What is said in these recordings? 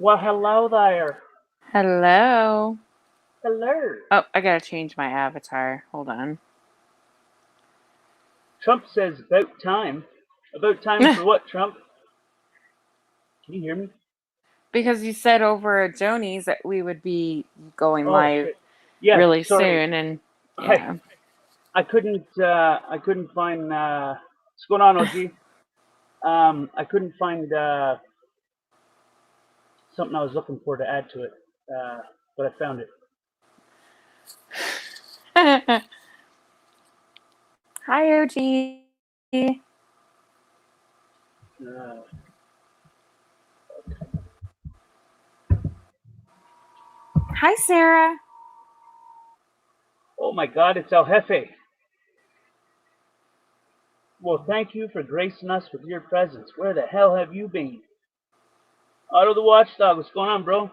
Well, hello there. Hello. Hello. Oh, I gotta change my avatar. Hold on. Trump says about time. About time for what, Trump? Can you hear me? Because you said over at Joni's that we would be going Oh live shit. Yeah, really sorry. soon, and I yeah. I couldn't find what's going on, OG? I couldn't find something I was looking for to add to it. But I found it. Hi, OG. Uh, Hi, Sarah. oh my God, it's El Jefe. Well, thank you for gracing us with your presence. Where the hell have you been? Otto the Watchdog, what's going on, bro?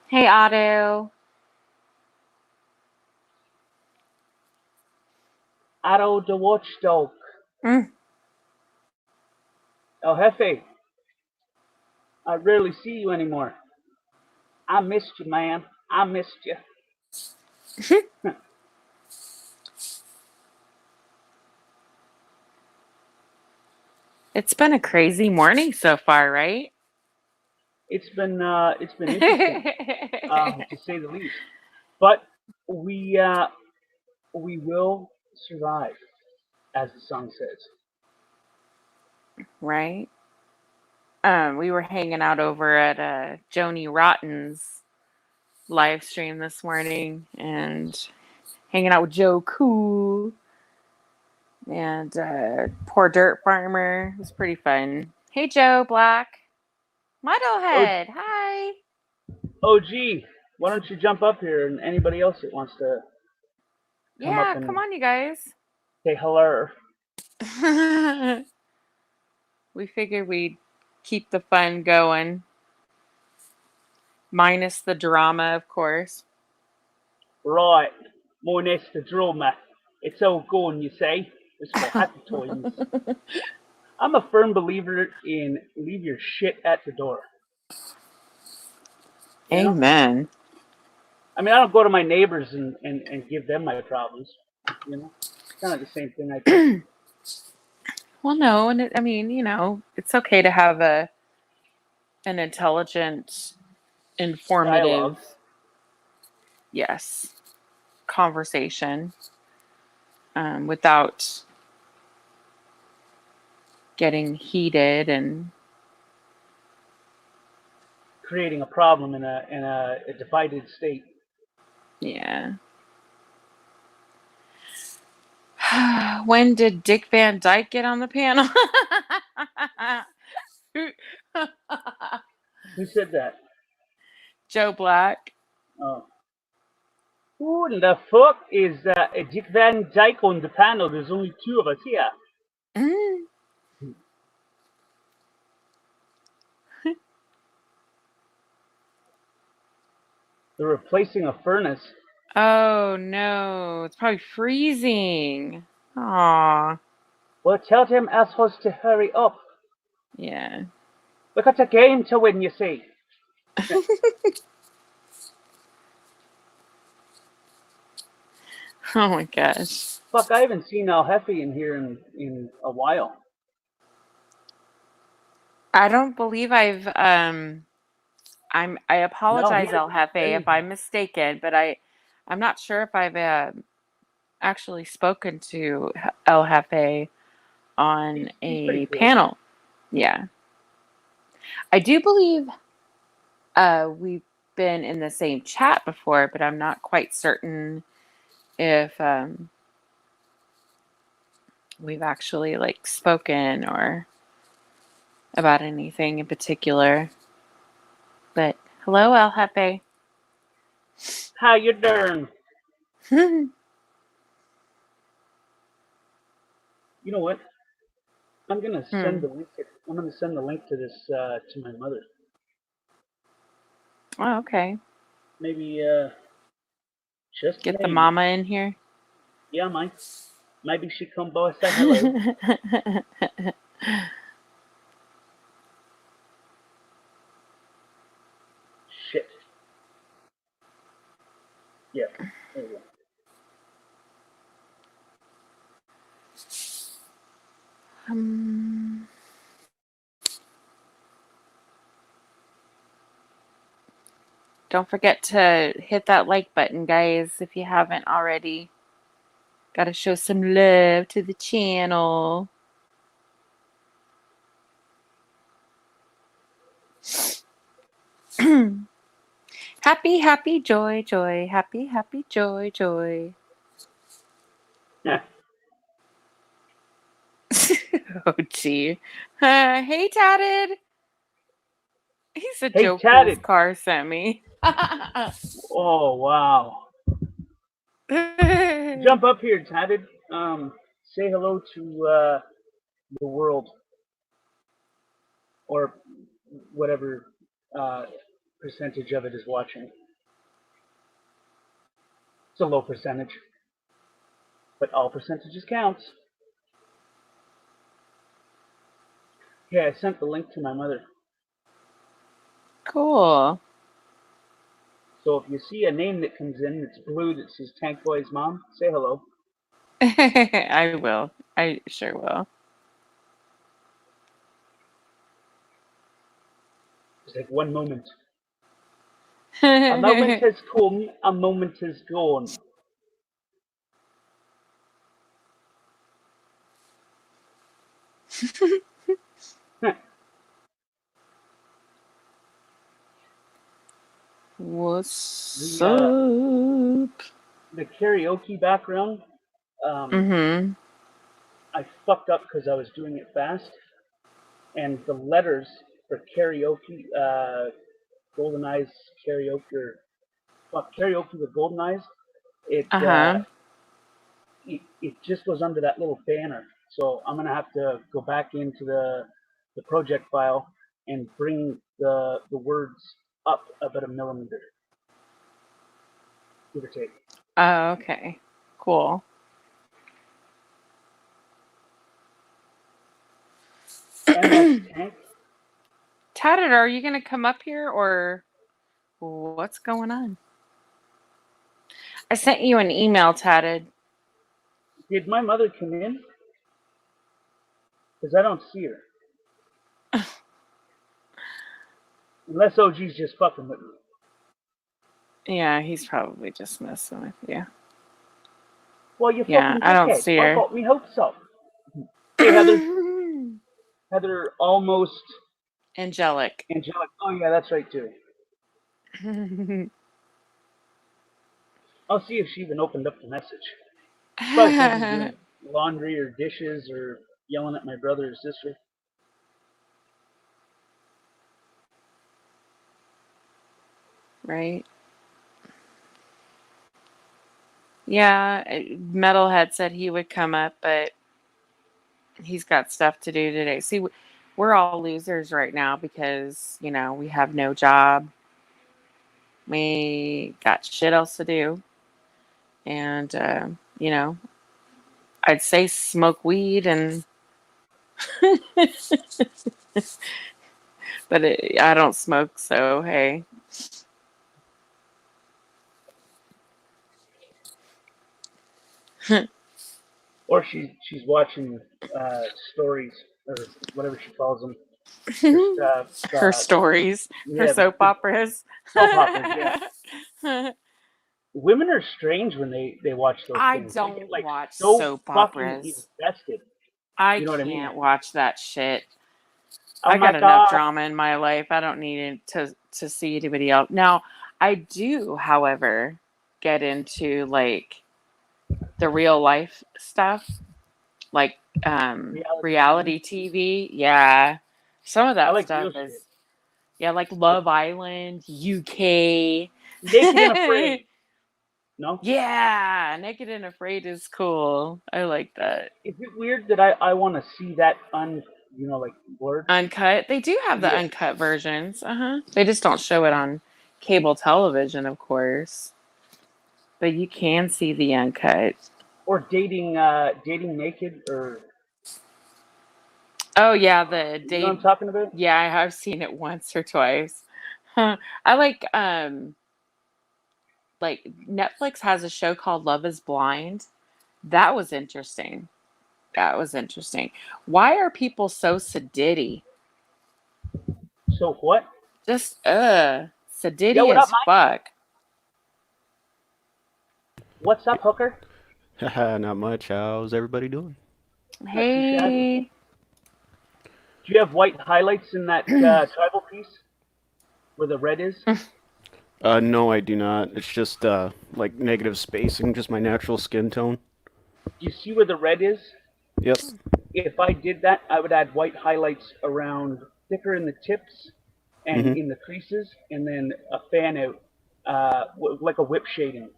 Hey, Otto. Otto the Watchdog. Mm. El Jefe, I rarely see you anymore. I missed you, man. I missed you. It's been a crazy morning so far, right? It's been interesting, to say the least. But we uh, we will survive, as the song says. Right? We were hanging out over at Joni Rotten's live stream this morning and hanging out with Joe Cool and poor Dirt Farmer. It was pretty fun. Hey, Joe Black. Oh, Muddlehead. Hi. oh, gee, why don't you jump up here and anybody else that wants to come up Yeah, come and on, you guys. say hello? We figured we'd keep the fun going, minus the drama, of course. Right, minus the drama. It's all gone, you say. It's for happy times. I'm a firm believer in leave your shit at the door. You know? Amen. I mean, I don't go to my neighbors and give them my problems. You know, it's kind of the same thing, I think. Well, no, and I mean, it's okay to have an intelligent, Dialogue. informative, yes, conversation without getting heated and Creating a problem in a divided state. yeah. When did Dick Van Dyke get on the panel? Who said that? Joe Black. Oh. Who in the fuck is Dick Van Dyke on the panel? There's only two of us here. Mm. They're replacing a furnace. Oh no, it's probably freezing. Aw, Well, tell them assholes to hurry up. yeah. We got a game to win, you see. Oh my gosh. Fuck, I haven't seen El Jefe in here in a while. I don't believe I No, he apologize, El hasn't Jefe, been if here. I'm mistaken, but I'm not sure if I've actually spoken to El Jefe on He's pretty a cool. panel. Yeah. I do believe we've been in the same chat before, but I'm not quite certain if we've actually like spoken or about anything in particular. But hello, El Jefe. How you doing? You know what? I'm gonna send Hmm. the link. I'm gonna send the link to this to my mother. Oh, okay. Maybe just Get the maybe. mama in here. Yeah, Mike. Maybe she come by say hello. Yeah. There you go. Um, don't forget to hit that like button, guys, if you haven't already. Gotta show some love to the channel. Happy, happy, joy, joy. Happy, happy, joy, joy. Yeah. Oh, gee. Hey, Tatted. He's a Hey, Joe Cool's Tatted. car sent me. Oh, wow. Jump up here, Tatted. Say hello to the world, or whatever uh, percentage of it is watching. It's a low percentage, but all percentages counts. Yeah, I sent the link to my mother. Cool. So if you see a name that comes in that's blue that says Tank Boy's mom, say hello. I will. I sure will. Just like one moment. A moment has come, a moment has gone. What's the up? the karaoke background, Mm-hmm. I fucked up because I was doing it fast, and the letters for karaoke, Golden Eyes karaoke, or karaoke with Golden Eyes, it, uh, Uh-huh. it just was under that little banner. So I'm gonna have to go back into the project file and bring the words up about a millimeter, give or take. Oh, okay. Cool. MS Tank. Tatted, are you gonna come up here or what's going on? I sent you an email, Tatted. Did my mother come in? Because I don't see her. Unless OG's just fucking with me. Yeah, he's probably just messing with you. Well, you Yeah, fucking I don't dickhead. see Fuck her. out me hope so. Hey, Heather. Heather almost Angelic. angelic. Oh, yeah, that's right, too. I'll see if she even opened up the message. She's probably too busy doing laundry or dishes or yelling at my brother or sister. Right? Yeah, Metalhead said he would come up, but he's got stuff to do today. See, we're all losers right now because, we have no job. We got shit else to do. And, I'd say smoke weed and, but I don't smoke, so hey. Or she's watching stories or whatever she calls them. Just Her stories, her yeah, soap the operas. soap operas. Yeah, women are strange when they watch those I things. They get don't like watch so soap fucking operas. invested. I You know what I mean? can't watch that shit. Oh I my got enough god. drama in my life. I don't need it to see anybody else. Now, I do, however, get into like the real life stuff, like Reality TV. reality TV. Yeah. Some of I that like real stuff shit. is yeah, like Like Love Island, UK. Naked and Afraid. No? Yeah, Naked and Afraid is cool. I like that. Is it weird that I want to see that like blurred? Uncut. They do have the Yeah. uncut versions. Uh-huh. They just don't show it on cable television, of course. But you can see the uncut. Or dating naked, or Oh yeah, the you know what I'm date. talking about? Yeah, I have seen it once or twice. Huh. I like like Netflix has a show called Love is Blind. That was interesting. That was interesting. Why are people so sedity? So what? Just Yo, sedity what up, as Mike? fuck. What's up, hooker? Haha, not much. How's everybody doing? Not too shabby. Hey. Do you have white highlights in that tribal piece where the red is? No, I do not. It's just like negative spacing, just my natural skin tone. Do you see where the red is? Yep. If I did that, I would add white highlights around thicker in the tips and Mhm. in the creases, and then a fan out, like a whip shading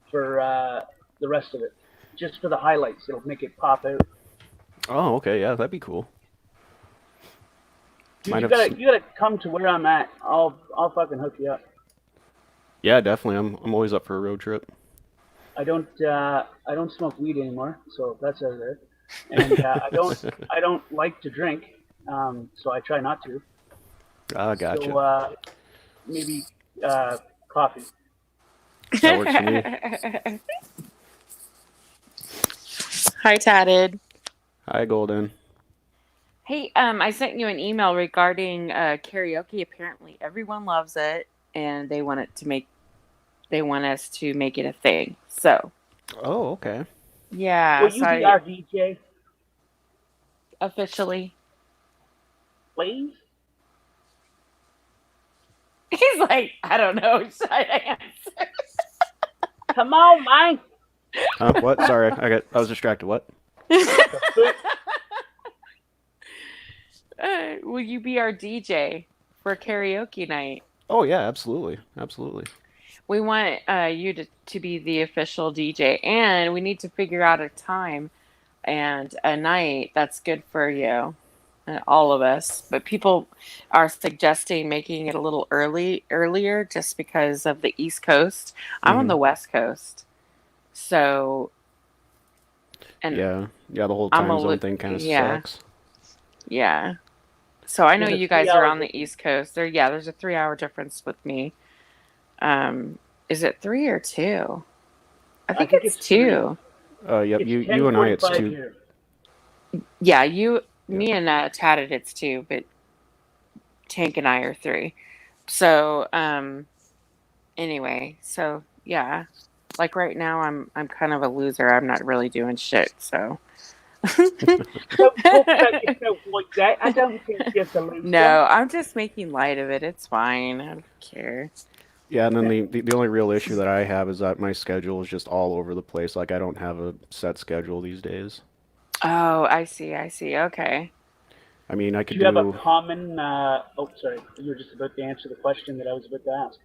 for the rest of it. Just for the highlights, it'll make it pop out. Oh, okay. Yeah, that'd be cool. Dude, Might you have gotta some... you gotta come to where I'm at. I'll fucking hook you up. Yeah, definitely. I'm always up for a road trip. I don't smoke weed anymore, so that's out of there. And I don't like to drink, so I try not to. Ah, gotcha. So maybe coffee. That works for me. Hi, Tatted. Hi, Golden. Hey, I sent you an email regarding karaoke. Apparently, everyone loves it, and they want us to make it a thing. So, Oh, okay. yeah, Will so you be I our DJ, officially. please? He's like, I don't know. Should I answer? Come on, man. Huh? What? Sorry, I was distracted. What? Will you be our DJ for karaoke night? Oh, yeah, absolutely, absolutely. We want you to be the official DJ, and we need to figure out a time and a night that's good for you and all of us. But people are suggesting making it a little earlier, just because of the East Coast. I'm on Mhm. the West Coast, so and Yeah, yeah. The whole I'm time zone thing kind of yeah, sucks. yeah. So I know There's a you guys are 3 hour on the difference. East Coast. There's a 3 hour difference with me. Um, is it 3 or 2? I I think think it's it's 3. 2. Yep. It's You and I, it's 10:45 two. here. Yeah, Yep. me and Tatted, it's 2, but Tank and I are 3. So, anyway, so yeah, like right now, I'm kind of a loser. I'm not really doing shit. So, Don't talk about yourself like that. I don't think you're the loser. no, I'm just making light of it. It's fine. I don't care. Yeah, and then the only real issue that I have is that my schedule is just all over the place. Like I don't have a set schedule these days. Oh, I see. I see. Okay. I mean, I Do could you have a do... common? Oh, sorry. You were just about to answer the question that I was about to ask.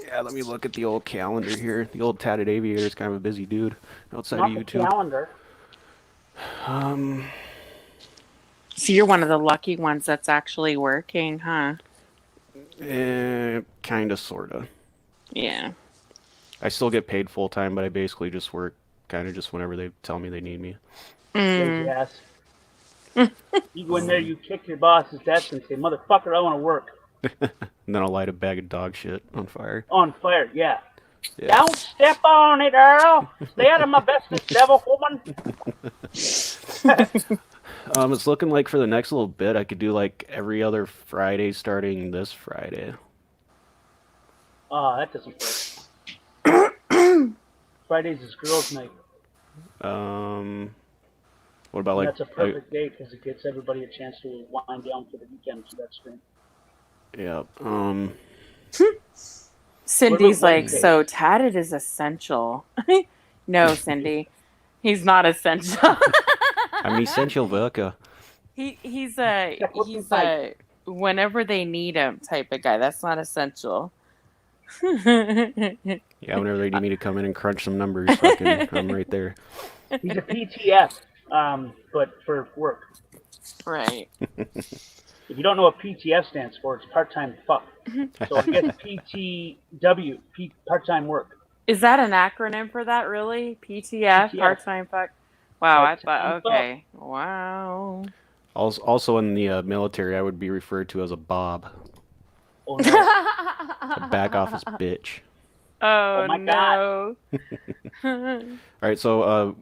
Yeah, let me look at the old calendar here. The old tatted aviator is kind of a busy dude outside of Not the YouTube. calendar. Um, So you're one of the lucky ones that's actually working, huh? Kinda, sorta. Yeah. I still get paid full time, but I basically just work kind of just whenever they tell me they need me. Lazy Mm. ass. You go in there, you kick your boss's desk and say, "Motherfucker, I want to work." And then I'll light a bag of dog shit on fire. On fire, yeah. Yeah. Don't step on it, Earl. Stay out of my business, devil woman. It's looking like for the next little bit, I could do like every other Friday starting this Friday. Oh, that doesn't work. Fridays is girls' night. What about And like, that's a perfect day because it gets everybody a chance to wind down for the weekend to that stream. yeah, Cindy's like, Wednesdays? so Tatted is essential. No, Cindy, he's not essential. I'm an essential worker. He's What's like? a whenever they need him type of guy. That's not essential. Right. Yeah, whenever they need me to come in and crunch some numbers, fucking, I'm right there. He's a PTF, but for work. If you don't know what PTF stands for, it's part-time fuck. So I guess PTW, part-time work. Is that an acronym for that, really? PTF, PTF. part-time fuck? Wow, I Part-time thought, okay. Wow. Also in the military, I would be referred to as a Bob, Oh no. a back office bitch. Oh my God. no. All right, so are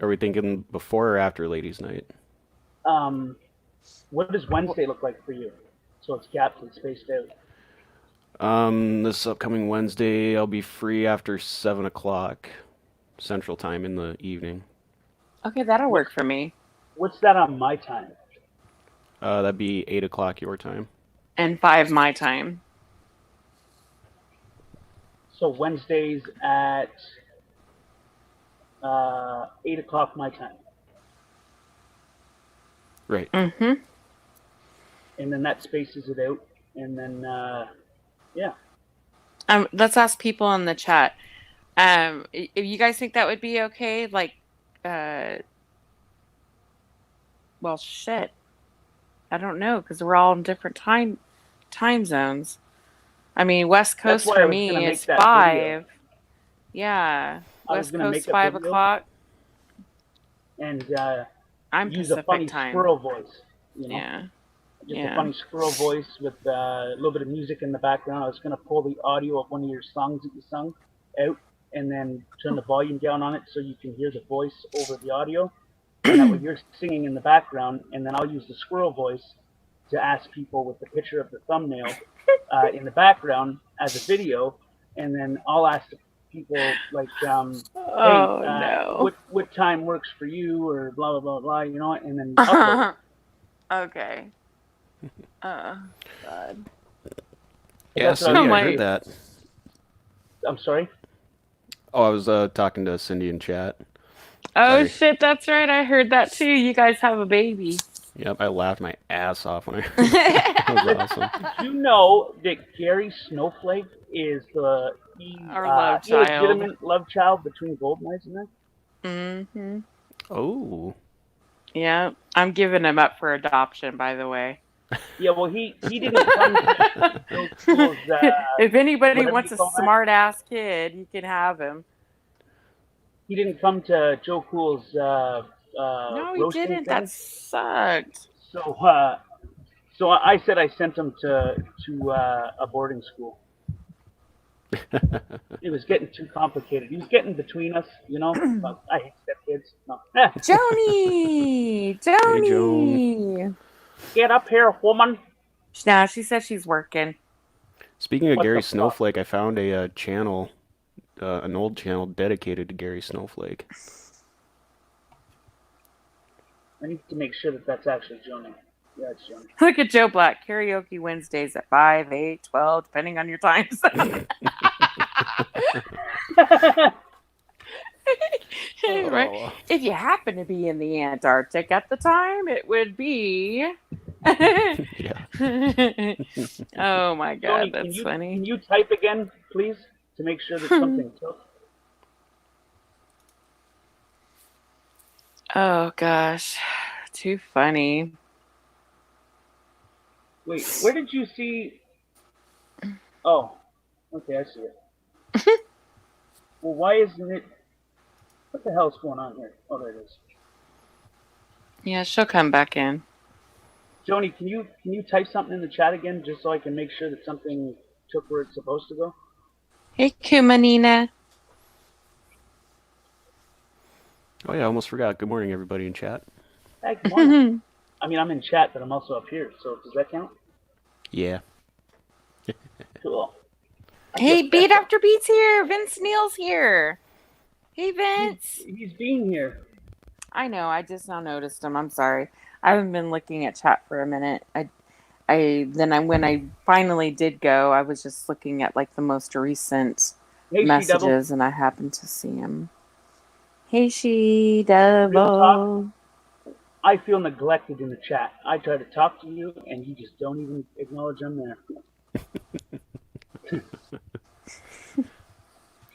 we thinking before or after ladies' night? What does Wednesday look like for you? So it's gapped and spaced out. This upcoming Wednesday, I'll be free after 7 o'clock Central Time in the evening. Okay, that'll What's work for me. what's that on my time? That'd be 8 o'clock your time. And 5 my time. So Wednesdays at 8 o'clock my time, Right. Mm-hmm. and then that spaces it out, and then yeah. Let's ask people in the chat. If you guys think that would be okay, like, well, shit. I don't know because we're all in different time zones. I mean, West That's Coast why I for was gonna me make is that video. 5. Yeah, I was West gonna make Coast a video 5 o'clock. and I'm use a funny Pacific time. squirrel voice. Yeah, Just a yeah. funny squirrel voice with a little bit of music in the background. I was gonna pull the audio of one of your songs that you sung out, and then turn the volume down on it so you can hear the voice over the audio. And that way you're singing in the background, and then I'll use the squirrel voice to ask people with the picture of the thumbnail in the background as a video, and then I'll ask people like, "Hey, Oh no. what time works for you?" or blah blah blah blah, and then upload. Okay. God. Yeah, That's what I Cindy, was- I my- heard that. I'm sorry. Oh, I was talking to Cindy in chat. Oh Sorry. shit, that's right. I heard that too. You guys have a baby. Yep, I laughed my ass off when I heard that. That was awesome. Did you know that Gary Snowflake is the Our love child. illegitimate love child between Golden Eyes and that? Mm-hmm. Oh. Yeah, I'm giving him up for adoption, by the way. Yeah, well, he didn't come to those, If anybody whatever wants you a call that. smart ass kid, you can have him. he didn't come to Joe Cool's No, he roasting didn't. thing. That sucked. So I said I sent him to a boarding school. It was getting too complicated. He was getting between us, But I hate stepkids. No. Joni! Joni! Get up here, woman. Nah, she said she's working. Speaking of What Gary the fuck? Snowflake, I found a channel, an old channel dedicated to Gary Snowflake. I need to make sure that that's actually Joni. Yeah, it's Joni. Look at Joe Black. Karaoke Wednesdays at 5, 8, 12, depending on your times. Right? Oh. If you happen to be in the Antarctic at the time, it would be. Yeah. Oh my God, Joni, that's funny. Can you type again, please, to make sure that something took? Oh gosh, too funny. Wait, where did you see? Oh, okay, I see it. Well, why isn't it? What the hell's going on here? Oh, there it is. Yeah, she'll come back in. Joni, can you type something in the chat again, just so I can make sure that something took where it's supposed to go? Hey, Kumanina. Oh yeah, I almost forgot. Good morning, everybody in chat. Hey, good morning. I mean, I'm in chat, but I'm also up here. So does that count? Yeah. Cool. I Hey, guess Beat that's- After Beats here. Vince Neal's here. Hey, Vince. He's being here. I know. I just now noticed him. I'm sorry. I haven't been looking at chat for a minute. When I finally did go, I was just looking at like the most recent Hey, She-Devil. messages, and I happened to see him. Hey, She-Devil. I feel neglected in the chat. I try to talk to you, and you just don't even acknowledge I'm there.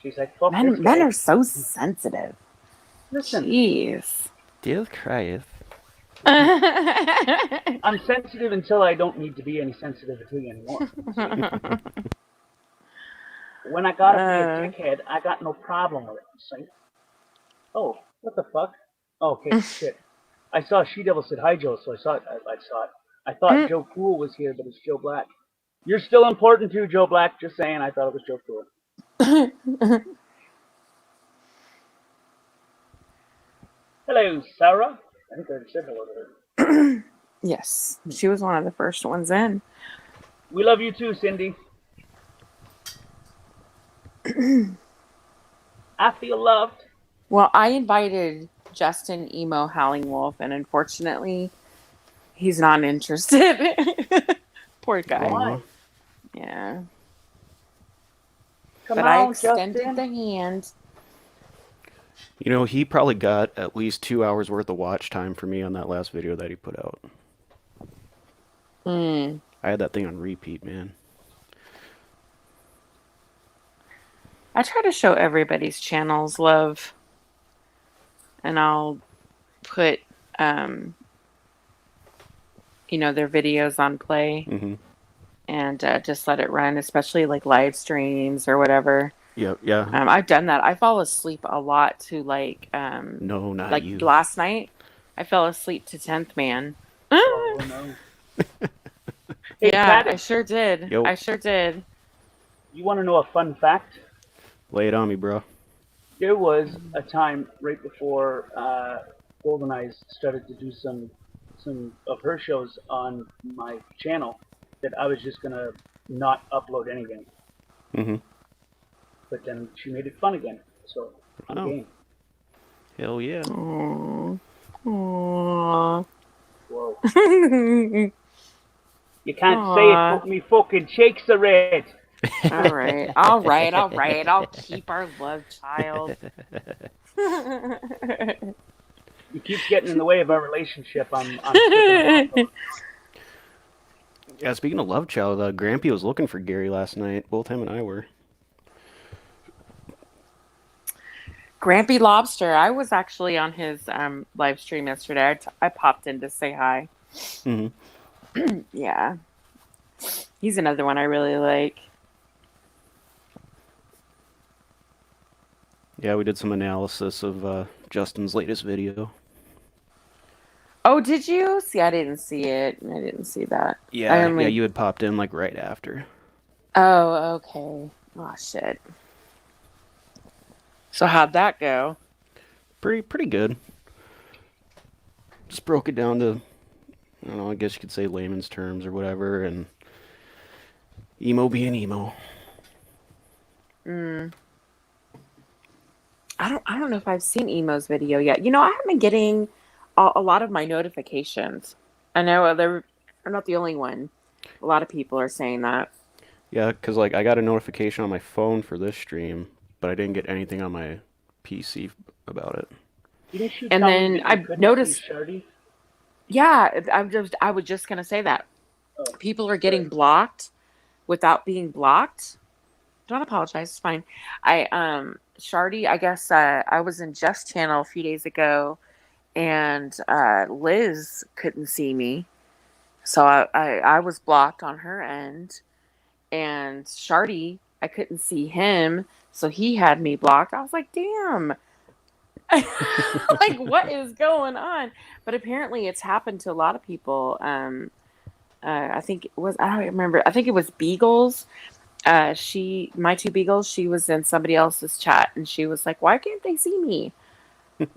She's like, fuck this Men guy. are so sensitive. Listen, Jeez. Dear Christ. I'm sensitive until I don't need to be any sensitivity anymore. When I gotta be a dickhead, I got no problem with it. See? Oh, what the fuck? Oh, okay, shit. I saw She-Devil said hi, Joe, so I saw it. I saw it. I thought Joe Cool was here, but it's Joe Black. You're still important too, Joe Black. Just saying, I thought it was Joe Cool. Hello, Sarah. I think I said hello to her. Yes, she was one of the first ones in. We love you too, Cindy. I feel loved. Well, I invited Justin Emo Howling Wolf, and unfortunately, he's not interested. Poor guy. Why? Aw. Yeah. Come But I on, extended Justin. the hand. You know, he probably got at least 2 hours worth of watch time for me on that last video that he put out. Mm. I had that thing on repeat, man. I try to show everybody's channels love, and I'll put, um, their videos on play Mm-hmm. and just let it run, especially like live streams or whatever. Yep, yeah. I've done that. I fall asleep a lot to No, not like you. last night, I fell asleep to 10th Man. Oh no. Hey, Yeah, I Patty, sure did. Yo. I sure did. you want to know a fun fact? Lay it on me, bro. There was a time right before Golden Eyes started to do some of her shows on my channel that I was just gonna not upload anything. Mm-hmm. But then she made it fun again, so I'm Oh, game. hell yeah. Aww. Aww. Whoa. Aww. You can't say it, but me fucking cheeks are red. All right. All right. All right. I'll keep our love child. You keep getting in the way of our relationship. I'm sticking Yeah, speaking of love child, Grampy was looking for Gary last night. Both him and I were. Grampy Lobster. I was actually on his live stream yesterday. I popped in to say hi. Mm-hmm. Yeah. He's another one I really like. Yeah, we did some analysis of Justin's latest video. Oh, did you? See, I didn't see it. I didn't see that. Yeah, yeah, you had popped in like right after. Oh, okay. Oh, shit. So how'd that go? Pretty good. Just broke it down to, I don't know, I guess you could say layman's terms or whatever, and emo being emo. I don't know if I've seen Emo's video yet. I haven't been getting a lot of my notifications. I know I'm not the only one. A lot of people are saying that. Yeah, because like I got a notification on my phone for this stream, but I didn't get anything on my PC about it. Didn't you And tell then me that you I've couldn't noticed, see Shardy? yeah, I was just gonna say that Oh, people are getting sorry. blocked without being blocked. Don't apologize. It's fine. Shardy, I guess I was in Jeff's channel a few days ago, and Liz couldn't see me, so I was blocked on her end, and Shardy, I couldn't see him, so he had me blocked. I was like, damn. Like, what is going on? But apparently it's happened to a lot of people. I think it was, I don't remember, I think it was Beagles. My two Beagles, she was in somebody else's chat, and she was like, why can't they see me?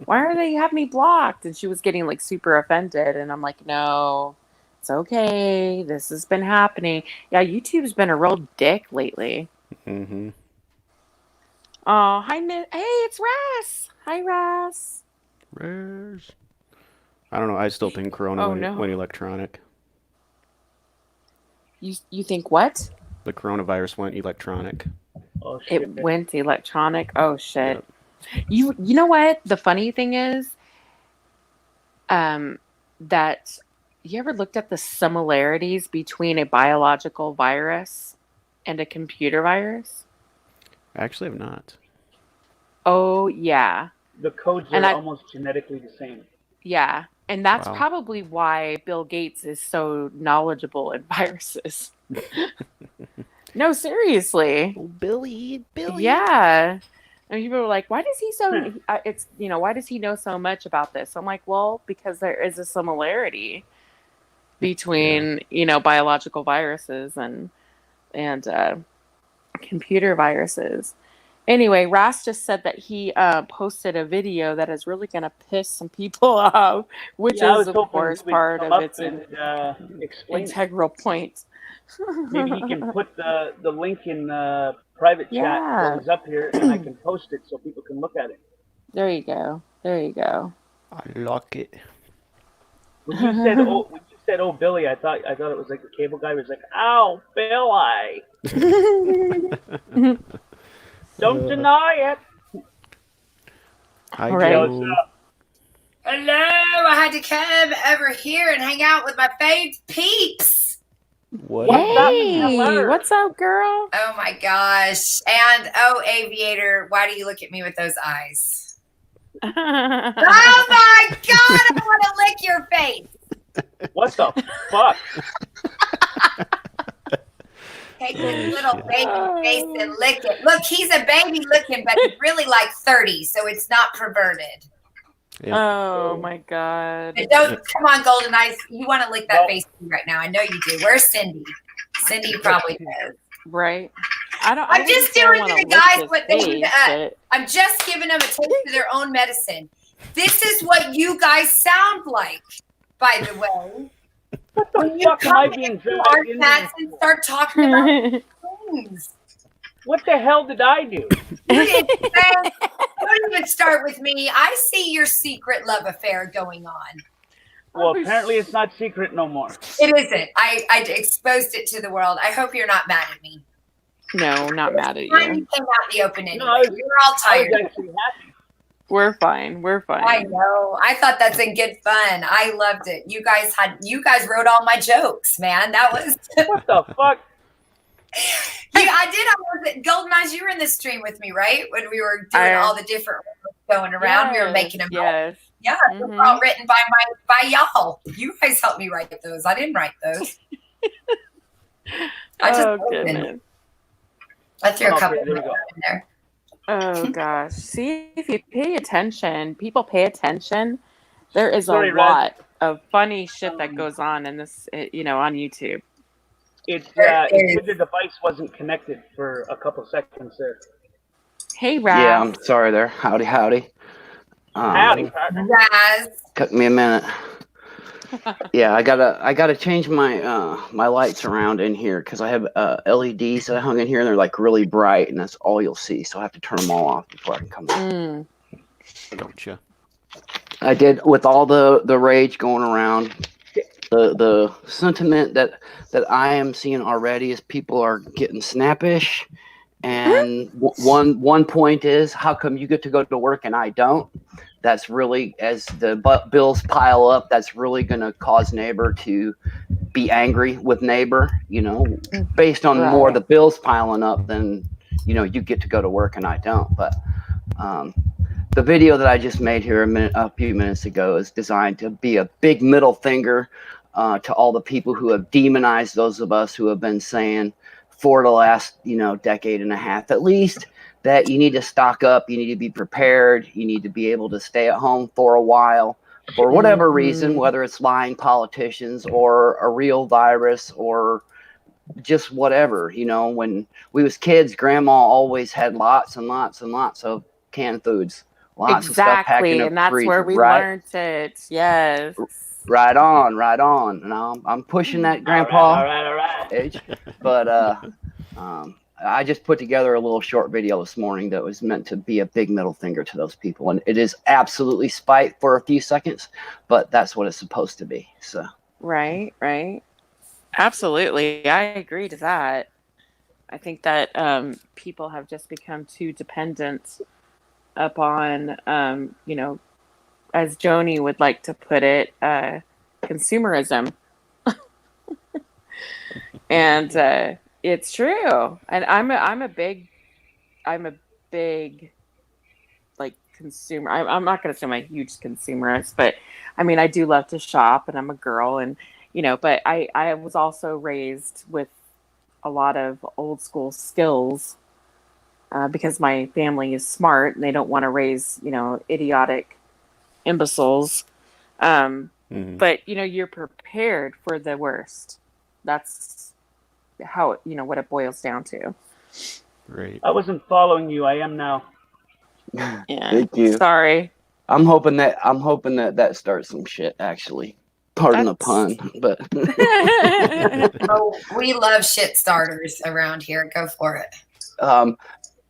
Why are they have me blocked? And she was getting like super offended, and I'm like, no, it's okay, this has been happening. Yeah, YouTube's been a real dick lately. Mm-hmm. Oh, hi, hey, it's Ras. Hi, Ras. Rares. I don't know. I still think Corona went electronic. You think what? The coronavirus went electronic. Oh shit. It went electronic. Oh shit. Yep. You know what? The funny thing is, that you ever looked at the similarities between a biological virus and a computer virus? I actually have not. Oh yeah. The codes And are almost genetically the same. yeah. And that's Wow. probably why Bill Gates is so knowledgeable in viruses. No, seriously. Oh, Billy. Yeah. And people were like, why does he why does he know so much about this? I'm like, well, because there is a similarity between, biological viruses and computer viruses. Anyway, Ross just said that he posted a video that is really going to piss some people off, which Yeah, I is, was of hoping course, he would part come of up its and explain it. integral point. Maybe he can put the link in the private chat while Yeah. he's up here, and I can post it so people can look at it. There you go. There you go. I like it. When you said oh Billy, I thought it was like the cable guy was like, "Ow, Billy, don't deny it." Hi, Right. Yo, what's Joe. up? Hello, I had to come over here and hang out with my fave peeps. What? What's up, Hey, Miller? what's up, girl? Oh my gosh. And oh, Aviator, why do you look at me with those eyes? Oh my God, I want to lick your face. What the fuck? Take this little baby face and lick it. Look, he's a baby looking, but he's really like 30, so it's not perverted. Yeah. Oh my God. But don't, come on, Golden Eyes. You want to lick that face right now. I know you do. Where's Cindy? Cindy probably does. Right. I'm just doing to the guys what they do to us. I'm just giving them a taste of their own medicine. This is what you guys sound like, by the way. What the fuck am I being dragged into? And start talking about things. What the hell did I do? You didn't don't even start with me. I see your secret love affair going on. Well, apparently it's not secret no more. It isn't. I exposed it to the world. I hope you're not mad at me. No, not mad at You you. came out in the open anyway. No, You're all tired. I was actually happy. We're fine. We're fine. I know. I thought that's a good fun. I loved it. You guys wrote all my jokes, man. That was What the fuck? I did. I was at Golden Eyes. You were in the stream with me, right? When we were doing all the different going around, we were making them. Yes. Yeah, they were all written by y'all. You guys helped me write those. I didn't write those. I just goodness. I threw a couple Okay, there we go. in there. Oh gosh. See, if you pay attention, people pay attention. There is Sorry, a Red. lot of funny shit that goes on in this, on YouTube. It said the device wasn't connected for a couple seconds there. Hey, Raz. Yeah, I'm sorry there. Howdy. Howdy, partner. Raz. Took me a minute. Yeah, I gotta change my my lights around in here because I have LEDs that I hung in here and they're like really bright and that's all you'll see. So I have to turn them all off before I can come in. Gotcha. I did with all the rage going around. The sentiment that I am seeing already is people are getting snappish, and one point is how come you get to go to work and I don't? That's really, as the bills pile up, that's really going to cause neighbor to be angry with neighbor. Based on more the bills piling up than you get to go to work and I don't. But the video that I just made here a few minutes ago is designed to be a big middle finger to all the people who have demonized those of us who have been saying for the last, decade and a half, at least, that you need to stock up, you need to be prepared, you need to be able to stay at home for a while for whatever reason, whether it's lying politicians or a real virus or just whatever. When we was kids, grandma always had lots and lots and lots of canned foods. Lots of stuff packed in a and that's freezer, where we learned it. Yes. Right on. And I'm pushing that grandpa All right. age. But I just put together a little short video this morning that was meant to be a big middle finger to those people. And it is absolutely spite for a few seconds, but that's what it's supposed to be. So Right. Absolutely. I agree to that. I think that people have just become too dependent upon, as Joni would like to put it, consumerism. And it's true. And I'm a big like consumer. I'm not going to say I'm a huge consumerist, but I mean, I do love to shop and I'm a girl and, but I was also raised with a lot of old school skills because my family is smart and they don't want to raise, idiotic imbeciles. But, you're prepared for the worst. That's how, what it boils down to. Right. I wasn't following you. I am now. Yeah. Thank you. Sorry. I'm hoping that starts some shit. Actually, pardon the pun, but Oh, we love shit starters around here. Go for it.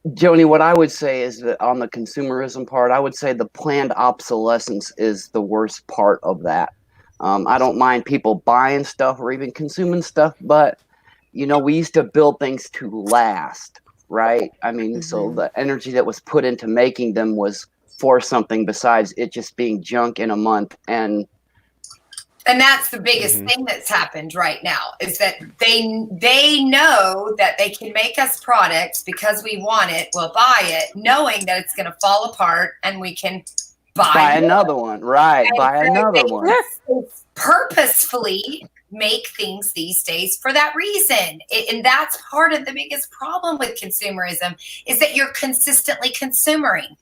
Joni, what I would say is that on the consumerism part, I would say the planned obsolescence is the worst part of that. I don't mind people buying stuff or even consuming stuff, but we used to build things to last, right? I mean, so the energy that was put into making them was for something besides it just being junk in a month. And that's the biggest thing that's happened right now is that they know that they can make us products because we want it. We'll buy it, knowing that it's going to fall apart, and we can buy another one, right? Buy another one. Purposefully make things these days for that reason, and that's part of the biggest problem with consumerism is that you're consistently consuming.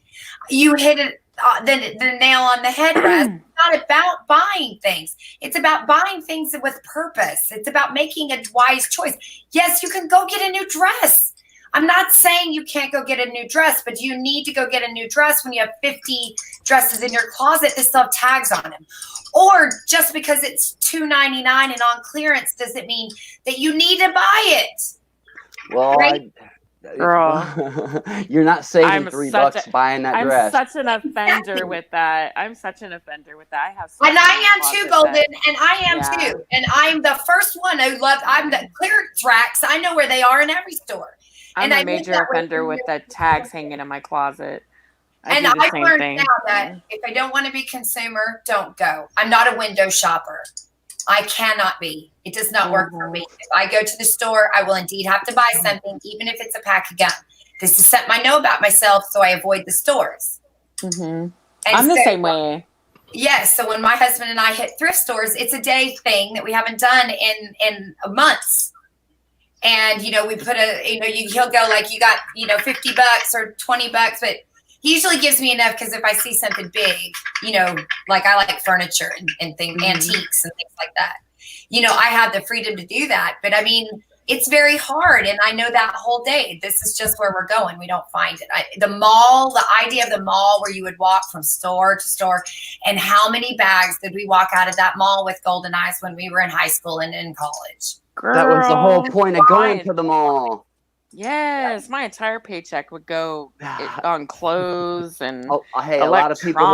You hit it. The nail on the head, Russ. It's not about buying things. It's about buying things with purpose. It's about making a wise choice. Yes, you can go get a new dress. I'm not saying you can't go get a new dress, but you need to go get a new dress when you have 50 dresses in your closet that still have tags on them. Or just because it's $2.99 and on clearance doesn't mean that you need to buy it. Well, right? Girl, you're not saving $3 buying that dress. I'm such an offender with that. I have. And I am too, Golden, and I am too. And I'm the first one who I'm the clearance racks. I know where they are in every store. I'm a major offender with the tags hanging in my closet. I've learned now that if I don't want to be consumer, don't go. I'm not a window shopper. I cannot be. It does not work for me. If I go to the store, I will indeed have to buy something, even if it's a pack of gum. This is something I know about myself, so I avoid the stores. I'm the same way. Yes. So when my husband and I hit thrift stores, it's a day thing that we haven't done in months. And, we put he'll go like, you got, $50 or $20, but he usually gives me enough because if I see something big, like I like furniture and things, antiques and things like that, I have the freedom to do that. But I mean, it's very hard. And I know that whole day, this is just where we're going. We don't find it. The idea of the mall where you would walk from store to store, and how many bags did we walk out of that mall with golden eyes when we were in high school and in college? Girl, that was the whole point of going to the mall. Yes, my entire paycheck would go on clothes and hey, a lot of people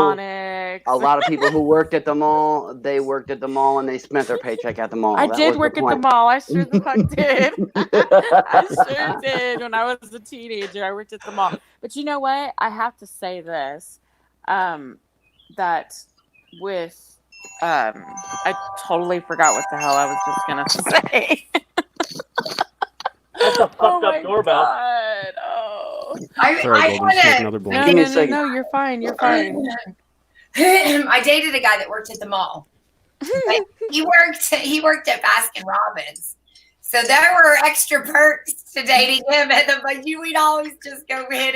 who worked at the mall, they worked at the mall and they spent their paycheck at the mall. I did work at the mall. I sure the fuck did. I sure did. When I was a teenager, I worked at the mall. But you know what? I have to say this, that with, I totally forgot what the hell I was just going to say. That's a fucked up doorbell. God. Oh. Sorry, No, you're fine. You're fine. I dated a guy that worked at the mall. He worked at Baskin Robbins. So there were extra perks to dating him, but we'd always just go hit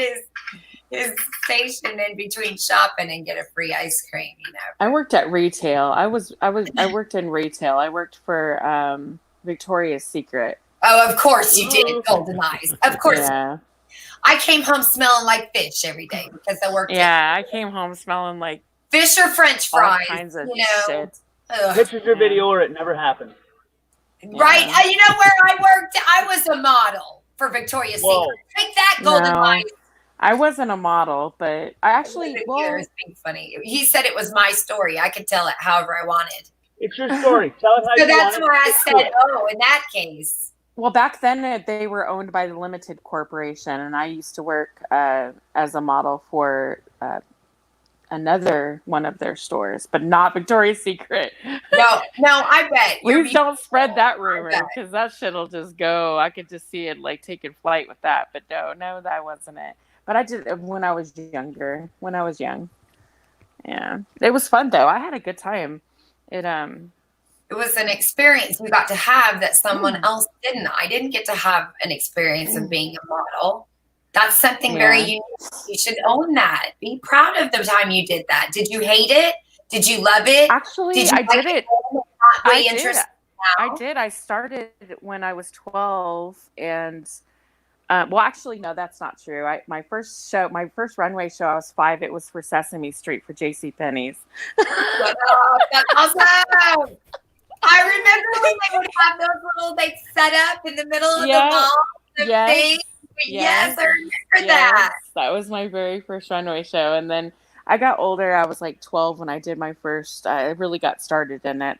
his station in between shopping and get a free ice cream. I worked at retail. I worked in retail. I worked for Victoria's Secret. Oh, of course you did, Golden Eyes. Of course. Yeah. I came home smelling like fish every day because I worked. Yeah, I came home smelling like fish or French fries. All kinds of shit. Pictures or video, or it never happened. Right. Yeah. You know where I worked? I was a model for Victoria's Secret. Take that, Golden Eyes. I wasn't a model, but I actually. It's being funny. He said it was my story. I could tell it however I wanted. It's your story. Tell it how you want it. So that's why I said, "Oh, in that case." Well, back then they were owned by the Limited Corporation, and I used to work as a model for another one of their stores, but not Victoria's Secret. No, I bet. Please don't spread that rumor because that shit'll just go. I could just see it like taking flight with that, but no, that wasn't it. But I did when I was younger. When I was young, yeah, it was fun though. I had a good time. It was an experience we got to have that someone else didn't. I didn't get to have an experience of being a model. That's something very unique. You should own that. Be proud of the time you did that. Did you hate it? Did you love it? Actually, I did it. I did. I started when I was 12, and Well, actually, no, that's not true. My first runway show, I was 5. It was for Sesame Street for J.C. Penney's. Shut up. That's awesome. I remember when they would have those little like set up in the middle of the mall. The thing. Yes, I remember that. That was my very first runway show. And then I got older. I was like 12 when I did my first. I really got started in it.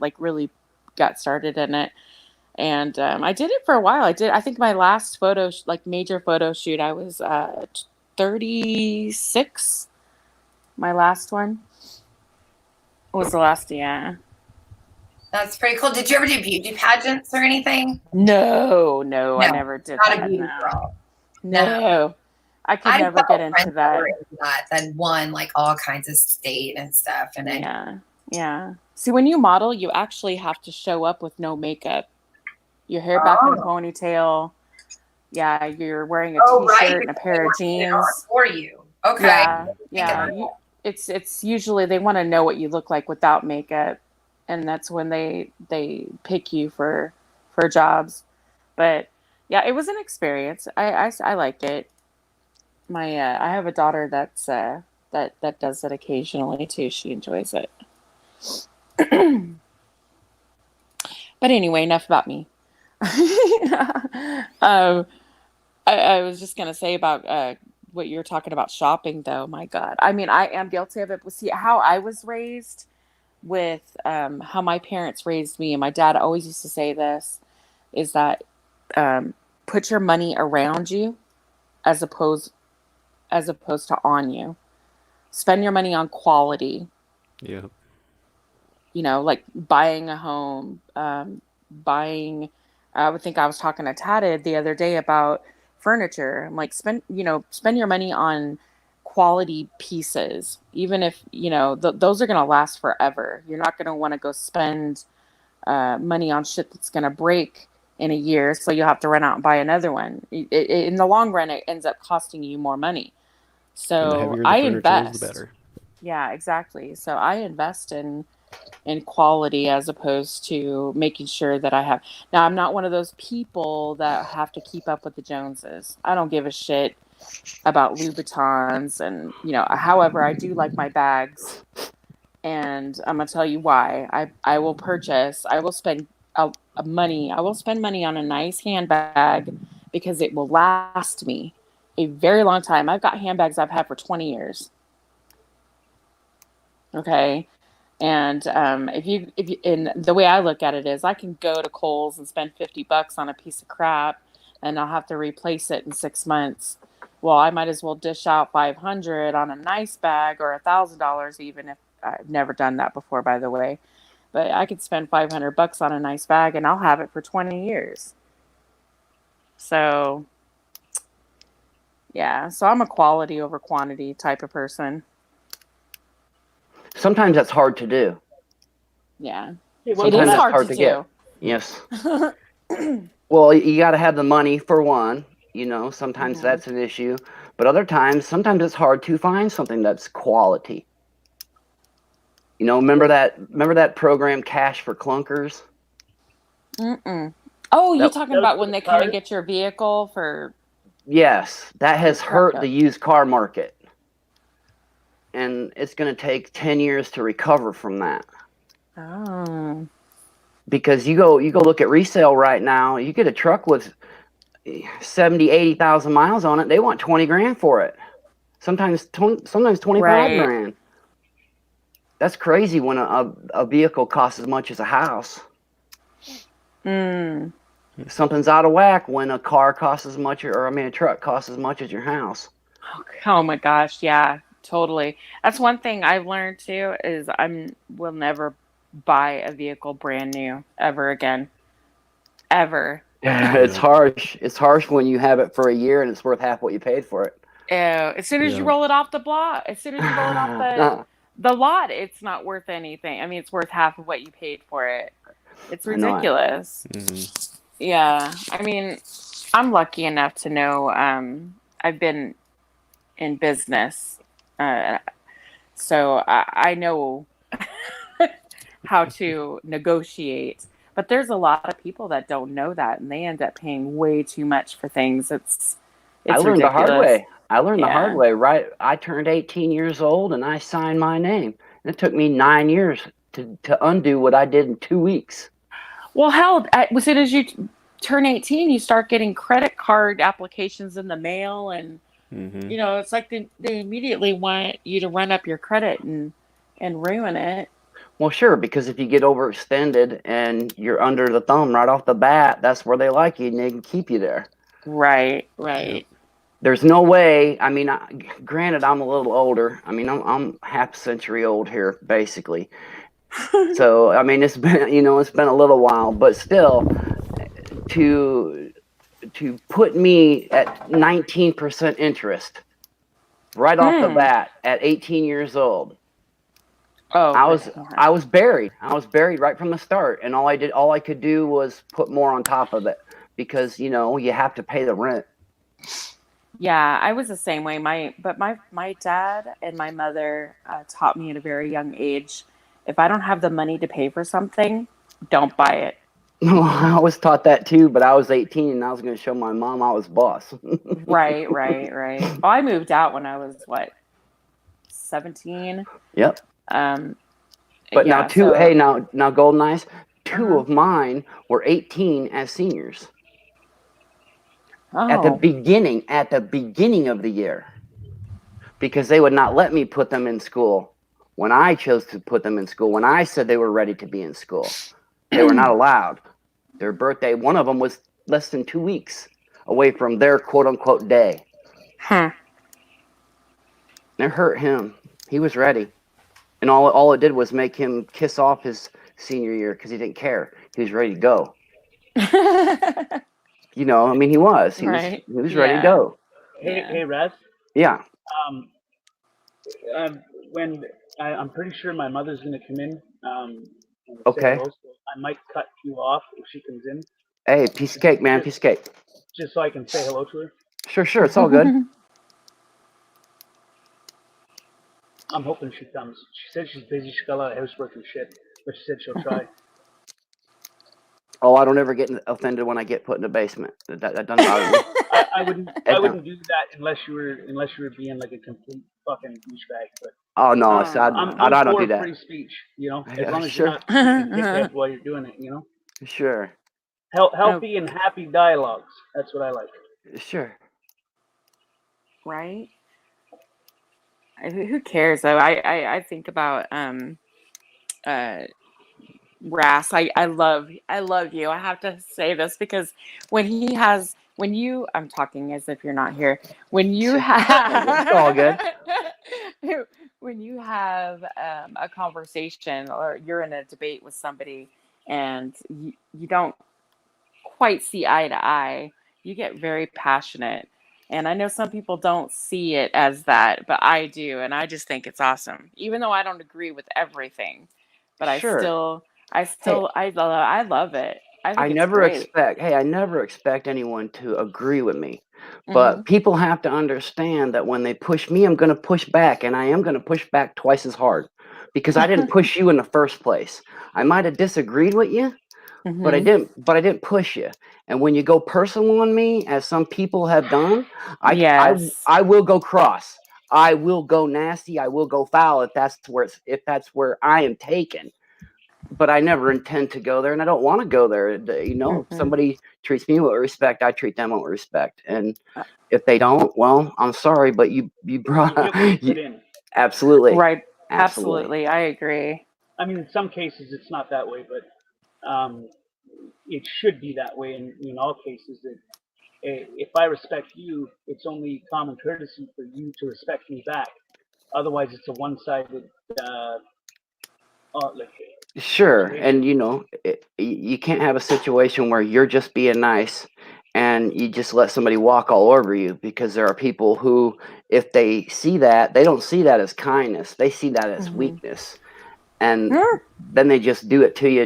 And I did it for a while. I think my last major photo shoot, I was 36. My last one was the last, yeah. That's pretty cool. Did you ever do beauty pageants or anything? No, I never did not that. Not a beauty girl. No. I could never get into that. Then won like all kinds of state and stuff. And then yeah. See, when you model, you actually have to show up with no makeup. Your hair back in a ponytail. Yeah, you're wearing a t-shirt and a pair of jeans. For you. Okay. Yeah. It's usually they want to know what you look like without makeup, and that's when they pick you for jobs. But yeah, it was an experience. I liked it. I have a daughter that's that does it occasionally too. She enjoys it. But anyway, enough about me. I was just gonna say about what you're talking about shopping, though. My God, I mean, I am guilty of it. But see, how I was raised with how my parents raised me, and my dad always used to say this, is that put your money around you as opposed to on you. Spend your money on quality. Yeah. Like buying a home, I would think I was talking to Tatted the other day about furniture. I'm like, spend your money on quality pieces, even if, those are going to last forever. You're not going to want to go spend money on shit that's going to break in a year. So you'll have to run out and buy another one. In the long run, it ends up costing you more money. So I invest. The better. Yeah, exactly. So I invest in quality as opposed to making sure that I have. Now, I'm not one of those people that have to keep up with the Joneses. I don't give a shit about Louboutins, and however, I do like my bags, and I'm gonna tell you why. I will spend money on a nice handbag because it will last me a very long time. I've got handbags I've had for 20 years. Okay. And if you and the way I look at it is I can go to Kohl's and spend $50 on a piece of crap and I'll have to replace it in 6 months. Well, I might as well dish out $500 on a nice bag, or $1,000, even if I've never done that before, by the way. But I could spend $500 on a nice bag and I'll have it for 20 years. So yeah, so I'm a quality over quantity type of person. Sometimes that's hard to do. Yeah. Sometimes it is hard to do. Get. Yes. Well, you got to have the money for one. Sometimes that's an issue. But other times, it's hard to find something that's quality. Remember that program, Cash for Clunkers? Mm-mm. Oh, you're talking about when they come and get your vehicle for... Yes. That has hurt the used car market. And it's going to take 10 years to recover from that. Oh. Because you go look at resale right now, you get a truck with 70, 80,000 miles on it, they want 20 grand for it. Sometimes 25 grand. That's crazy when a vehicle costs as much as a house. Something's out of whack when a car costs as much, a truck costs as much as your house. Oh my gosh, yeah. Totally. That's one thing I've learned too, is will never buy a vehicle brand new ever again. Ever. It's harsh. It's harsh when you have it for a year and it's worth half what you paid for it. As soon as you roll it off the block, as soon as you roll it off the lot, it's not worth anything. I mean, it's worth half of what you paid for it. It's ridiculous. Mm-hmm. Yeah. I mean, I'm lucky enough to know I've been in business. So I know how to negotiate, but there's a lot of people that don't know that, and they end up paying way too much for things. I It's learned the hard ridiculous. way. I learned the hard Yeah. way, right? I turned 18 years old and I signed my name. And it took me 9 years to undo what I did in 2 weeks. Well, hell, as soon as you turn 18, you start getting credit card applications in the mail, and Mm-hmm. it's like they immediately want you to run up your credit and ruin it. Well, sure, because if you get overextended and you're under the thumb right off the bat, that's where they like you and they can keep you there. Right. Yep. There's no way. I mean, granted, I'm a little older. I mean, I'm half a century old here, basically. So, I mean, it's been a little while, but still, to put me at 19% interest right off the bat at 18 years old. Oh, I was buried. I was buried right from the start, and all I could do was put more on top of it because you have to pay the rent. Yeah, I was the same way. My dad and my mother taught me at a very young age, if I don't have the money to pay for something, don't buy it. Well, I was taught that too, but I was 18 and I was going to show my mom I was boss. Right. Well, I moved out when I was 17. Yep. But yeah, now Golden Eyes, two of mine were 18 as seniors. Oh. At the beginning of the year, because they would not let me put them in school when I chose to put them in school. When I said they were ready to be in school, they were not allowed. Their birthday, one of them was less than 2 weeks away from their quote unquote day. It hurt him. He was ready, and all it did was make him kiss off his senior year because he didn't care. He was ready to go. He was. He was ready to go. Hey, Raz. Yeah. When I'm pretty sure my mother's gonna come in. And Okay. say hello, so I might cut you off if she comes in. Hey, piece of cake, man. Piece of cake. Just so I can say hello to her. Sure. It's all good. I'm hoping she comes. She said she's busy. She's got a lot of housework and shit, but she said she'll try. Oh, I don't ever get offended when I get put in the basement. That doesn't bother me. I wouldn't do that unless you were being like a complete fucking douchebag. But oh no, I'm I don't for do that. free speech, as long as Sure. you're not being dickhead while you're doing it, Sure. Healthy and happy dialogues. That's what I like. Sure. Right? Who cares though? I think about Ras. I love you. I have to say this because I'm talking as if you're not here. When you have It's all good. when you have a conversation or you're in a debate with somebody and you don't quite see eye to eye, you get very passionate. And I know some people don't see it as that, but I do. And I just think it's awesome, even though I don't agree with everything. But Sure. I love it. I think it's great. I never expect anyone to agree with me. But people have to understand that when they push me, I'm going to push back, and I am going to push back twice as hard because I didn't push you in the first place. I might have disagreed with you, but I didn't push you. And when you go personal on me, as some people have done, I will go cross. I will go nasty. I will go foul if that's where I am taken. But I never intend to go there, and I don't want to go there. If somebody treats me with respect, I treat them with respect. And if they don't, well, I'm sorry, but you brought absolutely right. Absolutely, I agree. I mean, in some cases it's not that way, but it should be that way in all cases. That if I respect you, it's only common courtesy for you to respect me back. Otherwise, it's a one-sided. Sure, and you can't have a situation where you're just being nice and you just let somebody walk all over you, because there are people who, if they see that, they don't see that as kindness. They see that as weakness, and then they just do it to you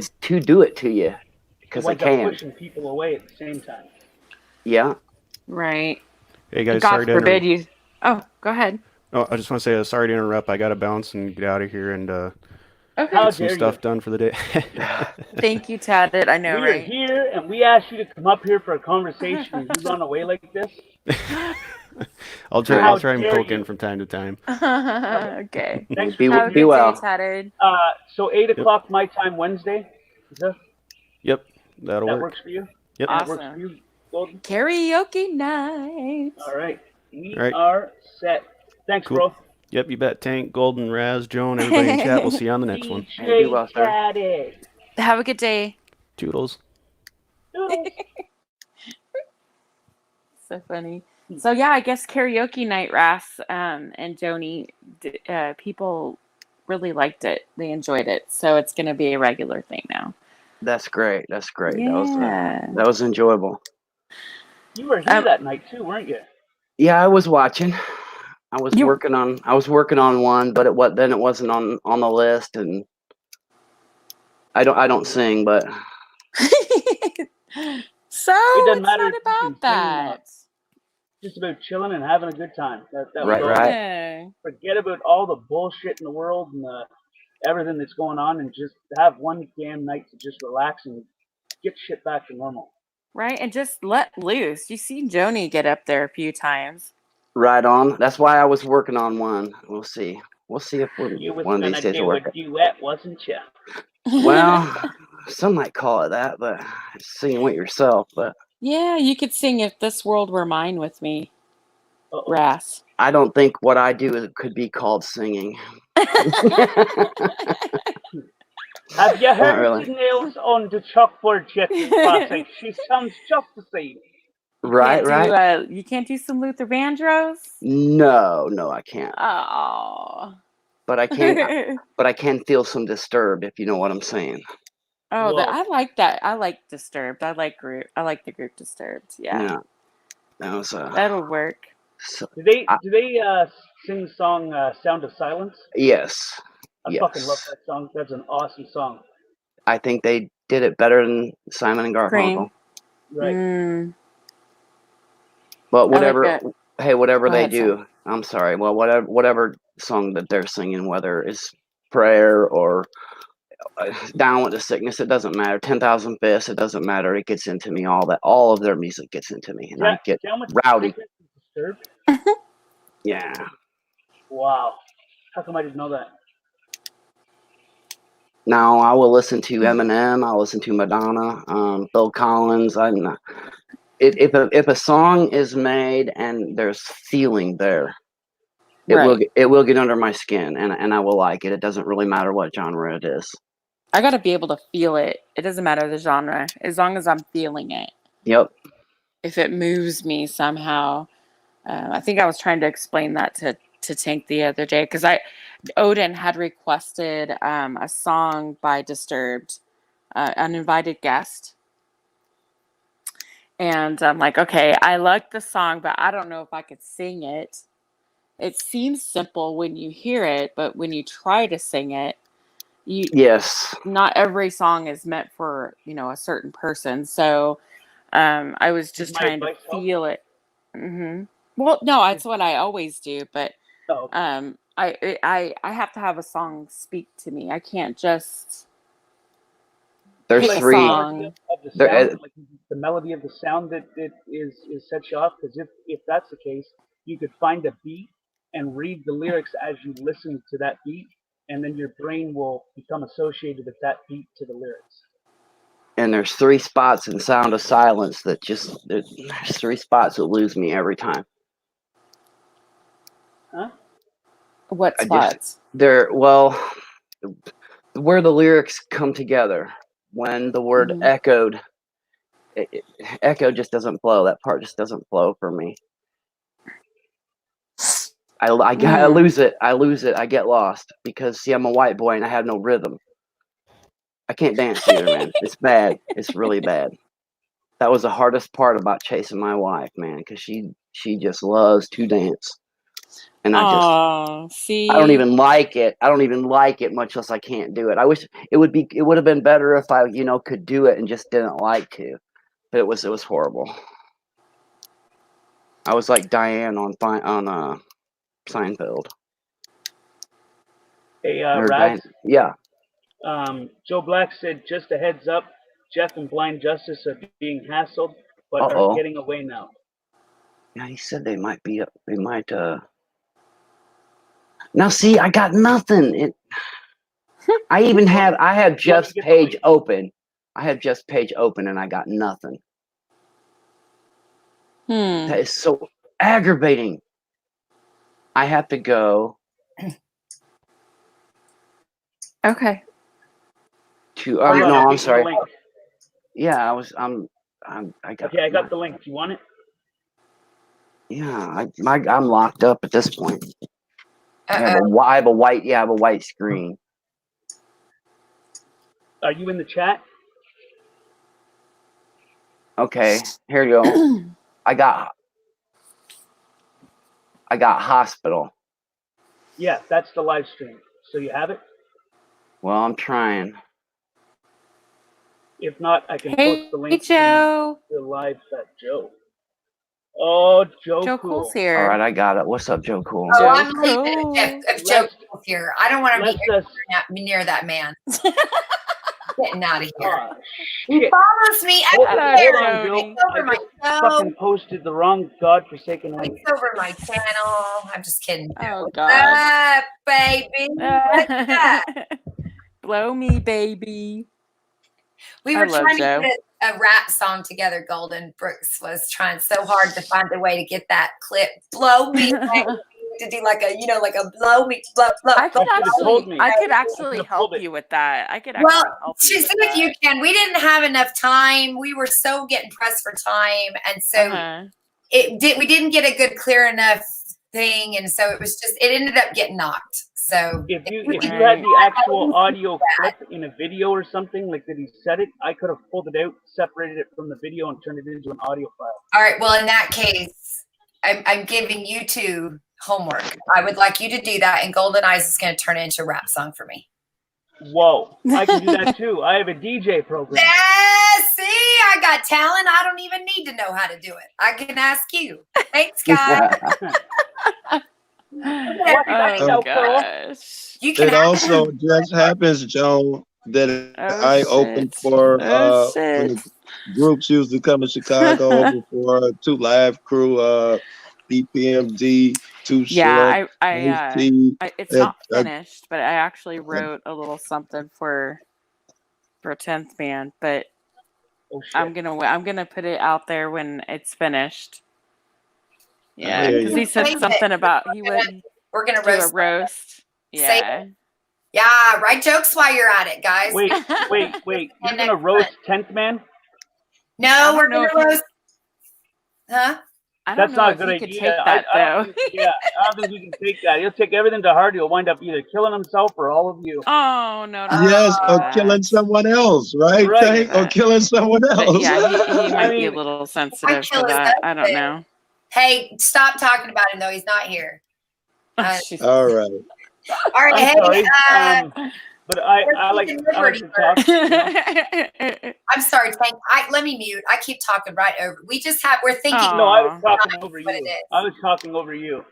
because they can. Pushing people away at the same time. Yeah. Right. Hey guys, God sorry to forbid you. Oh, go ahead. Oh, I just want to say sorry to interrupt. I got to bounce and get out of here and get some stuff done for the day. Thank you, Tad. I know, we are here, and we asked you to come up here for a conversation, and you run away like this. I'll try. How I'll try and dare poke you. in from time to time. Okay. Thanks Be, for Have a be good day, well. Tattered. So 8 Yep. o'clock my time Wednesday. Is Yep. That'll that work. works for you? Yep. And it works for Awesome. you, Golden? Karaoke night. All right. We All right. are set. Thanks, Cool. bro. Yep. You bet. Tank, Golden, Raz, Joan, everybody in chat. We'll see you on the next one. Hey, be well, DJ sir. Caddy. Have a good day. Toodles. Doodles. So funny. So yeah, I guess karaoke night, Ras, and Joni, people really liked it. They enjoyed it. So it's going to be a regular thing now. That's great. That's great. Yeah. That was enjoyable. You were here that night too, weren't you? Yeah, I was watching. I was You- working on one, but it wasn't on the list, and I don't sing, but So It doesn't it's matter not if you can about sing that. Just about chilling and having a good time. That Right, was all. right. Yeah. Forget about all the bullshit in the world and everything that's going on, and just have one damn night to just relax and get shit back to normal. Right, and just let loose. You see Joni get up there a few times. right on. That's why I was working on one. We'll see. We'll see if You was one of these gonna days will do work. a duet, wasn't you? Well, some might call it that, but singing with yourself. But yeah, you could sing "If This World Were Mine" with me, Uh-oh. Ras. I don't think what I do could be called singing. Have you heard really. the nails on the chalkboard yet, Bossy? She sounds just the same. Right, right. You can't do some Luther Vandross. No, I can't. Oh. But I can feel some Disturbed, if you know what I'm saying. Oh, Whoa. I like that. I like Disturbed. I like the group Disturbed. Yeah. That was That'll work. so, Do they sing the song "Sound of Silence"? yes. I Yes. fucking love that song. That's an awesome song. I think they did it better than Simon and Garfunkel. Right. Mm. But I like whatever, that. hey, whatever Go they ahead, do, I'm sorry. Well, whatever song that they're singing, whether it's prayer or down with the sickness, it doesn't matter. 10,000 fists, it doesn't matter. It gets into me. All of their music gets into me, and I get Down with rowdy. Sickness is Disturbed? Yeah. Wow. How come I didn't know that? Now I will listen to Eminem. I'll listen to Madonna, Bill Collins. If a song is made and there's feeling there, it will get under my skin, and I will like it. It doesn't really matter what genre it is. I got to be able to feel it. It doesn't matter the genre, as long as I'm feeling it. Yep. If it moves me somehow, I think I was trying to explain that to Tank the other day because Odin had requested a song by Disturbed, Uninvited Guest. And I'm like, okay, I like the song, but I don't know if I could sing it. It seems simple when you hear it, but when you try to sing it, Yes. not every song is meant for, a certain person. So I was just trying to feel it. Mm-hmm. Well, no, that's what I always do, but I have to have a song speak to me. I can't just There's pick a three. song. Of the sound, like the melody of the sound that is sets you off. Because if that's the case, you could find a beat and read the lyrics as you listen to that beat, and then your brain will become associated with that beat to the lyrics. And there's 3 spots in Sound of Silence that there's 3 spots that lose me every time. Huh? What spots? Where the lyrics come together. When the word echoed, echo just doesn't flow. That part just doesn't flow for me. I lose it. I get lost because see, I'm a white boy and I have no rhythm. I can't dance either, man. It's bad. It's really bad. That was the hardest part about chasing my wife, man, because she just loves to dance, and I don't even like it. I don't even like it, much less I can't do it. I wish it would have been better if I could do it and just didn't like to, but it was horrible. I was like Diane on Seinfeld. Hey, Rags. Yeah. Joe Black said, just a heads up, Jeff and Blind Justice are being hassled, but are getting away now. Yeah, he said they might be. They might. Now see, I got nothing. I even had. I had Jeff's get the page link? open. I had Jeff's page open, and I got nothing. That is so aggravating. I have to go Okay. to. Hold on, No, I'll I'm get you the sorry. link. Yeah, I was. I got. Okay, I got the link. Do you want it? Yeah, I'm locked up at this point. I have Uh-oh. I have a white. Yeah, I have a white screen. Are you in the chat? Okay, here you go. I got hospital. Yeah, that's the live stream. So you have it? Well, I'm trying. If not, I can Hey, post the link Joe. to the live chat. Joe. Oh, Joe Joe Cool. Cool's here. All right, I got it. What's up, Joe Cool? Oh, Joe I'm leaving Cool. if Joe Cool's here. I don't want to Let's be near that man. Getting out of here. Oh, He shit. follows me Hold everywhere. on, Joe. It's over I my just show. fucking posted the wrong godforsaken link. It's over my channel. I'm just kidding. Oh, What's God. up, baby? What's up? Blow me, baby. We I were love trying Joe. to get a rap song together. Golden Brooks was trying so hard to find a way to get that clip. Blow me. To do like a blow me, blow. I could You should've told me. actually should've help pulled it. you with that. I could Well, actually help you see with if you that. can. We didn't have enough time. We were so getting pressed for time, and so we didn't get a good clear enough thing, and so it ended up getting knocked. So If you had the actual audio clip in a video or something, like that he said it, I could have pulled it out, separated it from the video, and turned it into an audio file. All right. Well, in that case, I'm giving you two homework. I would like you to do that, and Golden Eyes is going to turn it into a rap song for me. Whoa, I can do that too. I have a DJ program. Yeah, see, I got talent. I don't even need to know how to do it. I can ask you. Thanks, guys. Oh, gosh. You can It also just happens, Joan, that I open for when the groups usually come to Chicago open for two live crew, BPMD, Too Short. It's not finished, but I actually wrote a little something for 10th Man, but I'm gonna put it out there when it's finished. Yeah, because he said something about we're gonna do a roast. Yeah. Yeah, write jokes while you're at it, guys. Wait. You're gonna roast 10th Man? No, we're gonna roast. Huh? That's not a good idea. I don't think we can take that. He'll take everything to heart. He'll wind up either killing himself or all of you. Oh no! Yes, or killing someone else, right? Right. Or killing someone else. But yeah, he might be a little sensitive to that. I don't know. Hey, stop talking about him though. He's not here. All right. All right. I'm sorry. But I like to talk. I'm sorry, Tank. Let me mute. I keep talking right over. We're thinking. No, I was talking over you. I was talking over you.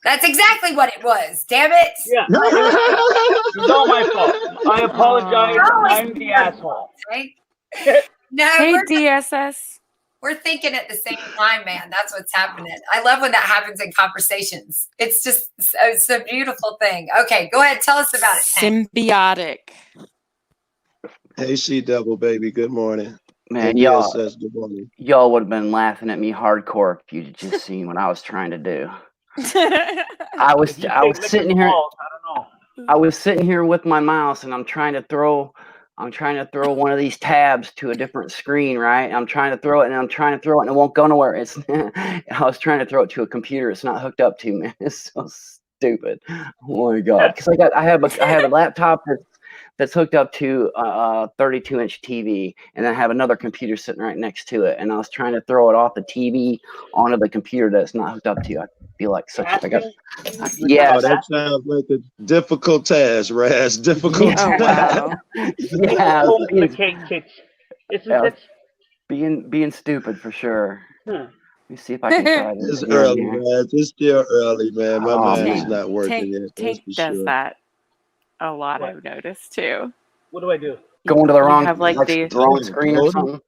That's exactly what it was. Damn it. Yeah. It's all my fault. I apologize. I'm the asshole. No. Hey, DSS. We're thinking at the same time, man. That's what's happening. I love when that happens in conversations. It's a beautiful thing. Okay, go ahead. Tell us about it. Tank. Symbiotic. Hey, She-Devil, baby. Good morning. Man, hey, y'all would have been laughing at me hardcore if you'd just seen what I was trying to do. I was sitting here. I was sitting here with my mouse, and I'm trying to throw one of these tabs to a different screen, right? I'm trying to throw it, and it won't go nowhere. I was trying to throw it to a computer. It's not hooked up to, man. It's so stupid. Oh my god! Because I have a laptop that's hooked up to a 32-inch TV, and I have another computer sitting right next to it. And I was trying to throw it off the TV onto the computer that's not hooked up to. I feel like such a yeah. Oh, that sounds like a difficult task, Raz. Difficult task. Yeah. Isn't it? Being stupid for sure. Let me see if I can try this. It's early, man. It's still early, man. My mind is not working yet. Tank does that a lot. I've noticed too. What do I do? Going to the wrong, have like the wrong screen or something.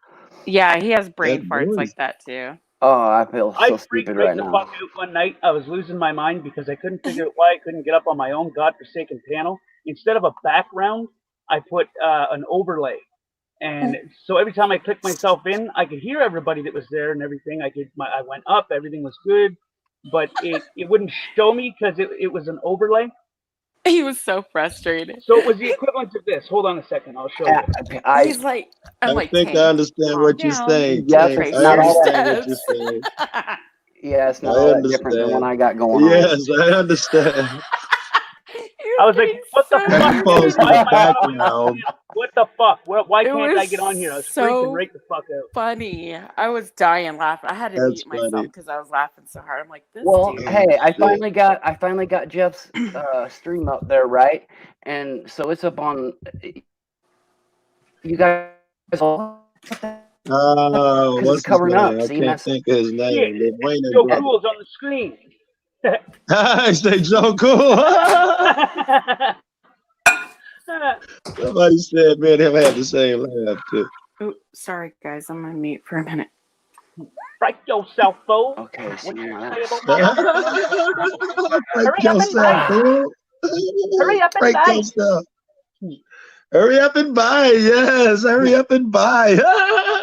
Yeah, he has brain farts like that too. Oh, I feel I so freaked stupid right right the now. fuck out one night. I was losing my mind because I couldn't figure out why I couldn't get up on my own godforsaken panel. Instead of a background, I put an overlay. And so every time I clicked myself in, I could hear everybody that was there and everything. I went up, everything was good, but it wouldn't show me because it was an overlay. He was so frustrated. So it was the equivalent of this. Hold on a second, I'll show you. He's like, I'm I like, think I Tank, understand calm what you're down. saying. Yep, Tank. Trace I not your all that. understand what you're steps. saying. Yeah, it's not I all that different than what understand. I got going on. Yes, I understand. I was like, what the As fuck? opposed Why to am the I not on my own background. channel? What the fuck? Why It can't I was get on here? I was so freaking right the fuck out. funny. I was dying laughing. I had to That's mute myself funny. because I was laughing so hard. I'm like, this Well, dude. hey, I Shit. finally got Jeff's stream up there, right? And so it's up on. You guys all Oh, because it's what's his covering name? up. I See, and can't that's think of his Yeah, name. The Wayne Joe brother. Cool's on the screen. I say Joe Cool. Somebody said me and him had the same laugh too. Oh, sorry guys, I'm on mute for a minute. Break yourself, fool. okay. So What you now say that's about my Break Hurry up and yourself, buy. fool. Hurry up and Break buy. yourself. Hurry up and buy. Yes, hurry up and buy.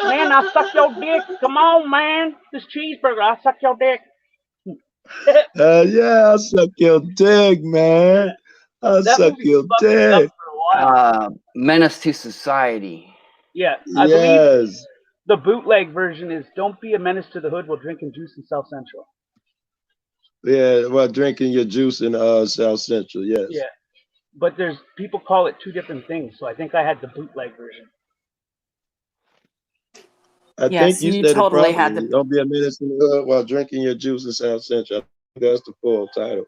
Man, I'll suck your dick. Come on, man. This cheeseburger, I'll suck your dick. Yeah, I'll suck your dick, man. I'll That suck movie your fucked me up dick. for a while. Menace to Society. Yeah, I believe Yes. the bootleg version is "Don't be a menace to the hood while drinking juice in South Central." Yeah, well, drinking your juice in South Central, yes. Yeah, but there's people call it two different things, so I think I had the bootleg version. I Yes, think you you said it totally had properly. the. Don't be a menace in the hood while drinking your juice in South Central. I think that's the full title.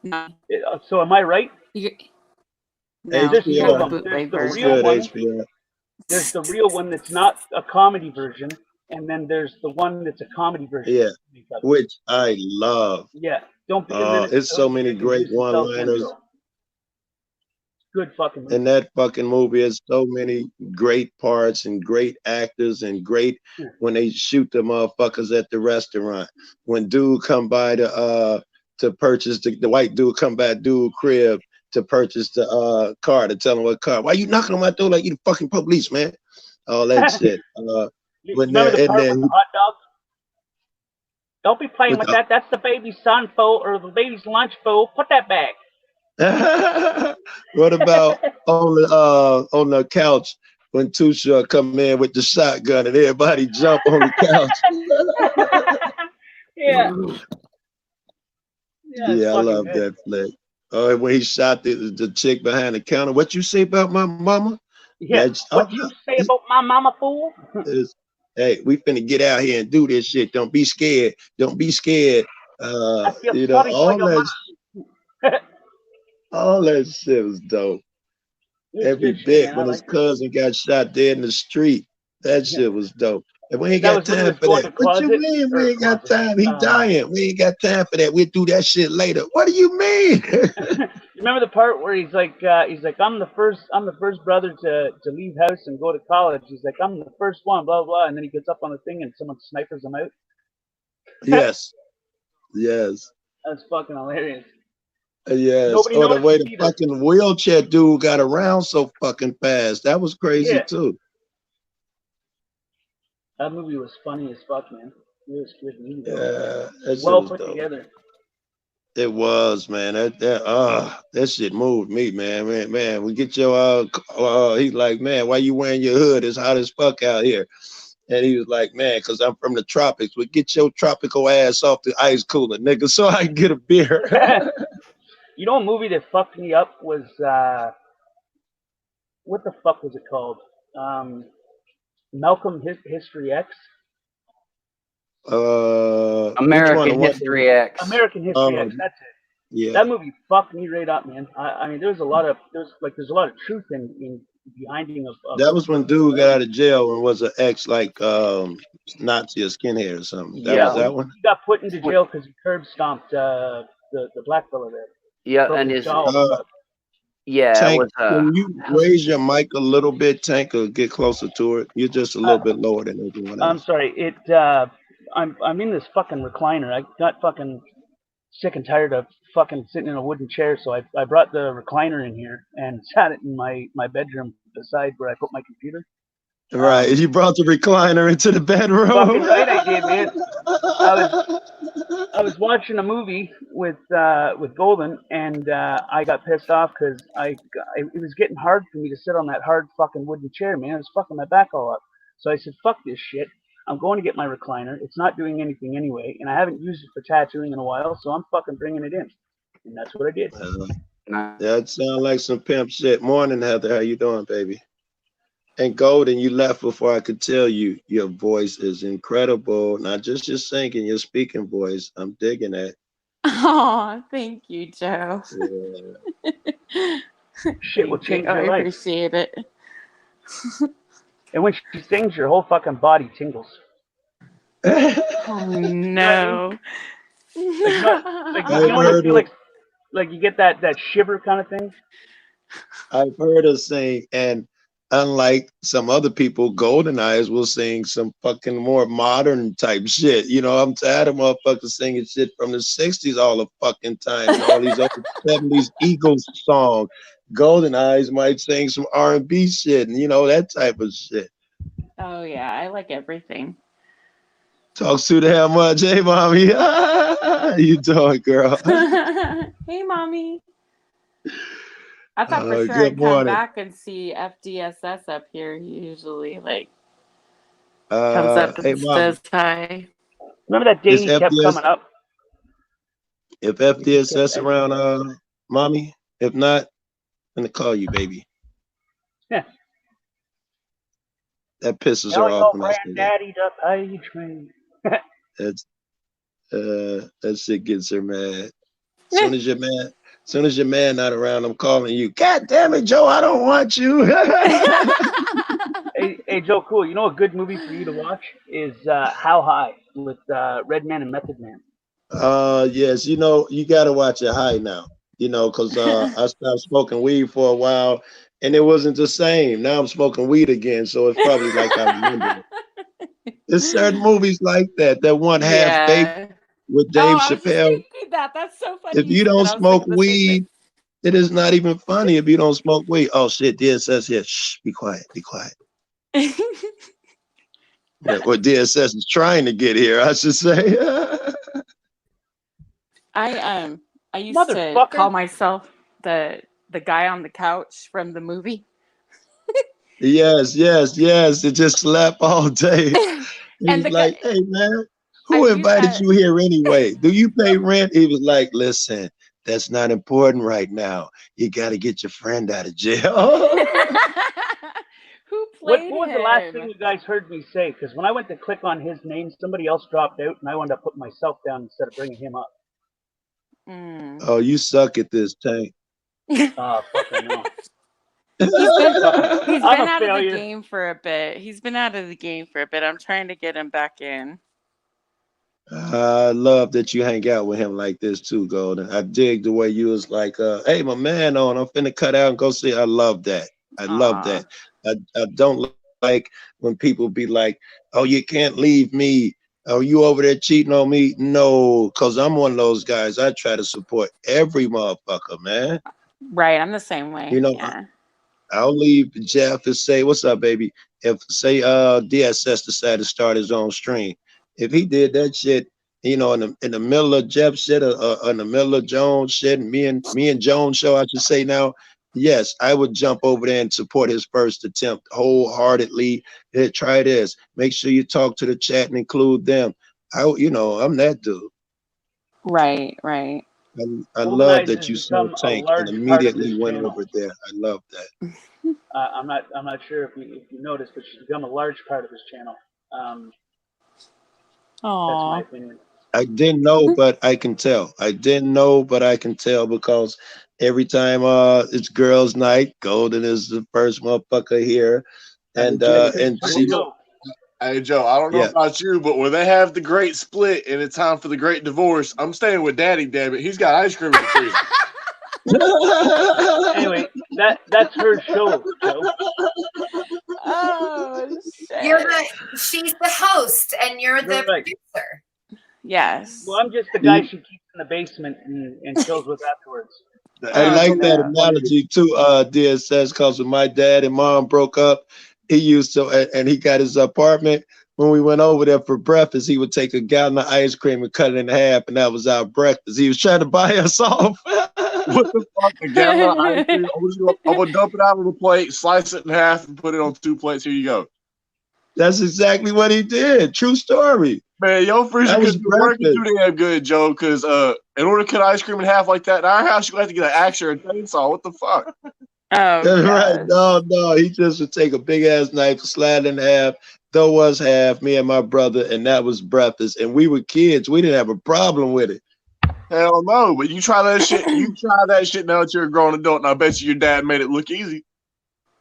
No, So am I right? no, There's you two had of the HBR. them. There's bootleg the It's real version. good, one. HBR. There's the real one that's not a comedy version, and then there's the one that's a comedy version. Yeah, which I love. Yeah, don't be a menace. It's so many drinking great juice in South one-liners. Central. Good fucking movie. In that fucking movie, it's so many great parts and great actors and great when they shoot the motherfuckers at the restaurant. When dude come by to purchase the white dude come by dude crib to purchase the car to tell him what car. Why you knocking on my door like you the fucking police, man? All that shit. Remember the part with the hot dogs? Don't be playing with that. That's the baby's son, fool, or the baby's lunch, fool. Put that back. What about on the couch when Too Short come in with the shotgun and everybody jump on the couch? Yeah. Yeah, I love that flick. Oh, when he shot the chick behind the counter. What you say about my mama? Yeah. What you say about my mama, fool? Hey, we finna get out here and do this shit. Don't be scared. Don't be scared. I feel You know, sorry for your mama. all that shit was dope. Every bit when his cousin got shot dead in the street, that shit was dope. And we ain't got time for that. What you mean we ain't got time? He dying. We ain't got time for that. We'll do that shit later. What do you mean? You remember the part where he's like, I'm the first brother to leave house and go to college. He's like, I'm the first one, blah blah, and then he gets up on the thing and someone snipers him out. Yes. Yes. That's fucking hilarious. Yes. Nobody Or the way the either. fucking wheelchair dude got around so fucking fast. That was crazy too. That movie was funny as fuck, man. It was good. Yeah, that well was put dope. together. It was, man. That shit moved me, man. Man, we get your he's like, man, why you wearing your hood? It's hot as fuck out here. And he was like, man, because I'm from the tropics. We get your tropical ass off the ice cooler, nigga, so I can get a beer. You know, a movie that fucked me up was what the fuck was it called? Malcolm History X. American History X. American History X. That's it. Yeah. That movie fucked me right up, man. I mean, there's a lot of truth in behind of that was when dude got out of jail and was an ex like Nazi or skinhead or something. That was that one. He got put into jail because he curb stomped the black fella there. Yeah, and his Yeah, it Tank, was can you raise your mic a little bit, Tank, or get closer to it? You're just a little bit lower than everyone I'm else. sorry. I'm in this fucking recliner. I got fucking sick and tired of fucking sitting in a wooden chair, so I brought the recliner in here and sat it in my bedroom beside where I put my computer. Right. You brought the recliner into the bedroom. Fucking right, I did, man. I was watching a movie with Golden, and I got pissed off because it was getting hard for me to sit on that hard fucking wooden chair, man. It was fucking my back all up. So I said, "Fuck this shit. I'm going to get my recliner. It's not doing anything anyway, and I haven't used it for tattooing in a while, so I'm fucking bringing it in." And that's what I did. That sounds like some pimp shit. Morning, Heather. How you doing, baby? And Golden, you left before I could tell you your voice is incredible. Not just your singing, your speaking voice. I'm digging that. Oh, thank you, Joe. Yeah. Shit will change your I life. appreciate it. And when she sings, your whole fucking body tingles. Oh no! You know when you feel like you get that shiver kind of thing. I've heard her sing, and unlike some other people, Golden Eyez will sing some fucking more modern type shit. You know, I'm tired of motherfuckers singing shit from the 60s all the fucking time and all these other 70s Eagles songs. Golden Eyez might sing some R&B shit and, you know, that type of shit. Oh yeah, I like everything. Talks too damn much. Hey, mommy. How you doing, girl? Hey, mommy. I thought for sure Good I'd morning. come back and see FDSS up here. He usually comes up Hey, and mom. says hi. Remember that day he kept coming up? If FDSS around, mommy. If not, I'm gonna call you, baby. Yeah. That pisses her off when I say that. Granddaddy the page train. That shit gets her mad. Soon as your man not around, I'm calling you. God damn it, Joe, I don't want you. Hey, Joe, cool. You know a good movie for you to watch is How High with Redman and Method Man. Yes, you know, you gotta watch it high now. You know, because I stopped smoking weed for a while and it wasn't the same. Now I'm smoking weed again, so it's probably like I remember it. There's certain movies like that. That one Half Baked with Dave I was just Chappelle. thinking that. That's so funny. If you don't smoke weed, it is not even funny if you don't smoke weed. Oh shit, DSS here. Shh, be quiet, be quiet. What DSS is trying to get here, I should say. I used to call myself the guy on the couch from the movie. Yes. It just slept all day. He's like, hey man, who invited you here anyway? Do you pay rent? He was like, listen, that's not important right now. You got to get your friend out of jail. What was the last thing you guys heard me say? Because when I went to click on his name, somebody else dropped out, and I wound up putting myself down instead of bringing him up. Oh, you suck at this, Tank. Oh, fucking no. He's been out of failure. the game for a bit. I'm trying to get him back in. I love that you hang out with him like this too, Golden. I dig the way you was like, hey, my man on, I'm finna cut out and go see. I love that. I love that. I don't like when people be like, oh, you can't leave me. Oh, you over there cheating on me? No, because I'm one of those guys. I try to support every motherfucker, man. Right, I'm the same way. You know, yeah. I'll leave Jeff and say, what's up, baby? If say DSS decided to start his own stream. If he did that shit, you know, in the middle of Jeff shit, in the middle of Jones shit, and me and Jones show, I should say now, yes, I would jump over there and support his first attempt wholeheartedly. Hey, try this. Make sure you talk to the chat and include them. I'm that dude. Right. I love that you saw Tank and immediately went over there. I love that. I'm not sure if you noticed, but she's become a large part of his channel. That's my opinion. I didn't know, but I can tell. Because every time it's girls' night, Golden is the first motherfucker here, and she. Hey Joe, I don't know about you, but when they have the great split and it's time for the great divorce, I'm staying with Daddy. Damn it, he's got ice cream in the freezer. Anyway, that's her show, Joe. Oh shit! She's the host, and you're the Right. producer. Yes. Well, I'm just the guy she keeps in the basement and chills with afterwards. I like that yeah. analogy too, DSS, because when my dad and mom broke up, he used to, and he got his apartment. When we went over there for breakfast, he would take a gallon of ice cream and cut it in half, and that was our breakfast. He was trying to buy us off. What the fuck? A gallon of ice cream? I'm gonna dump it out on the plate, slice it in half, and put it on 2 plates. Here you go. That's exactly what he did. True story. Man, your freezer That was could be working breakfast. too damn good, Joe, because in order to cut ice cream in half like that, in our house, you have to get an axe or a chainsaw. What the fuck? Oh, That's right. gosh. No. He just would take a big ass knife, slide it in half, throw us half, me and my brother, and that was breakfast. And we were kids. We didn't have a problem with it. Hell no, but you try that shit. You try that shit now that you're a grown adult, and I bet you your dad made it look easy.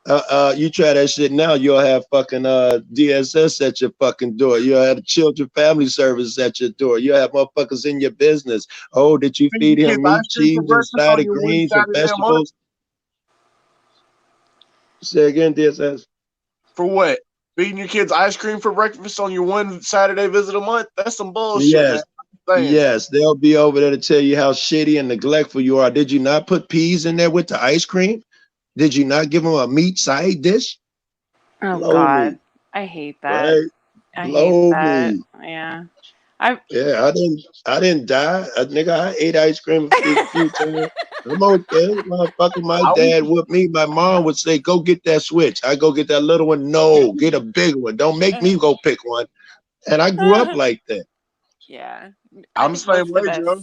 You try that shit now, you'll have fucking DSS at your fucking door. You'll have the children family service at your door. You'll have motherfuckers in your business. Oh, did you feed him meat, cheese, and side of greens and vegetables? Say again, DSS. For what? Feeding your kids ice cream for breakfast on your one Saturday visit a month? That's some bullshit, Yes. man. Yes, they'll be over there to tell you how shitty and neglectful you are. Did you not put peas in there with the ice cream? Did you not give them a meat side dish? Oh Blow God, me. I hate that. Right? I Blow hate that. me. Yeah. I didn't die. Nigga, I ate ice cream a few times. I'm okay. Motherfucker, my dad with me. My mom would say, go get that switch. I go get that little one. No, get a big one. Don't make me go pick one. And I grew up like that. Yeah. I'm the same way, Joe.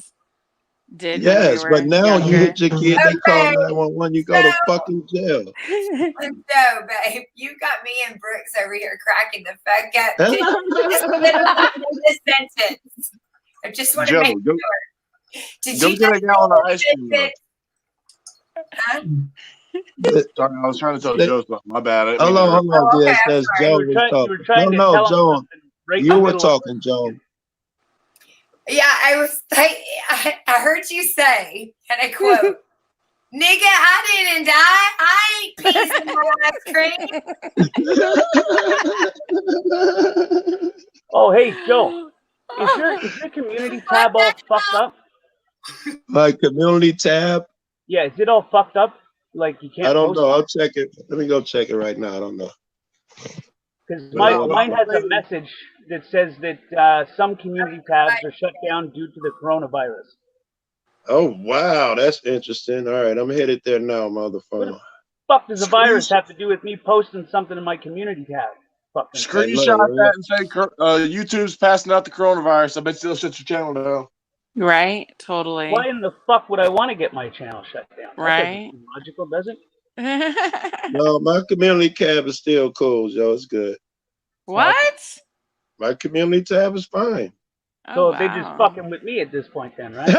Did yes, but now younger. you hit your kid, they call 911, you go to fucking jail. No, babe, you got me and Brooks over here cracking the fuck up. Just this sentence. I just want to make sure. Did you get a gallon of ice cream? Huh? Sorry, I was trying to tell Joe something. My bad. Hold on. Okay, Yes, Joan was talking. No, Joan. You were talking, Joan. Yeah, I heard you say, and I quote, nigga, I didn't die. I ate peas in my ice cream. Oh, hey, Joe. Is your community tab all fucked up? My community tab? Yeah, is it all fucked up? Like you can't I don't post know. I'll check it. Let me go check it right now. I don't know. Because mine has a message that says that some community tabs are shut down due to the coronavirus. Oh, wow. That's interesting. All right. I'm headed there now, motherfucker. What the fuck does the virus have to do with me posting something in my community tab? Fucking screenshot that and say YouTube's passing out the coronavirus. I bet they'll shut your channel down. Right? Totally. Why in the fuck would I want to get my channel shut down? Right? That logical, does it? No, my community tab is still cool, Joe. It's good. What? My community tab is fine. So they're just fucking with me at this point then, right?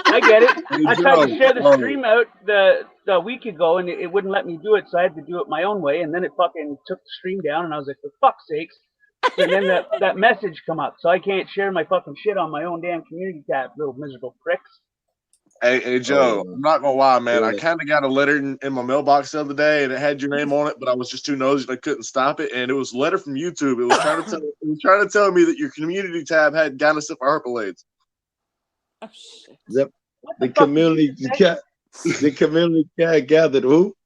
I get it. I tried to share the stream out the week ago and it wouldn't let me do it, so I had to do it my own way, and then it fucking took the stream down and I was like, for fuck's sakes. And then that message come up, so I can't share my fucking shit on my own damn community tab, little miserable pricks. Hey Joe, I'm not gonna lie, man. Yeah. I kind of got a letter in my mailbox the other day, and it had your name on it, but I was just too nosy and I couldn't stop it. And it was a letter from YouTube. It was trying to tell me that your community tab had gotten us for herpelades. Oh shit! Yep. The community tab gathered who?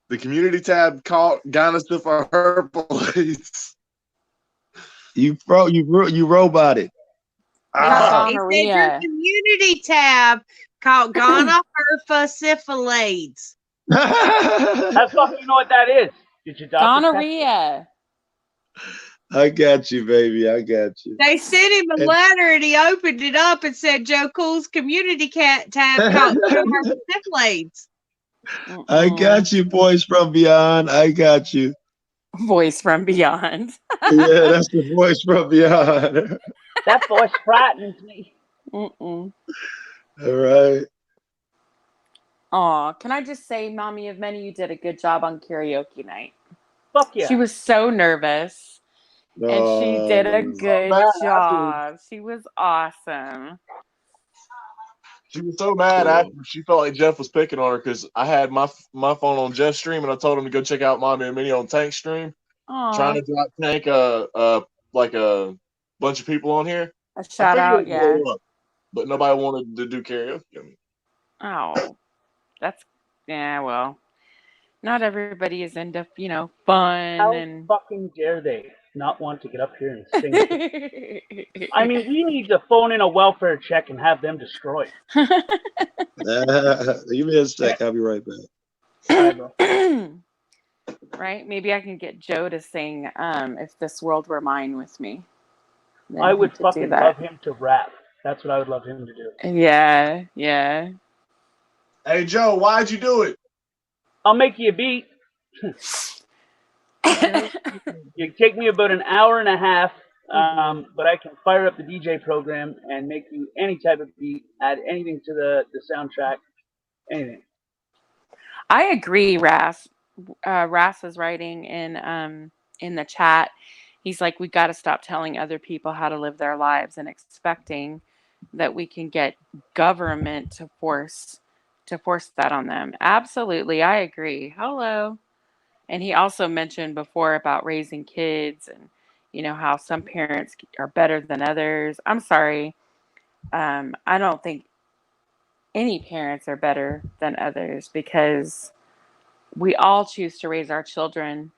The community tab called got us for herpelades. You roboted. It's your community tab called Ghana Herpa Syphilades. That's fucking, you know what that is? Did you gonorrhea? I got you, baby. I got you. They sent him a letter and he opened it up and said Joe Cool's community tab called Ghana Herpa Syphilades. I got you, boys from beyond. I got you. Voice from beyond. Yeah, that's the voice from beyond. That voice frightens me. Mm-mm. All right. Aw, can I just say, Mommy of Many, you did a good job on karaoke night. Fuck yeah. She was so nervous. And she did a good job. She was awesome. She was so mad after she felt like Jeff was picking on her because I had my phone on Jeff's stream and I told him to go check out Mommy and Minnie on Tank's stream. Trying to drop Tank like a bunch of people on here. A shout out, yeah. Up, but nobody wanted to do karaoke. Oh, well. Not everybody is into, fun. How and fucking dare they not want to get up here and sing? I mean, we need to phone in a welfare check and have them destroyed. Give me a sec. I'll be right back. Right? Maybe I can get Joe to sing If This World Were Mine with me. Then I would he could fucking do that. love him to rap. That's what I would love him to do. Yeah. Hey, Joe, why'd you do it? I'll make you a beat. You take me about an hour and a half, but I can fire up the DJ program and make you any type of beat, add anything to the soundtrack, anything. I agree, Ras. Ras is writing in the chat. He's like, we got to stop telling other people how to live their lives and expecting that we can get government to force that on them. Absolutely, I agree. Hello. And he also mentioned before about raising kids and, how some parents are better than others. I'm sorry. I don't think any parents are better than others because we all choose to raise our children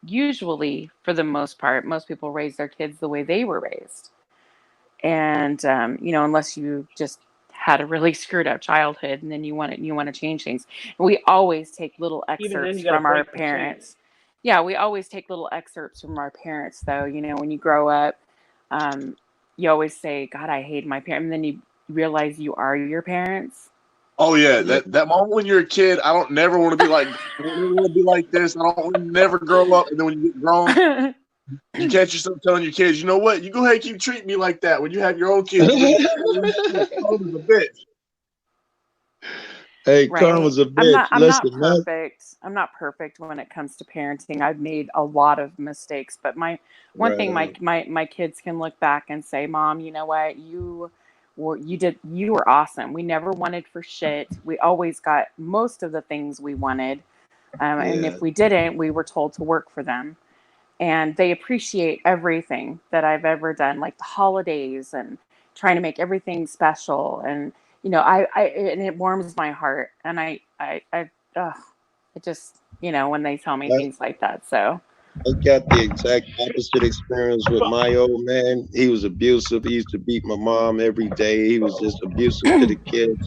usually, for the most part, most people raise their kids the way they were raised. And, unless you just had a really screwed up childhood and then you want to change things. We always take little excerpts from our parents. Yeah, we always take little excerpts from our parents, though. When you grow up, you always say, God, I hate my parents. And then you realize you are your parents. Oh yeah, that moment when you're a kid, I don't never want to be like, I don't ever want to be like this. I don't want to never grow up. And then when you get grown, you catch yourself telling your kids, you know what? You go ahead and keep treating me like that when you have your own kids. Karma's a bitch. Hey, right. karma's a bitch. I'm not perfect. I'm not perfect when it comes to parenting. I've made a lot of mistakes, but one thing my kids can look back and say, Mom, you know what? You were awesome. We never wanted for shit. We always got most of the things we wanted. And if we didn't, we were told to work for them. And they appreciate everything that I've ever done, like the holidays and trying to make everything special. And, and it warms my heart. And it just, when they tell me things like that. So I got the exact opposite experience with my old man. He was abusive. He used to beat my mom every day. He was just abusive to the kids.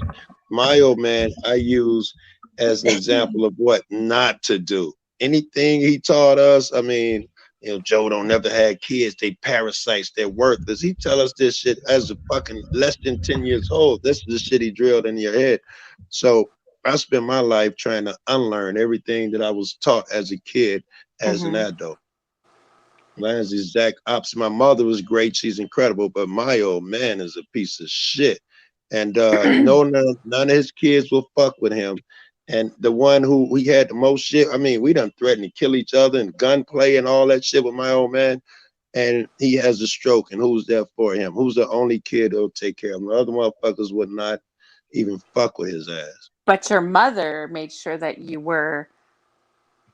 My old man, I use as an example of what not to do. Anything he taught us, I mean, Joe don't never had kids. They parasites. They're worthless. He tell us this shit as a fucking less than 10 years old. This is the shit he drilled in your head. So I spent my life trying to unlearn everything that I was taught as a kid, as an adult. Mine's the exact opposite. My mother was great. She's incredible. But my old man is a piece of shit. And none of his kids will fuck with him. And the one who we had the most shit, I mean, we done threatened to kill each other and gunplay and all that shit with my old man. And he has a stroke. And who's there for him? Who's the only kid who'll take care of him? The other motherfuckers would not even fuck with his ass. But your mother made sure that you were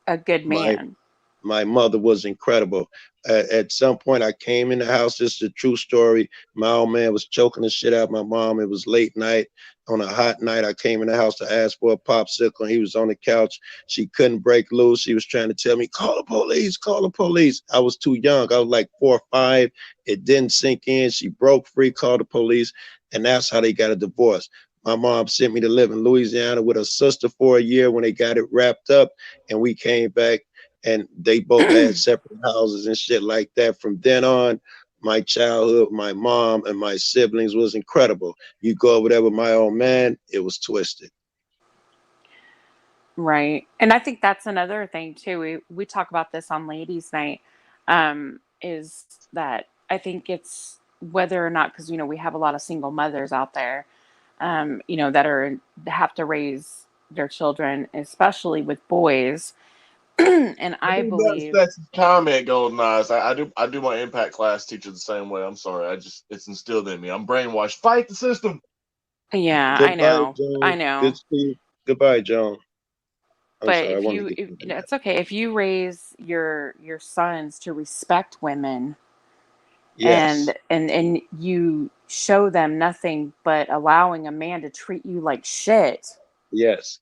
a good man. My mother was incredible. At some point, I came in the house. This is a true story. My old man was choking the shit out of my mom. It was late night. On a hot night, I came in the house to ask for a popsicle. He was on the couch. She couldn't break loose. She was trying to tell me, call the police, call the police. I was too young. I was like 4 or 5. It didn't sink in. She broke free, called the police, and that's how they got a divorce. My mom sent me to live in Louisiana with her sister for a year when they got it wrapped up, and we came back. And they both had separate houses and shit like that. From then on, my childhood, my mom and my siblings was incredible. You go over there with my old man, it was twisted. Right. And I think that's another thing too. We talk about this on Ladies Night, is that I think it's whether or not, because, we have a lot of single mothers out there, that have to raise their children, especially with boys. And I believe that's comment, Golden Eyes. I do my impact class teacher the same way. I'm sorry. It's instilled in me. I'm brainwashed. Fight the system. Yeah, I Goodbye, know. I Joan. know. Good to see you. Goodbye, Joan. I'm But sorry. I if wanted to you, get if, you. it's okay. If you raise your sons to respect women Yes. and you show them nothing but allowing a man to treat you like shit, Yes.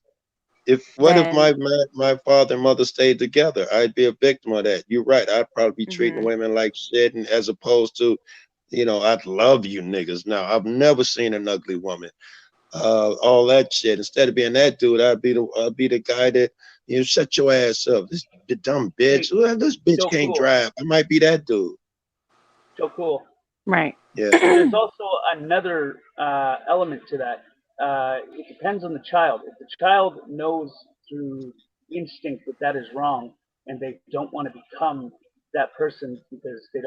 What if then my father and mother stayed together? I'd be a victim of that. You're right. I'd probably be treating mhm, women like shit, and as opposed to, I'd love you niggas. Now I've never seen an ugly woman. All that shit. Instead of being that dude, I'd be the guy that shut your ass up. This dumb Hey, bitch. Well, this bitch Joe can't Cool. drive. I might be that dude. Joe Cool. right. Yeah. There's also another element to that. It depends on the child. If the child knows through instinct that that is wrong, and they don't want to become that person because they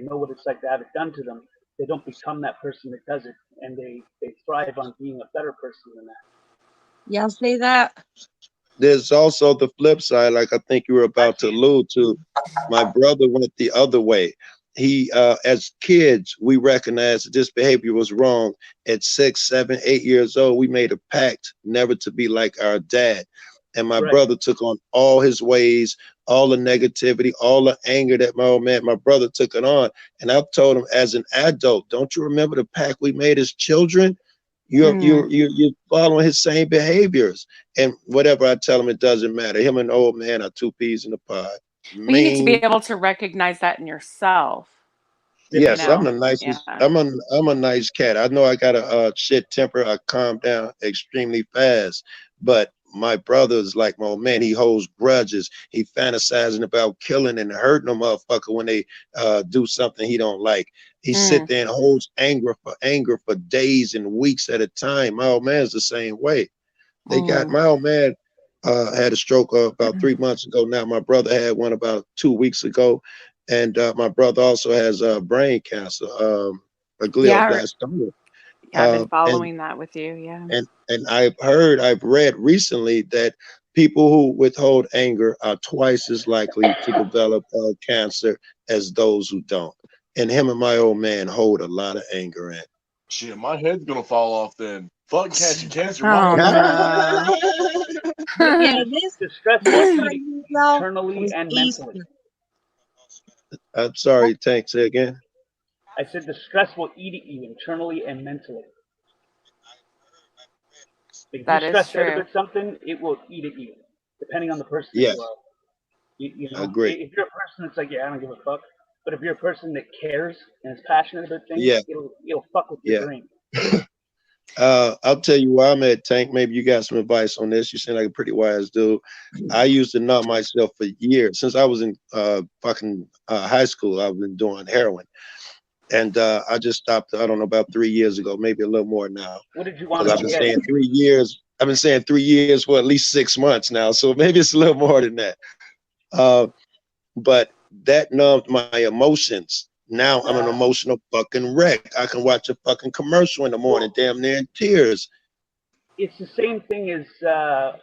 know what it's like to have it done to them. They don't become that person that does it, and they thrive on being a better person than that. Y'all see that? There's also the flip side, like I think you were about to allude to. My brother went the other way. He, as kids, we recognized that this behavior was wrong. At 6, 7, 8 years old, we made a pact never to be like our dad. And my Right. brother took on all his ways, all the negativity, all the anger that my brother took it on. And I've told him as an adult, don't you remember the pact we made as children? You're following his same behaviors. And whatever I tell him, it doesn't matter. Him and the old man are two peas in a pod. But you need to be Mean. able to recognize that in yourself. You Yes, I'm know. the Yeah. nicest. I'm a nice cat. I know I got a shit temper. I calm down extremely fast. But my brother's like my old man. He holds grudges. He fantasizing about killing and hurting a motherfucker when they do something he don't like. He sit Mm. there and holds anger for days and weeks at a time. My old man's the same way. Mm. My old man had a stroke about 3 months ago. Now my brother had one about 2 weeks ago, and my brother also has brain cancer, a Yeah, glioblastoma. I've been And following that with you. Yeah. I've read recently that people who withhold anger are twice as likely to develop cancer as those who don't. And him and my old man hold a lot of anger in. Shit, my head's gonna fall off then. Fuck catching cancer. Oh My no. Yeah, The stressful this right eating, here, y'all, internally was and mentally. Easter. I'm sorry, Tank, say again. I said the stress will eat at you internally and mentally. If That you're is stressed out true. about something, it will eat at you, depending on the person that Yes, you are. You I know, agree. if you're a person that's like, yeah, I don't give a fuck. But if you're a person that cares and is passionate about things, Yeah, it'll fuck with your yeah. brain. I'll tell you where I'm at, Tank. Maybe you got some advice on this. You seem like a pretty wise dude. I used to numb myself for years. Since I was in fucking high school, I've been doing heroin. And I just stopped, I don't know, about 3 years ago, maybe a little more now. What did you Because want I've to been get? saying 3 years. I've been saying 3 years for at least 6 months now. So maybe it's a little more than that. But that numbed my emotions. Now I'm an emotional fucking wreck. I can watch a fucking commercial in the morning, damn near in tears. It's the same thing as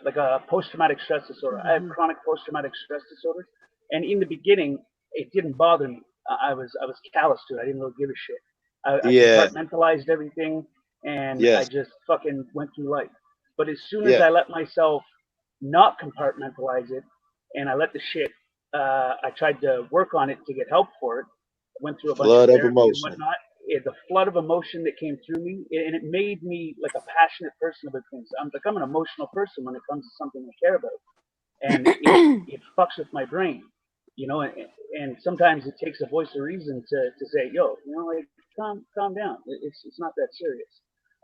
like a post-traumatic stress disorder. I have chronic post-traumatic stress disorder, and in the beginning, it didn't bother me. I was callous to it. I didn't really give a shit. I Yeah, compartmentalized everything, and I yes, just fucking went through life. But as soon as yeah. I let myself not compartmentalize it, and I let the shit, I tried to work on it to get help for it. I went through a bunch of Flood of therapy and emotion. whatnot. The flood of emotion that came through me, and it made me like a passionate person about things. I'm an emotional person when it comes to something I care about, and it fucks with my brain, you know. And sometimes it takes a voice of reason to say, yo, like calm down. It's not that serious.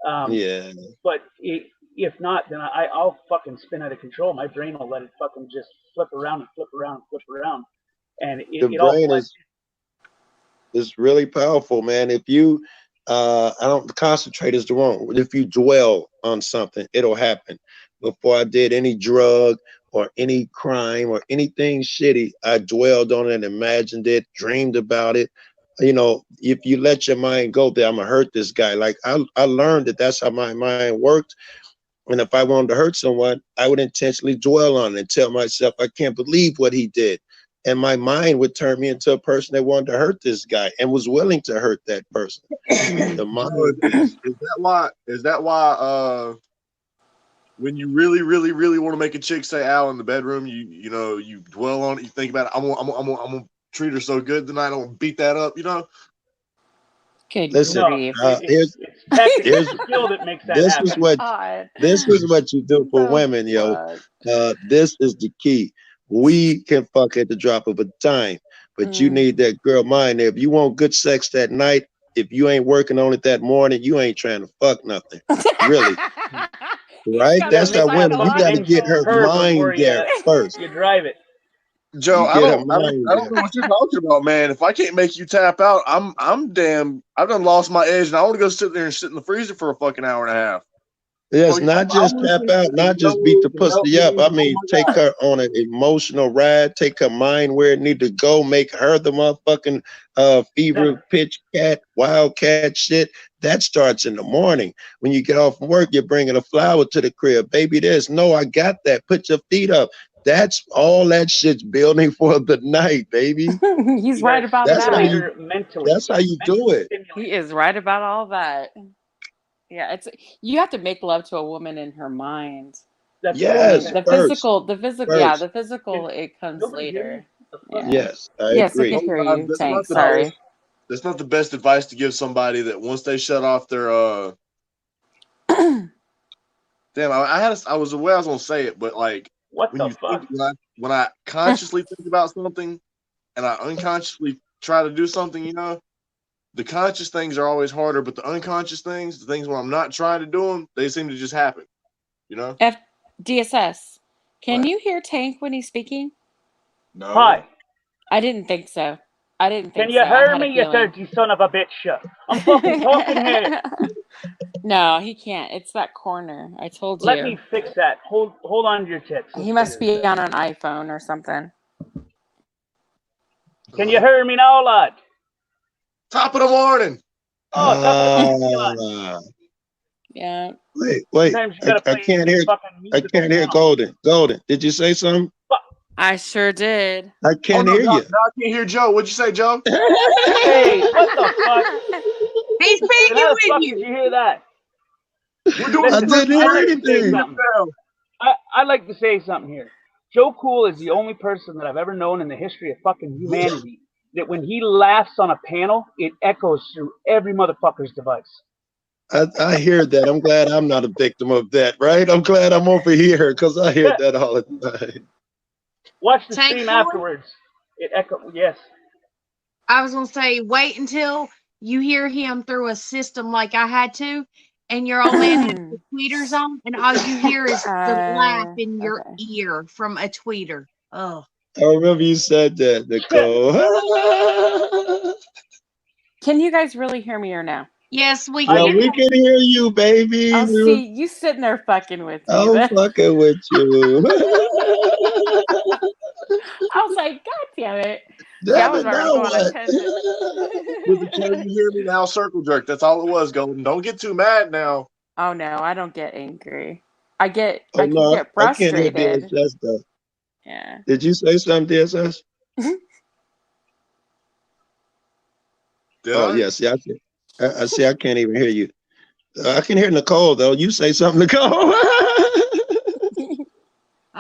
Um, Yeah. but if not, then I'll fucking spin out of control. My brain will let it fucking just flip around and flip around and flip around, and The it all brain blends. is really powerful, man. If you I don't concentrate is the wrong. If you dwell on something, it'll happen. Before I did any drug or any crime or anything shitty, I dwelled on it, imagined it, dreamed about it. If you let your mind go there, I'm gonna hurt this guy. Like I learned that that's how my mind worked. And if I wanted to hurt someone, I would intentionally dwell on it and tell myself, I can't believe what he did. And my mind would turn me into a person that wanted to hurt this guy and was willing to hurt that person. The mind. Is that why when you really, really, really want to make a chick say "ow" in the bedroom, you dwell on it, you think about it. I'm gonna treat her so good tonight. I'm gonna beat that up. Good Listen, grief. here's It's tactical skill that makes that this happen. is what God. this is what you do for women, yo. This is the key. We can fuck at the drop of a dime, but you need that girl mind there. If you want good sex that night, if you ain't working on it that morning, you ain't trying to fuck nothing. Really. Right? That's how women, you got to get her mind there first. You drive it. Joe, You I get her don't mind know what you're talking about, man. If I can't make you tap out, I've done lost my edge, and I want to go sit there and sit in the freezer for a fucking hour and a half. Yes, not just tap out, not just beat the pussy up. I mean, take her on an emotional ride, take her mind where it need to go, make her the motherfucking fever pitch cat, wildcat shit. That starts in the morning. When you get off from work, you're bringing a flower to the crib. Baby, I got that. Put your feet up. That's all that shit's building for the night, baby. He's right about that. That's how you do it. He is right about all that. Yeah, you have to make love to a woman in her mind. Yes, the physical, it comes later. Yeah. Yes, I yes, agree. I can hear you, Tank. Sorry. That's not the best advice to give somebody that once they shut off their damn, I was aware I was gonna say it, but like when I consciously think about something and I unconsciously try to do something, the conscious things are always harder, but the unconscious things, the things when I'm not trying to do them, they seem to just happen. DSS. Can you hear Tank when he's speaking? No. Hi. I didn't think so. Can you hear me, you dirty son of a bitch? I'm fucking talking here. No, he can't. It's that corner. I told you. Let me fix that. Hold on to your tits. He must be on an iPhone or something. Can you hear me now, lad? Top of the morning. Oh, top of the morning. Yeah. Wait. I can't hear. I can't hear Golden. Golden, did you say something? I sure did. I can't hear you. No, I can't hear Joe. What'd you say, Joe? Hey, what the fuck? He's speaking How the with fuck you. did you hear that? I didn't hear anything. I'd like to say something here. Joe Cool is the only person that I've ever known in the history of fucking humanity that when he laughs on a panel, it echoes through every motherfucker's device. I hear that. I'm glad I'm not a victim of that, right? I'm glad I'm over here because I hear that all the time. Watch the stream afterwards. It echoes. Yes. I was gonna say, wait until you hear him through a system like I had to, and your old man has the tweeters on, and all you hear is the laugh in your ear from a tweeter. Oh. I remember you said that, Nicole. Can you guys really hear me or no? Yes, we well, can. we can hear you, baby. Oh, see, you sitting there fucking with me. I'm fucking with you. I was like, God damn it. Damn was it, now what? With the Can You Hear Me Now circle jerk. That's all it was, Golden. Don't get too mad now. Oh, no, I don't get angry. I get frustrated. I can't hear DSS, though. Yeah. Did you say something, DSS? Yeah, see, I see, I can't even hear you. I can hear Nicole, though. You say something, Nicole.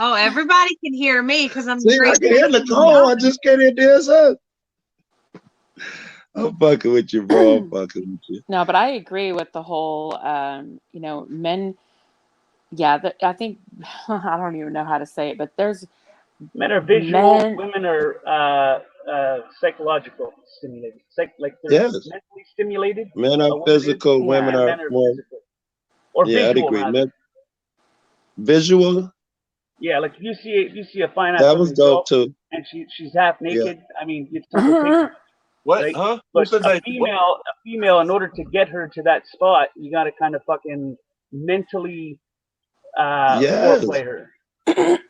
Oh, everybody can hear me because I'm see, I can hear Nicole. I just can't hear DSS. I'm fucking with you, bro. I'm fucking with you. No, but I agree with the whole, men. Yeah, I think, I don't even know how to say it, but there's. Men are visual, women are psychological stimulated. They're mentally stimulated. Men are physical, women are more. Physical. Or visual. I'd agree. Visual? Yeah, like if you see a fine ass that was dope too. And she's half naked. Yeah. I mean, it's something. What? Right? Huh? But a female, in order to get her to that spot, you got to kind of fucking mentally foreplay her.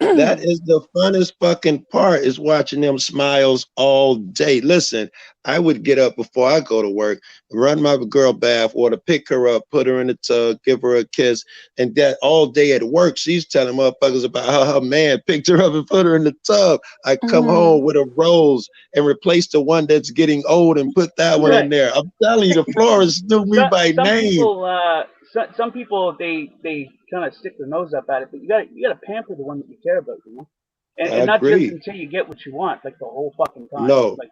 That is the funnest fucking part, is watching them smiles all day. Listen, I would get up before I go to work, run my girl bath, or to pick her up, put her in the tub, give her a kiss, and that all day at work, she's telling motherfuckers about how her man picked her up and put her in the tub. I come home with a rose and replace the one that's getting old and put that one in there. I'm telling you, the florist knew me by name. Some people they kind of stick their nose up at it, but you gotta pamper the one that you care about, you know, and not just until you get what you want, like the whole fucking time. No, like,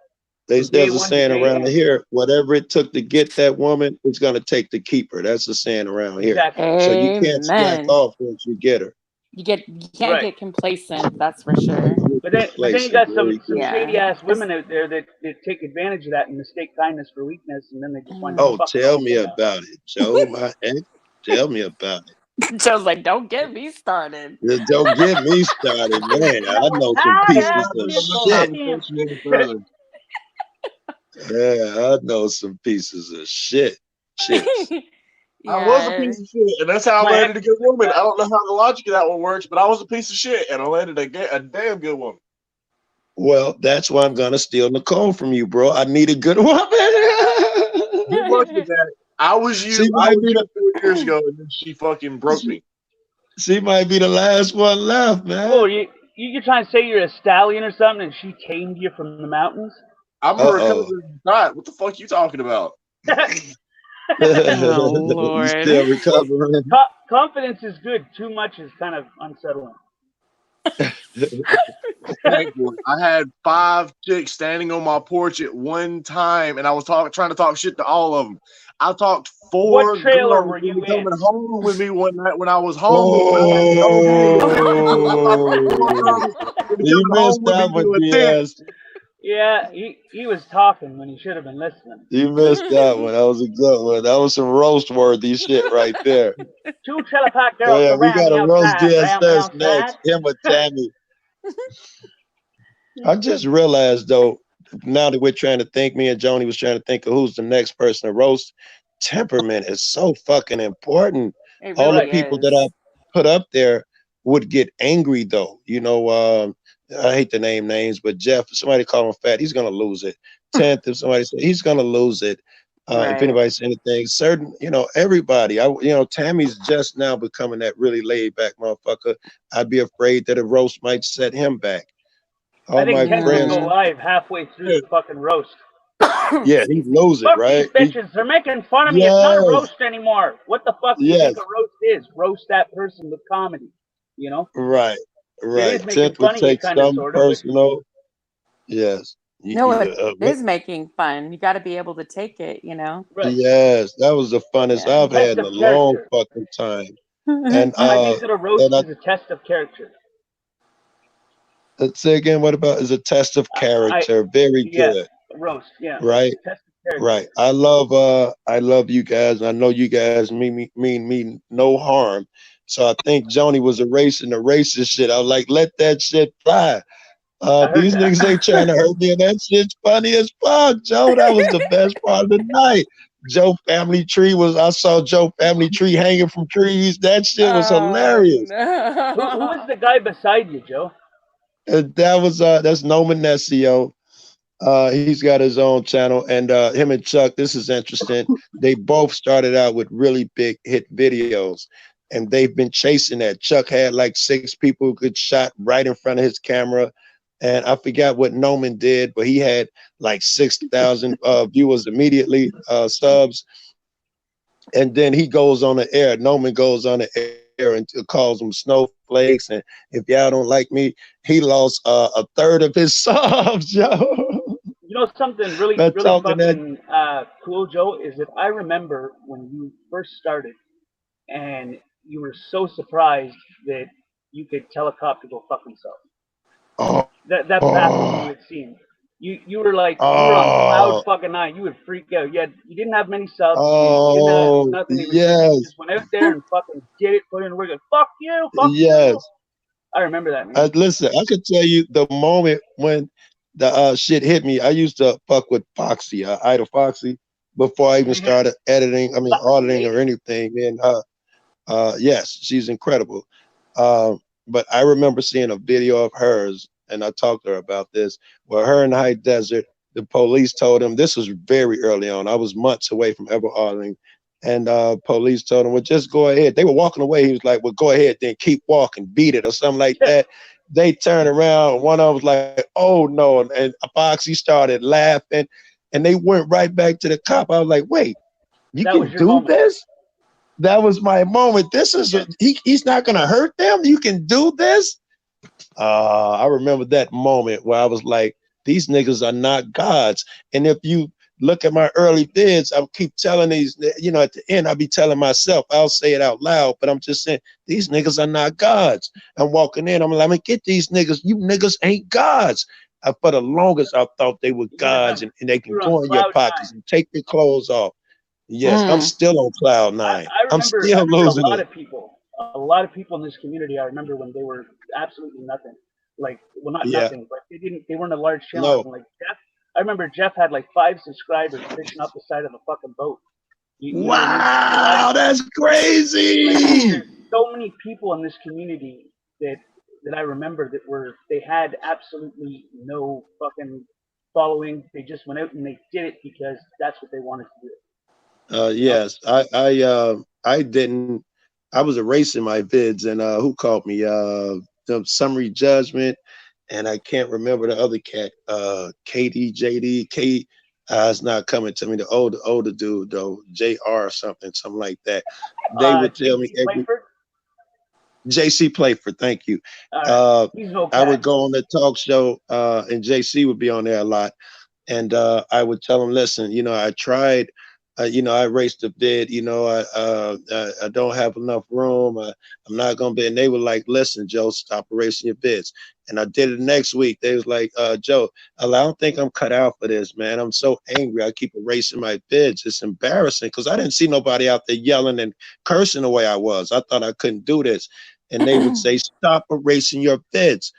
there's a saying around here: whatever it took to get that woman, it's gonna take to keep her. That's the saying around here. Exactly. So you can't slack off once you get her. You can't get complacent, that's for sure. But then you got some shady ass women out there that take advantage of that and mistake kindness for weakness, and then they just want to. Oh, tell me about it, Joe. My ex, tell me about it. Joe's like, don't get me started. Don't get me started, man. I know some pieces of shit. Yeah, I know some pieces of shit. Chicks. I was a piece of shit, and that's how I landed a good woman. I don't know how the logic of that one works, but I was a piece of shit, and I landed a damn good woman. Well, that's why I'm gonna steal Nicole from you, bro. I need a good woman. Good luck with that. I was you. I was you 4 years ago, and then she fucking broke me. She might be the last one left, man. Oh, you're trying to say you're a stallion or something, and she tamed you from the mountains? I'm her cousin. What the fuck you talking about? Oh, Lord. You still recovering. Confidence is good. Too much is kind of unsettling. I had 5 chicks standing on my porch at one time, and I was trying to talk shit to all of them. I talked 4 What trailer were you coming in? home with me one night when I was home. You missed that one, Diaz. Yeah, he was talking when he should have been listening. You missed that one. That was a good one. That was some roast-worthy shit right there. 2 trailer park girls around we got a roast DSS next. Him or Tammy. I just realized, though, now that we're trying to think, me and Joni was trying to think of who's the next person to roast. Temperament is so fucking important. Really all the people that I put up there would get angry, though. You know, I hate to name names, but Jeff, if somebody call him fat, he's gonna lose it. 10th, if somebody said he's gonna lose it. If anybody says anything, certain, you know, everybody. Tammy's just now becoming that really laid back motherfucker. I'd be afraid that a roast might set him back. I think Ken would go live halfway through the fucking roast. Yeah, he'd lose it, right? These bitches, they're making fun of me. It's not a roast anymore. What the fuck do you think a roast is? Roast that person with comedy, you know? Right. 10th would take some personal. Yes. No, it is making fun. You got to be able to take it, you know? Right. Yes, that was the funnest I've had in a long fucking time. And I think that a roast is a test of character. Let's say again, what about is a test of character? Very good. Roast, yeah. Right. Test of character. Right. I love you guys, and I know you guys mean me no harm. So I think Joni was erasing the racist shit. I was like, let that shit fly. These niggas ain't trying to hurt me, and that shit's funny as fuck, Joe. That was the best part of the night. Joe Family Tree I saw Joe Family Tree hanging from trees. That shit was hilarious. No. Who was the guy beside you, Joe? That's Noman Nessio. He's got his own channel, and him and Chuck, this is interesting. They both started out with really big hit videos, and they've been chasing that. Chuck had like 6 people who could shot right in front of his camera, and I forgot what Noman did, but he had like 6,000 viewers immediately, subs, and then he goes on the air. Noman goes on the air and calls them snowflakes, and if y'all don't like me, he lost a third of his subs, yo. You know something really fucking cool, Joe, is that I remember when you first started, and you were so surprised that you could tell a cop to go fuck himself. Oh, that baffled me, it seemed. You were like, you were on cloud fucking 9. You would freak out. You didn't have many subs. You didn't have nothing. You just went out there and fucking did it, put in work, and fuck you, fuck you. I remember that, man. Listen, I could tell you the moment when the shit hit me. I used to fuck with Foxy, Ida Foxy, before I even started auditing or anything. And yes, she's incredible. but I remember seeing a video of hers, and I talked to her about this, where her in the high desert, the police told him, this was very early on. I was months away from ever Arling. And police told him, well, just go ahead. They were walking away. He was like, well, go ahead, then keep walking, beat it or something like that. They turned around. One of them was like, oh, no. And Foxy started laughing. And they went right back to the cop. I was like, wait, you can do this? That was my moment. This is he's not gonna hurt them. You can do this. I remember that moment where I was like, these niggas are not gods. And if you look at my early vids, I keep telling these, you know, at the end, I'll be telling myself, I'll say it out loud, but I'm just saying, these niggas are not gods. I'm walking in, I'm like, get these niggas, you niggas ain't gods. For the longest, I thought they were gods, and they can go in your pockets and take your clothes off. Yes, I'm still on cloud nine. I'm still losing a lot of people in this community. I remember when they were absolutely nothing. Like, well, not nothing, but they weren't a large channel. Like Jeff, I remember Jeff had like 5 subscribers fishing off the side of the fucking boat. Wow, that's crazy. Like, there's so many people in this community that I remember that they had absolutely no fucking following. They just went out and they did it because that's what they wanted to do. Yes, I didn't. I was erasing my vids, and who called me? The summary judgment, and I can't remember the other cat. KD, JD, K. It's not coming to me. The older dude though, JR or something like that. They would tell me every. JC Playford, thank you. I would go on the talk show, and JC would be on there a lot, and I would tell him, listen, you know, I tried. You know, I raced a bid, you know, I don't have enough room. I'm not going to be. And they were like, listen, Joe, stop erasing your bids. And I did it next week. They was like, Joe, I don't think I'm cut out for this, man. I'm so angry. I keep erasing my bids. It's embarrassing because I didn't see nobody out there yelling and cursing the way I was. I thought I couldn't do this. And they would say, stop erasing your bids.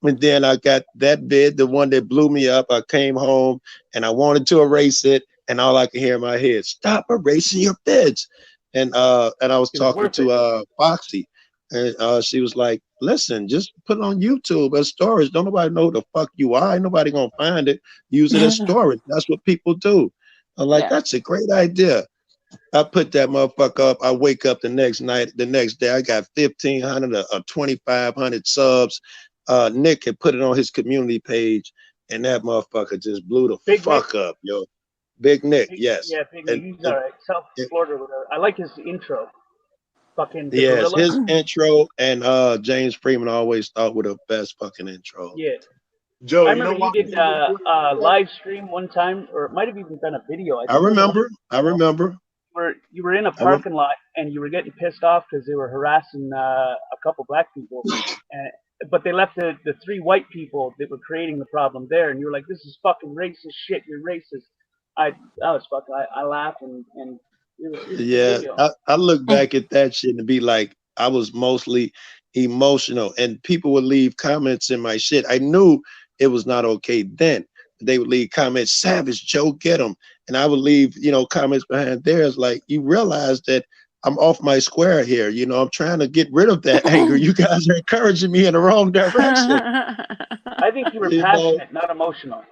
And then I got that bid, the one that blew me up. I came home and I wanted to erase it. And all I could hear in my head, stop erasing your bids. And I was talking to Foxy, and she was like, listen, just put it on YouTube as storage. Don't nobody know who the fuck you are. Ain't nobody gonna find it. Use it as storage. That's what people do. I'm like, that's a great idea. I put that motherfucker up. I wake up the next day, I got 1,500 or 2,500 subs. Nick had put it on his community page, and that motherfucker just blew the fuck up, yo. Big Nick, yes. Yeah, Big Nick. He's all right. South Florida. I like his intro. Fucking yes, his intro and James Freeman always thought were the best fucking intro. Yeah. Joe, I remember you did live stream one time, or it might have even done a video. I remember. You were in a parking lot and you were getting pissed off because they were harassing a couple black people, but they left the 3 white people that were creating the problem there, and you were like, "This is fucking racist shit. You're racist." I laughed and it was I look back at that shit and be like, I was mostly emotional, and people would leave comments in my shit. I knew it was not okay then. They would leave comments, savage Joe, get them, and I would leave, you know, comments behind theirs. Like, you realize that I'm off my square here. You know, I'm trying to get rid of that anger. You guys are encouraging me in the wrong direction. I think you were passionate, not emotional.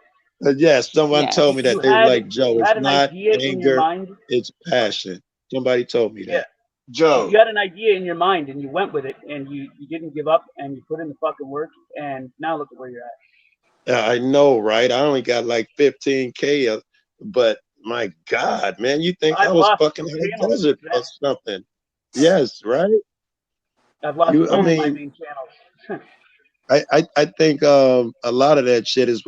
Yes, someone told me that. They were like, Joe, it's not anger, it's passion. Somebody told me that. Yeah. Joe, you had an idea in your mind and you went with it, and you didn't give up, and you put in the fucking work, and now look at where you're at. I know, right? I only got like 15K, but my God, man, you think I was fucking in the desert or something? Yes, right? I've lost all my main channels. I think a lot of that shit is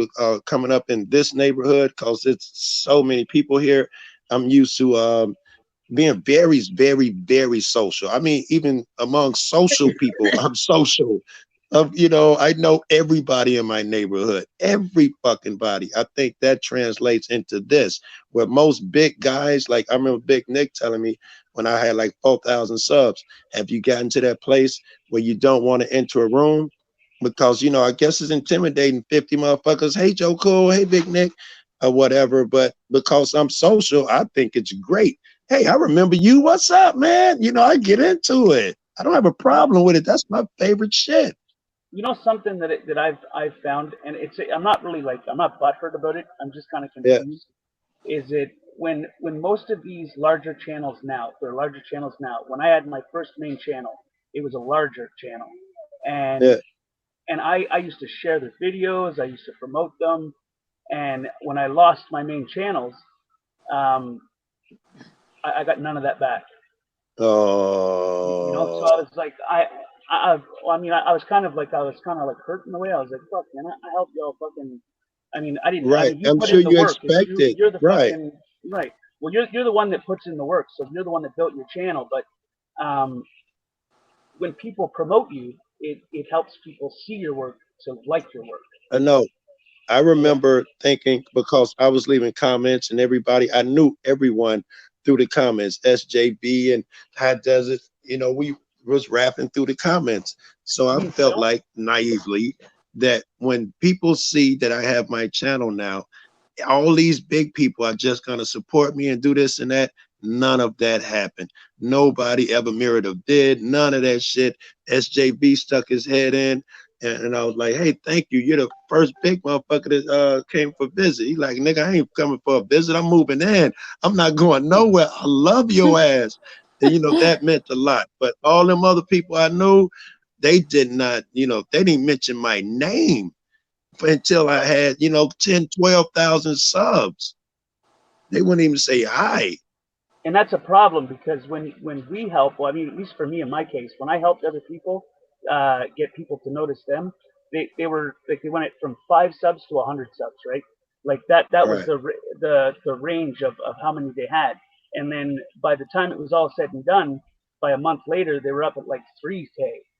coming up in this neighborhood because it's so many people here. I'm used to being very, very, very social. I mean, even among social people, I'm social. You know, I know everybody in my neighborhood, every fucking body. I think that translates into this, where most big guys, like I remember Big Nick telling me when I had like 4,000 subs, have you gotten to that place where you don't want to enter a room? Because, you know, I guess it's intimidating 50 motherfuckers. Hey, Joe Cool. Hey, Big Nick, or whatever. But because I'm social, I think it's great. Hey, I remember you. What's up, man? You know, I get into it. I don't have a problem with it. That's my favorite shit. You know something that I've found, and I'm not really like I'm not butthurt about it. I'm just kind of Yeah. confused. Is it when most of these larger channels now, they're larger channels now. When I had my first main channel, it was a larger channel, and Yeah. I used to share their videos. I used to promote them, and when I lost my main channels, um, I got none of that back. You know, so I Oh. was like, well, I mean, I was kind of like hurt in a way. I was like, fuck, man, I helped y'all fucking. I mean, I didn't. I Right. mean, you I'm put sure in the you work. expect it. You're the Right. fucking right. Well, you're the one that puts in the work, so you're the one that built your channel. But when people promote you, it helps people see your work to like your work. I know. I remember thinking, because I was leaving comments and everybody, I knew everyone through the comments, SJB and High Desert, you know, we was rapping through the comments. So I felt like naively that when people see that I have my channel now, all these big people are just going to support me and do this and that. None of that happened. Nobody ever mirrored or did none of that shit. SJB stuck his head in, and I was like, hey, thank you. You're the first big motherfucker that came for visit. He like, nigga, I ain't coming for a visit. I'm moving in. I'm not going nowhere. I love your ass. And you know, that meant a lot. But all them other people I knew, they did not, you know, they didn't mention my name until I had, you know, 10, 12,000 subs. They wouldn't even say hi. And that's a problem because when we help, well, I mean, at least for me in my case, when I helped other people get people to notice them, they were like they went from 5 subs to 100 subs, right? Like that was Right. the range of how many they had, and then by the time it was all said and done, by a month later they were up at like 3K,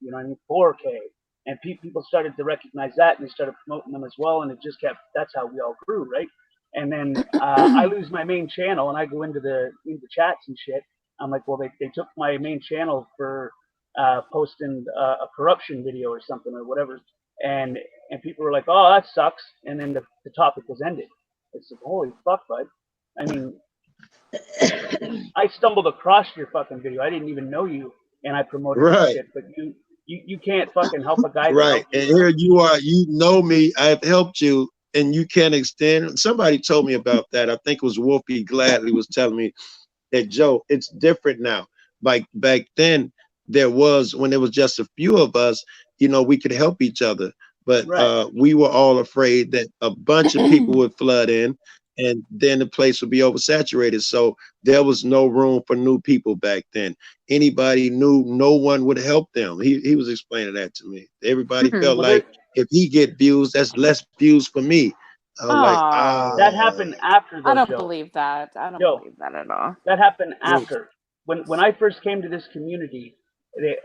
you know what I mean, 4K, and people started to recognize that and they started promoting them as well, and it just kept. That's how we all grew, right? And then I lose my main channel and I go into the chats and shit. I'm like, well, they took my main channel for posting a corruption video or something or whatever, and people were like, oh, that sucks, and then the topic was ended. It's like, holy fuck, bud. I mean, I stumbled across your fucking video. I didn't even know you, and I promoted your Right. shit, but you can't fucking help a guy that Right. helped you. And here you are, you know me, I've helped you, and you can't extend. Somebody told me about that. I think it was Wolfie Gladly was telling me that, Joe, it's different now. Like back then, there was, when there was just a few of us, you know, we could help each other. But Right. we were all afraid that a bunch of people would flood in and then the place would be oversaturated. So there was no room for new people back then. Anybody new, no one would help them. He was explaining that to me. Everybody felt Well, like if he get views, that's less views for me. I was like, that happened after I though, don't Joe. believe that. I don't Joe, believe that at all. that happened after. When I first came to this community,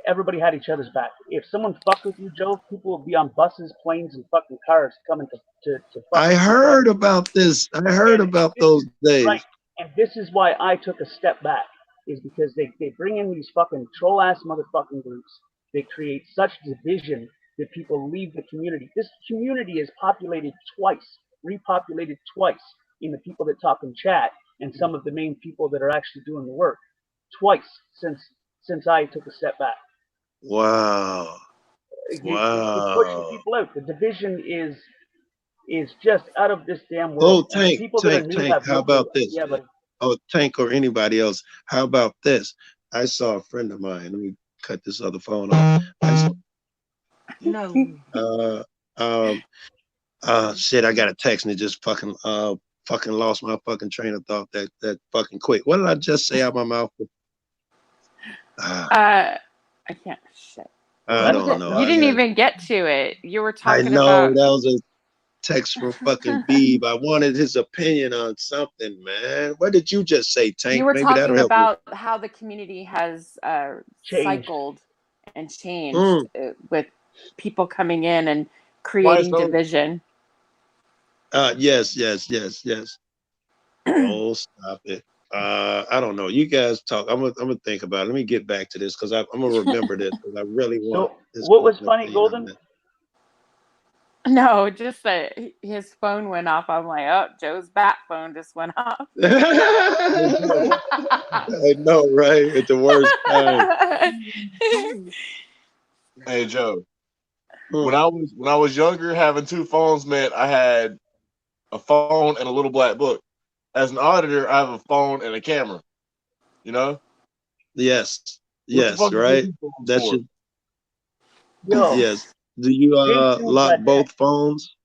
everybody had each other's back. If someone fucked with you, Joe, people would be on buses, planes, and fucking cars coming to I fucking heard about this. I heard and about this those is days. right. And this is why I took a step back, is because they bring in these fucking troll ass motherfucking groups. They create such division that people leave the community. This community is populated twice, repopulated twice in the people that talk in chat and some of the main people that are actually doing the work. Twice since I took a step back. Wow. It's pushing Wow. people out. The division is just out of this damn Oh, world. And the Tank, people that are Tank, new Tank. have How no clue. about this? Yeah, but Oh, Tank or anybody else. How about this? I saw a friend of mine. Let me cut this other phone off. No. Shit, I got a text and it just fucking lost my fucking train of thought that fucking quick. What did I just say out my mouth? I can't. Shit. I don't know. You didn't even get to it. You were I talking know about. that was a text from fucking Beeb. I wanted his opinion on something, man. What did you just say, Tank? You were Maybe that'll talking help you. about how the community has changed. cycled and changed with people coming in and Why creating so? division. Yes. Oh, stop it. I don't know. You guys talk. I'm gonna think about it. Let me get back to this, because I'm gonna remember this, because I really want So this what was fucking funny, opinion on Golden? that. No, just that his phone went off. I'm like, oh, Joe's bat phone just went off. I know, right? At the worst time. Hey Joe, when I was younger, having two phones meant I had a phone and a little black book. As an auditor, I have a phone and a camera. You know? Yes. What the Yes, fuck right? are these phones That's for? Yo, yes. Do you Jason lock got both that. phones?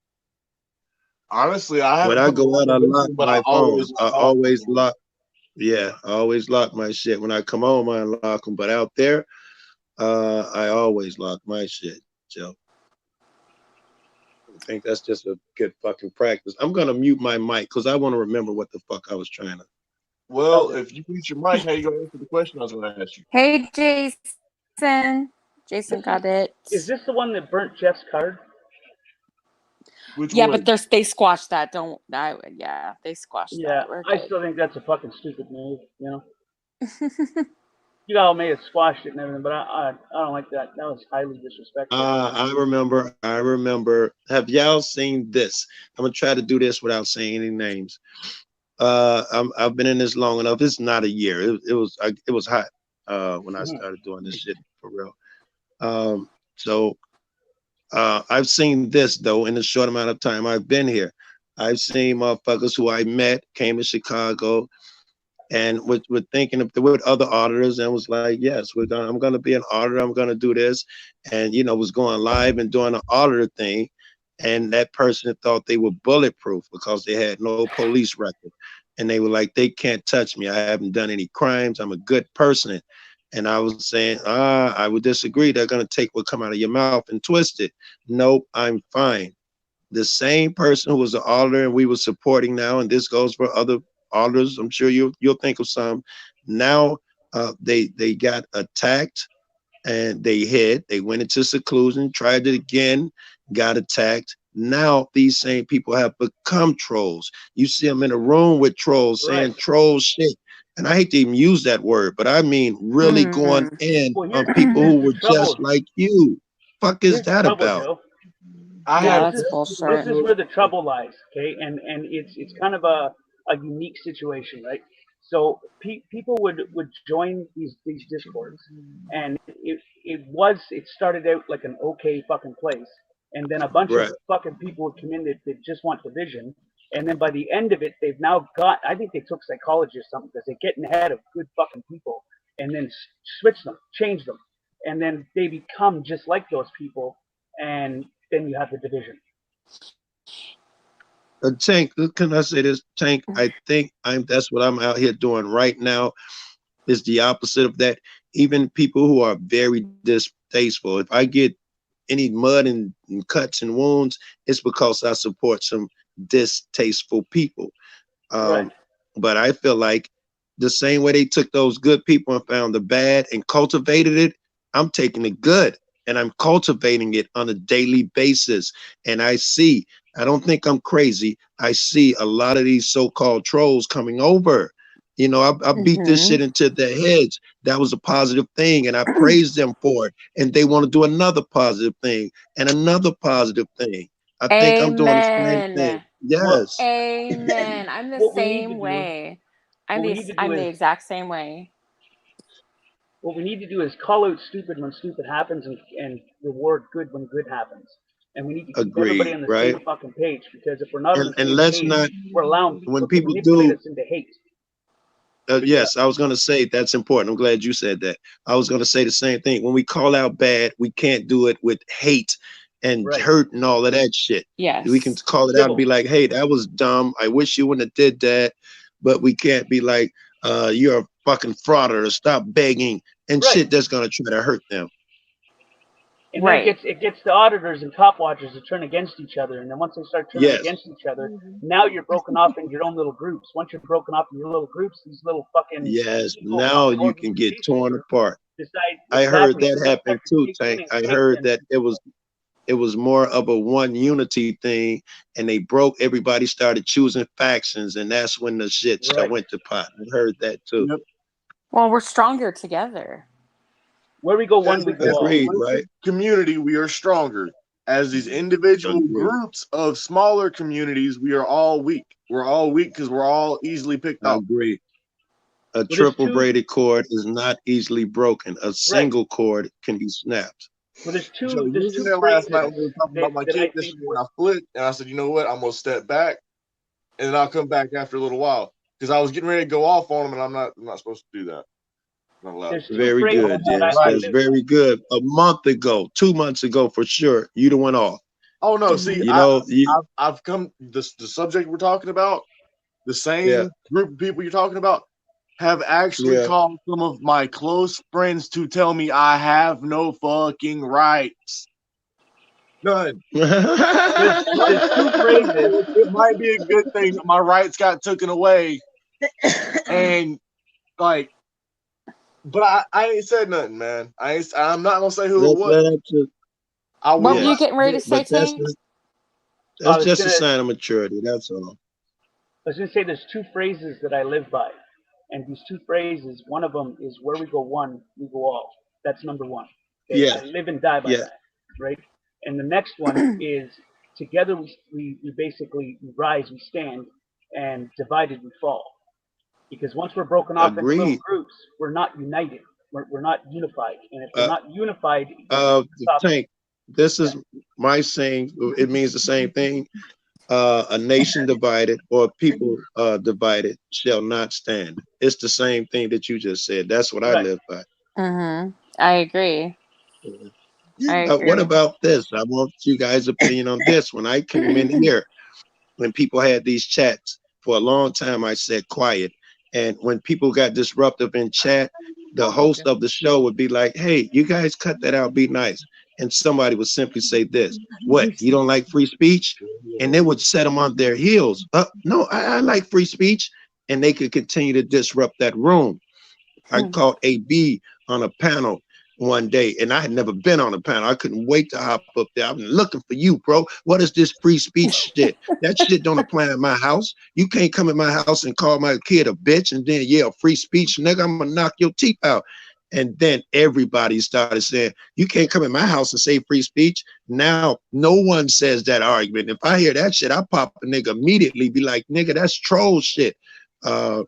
Honestly, I When haven't I put a go lot out, of I this lock in, but I my always phones. I lock off my always phone. lock. Yeah, I always lock my shit. When I come home, I unlock them. But out there, I always lock my shit, Joe. I think that's just a good fucking practice. I'm gonna mute my mic because I want to remember what the fuck I was trying to. Well, if you mute your mic, how you gonna answer the question I was gonna ask you? Hey, Jason. Jason got it. Is this the one that burnt Jeff's card? Which Yeah, one? but they squashed that. Yeah, they squashed Yeah, that. We're I good. still think that's a fucking stupid move. You know, you all may have squashed it and everything, but I don't like that. That was highly disrespectful. I remember. Have y'all seen this? I'm gonna try to do this without saying any names. I've been in this long enough. It's not a year. It was hot when I started doing this shit for real. So I've seen this though in the short amount of time I've been here. I've seen motherfuckers who I met came to Chicago and we're thinking of with other auditors and was like, yes, I'm gonna be an auditor. I'm gonna do this, and was going live and doing an auditor thing, and that person thought they were bulletproof because they had no police record, and they were like, they can't touch me. I haven't done any crimes. I'm a good person. And I was saying, I would disagree. They're gonna take what come out of your mouth and twist it. Nope, I'm fine. The same person who was the auditor and we were supporting now, and this goes for other auditors. I'm sure you'll think of some. Now they got attacked and they hid. They went into seclusion, tried it again, got attacked. Now these same people have become trolls. You see them in a room with trolls saying troll shit. And I hate to even use that word, but I mean really going in on people who were just like you. Fuck is that about? Joe. Yeah, that's bullshit. This is where the trouble lies, okay? And it's kind of a unique situation, right? So people would join these discords, and it started out like an okay fucking place, and then a bunch of fucking people would come in that just want division, and then by the end of it, they've now got. I think they took psychology or something because they're getting ahead of good fucking people, and then switch them, change them, and then they become just like those people, and then you have the division. Tank, can I say this? Tank, I think that's what I'm out here doing right now is the opposite of that. Even people who are very distasteful, if I get any mud and cuts and wounds, it's because I support some distasteful people. But I feel like the same way they took those good people and found the bad and cultivated it, I'm taking the good and I'm cultivating it on a daily basis. And I don't think I'm crazy. I see a lot of these so-called trolls coming over. I beat this shit into their heads. That was a positive thing, and I praise them for it. And they want to do another positive thing and another positive thing. I think I'm doing the same thing. Yes. Amen. I'm the same way. I'm the exact same way. What we need to do is call out stupid when stupid happens and reward good when good happens. And we need to keep everybody on the same fucking page, because if we're not on the same page, we're allowing people to manipulate us into hate. Yes, I was going to say that's important. I'm glad you said that. I was going to say the same thing. When we call out bad, we can't do it with hate and hurt and all of that shit. Yes. We can call it out and be like, hey, that was dumb. I wish you wouldn't have did that. But we can't be like, you're a fucking frauder, or stop begging and shit that's going to try to hurt them. And then it gets the auditors and top watchers to turn against each other. And then once they start turning against each other, now you're broken off into your own little groups. Once you're broken off in your little groups, these little fucking now you can get torn apart. I heard that happen too, Tank. I heard that it was more of a one unity thing, and they broke. Everybody started choosing factions, and that's when the shit went to pot. I heard that too. Well, we're stronger together. Where we go one, we go all. Agreed, right? Community, we are stronger. as these individual groups of smaller communities, we are all weak. We're all weak because we're all easily picked I up. agree. A triple braided cord is not easily broken. A single cord can be snapped. Well, there's two. So There's you two there last night phrases when we were talking about my that I kid this think morning. I flipped and I said, you know what? I'm gonna step back, and then I'll come back after a little while because I was getting ready to go off on him, and I'm not supposed to do that. I'm not allowed. there's two Very phrases good, that Dennis. I That's live very good. A month ago, 2 months ago, for sure, you'd have went off. Oh no! See, You know, I've come the subject we're talking about. The same Yeah. group of people you're talking about have actually Yeah. called some of my close friends to tell me I have no fucking rights. None. there's two phrases. It might be a good thing that my rights got taken away, and like, but I ain't said nothing, man. I'm not gonna say who it was. I will. What were you getting ready to say, But that's Tank? just a sign of maturity. That's all. I was going to say there's two phrases that I live by. And these two phrases, one of them is where we go one, we go all. That's number one. Okay? Yeah. I live and die by Yeah. that. Right? And the next one is together we basically rise, we stand, and divided we fall. Because once we're broken off into little Agreed. groups, we're not united. We're not unified. And if we're not unified, Tank, this is my saying. It means the same thing. A nation divided or people divided shall not stand. It's the same thing that you just said. That's what I live by. I agree. What about this? I want you guys' opinion on this. When I came in here, when people had these chats, for a long time I said quiet. And when people got disruptive in chat, the host of the show would be like, hey, you guys cut that out, be nice. And somebody would simply say this, what, you don't like free speech? And they would set them on their heels. No, I like free speech. And they could continue to disrupt that room. I called AB on a panel one day, and I had never been on a panel. I couldn't wait to hop up there. I've been looking for you, bro. What is this free speech shit? That shit don't apply in my house. You can't come in my house and call my kid a bitch and then yell free speech, nigga. I'm gonna knock your teeth out. And then everybody started saying, you can't come in my house and say free speech. Now, no one says that argument. If I hear that shit, I pop a nigga immediately, be like, nigga, that's troll shit. But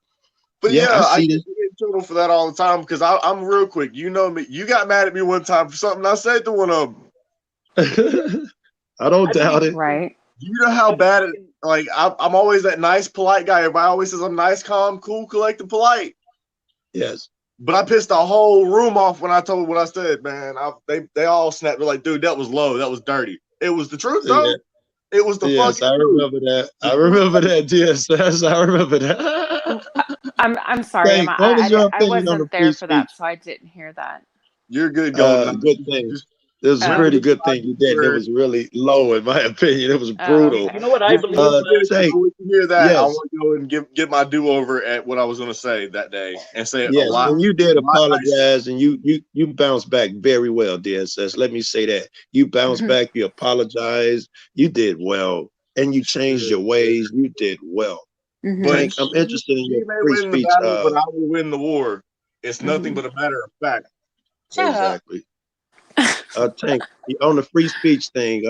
yeah, I get in trouble for that all the time because I'm real quick. You know me. You got mad at me one time for something I said to one of them. I don't doubt it. Right. You know how bad it, like I'm always that nice, polite guy. Everybody always says I'm nice, calm, cool, collected, polite. Yes. But I pissed the whole room off when I told what I said, man. They all snapped. They're like, dude, that was low. That was dirty. It was the truth, though. Yeah. It was the fucking I remember that. I remember that, DSS. I remember that. I'm sorry. Hey, what was your I opinion on the wasn't there free for that, speech? so I didn't hear that. You're good, Golden. Good thing. It was a pretty good thing you did. It was really low, in my opinion. It was brutal. Okay. You know what I believe? Tank, when you hear that, yes. I want to go and get my do-over at what I was going to say that day and say it Yes, a lot. and you did a lot apologize, and you bounced back very well, DSS. Let me say that. You bounced back, you apologized, you did well, and you changed your ways. You did well. Tank, I'm interested in your free win speech. the battle, but I will win the war. It's nothing but a matter of fact. Exactly. Tank, on the free speech thing,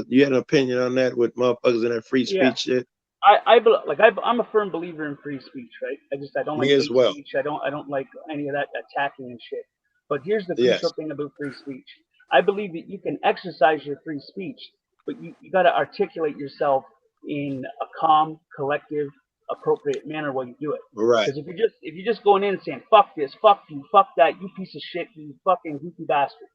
you had an opinion on that with motherfuckers in that free speech shit? I'm a firm believer in free speech, right? I don't like Me as well. speech. I don't like any of that attacking and shit. But here's the crucial thing about free speech. I believe that you can exercise your free speech, but you got to articulate yourself in a calm, collective, appropriate manner while you do it. Right. Because if you're just going in and saying fuck this, fuck you, fuck that, you piece of shit, you fucking goofy bastard,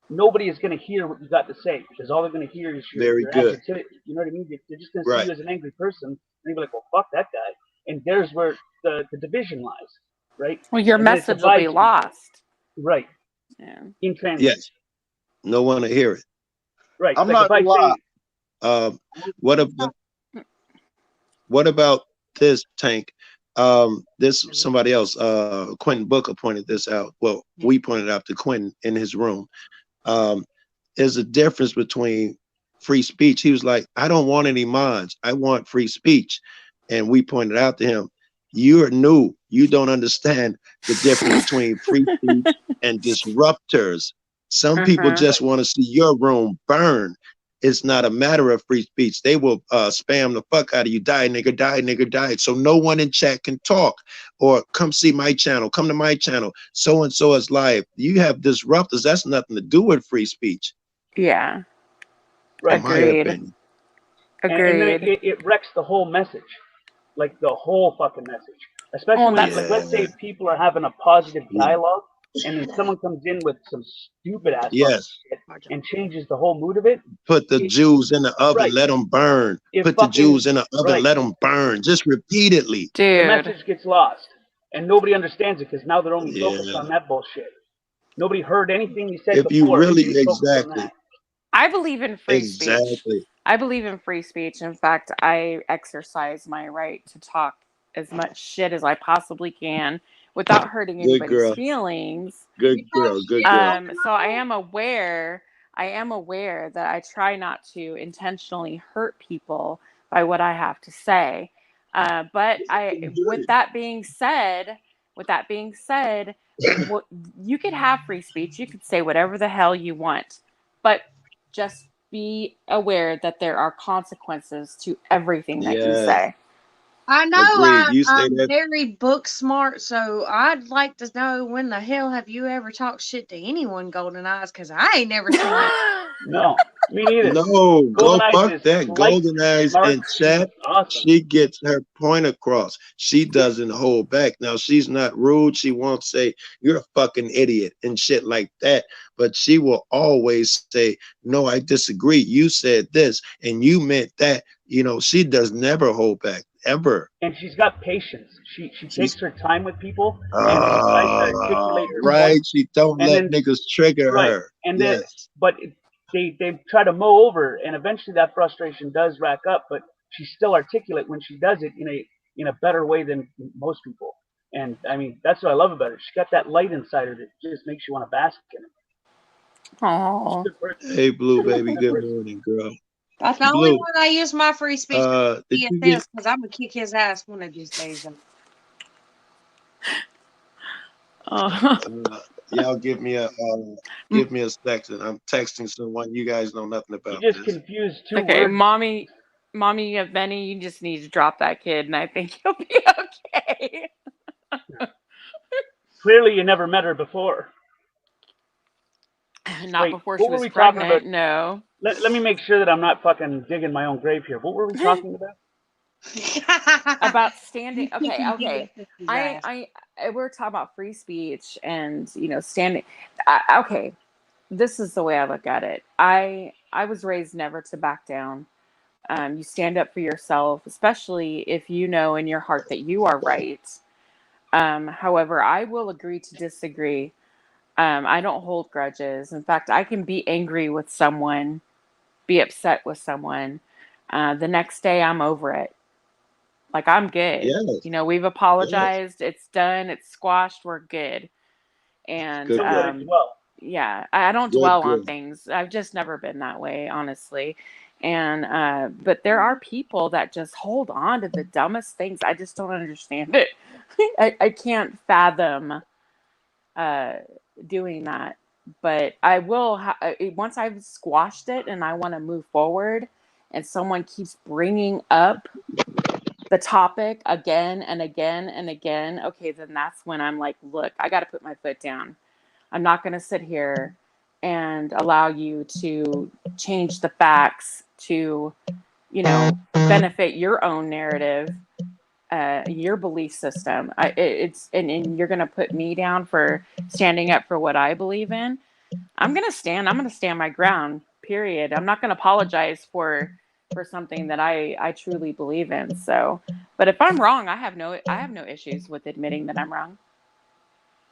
nobody is going to hear what you got to say because all they're going to hear is your adjectivity. You know what I mean? They're just going to see you as an angry person and they'll be like, well, fuck that guy. And there's where the division lies, right? Well, your message will be lost. Right. Yeah. In translation. Yes. No one to hear it. Right. I'm not gonna lie. What about this, Tank? This somebody else, Quentin Booker pointed this out. Well, we pointed out to Quentin in his room. There's a difference between free speech. He was like, I don't want any mods. I want free speech. And we pointed out to him, you're new. You don't understand the difference between free speech and disruptors. Some people just want to see your room burn. it's not a matter of free speech. They will spam the fuck out of you. Die, nigga, die, nigga, die. So no one in chat can talk or come see my channel, come to my channel. So and so is live. You have disruptors. That's nothing to do with free speech. Yeah. Right. In my Agreed. opinion. And then Agreed. it wrecks the whole message, like the whole fucking message. Especially Well, when, that's like, let's say people are having a positive dialogue, and then someone comes in with some stupid ass fucking Yes. shit and changes the whole mood of it. Put the Jews in the oven, Right. let them burn. It Put the fucking- Jews in the oven, right. let them burn. Just repeatedly. The dude. message gets lost, and nobody understands it because now they're only focused Yeah. on that bullshit. Nobody heard anything you said If you before. really, They focused on exactly. that. I believe in free speech. Exactly. I believe in free speech. In fact, I exercise my right to talk as much shit as I possibly can without hurting Good anybody's girl. feelings. Good girl. Good girl. So I am aware that I try not to intentionally hurt people by what I have to say. But with that being said, you could have free speech. You could say whatever the hell you want, but just be aware that there are consequences to everything that you Yes. say. I know Agreed. You say I'm that. very book smart, so I'd like to know, when the hell have you ever talked shit to anyone, Golden Eyes? Because I ain't never seen that. No, me neither. No, go Golden Eyes fuck is that. polite, Golden Eyes smart, in chat. awesome. She gets her point across. She doesn't hold back. Now, she's not rude. She won't say, you're a fucking idiot and shit like that. But she will always say, no, I disagree. You said this and you meant that. You know, she does never hold back, ever. And she's got patience. She takes her time with people, and she tries to articulate her right. point. She don't And let then, niggas trigger right. her. And yes. then, but they try to mow over, and eventually that frustration does rack up. But she's still articulate when she does it in a better way than most people. And I mean, that's what I love about her. She's got that light inside her that just makes you want to bask in it. Oh, Hey, Blue baby. Good morning, girl. That's the only one I use my free speech did you get, because I'm gonna kick his ass one of these days. y'all give me a second. I'm texting someone. You guys know nothing about You just this. confused two okay, words. mommy of Benny, you just need to drop that kid, and I think he'll be okay. Clearly, you never met her before. Not Wait, before what she were was we talking pregnant. about? No. Let me make sure that I'm not fucking digging my own grave here. What were we talking about? About standing. Okay. We're talking about free speech and standing. Okay, this is the way I look at it. I was raised never to back down. You stand up for yourself, especially if you know in your heart that you are right. However, I will agree to disagree. I don't hold grudges. In fact, I can be angry with someone, be upset with someone. The next day, I'm over it. Like, I'm good. Yes. We've apologized. Yes. It's done. It's squashed. We're good. And Good girl. yeah, I don't Good dwell girl. on things. I've just never been that way, honestly. And but there are people that just hold on to the dumbest things. I just don't understand it. I can't fathom doing that. But I will once I've squashed it and I want to move forward, and someone keeps bringing up the topic again and again and again, okay, then that's when I'm like, look, I got to put my foot down. I'm not going to sit here and allow you to change the facts to, benefit your own narrative, your belief system. And you're going to put me down for standing up for what I believe in. I'm going to stand my ground, period. I'm not going to apologize for something that I truly believe in. So, but if I'm wrong, I have no issues with admitting that I'm wrong.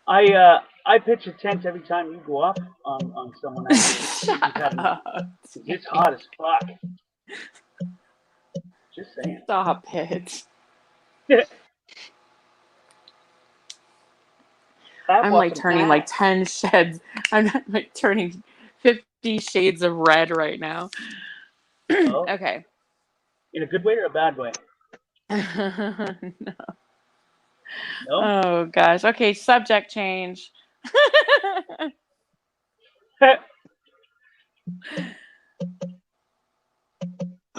I pitch a tent every time you go up on someone else. It's hot as fuck. Just saying. Stop it. I'm like turning like 10 shades. I'm like turning 50 shades of red right now. Oh. Okay. In a good way or a bad way? No. No? Oh gosh. Okay, subject change.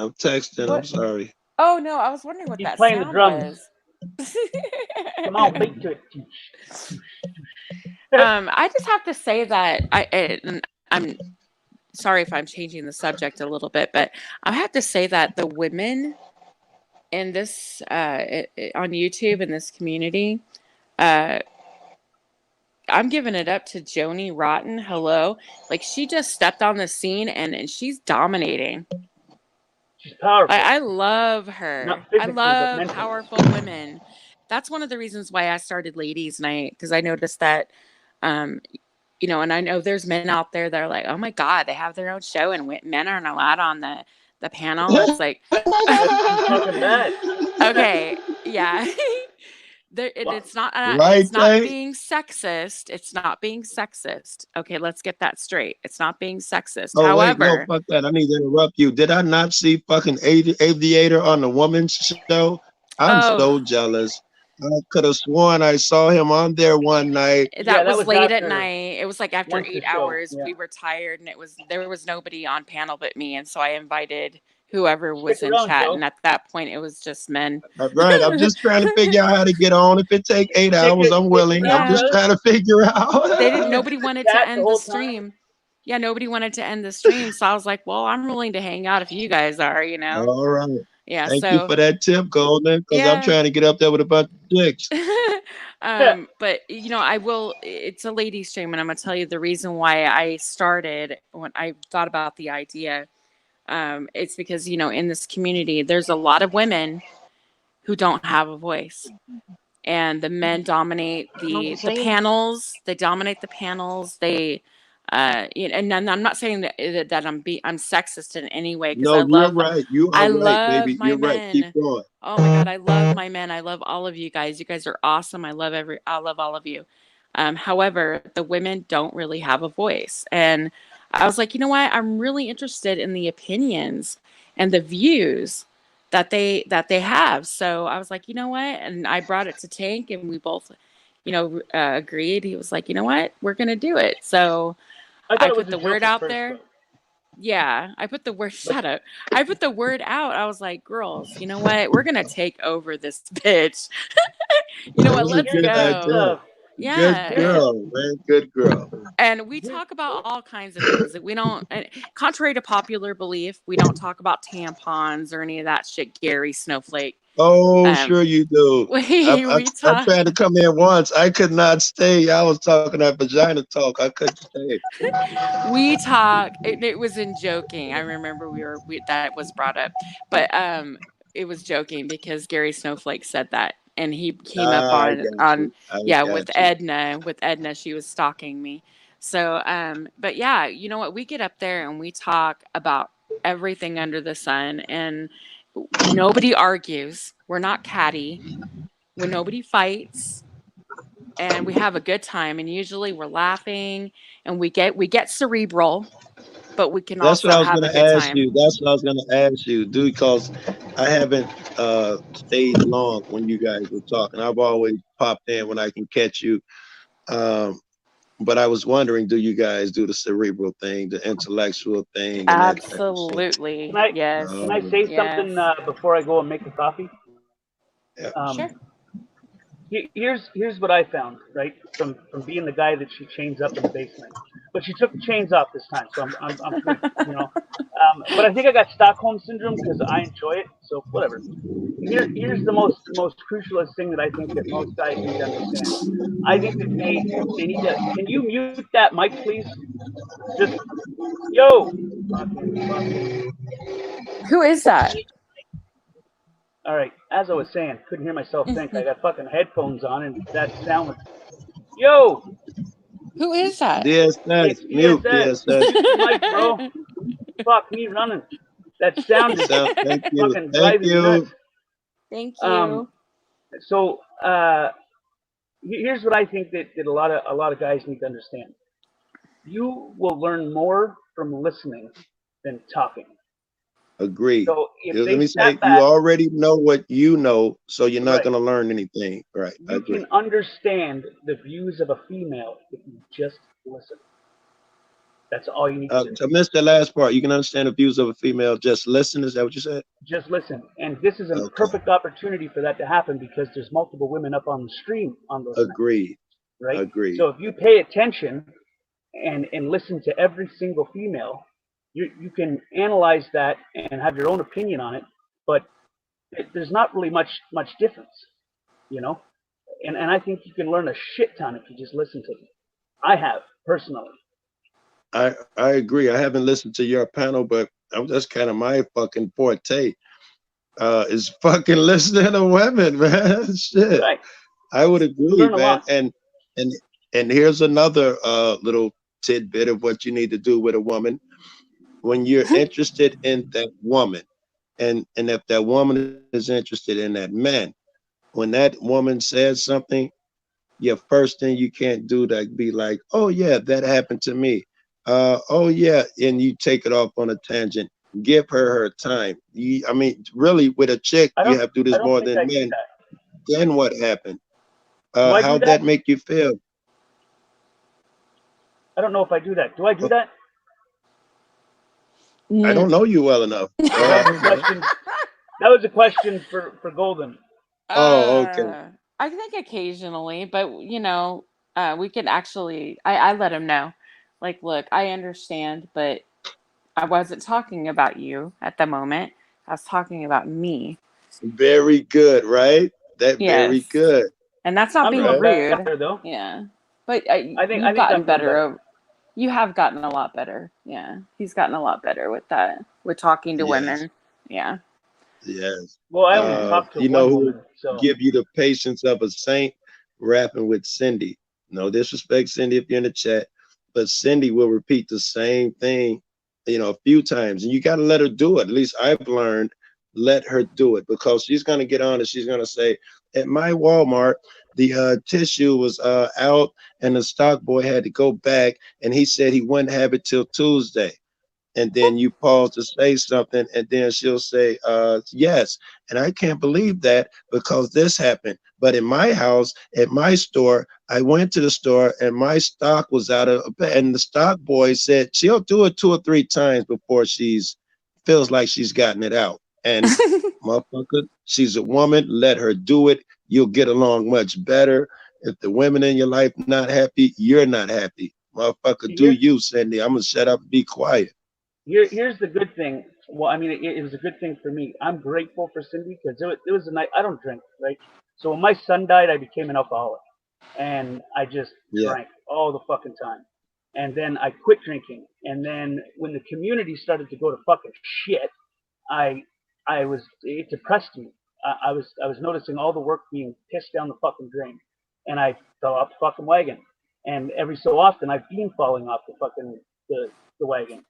I'm texting. What? I'm sorry. Oh no, I was wondering what He's that playing the sound drums. was. Come on, beat to it. I just have to say that I'm sorry if I'm changing the subject a little bit, but I have to say that the women in this on YouTube in this community, uh, I'm giving it up to Joni Rotten. Hello, like she just stepped on the scene and she's dominating. She's powerful. I love her. Not I physically, but love mentally. powerful women. That's one of the reasons why I started Ladies Night, because I noticed that, um, you know, and I know there's men out there that are like, oh my God, they have their own show and men aren't allowed on the panel. It's like, That's fucking bad. okay, yeah. It's not Right, it's not Tay? being sexist. It's not being sexist. Okay, let's get that straight. It's not being sexist. Oh wait, no, However, fuck that. I need to interrupt you. Did I not see fucking Aviator on the woman's show? I'm oh, so jealous. I could have sworn I saw him on there one night. that that was was late at after night. It was like after once the 8 show. hours. Yeah. We were tired, and there was nobody on panel but me, and so I invited whoever was Stick in around, chat. Joe. And at that point, it was just men. Right. I'm just trying to figure out how to get on. If it take 8 hours, I'm willing. Yeah. I'm just trying to figure out. They didn't. Nobody wanted Chat to the end the whole time? stream. Yeah, nobody wanted to end the stream, so I was like, "Well, I'm willing to hang out if you guys are." You know. All right. Yeah. Thank you So for that tip, Golden, because I'm yeah. trying to get up there with a bunch of chicks. But you know, I will. It's a lady stream, and I'm gonna tell you the reason why I started when I thought about the idea. It's because, you know, in this community, there's a lot of women who don't have a voice, and the men dominate the panels. They dominate the panels. They, you know, and I'm not saying that I'm sexist in any way, because No, you're right. You I are right, love baby. my You're right. men. Keep going. Oh my God, I love my men. I love all of you guys. You guys are awesome. I love all of you. However, the women don't really have a voice. And I was like, you know what? I'm really interested in the opinions and the views that they have. So I was like, you know what? And I brought it to Tank, and we both, you know, agreed. He was like, you know what? We're gonna do it. So I put the word out there. Yeah, I put the word. Shut up. I put the word out. I was like, girls, you know what? We're gonna take over this bitch. You know what? Let's go. Yeah. Good girl, man. Good girl. And we talk about all kinds of things that we don't, contrary to popular belief, we don't talk about tampons or any of that shit, Gary Snowflake. Oh, sure you do. I tried to come in once. I could not stay. I was talking that vagina talk. I couldn't stay. We talk. It was in joking. I remember that was brought up, but it was joking because Gary Snowflake said that, and he came up on with Edna. With Edna, she was stalking me. So, but yeah, you know what? We get up there and we talk about everything under the sun, and nobody argues. We're not catty. When nobody fights, and we have a good time. And usually we're laughing, and we get cerebral, but we can That's also what I was have going a to good ask time. you. That's what I was going to ask you, dude, because I haven't stayed long when you guys were talking. I've always popped in when I can catch you. But I was wondering, do you guys do the cerebral thing, the intellectual thing? And Absolutely. Yes. Can I say something before I go and make the coffee? Yeah. Sure. Here's what I found, right, from being the guy that she chains up in the basement. But she took the chains off this time, so I'm good, you know. But I think I got Stockholm syndrome because I enjoy it, so whatever. Here's the most crucialist thing that I think that most guys need to understand. I think that they need to. Can you mute that mic, please? Just yo. Who is that? All right, as I was saying, couldn't hear myself think. I got fucking headphones on, and that sound was, yo! Who is that? DSS, mute DSS. Mute the mic, bro. Fuck me running. That sound is fucking driving me nuts. Thank you. So here's what I think that a lot of guys need to understand. You will learn more from listening than talking. Agree. So let me say, you already know what you know, so you're not going to learn anything. Right. You can understand the views of a female if you just listen. That's all you need to do. I missed the last part. You can understand the views of a female. Just listen. Is that what you said? Just listen. And this is a Okay. perfect opportunity for that to happen because there's multiple women up on the stream on those nights, Agreed. right? Agreed. So if you pay attention and listen to every single female, you can analyze that and have your own opinion on it, but there's not really much difference, you know? And I think you can learn a shit ton if you just listen to them. I have, personally. I agree. I haven't listened to your panel, but that's kind of my fucking forte. Is fucking listening to women, man. Shit. Right. I would agree, learn a man. lot. And here's another little tidbit of what you need to do with a woman. When you're interested in that woman, and if that woman is interested in that man, when that woman says something, your first thing you can't do that be like, oh yeah, that happened to me. Oh yeah, and you take it off on a tangent. Give her time. I mean, really, with a chick, you have to do this more than men. Then what happened? How'd that make you feel? I don't know if I do that. Do I do that? I don't know you well enough. That was a question for Golden. Oh, okay. I think occasionally, but you know, we can actually. I let him know, like, look, I understand, but I wasn't talking about you at the moment. I was talking about me. Very good, right? Very good. And that's not being rude. Better, though. Yeah, but I think you've gotten I'm better. You have gotten a lot better. Yeah, he's gotten a lot better with that. With talking to women. Yeah. Yes. Well, I only talk to you know one who woman, so. give you the patience of a saint? Rapping with Cindy. No disrespect, Cindy, if you're in the chat, but Cindy will repeat the same thing, you know, a few times, and you got to let her do it. At least I've learned, let her do it, because she's going to get on and she's going to say, at my Walmart, the tissue was out and the stock boy had to go back and he said he wouldn't have it till Tuesday. And then you pause to say something, and then she'll say, yes. And I can't believe that because this happened. But in my house, at my store, I went to the store and my stock was out of, and the stock boy said she'll do it 2 or 3 times before feels like she's gotten it out. And motherfucker, she's a woman, let her do it. You'll get along much better. If the women in your life not happy, you're not happy. Motherfucker, do you, Cindy. I'm gonna shut up and be quiet. Here's the good thing. Well, I mean, it was a good thing for me. I'm grateful for Cindy because it was a night. I don't drink, right? So when my son died, I became an alcoholic, and I just drank all the fucking time. And then I quit drinking. And then when the community started to go to fucking shit, it depressed me. I was noticing all the work being pissed down the fucking drain, and I fell off the fucking wagon. And every so often, I've been falling off the fucking the wagon.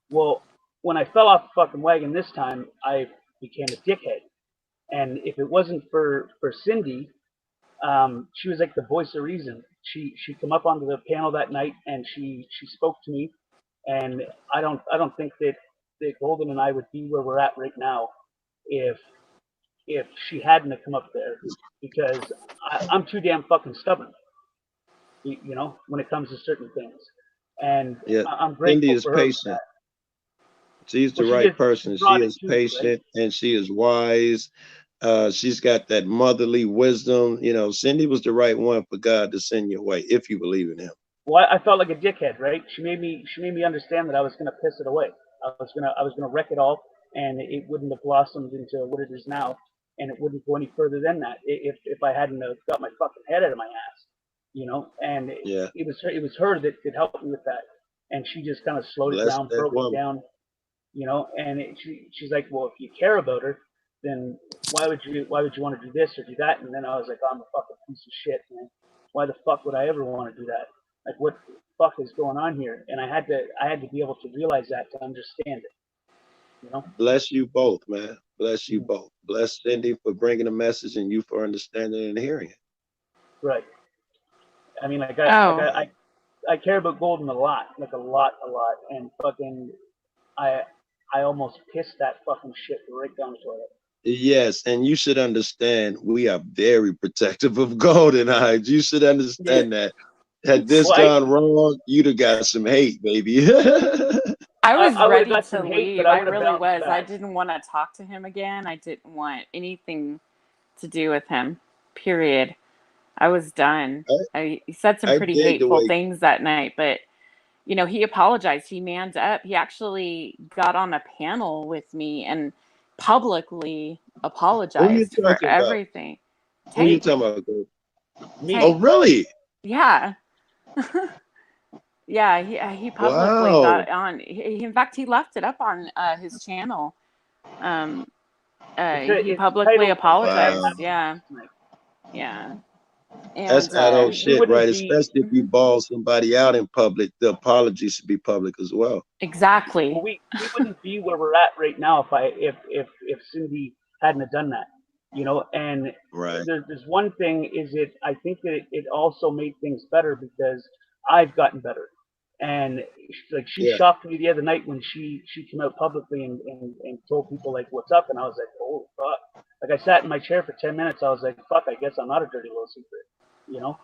Well, when I fell off the fucking wagon this time, I became a dickhead. And if it wasn't for Cindy, she was like the voice of reason. She come up onto the panel that night and she spoke to me. And I don't think that Golden and I would be where we're at right now if she hadn't have come up there, because I'm too damn fucking stubborn, you know, when it comes to certain things. And I'm grateful Cindy is for her patient. for that. She's the right person. She is patient and she is wise. She's got that motherly wisdom. You know, Cindy was the right one for God to send your way, if you believe in him. Well, I felt like a dickhead, right? She made me understand that I was gonna piss it away. I was gonna wreck it all, and it wouldn't have blossomed into what it is now, and it wouldn't go any further than that if I hadn't got my fucking head out of my ass, you know. And it was her that helped me with that, and she just kind of slowed it down, broke it down. You know, and she's like, well, if you care about her, then why would you want to do this or do that? And then I was like, oh, I'm a fucking piece of shit, man. Why the fuck would I ever want to do that? Like, what the fuck is going on here? And I had to be able to realize that to understand it. You know. Bless you both, man. Bless you both. Bless Cindy for bringing the message and you for understanding and hearing it. Right. I mean, I care about Golden a lot, like a lot, and fucking I almost pissed that fucking shit right down the toilet. Yes, and you should understand we are very protective of Golden Eyes. You should understand that. Had this gone wrong, you'd have got some hate, baby. I was I ready got to some hate, leave. but I I would've really bounced was. I back. didn't want to talk to him again. I didn't want anything to do with him. Period. I was done. He said some I pretty dig the hateful way. things that night, but you know, he apologized. He manned up. He actually got on a panel with me and publicly Who you apologized for talking about? everything. Who you Tank. talking about? Girl? Me. Oh, really? Yeah. Yeah, he publicly Wow. got on. In fact, he left it up on his channel. He It's publicly titled apologized. Wow. Yeah, yeah, That's and adult we shit, wouldn't right? be Especially if you ball somebody out in public, the apology should be public as well. exactly. well, we wouldn't be where we're at right now if Cindy hadn't have done that, you know. And Right. there's one thing is I think that it also made things better because I've gotten better. And like she Yeah. shocked me the other night when she came out publicly and told people like what's up, and I was like, oh fuck. Like I sat in my chair for 10 minutes. I was like, fuck, I guess I'm not a dirty little secret, you know.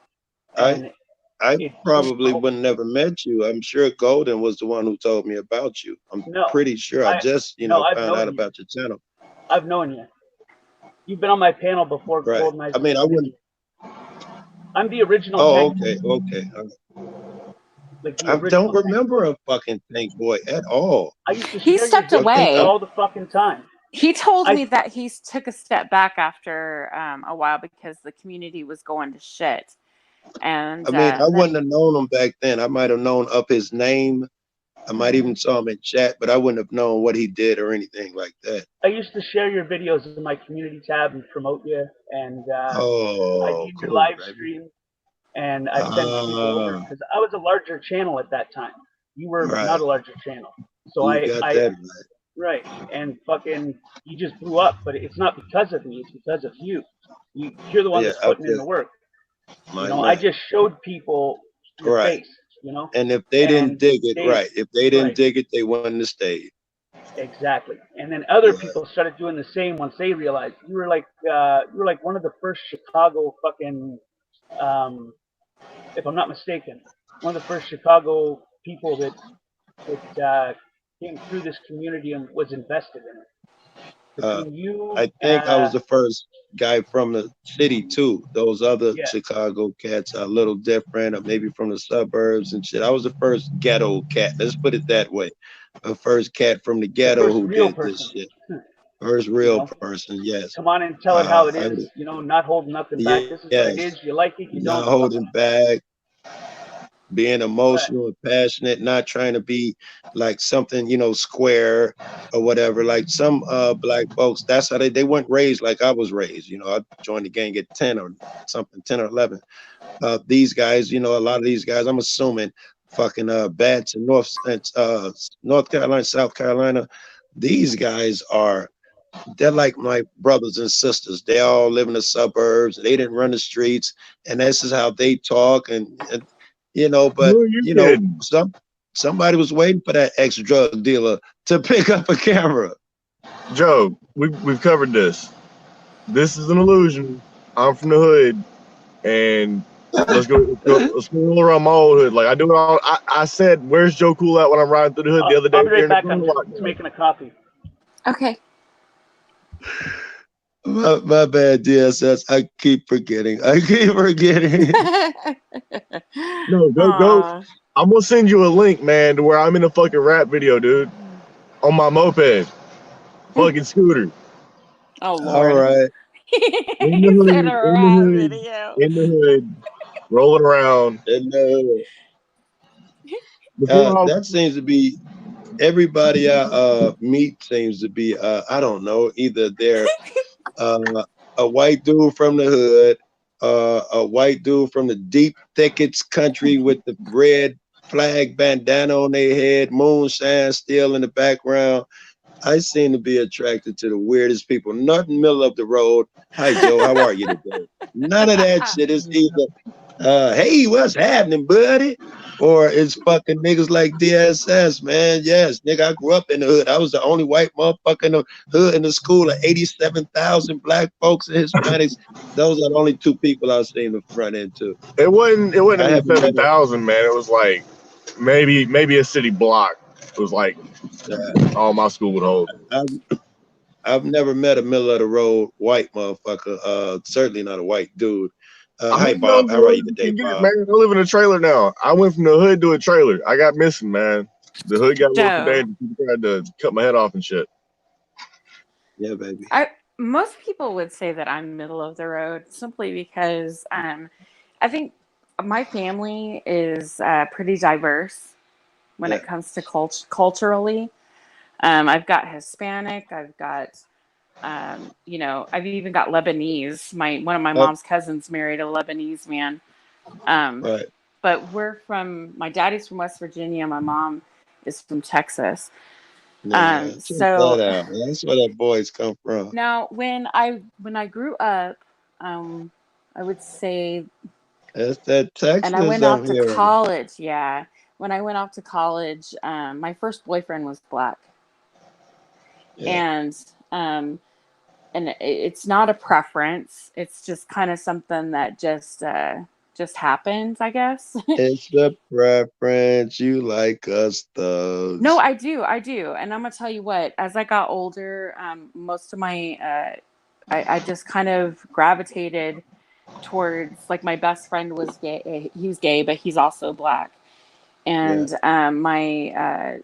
And I it probably would never met you. I'm sure Golden was the one who told me about you. I'm no, pretty sure. I just, I've found out known you. about your channel. I've known you. You've been on my panel before. Right. Golden I mean, I wouldn't. I'm the original. Oh, Tank. okay. Like the I original don't remember a fucking Tank Boy at all. I used to He share stepped your videos away. all the fucking time. He told me that he took a step back after a while because the community was going to shit. And I mean, I wouldn't have known him back then. I might have known up his name. I might even saw him in chat, but I wouldn't have known what he did or anything like that. I used to share your videos in my community tab and promote you, and I did your live stream, and I sent people over because I was a larger channel at that time. You were not a larger channel, so I got that right, and fucking you just blew up, but it's not because of me; it's because of you. You're the one that's putting in the work. I just showed people your face, And if they didn't dig it, if they didn't dig it, they wouldn't have stayed. Exactly. And then other people started doing the same once they realized you were like one of the first Chicago fucking, if I'm not mistaken, one of the first Chicago people that came through this community and was invested in it. I think I was the first guy from the city too. Those other Chicago cats are a little different, or maybe from the suburbs and shit. I was the first ghetto cat. Let's put it that way. The first cat from the ghetto who did this shit. First real person, yes. Come on and tell it how it is. Not holding nothing back. This is what it is. You like it, you don't. Not holding back. Being emotional and passionate, not trying to be like something, square or whatever. Like some black folks, that's how they weren't raised like I was raised. I joined the gang at 10 or 11. These guys, a lot of these guys, I'm assuming fucking bats in North Carolina, South Carolina. These guys they're like my brothers and sisters. They all live in the suburbs. They didn't run the streets, and this is how they talk. But somebody was waiting for that ex-drug dealer to pick up a camera. Joe, we've covered this. This is an illusion. I'm from the hood, and let's go roll around my old hood. Like I do it all. I said, "Where's Joe Cool at?" When I'm riding through the hood the other day. I'll be right back. I'm just making a coffee. Okay. My bad, DSS. I keep forgetting. No, go. I'm gonna send you a link, man, to where I'm in a fucking rap video, dude, on my moped, fucking scooter. Oh Lord! All right. In the hood, rolling around. That seems to be everybody I meet seems to be I don't know, either they're a white dude from the hood, a white dude from the deep thickets country with the red flag bandana on their head, moonshine still in the background. I seem to be attracted to the weirdest people. Not in the middle of the road. Hi, Joe. How are you today? None of that shit is either, hey, what's happening, buddy? or it's fucking niggas like DSS, man. Yes, nigga, I grew up in the hood. I was the only white motherfucker in the hood in the school of 87,000 black folks and Hispanics. Those are the only two people I've seen the front end to. It wasn't I haven't met 87,000, man. It was like maybe a city block. It was like all my school would hold. I've never met a middle of the road white motherfucker. Certainly not a white dude. Hi Bob, how are you today, Bob? Man, I live in a trailer now. I went from the hood to a trailer. I got missing, man. The hood got a little too dangerous. People tried to cut my head off and shit. Yeah, baby. Most people would say that I'm middle of the road simply because I think my family is pretty diverse when it comes to culturally. I've got Hispanic. I've got, I've even got Lebanese. One of my mom's cousins married a Lebanese man. Right. But my daddy's from West Virginia. My mom is from Texas. So that's where that boys come from. Now, when I grew up, I would say that's that Texas. And I went off to college. Yeah, when I went off to college, my first boyfriend was black, and it's not a preference. It's just kind of something that just happened, I guess. It's a preference. You like us thugs. No, I do. And I'm gonna tell you what, as I got older, most of my I just kind of gravitated towards, like, my best friend was gay. He was gay, but he's also black. And a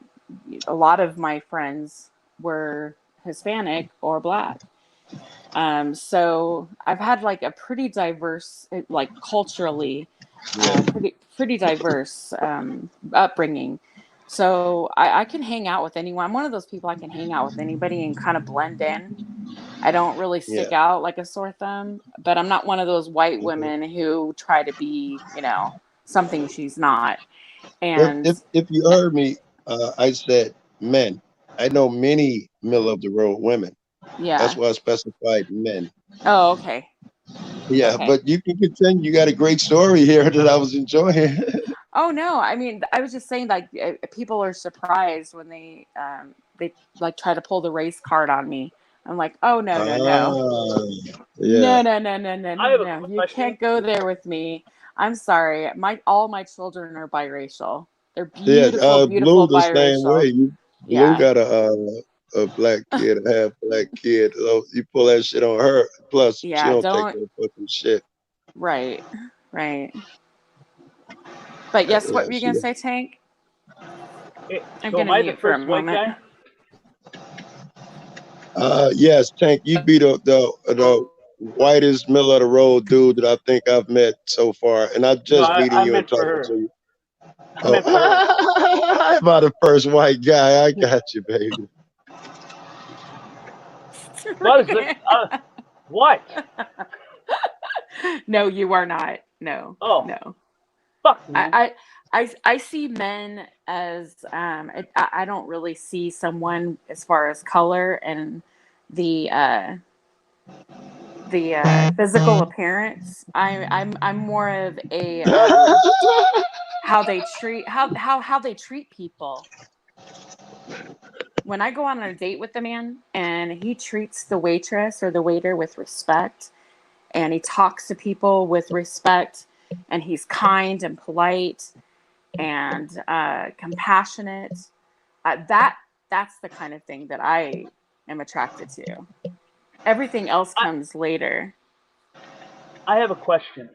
lot of my friends were Hispanic or black. So I've had like a pretty diverse, like culturally, pretty diverse upbringing. So I can hang out with anyone. I'm one of those people, I can hang out with anybody and kind of blend in. I don't really stick out like a sore thumb, but I'm not one of those white women who try to be, something she's not. And if you heard me, I said men. I know many middle of the road women. Yeah. That's why I specified men. Oh, okay. Yeah, okay. But you can continue. You got a great story here that I was enjoying. Oh no, I mean, I was just saying, like, people are surprised when they like try to pull the race card on me. I'm like, oh no. Yeah. No. You can't go there with me. I'm sorry. All my children are biracial. They're beautiful, beautiful Blue the biracial. Same way. Blue got a black kid, a half black kid. So you pull that shit on her. Plus, she don't take no fucking shit. Right. But yes, what were you gonna say, Tank? I'm gonna mute for a moment. Yes, Tank, you be the whitest middle of the road dude that I think I've met so far, and I'm just meeting you and talking to you. I'm about the first white guy. I got you, baby. What? No, you are not. No. Oh. No. Fuck, man. I see men as I don't really see someone as far as color and the physical appearance. I'm more of a how they treat people. When I go on a date with a man and he treats the waitress or the waiter with respect, and he talks to people with respect, and he's kind and polite and compassionate, that's the kind of thing that I am attracted to. Everything else comes later. I have a question.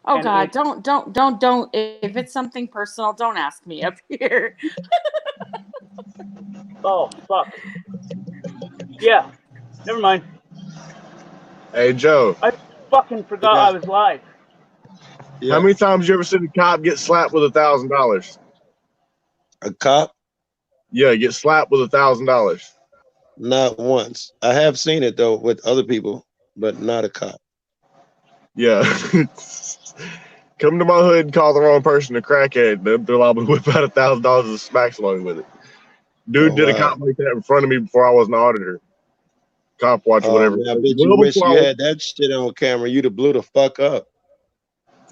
Oh, and God, don't. If it's something personal, don't ask me up here. Oh, fuck. Yeah, never mind. Hey, Joe. I fucking forgot I was live. Yeah. How many times you ever seen a cop get slapped with $1,000? A cop? Yeah, get slapped with $1,000. Not once. I have seen it though with other people, but not a cop. Yeah. Come to my hood and call the wrong person a crackhead. They're liable to whip out $1,000 of smacks along with it. Dude did a cop like that in front of me before I was an auditor. Cop watch or whatever. Man, I bet you wish you had that shit on camera. You'd have blew the fuck up.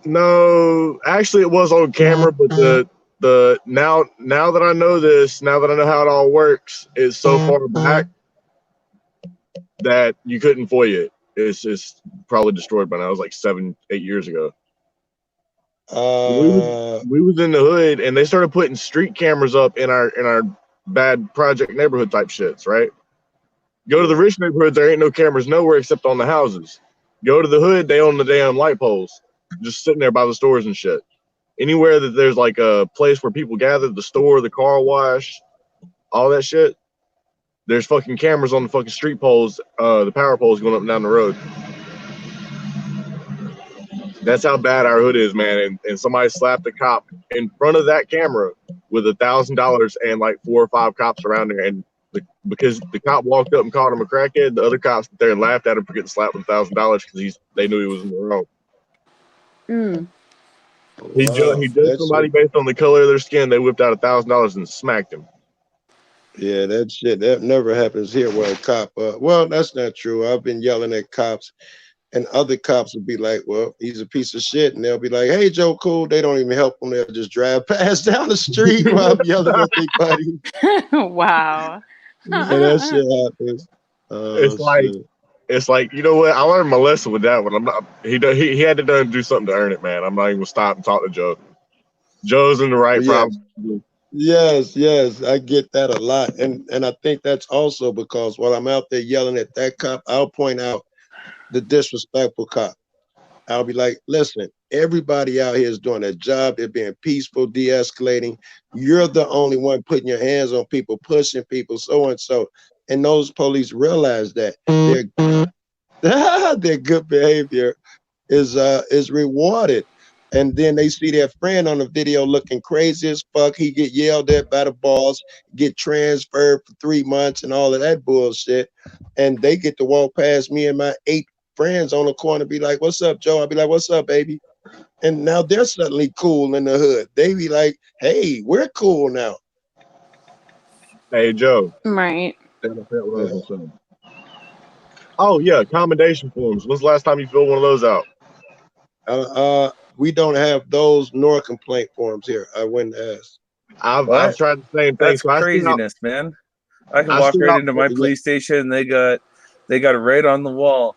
No, actually, it was on camera, but the now that I know this, now that I know how it all works, it's so far back that you couldn't FOIA it. It's probably destroyed by now. It was like 7-8 years ago. We was in the hood, and they started putting street cameras up in our bad project neighborhood type shits, right? Go to the rich neighborhoods, there ain't no cameras nowhere except on the houses. Go to the hood, they own the damn light poles, just sitting there by the stores and shit. Anywhere that there's like a place where people gather, the store, the car wash, all that shit, there's fucking cameras on the fucking street poles, the power poles going up and down the road. That's how bad our hood is, man. And somebody slapped a cop in front of that camera with $1,000 and like 4 or 5 cops around there. And because the cop walked up and called him a crackhead, the other cops there and laughed at him for getting slapped with $1,000 because they knew he was in the wrong. Mm. He judged somebody based on the color of their skin. They whipped out $1,000 and smacked him. Yeah, that never happens here where a cop. Well, that's not true. I've been yelling at cops, and other cops will be like, "Well, he's a piece of shit," and they'll be like, "Hey, Joe, cool." They don't even help him. They'll just drive past down the street while I'm yelling at their buddy. Wow. And that shit happens. It's like, you know what? I learned my lesson with that one. I'm not. He had to do something to earn it, man. I'm not even gonna stop and talk to Joe. Joe's in the right. Yes, I get that a lot, and I think that's also because while I'm out there yelling at that cop, I'll point out the disrespectful cop. I'll be like, listen, everybody out here is doing their job. They're being peaceful, de-escalating. You're the only one putting your hands on people, pushing people, so and so. And those police realize that their good behavior is rewarded. And then they see their friend on the video looking crazy as fuck. He get yelled at by the boss, get transferred for 3 months and all of that bullshit. And they get to walk past me and my 8 friends on the corner, be like, "What's up, Joe?" I'll be like, "What's up, baby?" And now they're suddenly cool in the hood. They be like, "Hey, we're cool now." Hey, Joe. Right. Oh yeah, commendation forms. When's the last time you filled one of those out? We don't have those nor complaint forms here. I went and asked. I've tried the same thing. That's craziness, man. I can walk right into my police station and they got it right on the wall.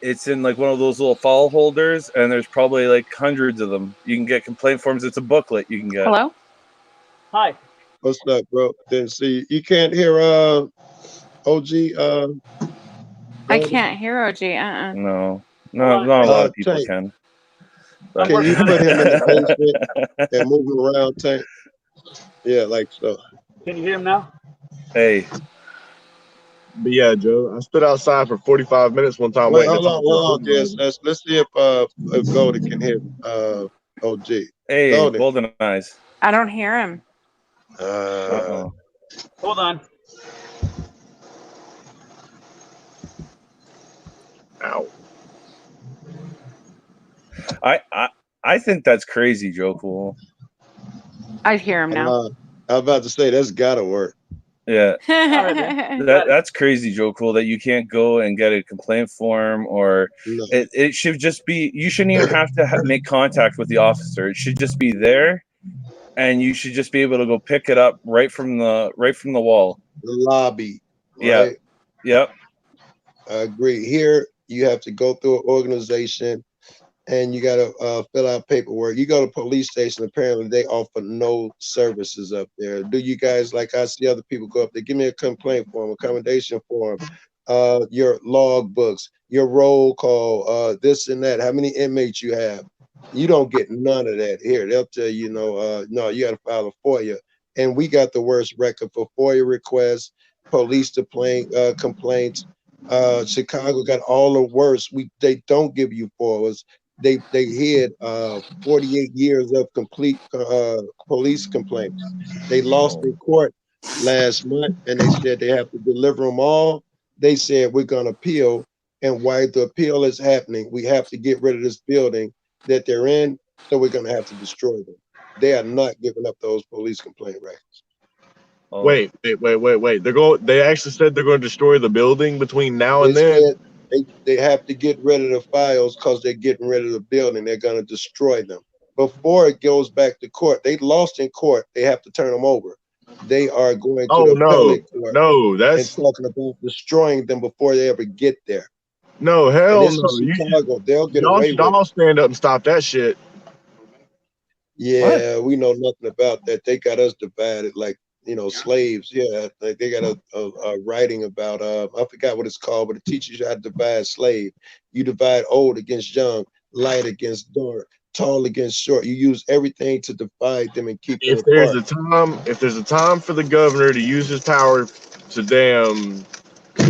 It's in like one of those little file holders, and there's probably like hundreds of them. You can get complaint forms. It's a booklet you can get. Hello? Hi. What's up, bro? Didn't see you. Can't hear OG. I can't hear OG. No, not a lot of people Tank. can. But. Can you put him in the basement and move him around, Tank? Yeah, like so. Can you hear him now? Hey. But yeah, Joe, I stood outside for 45 minutes one time. Wait, hold on, yes. Let's see if Golden can hear OG. Hey, Golden. Golden Eyes. I don't hear him. Hold on. Ow. I think that's crazy, Joe Cool. I hear him now. I was about to say that's gotta work. Yeah. That's crazy, Joe Cool, that you can't go and get a complaint form, or it should just be, you shouldn't even have to make contact with the officer. It should just be there, and you should just be able to go pick it up right from the wall. The lobby. Right? Yeah. Yep. I agree. Here you have to go through an organization and you got to fill out paperwork. You go to police station, apparently they offer no services up there. Do you guys, like I see other people go up there, give me a complaint form, accommodation form, your log books, your roll call, this and that, how many inmates you have. You don't get none of that here. They'll tell you, no, you got to file a FOIA. And we got the worst record for FOIA requests, police complaints. Chicago got all the worst. They don't give you FOIAs. They had 48 years of complete police complaints. They lost in court last month, and they said they have to deliver them all. They said we're going to appeal, and while the appeal is happening, we have to get rid of this building that they're in, so we're going to have to destroy them. They are not giving up those police complaint records. Wait. They actually said they're going to destroy the building between now and then. They have to get rid of the files because they're getting rid of the building. They're going to destroy them. Before it goes back to court, they lost in court. They have to turn them over. They are going to the appellate court and talking about destroying them before they ever get there. No, hell no. Chicago. They'll get away with Y'all it. stand up and stop that shit. Yeah, we know nothing about that. They got us divided like, slaves. Yeah, like they got a writing about, I forgot what it's called, but it teaches you how to divide slave. You divide old against young, light against dark, tall against short. You use everything to divide them and keep them apart. If there's a time for the governor to use his power to damn,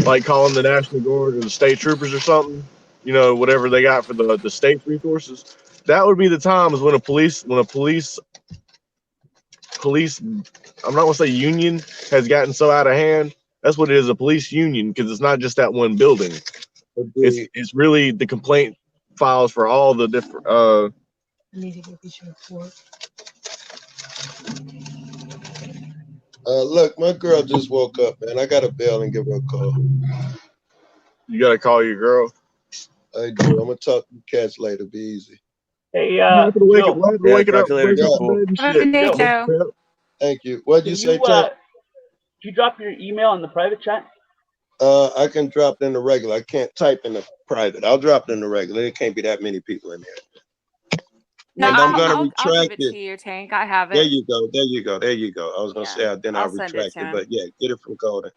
like calling the National Guard or the state troopers or something, whatever they got for the state's resources, that would be the time is when a police, I'm not gonna say union has gotten so out of hand. That's what it is, a police union, because it's not just that one building. It's really the complaint files for all the different. I need to get this report. Look, my girl just woke up, man. I got to bail and give her a call. You got to call your girl? I do. I'm going to talk to you cats later. Be easy. Hey, Joe. Wake it up. Joe. Thank you. What did you say, Chuck? Did you drop your email in the private chat? I can drop it in the regular. I can't type in the private. I'll drop it in the regular. There can't be that many people in there. No, and I'm going to retract I'll give it to you, Tank. I have it. There you go. I was going to say, then I'll retract it. But yeah, get it from Golden.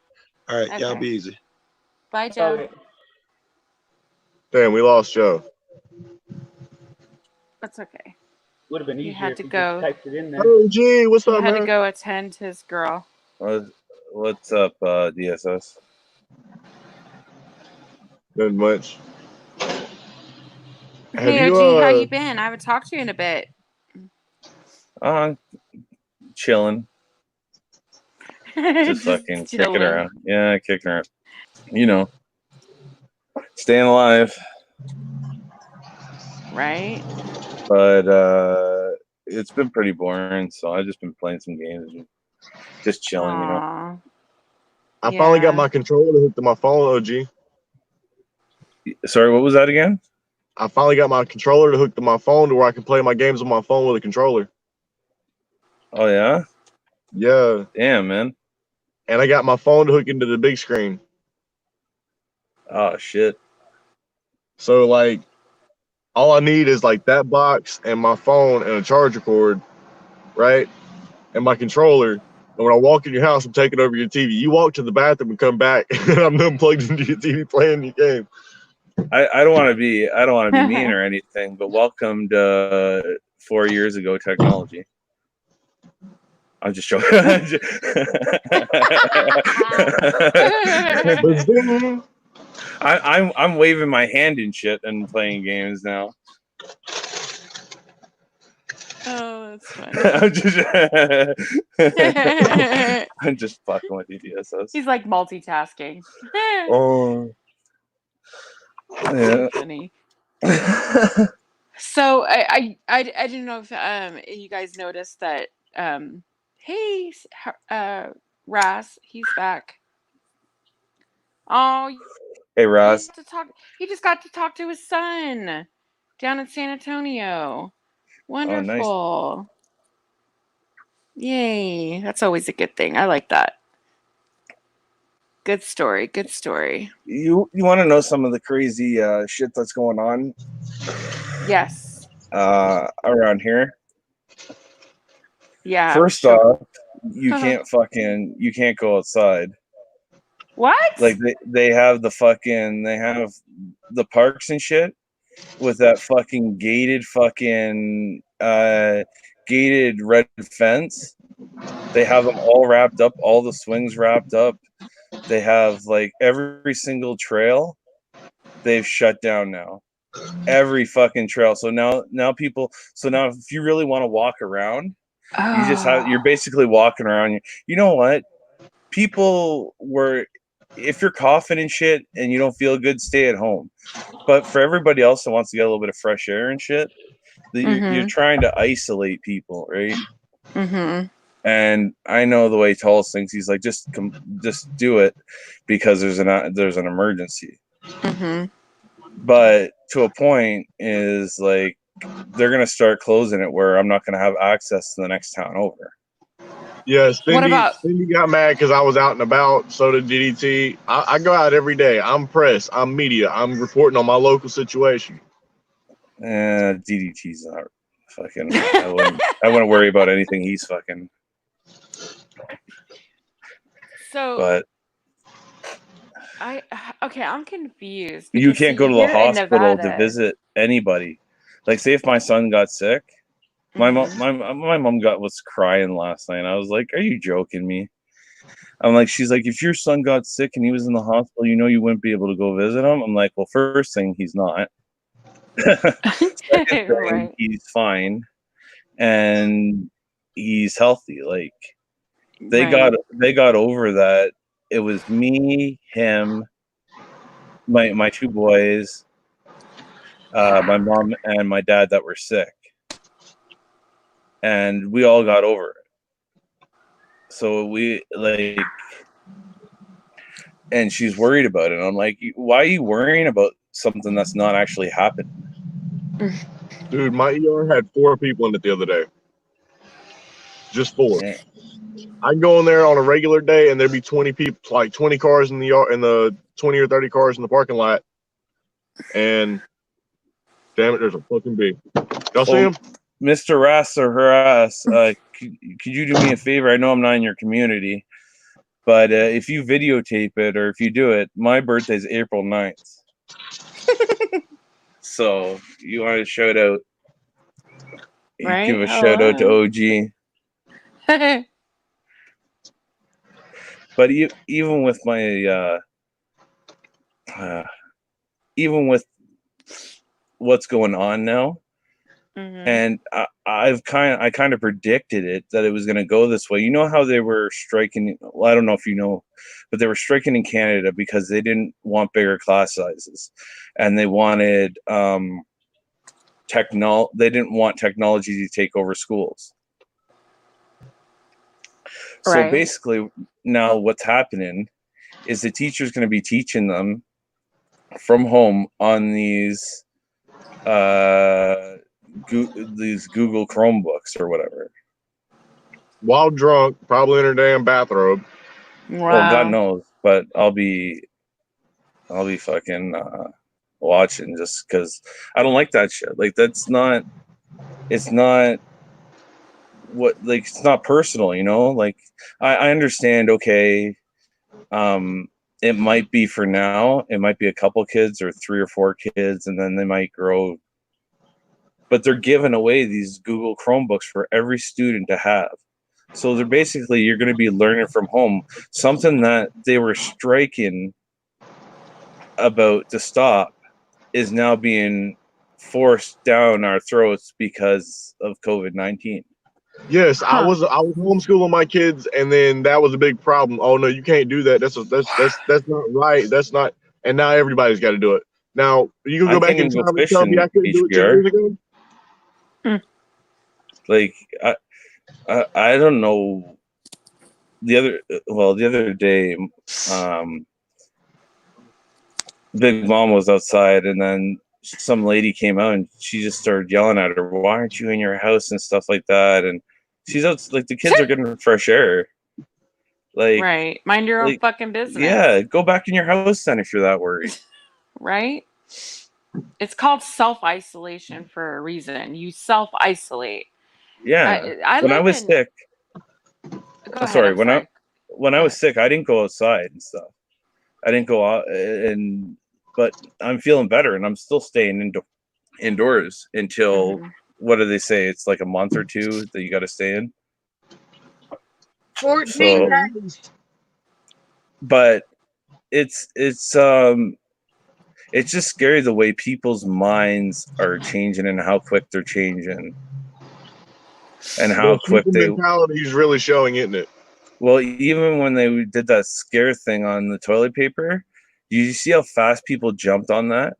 All right, y'all be easy. Bye, Joe. Damn, we lost Joe. That's okay. Would have been easier. He had to if go. Just typed it in there. Oh, gee, what's up, man? He had to man? go attend his girl. What's up, DSS? Not much. Hey, OG, how you been? I haven't talked to you in a bit. Chilling. Just fucking kicking around. Yeah, kicking around. Staying alive. Right. But it's been pretty boring, so I've just been playing some games and just chilling, Aww. I finally got my controller hooked to my phone, OG. Sorry, what was that again? I finally got my controller hooked to my phone to where I can play my games on my phone with a controller. Oh, yeah? Yeah. Damn, man. And I got my phone to hook into the big screen. Oh, shit. So, like, all I need is, like, that box and my phone and a charger cord, right? And my controller. And when I walk in your house, I'm taking over your TV. You walk to the bathroom and come back, and I'm then plugged into your TV playing your game. I don't want to be mean or anything, but welcome to 4 years ago technology. I'm just joking. I'm waving my hand and shit and playing games now. Oh, that's funny. I'm just fucking with you, DSS. He's like multitasking. Oh. Yeah. Funny. So I didn't know if you guys noticed that hey Ras, he's back. Oh, hey Ras. He just got to talk to his son down in San Antonio. Wonderful. Oh, nice. Yay. That's always a good thing. I like that. Good story. Good story. You want to know some of the crazy shit that's going on? Yes. Around here. Yeah. First off, you can't go outside. What? Like they have the parks and shit with that fucking gated red fence. They have them all wrapped up, all the swings wrapped up. They have like every single trail they've shut down now. Every fucking trail. So now if you really want to walk around, you're basically walking around. You know what? If you're coughing and shit and you don't feel good, stay at home. But for everybody else that wants to get a little bit of fresh air and shit, you're trying to isolate people, right? Mm-hmm. And I know the way Tullis thinks. He's like, just do it because there's an emergency. Mm-hmm. But to a point is like they're gonna start closing it where I'm not gonna have access to the next town over. Yeah, What about Cindy got mad because I was out and about. So did DDT. I go out every day. I'm press. I'm media. I'm reporting on my local situation. DDT's not fucking. I wouldn't worry about anything he's fucking. so? But I'm confused. you Because, can't see, go to the here in hospital to Nevada, visit anybody. Like, say if my son got sick, my mm-hmm. mom was crying last night. I was like, "Are you joking me?" I'm like, she's like, "If your son got sick and he was in the hospital, you know you wouldn't be able to go visit him." I'm like, "Well, first thing, he's not. Second thing, Right. he's fine and he's healthy." Like they Right. got over that. It was me, him, my two boys, my mom and my dad that were sick, and we all got over it. So we like, and she's worried about it. I'm like, why are you worrying about something that's not actually happening? Dude, my ER had 4 people in it the other day. Just 4. Yeah. I go in there on a regular day and there'd be 20 people, like 20 cars in the yard, in the 20 or 30 cars in the parking lot. And damn it, there's a fucking bee. Y'all see him? Mr. Rass or Harass, could you do me a favor? I know I'm not in your community, but if you videotape it or if you do it, my birthday's April 9th. So you want to shout out, Right? give a shout out to OG. But even with my even with what's going on now, Mm-hmm. and I kind of predicted it that it was going to go this way. You know how they were striking? Well, I don't know if you know, but they were striking in Canada because they didn't want bigger class sizes, and they wanted They didn't want technology to take over schools. So Right. basically, now what's happening is the teacher's going to be teaching them from home on these Google Chromebooks or whatever. While drunk, probably in her damn bathrobe. Wow. Well, God knows, but I'll be fucking watching just because I don't like that shit. Like it's not what, like, it's not personal, you know. Like I understand. Okay, it might be for now. It might be a couple kids or 3 or 4 kids, and then they might grow. But they're giving away these Google Chromebooks for every student to have. So they're basically, you're going to be learning from home, something that they were striking about to stop is now being forced down our throats because of COVID-19. Yes, I was homeschooling my kids, and then that was a big problem. Oh no, you can't do that. That's not right. That's not. And now everybody's got to do it. Now you can go back in time and tell me I couldn't do it 10 years ago. Like I don't know. The other day, Big Mom was outside, and then some lady came out and she just started yelling at her, "Why aren't you in your house?" and stuff like that. And she's out, like, the kids are getting fresh air. Like, right. Mind your own fucking business. Yeah, go back in your house then if you're that worried. Right? It's called self-isolation for a reason. You self-isolate. Yeah. When I was sick. Sorry, when I was sick, I didn't go outside and stuff. I didn't go out, but I'm feeling better, and I'm still staying indoors until what do they say? It's like a month or 2 that you got to stay in. 14 days. But it's just scary the way people's minds are changing and how quick they're changing, and how quick mentality is really showing, isn't it? Well, even when they did that scare thing on the toilet paper, did you see how fast people jumped on that?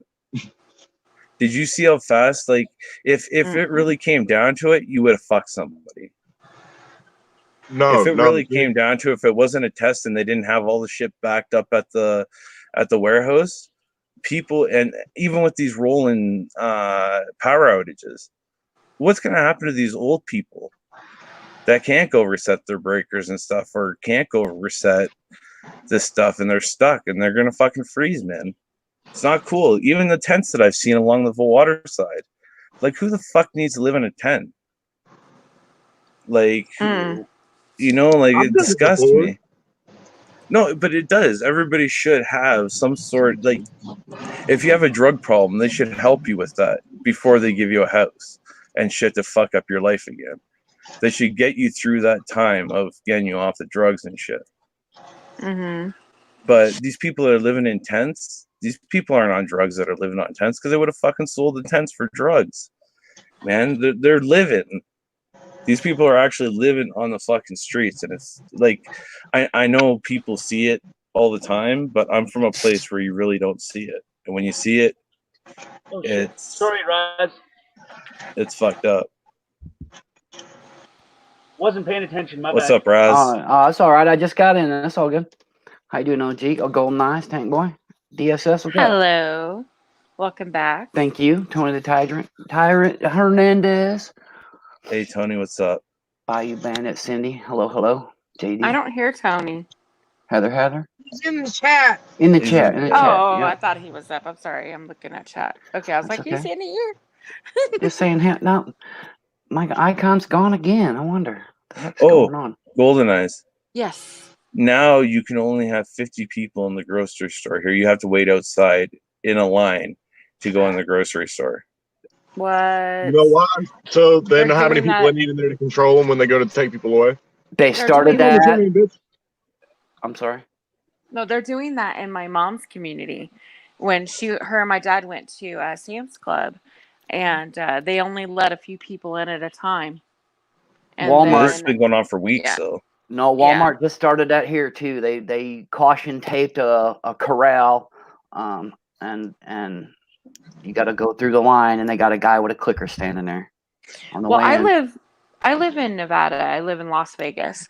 Did you see how fast, like, if it really came down to it, you would have fucked somebody. No, if it really came down to it, if it wasn't a test and they didn't have all the shit backed up at the warehouse, people, and even with these rolling power outages, what's going to happen to these old people that can't go reset their breakers and stuff, or can't go reset this stuff, and they're stuck and they're going to fucking freeze, man. It's not cool. Even the tents that I've seen along the water side, like, who the fuck needs to live in a tent? Like, you know, like, it disgusts me. No, but it does. Everybody should have some sort, like, if you have a drug problem, they should help you with that before they give you a house and shit to fuck up your life again. They should get you through that time of getting you off the drugs and shit. Mm-hmm. But these people that are living in tents, these people aren't on drugs that are living on tents, because they would have fucking sold the tents for drugs. Man, they're living. These people are actually living on the fucking streets, and it's like, I know people see it all the time, but I'm from a place where you really don't see it. And when you see it, Sorry, Raz. It's fucked up. Wasn't paying attention. My What's bad. up, Raz? It's all right. I just got in. That's all good. How you doing, OG? Oh, Golden Eyes, Tank Boy, DSS. What's Hello. up? Welcome back. Thank you, Tony the Tyrant Hernandez. Hey, Tony, what's up? Bayou Bandit, Cindy. Hello, JD. I don't hear Tony. Heather. He's in the chat. In the chat. Oh, yeah. I thought he was up. I'm sorry. I'm looking at chat. Okay, I was That's like, he's okay. in here. Just saying, no, my icon's gone again. I wonder what's going on. Golden Eyes. Yes. Now you can only have 50 people in the grocery store here. You have to wait outside in a line to go in the grocery store. What? You know why? So they They're know how many doing people that- they need in there to control them when they go to take people away. They started doing that. I'm sorry. No, they're doing that in my mom's community. When her and my dad went to Sam's Club, and they only let a few people in at a time. And Walmart. This has been going on for weeks, so. No, Walmart just started that here too. They caution taped a corral, and you got to go through the line, and they got a guy with a clicker standing there on the way in. I live in Nevada. I live in Las Vegas,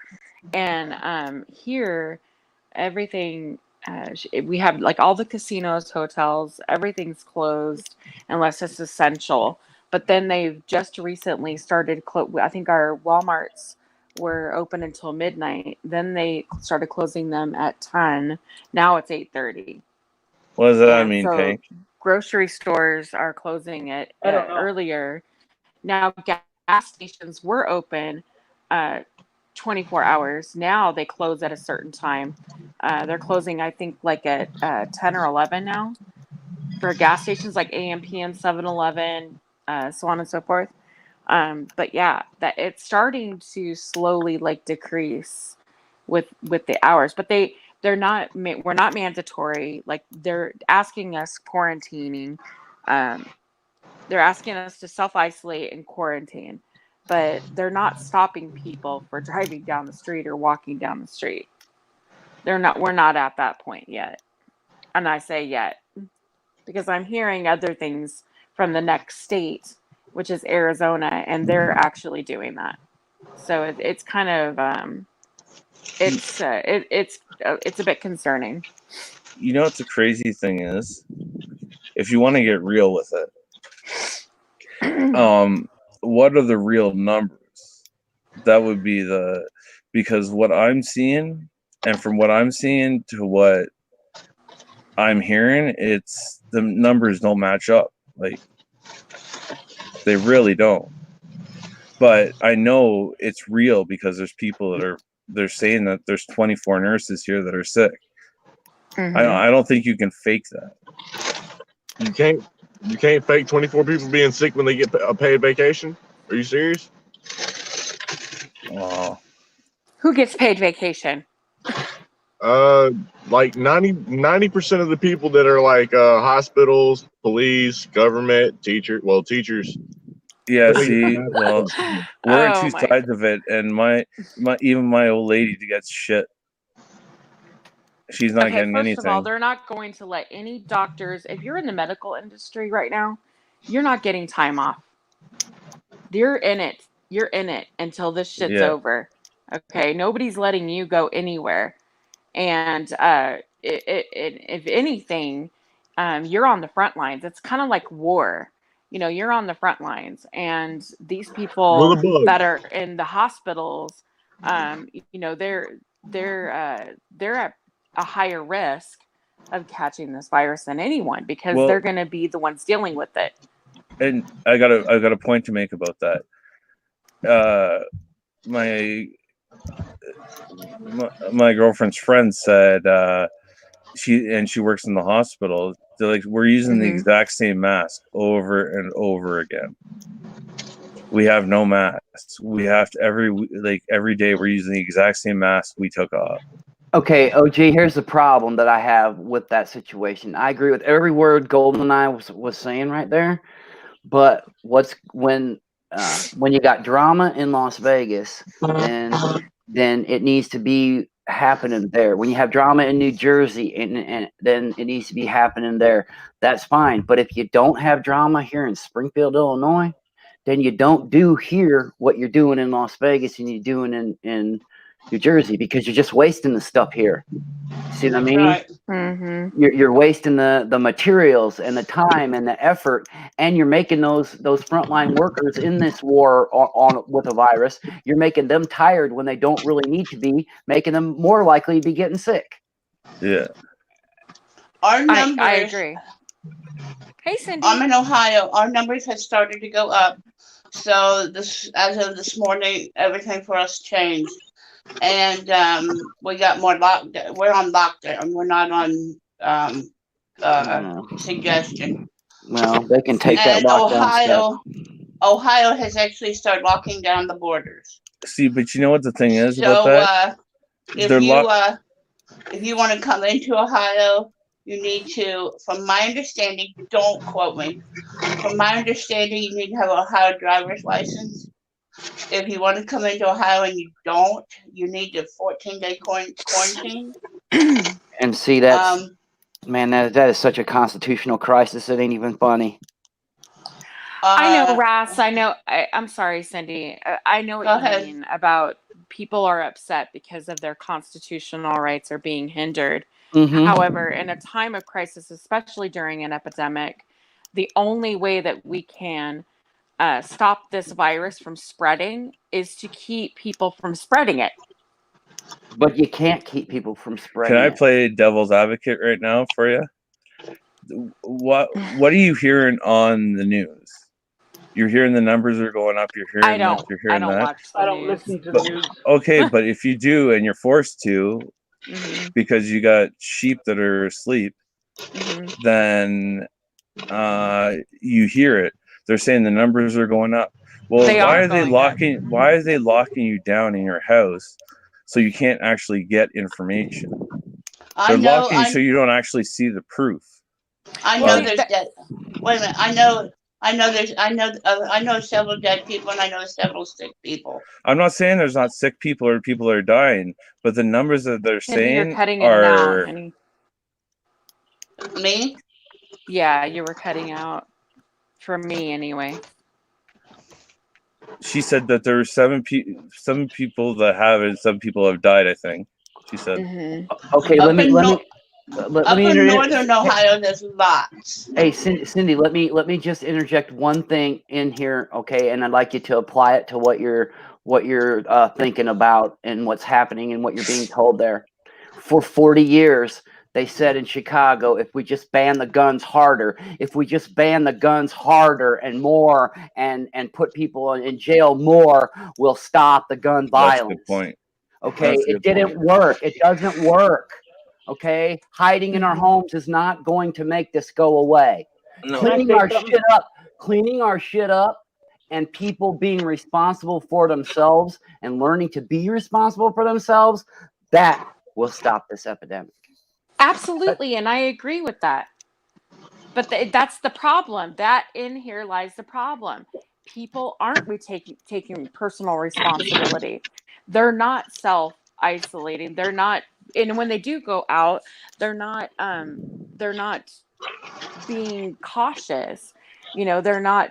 and here everything. We have like all the casinos, hotels, everything's closed unless it's essential. But then they've just recently started. I think our Walmarts were open until midnight. Then they started closing them at 10. Now it's 8:30. What does that mean, Tank? Grocery stores are closing it earlier. Now gas stations were open 24 hours. Now they close at a certain time. They're closing, I think, like at 10 or 11 now for gas stations like AM, PM, 7-Eleven, so on and so forth. But yeah, that it's starting to slowly like decrease with the hours. But we're not mandatory. Like they're asking us quarantining. They're asking us to self-isolate and quarantine, but they're not stopping people for driving down the street or walking down the street. We're not at that point yet. And I say yet because I'm hearing other things from the next state, which is Arizona, and they're actually doing that. So it's kind of it's a bit concerning. You know what the crazy thing is? If you want to get real with it, what are the real numbers? That would be because what I'm seeing, and from what I'm seeing to what I'm hearing, it's the numbers don't match up. Like they really don't. But I know it's real because there's people they're saying that there's 24 nurses here that are sick. Mm-hmm. I don't think you can fake that. You can't fake 24 people being sick when they get a paid vacation. Are you serious? Who gets paid vacation? Like 90% of the people that are like hospitals, police, government, teachers. Yeah, see, well, we're on two sides of it, and even my old lady gets shit. She's not getting anything. First of all, they're not going to let any doctors. If you're in the medical industry right now, you're not getting time off. You're in it. You're in it until this shit's over. Okay, nobody's letting you go anywhere. And if anything, you're on the front lines. It's kind of like war. You're on the front lines, and these people that are in the hospitals, they're at a higher risk of catching this virus than anyone, because they're going to be the ones dealing with it. And I got a point to make about that. My girlfriend's friend said she works in the hospital. They're like, we're using the exact same mask over and over again. We have no masks. We have to every day we're using the exact same mask we took off. Okay, OG, here's the problem that I have with that situation. I agree with every word GoldenEye was saying right there, but when you got drama in Las Vegas, then it needs to be happening there. When you have drama in New Jersey, and then it needs to be happening there. That's fine. But if you don't have drama here in Springfield, Illinois, then you don't do here what you're doing in Las Vegas and you're doing in New Jersey, because you're just wasting the stuff here. See what I mean? Right. Mm-hmm. You're wasting the materials and the time and the effort, and you're making those frontline workers in this war on with a virus. You're making them tired when they don't really need to be, making them more likely to be getting sick. Yeah. Our numbers. I agree. Hey, Cindy. I'm in Ohio. Our numbers have started to go up. So as of this morning, everything for us changed. And we got more lockdown. We're on lockdown. We're not on suggestion. Well, they can take that lockdown Ohio has actually started locking down the borders. See, but you know what the thing is about that? If you want to come into Ohio, you need to, from my understanding, don't quote me. From my understanding, you need to have an Ohio driver's license. If you want to come into Ohio and you don't, you need a 14-day quarantine. And see, that's man, that is such a constitutional crisis. It ain't even funny. I know, Ras. I know. I'm sorry, Cindy. I know what you mean about people are upset because of their constitutional rights are being hindered. Mm-hmm. However, in a time of crisis, especially during an epidemic, the only way that we can stop this virus from spreading is to keep people from spreading it. But you can't keep people from spreading Can I it. play devil's advocate right now for you? What are you hearing on the news? You're hearing the numbers are going up. You're hearing this. You're hearing that. I don't listen to the news. Okay, but if you do and you're forced to, because you got sheep that are asleep, then you hear it. They're saying the numbers are going up. Well, why are they locking you down in your house so you can't actually get information? They're locking you so you don't actually see the proof. I know there's dead. Wait a minute. I know several dead people, and I know several sick people. I'm not saying there's not sick people or people are dying, but the numbers that they're saying you're cutting are. In and out, Me? Yeah, you were cutting out. For me, anyway. She said that there were seven people that have it. Some people have died. I think she said. Okay, let me in northern Ohio, there's lots. Hey, Cindy, let me just interject one thing in here, okay? And I'd like you to apply it to what you're thinking about and what's happening and what you're being told there. For 40 years, they said in Chicago, if we just ban the guns harder, and more, and put people in jail more, we'll stop the gun violence. That's a good point. Okay, it didn't work. It doesn't work. Okay, hiding in our homes is not going to make this go away. No. Cleaning our shit up, and people being responsible for themselves and learning to be responsible for themselves, that will stop this epidemic. Absolutely, and I agree with that. But that's the problem. That in here lies the problem. People aren't taking personal responsibility. They're not self-isolating. They're not, and when they do go out, they're not being cautious. They're not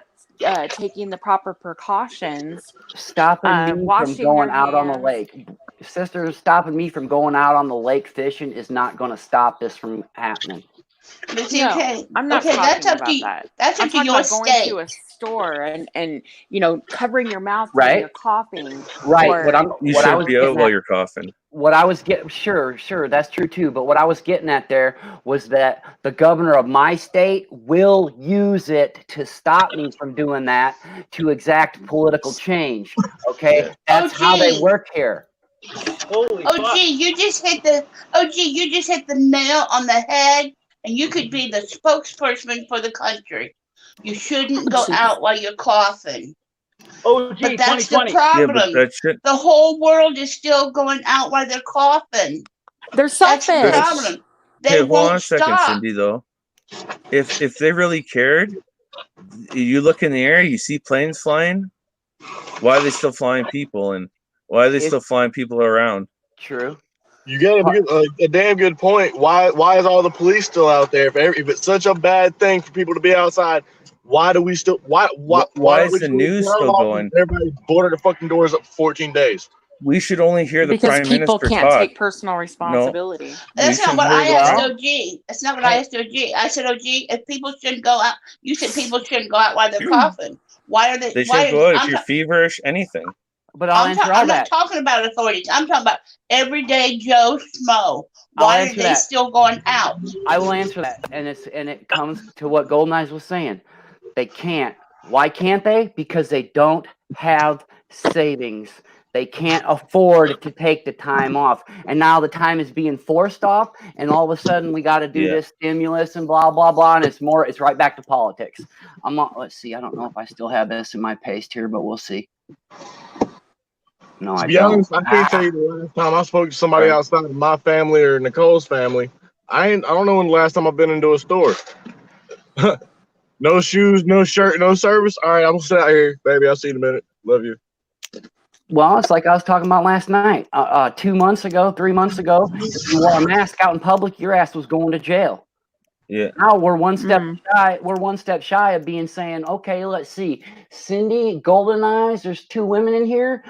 taking the proper precautions. Stopping me from going out on the lake. Sisters, stopping me from going out on the lake fishing is not going to stop this from happening. But see, No, okay, I'm not okay, that's talking up about to that. that's I'm up to talking your about going state. to a store and covering your mouth when Right. you're coughing. Right. Or You What I should was be out getting while at. you're coughing. What I was getting, sure, that's true too. But what I was getting at there was that the governor of my state will use it to stop me from doing that to exact political change. Okay, Yeah. that's how they gee. work here. Holy Oh fuck. gee, you just hit the nail on the head, and you could be the spokesperson for the country. You shouldn't go out while you're coughing. OG But that's 2020. the Yeah, but problem. that shit. The whole world is still going out while they're coughing. they're That's the selfish. problem. Hey, They hold on won't a second, stop. Cindy. Though, if they really cared, you look in the air, you see planes flying. Why are they still flying people, and why are they still flying people around? True. You got a damn good point. Why is all the police still out there? If it's such a bad thing for people to be outside, why do we still why is the news still going? Everybody boarded the fucking doors up for 14 days. We should only hear the Because prime people minister can't talk. take personal responsibility. That's We not should what hear I the asked prime. OG. That's not what I asked OG. I said, OG, if people shouldn't go out, you said people shouldn't go out while they're coughing. Why are they? They Why should go out if I'm you're feverish. Anything. But I'll answer all I'm not that. talking about authorities. I'm talking about everyday Joe Schmo. I'll Why are answer they that. still going out? I will answer that, and it comes to what Golden Eyes was saying. They can't. Why can't they? Because they don't have savings. They can't afford to take the time off, and now the time is being forced off, and all of a sudden we got to do this stimulus and blah blah blah, and it's right back to politics. Let's see. I don't know if I still have this in my paste here, but we'll see. No, To be honest, I can't tell you the last time I spoke to somebody outside of my family or Nicole's family. I don't know when the last time I've been into a store. No shoes, no shirt, no service. All right, I'm gonna sit out here, baby. I'll see you in a minute. Love you. Well, it's like I was talking about last night. 2 months ago, 3 months ago, if you wore a mask out in public, your ass was going to jail. Yeah. Now we're one step shy. We're one step shy of being saying, okay, let's see, Cindy, Golden Eyes. There's 2 women in here.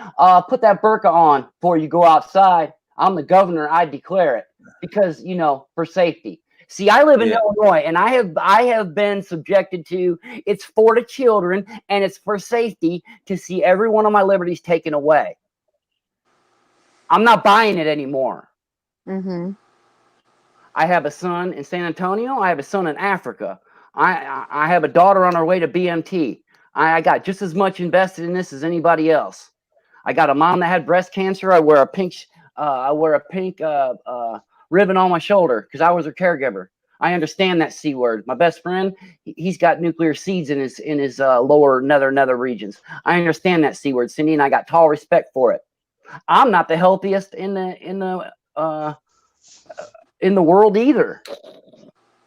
Put that burqa on before you go outside. I'm the governor. I declare it because for safety. See, I live in Illinois, and I have been subjected to. It's for the children, and it's for safety to see every one of my liberties taken away. I'm not buying it anymore. Mm-hmm. I have a son in San Antonio. I have a son in Africa. I have a daughter on her way to BMT. I got just as much invested in this as anybody else. I got a mom that had breast cancer. I wear a pink ribbon on my shoulder because I was her caregiver. I understand that C word. My best friend, he's got nuclear seeds in his lower nether regions. I understand that C word, Cindy, and I got tall respect for it. I'm not the healthiest in the world either.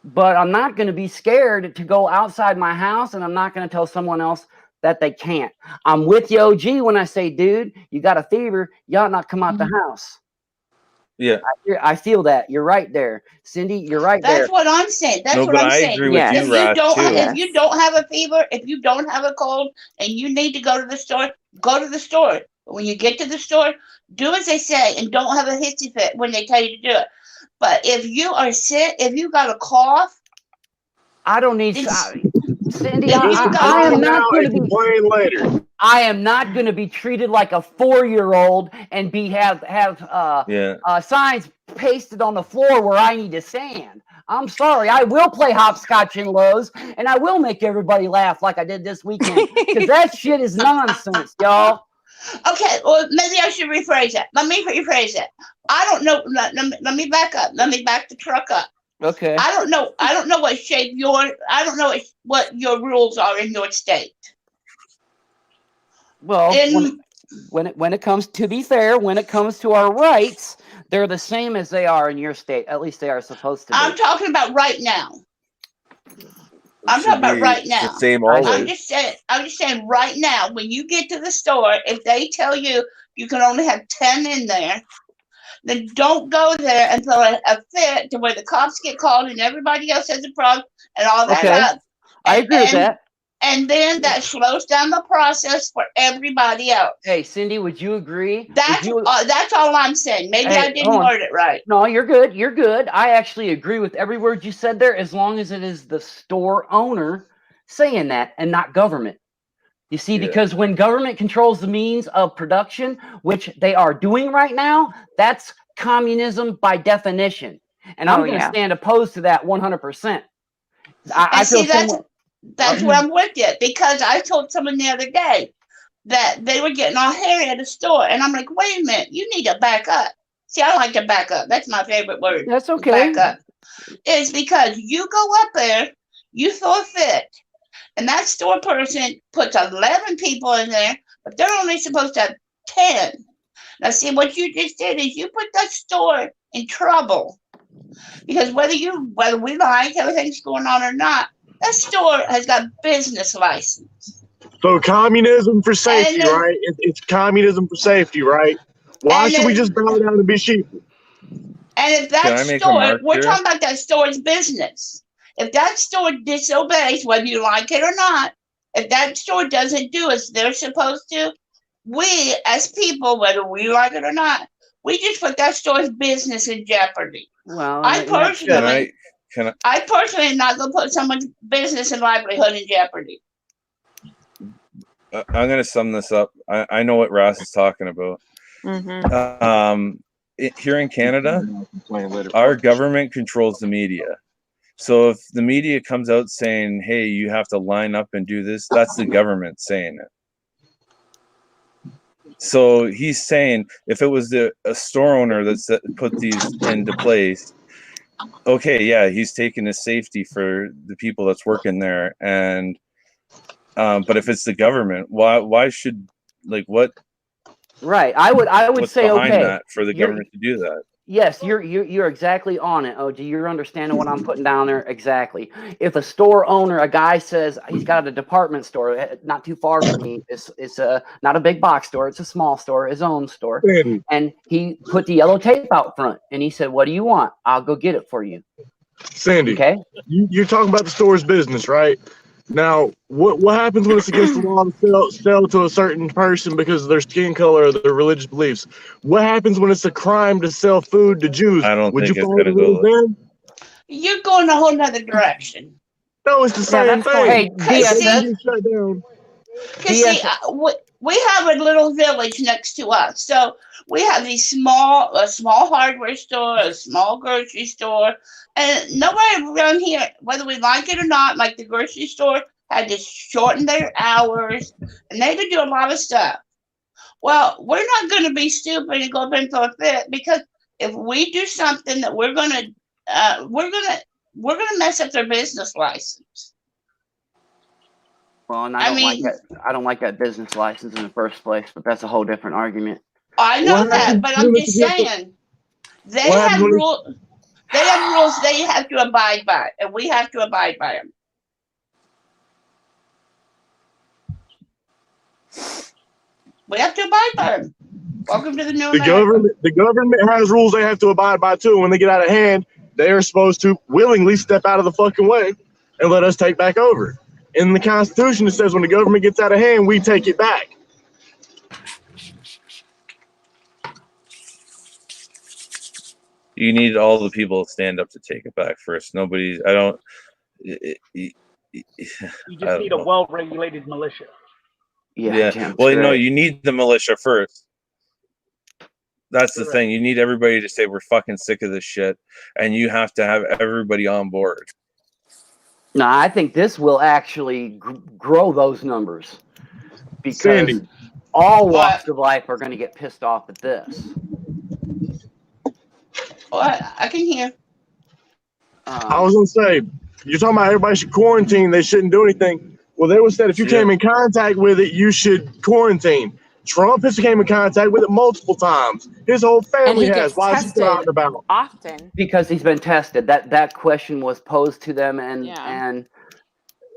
But I'm not going to be scared to go outside my house, and I'm not going to tell someone else that they can't. I'm with you, OG, when I say, dude, you got a fever, you ought not come out the house. Yeah. I feel that. You're right there. Cindy, you're right there. That's what I'm saying. That's what I'm saying. Agree with you, Raz, if you don't have a fever, if you don't have a cold, and you need to go to the store, go to the store. But when you get to the store, do as they say and don't have a hissy fit when they tell you to do it. But if you are sick, if you got a cough, I don't need Cindy. I am not going to complain later. I am not going to be treated like a 4-year-old and have signs pasted on the floor where I need to stand. I'm sorry. I will play hopscotch in Lowe's, and I will make everybody laugh like I did this weekend because that shit is nonsense, y'all. Okay, well, maybe I should rephrase that. Let me rephrase that. I don't know. Let me back up. Let me back the truck up. Okay. I don't know what shape I don't know what your rules are in your state. Well, when it comes, to be fair, when it comes to our rights, they're the same as they are in your state. At least they are supposed to be. I'm talking about right now. I'm talking about right now. The same always. I'm just saying right now, when you get to the store, if they tell you you can only have 10 in there, then don't go there and throw a fit to where the cops get called and everybody else has a problem and all that up. I agree with that. And then that slows down the process for everybody else. Hey, Cindy, would you agree? That's all I'm saying. Maybe I didn't word it right. No, you're good. You're good. I actually agree with every word you said there, as long as it is the store owner saying that and not government. You see, because when government controls the means of production, which they are doing right now, that's communism by definition. And I'm going to stand opposed to that 100%. I feel that's where I'm with you, because I told someone the other day that they were getting all hairy at the store, and I'm like, wait a minute, you need to back up. See, I like to back up. That's my favorite word. That's okay. Back up. It's because you go up there, you throw a fit, and that store person puts 11 people in there, but they're only supposed to have 10. Now, see, what you just did is you put that store in trouble, because whether we like everything's going on or not, that store has got business license. So communism for safety, right? It's communism for safety, right? Why should we just bow down and be sheep? And if that store, we're talking about that store's business. If that store disobeys, whether you like it or not, if that store doesn't do as they're supposed to, we as people, whether we like it or not, we just put that store's business in jeopardy. Well, I personally am not going to put someone's business and livelihood in jeopardy. I'm going to sum this up. I know what Ross is talking about. Here in Canada, our government controls the media. So if the media comes out saying, hey, you have to line up and do this, that's the government saying it. So he's saying if it was a store owner that put these into place, okay, yeah, he's taking a safety for the people that's working there. And but if it's the government, why should, like, what? Right. I would say, behind okay, that for the government to do that? Yes, you're exactly on it, OG. You're understanding what I'm putting down there exactly. If a store owner, a guy says he's got a department store not too far from me, it's not a big box store, it's a small store, his own store, and he put the yellow tape out front, and he said, "What do you want? I'll go get it for you." Sandy, okay, you're talking about the store's business, right? Now, what happens when it's against the law to sell to a certain person because of their skin color or their religious beliefs? What happens when it's a crime to sell food to Jews? I don't think you it's going to go there? You're going a whole nother direction. No, it's the same thing. Hey, see, we have a little village next to us, so we have a small hardware store, a small grocery store, and nobody around here, whether we like it or not, like the grocery store, had to shorten their hours, and they could do a lot of stuff. Well, we're not going to be stupid and go up into a fit, because if we do something that we're gonna mess up their business license. Well, and I don't like that business license in the first place, but that's a whole different argument. I know that, but I'm just saying they have rules. They have rules they have to abide by, and we have to abide by them. We have to abide by them. Welcome to the new America. The government has rules they have to abide by too. When they get out of hand, they are supposed to willingly step out of the fucking way and let us take back over. In the Constitution, it says when the government gets out of hand, we take it back. You need all the people to stand up to take it back first. You just need a well-regulated militia. Yeah. Well, no, you need the militia first. That's the thing. You need everybody to say we're fucking sick of this shit, and you have to have everybody on board. No, I think this will actually grow those numbers, because all walks of life are going to get pissed off at this. I can hear. I was going to say, you're talking about everybody should quarantine. They shouldn't do anything. Well, they said if you came in contact with it, you should quarantine. Trump has came in contact with it multiple times. His whole family has. Why is he talking about it? Often. Because he's been tested. That question was posed to them, and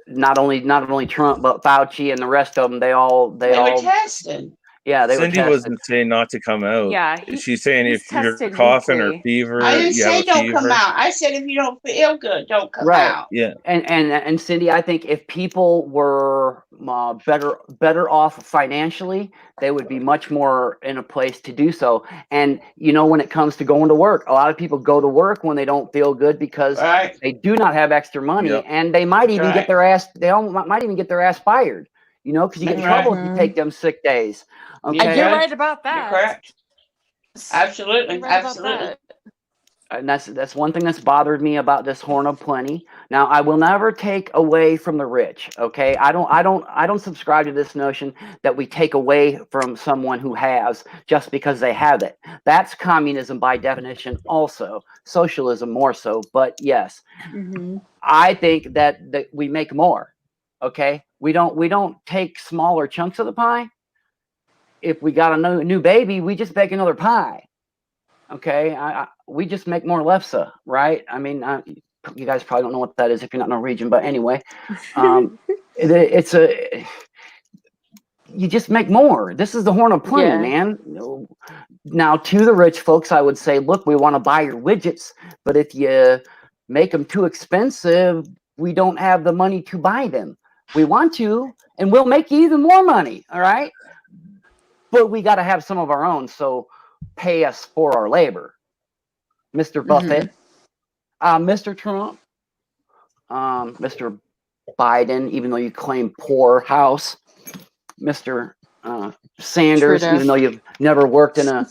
not only Trump, but Fauci and the rest of them. They all were tested. Yeah, they Cindy were tested. wasn't saying not to come out. Yeah, She's saying he's if you're tested coughing or weekly. fever, I didn't you have say a don't come fever. out. I said if you don't feel good, don't come Right. out. Yeah. And Cindy, I think if people were better off financially, they would be much more in a place to do so. And you know, when it comes to going to work, a lot of people go to work when they don't feel good because Right. they do not have extra money, Yep. and they might even get Right. their ass. Might even get their ass fired. You know, because you get in trouble if you take them sick days. Okay. You're right about You're that. correct. Absolutely. You're right about Absolutely. that. And that's one thing that's bothered me about this Horn of Plenty. Now, I will never take away from the rich. Okay, I don't subscribe to this notion that we take away from someone who has just because they have it. That's communism by definition, also socialism more so. But yes, I think that we make more. Okay, we don't take smaller chunks of the pie. If we got a new baby, we just bake another pie. Okay, we just make more lefse, right? I mean, you guys probably don't know what that is if you're not Norwegian, but anyway, it's you just make more. This is the Horn of Plenty, man. Now, to the rich folks, I would say, look, we want to buy your widgets, but if you make them too expensive, we don't have the money to buy them. We want to, and we'll make you even more money, all right? But we got to have some of our own, so pay us for our labor. Mr. Buffett, Mr. Trump, Mr. Biden, even though you claim poor house, Mr. Sanders, Trudeau. even though you've never worked in a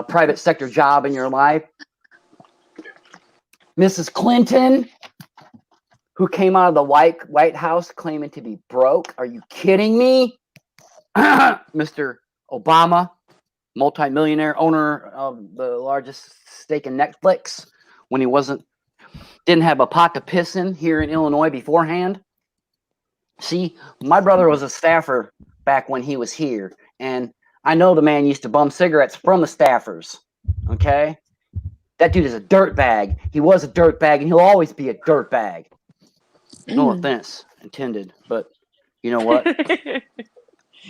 private sector job in your life, Mrs. Clinton, who came out of the White House claiming to be broke. Are you kidding me? Mr. Obama, multimillionaire, owner of the largest stake in Netflix, when he didn't have a pot to piss in here in Illinois beforehand. See, my brother was a staffer back when he was here, and I know the man used to bum cigarettes from the staffers. Okay, that dude is a dirtbag. He was a dirtbag, and he'll always be a dirtbag. No offense intended, but you know what?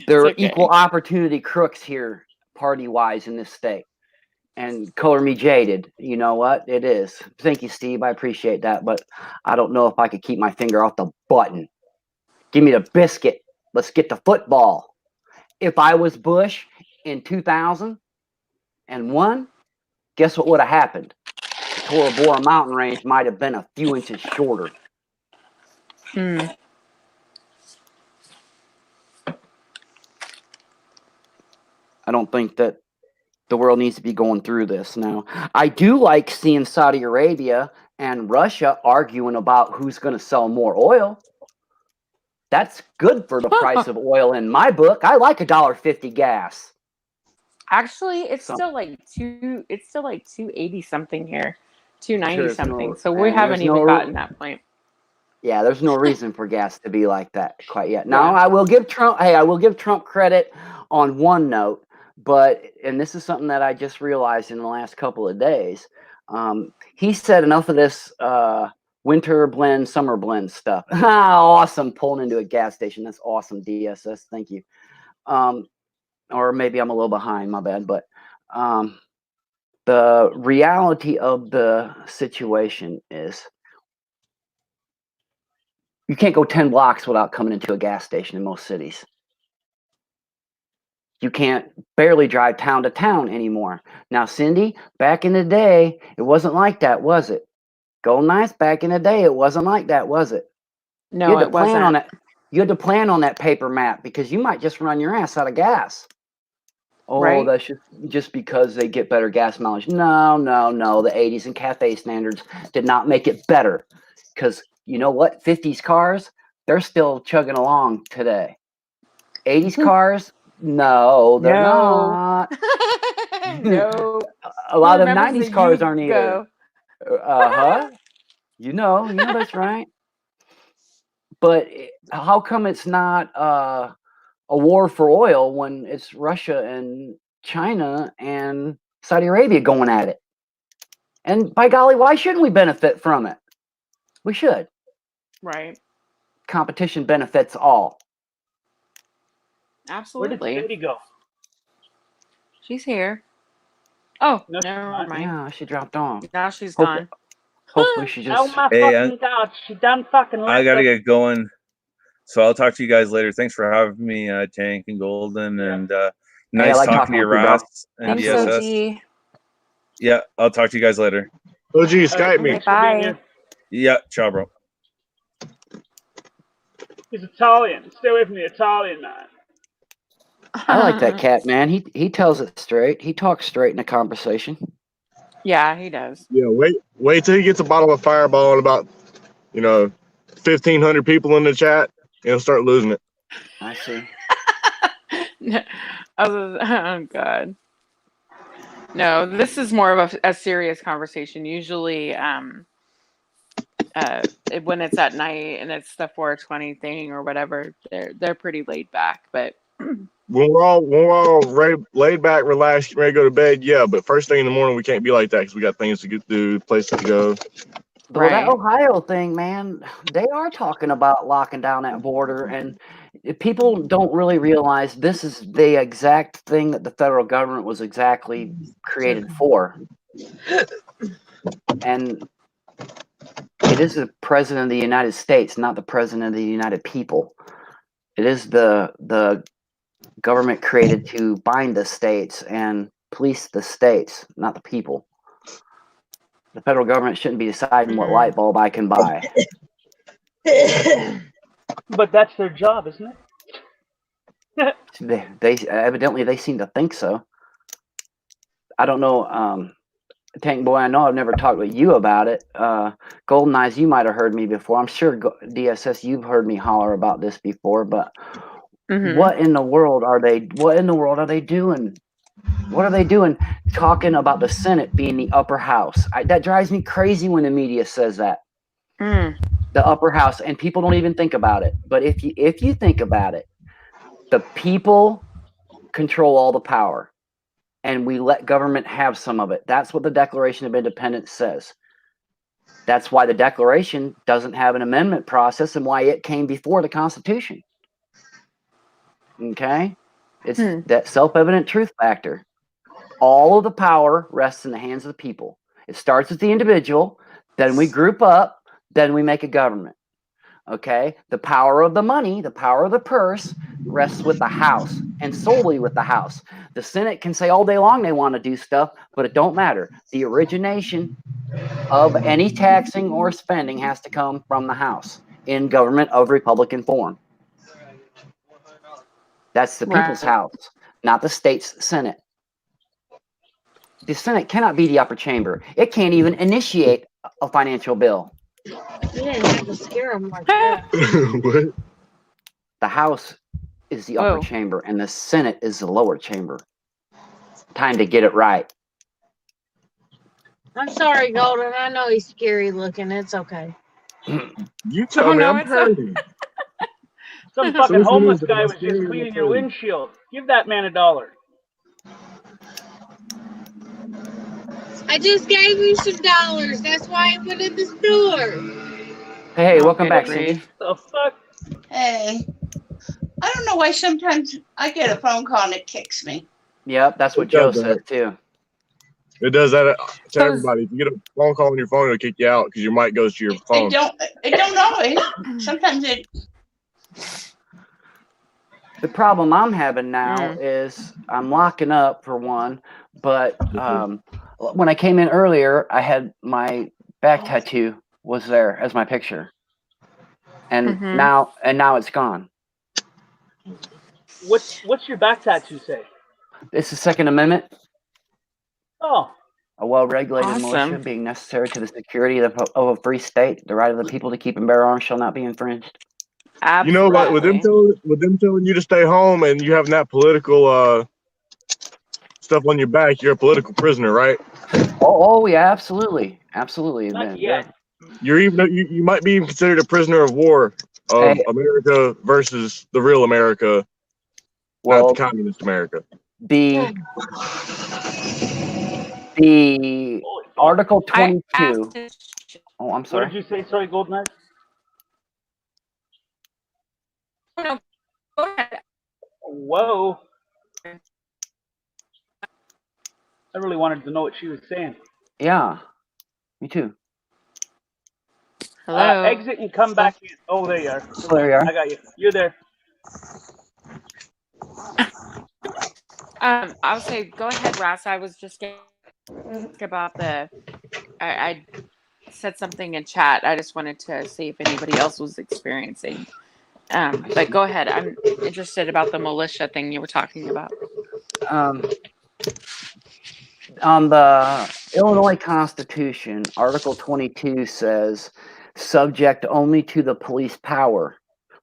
There are equal opportunity crooks here, party-wise, in this state. And color me jaded. You know what? It is. Thank you, Steve. I appreciate that, but I don't know if I could keep my finger off the button. Give me the biscuit. Let's get the football. If I was Bush in 2001, guess what would have happened? The Tora Bora mountain range might have been a few inches shorter. I don't think that the world needs to be going through this now. I do like seeing Saudi Arabia and Russia arguing about who's going to sell more oil. That's good for the price of oil in my book. I like $1.50 gas. Actually, it's still like 280 something here, 290 something. So we haven't even gotten that point. Yeah, there's no reason for gas to be like that quite yet. Now, I will give Trump. Hey, I will give Trump credit on one note, and this is something that I just realized in the last couple of days. He said enough of this winter blend, summer blend stuff. Awesome, pulling into a gas station. That's awesome, DSS. Thank you. Or maybe I'm a little behind. My bad. But the reality of the situation is, you can't go 10 blocks without coming into a gas station in most cities. You can't barely drive town to town anymore. Now, Cindy, back in the day, it wasn't like that, was it? Go Nice, back in the day, it wasn't like that, was it? No, it wasn't. You had to plan on that paper map because you might just run your ass out of gas. Oh, right? That's just because they get better gas mileage. No. The 80s and cafe standards did not make it better. Because you know what? 50s cars, they're still chugging along today. 80s cars, no, they're not. No. A lot of 90s cars aren't either. You know that's right. But how come it's not a war for oil when it's Russia and China and Saudi Arabia going at it? And by golly, why shouldn't we benefit from it? We should. Right. Competition benefits all. Absolutely. Where did Cindy go? She's here. Oh, No, she's never not. mind. Yeah, she dropped on. Now she's Hopefully, gone. hopefully she Oh just. my Hey, fucking god, she done fucking left I gotta us. get going. So I'll talk to you guys later. Thanks for having me, Tank and Golden, and nice I like talking talking to you, with you, bro. Ras and Thanks, Absolutely. DSS. OG. Yeah, I'll talk to you guys later. OG, Skype me. Thanks for being Bye. here. Yeah, ciao, bro. He's Italian. Stay away from the Italian man. I like that cat, man. He tells it straight. He talks straight in a conversation. Yeah, he does. Yeah, wait till he gets a bottle of Fireball and about 1,500 people in the chat, and he'll start losing it. I see. Oh god. No, this is more of a serious conversation. Usually, when it's at night and it's the 420 thing or whatever, they're pretty laid back. But When we're all laid back, relaxed, ready to go to bed, yeah. But first thing in the morning, we can't be like that because we got things to do, places to go. Well, that right. Ohio thing, man, they are talking about locking down that border, and people don't really realize this is the exact thing that the federal government was exactly created for. And it is the president of the United States, not the president of the United People. It is the government created to bind the states and police the states, not the people. The federal government shouldn't be deciding what light bulb I can buy. But that's their job, isn't it? They evidently they seem to think so. I don't know, Tank Boy. I know I've never talked with you about it. Golden Eyes, you might have heard me before. I'm sure DSS, you've heard me holler about this before. But what in the world are they? What in the world are they doing? What are they doing? Talking about the Senate being the upper house. That drives me crazy when the media says that. The upper house, and people don't even think about it. But if you think about it, the people control all the power, and we let government have some of it. That's what the Declaration of Independence says. That's why the Declaration doesn't have an amendment process and why it came before the Constitution. Okay? It's that self-evident truth factor. All of the power rests in the hands of the people. It starts with the individual, then we group up, then we make a government. Okay? The power of the money, the power of the purse rests with the House and solely with the House. The Senate can say all day long they want to do stuff, but it don't matter. The origination of any taxing or spending has to come from the House in government of Republican form. That's the people's house, not the state's Senate. The Senate cannot be the upper chamber. It can't even initiate a financial bill. You didn't have to scare him like that. What? The House is the upper chamber, and the Senate is the lower chamber. Time to get it right. I'm sorry, Golden. I know he's scary looking. It's okay. You tell me, I'm hurting. Some fucking homeless guy was just cleaning your windshield. Give that man $1. I just gave you some dollars. That's why I went in the store. Hey, welcome back, Cindy. The fuck? Hey. I don't know why sometimes I get a phone call and it kicks me. Yep, that's what Joe said too. It does that to everybody. If you get a phone call on your phone, it'll kick you out because your mic goes to your phone. It don't always. Sometimes it. The problem I'm having now is I'm locking up for one, but when I came in earlier, I had my back tattoo was there as my picture, and now it's gone. What's your back tattoo say? It's the Second Amendment. Oh. A well-regulated militia being necessary to the security of a free state. The right of the people to keep and bear arms shall not be infringed. Absolutely. You know, like with them telling you to stay home and you having that political stuff on your back, you're a political prisoner, right? Oh yeah, absolutely. Not yet. You're even you might be considered a prisoner of war of America versus the real America, not the communist America. The Article 22. Oh, I'm sorry. What did you say? Sorry, Golden Eyes? No, go ahead. Whoa. I really wanted to know what she was saying. Yeah, me too. Hello. Exit and come back in. Oh, there you are. Oh, there you are. I got you. You're there. I'll say, go ahead, Ross. I was just about I said something in chat. I just wanted to see if anybody else was experiencing. But go ahead. I'm interested about the militia thing you were talking about. On the Illinois Constitution, Article 22 says, subject only to the police power,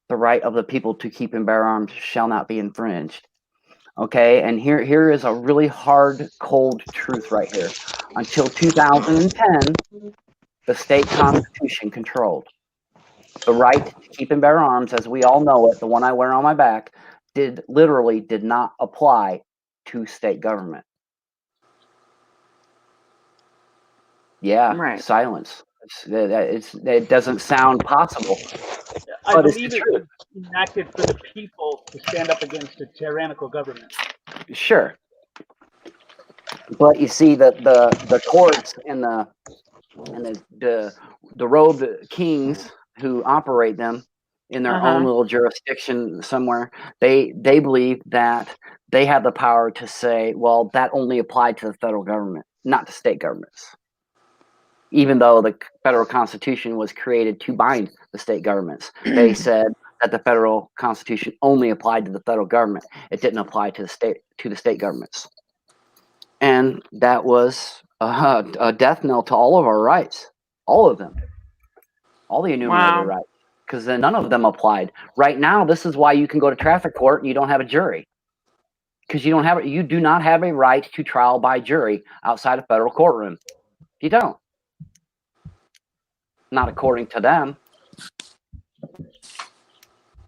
the right of the people to keep and bear arms shall not be infringed. Okay, and here is a really hard, cold truth right here. Until 2010, the state constitution controlled. The right to keep and bear arms, as we all know it, the one I wear on my back, did not apply to state government. Yeah, right. Silence. It doesn't sound possible. I believe it was enacted for the people to stand up against a tyrannical government. Sure. But you see that the courts and the robed kings who operate them in their own little jurisdiction somewhere, they believe that they have the power to say, well, that only applied to the federal government, not to state governments. Even though the federal constitution was created to bind the state governments, they said that the federal constitution only applied to the federal government. It didn't apply to the state governments. And that was a death knell to all of our rights, all of them, all the enumerated rights, because then none of them applied. Right now, this is why you can go to traffic court and you don't have a jury, because you do not have a right to trial by jury outside a federal courtroom. You don't. Not according to them.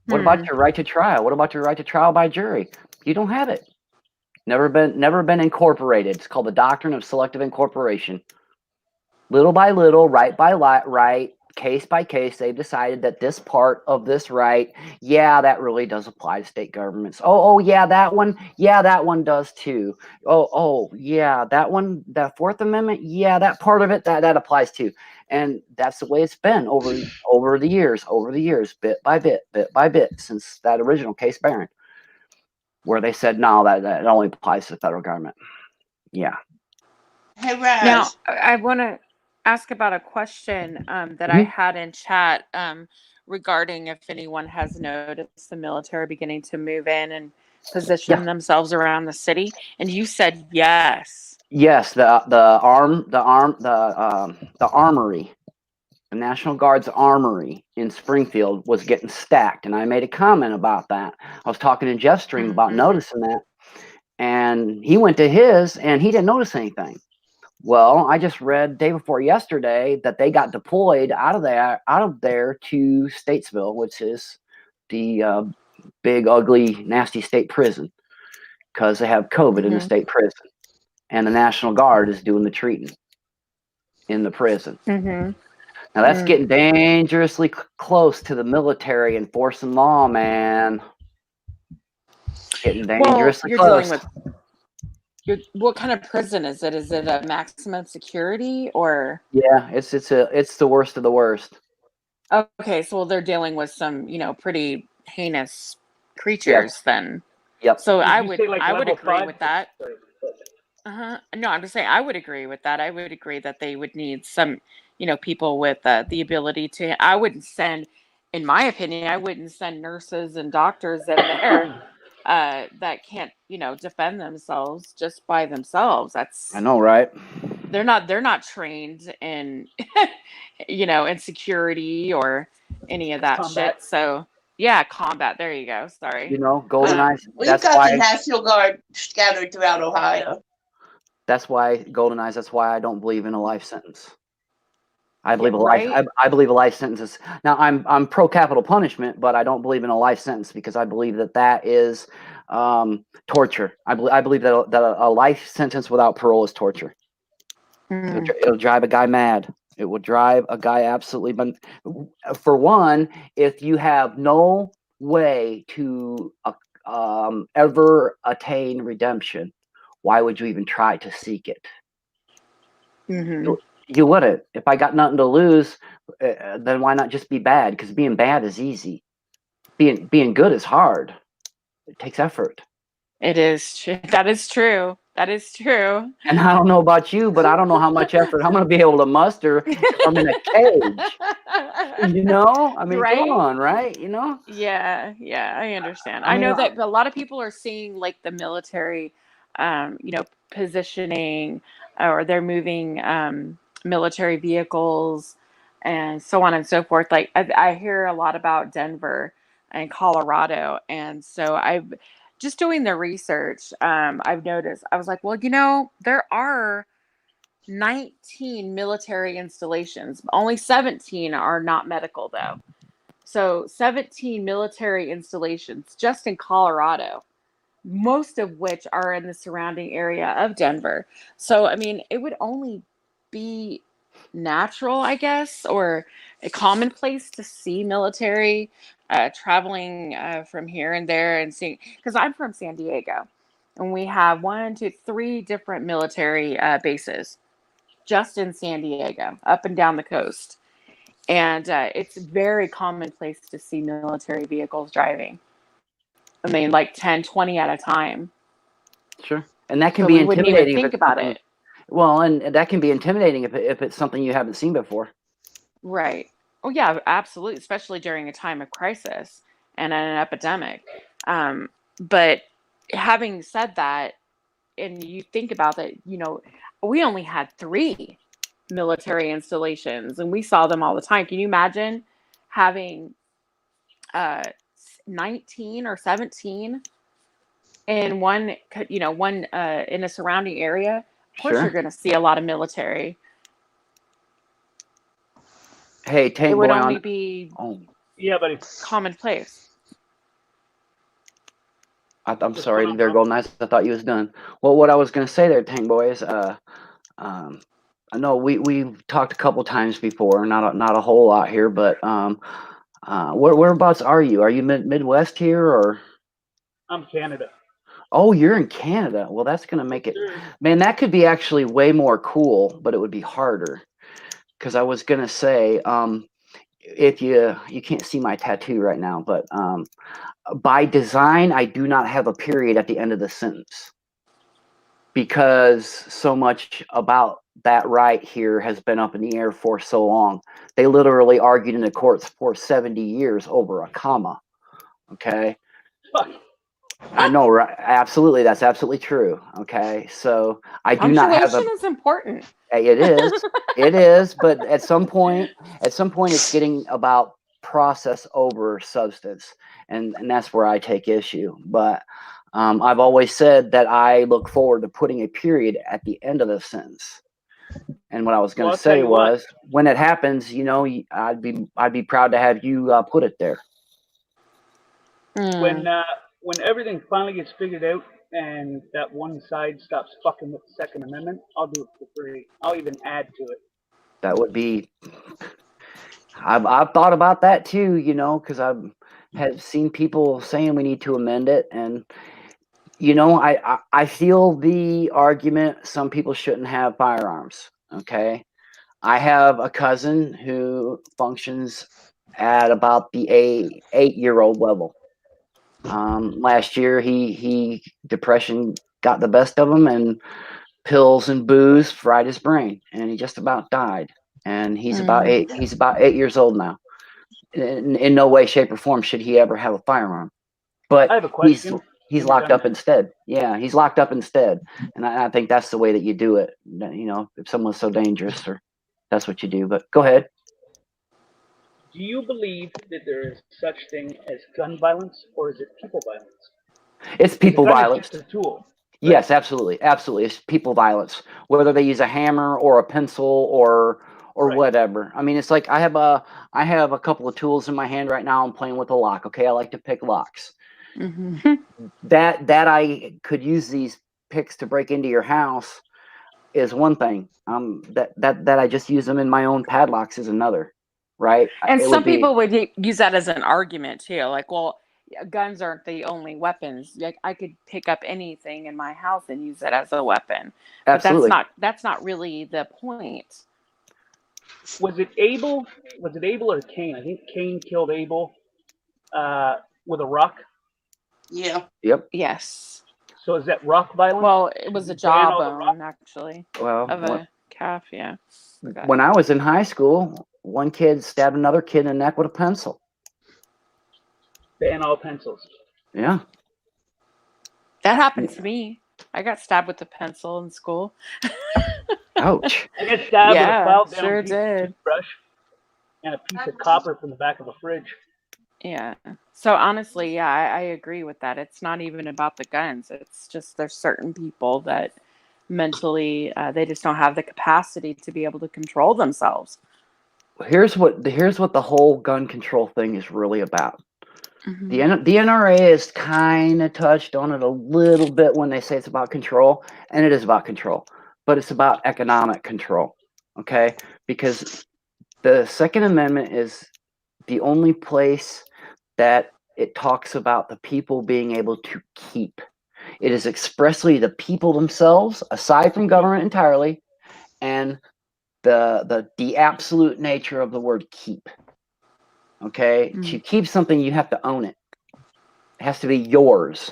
What about your right to trial? What about your right to trial by jury? You don't have it. Never been incorporated. It's called the doctrine of selective incorporation. Little by little, right by right, case by case, they've decided that this part of this right, yeah, that really does apply to state governments. Oh, yeah, that one does too. Oh, yeah, that one, that Fourth Amendment, yeah, that part of it, that applies too. And that's the way it's been over the years, bit by bit, since that original case Barron, where they said, no, that only applies to the federal government. Yeah. Hey, Raz. Now, I want to ask about a question that I had in chat regarding if anyone has noticed the military beginning to move in and position themselves around the city, and you said yes. Yes, the armory, the National Guard's armory in Springfield was getting stacked, and I made a comment about that. I was talking to Jeff's stream about noticing that, and he went to his, and he didn't notice anything. Well, I just read day before yesterday that they got deployed out of there to Statesville, which is the big, ugly, nasty state prison, because they have COVID in the state prison. And the National Guard is doing the treating in the prison. Now that's getting dangerously close to the military enforcing law, man. Getting dangerously close. What kind of prison is it? Is it a maximum security or? Yeah, it's the worst of the worst. Okay, so they're dealing with some pretty heinous creatures then. Yep. So I would agree with that. No, I'm just saying I would agree with that. I would agree that they would need some, people with the ability to. I wouldn't send, in my opinion, I wouldn't send nurses and doctors in there that can't, defend themselves just by themselves. I know, right? They're not trained in, in security or any of that shit. So yeah, combat. There you go. Sorry. Golden Eyes. We've got the National Guard scattered throughout Ohio. That's why, Golden Eyes, that's why I don't believe in a life sentence. I believe I believe a life sentence is, now I'm pro capital punishment, but I don't believe in a life sentence because I believe that is torture. I believe that a life sentence without parole is torture. It'll drive a guy mad. It will drive a guy absolutely. For one, if you have no way to ever attain redemption, why would you even try to seek it? Mm-hmm. You wouldn't. If I got nothing to lose, then why not just be bad? Because being bad is easy. Being good is hard. It takes effort. It is true. That is true. That is true. And I don't know about you, but I don't know how much effort I'm going to be able to muster if I'm in a cage. You know? I mean, Right? come on, right? You know? Yeah, I understand. I I mean, know that a lot of people are seeing like the military, positioning, or they're moving military vehicles and so on and so forth. Like I hear a lot about Denver and Colorado, and so I've just doing the research. I've noticed. I was like, well, there are 19 military installations. Only 17 are not medical, though. So 17 military installations just in Colorado, most of which are in the surrounding area of Denver. So, I mean, it would only be natural, I guess, or a commonplace to see military traveling from here and there and seeing, because I'm from San Diego and we have 3 different military bases just in San Diego, up and down the coast. And it's very commonplace to see military vehicles driving. I mean, like 10, 20 at a time. Sure. And that can So be we wouldn't even intimidating if think it's about something. it. Well, and that can be intimidating if it's something you haven't seen before. Right. Oh, yeah, absolutely. Especially during a time of crisis and an epidemic. But having said that, and you think about that, we only had 3 military installations and we saw them all the time. Can you imagine having 19 or 17 in one in a surrounding area? Of course you're Sure. going to see a lot of military. Hey, It Tank would Boy only on. be Oh, Yeah, buddy. commonplace. I'm What's sorry. going on, There bro? go nice. I thought you was done. Well, what I was gonna say there, Tank Boy, is I know we've talked a couple times before, not a whole lot here, but whereabouts are you? Are you Midwest here or? I'm Canada. Oh, you're in Canada. Well, that's gonna make it, Sure. man. That could be actually way more cool, but it would be harder. Because I was gonna say, if you can't see my tattoo right now, but by design, I do not have a period at the end of the sentence because so much about that right here has been up in the air for so long. They literally argued in the courts for 70 years over a comma. Okay. Fuck. I know, right? Absolutely. That's absolutely true. Okay. So I do not have a. Punctuation is important. It is. It is. But at some point, it's getting about process over substance. And that's where I take issue. But I've always said that I look forward to putting a period at the end of the sentence. And what I was going Well, to I'll tell say you what. was, when it happens, I'd be proud to have you put it there. When everything finally gets figured out and that one side stops fucking with the Second Amendment, I'll do it for free. I'll even add to it. That would be. I've thought about that too, because I've have seen people saying we need to amend it, and I feel the argument some people shouldn't have firearms. Okay, I have a cousin who functions at about the 8-year-old level. Last year, he depression got the best of him, and pills and booze fried his brain, and he just about died. And he's about 8 years old now. In no way, shape, or form should he ever have a firearm. But I have a question. he's locked up instead. Yeah, he's locked up instead. And I think that's the way that you do it. If someone's so dangerous, or that's what you do. But go ahead. Do you believe that there is such thing as gun violence, or is it people violence? It's people The gun violence. is just a tool. Right? Yes, absolutely. It's people violence. Whether they use a hammer or a pencil or Right. whatever. I mean, it's like I have a couple of tools in my hand right now. I'm playing with a lock. Okay, I like to pick locks. Mm-hmm. That I could use these picks to break into your house is one thing. That I just use them in my own padlocks is another. Right? And It some would be. people would use that as an argument too. Like, well, guns aren't the only weapons. Like I could pick up anything in my house and use it as a weapon. Absolutely. But that's not really the point. Was it Abel? Was it Abel or Cain? I think Cain killed Abel with a rock. Yeah. Yep. Yes. So is that rock violence? Well, it was a Did he ban all the jawbone, actually, Well, of a calf. Yeah. Okay. when I was in high school, one kid stabbed another kid in the neck with a pencil. Ban all pencils. Yeah. That happened to me. I got stabbed with a pencil in school. Ouch. I got stabbed with a file down sure piece of did. toothbrush and a piece of copper from the back of a fridge. Yeah. So honestly, yeah, I agree with that. It's not even about the guns. It's just there's certain people that mentally they just don't have the capacity to be able to control themselves. Here's what the whole gun control thing is really about. Mm-hmm. The NRA has kind of touched on it a little bit when they say it's about control, and it is about control, but it's about economic control, okay? Because the Second Amendment is the only place that it talks about the people being able to keep. It is expressly the people themselves, aside from government entirely, and the absolute nature of the word keep. Okay? Mm. To keep something, you have to own it. It has to be yours.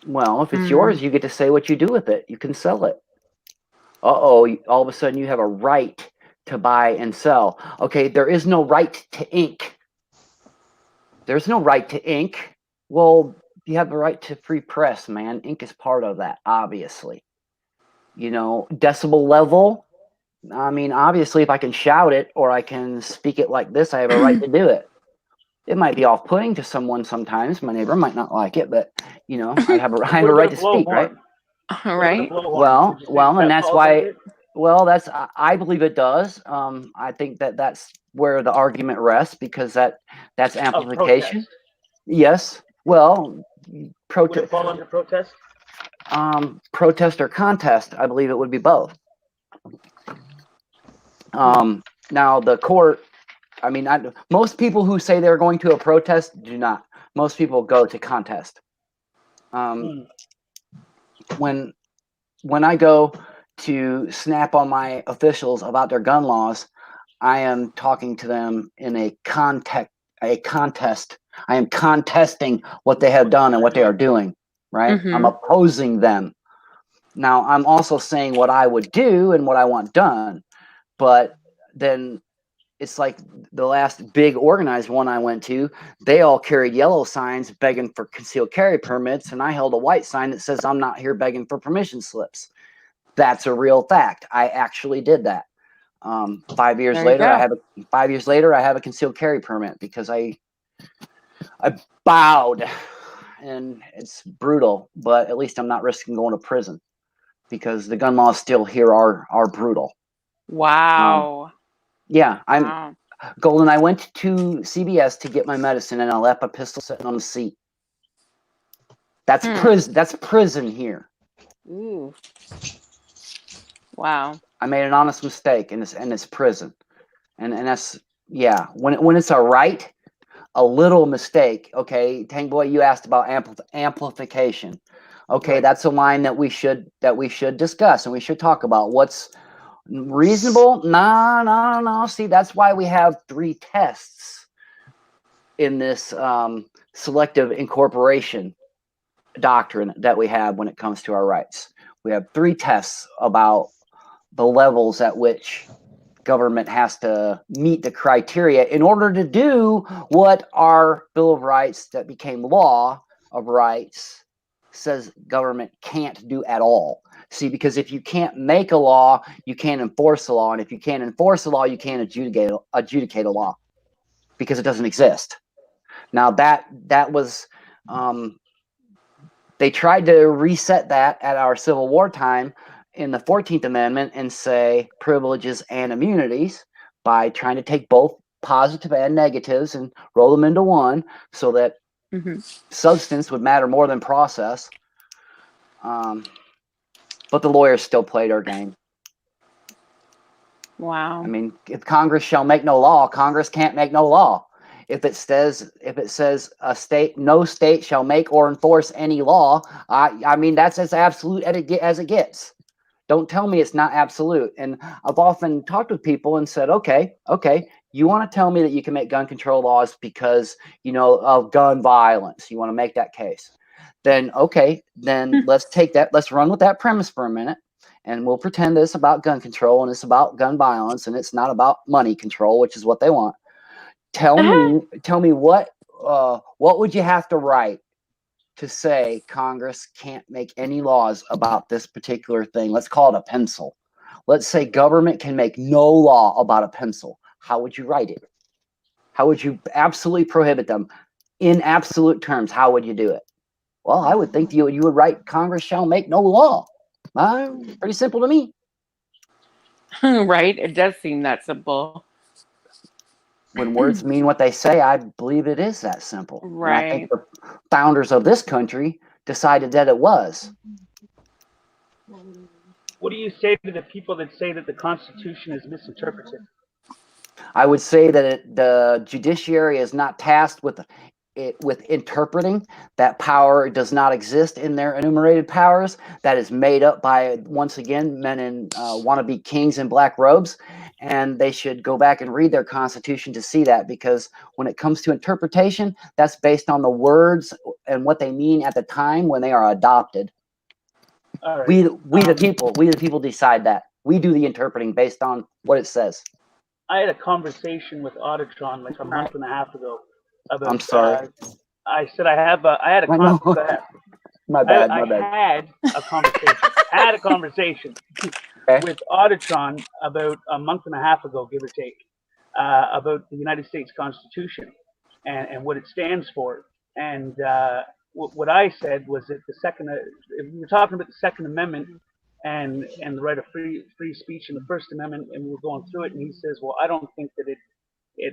Well, if it's yours, you get to say what you do with it. You can sell it. All of a sudden you have a right to buy and sell. Okay, there is no right to ink. There's no right to ink. Well, you have the right to free press, man. Ink is part of that, obviously. You know, decibel level. I mean, obviously, if I can shout it or I can speak it like this, I have a right to do it. It might be off-putting to someone sometimes. My neighbor might not like it, but, you know, I have a right to speak, right? Right. Well, and that's why. Well, I believe it does. I think that's where the argument rests because that's amplification. Yes. Well, Would it fall under protest? Protest or contest. I believe it would be both. Now the court. I mean, most people who say they're going to a protest do not. Most people go to contest. When I go to snap on my officials about their gun laws, I am talking to them in a contest. I am contesting what they have done and what they are doing, right? Mm-hmm. I'm opposing them. Now, I'm also saying what I would do and what I want done, but then it's like the last big organized one I went to, they all carried yellow signs begging for concealed carry permits, and I held a white sign that says I'm not here begging for permission slips. That's a real fact. I actually did that. 5 years later, I have a concealed carry permit because I bowed, and it's brutal, but at least I'm not risking going to prison because the gun laws still here are brutal. Wow. Yeah, Golden. I went to CVS to get my medicine, and I left my pistol sitting on the seat. That's prison. That's prison here. Ooh. Wow. I made an honest mistake, and it's prison, and that's when it's a little mistake. Okay, Tank Boy, you asked about amplification. Okay, that's a line that we should discuss and we should talk about. What's reasonable? No. See, that's why we have 3 tests in this selective incorporation doctrine that we have when it comes to our rights. We have 3 tests about the levels at which government has to meet the criteria in order to do what our Bill of Rights that became law of rights says government can't do at all. See, because if you can't make a law, you can't enforce a law. And if you can't enforce a law, you can't adjudicate a law because it doesn't exist. Now that was, they tried to reset that at our Civil War time in the 14th Amendment and say privileges and immunities by trying to take both positive and negatives and roll them into one so that substance would matter more than process. But the lawyers still played our game. Wow. I mean, if Congress shall make no law, Congress can't make no law. If it says no state shall make or enforce any law, I mean that's as absolute as it gets. Don't tell me it's not absolute. And I've often talked with people and said, okay, you want to tell me that you can make gun control laws because, of gun violence. You want to make that case. Then, okay, then let's take that. Let's run with that premise for a minute. And we'll pretend that it's about gun control and it's about gun violence and it's not about money control, which is what they want. Tell me what would you have to write to say Congress can't make any laws about this particular thing? Let's call it a pencil. Let's say government can make no law about a pencil. How would you write it? How would you absolutely prohibit them? In absolute terms, how would you do it? Well, I would think you would write Congress shall make no law. Pretty simple to me. Right? It does seem that simple. When words mean what they say, I believe it is that simple. Right. And I think the founders of this country decided that it was. What do you say to the people that say that the Constitution is misinterpreted? I would say that the judiciary is not tasked with interpreting. That power does not exist in their enumerated powers. That is made up by, once again, men in wannabe kings in black robes. And they should go back and read their Constitution to see that, because when it comes to interpretation, that's based on the words and what they mean at the time when they are adopted. All right. We the people decide that. We do the interpreting based on what it says. I had a conversation with Auditron like a month and a half ago about. I'm sorry. I said I had a conversation. My bad. I had a conversation with Auditron about a month and a half ago, give or take, about the United States Constitution and what it stands for. And what I said was that we were talking about the Second Amendment and the right of free speech in the First Amendment, and we were going through it, and he says, well, I don't think that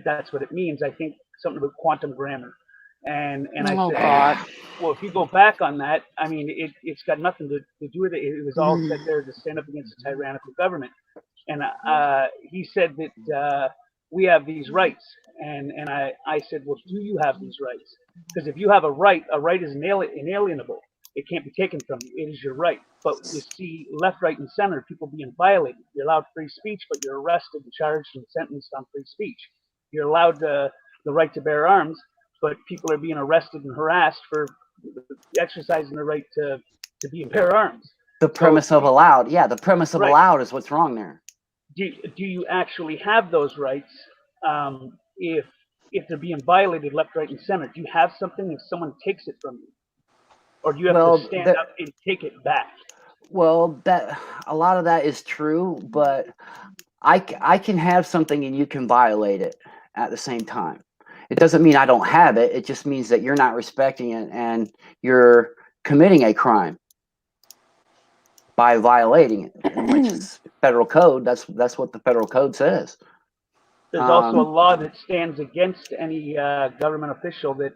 that's what it means. I think something about quantum grammar. And I said, God. well, if you go back on that, I mean, it's got nothing to do with it. It was all set there to stand up against a tyrannical government. And he said that we have these rights. And I said, well, do you have these rights? Because if you have a right is inalienable. It can't be taken from you. It is your right. But you see, left, right, and center, people being violated. You're allowed free speech, but you're arrested and charged and sentenced on free speech. You're allowed the right to bear arms, but people are being arrested and harassed for exercising the right to be and bear arms. The premise of allowed. Yeah, the premise of allowed is what's wrong there. Do you actually have those rights if they're being violated left, right, and center? Do you have something if someone takes it from you? Or do you have to stand up and take it back? Well, a lot of that is true, but I can have something and you can violate it at the same time. It doesn't mean I don't have it. It just means that you're not respecting it and you're committing a crime by violating it, which is federal code. That's what the federal code says. There's also a law that stands against any government official that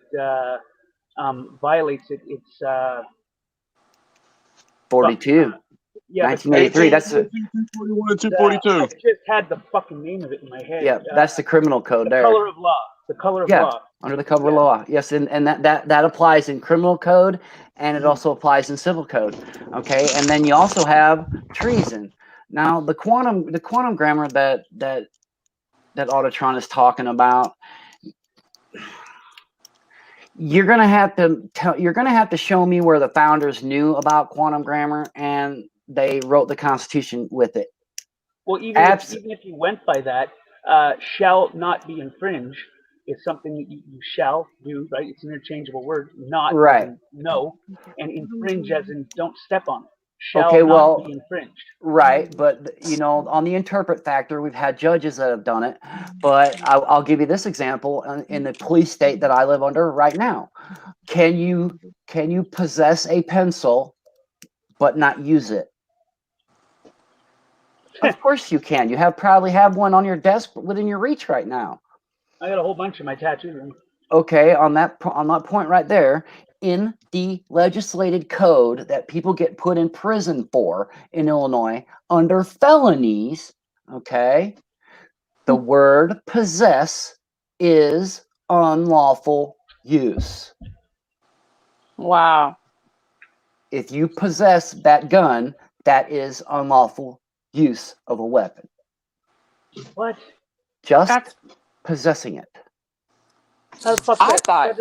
violates it. It's 42. Yeah, 1983. That's 241 and 242. I just had the fucking name of it in my head. Yeah, that's the criminal code there. Color of law. The color of law. Under the cover of law. Yes, and that applies in criminal code, and it also applies in civil code. Okay, and then you also have treason. Now, the quantum grammar that Auditron is talking about, you're gonna have to show me where the founders knew about quantum grammar and they wrote the Constitution with it. Well, even if you went by that, shall not be infringed is something that you shall do, right? It's an interchangeable word. Not right. No, and infringe as in don't step on it. Shall not be infringed. Right, but on the interpret factor, we've had judges that have done it. But I'll give you this example in the police state that I live under right now. Can you possess a pencil but not use it? Of course you can. You probably have one on your desk within your reach right now. I got a whole bunch of my tattoos. Okay, on that point right there, in the legislated code that people get put in prison for in Illinois under felonies, okay, the word possess is unlawful use. Wow. If you possess that gun, that is unlawful use of a weapon. What? Just possessing it. How the fuck I that? thought.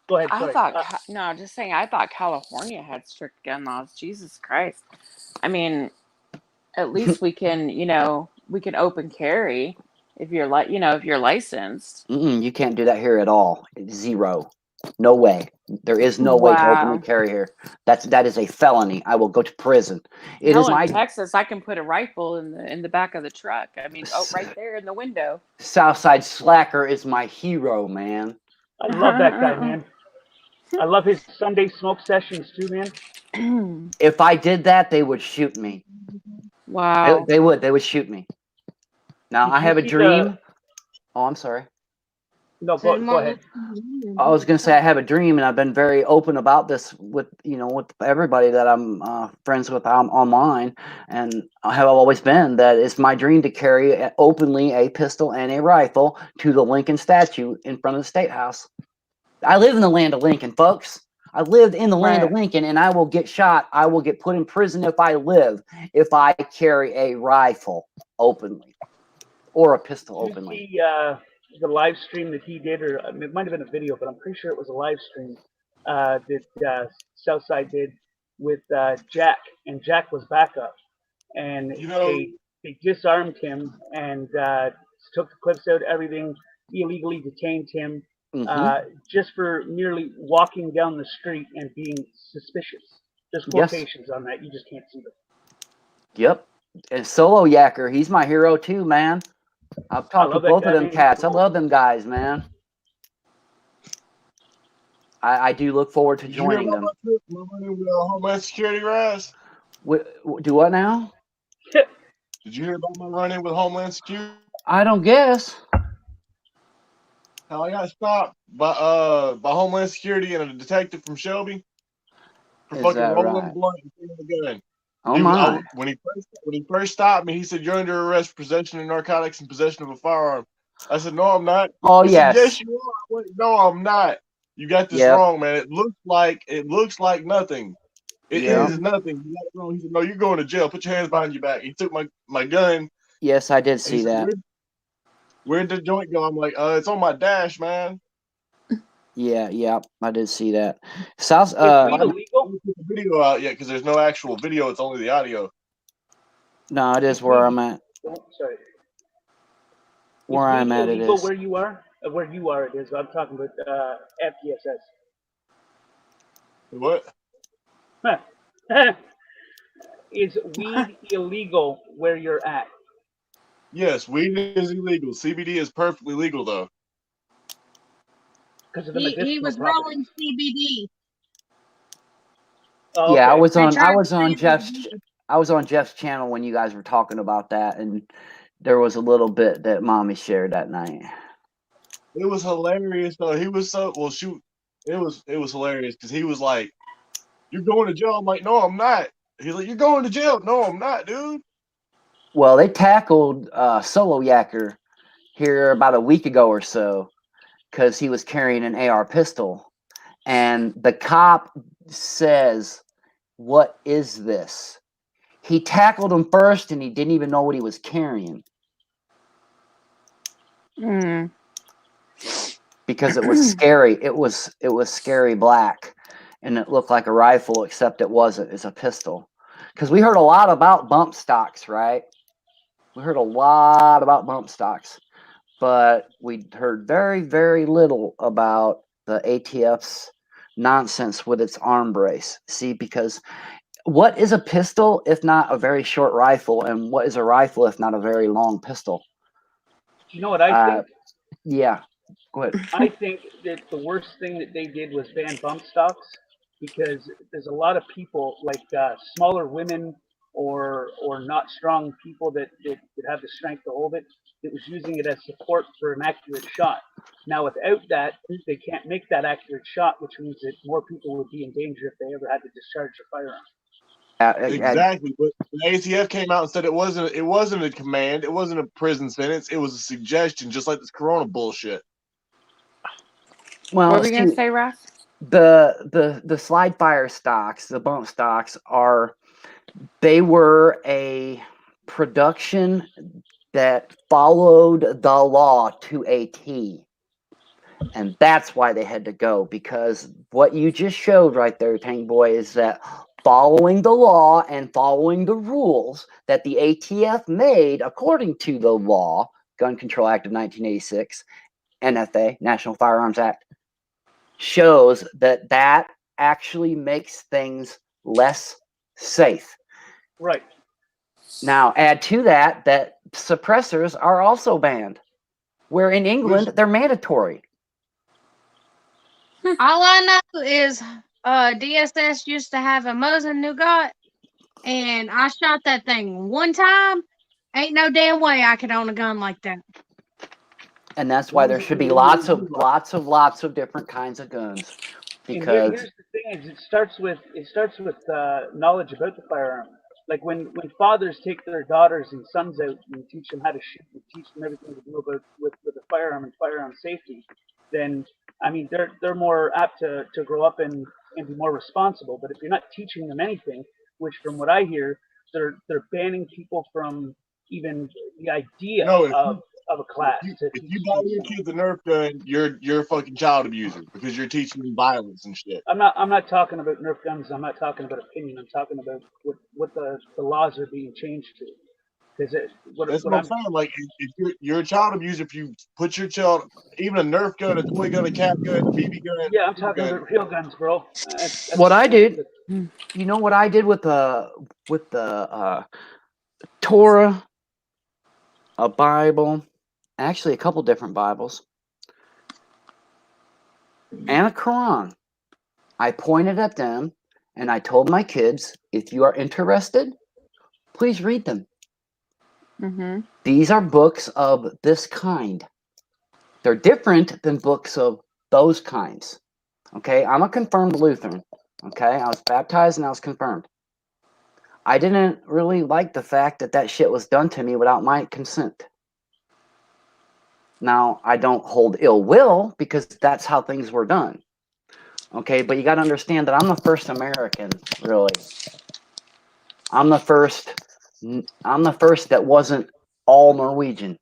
Go ahead. I Sorry. thought. No, just saying. I thought California had strict gun laws. Jesus Christ. I mean, at least we can, we can open carry if you're if you're licensed. You can't do that here at all. Zero. No way. There is no way to openly carry here. That is a felony. I will go to prison. Hell, in Texas, I can put a rifle in the back of the truck. I mean, right there in the window. Southside Slacker is my hero, man. I love that guy, man. I love his Sunday smoke sessions too, man. If I did that, they would shoot me. Wow. They would shoot me. Now, I have a dream. Oh, I'm sorry. No, go ahead. I was going to say I have a dream, and I've been very open about this with everybody that I'm friends with online, and I have always been that it's my dream to carry openly a pistol and a rifle to the Lincoln statue in front of the State House. I live in the land of Lincoln, folks. I lived in the land of Lincoln, and I will get shot. I will get put in prison if I live, if I carry a rifle openly or a pistol openly. The live stream that he did, or it might have been a video, but I'm pretty sure it was a live stream that Southside did with Jack, and Jack was backup, and they disarmed him and took the clips out, everything, illegally detained him just for merely walking down the street and being suspicious. There's quotations on that, you just can't see them. Yep, and Solo Yacker, he's my hero too, man. I've talked to both of them cats. I love them guys, man. I do look forward to joining them. Homeland Security, Raz? Do what now? Did you hear about my run-in with Homeland Security? I don't guess. Hell, I got stopped by Homeland Security and a detective from Shelby for fucking rolling blunt and shooting the gun. Oh my! When he first stopped me, he said, "You're under arrest for possession of narcotics and possession of a firearm." I said, "No, I'm not." Oh yes. Said, yes, you are. No, I'm not. You got this wrong, man. It looks like nothing. It is nothing. You got it wrong. He said, "No, you're going to jail. Put your hands behind your back." He took my gun. Yes, I did see that. Where'd the joint go? I'm like, it's on my dash, man. Yeah, I did see that. South. I haven't put the video out yet because there's no actual video. It's only the audio. No, it is where I'm at. Sorry. Where I'm at, it is. Where you are, it is. I'm talking about FTSS. What? Is weed illegal where you're at? Yes, weed is illegal. CBD is perfectly legal, though. He was rolling CBD. Oh, okay. Yeah, I was on Jeff's channel when you guys were talking about that, and there was a little bit that Mommy shared that night. It was hilarious though. He was so It was hilarious because he was like, "You're going to jail." I'm like, "No, I'm not." He's like, "You're going to jail." No, I'm not, dude. Well, they tackled Solo Yacker here about a week ago or so because he was carrying an AR pistol, and the cop says, "What is this?" He tackled him first, and he didn't even know what he was carrying. Because it was scary. It was scary black, and it looked like a rifle, except it wasn't. It's a pistol. Because we heard a lot about bump stocks, right? We heard a lot about bump stocks, but we heard very, very little about the ATF's nonsense with its arm brace. See, because what is a pistol if not a very short rifle, and what is a rifle if not a very long pistol? You know what I think? Yeah, go ahead. I think that the worst thing that they did was ban bump stocks, because there's a lot of people, like smaller women or not strong people that have the strength to hold it, that was using it as support for an accurate shot. Now, without that, they can't make that accurate shot, which means that more people would be in danger if they ever had to discharge a firearm. Exactly, but the ATF came out and said it wasn't a command, it wasn't a prison sentence, it was a suggestion, just like this Corona bullshit. Well, what were we gonna say, Ross? The slide fire stocks, the bump stocks they were a production that followed the law to a T. And that's why they had to go, because what you just showed right there, Tank Boy, is that following the law and following the rules that the ATF made according to the law, Gun Control Act of 1986, NFA, National Firearms Act, shows that that actually makes things less safe. Right. Now, add to that that suppressors are also banned, where in England they're mandatory. All I know is DSS used to have a Mosin Nougat, and I shot that thing one time. Ain't no damn way I could own a gun like that. And that's why there should be lots of different kinds of guns. Because here's the thing: is it starts with knowledge about the firearm. Like when fathers take their daughters and sons out and teach them how to shoot and teach them everything to do about with a firearm and firearm safety, then I mean they're more apt to grow up and be more responsible. But if you're not teaching them anything, which from what I hear, they're banning people from even the idea of a class. If you buy your kids a Nerf gun, you're a fucking child abuser because you're teaching them violence and shit. I'm not talking about Nerf guns. I'm not talking about opinion. I'm talking about what the laws are being changed to. Because that's what I'm saying. Like if you're a child abuser, if you put your child, even a Nerf gun, a toy gun, a cat gun, a BB gun. Yeah, I'm talking about real guns, bro. That's what I did, you know what I did with the Torah, a Bible, actually a couple different Bibles, and a Quran. I pointed at them and I told my kids, if you are interested, please read them. Mm-hmm. These are books of this kind. They're different than books of those kinds. Okay, I'm a confirmed Lutheran. Okay, I was baptized and I was confirmed. I didn't really like the fact that shit was done to me without my consent. Now, I don't hold ill will because that's how things were done. Okay, but you got to understand that I'm the first American, really. I'm the first that wasn't all Norwegian.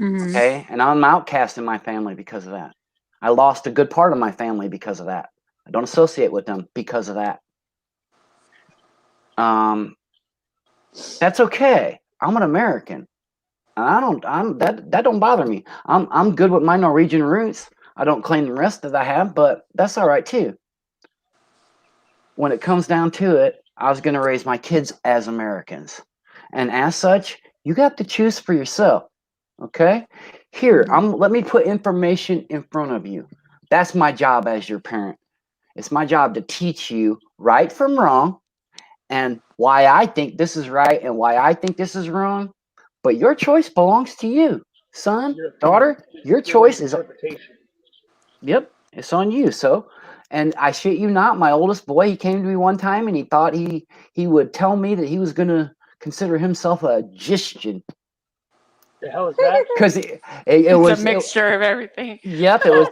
Mm-hmm. Okay, and I'm outcast in my family because of that. I lost a good part of my family because of that. I don't associate with them because of that. That's okay. I'm an American. That don't bother me. I'm good with my Norwegian roots. I don't claim the rest that I have, but that's all right too. When it comes down to it, I was going to raise my kids as Americans. And as such, you got to choose for yourself. Okay? Here, let me put information in front of you. That's my job as your parent. It's my job to teach you right from wrong and why I think this is right and why I think this is wrong. But your choice belongs to you, son, daughter. Your choice is. Yep, it's on you. So, and I shit you not, my oldest boy, he came to me one time and he thought he would tell me that he was going to consider himself a Christian. The hell is that? Because it was a mixture of everything. Yep, it was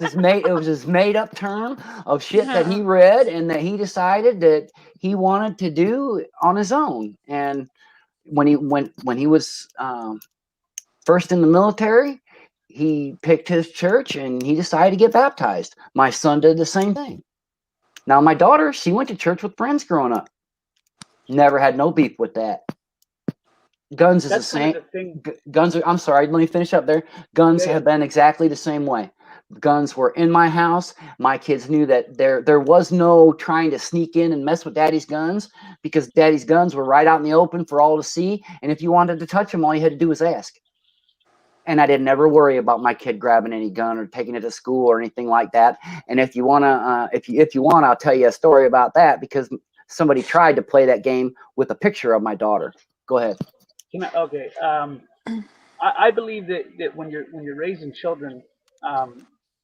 this made up term of shit that he read and that he decided that he wanted to do on his own. And when he was first in the military, he picked his church and he decided to get baptized. My son did the same thing. Now my daughter, she went to church with friends growing up. Never had no beef with that. Guns is the same. Guns are. I'm sorry. Let me finish up there. Guns have been exactly the same way. Guns were in my house. My kids knew that there was no trying to sneak in and mess with Daddy's guns because Daddy's guns were right out in the open for all to see. And if you wanted to touch them, all you had to do was ask. And I didn't ever worry about my kid grabbing any gun or taking it to school or anything like that. And if you wanna, if you want, I'll tell you a story about that because somebody tried to play that game with a picture of my daughter. Go ahead. Okay. I believe that when you're raising children,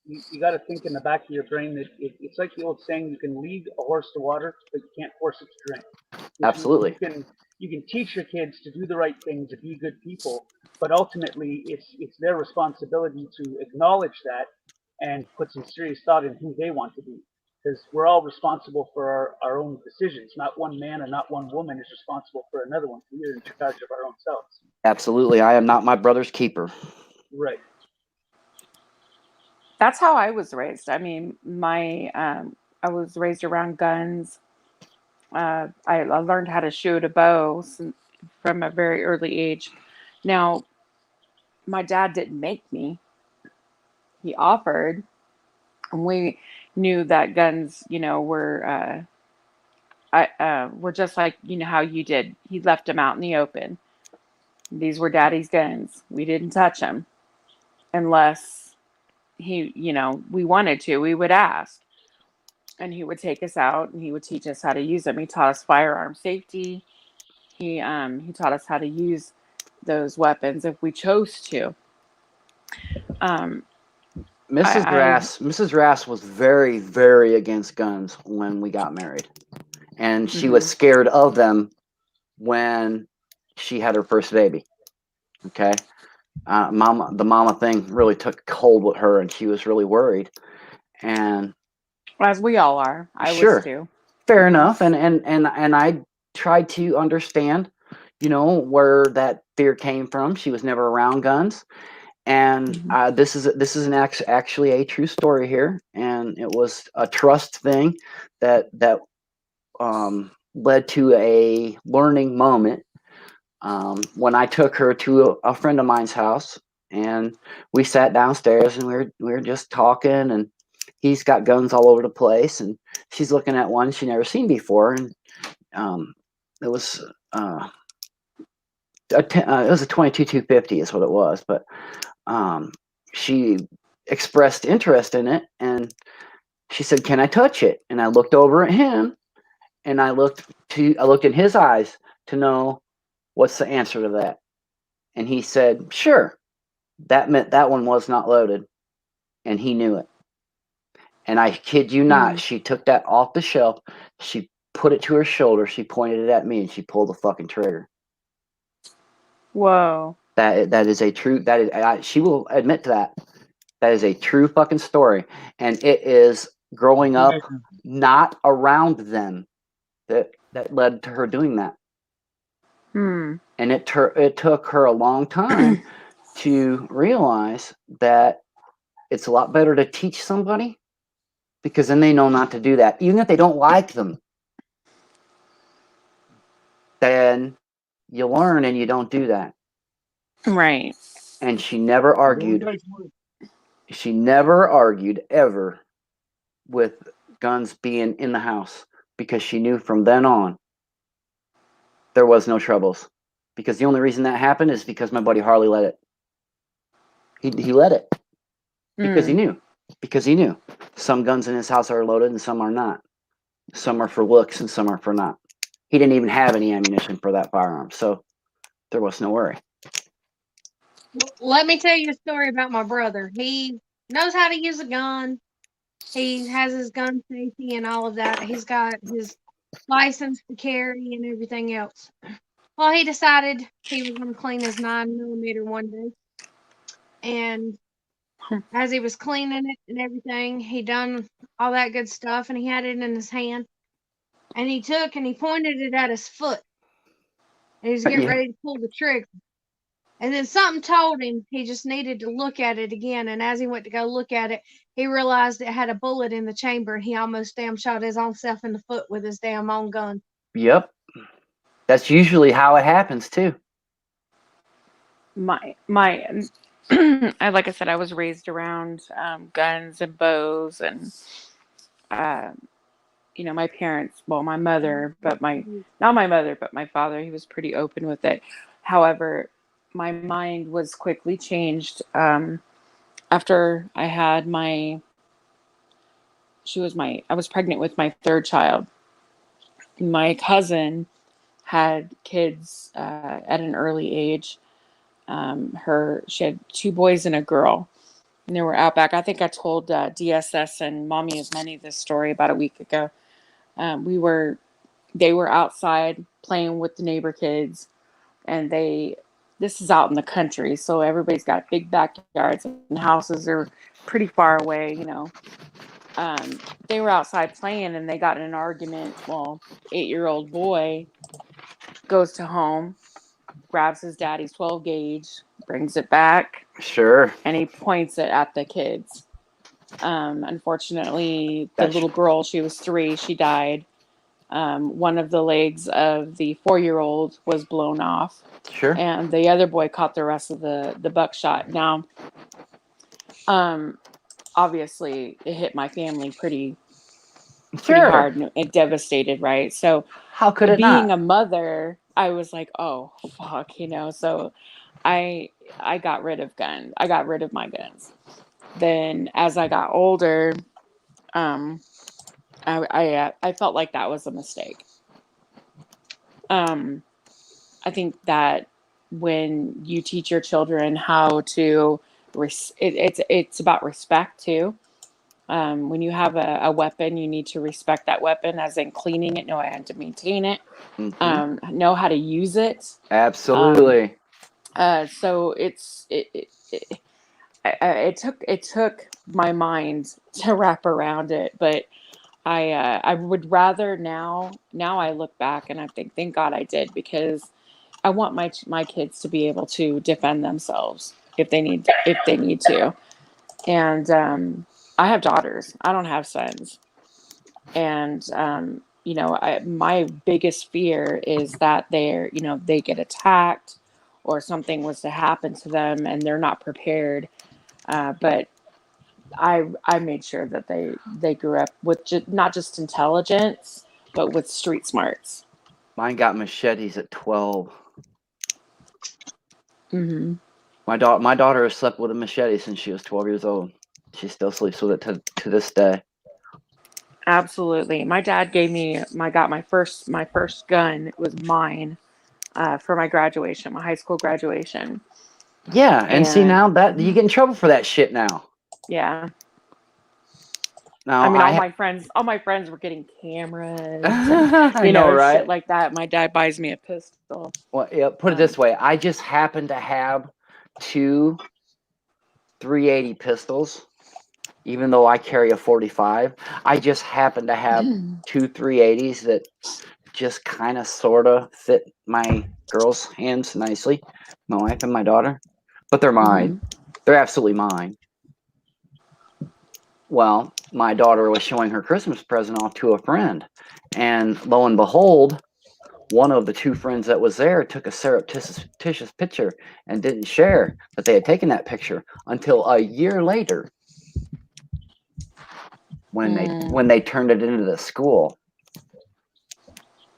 you got to think in the back of your brain that it's like the old saying: you can lead a horse to water, but you can't force it to drink. Absolutely. You can teach your kids to do the right thing, to be good people, but ultimately it's their responsibility to acknowledge that and put some serious thought in who they want to be. Because we're all responsible for our own decisions. Not one man and not one woman is responsible for another one. We're in charge of our own selves. Absolutely. I am not my brother's keeper. Right. That's how I was raised. I mean, I was raised around guns. I learned how to shoot a bow from a very early age. Now, my dad didn't make me. He offered, and we knew that guns, were just like how you did. He left them out in the open. These were daddy's guns. We didn't touch them unless we wanted to. We would ask, and he would take us out and he would teach us how to use them. He taught us firearm safety. He taught us how to use those weapons if we chose to. Mrs. Rass was very, very against guns when we got married, and she was scared of them when she had her first baby. Okay, the mama thing really took hold with her, and she was really worried. And as we all are, I was too. Fair enough, and I tried to understand, where that fear came from. She was never around guns. And this is actually a true story here, and it was a trust thing that led to a learning moment when I took her to a friend of mine's house, and we sat downstairs and we were just talking, and he's got guns all over the place, and she's looking at one she never seen before, and it was a 22 250 is what it was, but she expressed interest in it, and she said, "Can I touch it?" And I looked over at him, and I looked in his eyes to know what's the answer to that. And he said, "Sure." That meant that one was not loaded, and he knew it. And I kid you not, she took that off the shelf, she put it to her shoulder, she pointed it at me, and she pulled the fucking trigger. Whoa. That is a true. She will admit to that. That is a true fucking story, and it is growing up not around them that led to her doing that. And it took her a long time to realize that it's a lot better to teach somebody, because then they know not to do that, even if they don't like them. Then you learn and you don't do that. Right. And she never argued. She never argued ever with guns being in the house, because she knew from then on there was no troubles. Because the only reason that happened is because my buddy Harley let it. He let it because he knew. Because he knew some guns in his house are loaded and some are not. Some are for looks and some are for not. He didn't even have any ammunition for that firearm, so there was no worry. Let me tell you a story about my brother. He knows how to use a gun. He has his gun safety and all of that. He's got his license to carry and everything else. Well, he decided he was going to clean his 9mm one day. And as he was cleaning it and everything, he done all that good stuff, and he had it in his hand. And he took and he pointed it at his foot. And he was getting ready to pull the trigger. And then something told him he just needed to look at it again. And as he went to go look at it, he realized it had a bullet in the chamber, and he almost damn shot his own self in the foot with his damn own gun. Yep. That's usually how it happens too. My like I said, I was raised around guns and bows, and my parents, well, my mother, but not my mother, but my father, he was pretty open with it. However, my mind was quickly changed after I had I was pregnant with my third child. My cousin had kids at an early age. She had 2 boys and a girl, and they were out back. I think I told DSS and Mommy Is Money this story about a week ago. They were outside playing with the neighbor kids, and they this is out in the country, so everybody's got big backyards and houses are pretty far away, you know. They were outside playing and they got in an argument. Well, 8-year-old boy goes to home, grabs his daddy's 12 gauge, brings it back. Sure. And he points it at the kids. Unfortunately, the little girl, she was 3, she died. One of the legs of the 4-year-old was blown off. Sure. And the other boy caught the rest of the buckshot. Now, obviously, it hit my family pretty hard and it devastated, right? So, how could it being not? a mother, I was like, oh fuck, you know. So, I got rid of guns. I got rid of my guns. Then, as I got older, I felt like that was a mistake. I think that when you teach your children how to, it's about respect too. When you have a weapon, you need to respect that weapon, as in cleaning it, know how to maintain it, know how to use it. Absolutely. So it took my mind to wrap around it, but I would rather now I look back and I think, thank God I did, because I want my kids to be able to defend themselves if they need to. And I have daughters. I don't have sons. And you know, my biggest fear is that they get attacked or something was to happen to them and they're not prepared. But I made sure that they grew up with not just intelligence, but with street smarts. Mine got machetes at 12. Mm-hmm. My daughter has slept with a machete since she was 12 years old. She still sleeps with it to this day. Absolutely. My dad gave me my first gun. It was mine for my graduation, my high school graduation. Yeah, and see now that you get in trouble for that shit now. Yeah. Now, I mean, all my friends were getting cameras, and, I know, right? shit like that. My dad buys me a pistol. Well, yeah, put it this way: I just happen to have 2 .380 pistols, even though I carry a .45. I just happen to have 2 .380s that just kind of, sort of fit my girls' hands nicely, my wife and my daughter, but they're mine. Mm-hmm. They're absolutely mine. Well, my daughter was showing her Christmas present off to a friend, and lo and behold, one of the 2 friends that was there took a surreptitious picture and didn't share that they had taken that picture until a year later when they turned it into the school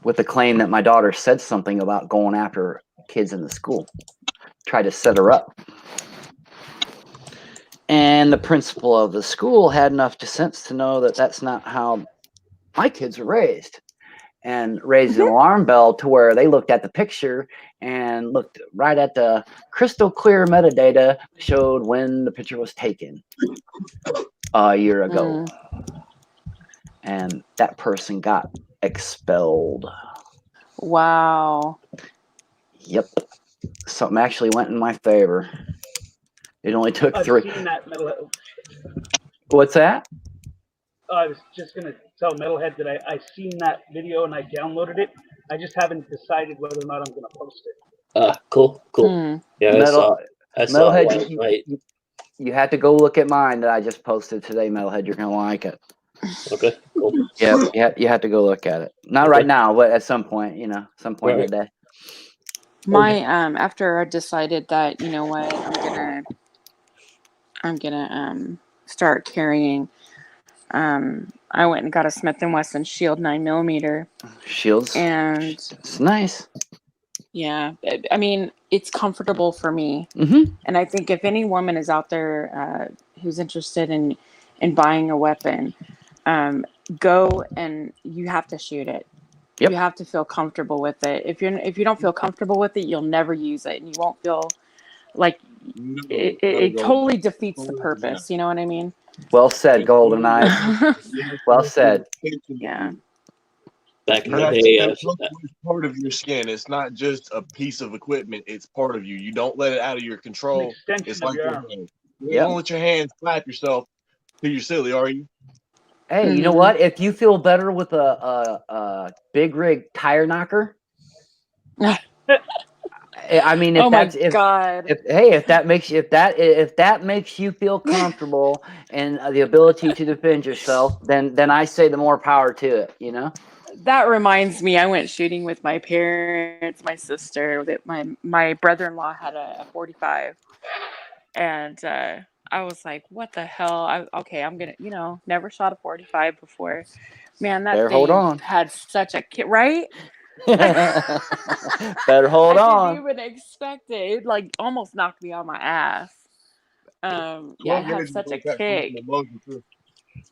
with the claim that my daughter said something about going after kids in the school, tried to set her up. And the principal of the school had enough sense to know that that's not how my kids are raised, and raised an alarm bell to where they looked at the picture and looked right at the crystal clear metadata, showed when the picture was taken a year ago. And that person got expelled. Wow. Yep. Something actually went in my favor. It only took 3. I've seen that, Metalhead. What's that? I was just going to tell Metalhead that I've seen that video and I downloaded it. I just haven't decided whether or not I'm going to post it. Cool. Yeah, I saw Metalhead, it last night. You have to go look at mine that I just posted today, Metalhead. You're going to like it. Okay, cool. Yeah, you have to go look at it. Not right now, but at some point, some point in the day. My after I decided that, you know what, I'm gonna start carrying. I went and got a Smith & Wesson Shield 9mm. Shields, and it's nice. Yeah, I mean, it's comfortable for me, and I think if any woman is out there who's interested in buying a weapon, go, and you have to shoot it. Yep. You have to feel comfortable with it. If you don't feel comfortable with it, you'll never use it, and you won't feel like it totally defeats the purpose. You know what I mean? Well said, Golden Eyes. Well said. Yeah. back in You the have to day, know it's part of your skin. It's not just a piece of equipment. It's part of you. You don't let it out of your control. An extension It's of like your your arm. hand. You don't let your hands slap yourself till you're silly, are you? Hey, you know what? If you feel better with a big rig tire knocker, I mean, if Oh that's my God. if that makes you feel comfortable and the ability to defend yourself, then I say the more power to it. You know. That reminds me, I went shooting with my parents, my sister. That my brother-in-law had a 45, and I was like, "What the hell?" I'm gonna, never shot a 45 before. Man, that Better hold thing on. had such a kick, right? Better hold I on. didn't even expect it. It like almost knocked me on my ass. Yeah, it had such a kick.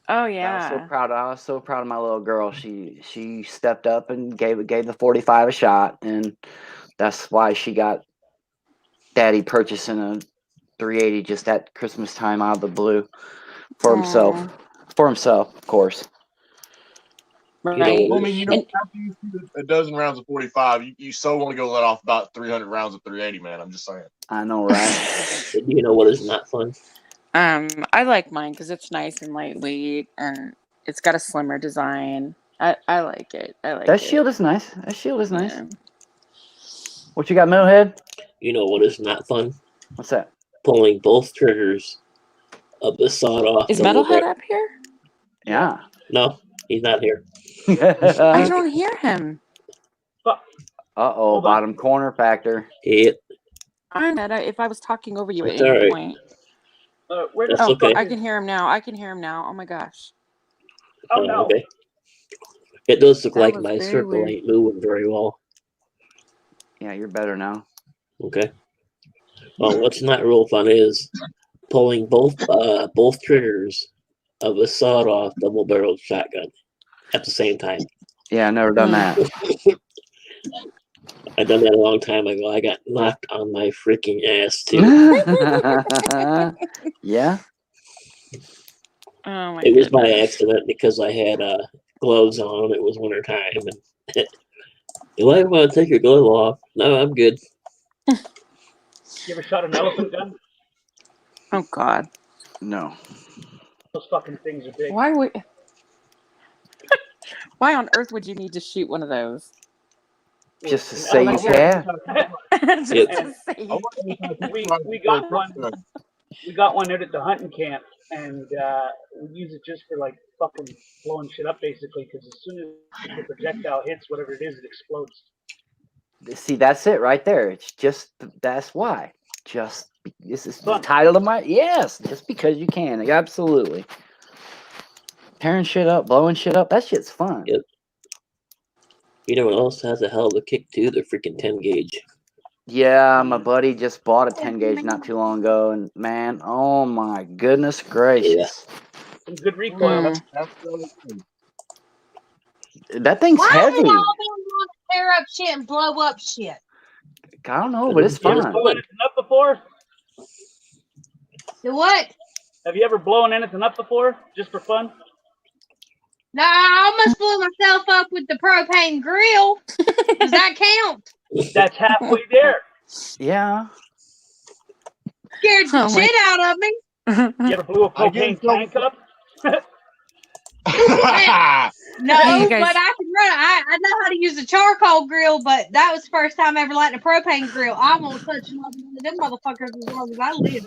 Oh I was so yeah. proud. I was so proud of my little girl. She stepped up and gave the 45 a shot, and that's why she got Daddy purchasing a 380 just at Christmas time out of the blue for himself. Aw. For himself, of course. Right. Well, I mean, after you shoot a dozen rounds of 45, you so want to go let off about 300 rounds of 380, man. I'm just saying. I know, right? You know what is not fun? I like mine because it's nice and lightweight, and it's got a slimmer design. I like it. I like That it. shield is nice. That shield is nice. Yeah. What you got, Metalhead? You know what is not fun? What's that? Pulling both triggers of the sawed-off. Is Metalhead up here? Yeah. No, he's not here. I don't hear him. Uh-oh, bottom corner factor. I Meta. If I was talking over you at That's any all right. point. That's okay. I can hear him now. I can hear him now. Oh my gosh. Oh no. Okay. It does look That like was my very circle weird. ain't moving very well. Yeah, you're better now. Okay. Well, what's not real fun is pulling both triggers of a sawed-off double-barreled shotgun at the same time. Yeah, I never done that. I done that a long time ago. I got knocked on my freaking ass too. Yeah. Oh my It was by goodness. accident because I had gloves on. It was winter time, and you might want to take your glove off. No, I'm good. You ever shot an elephant gun? Oh God. No. Those fucking things are big. Why on earth would you need to shoot one of those? Just to say you can. Just to say you we got one. We got one out at the hunting camp, and we use it just for like fucking blowing shit up, basically. Because as soon as the projectile hits whatever it is, it explodes. See, that's it right there. It's just that's why. Just this is the title of my just because you can. Absolutely. Tearing shit up, blowing shit up. That shit's fun. Yep. You know what else has a hell of a kick too? The freaking 10 gauge. Yeah, my buddy just bought a 10 gauge not too long ago, and man, oh my goodness gracious. Some good recoil. That thing's Why heavy. do y'all want to tear up shit and blow up shit? I don't know, but it's You ever fun. blown anything up before? Do what? Have you ever blown anything up before, just for fun? No, I almost blew myself up with the propane grill. Does that count? That's halfway there. Yeah. Scared the shit out of me. You ever blew a propane tank up? No, Hey, guys. but I can run. I know how to use a charcoal grill, but that was the first time I ever lighted a propane grill. I won't touch one of them motherfuckers as long as I live.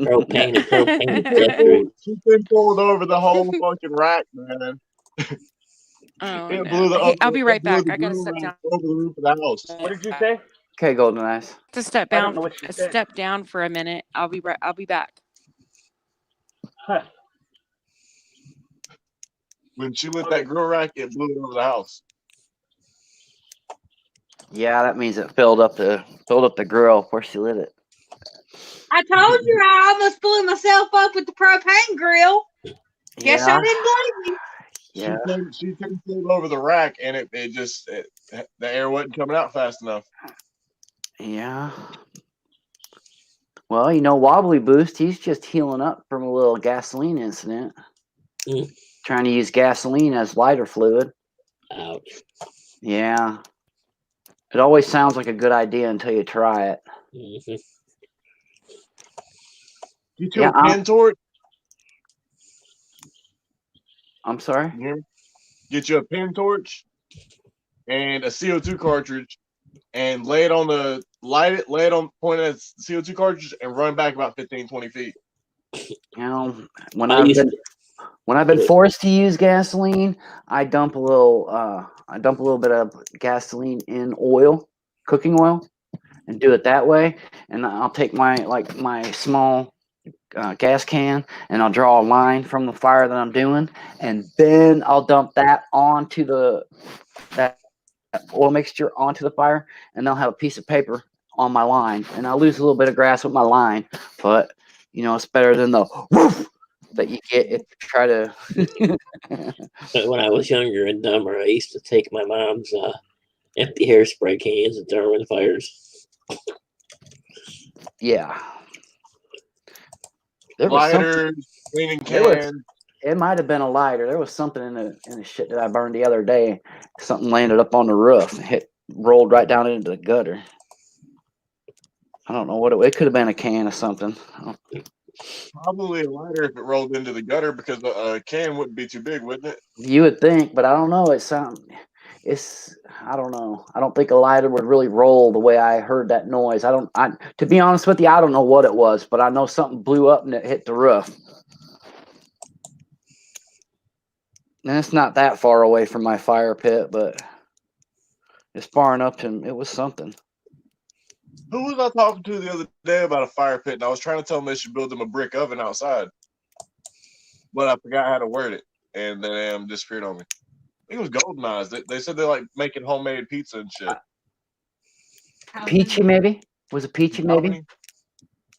Propane. She been pulled over the whole fucking rack, man. Oh, It no. blew the. Hey, I'll be right it blew back. the I gotta grill step rack down. over the roof of the house. What did you say? Okay, Golden Eyes. To step I don't down. know what she said. Step down for a minute. I'll be back. Huh. When she lit that grill rack, it blew it over the house. Yeah, that means it filled up the grill before she lit it. I told you I almost blew myself up with the propane grill. Guess Yeah. I didn't blame you. Yeah. She couldn't pull over the rack, and it the air wasn't coming out fast enough. Yeah. Well, Wobbly Boost, he's just healing up from a little gasoline incident. Trying to use gasoline as lighter fluid. Ouch. Yeah. It always sounds like a good idea until you try it. Mm-hmm. You do a pin torch? I'm sorry? Get you a pin torch and a CO2 cartridge and lay it on point at the CO2 cartridge and run back about 15, 20 feet. You know, when I've been forced to use gasoline, I dump a little bit of gasoline in oil, cooking oil, and do it that way. And I'll take my small gas can and I'll draw a line from the fire that I'm doing, and then I'll dump that onto that oil mixture onto the fire, and I'll have a piece of paper on my line, and I'll lose a little bit of grass with my line, but it's better than the woof that you get if you try to. When I was younger and dumber, I used to take my mom's empty hairspray cans and throw them in fires. Yeah. Lighters, cleaning cans. It might have been a lighter. There was something in the shit that I burned the other day. Something landed up on the roof and rolled right down into the gutter. I don't know what it could have been, a can of something. Probably a lighter if it rolled into the gutter, because a can wouldn't be too big, wouldn't it? You would think, but I don't know. I don't know. I don't think a lighter would really roll the way I heard that noise. To be honest with you, I don't know what it was, but I know something blew up and it hit the roof. And it's not that far away from my fire pit, but it's far enough, and it was something. Who was I talking to the other day about a fire pit? And I was trying to tell them they should build them a brick oven outside, but I forgot how to word it, and then disappeared on me. I think it was Golden Eyes. They said they like making homemade pizza and shit. Peachy, maybe? Was it Peachy, maybe? Albany?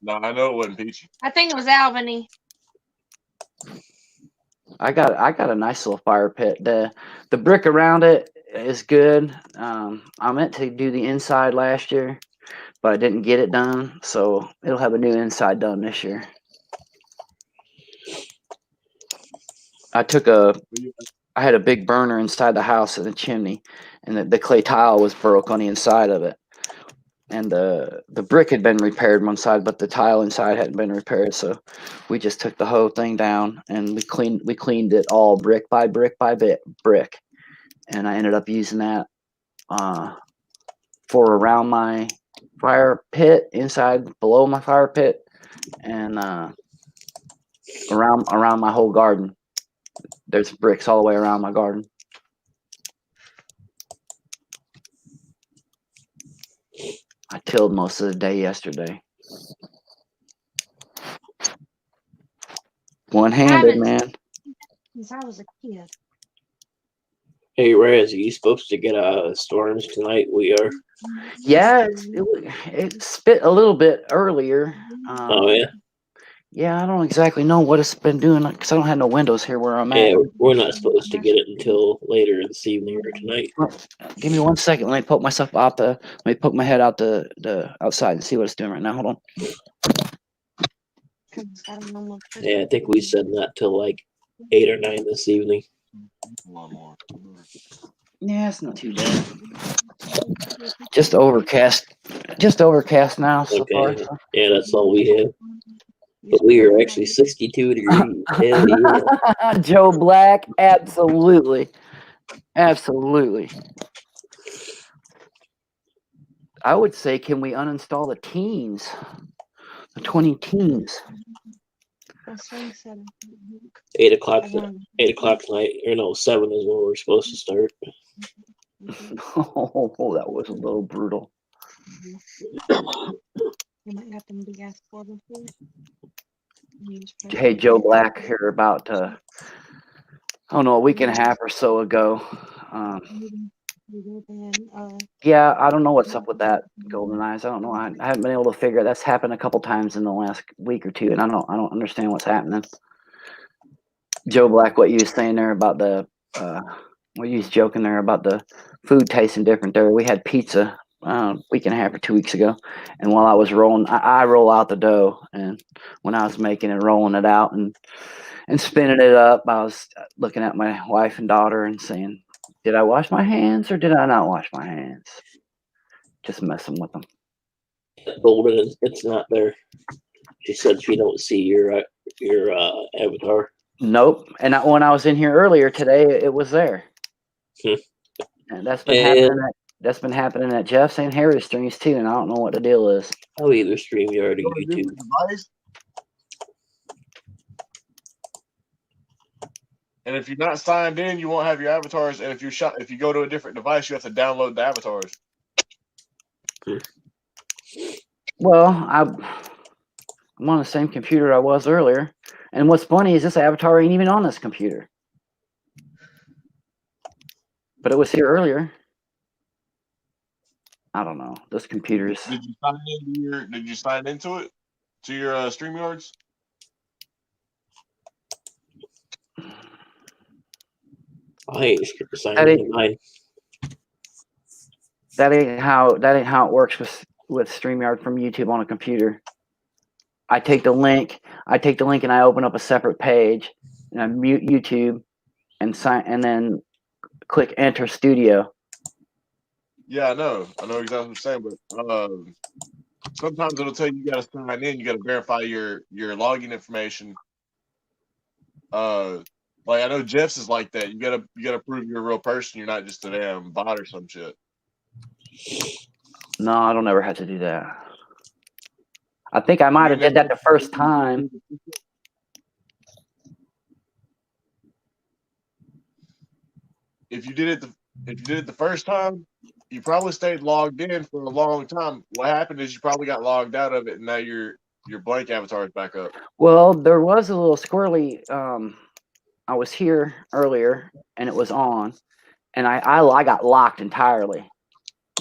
No, I know it wasn't Peachy. I think it was Albany. I got a nice little fire pit. The brick around it is good. I meant to do the inside last year, but I didn't get it done, so it'll have a new inside done this year. I had a big burner inside the house in the chimney, and the clay tile was broke on the inside of it. And the brick had been repaired one side, but the tile inside hadn't been repaired. So we just took the whole thing down and we cleaned it all brick by brick by brick. And I ended up using that for around my fire pit, inside below my fire pit, and around my whole garden. There's bricks all the way around my garden. I tilled most of the day yesterday. One-handed, man. Since I was a kid. Hey, Raz, are you supposed to get storms tonight? We are. Yeah, it spit a little bit earlier. Oh, yeah? Yeah, I don't exactly know what it's been doing because I don't have no windows here where I'm at. Yeah, we're not supposed to get it until later this evening or tonight. Give me 1 second. Let me poke myself out let me poke my head out the outside and see what it's doing right now. Hold on. Yeah, I think we said not till like 8 or 9 this evening. Yeah, it's not too bad. Just overcast now so far. So. Yeah, that's all we have. But we are actually 62 degrees. Hell yeah. Joe Black, absolutely. Absolutely. I would say, can we uninstall the teens? The 20 teens. 8 o'clock tonight. Or no, 7 is when we're supposed to start. Oh, that was a little brutal. Hey, Joe Black here about I don't know, a week and a half or so ago. Yeah, I don't know what's up with that, Golden Eyes. I don't know. I haven't been able to figure it. That's happened a couple times in the last week or two, and I don't understand what's happening. Joe Black, what you was saying there about what you was joking there about the food tasting different there. We had pizza week and a half or 2 weeks ago, and while I was rolling, I roll out the dough, and when I was making and rolling it out and spinning it up, I was looking at my wife and daughter and saying, Did I wash my hands or did I not wash my hands? Just messing with them. Golden, it's not there. She said she don't see your avatar. Nope. And when I was in here earlier today, it was there. And that's been happening at Jeff's and Harry's streams too, and I don't know what the deal is. I'll either StreamYard or YouTube. And if you're not signed in, you won't have your avatars. And if you go to a different device, you have to download the avatars. Well, I'm on the same computer I was earlier. And what's funny is this avatar ain't even on this computer. But it was here earlier. I don't know. This computer's. Did you sign into it? To your StreamYards? I ain't signed into mine. That ain't how it works with StreamYard from YouTube on a computer. I take the link and I open up a separate page and I mute YouTube and then click enter studio. Yeah, I know exactly what you're saying, but sometimes it'll tell you gotta sign in, you gotta verify your login information. Like I know Jeff's is like that. You gotta prove you're a real person, you're not just a damn bot or some shit. No, I don't ever have to do that. I think I might have did that the first time. If you did it the first time, you probably stayed logged in for a long time. What happened is you probably got logged out of it, and now your blank avatar is back up. Well, there was a little squirrely. I was here earlier, and it was on, and I got locked entirely.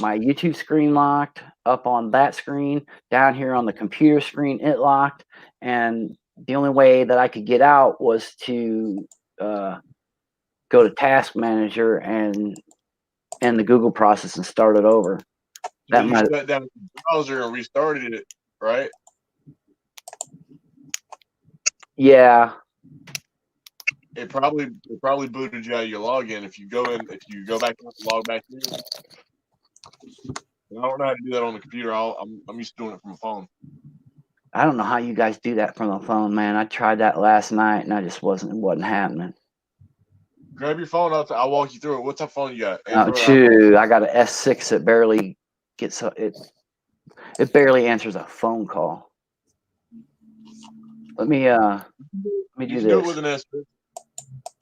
My YouTube screen locked, up on that screen, down here on the computer screen, it locked, and the only way that I could get out was to go to Task Manager and the Google process and start it over. That you shut down the browser and restarted it, right? Yeah. It probably booted you out of your login. If you go back out and log back in. I don't know how to do that on the computer. I'm used to doing it from a phone. I don't know how you guys do that from the phone, man. I tried that last night and it wasn't happening. Grab your phone up. I'll walk you through it. What type of phone you got? I got an S6 that barely gets it barely answers a phone call. Let me do this. Do it with an S6.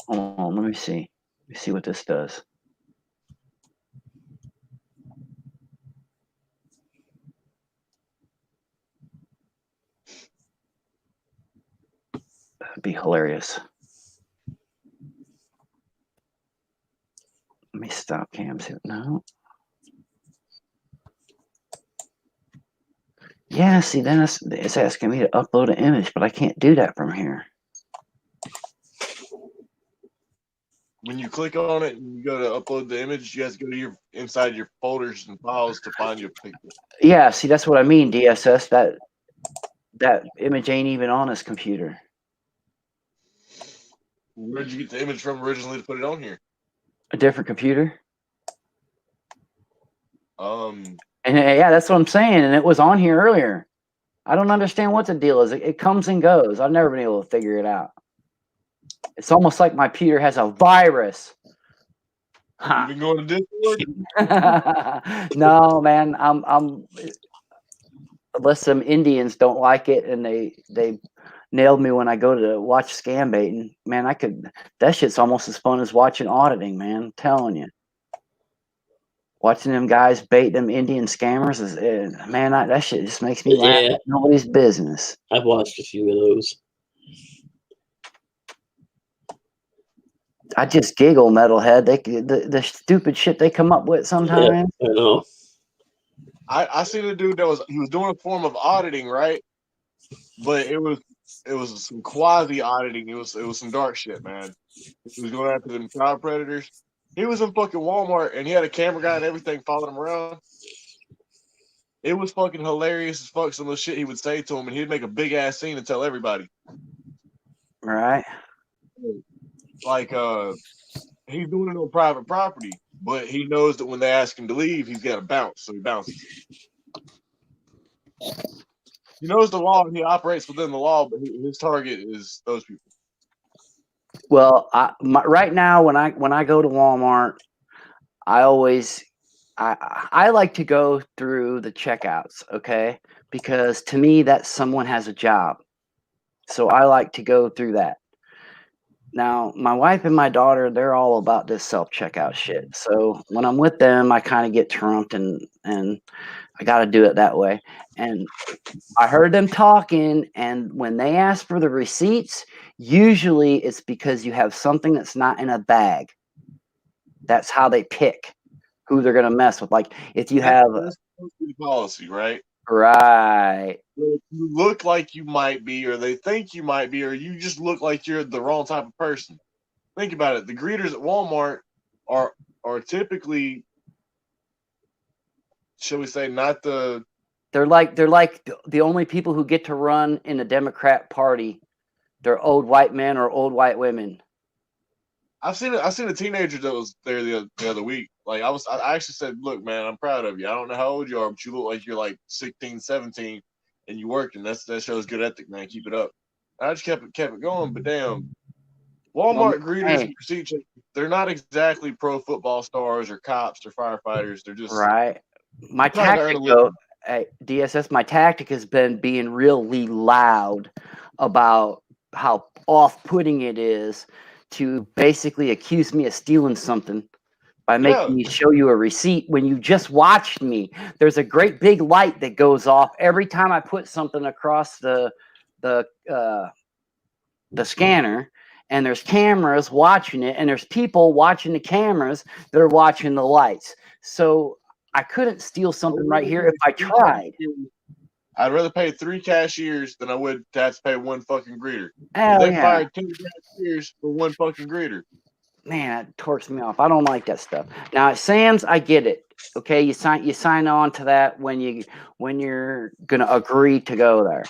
Hold on, let me see. Let me see what this does. That'd be hilarious. Let me stop cams here. No. Yeah, see, then it's asking me to upload an image, but I can't do that from here. When you click on it and you go to upload the image, you have to go to inside your folders and files to find your picture. Yeah, see, that's what I mean, DSS. That image ain't even on this computer. Where'd you get the image from originally to put it on here? A different computer. And yeah, that's what I'm saying. And it was on here earlier. I don't understand what the deal is. It comes and goes. I've never been able to figure it out. It's almost like my computer has a virus. You been going to Discord? No, man. I'm unless some Indians don't like it and they nailed me when I go to watch scam baiting. Man, that shit's almost as fun as watching auditing, man. I'm telling you. Watching them guys bait them Indian scammers that shit just makes me laugh. Like nobody's business. I've watched a few of those. I just giggle, metalhead. The stupid shit they come up with sometimes. Yeah, I know. I seen a dude he was doing a form of auditing, right? But it was some quasi auditing. It was some dark shit, man. He was going after them child predators. He was in fucking Walmart and he had a camera guy and everything following him around. It was fucking hilarious as fuck, some of the shit he would say to him, and he'd make a big ass scene and tell everybody. Right. Like he's doing it on private property, but he knows that when they ask him to leave, he's got to bounce, so he bounces. He knows the law and he operates within the law, but his target is those people. Well, right now when I go to Walmart, I like to go through the checkouts, okay? Because to me, that's someone has a job. So I like to go through that. Now, my wife and my daughter, they're all about this self-checkout shit. So when I'm with them, I kind of get trumped and I got to do it that way. And I heard them talking, and when they ask for the receipts, usually it's because you have something that's not in a bag. That's how they pick who they're going to mess with. Like if you have that's supposed to be policy, right? Right. You look like you might be, or they think you might be, or you just look like you're the wrong type of person. Think about it. The greeters at Walmart are typically, shall we say, not the. They're like the only people who get to run in the Democrat Party. They're old white men or old white women. I've seen a teenager that was there the other week. Like I actually said, look, man, I'm proud of you. I don't know how old you are, but you look like you're like 16, 17, and you working. That shows good ethic, man. Keep it up. And I just kept it going, but damn, Walmart greeters and receipt checkers, they're not exactly pro football stars or cops or firefighters. They're just right. My tactic, though, DSS, my tactic has been being really loud about how off-putting it is to basically accuse me of stealing something by making me show you a receipt when you just watched me. There's a great big light that goes off every time I put something across the scanner, and there's cameras watching it, and there's people watching the cameras that are watching the lights. So I couldn't steal something right here if I tried. I'd rather pay 3 cashiers than I would to have to pay one fucking greeter. Hell They fired 10 cashiers for one fucking greeter. Man, that torques me off. I don't like that stuff. Now at Sam's, I get it. Okay, you sign on to that when you're gonna agree to go there.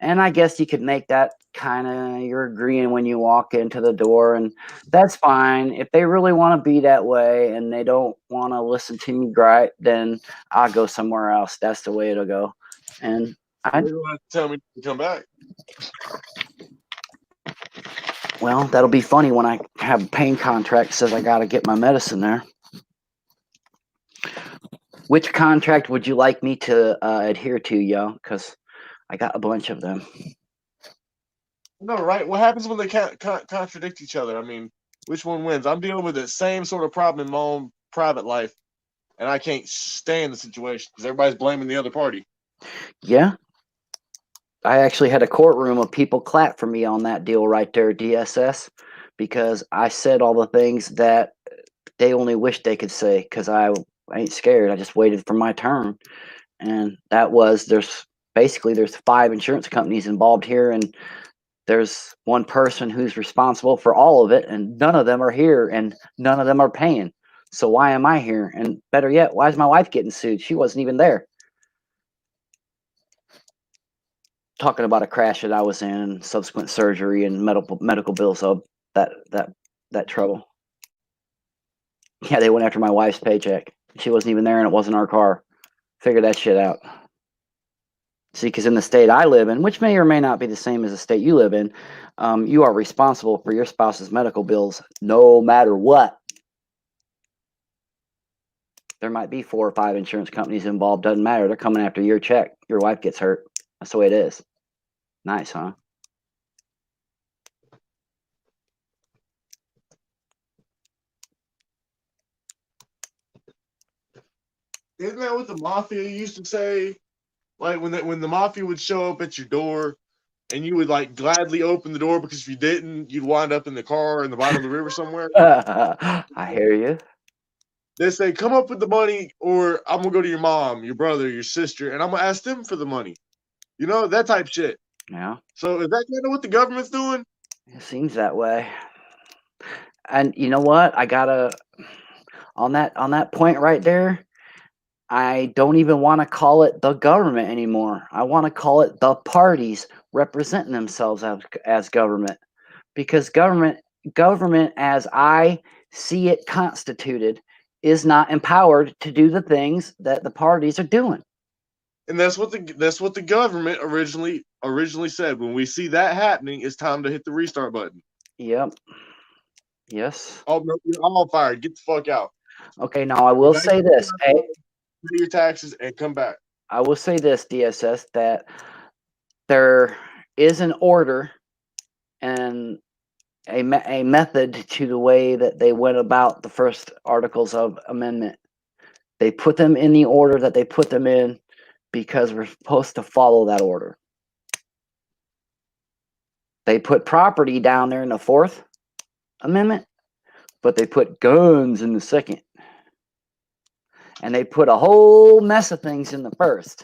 And I guess you could make that kind of you're agreeing when you walk into the door, and that's fine. If they really want to be that way and they don't want to listen to me gripe, then I'll go somewhere else. That's the way it'll go. And you don't have to tell me to come back. Well, that'll be funny when I have a pain contract that says I got to get my medicine there. Which contract would you like me to adhere to, yo? Because I got a bunch of them. No, right? What happens when they contradict each other? I mean, which one wins? I'm dealing with the same sort of problem in my own private life, and I can't stand the situation because everybody's blaming the other party. Yeah. I actually had a courtroom of people clap for me on that deal right there, DSS, because I said all the things that they only wish they could say because I ain't scared. I just waited for my turn. And that was, there's 5 insurance companies involved here, and there's one person who's responsible for all of it, and none of them are here, and none of them are paying. So why am I here? And better yet, why is my wife getting sued? She wasn't even there. Talking about a crash that I was in, and subsequent surgery and medical bills of that trouble. Yeah, they went after my wife's paycheck. She wasn't even there, and it wasn't our car. Figure that shit out. See, because in the state I live in, which may or may not be the same as the state you live in, you are responsible for your spouse's medical bills no matter what. There might be 4 or 5 insurance companies involved. Doesn't matter. They're coming after your check. Your wife gets hurt. That's the way it is. Nice, huh? Isn't that what the mafia used to say? Like when the mafia would show up at your door, and you would like gladly open the door because if you didn't, you'd wind up in the car in the bottom of the river somewhere. I hear you. They say, "Come up with the money, or I'm gonna go to your mom, your brother, your sister, and I'm gonna ask them for the money." You know, that type of shit. Yeah. So is that kind of what the government's doing? It seems that way. And you know what? I gotta on that point right there. I don't even want to call it the government anymore. I want to call it the parties representing themselves as government, because government as I see it constituted, is not empowered to do the things that the parties are doing. And that's what the government originally said. When we see that happening, it's time to hit the restart button. Yep. Yes. Oh no, you're all fired. Get the fuck out. Okay, now I will say this. Pay your taxes and come back. I will say this, DSS, that there is an order and a method to the way that they went about the first articles of amendment. They put them in the order that they put them in because we're supposed to follow that order. They put property down there in the Fourth Amendment, but they put guns in the Second. And they put a whole mess of things in the First.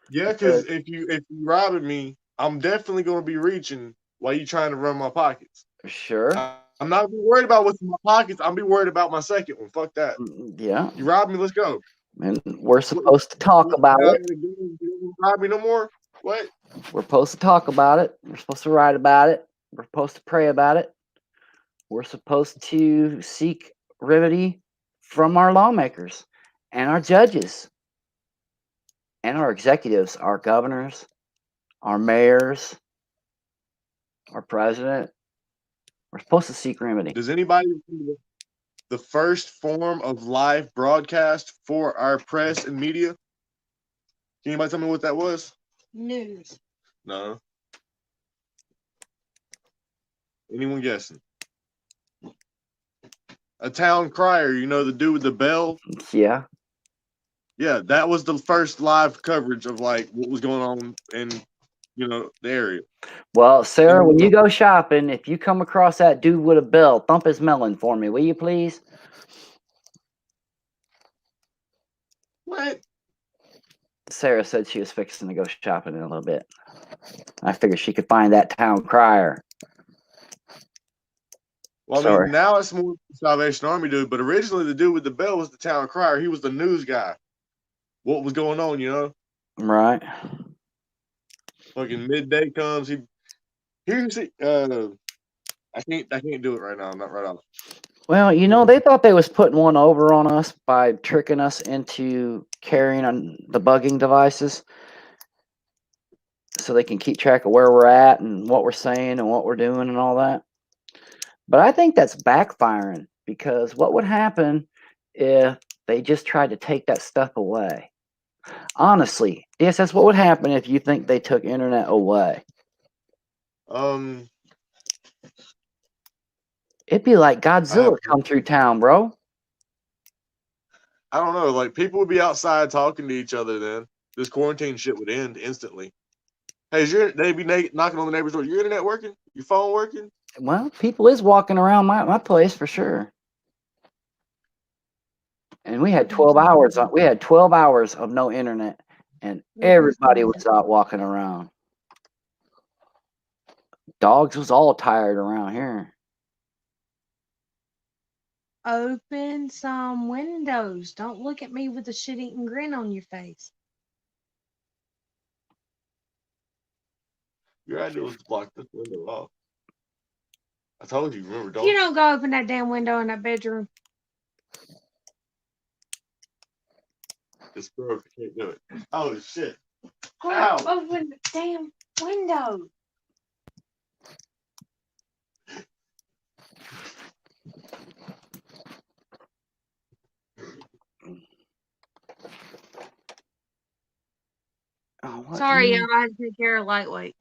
Yeah, because if you robbing me, I'm definitely going to be reaching while you trying to run my pockets. Sure. I'm not be worried about what's in my pockets. I'm be worried about my second one. Fuck that. Yeah. You robbed me. Let's go. And we're supposed to talk about it. You don't rob me no more. What? We're supposed to talk about it. We're supposed to write about it. We're supposed to pray about it. We're supposed to seek remedy from our lawmakers and our judges and our executives, our governors, our mayors, our president. We're supposed to seek remedy. Does anybody remember the first form of live broadcast for our press and media? Can anybody tell me what that was? News. No. Anyone guessing? A town crier, you know, the dude with the bell? Yeah. Yeah, that was the first live coverage of like what was going on in, you know, the area. Well, Sarah, when you go shopping, if you come across that dude with a bell, thump his melon for me, will you please? What? Sarah said she was fixing to go shopping in a little bit. I figured she could find that town crier. Well, I mean, now it's more Salvation Army dude, but originally the dude with the bell was the town crier. He was the news guy. What was going on, you know? Right. Fucking midday comes. Here's it. I can't do it right now. I'm not right off. Well, you know, they thought they was putting one over on us by tricking us into carrying on the bugging devices so they can keep track of where we're at and what we're saying and what we're doing and all that. But I think that's backfiring, because what would happen if they just tried to take that stuff away? Honestly, DSS, what would happen if you think they took internet away? It'd be like Godzilla come through town, bro. I don't know. Like, people would be outside talking to each other then. This quarantine shit would end instantly. Hey, they'd be knocking on the neighbor's door. Your internet working? Your phone working? Well, people is walking around my place for sure. And we had 12 hours. We had 12 hours of no internet, and everybody was out walking around. Dogs was all tired around here. Open some windows. Don't look at me with a shit-eating grin on your face. Your idea was to block this window off. I told you, remember, don't. You don't go open that damn window in that bedroom. It's broke. I can't do it. Oh, shit. Go Ow. open the damn window. Oh, sorry, y'all. I had to take care of Lightweight.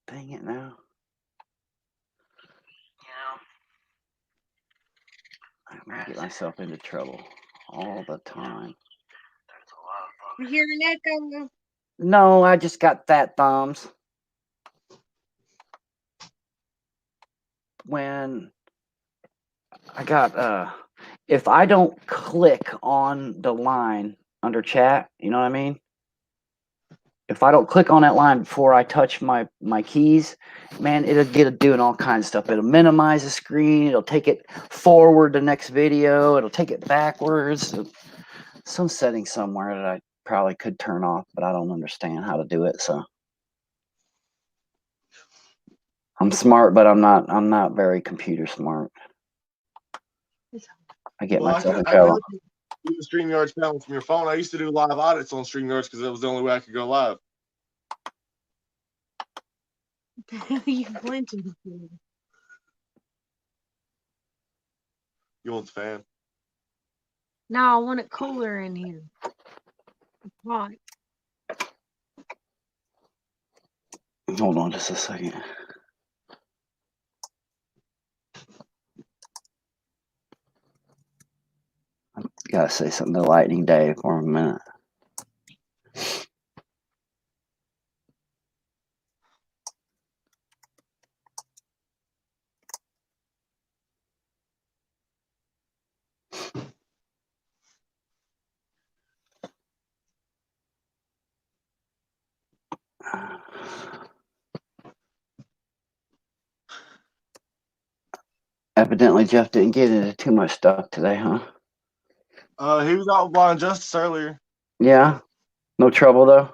Dang it now. I'm gonna get myself into trouble all the time. You hear an echo? No, I just got fat thumbs. When I got if I don't click on the line under chat, you know what I mean? If I don't click on that line before I touch my keys, man, it'll get doing all kinds of stuff. It'll minimize the screen. It'll take it forward the next video. It'll take it backwards. Some setting somewhere that I probably could turn off, but I don't understand how to do it. So I'm smart, but I'm not very computer smart. I get myself in I trouble. can do the StreamYard channel from your phone. I used to do live audits on StreamYards because that was the only way I could go live. You plenty. You want the fan? No, I want it cooler in here. It's hot. Hold on just a second. I gotta say something to Lightning Day for a minute. Evidently, Jeff didn't get into too much stuff today, huh? He was out with Blind Justice earlier. Yeah? No trouble, though?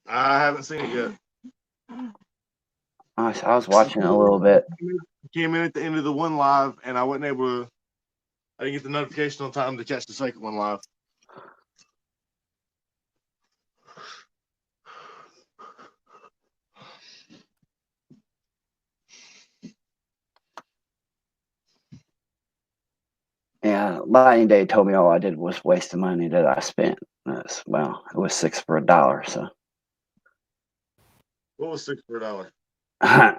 I haven't seen it yet. I was watching it a little bit. Came in at the end of the one live, and I wasn't able to. I didn't get the notification on time to catch the second one live. Yeah, Lightning Day told me all I did was waste the money that I spent. Well, it was $6 for $1, so. What was $6 for $1?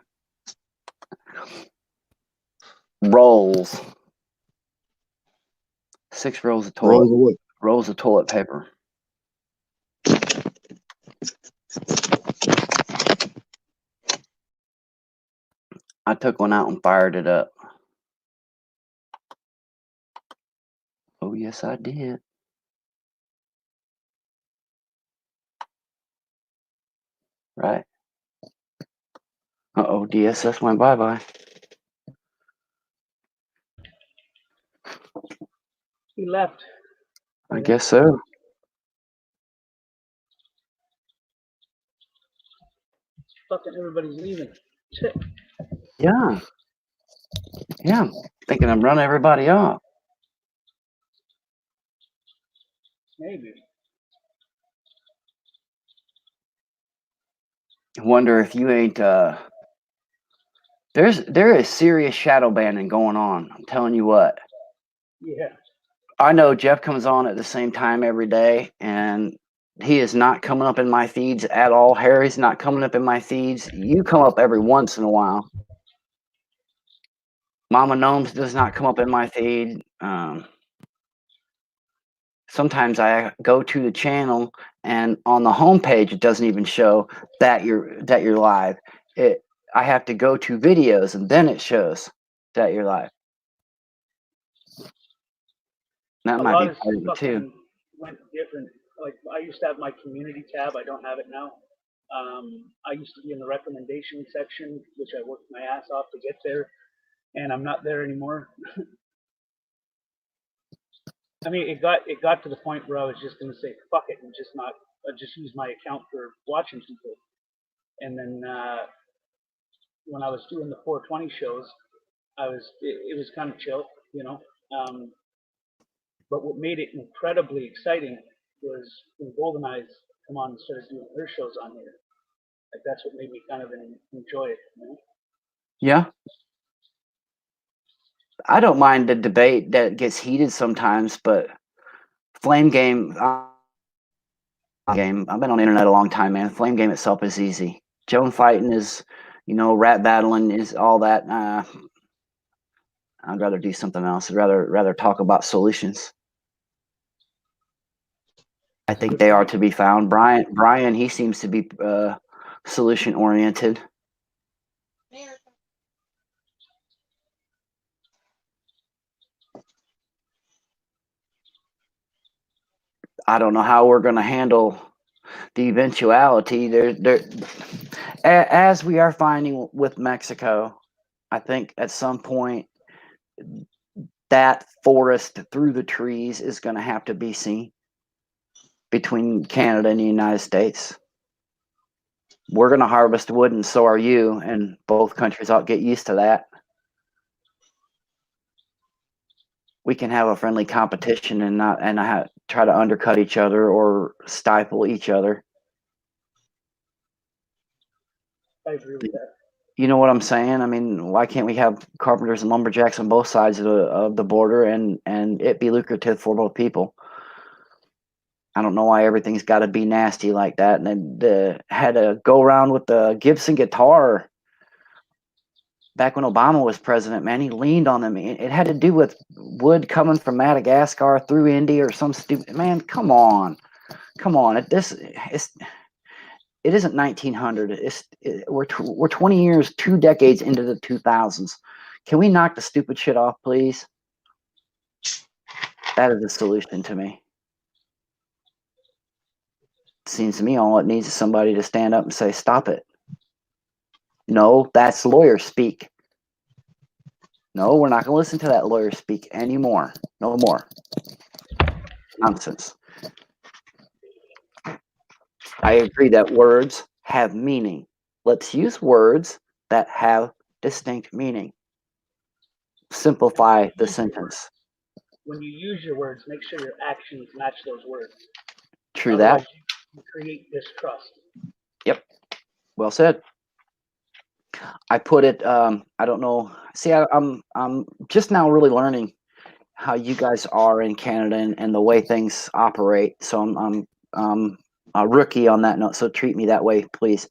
Rolls. 6 rolls of toilet. Rolls of what? Rolls of toilet paper. I took one out and fired it up. Oh, yes, I did. Right. Uh-oh, DSS went bye-bye. He left. I guess so. Fucking everybody's leaving. Shit. Yeah. Yeah, I'm thinking I'm running everybody off. Maybe. Wonder if you ain't there is serious shadow banning going on. I'm telling you what. Yeah. I know Jeff comes on at the same time every day, and he is not coming up in my feeds at all. Harry's not coming up in my feeds. You come up every once in a while. Mama Gnomes does not come up in my feed. Sometimes I go to the channel, and on the homepage it doesn't even show that you're live. I have to go to videos, and then it shows that you're live. That might be part of it too. Went different. Like I used to have my community tab. I don't have it now. I used to be in the recommendation section, which I worked my ass off to get there, and I'm not there anymore. I mean, it got to the point where I was just gonna say fuck it and just use my account for watching people. And then when I was doing the 420 shows, it was kind of chill, you know. But what made it incredibly exciting was when Golden Eyes come on and started doing their shows on here. Like that's what made me kind of enjoy it, you know? Yeah. I don't mind the debate that gets heated sometimes, but Flame Game, I've been on the internet a long time, man. Flame Game itself is easy. Joan fighting is, rap battling is all that. I'd rather do something else. I'd rather talk about solutions. I think they are to be found. Brian, he seems to be solution oriented. I don't know how we're going to handle the eventuality. As we are finding with Mexico, I think at some point that forest through the trees is going to have to be seen between Canada and the United States. We're going to harvest wood, and so are you, and both countries ought to get used to that. We can have a friendly competition and not try to undercut each other or stifle each other. I agree with that. You know what I'm saying? I mean, why can't we have carpenters and lumberjacks on both sides of the border and it be lucrative for both people? I don't know why everything's got to be nasty like that. And then had a go around with the Gibson guitar back when Obama was president. Man, he leaned on them. It had to do with wood coming from Madagascar through India or some stupid. Man, come on. It isn't 1900. We're 20 years, 2 decades into the 2000s. Can we knock the stupid shit off, please? That is the solution to me. Seems to me all it needs is somebody to stand up and say, stop it. No, that's lawyer speak. No, we're not going to listen to that lawyer speak anymore. No more. Nonsense. I agree that words have meaning. Let's use words that have distinct meaning. Simplify the sentence. When you use your words, make sure your actions match those words. True Otherwise, that. you create distrust. Yep. Well said. I put it. I don't know. See, I'm just now really learning how you guys are in Canada and the way things operate. So I'm a rookie on that note. So treat me that way, please.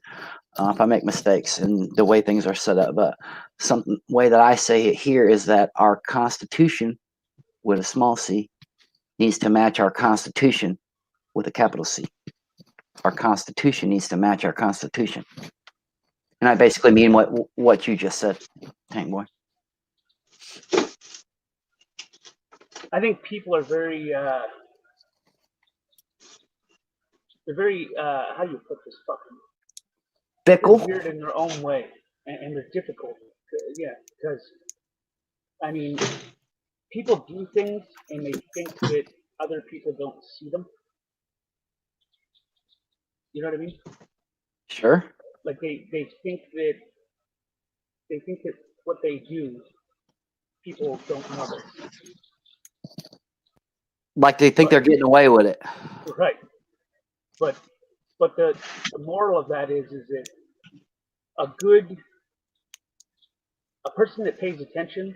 If I make mistakes in the way things are set up, but some way that I say it here is that our Constitution, with a small c, needs to match our Constitution with a capital C. Our Constitution needs to match our Constitution. And I basically mean what you just said, Tank Boy. I think people are very, they're very, how do you put this fucking? Fickle? They're weird in their own way, and they're difficult. Yeah, because, I mean, people do things and they think that other people don't see them. You know what I mean? Sure. Like they think that what they do, people don't notice. Like they think they're getting away with it. Right. But the moral of that is that a person that pays attention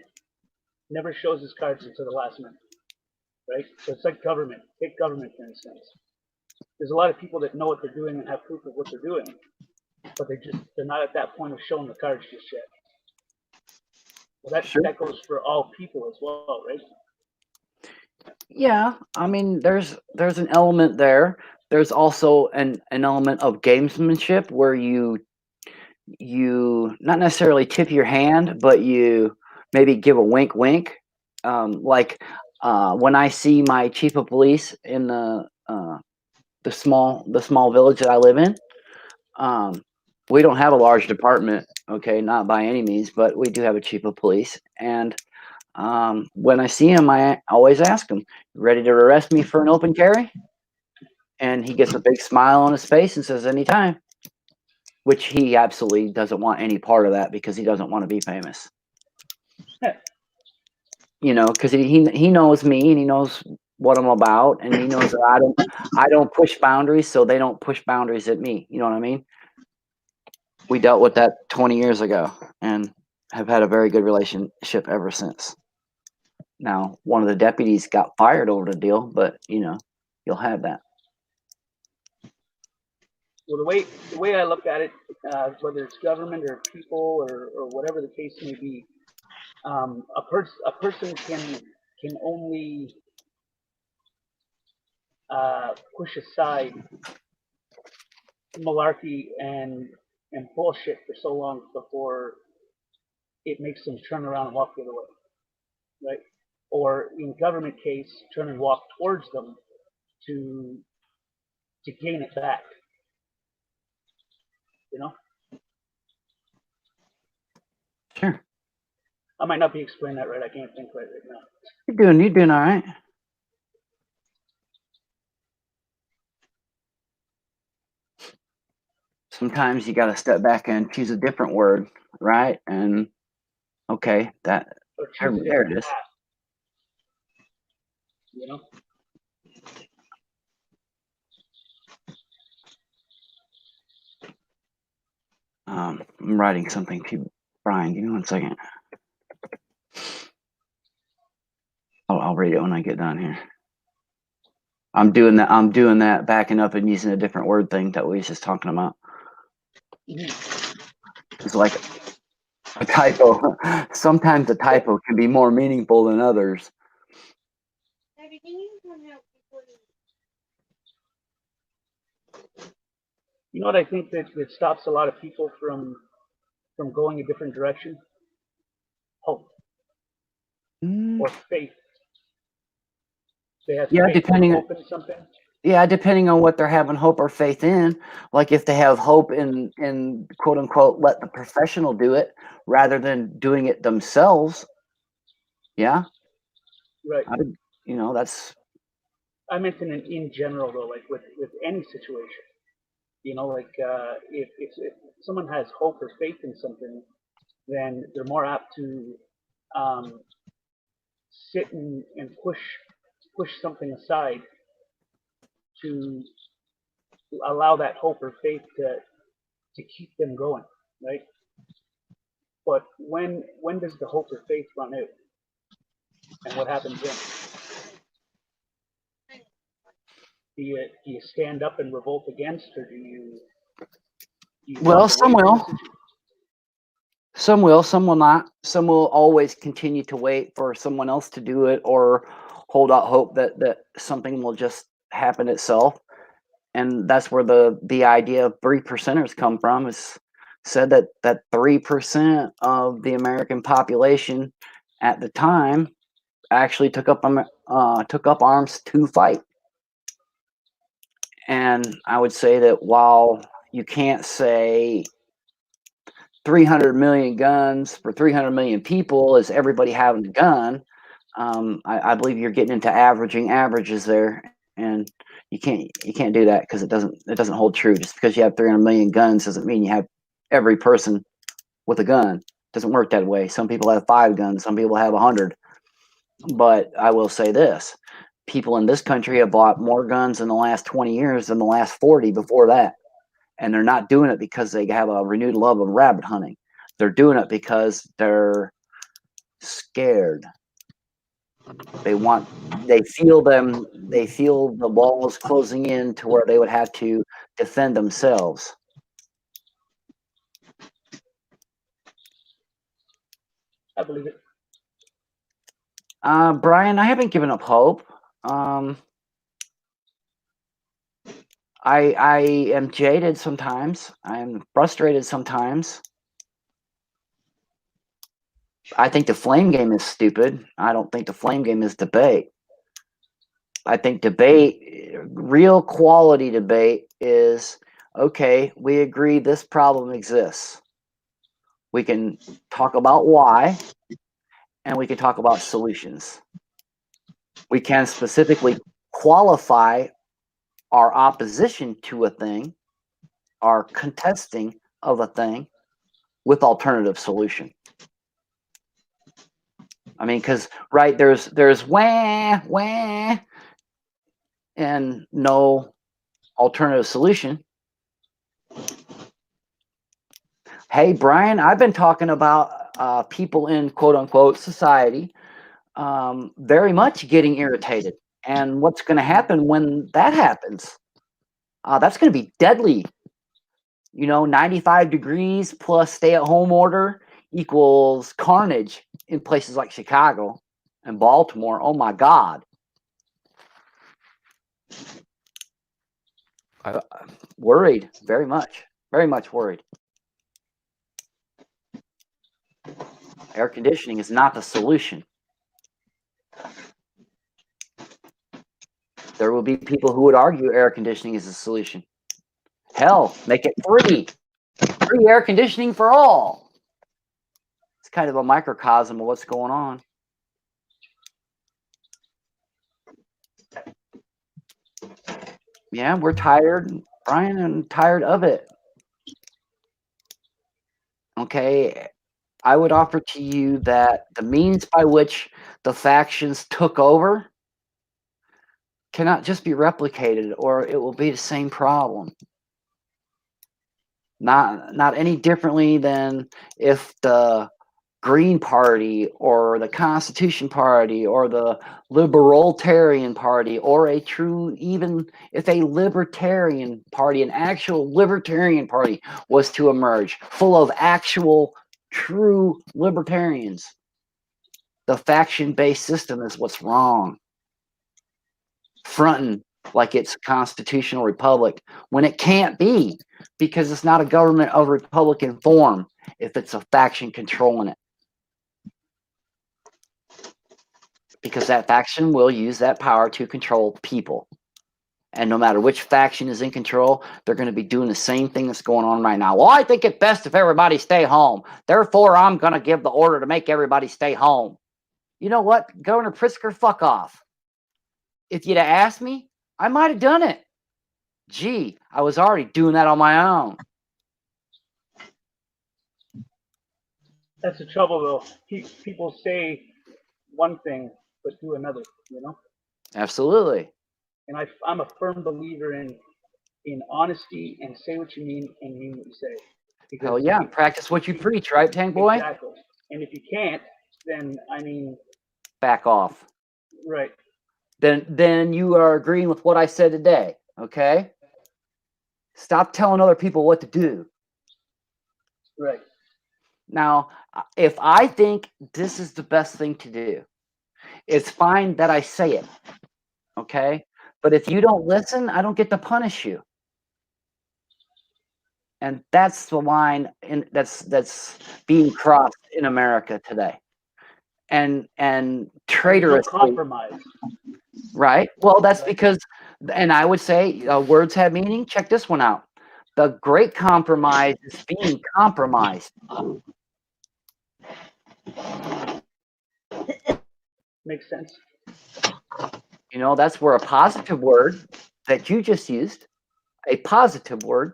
never shows his cards until the last minute. Right? So it's like government. Take government for instance. There's a lot of people that know what they're doing and have proof of what they're doing, but they're not at that point of showing the cards just yet. Well, that goes for all people as well, right? Yeah, I mean, there's an element there. There's also an element of gamesmanship where you not necessarily tip your hand, but you maybe give a wink, wink. Like when I see my chief of police in the small village that I live in. We don't have a large department, okay, not by any means, but we do have a chief of police. And when I see him, I always ask him, ready to arrest me for an open carry? And he gets a big smile on his face and says, anytime. Which he absolutely doesn't want any part of that because he doesn't want to be famous. You know, because he knows me and he knows what I'm about, and he knows that I don't push boundaries, so they don't push boundaries at me. You know what I mean? We dealt with that 20 years ago and have had a very good relationship ever since. Now, one of the deputies got fired over the deal, but you know, you'll have that. Well, the way I look at it, whether it's government or people or whatever the case may be, a person can only push aside malarkey and bullshit for so long before it makes them turn around and walk the other way, right? Or in government case, turn and walk towards them to gain it back. You know? Sure. I might not be explaining that right. I can't think right now. You're doing all right. sometimes you got to step back and choose a different word, right? And okay, there it is. You know. I'm writing something to Brian. Give me 1 second. I'll read it when I get done here. I'm doing that, backing up and using a different word thing that we was just talking about. It's like a typo. Sometimes a typo can be more meaningful than others. You know what I think that stops a lot of people from going a different direction? Hope or faith. They have Yeah, faith depending or hope in something. Yeah, depending on what they're having hope or faith in. Like if they have hope in quote unquote let the professional do it rather than doing it themselves. Yeah. Right. That's. I meant in general though, like with any situation. You know, like if someone has hope or faith in something, then they're more apt to sit and push something aside to allow that hope or faith to keep them going, right? But when does the hope or faith run out, and what happens then? Do you stand up and revolt against, or do you Well, some will. Some will, some will not. Some will always continue to wait for someone else to do it or hold out hope that something will just happen itself. And that's where the idea of 3%ers come from. Is said that 3% of the American population at the time actually took up arms to fight. And I would say that while you can't say 300 million guns for 300 million people is everybody having a gun, I believe you're getting into averaging averages there, and you can't do that because it doesn't hold true. Just because you have 300 million guns doesn't mean you have every person with a gun. It doesn't work that way. Some people have 5 guns, some people have 100. But I will say this: people in this country have bought more guns in the last 20 years than the last 40 before that. And they're not doing it because they have a renewed love of rabbit hunting. They're doing it because they're scared. They feel the walls closing in to where they would have to defend themselves. I believe it. Brian, I haven't given up hope. I am jaded sometimes. I'm frustrated sometimes. I think the flame game is stupid. I don't think the flame game is debate. I think real quality debate is, okay, we agree this problem exists. We can talk about why, and we can talk about solutions. We can specifically qualify our opposition to a thing, our contesting of a thing, with alternative solution. I mean, because right, there's wah and no alternative solution. Hey, Brian, I've been talking about people in quote unquote society very much getting irritated. And what's going to happen when that happens? That's going to be deadly. 95 degrees plus stay-at-home order equals carnage in places like Chicago and Baltimore. Oh, my God. Worried, very much worried. Air conditioning is not the solution. There will be people who would argue air conditioning is the solution. Hell, make it free. Free air conditioning for all. It's kind of a microcosm of what's going on. Yeah, we're tired, Brian, and tired of it. Okay, I would offer to you that the means by which the factions took over cannot just be replicated, or it will be the same problem. Not any differently than if the Green Party or the Constitution Party or the Libertarian Party or even if a Libertarian Party, an actual Libertarian Party was to emerge full of actual true libertarians. The faction-based system is what's wrong. Fronting like it's a constitutional republic when it can't be, because it's not a government of Republican form if it's a faction controlling it. Because that faction will use that power to control people. And no matter which faction is in control, they're going to be doing the same thing that's going on right now. Well, I think it's best if everybody stay home. Therefore, I'm going to give the order to make everybody stay home. You know what, Governor Pritzker, fuck off. If you'd have asked me, I might have done it. Gee, I was already doing that on my own. That's the trouble, though. People say one thing, but do another, you know? Absolutely. And I'm a firm believer in honesty and say what you mean and mean what you say. Because Hell yeah, practice what you preach, right, Tank Boy? Exactly. And if you can't, then, I mean... Back off. Right. Then you are agreeing with what I said today, okay? Stop telling other people what to do. Right. Now, if I think this is the best thing to do, it's fine that I say it, okay? But if you don't listen, I don't get to punish you. And that's the line that's being crossed in America today. And traitorously. No compromise. Right? Well, that's because, and I would say words have meaning. Check this one out. The great compromise is being compromised. Makes sense. You know, that's where a positive word that you just used, a positive word,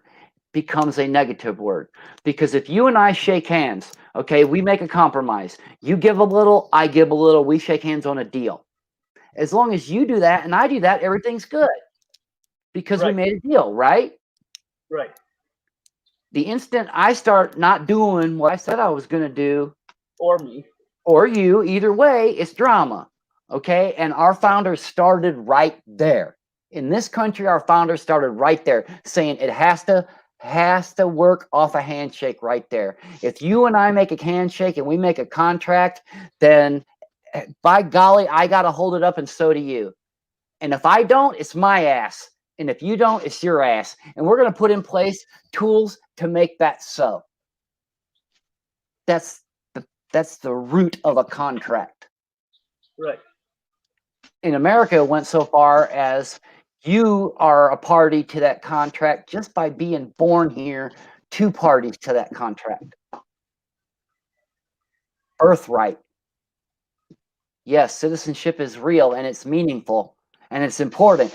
becomes a negative word. Because if you and I shake hands, okay, we make a compromise. You give a little, I give a little, we shake hands on a deal. As long as you do that and I do that, everything's good. Because we made a deal, right? Right. The instant I start not doing what I said I was going to do, or me, or you, either way, it's drama. Okay? And our founders started right there. In this country, our founders started right there, saying it has to work off a handshake right there. If you and I make a handshake and we make a contract, then by golly, I got to hold it up, and so do you. And if I don't, it's my ass. And if you don't, it's your ass. And we're going to put in place tools to make that so. That's the root of a contract. Right. In America, it went so far as you are a party to that contract just by being born here, two parties to that contract. Birthright. Yes, citizenship is real and it's meaningful and it's important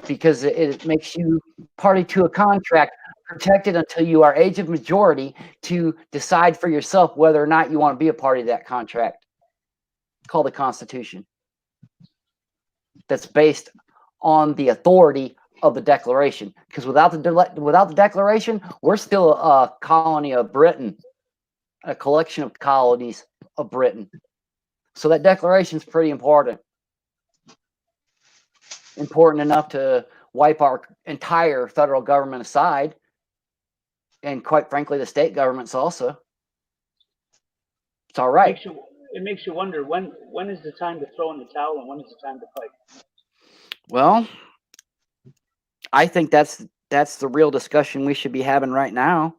because it makes you party to a contract, protected until you are age of majority to decide for yourself whether or not you want to be a party to that contract. It's called the Constitution. That's based on the authority of the Declaration. Because without the Declaration, we're still a colony of Britain, a collection of colonies of Britain. So that Declaration is pretty important. Important enough to wipe our entire federal government aside, and quite frankly, the state governments also. It's all right. It makes you wonder when is the time to throw in the towel and when is the time to fight? Well, I think that's the real discussion we should be having right now.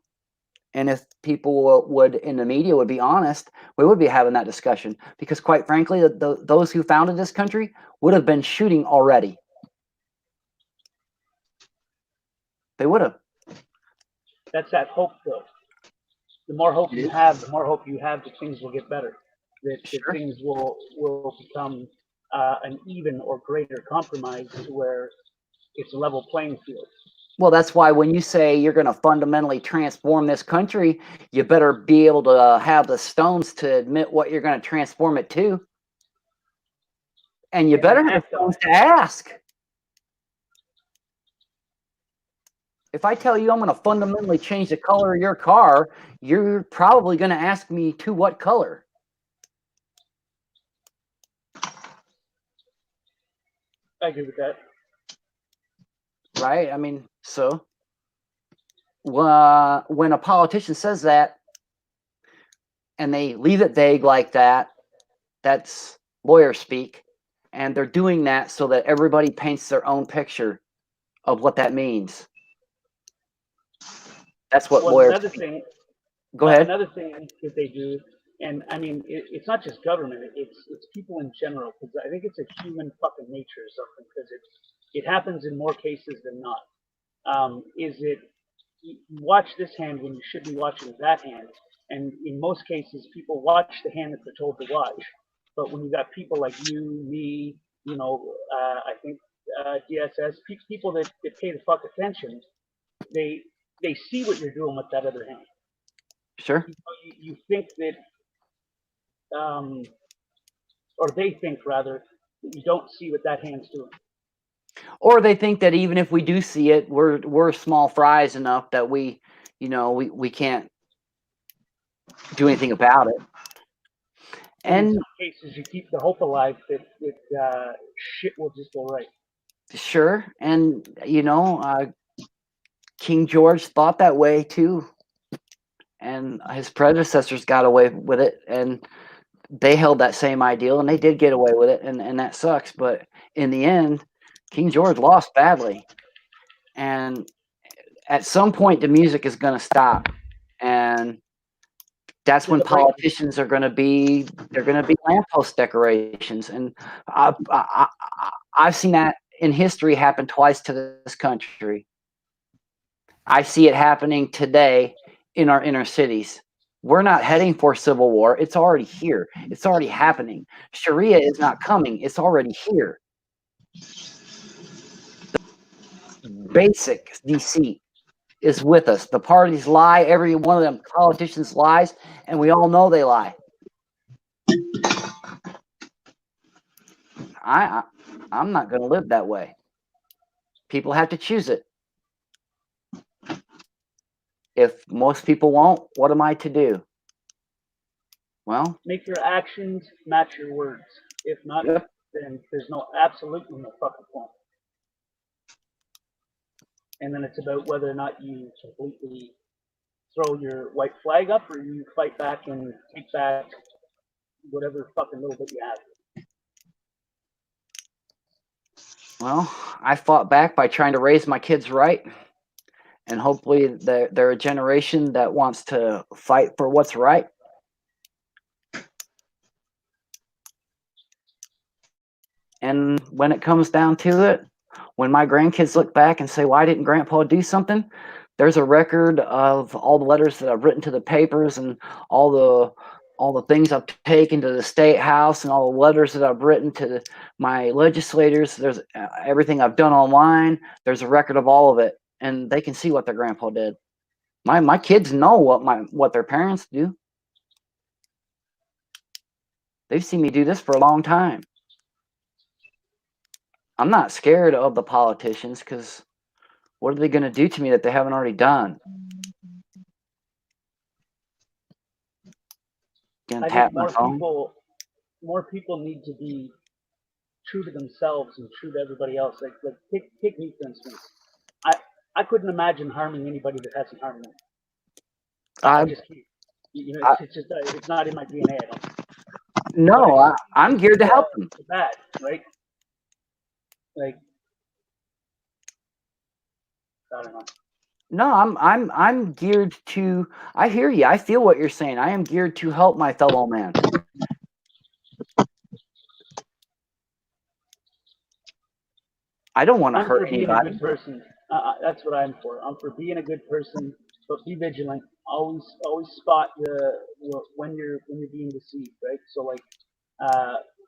And if people would, in the media, would be honest, we would be having that discussion. Because quite frankly, those who founded this country would have been shooting already. They would have. That's that hope, though. The more hope you have, that things will get better. That things will become an even or greater compromise to where it's a level playing field. Well, that's why when you say you're going to fundamentally transform this country, you better be able to have the stones to admit what you're going to transform it to. And you better have the stones to ask. If I tell you I'm going to fundamentally change the color of your car, you're probably going to ask me to what color. I agree with that. Right? I mean, so when a politician says that and they leave it vague like that, that's lawyer speak. And they're doing that so that everybody paints their own picture of what that means. That's what lawyers. Another thing. Go ahead. Another thing that they do, and I mean, it's not just government; it's people in general. Because I think it's a human fucking nature or something. Because it happens in more cases than not. Is it you watch this hand when you should be watching that hand? And in most cases, people watch the hand that they're told to watch. But when you got people like you, me, I think DSS, people that pay the fuck attention, they see what you're doing with that other hand. Sure. You think that, or they think rather, that you don't see what that hand's doing. Or they think that even if we do see it, we're small fries enough that we can't do anything about it. And in some cases, you keep the hope alive that shit will just go right. Sure, and King George thought that way too, and his predecessors got away with it, and they held that same ideal, and they did get away with it, and that sucks. But in the end, King George lost badly, and at some point, the music is going to stop, and that's when politicians are going to be lamppost decorations, and I've seen that in history happen twice to this country. I see it happening today in our inner cities. We're not heading for civil war. It's already here. It's already happening. Sharia is not coming. It's already here. The basic deceit is with us. The parties lie. Every one of them politicians lies, and we all know they lie. I'm not going to live that way. People have to choose it. If most people won't, what am I to do? Well, make your actions match your words. If not, then there's absolutely no fucking point. And then it's about whether or not you completely throw your white flag up or you fight back and take back whatever fucking little bit you have. Well, I fought back by trying to raise my kids right. And hopefully they're a generation that wants to fight for what's right. And when it comes down to it, when my grandkids look back and say, why didn't Grandpa do something? There's a record of all the letters that I've written to the papers and all the things I've taken to the state house and all the letters that I've written to my legislators. There's everything I've done online. There's a record of all of it. And they can see what their grandpa did. My kids know what their parents do. They've seen me do this for a long time. I'm not scared of the politicians because what are they going to do to me that they haven't already done? I think more people need to be true to themselves and true to everybody else. Like take me for instance. I couldn't imagine harming anybody that hasn't harmed me. I just can't. It's not in my DNA. No, I'm geared to help them. It's bad, right? Like, I don't know. No, I'm geared to. I hear you. I feel what you're saying. I am geared to help my fellow man. I don't want to hurt anybody. A good person. That's what I'm for. I'm for being a good person, but be vigilant. Always spot when you're being deceived, right? So like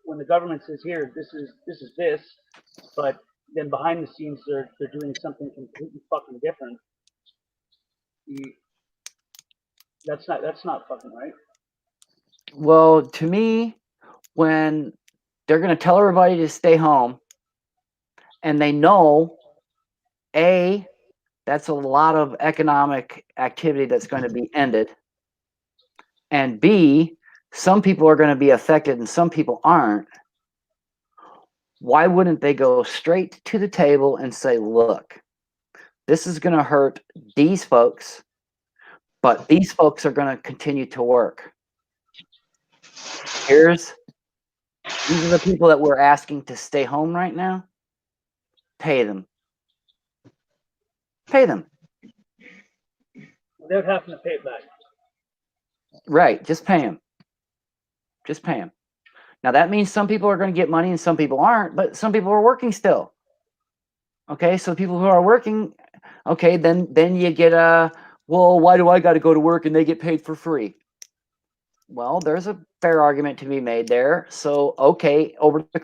when the government says here, this is this, but then behind the scenes they're doing something completely fucking different. That's not fucking right. Well, to me, when they're going to tell everybody to stay home, and they know, A, that's a lot of economic activity that's going to be ended, and B, some people are going to be affected and some people aren't. Why wouldn't they go straight to the table and say, look, this is going to hurt these folks, but these folks are going to continue to work. These are the people that we're asking to stay home right now. Pay them. Pay them. Without having to pay it back. Right. Just pay them. Just pay them. Now, that means some people are going to get money and some people aren't, but some people are working still. Okay, so people who are working, okay, then you get well, why do I got to go to work and they get paid for free? Well, there's a fair argument to be made there. So, okay, over the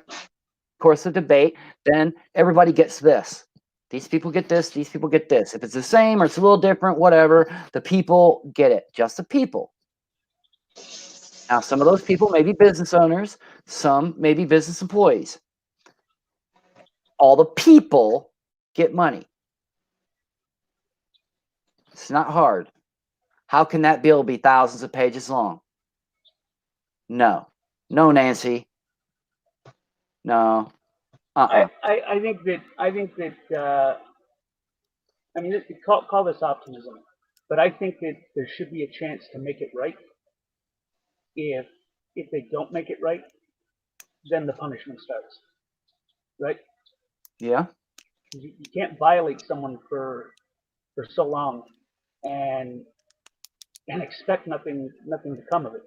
course of debate, then everybody gets this. These people get this, these people get this. If it's the same or it's a little different, whatever, the people get it. Just the people. Now, some of those people may be business owners, some may be business employees. All the people get money. It's not hard. How can that bill be thousands of pages long? No. No, Nancy. No. I think that I mean, call this optimism, but I think that there should be a chance to make it right. If they don't make it right, then the punishment starts. Right? Yeah. You can't violate someone for so long and expect nothing to come of it.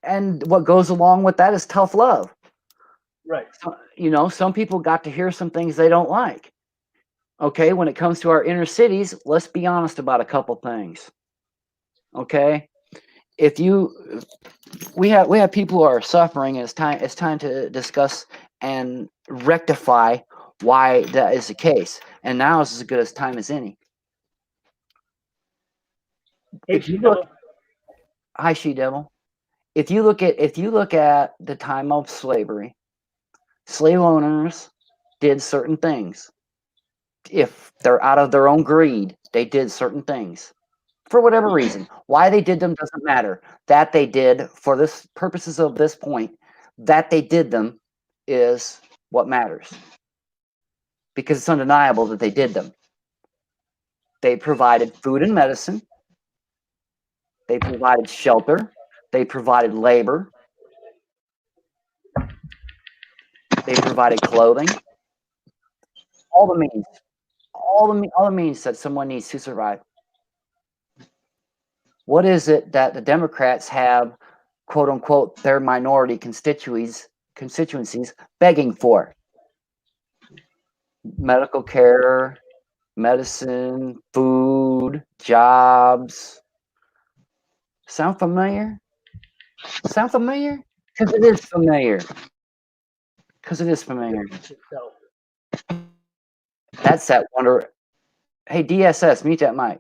And what goes along with that is tough love. Right. So, some people got to hear some things they don't like. Okay, when it comes to our inner cities, let's be honest about a couple things. Okay, we have people who are suffering, and it's time to discuss and rectify why that is the case. And now is as good a time as any. Hey, She-Devil. Hi, She-Devil. If you look at the time of slavery, slave owners did certain things. If they're out of their own greed, they did certain things for whatever reason. Why they did them doesn't matter. That they did for this purposes of this point, that they did them is what matters, because it's undeniable that they did them. They provided food and medicine. They provided shelter. They provided labor. They provided clothing. All the means that someone needs to survive. What is it that the Democrats have, quote unquote, their minority constituencies begging for? Medical care, medicine, food, jobs. Sound familiar? Sound familiar? Because it is familiar. That's that wonder. Hey, DSS, mute that mic.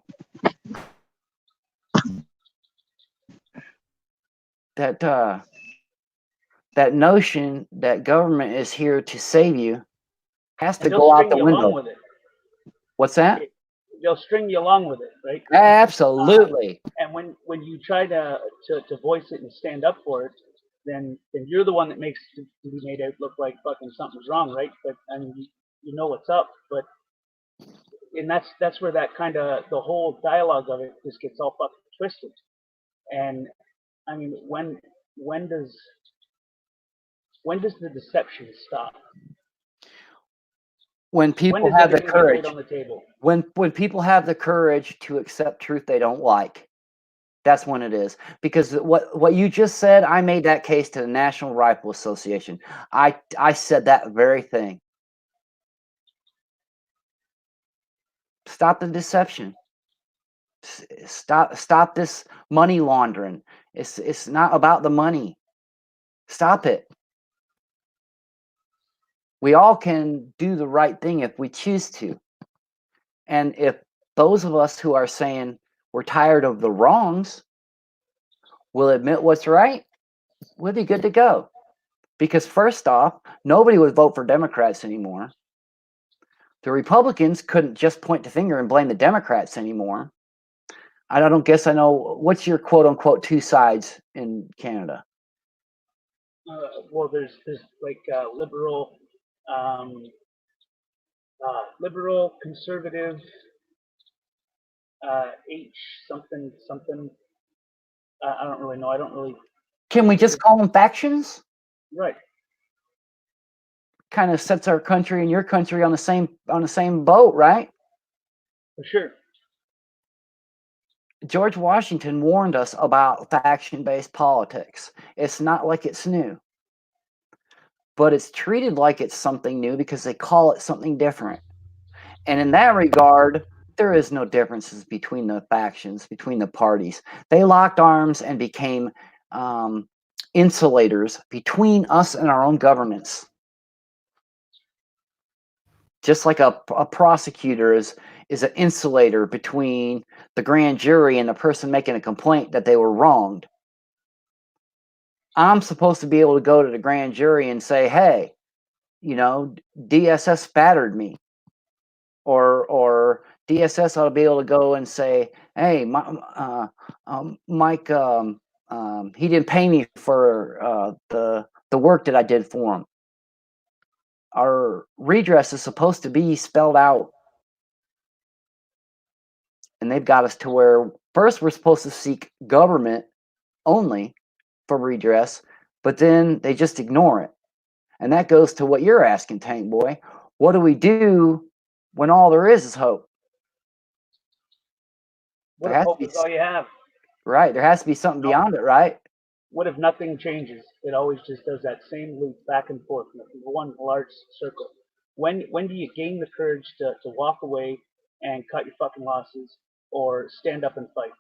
That notion that government is here to save you has to go out the window. What's that? They'll string you along with it, right? Absolutely. And when you try to voice it and stand up for it, then you're the one that makes it to be made out look like fucking something's wrong, right? But I mean, you know what's up, but and that's where that kind of the whole dialogue of it just gets all fucking twisted. And I mean, when does the deception stop? When people have the courage. When people have the courage to accept truth they don't like. That's when it is. Because what you just said, I made that case to the National Rifle Association. I said that very thing. Stop the deception. Stop this money laundering. It's not about the money. Stop it. We all can do the right thing if we choose to. And if those of us who are saying we're tired of the wrongs will admit what's right, we'll be good to go. Because first off, nobody would vote for Democrats anymore. The Republicans couldn't just point the finger and blame the Democrats anymore. I don't guess I know. What's your quote unquote two sides in Canada? Well, there's like liberal, liberal, conservative, H something something. I don't really know. I don't really. Can we just call them factions? Right. Kind of sets our country and your country on the same boat, right? For sure. George Washington warned us about faction-based politics. It's not like it's new, but it's treated like it's something new because they call it something different. And in that regard, there is no differences between the factions, between the parties. They locked arms and became insulators between us and our own governments. Just like a prosecutor is an insulator between the grand jury and the person making a complaint that they were wronged. I'm supposed to be able to go to the grand jury and say, hey, DSS battered me. Or DSS ought to be able to go and say, hey, Mike, he didn't pay me for the work that I did for him. Our redress is supposed to be spelled out. And they've got us to where first we're supposed to seek government only for redress, but then they just ignore it. And that goes to what you're asking, Tank Boy. What do we do when all there is hope? What if hope is all you have? Right. There has to be something beyond it, right? What if nothing changes? It always just does that same loop back and forth, one large circle. When do you gain the courage to walk away and cut your fucking losses or stand up and fight?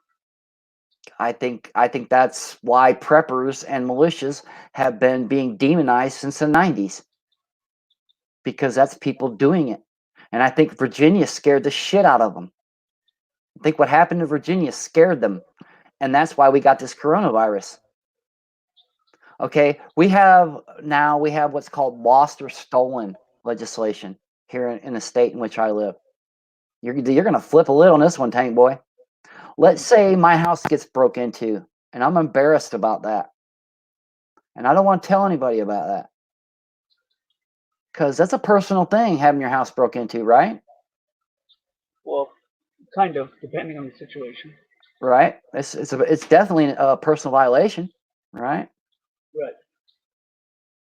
I think that's why preppers and militias have been being demonized since the 90s. Because that's people doing it. And I think Virginia scared the shit out of them. I think what happened to Virginia scared them. And that's why we got this coronavirus. Okay, we have what's called lost or stolen legislation here in the state in which I live. You're going to flip a lid on this one, Tank Boy. Let's say my house gets broke into, and I'm embarrassed about that. And I don't want to tell anybody about that. Because that's a personal thing, having your house broke into, right? Well, kind of, depending on the situation. Right. It's definitely a personal violation, right? Right.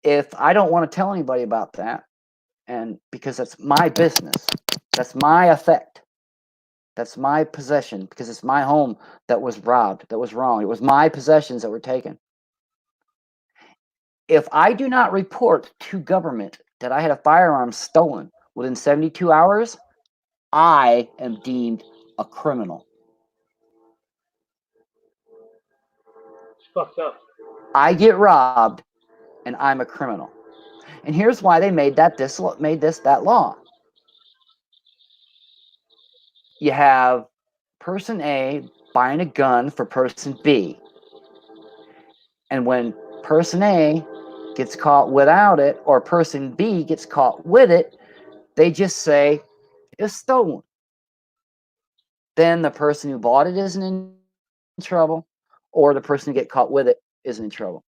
If I don't want to tell anybody about that, and because that's my business, that's my effect, that's my possession, because it's my home that was robbed, that was wrong. It was my possessions that were taken. If I do not report to government that I had a firearm stolen within 72 hours, I am deemed a criminal. It's fucked up. I get robbed, and I'm a criminal. And here's why they made that law. You have person A buying a gun for person B. And when person A gets caught without it, or person B gets caught with it, they just say it's stolen. Then the person who bought it isn't in trouble, or the person who get caught with it isn't in trouble.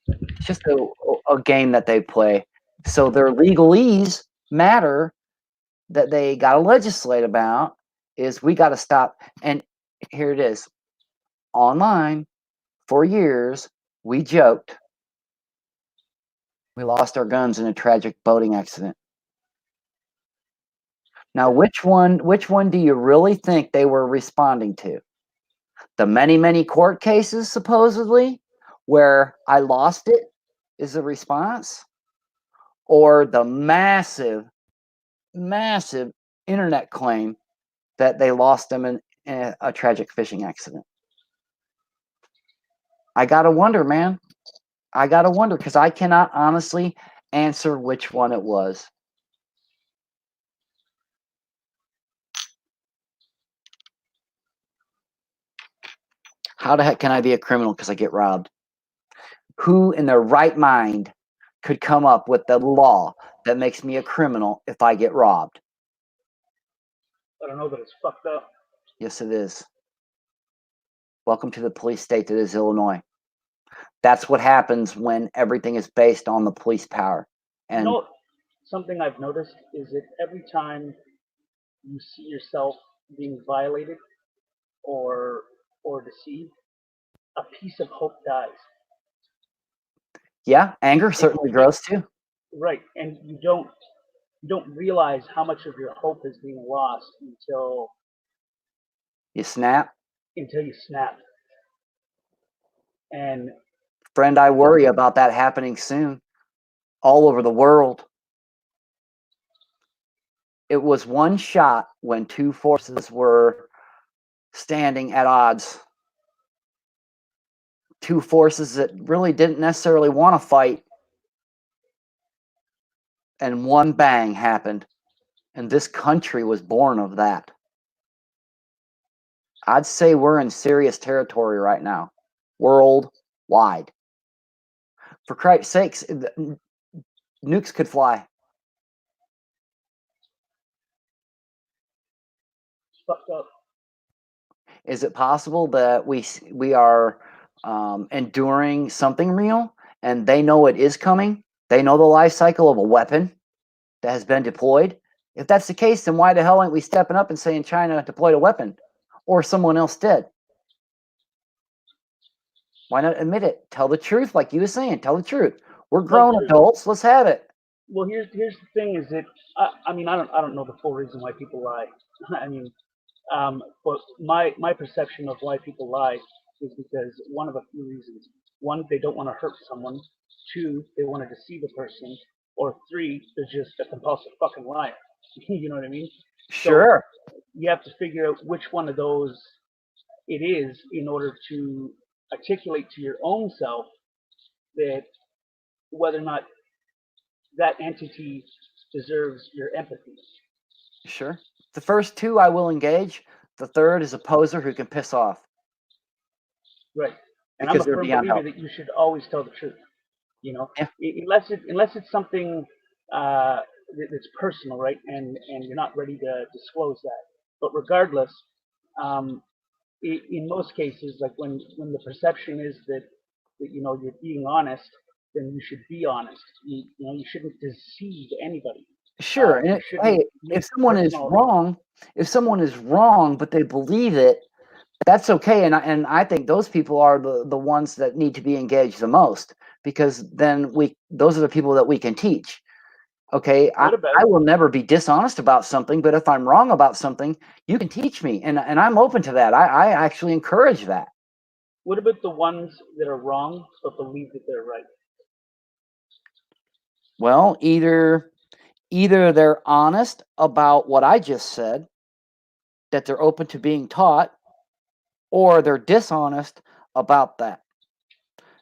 It's just a game that they play. So their legalese matter that they got to legislate about is we got to stop. And here it is. Online, for years, we joked we lost our guns in a tragic boating accident. Now, which one do you really think they were responding to? The many, many court cases, supposedly, where I lost it is the response? Or the massive, massive internet claim that they lost them in a tragic fishing accident? I got to wonder, man. I got to wonder, because I cannot honestly answer which one it was. How the heck can I be a criminal because I get robbed? Who in their right mind could come up with the law that makes me a criminal if I get robbed? I don't know, but it's fucked up. Yes, it is. Welcome to the police state that is Illinois. That's what happens when everything is based on the police power. And you know, something I've noticed is that every time you see yourself being violated or deceived, a piece of hope dies. yeah, anger certainly grows too. Right, and you don't realize how much of your hope is being lost until you snap. And friend, I worry about that happening soon, all over the world. It was one shot when two forces were standing at odds. Two forces that really didn't necessarily want to fight. And one bang happened. And this country was born of that. I'd say we're in serious territory right now, worldwide. For Christ's sakes, nukes could fly. It's fucked up. Is it possible that we are enduring something real, and they know it is coming? They know the life cycle of a weapon that has been deployed. If that's the case, then why the hell ain't we stepping up and saying China deployed a weapon, or someone else did? Why not admit it? Tell the truth, like you were saying. Tell the truth. We're grown adults. Let's have it. Well, here's the thing: is that I mean I don't know the full reason why people lie. I mean, but my perception of why people lie is because one of a few reasons. One, they don't want to hurt someone. Two, they want to deceive a person. Or three, they're just a compulsive fucking liar. You know what I mean? Sure. So you have to figure out which one of those it is in order to articulate to your own self that whether or not that entity deserves your empathy. Sure. The first two I will engage. The third is a poser who can piss off. Right. And because I'm a firm believer that you should always tell the truth. You know, yeah. unless it's something that's personal, right? And you're not ready to disclose that. But regardless, in most cases, like when the perception is that you know you're being honest, then you should be honest. You know, you shouldn't deceive anybody. Sure. And hey, if someone is wrong, but they believe it, that's okay. And I think those people are the ones that need to be engaged the most, because then those are the people that we can teach. Okay, I will never be dishonest about something, but if I'm wrong about something, you can teach me, and I'm open to that. I actually encourage that. What about the ones that are wrong but believe that they're right? Well, either they're honest about what I just said, that they're open to being taught, or they're dishonest about that.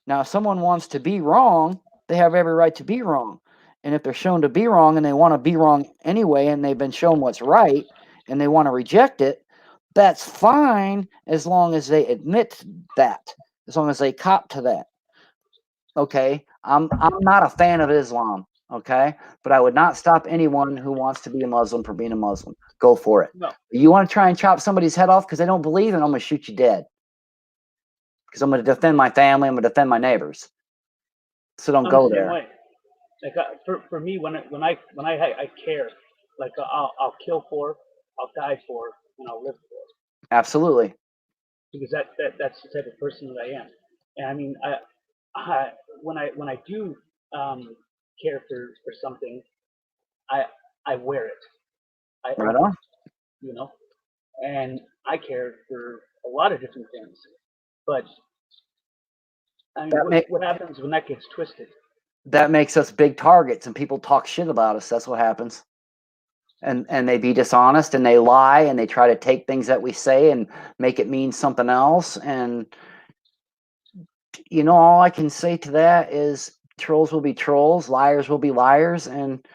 Now, if someone wants to be wrong, they have every right to be wrong. And if they're shown to be wrong and they want to be wrong anyway, and they've been shown what's right and they want to reject it, that's fine as long as they admit that, as long as they cop to that. Okay, I'm not a fan of Islam, okay, but I would not stop anyone who wants to be a Muslim from being a Muslim. Go for it. No. You want to try and chop somebody's head off because they don't believe, and I'm going to shoot you dead. Because I'm going to defend my family, I'm going to defend my neighbors. So don't go there. Way. Like for me, when I care, like I'll kill for, I'll die for, and I'll live for. Absolutely. Because that's the type of person that I am. And I mean, when I do care for something, I wear it. Right on. You know, and I care for a lot of different things, but I mean, what happens when that gets twisted? That makes us big targets, and people talk shit about us. That's what happens. And they be dishonest, and they lie, and they try to take things that we say and make it mean something else. And you know, all I can say to that is trolls will be trolls, liars will be liars, and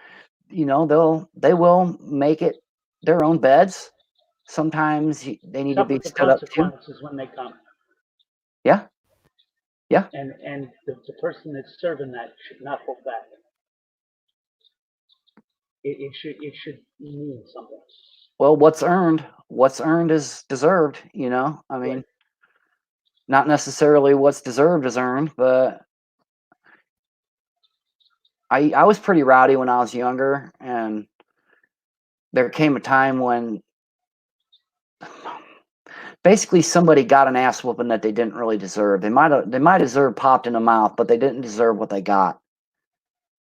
you know they will make it their own beds. Sometimes they need to Tough be with the stood up to. consequences when they come. Yeah, yeah. And the person that's serving that should not hold back. It should mean something. Well, what's earned is deserved. You know, I mean, Right. not necessarily what's deserved is earned, but I was pretty rowdy when I was younger, and there came a time when basically somebody got an ass whooping that they didn't really deserve. They might deserve popped in the mouth, but they didn't deserve what they got.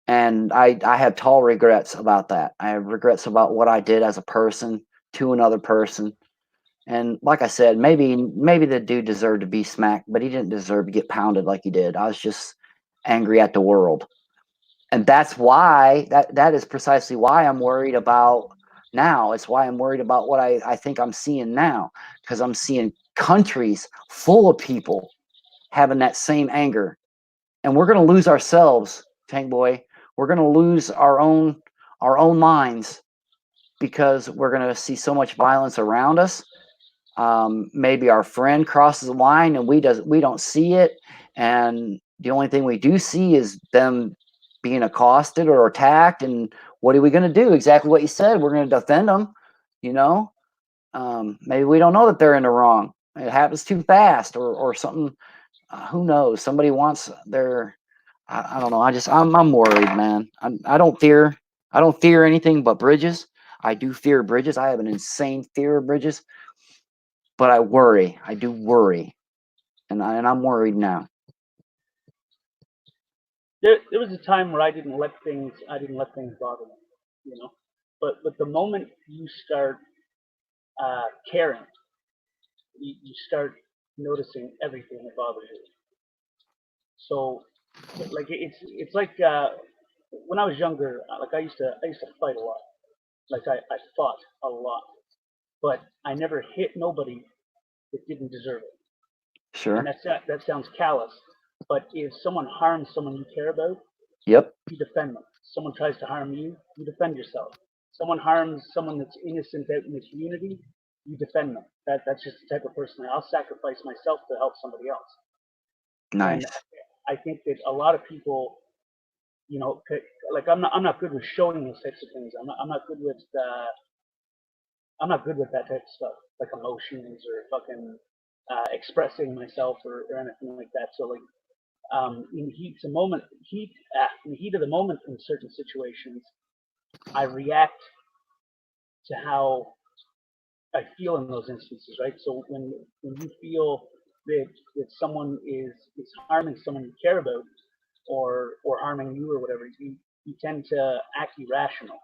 And I have tall regrets about that. I have regrets about what I did as a person to another person. And like I said, maybe the dude deserved to be smacked, but he didn't deserve to get pounded like he did. I was just angry at the world. And that's why that is precisely why I'm worried about now. It's why I'm worried about what I think I'm seeing now, because I'm seeing countries full of people having that same anger. And we're going to lose ourselves, Tank Boy. We're going to lose our own minds because we're going to see so much violence around us. Maybe our friend crosses the line and we don't see it, and the only thing we do see is them being accosted or attacked. And what are we going to do? Exactly what you said. We're going to defend them. You know, maybe we don't know that they're in the wrong. It happens too fast, or something. Who knows? Somebody wants their. I don't know. I'm worried, man. I don't fear anything but bridges. I do fear bridges. I have an insane fear of bridges. But I worry. I do worry, and I'm worried now. There was a time where I didn't let things bother me, you know. But the moment you start caring, you start noticing everything that bothers you. So, like it's like when I was younger, like I used to fight a lot. Like I fought a lot, but I never hit nobody that didn't deserve it. And Sure. that sounds callous, but if someone harms someone you care about, Yep. you defend them. Someone tries to harm you, you defend yourself. Someone harms someone that's innocent out in the community, you defend them. That's just the type of person I'll sacrifice myself to help somebody else. Nice. And I think that a lot of people, you know, like I'm not good with showing those types of things. I'm not good with that type of stuff, like emotions or fucking expressing myself or anything like that. So like in the heat of the moment in certain situations, I react to how I feel in those instances, right? So when you feel that someone is harming someone you care about, or harming you or whatever, you tend to act irrational.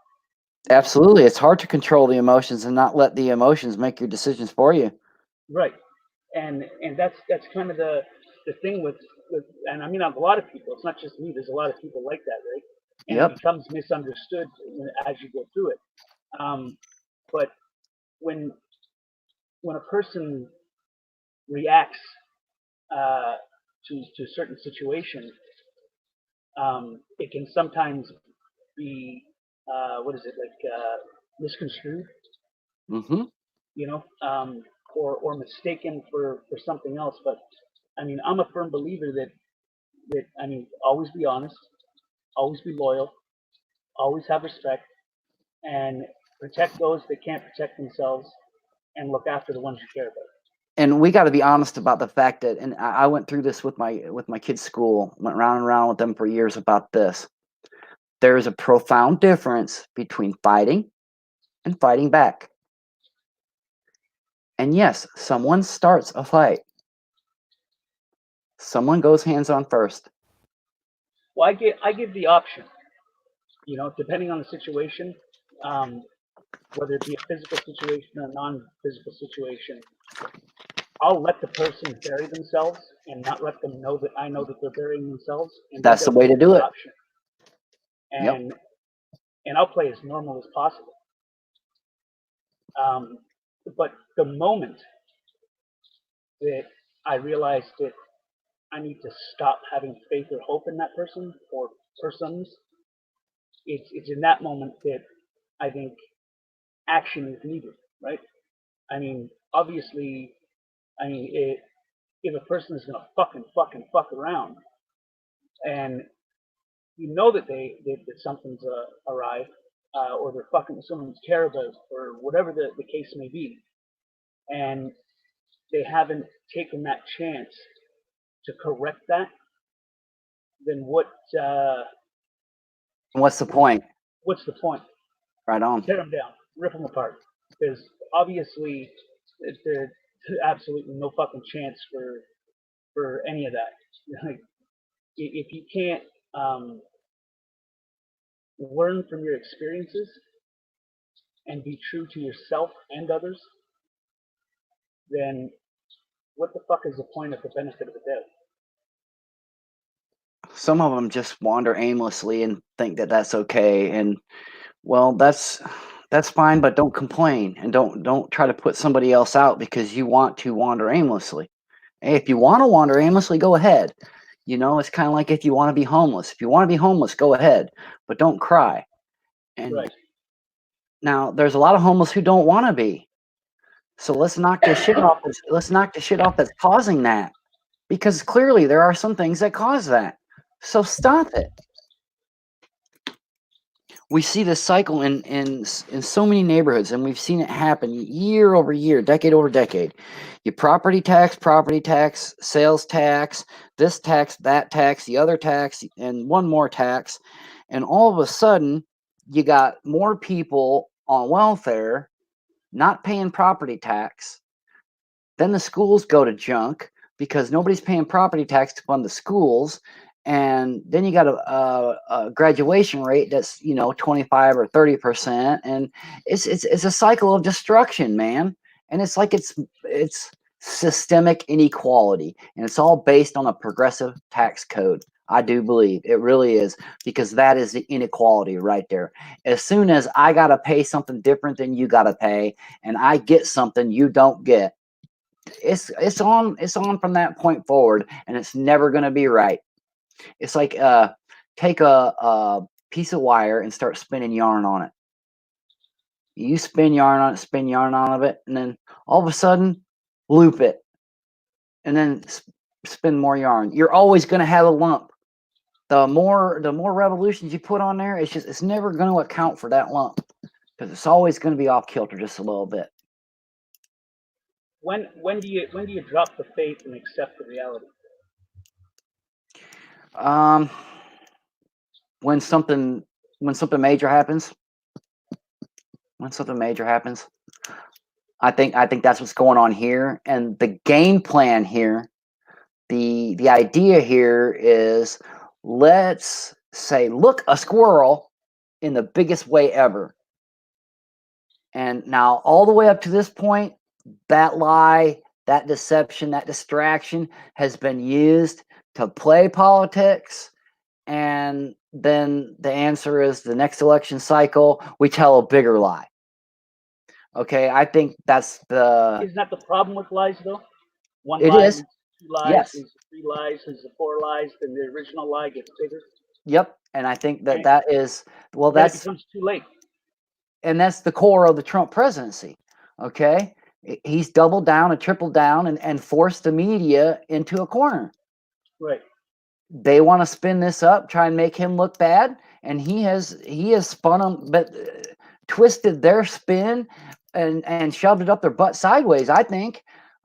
Absolutely. It's hard to control the emotions and not let the emotions make your decisions for you. Right. And that's kind of the thing with and I mean a lot of people. It's not just me. There's a lot of people like that, right? And Yep. it becomes misunderstood as you go through it. But when a person reacts to a certain situation, it can sometimes be misconstrued, Mm-hmm. you know, or mistaken for something else. But I mean, I'm a firm believer that I mean, always be honest, always be loyal, always have respect, and protect those that can't protect themselves, and look after the ones you care about. And we got to be honest about the fact that, and I went through this with my kids' school, went round and round with them for years about this. There is a profound difference between fighting and fighting back. And yes, someone starts a fight. Someone goes hands on first. Well, I give the option, you know, depending on the situation, whether it be a physical situation or a non-physical situation. I'll let the person bury themselves and not let them know that I know that they're burying themselves. And That's the way to do it. Option. Yep. And I'll play as normal as possible. But the moment that I realized that I need to stop having faith or hope in that person or persons, it's in that moment that I think action is needed, right? I mean, obviously, I mean, if a person is gonna fuck around, and you know that that something's awry, or they're fucking with someone's care about, or whatever the case may be, and they haven't taken that chance to correct that, then What's the point? what's the point? Right on. Tear them down, rip them apart, because obviously there's absolutely no fucking chance for any of that. Like, if you can't learn from your experiences and be true to yourself and others, then what the fuck is the point of the benefit of the doubt? Some of them just wander aimlessly and think that that's okay, and well, that's fine, but don't complain and don't try to put somebody else out because you want to wander aimlessly. Hey, if you want to wander aimlessly, go ahead. You know, it's kind of like if you want to be homeless. If you want to be homeless, go ahead, but don't cry. And Right. now there's a lot of homeless who don't want to be. So let's knock this shit off. Let's knock the shit off that's causing that, because clearly there are some things that cause that. So stop it. We see this cycle in so many neighborhoods, and we've seen it happen year over year, decade over decade. You property tax, sales tax, this tax, that tax, the other tax, and one more tax, and all of a sudden you got more people on welfare not paying property tax. Then the schools go to junk because nobody's paying property tax to fund the schools. And then you got a graduation rate that's 25 or 30%, and it's a cycle of destruction, man. And it's like it's systemic inequality, and it's all based on a progressive tax code. I do believe it really is, because that is the inequality right there. As soon as I gotta pay something different than you gotta pay, and I get something you don't get, it's on from that point forward, and it's never gonna be right. It's like take a piece of wire and start spinning yarn on it. You spin yarn on it, and then all of a sudden loop it, and then spin more yarn. You're always going to have a lump. The more revolutions you put on there, it's never going to account for that lump, because it's always going to be off kilter just a little bit. When do you drop the faith and accept the reality? When something major happens. I think that's what's going on here, and the game plan here, the idea here is, let's say, look, a squirrel in the biggest way ever. And now all the way up to this point, that lie, that deception, that distraction has been used to play politics. And then the answer is, the next election cycle, we tell a bigger lie. Okay, I think that's the... Isn't that the problem with lies, though? One it lie is. leads to 2 lies, Yes. leads to 3 lies, leads to 4 lies, then the original lie gets bigger. Yep, and I think that And that is, well, then it that's... becomes too late. and that's the core of the Trump presidency. Okay, he's doubled down and tripled down and forced the media into a corner. Right. They want to spin this up, try and make him look bad, and he has spun them, but twisted their spin and shoved it up their butt sideways. I think.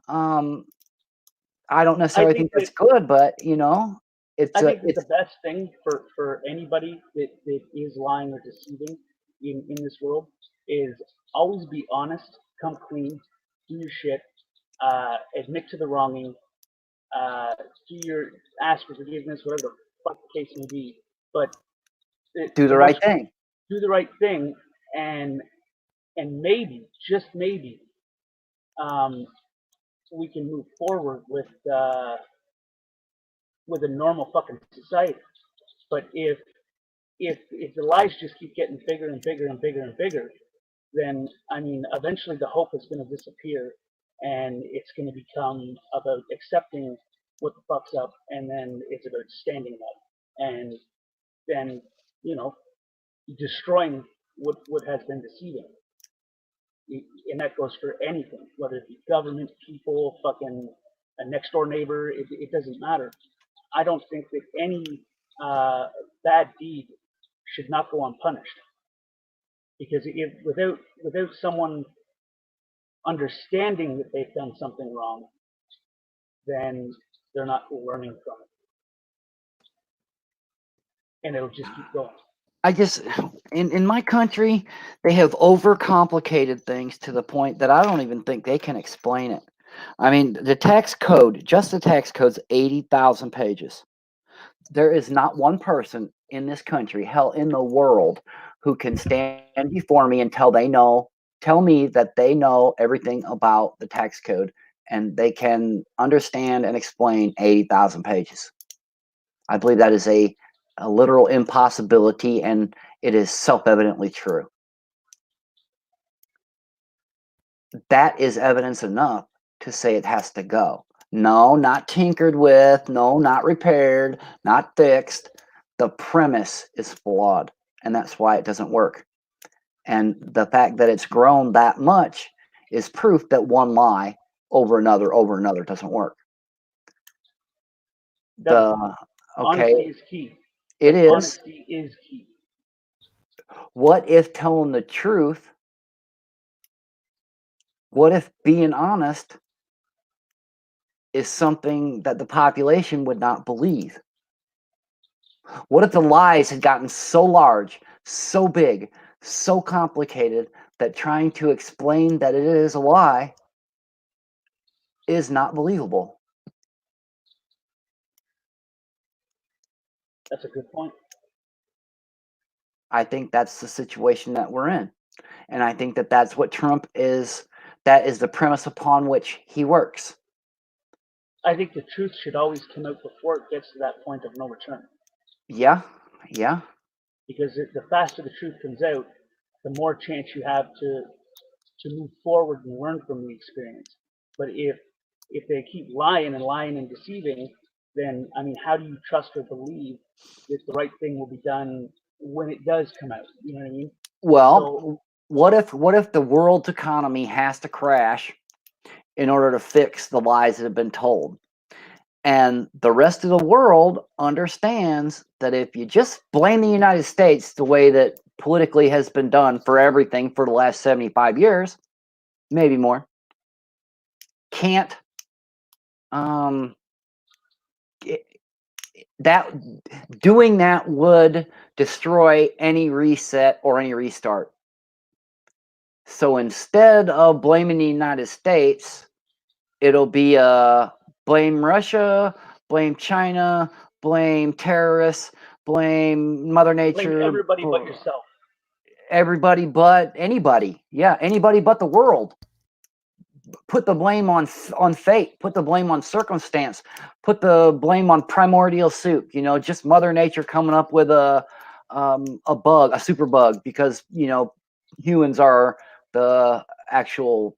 I don't necessarily think that's good, but it's. I think that the best thing for anybody that is lying or deceiving in this world is always be honest, come clean, do your shit, admit to the wronging, ask for forgiveness, whatever the fuck the case may be, but do the right thing. Do the right thing, and maybe, just maybe, we can move forward with a normal fucking society. But if the lies just keep getting bigger and bigger and bigger and bigger, then I mean, eventually the hope is going to disappear, and it's going to become about accepting what the fuck's up, and then it's about standing up and then, you know, destroying what has been deceiving. And that goes for anything, whether it be government, people, fucking a next door neighbor, it doesn't matter. I don't think that any bad deed should not go unpunished, because if without someone understanding that they've done something wrong, then they're not learning from it, and it'll just keep going. I just, in my country, they have overcomplicated things to the point that I don't even think they can explain it. I mean, the tax code, just the tax code's 80,000 pages. There is not one person in this country, hell, in the world, who can stand before me and tell me that they know everything about the tax code and they can understand and explain 80,000 pages. I believe that is a literal impossibility, and it is self-evidently true. That is evidence enough to say it has to go. No, not tinkered with. No, not repaired, not fixed. The premise is flawed, and that's why it doesn't work. And the fact that it's grown that much is proof that one lie over another doesn't work. Honesty is key. It is. Honesty is key. What if telling the truth? What if being honest is something that the population would not believe? What if the lies had gotten so large, so big, so complicated that trying to explain that it is a lie is not believable? That's a good point. I think that's the situation that we're in. And I think that that's what Trump is, that is the premise upon which he works. I think the truth should always come out before it gets to that point of no return. Yeah. Because the faster the truth comes out, the more chance you have to move forward and learn from the experience. But if they keep lying and deceiving, then, I mean, how do you trust or believe that the right thing will be done when it does come out? You know what I mean? Well, what if the world's economy has to crash in order to fix the lies that have been told? And the rest of the world understands that if you just blame the United States the way that politically has been done for everything for the last 75 years, maybe more, can't doing that would destroy any reset or any restart. So instead of blaming the United States, it'll be blame Russia, blame China, blame terrorists, blame Mother Nature. Blame everybody but yourself. Everybody but anybody. Yeah, anybody but the world. Put the blame on fate. Put the blame on circumstance. Put the blame on primordial soup. You know, just Mother Nature coming up with a bug, a super bug, because, you know, humans are the actual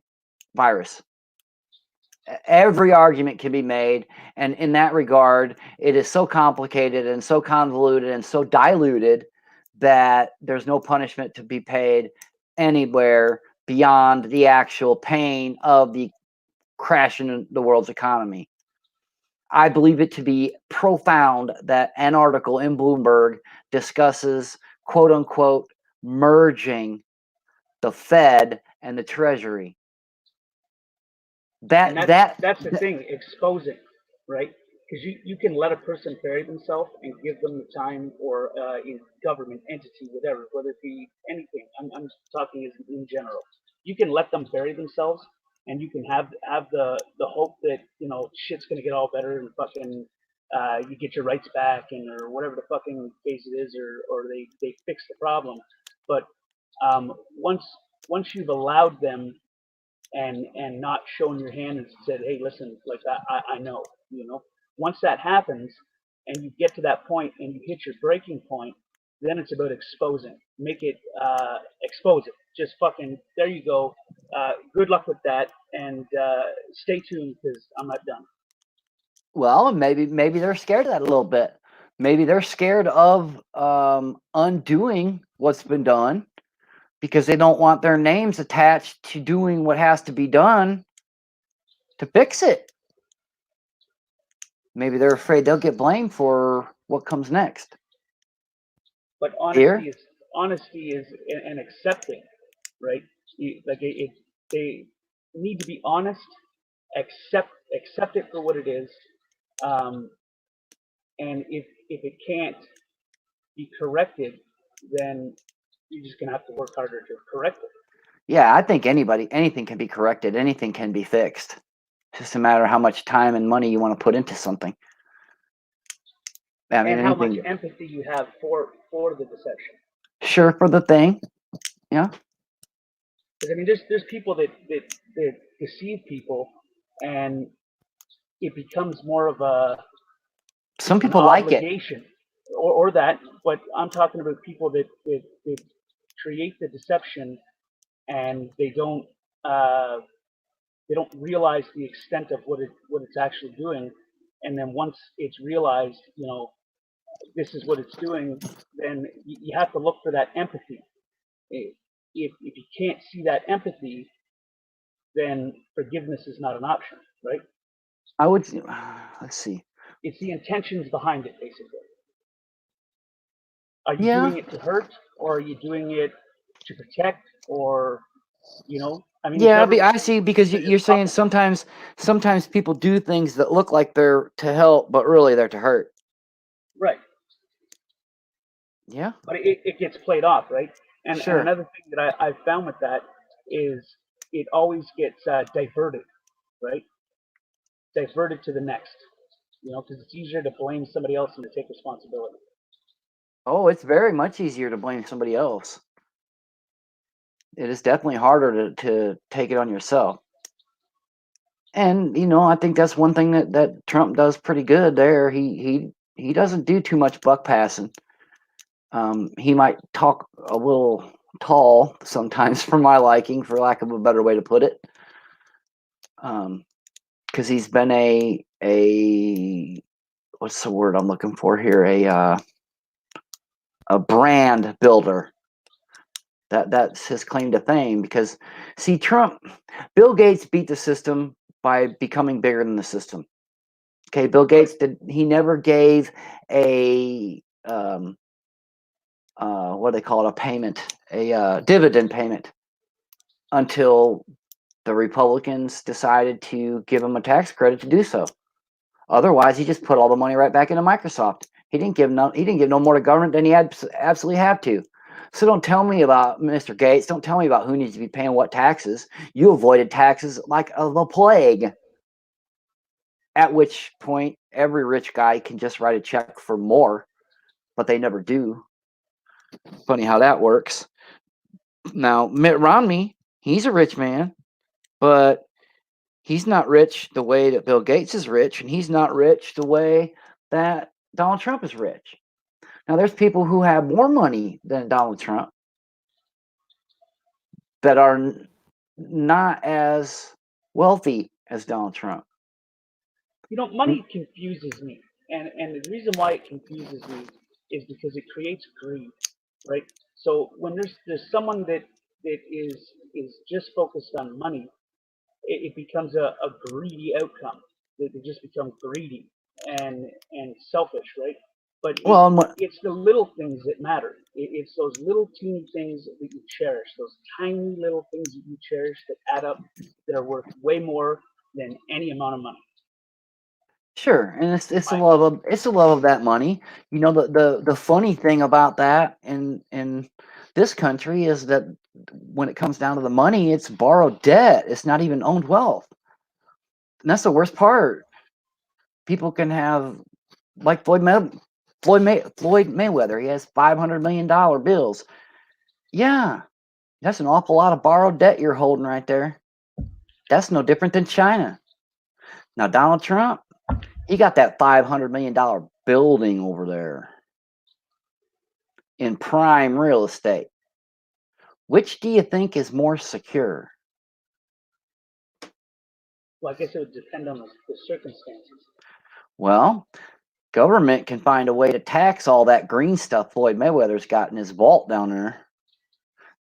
virus. Every argument can be made, and in that regard, it is so complicated and so convoluted and so diluted that there's no punishment to be paid anywhere beyond the actual pain of the crash in the world's economy. I believe it to be profound that an article in Bloomberg discusses, quote unquote, merging the Fed and the Treasury. That's the thing, exposing, right? Because you can let a person bury themselves and give them the time, or in government entity, whatever, whether it be anything. I'm talking as in general. You can let them bury themselves, and you can have the hope that, you know, shit's gonna get all better and fucking you get your rights back, and or whatever the fucking case it is, or they fix the problem. But once you've allowed them and not shown your hand and said, hey, listen, like I know, you know, once that happens and you get to that point and you hit your breaking point, then it's about exposing. Make it, expose it. Just fucking, there you go. Good luck with that, and stay tuned, because I'm not done. Well, maybe they're scared of that a little bit. Maybe they're scared of undoing what's been done because they don't want their names attached to doing what has to be done to fix it. Maybe they're afraid they'll get blamed for what comes next. But honesty is and accepting, right? They need to be honest, accept it for what it is, and if it can't be corrected, then you're just gonna have to work harder to correct it. Yeah, I think anything can be corrected, anything can be fixed. It's just a matter of how much time and money you want to put into something. I mean, and how much empathy you have for the deception. Sure, for the thing, yeah. Because I mean, there's people that deceive people, and it becomes more of a some people like it, or that. But I'm talking about people that create the deception, and they don't realize the extent of what it's actually doing, and then once it's realized, this is what it's doing, then you have to look for that empathy. If you can't see that empathy, then forgiveness is not an option, right? I would, let's see. It's the intentions behind it, basically. Are you doing it to hurt, or are you doing it to protect, or, I mean, yeah, I see, because you're saying sometimes people do things that look like they're to help, but really they're to hurt. Right. Yeah. But it gets played off, right? And, sure. and another thing that I've found with that is it always gets diverted, right? Diverted to the next, because it's easier to blame somebody else than to take responsibility. Oh, it's very much easier to blame somebody else. It is definitely harder to take it on yourself. And, I think that's one thing that Trump does pretty good there. He doesn't do too much buck passing. He might talk a little tall sometimes for my liking, for lack of a better way to put it. Because he's been a what's the word I'm looking for here? A brand builder. That's his claim to fame. Because see, Bill Gates beat the system by becoming bigger than the system. Okay, Bill Gates he never gave a what do they call it, a payment, a dividend payment, until the Republicans decided to give him a tax credit to do so. Otherwise, he just put all the money right back into Microsoft. He didn't give no more to government than he absolutely had to. So don't tell me about Mr. Gates. Don't tell me about who needs to be paying what taxes. You avoided taxes like the plague. At which point, every rich guy can just write a check for more, but they never do. Funny how that works. Now, Mitt Romney, he's a rich man, but he's not rich the way that Bill Gates is rich, and he's not rich the way that Donald Trump is rich. Now, there's people who have more money than Donald Trump that are not as wealthy as Donald Trump. Money confuses me, and the reason why it confuses me is because it creates greed, right? So when there's someone that is just focused on money, it becomes a greedy outcome. They just become greedy and selfish, right? But it's the little things that matter. It's those little teeny things that you cherish, those tiny little things that you cherish that add up, that are worth way more than any amount of money. Sure, and it's the love of that money. The funny thing about that in this country is that when it comes down to the money, it's borrowed debt. It's not even owned wealth, and that's the worst part. People can have, like Floyd Mayweather. He has $500 million bills. Yeah, that's an awful lot of borrowed debt you're holding right there. That's no different than China. Now, Donald Trump, he got that $500 million building over there in prime real estate. Which do you think is more secure? Well, I guess it would depend on the circumstances. Well, government can find a way to tax all that green stuff Floyd Mayweather's got in his vault down there.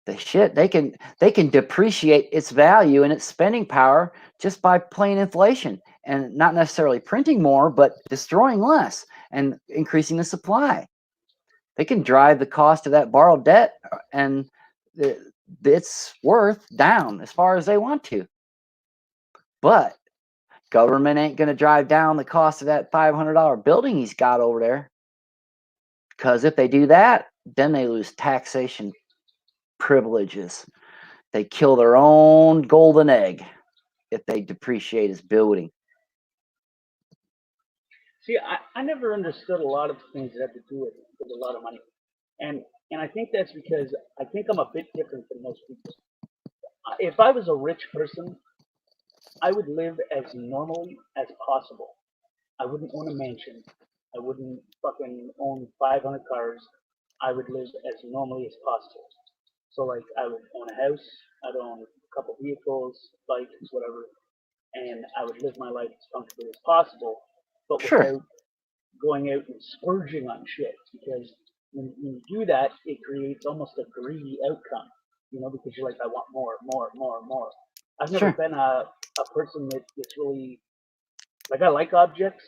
They can depreciate its value and its spending power just by plain inflation, and not necessarily printing more, but destroying less and increasing the supply. They can drive the cost of that borrowed debt and its worth down as far as they want to. But government ain't going to drive down the cost of that $500 building he's got over there. Because if they do that, then they lose taxation privileges. They kill their own golden egg if they depreciate his building. See, I never understood a lot of things that have to do with a lot of money. And I think that's because I think I'm a bit different than most people. If I was a rich person, I would live as normally as possible. I wouldn't own a mansion. I wouldn't fucking own 500 cars. I would live as normally as possible. So, like, I would own a house. I'd own a couple vehicles, bikes, whatever, and I would live my life as comfortably as possible, but without going out and splurging on shit. Because when you do that, it creates almost a greedy outcome, because you're like, I want more, more, more, more. I've never been a person that's really, like, I like objects,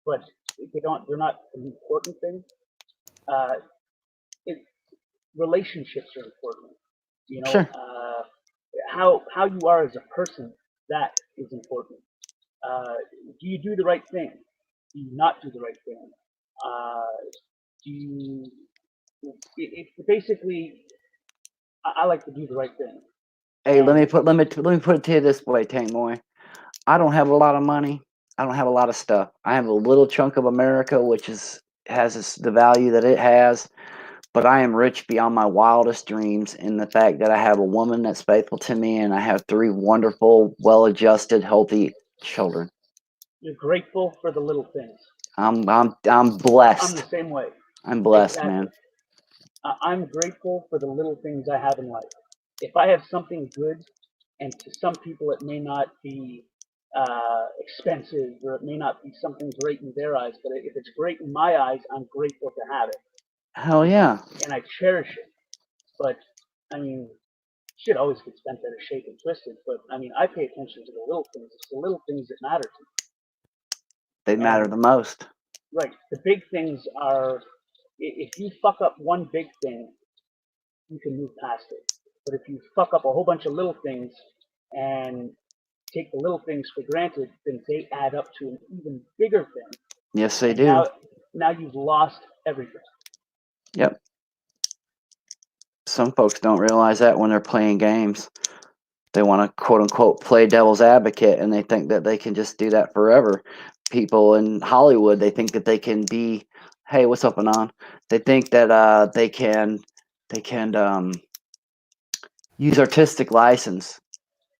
but they're not an important thing. Relationships are important. How you are as a person, that is important. Do you do the right thing? Do you not do the right thing? Do you? Basically, I like to do the right thing. Hey, let me put it to you this way, Tank Boy. I don't have a lot of money. I don't have a lot of stuff. I have a little chunk of America, which has the value that it has. But I am rich beyond my wildest dreams in the fact that I have a woman that's faithful to me, and I have 3 wonderful, well-adjusted, healthy children. You're grateful for the little things. I'm blessed. I'm the same way. I'm blessed, man. I'm grateful for the little things I have in life. If I have something good, and to some people it may not be expensive, or it may not be something great in their eyes, but if it's great in my eyes, I'm grateful to have it. Hell yeah. And I cherish it. But, I mean, shit always gets bent out of shape and twisted, but, I mean, I pay attention to the little things. It's the little things that matter to me. They matter the most. Right. The big things are, if you fuck up one big thing, you can move past it. But if you fuck up a whole bunch of little things and take the little things for granted, then they add up to an even bigger thing. Yes, they do. Now you've lost everything. Yep. Some folks don't realize that when they're playing games. They want to, quote unquote, play devil's advocate, and they think that they can just do that forever. People in Hollywood, they think that they can be, hey, what's up, Anon? They think that they can use artistic license,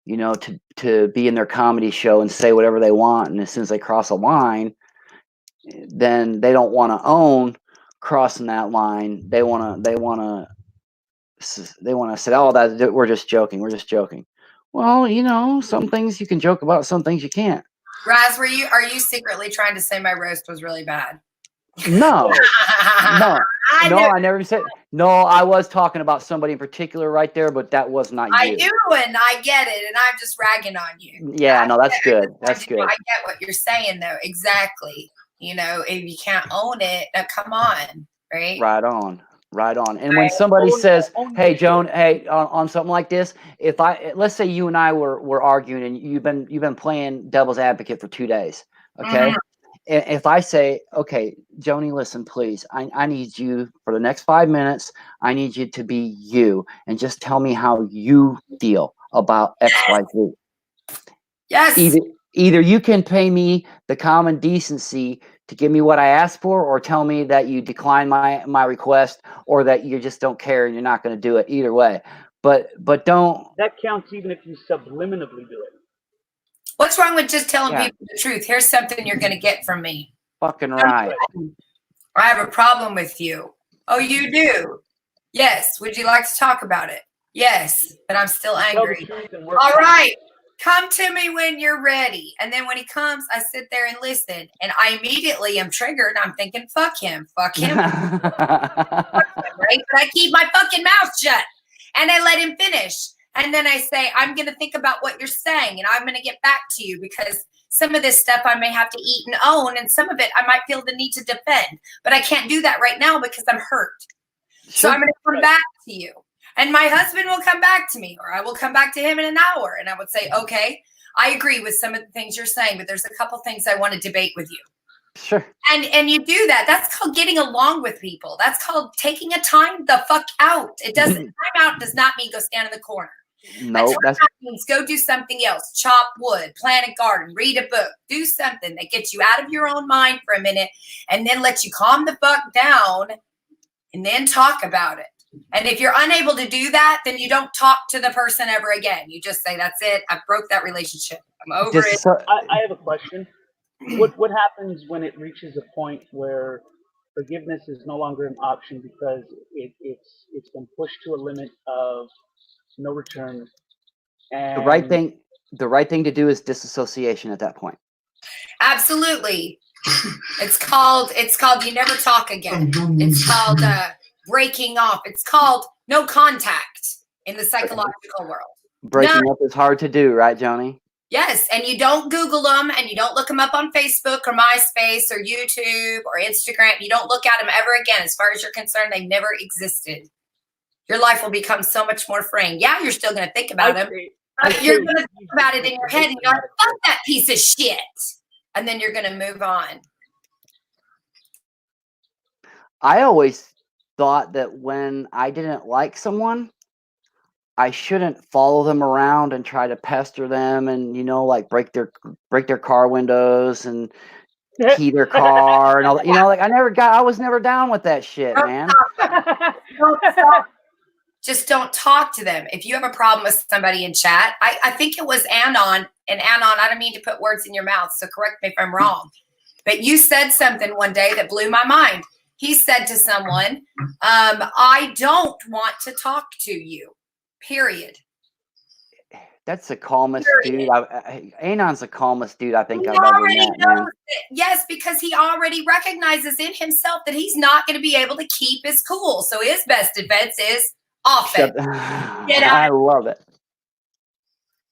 to be in their comedy show and say whatever they want, and as soon as they cross a line, then they don't want to own crossing that line. They want to say, oh, that we're just joking. Well, some things you can joke about, some things you can't. Raz, are you secretly trying to say my roast was really bad? No, I never said. No, I was talking about somebody in particular right there, but that was not you. I do, and I get it, and I'm just ragging on you. Yeah, no, that's good. That's good. I get what you're saying, though. Exactly. If you can't own it, come on, right? Right on. And when somebody says, "Hey, Joan, hey," on something like this, let's say you and I were arguing, and you've been playing devil's advocate for 2 days, okay? Mm-hmm. If I say, okay, Joni, listen, please, I need you for the next 5 minutes. I need you to be you and just tell me how you feel about X, Y, Z. Yes. Either you can pay me the common decency to give me what I asked for, or tell me that you decline my request, or that you just don't care and you're not going to do it. Either way. But don't. That counts even if you subliminally do it. What's wrong with just telling people the truth? Here's something you're going to get from me. Fucking right. I have a problem with you. Oh, you do? Yes. Would you like to talk about it? Yes, but I'm still angry. All right. come to me when you're ready. And then when he comes, I sit there and listen. And I immediately am triggered. I'm thinking, fuck him. Right? But I keep my fucking mouth shut. And I let him finish. And then I say, I'm going to think about what you're saying. And I'm going to get back to you because some of this stuff I may have to eat and own. And some of it I might feel the need to defend. But I can't do that right now because I'm hurt. Sure. So I'm going to come back to you. And my husband will come back to me, or I will come back to him in an hour. And I would say, okay, I agree with some of the things you're saying, but there's a couple things I want to debate with you. Sure. And you do that. That's called getting along with people. That's called taking a time the fuck out. It doesn't, time out does not mean go stand in the corner. No, that means go do something else. Chop wood, plant a garden, read a book, do something that gets you out of your own mind for a minute and then lets you calm the fuck down and then talk about it. And if you're unable to do that, then you don't talk to the person ever again. You just say, that's it. I broke that relationship. I'm over it. I have a question. What happens when it reaches a point where forgiveness is no longer an option because it's been pushed to a limit of no return? And the right thing to do is disassociation at that point. Absolutely. It's called you never talk again. It's called breaking off. It's called no contact in the psychological world. Breaking up is hard to do, right, Joni? Yes, and you don't Google them and you don't look them up on Facebook or MySpace or YouTube or Instagram. You don't look at them ever again. As far as you're concerned, they never existed. Your life will become so much more freeing. Yeah, you're still going to think about them. But you're going to think about it in your head and you're like, fuck that piece of shit. And then you're going to move on. I always thought that when I didn't like someone, I shouldn't follow them around and try to pester them and, like break their car windows and key their car and all that. I was never down with that shit, man. Just don't talk to them. If you have a problem with somebody in chat, I think it was Anon, and Anon, I don't mean to put words in your mouth, so correct me if I'm wrong, but you said something one day that blew my mind. He said to someone, I don't want to talk to you, period. That's the calmest dude. Anon's the calmest dude I think I've ever met, man. Yes, because he already recognizes in himself that he's not going to be able to keep his cool. So his best defense is offense. I love it.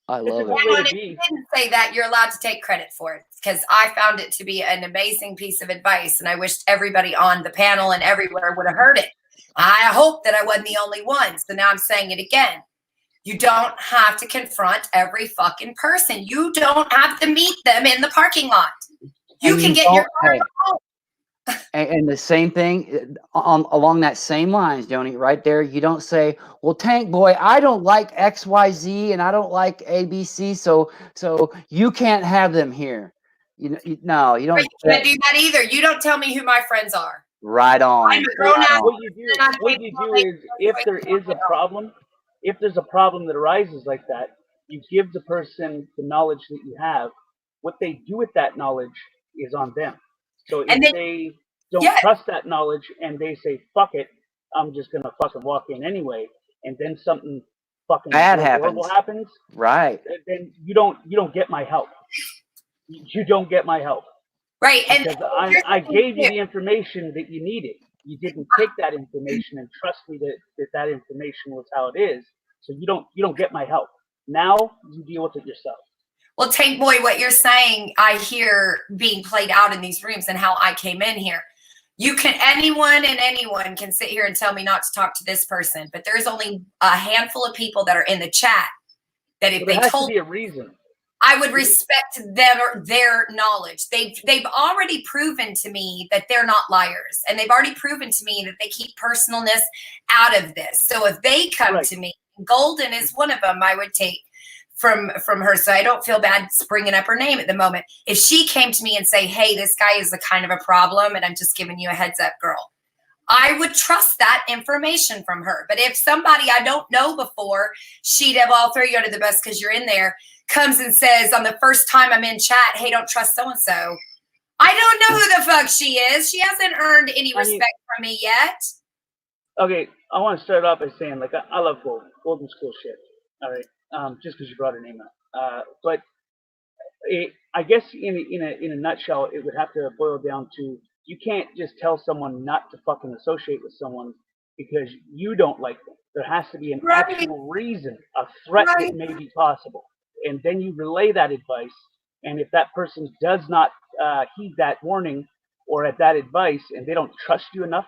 I love it. If you didn't say that, you're allowed to take credit for it because I found it to be an amazing piece of advice, and I wished everybody on the panel and everywhere would have heard it. I hope that I wasn't the only one. So now I'm saying it again. You don't have to confront every fucking person. You don't have to meet them in the parking lot. You can get your car home. And the same thing along that same lines, Joni, right there. You don't say, well, Tank Boy, I don't like XYZ and I don't like ABC, so you can't have them here. No, you don't. You can't do that either. You don't tell me who my friends are. Right on. I'm a grown ass. What you do is, if there is a problem, if there's a problem that arises like that, you give the person the knowledge that you have. What they do with that knowledge is on them. So if they don't trust that knowledge and they say, fuck it, I'm just going to fucking walk in anyway, and then something fucking bad horrible happens, right? Then you don't get my help. You don't get my help. Right. And I gave you the information that you needed. You didn't take that information and trust me that information was how it is. So you don't get my help. Now you deal with it yourself. Well, Tank Boy, what you're saying, I hear being played out in these rooms and how I came in here. Anyone can sit here and tell me not to talk to this person, but there's only a handful of people that are in the chat that if they told me a reason, I would respect them or their knowledge. They've already proven to me that they're not liars, and they've already proven to me that they keep personalness out of this. So if they come to me, Golden is one of them I would take from her. So I don't feel bad bringing up her name at the moment. If she came to me and say, hey, this guy is a kind of a problem and I'm just giving you a heads up, girl, I would trust that information from her. But if somebody I don't know before, she'd have all throw you under the bus because you're in there, comes and says on the first time I'm in chat, hey, don't trust so-and-so. I don't know who the fuck she is. She hasn't earned any respect from me yet. Okay, I want to start off by saying, I love Golden. Golden's cool shit. All right. Just because you brought her name up. But I guess in a nutshell, it would have to boil down to you can't just tell someone not to fucking associate with someone because you don't like them. There has to be an Right. actual reason, a threat Right. that may be possible, and then you relay that advice. And if that person does not heed that warning or at that advice, and they don't trust you enough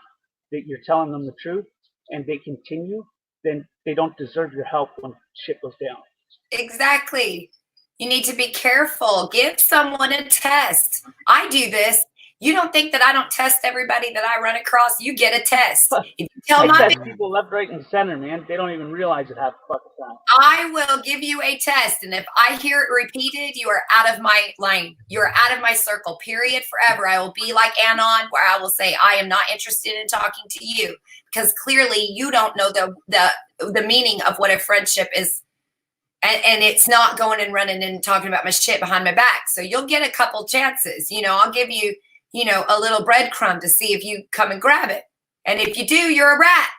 that you're telling them the truth, and they continue, then they don't deserve your help when shit goes down. Exactly. You need to be careful. Give someone a test. I do this. You don't think that I don't test everybody that I run across? You get a test. If you tell I my test people left, right, and center, man. They don't even realize it half the fucking time. I will give you a test, and if I hear it repeated, you are out of my lane. You are out of my circle, period, forever. I will be like Anon, where I will say, I am not interested in talking to you, because clearly you don't know the meaning of what a friendship is, and it's not going and running and talking about my shit behind my back. So you'll get a couple chances. I'll give you, a little breadcrumb to see if you come and grab it. And if you do, you're a rat,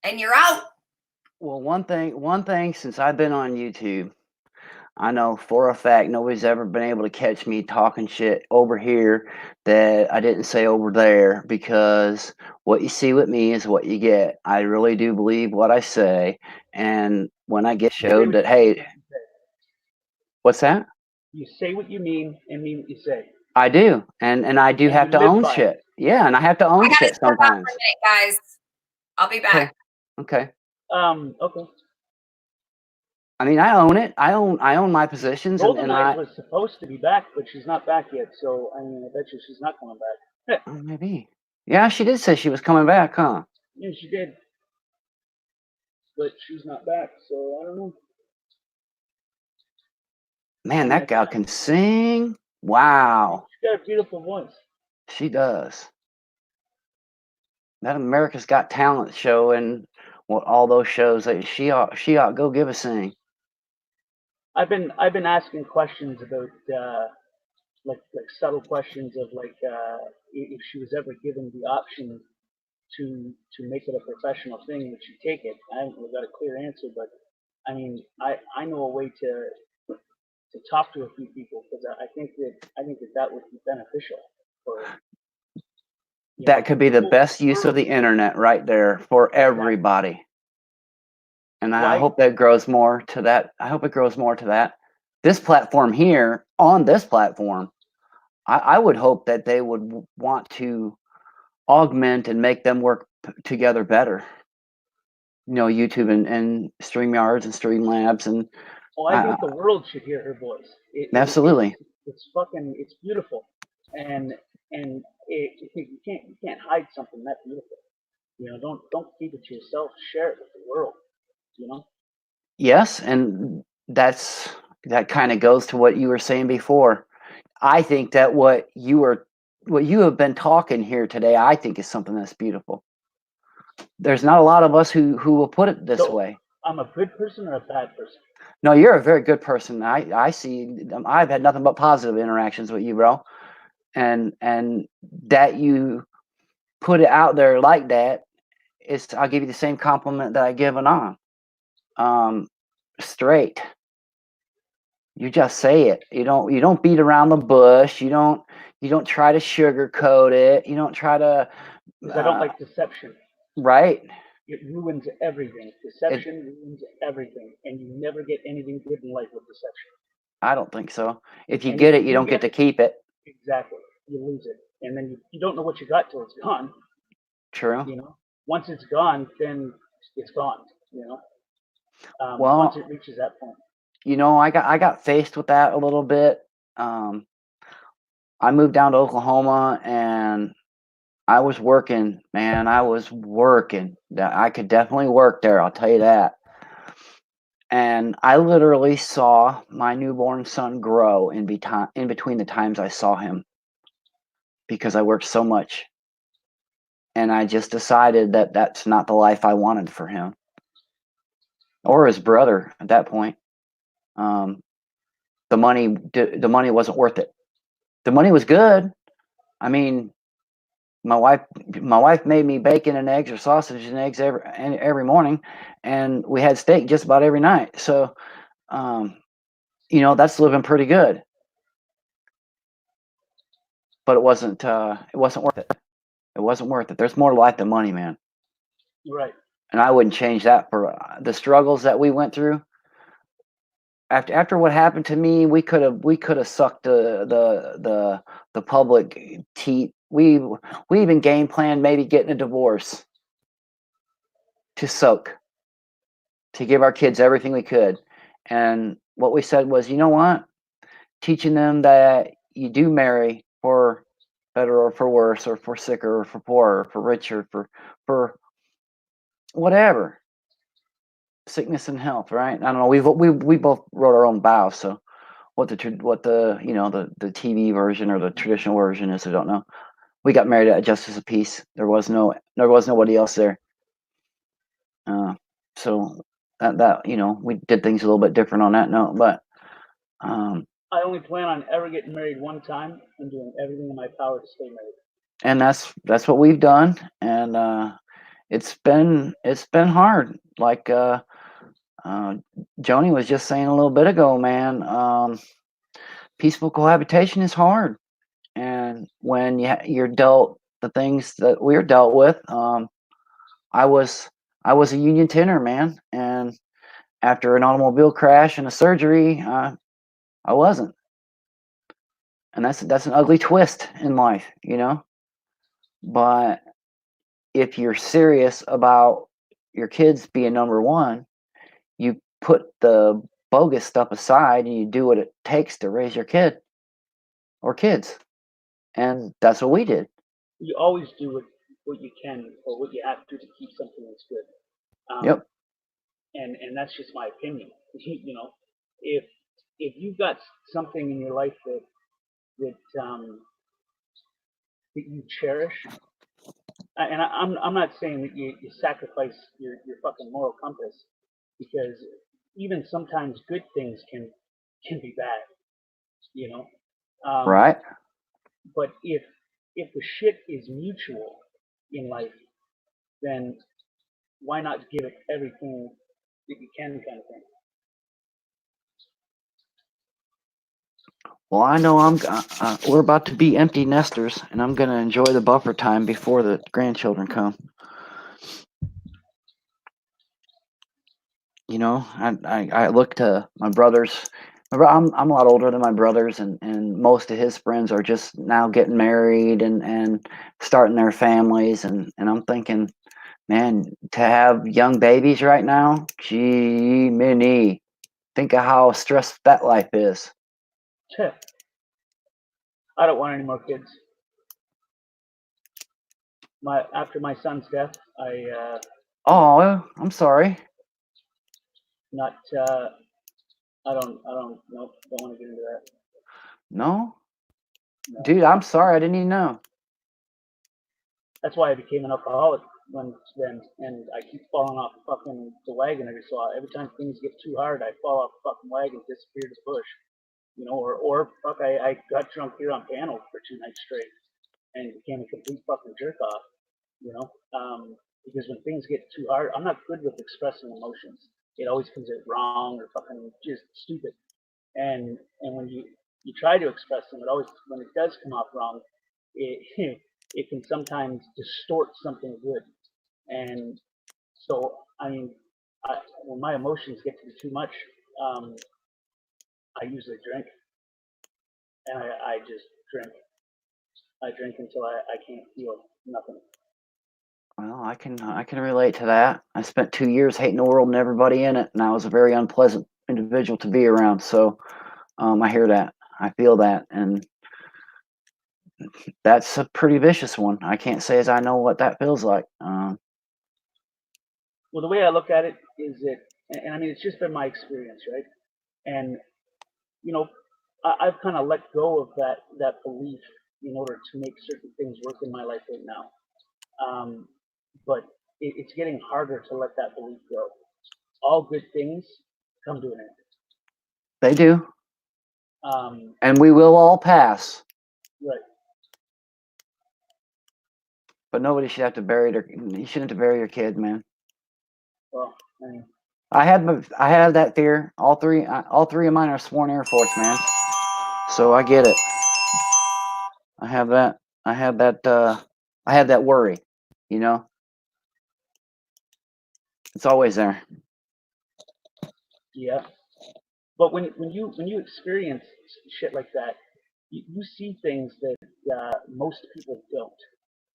and you're out. Well, one thing, since I've been on YouTube, I know for a fact nobody's ever been able to catch me talking shit over here that I didn't say over there, because what you see with me is what you get. I really do believe what I say, and when I get showed that, hey, what's that? You say what you mean and mean what you say. I do, and I do have to own shit. Yeah, and I have to own shit sometimes. For a minute, guys. I'll be back. Okay. Okay. I mean, I own it. I own my positions, Golden and Knight was supposed to be back, but she's not back yet. So I mean, I bet you she's not coming back. Maybe. Yeah, she did say she was coming back, huh? Yeah, she did. But she's not back, so I don't know. Man, that gal can sing. Wow. She's got a beautiful voice. She does. That America's Got Talent show and all those shows, that she ought go give a sing. I've been asking questions about like subtle questions of if she was ever given the option to make it a professional thing, would she take it? I haven't really got a clear answer, but I mean, I know a way to talk to a few people, because I think that would be beneficial for. That could be the best use of the internet right there for everybody. And I hope that grows more to that. I hope it grows more to that. This platform here, on this platform, I would hope that they would want to augment and make them work together better. YouTube and StreamYards and Streamlabs and. Oh, I think the world should hear her voice. Absolutely. It's beautiful, and you can't hide something that beautiful. Don't keep it to yourself. Share it with the world. Yes, and that kind of goes to what you were saying before. I think that what you have been talking here today, I think is something that's beautiful. There's not a lot of us who will put it this way. I'm a good person or a bad person? No, you're a very good person. I see. I've had nothing but positive interactions with you, bro. And that you put it out there like that, I'll give you the same compliment that I give Anon. Straight. You just say it. You don't beat around the bush. You don't try to sugarcoat it. You don't try to. Because I don't like deception. Right. It ruins everything. Deception ruins everything, and you never get anything good in life with deception. I don't think so. If you get it, you don't get to keep it. Exactly. You lose it, and then you don't know what you got till it's gone. True. Once it's gone, then it's gone. Well, once it reaches that point. I got faced with that a little bit. I moved down to Oklahoma, and I was working, man. I was working. I could definitely work there, I'll tell you that. And I literally saw my newborn son grow in between the times I saw him, because I worked so much. And I just decided that that's not the life I wanted for him or his brother at that point. The money wasn't worth it. The money was good. I mean, my wife made me bacon and eggs or sausage and eggs every morning, and we had steak just about every night. So, that's living pretty good. But it wasn't worth it. It wasn't worth it. There's more to life than money, man. Right. And I wouldn't change that for the struggles that we went through. After what happened to me, we could have sucked the public teeth. We even game planned maybe getting a divorce to give our kids everything we could. And what we said was, you know what? Teaching them that you do marry for better or for worse, or for sicker or for poorer, or for richer, for whatever, sickness and health, right? I don't know. We both wrote our own vows, so what the the TV version or the traditional version is, I don't know. We got married at a justice of peace. There was nobody else there. So that we did things a little bit different on that note, but I only plan on ever getting married one time and doing everything in my power to stay married. And that's what we've done, and it's been hard. Like Joni was just saying a little bit ago, man. Peaceful cohabitation is hard, and when you're dealt the things that we're dealt with, I was a union tinner, man, and after an automobile crash and a surgery, I wasn't, and that's an ugly twist in life, But if you're serious about your kids being number one, you put the bogus stuff aside and you do what it takes to raise your kid or kids. And that's what we did. You always do what you can or what you have to keep something that's good. Yep. And that's just my opinion. If you've got something in your life that you cherish, and I'm not saying that you sacrifice your fucking moral compass, because even sometimes good things can be bad, Right. But if the shit is mutual in life, then why not give it everything that you can, kind of thing. Well, I know we're about to be empty nesters, and I'm gonna enjoy the buffer time before the grandchildren come. I look to my brothers. I'm a lot older than my brothers, and most of his friends are just now getting married and starting their families, and I'm thinking, man, to have young babies right now, gee, mini, think of how stressed that life is. I don't want any more kids. After my son's death, Oh, I'm sorry. Not. I don't. Nope. Don't want to get into that. No? Dude, I'm sorry. I didn't even know. That's why I became an alcoholic then, and I keep falling off the wagon every so often. Every time things get too hard, I fall off the fucking wagon, disappear to the bush. Or I got drunk here on panel for 2 nights straight and became a complete fucking jerk off. Because when things get too hard, I'm not good with expressing emotions. It always comes out wrong or fucking just stupid. And when you try to express them, when it does come off wrong, it it can sometimes distort something good. And so, when my emotions get to be too much, I usually drink, and I just drink. I drink until I can't feel nothing. Well, I can relate to that. I spent 2 years hating the world and everybody in it, and I was a very unpleasant individual to be around. So, I hear that, I feel that, and that's a pretty vicious one. I can't say as I know what that feels like. Well, the way I look at it is that, and I mean, it's just been my experience, right? And I've kind of let go of that belief in order to make certain things work in my life right now. But it's getting harder to let that belief go. All good things come to an end. They do. And we will all pass. Right. But nobody should have to bury you shouldn't have to bury your kid, man. Well, I mean, I had that fear. All three of mine are sworn Air Force, man. So I get it. I have that. I have that worry. You know, it's always there. Yeah. But when you experience shit like that, you see things that most people don't,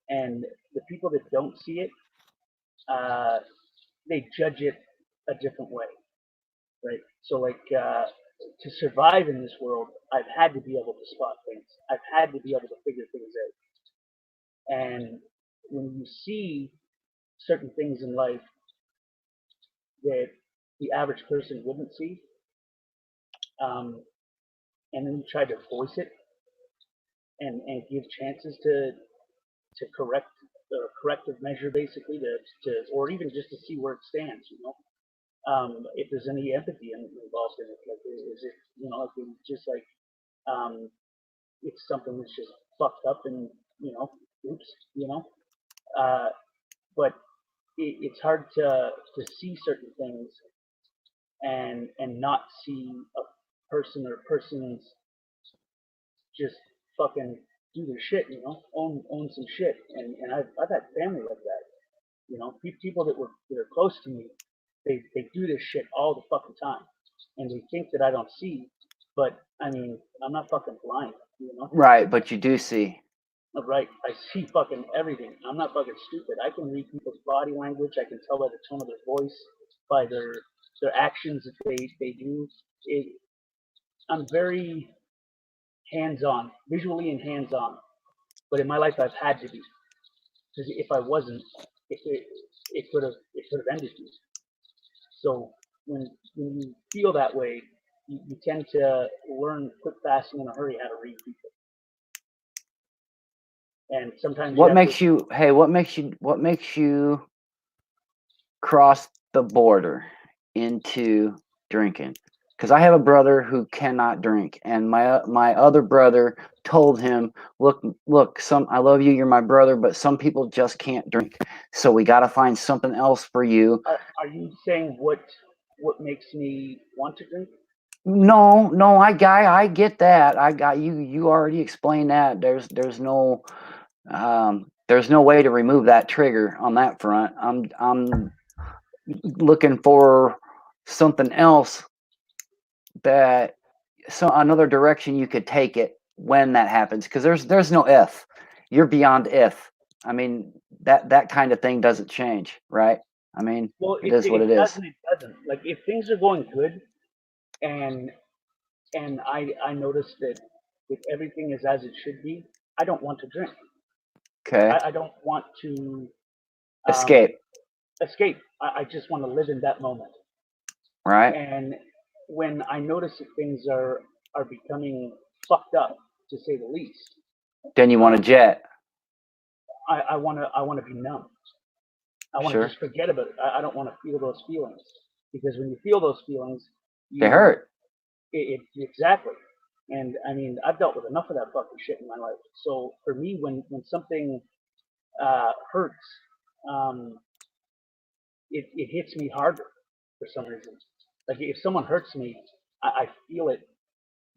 and the people that don't see it, they judge it a different way, right? So like to survive in this world, I've had to be able to spot things. I've had to be able to figure things out. And when you see certain things in life that the average person wouldn't see, and then you try to voice it and give chances to correct or corrective measure basically to or even just to see where it stands, you know. If there's any empathy involved in it, like is it, you know, like it's just like it's something that's just fucked up and, you know, oops, you know. But it's hard to see certain things and not see a person or persons just fucking do their shit, you know, own some shit. And I've had family like that, you know, people that are close to me, they do this shit all the fucking time, and they think that I don't see, but I mean, I'm not fucking blind, you know. Right, but you do see. Right, I see fucking everything. I'm not fucking stupid. I can read people's body language. I can tell by the tone of their voice, by their actions that they do. I'm very hands-on, visually and hands-on. But in my life, I've had to be, because if I wasn't, it could have ended me. So when you feel that way, you tend to learn quick, fast, and in a hurry how to read people. And sometimes What makes you cross the border into drinking? Because I have a brother who cannot drink, and my other brother told him, look, I love you, you're my brother, but some people just can't drink, so we got to find something else for you. Are you saying what makes me want to drink? No, I get that. I got you. You already explained that. There's no way to remove that trigger on that front. I'm looking for something else, that another direction you could take it when that happens, because there's no if. You're beyond if. I mean, that kind of thing doesn't change, right? I mean, well, it is what it is. It doesn't. Like if things are going good, and I notice that if everything is as it should be, I don't want to drink. Okay. I don't want to Escape. I just want to live in that moment. Right. And when I notice that things are becoming fucked up, to say the least, then you want to jet. I want to be numb. I want to just forget about it. I don't want to feel those feelings, because when you feel those feelings, they hurt. Exactly. And I mean, I've dealt with enough of that fucking shit in my life. So for me, when something hurts, it hits me harder for some reason. Like if someone hurts me, I feel it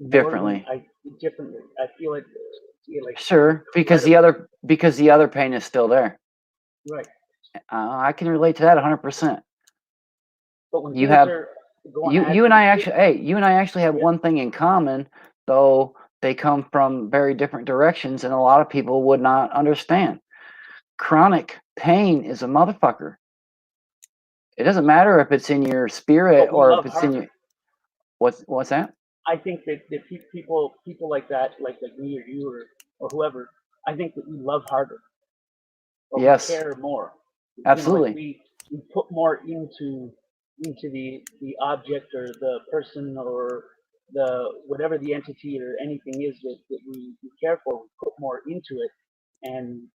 differently. Differently. I feel it like because the other pain is still there. Right. I can relate to that 100%. But when you and I actually have one thing in common, though they come from very different directions, and a lot of people would not understand. Chronic pain is a motherfucker. It doesn't matter if it's in your spirit or if it's in your. What's that? I think that people like that, like me or you or whoever, I think that we love harder. Or yes. We care more. Absolutely. You know, like we put more into the object or the person or the whatever the entity or anything is that we care for. We put more into it, and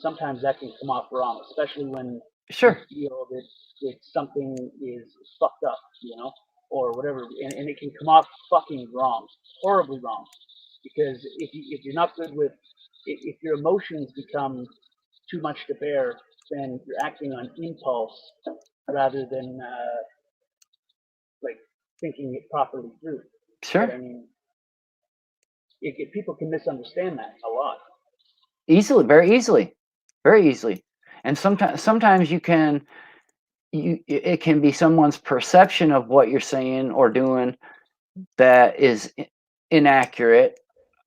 sometimes that can come off wrong, especially when you feel that something is fucked up, you know, or whatever, and it can come off fucking wrong, horribly wrong, because if you're not good with, if your emotions become too much to bear, then you're acting on impulse rather than thinking it properly through. Sure. But I mean, people can misunderstand that a lot. Easily, very easily, very easily. And sometimes it can be someone's perception of what you're saying or doing that is inaccurate.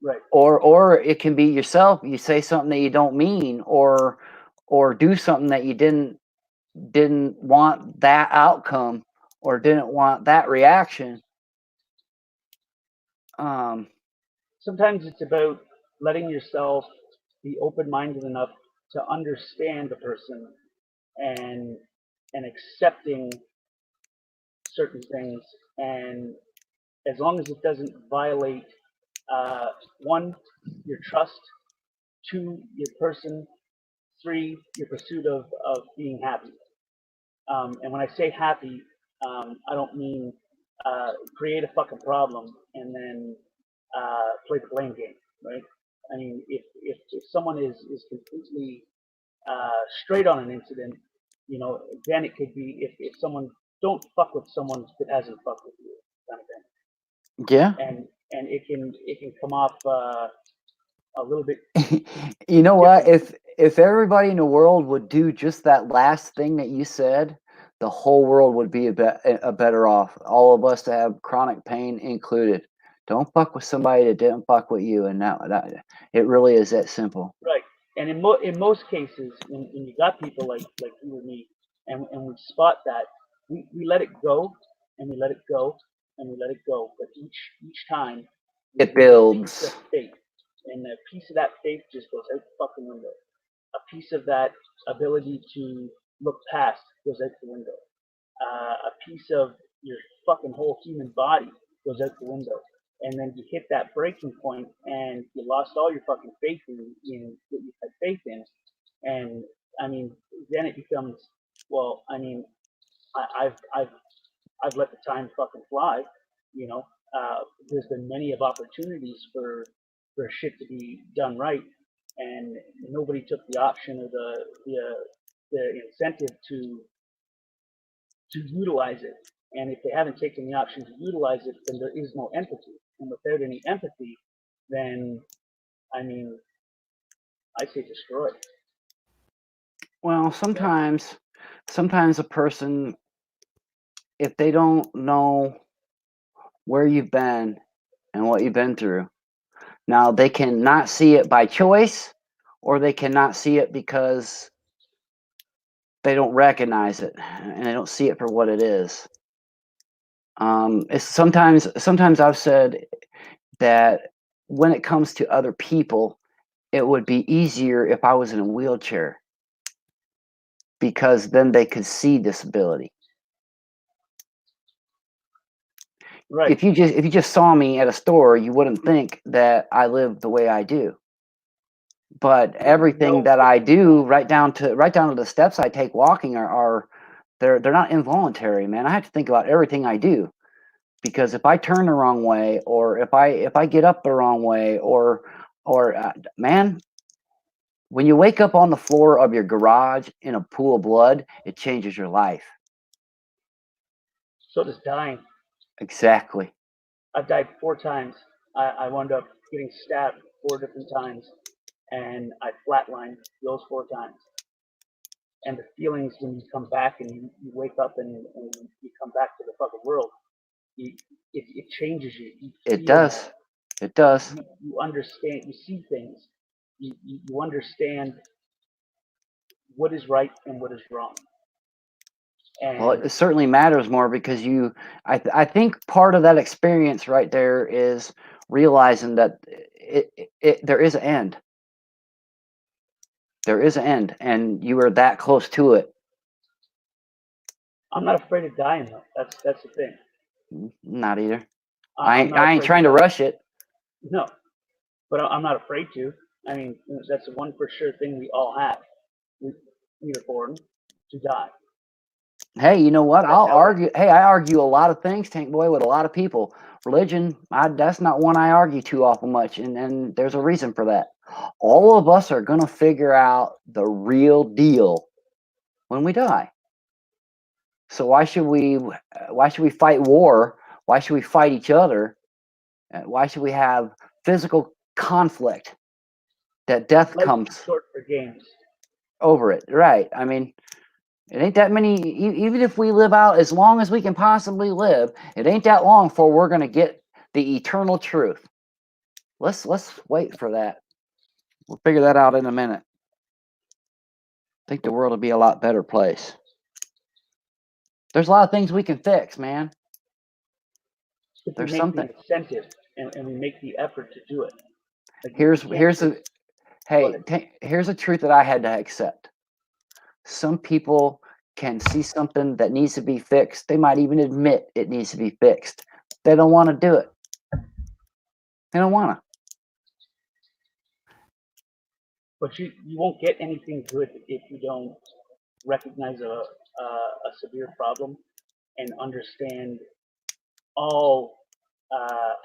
Right. Or it can be yourself. You say something that you don't mean, or do something that you didn't want that outcome, or didn't want that reaction. Sometimes it's about letting yourself be open-minded enough to understand the person and accepting certain things, and as long as it doesn't violate one, your trust, two, your person, three, your pursuit of being happy. And when I say happy, I don't mean create a fucking problem and then play the blame game, right? I mean, if someone is completely straight on an incident, you know, then it could be if someone don't fuck with someone that hasn't fucked with you, kind of thing. Yeah. And it can come off a little bit. You know what? If everybody in the world would do just that last thing that you said, the whole world would be a better off. All of us to have chronic pain included. Don't fuck with somebody that didn't fuck with you, and that it really is that simple. Right. And in most cases, when you got people like you and me, and we spot that, we let it go, and we let it go, and we let it go. But each time, it builds faith, and a piece of that faith just goes out the fucking window. A piece of that ability to look past goes out the window. A piece of your fucking whole human body goes out the window. And then you hit that breaking point, and you lost all your fucking faith in what you had faith in. And I mean, then it becomes, well, I mean, I've let the time fucking fly, you know. There's been many of opportunities for shit to be done right, and nobody took the option or the incentive to utilize it. And if they haven't taken the option to utilize it, then there is no empathy. And without any empathy, then, I mean, I say destroy. Well, sometimes a person, if they don't know where you've been and what you've been through, now they can not see it by choice, or they cannot see it because they don't recognize it and they don't see it for what it is. It's sometimes I've said that when it comes to other people, it would be easier if I was in a wheelchair, because then they could see disability. Right. If you just saw me at a store, you wouldn't think that I live the way I do. But everything that I do, right down to the steps I take walking, are they're not involuntary, man. I have to think about everything I do, because if I turn the wrong way, or if I get up the wrong way, or man, when you wake up on the floor of your garage in a pool of blood, it changes your life. So does dying. Exactly. I've died 4 times. I wound up getting stabbed 4 different times, and I flatlined those 4 times. And the feelings when you come back and you wake up and you come back to the fucking world, it changes you. It does. That. It does. You understand. You see things. You understand what is right and what is wrong. And well, it certainly matters more, because I think part of that experience right there is realizing that there is an end. There is an end, and you are that close to it. I'm not afraid of dying, though. That's the thing. Not either. I ain't trying to rush it. No, but I'm not afraid to. I mean, that's the one for sure thing we all have. We are born to die. Hey, you know what? I'll argue. Hey, I argue a lot of things, Tank Boy, with a lot of people. Religion, that's not one I argue too often much, and there's a reason for that. All of us are gonna figure out the real deal when we die. So why should we fight war Why should we fight each other? Why should we have physical conflict that death Life comes is short for games. over it? Right. I mean, it ain't that many. Even if we live out as long as we can possibly live, it ain't that long before we're going to get the eternal truth. Let's wait for that. We'll figure that out in a minute. I think the world will be a lot better place. There's a lot of things we can fix, man. If There's we make something. the incentive and we make the effort to do it. Like Here's here's a truth that I had to accept. Some people can see something that needs to be fixed. They might even admit it needs to be fixed. They don't want to do it. They don't want to. But you won't get anything good if you don't recognize a severe problem and understand all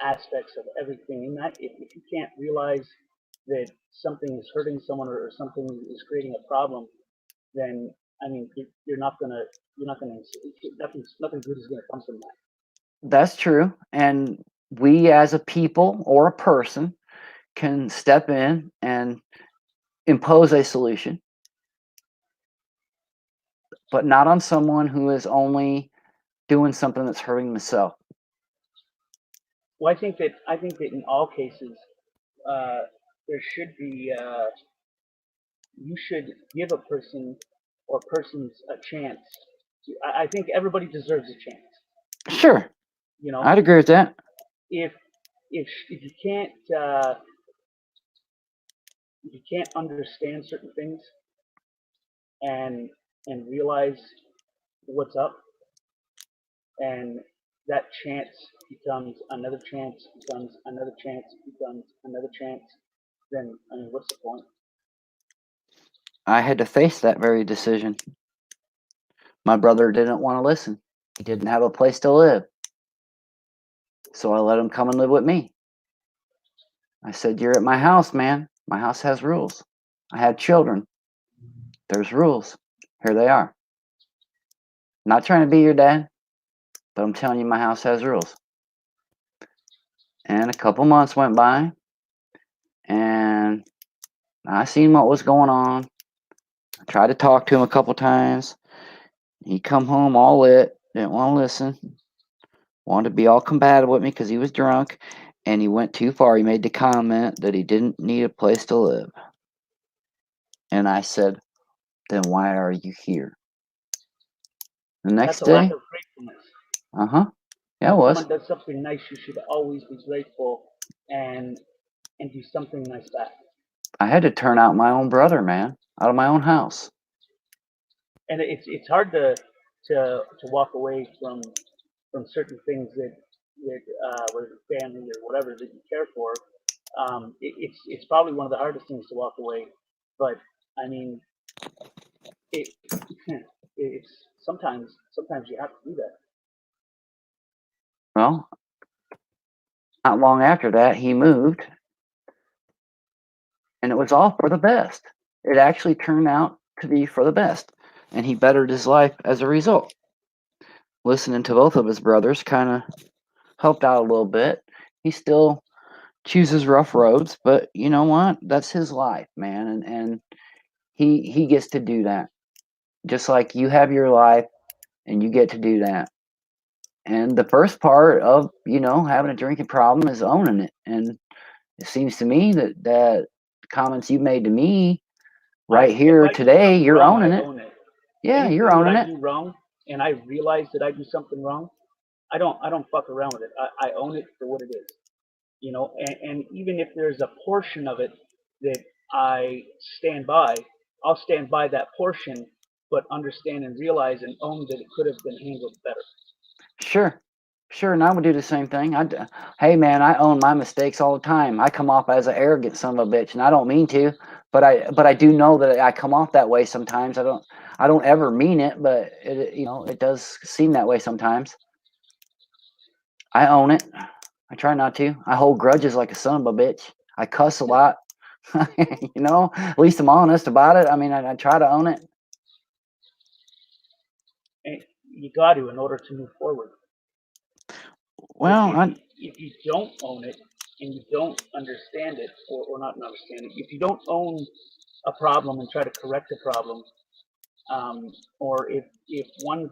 aspects of everything in that. If you can't realize that something is hurting someone or something is creating a problem, then I mean nothing good is gonna come from that. That's true. And we as a people or a person can step in and impose a solution, but not on someone who is only doing something that's hurting themselves. Well, I think that in all cases, there should be you should give a person or persons a chance. I think everybody deserves a chance. Sure, You know, I'd agree with that. If you can't understand certain things and realize what's up, and that chance becomes another chance, becomes another chance, becomes another chance, then I mean, what's the point? I had to face that very decision. My brother didn't want to listen. He didn't have a place to live. So I let him come and live with me. I said, "You're at my house, man. My house has rules. I have children. There's rules. Here they are. Not trying to be your dad, but I'm telling you, my house has rules." And a couple months went by, and I seen what was going on. I tried to talk to him a couple times. He come home all lit, didn't want to listen, wanted to be all combative with me because he was drunk, and he went too far. He made the comment that he didn't need a place to live. And I said, "Then why are you here?" The next That's a lack day, of gratefulness. yeah, it When was. someone does something nice, you should always be grateful and do something nice back. I had to turn out my own brother, man, out of my own house. And it's hard to walk away from certain things that with family or whatever that you care for. It's probably one of the hardest things to walk away. But I mean, it it's sometimes you have to do that. Well, not long after that, he moved, and it was all for the best. It actually turned out to be for the best, and he bettered his life as a result. Listening to both of his brothers kind of helped out a little bit. He still chooses rough roads, but you know what? That's his life, man, and he gets to do that. Just like you have your life and you get to do that. And the first part of, having a drinking problem is owning it. And it seems to me that comments you made to me right here today, you're owning it. Own it. Yeah, Anything you're owning that I it. do wrong and I realize that I do something wrong, I don't fuck around with it. I own it for what it is. And even if there's a portion of it that I stand by, I'll stand by that portion, but understand and realize and own that it could have been handled better. Sure, and I would do the same thing. Hey man, I own my mistakes all the time. I come off as an arrogant son of a bitch, and I don't mean to, but I do know that I come off that way sometimes. I don't ever mean it, but it does seem that way sometimes. I own it. I try not to. I hold grudges like a son of a bitch. I cuss a lot. At least I'm honest about it. I mean, I try to own it. And you got to in order to move forward. Well, if you don't own it and you don't understand it, or not understand it, if you don't own a problem and try to correct the problem, or if one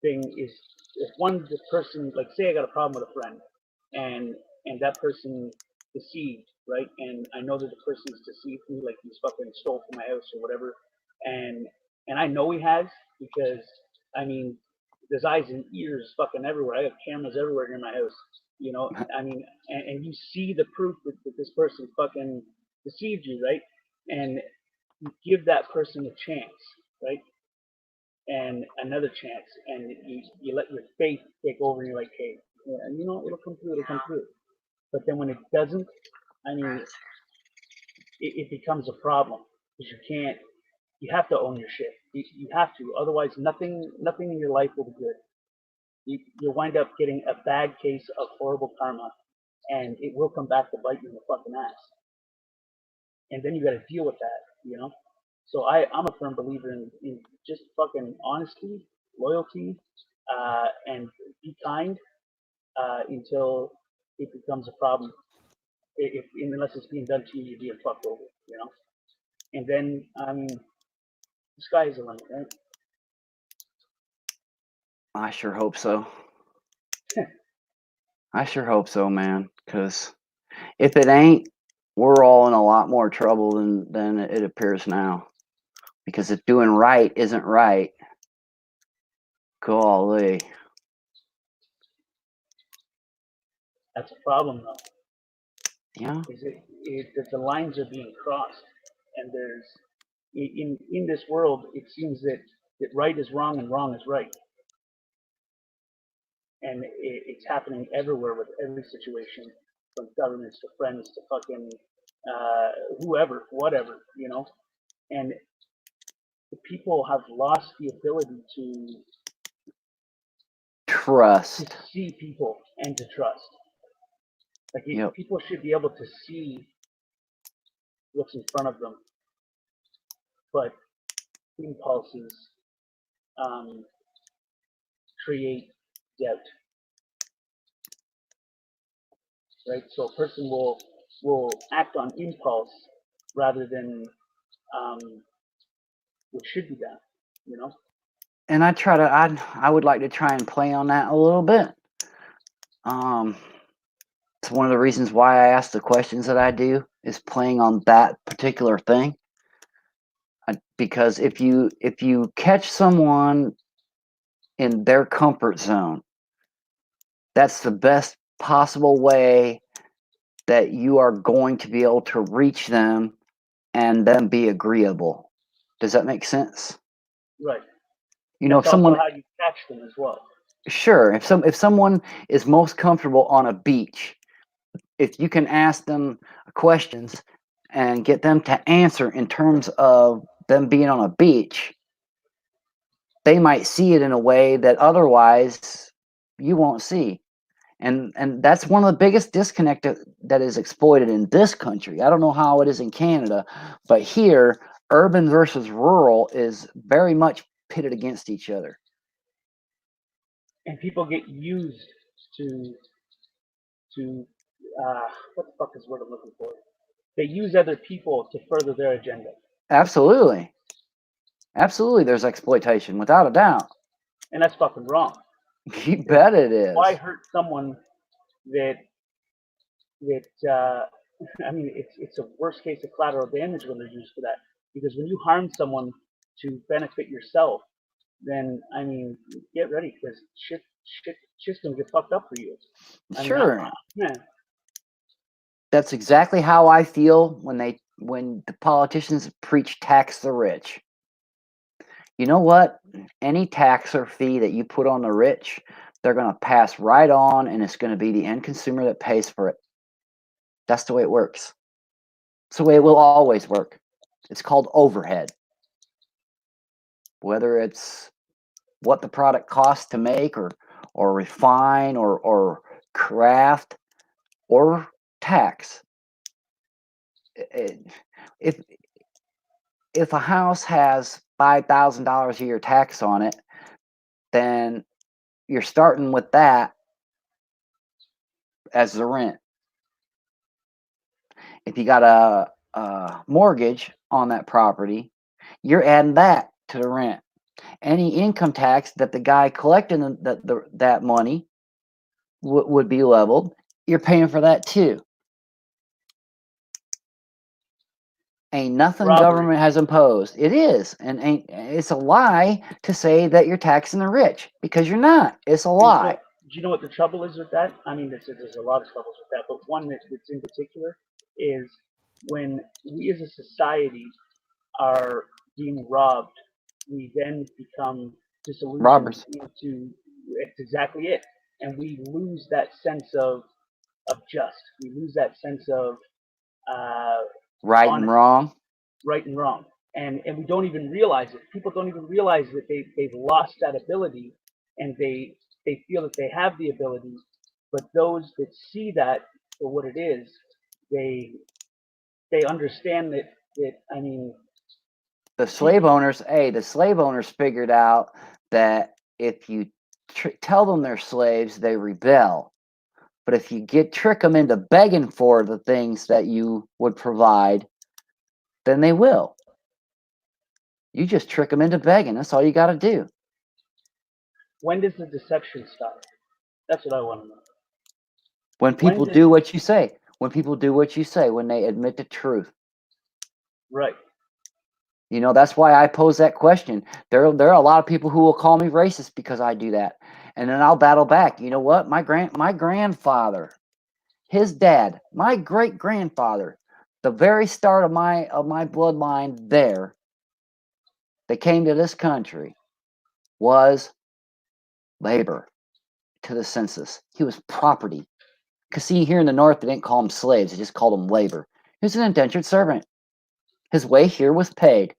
thing is, if one person, like say I got a problem with a friend, and that person deceived, right? And I know that the person's deceived me, like he's fucking stole from my house or whatever, and I know he has, because I mean, there's eyes and ears fucking everywhere. I have cameras everywhere near my house, you know. I mean, and you see the proof that this person fucking deceived you, right? And you give that person a chance, right? And another chance, and you let your faith take over, and you're like, hey, yeah, you know, it'll come through, it'll come through. But then when it doesn't, I mean, it becomes a problem, because you have to own your shit. You have to, otherwise nothing in your life will be good. You'll wind up getting a bad case of horrible karma, and it will come back to bite you in the fucking ass. And then you got to deal with that, you know. So I'm a firm believer in just fucking honesty, loyalty, and be kind until it becomes a problem. Unless it's being done to you, you're being fucked over, you know. And then, I mean, the sky is the limit, right? I sure hope so. I sure hope so, man. Because if it ain't, we're all in a lot more trouble than it appears now. Because if doing right isn't right, golly. That's a problem, though. Yeah. That the lines are being crossed, and there's in this world, it seems that right is wrong and wrong is right, and it's happening everywhere with every situation, from governments to friends to fucking whoever, whatever, you know. And the people have lost the ability to trust, to see people, and to trust. Like Yep. people should be able to see what's in front of them, but impulses create doubt, right? So a person will act on impulse rather than what should be done, you know. And I would like to try and play on that a little bit. It's one of the reasons why I ask the questions that I do, is playing on that particular thing. Because if you catch someone in their comfort zone, that's the best possible way that you are going to be able to reach them and then be agreeable. Does that make sense? Right. You know, That's if someone, also how you catch them as well. sure, if someone is most comfortable on a beach, if you can ask them questions and get them to answer in terms of them being on a beach, they might see it in a way that otherwise you won't see. And that's one of the biggest disconnect that is exploited in this country. I don't know how it is in Canada, but here, urban versus rural is very much pitted against each other. And people get used to what the fuck is the word I'm looking for? They use other people to further their agenda. Absolutely. Absolutely, there's exploitation, without a doubt. And that's fucking wrong. You bet it is. Why hurt someone that I mean, it's a worst case of collateral damage when they're used for that. Because when you harm someone to benefit yourself, then I mean, get ready, because shit's gonna get fucked up for you. Sure. Yeah. That's exactly how I feel when the politicians preach tax the rich. You know what? Any tax or fee that you put on the rich, they're going to pass right on, and it's going to be the end consumer that pays for it. That's the way it works. It's the way it will always work. It's called overhead. Whether it's what the product costs to make or refine or craft or tax. If a house has $5,000 a year tax on it, then you're starting with that, as the rent. If you got a mortgage on that property, you're adding that to the rent. Any income tax that the guy collecting that money would be leveled, you're paying for that too. Ain't nothing Robbery. government has imposed. It is, and it's a lie to say that you're taxing the rich, because you're not. It's a lie. Do you know what the trouble is with that? I mean, there's a lot of troubles with that, but one that's in particular is when we as a society are being robbed, we then become disillusioned Robbers. into, it's exactly it, and we lose that sense of just. We lose that sense of Right honesty, and wrong. right and wrong, and we don't even realize it. People don't even realize that they've lost that ability, and they feel that they have the ability, but those that see that for what it is, they understand that I mean, The slave owners figured out that if you tell them they're slaves, they rebel. But if you trick them into begging for the things that you would provide, then they will. You just trick them into begging. That's all you got to do. when does the deception start? That's what I want to know. When people do what you say. When people do what you say. When they admit the truth. Right. You know, that's why I pose that question. There are a lot of people who will call me racist because I do that. And then I'll battle back. You know what? My grandfather, his dad, my great grandfather, the very start of my bloodline there, that came to this country, was labor to the census. He was property. Because see, here in the North, they didn't call them slaves. They just called them labor. He was an indentured servant. His way here was paid.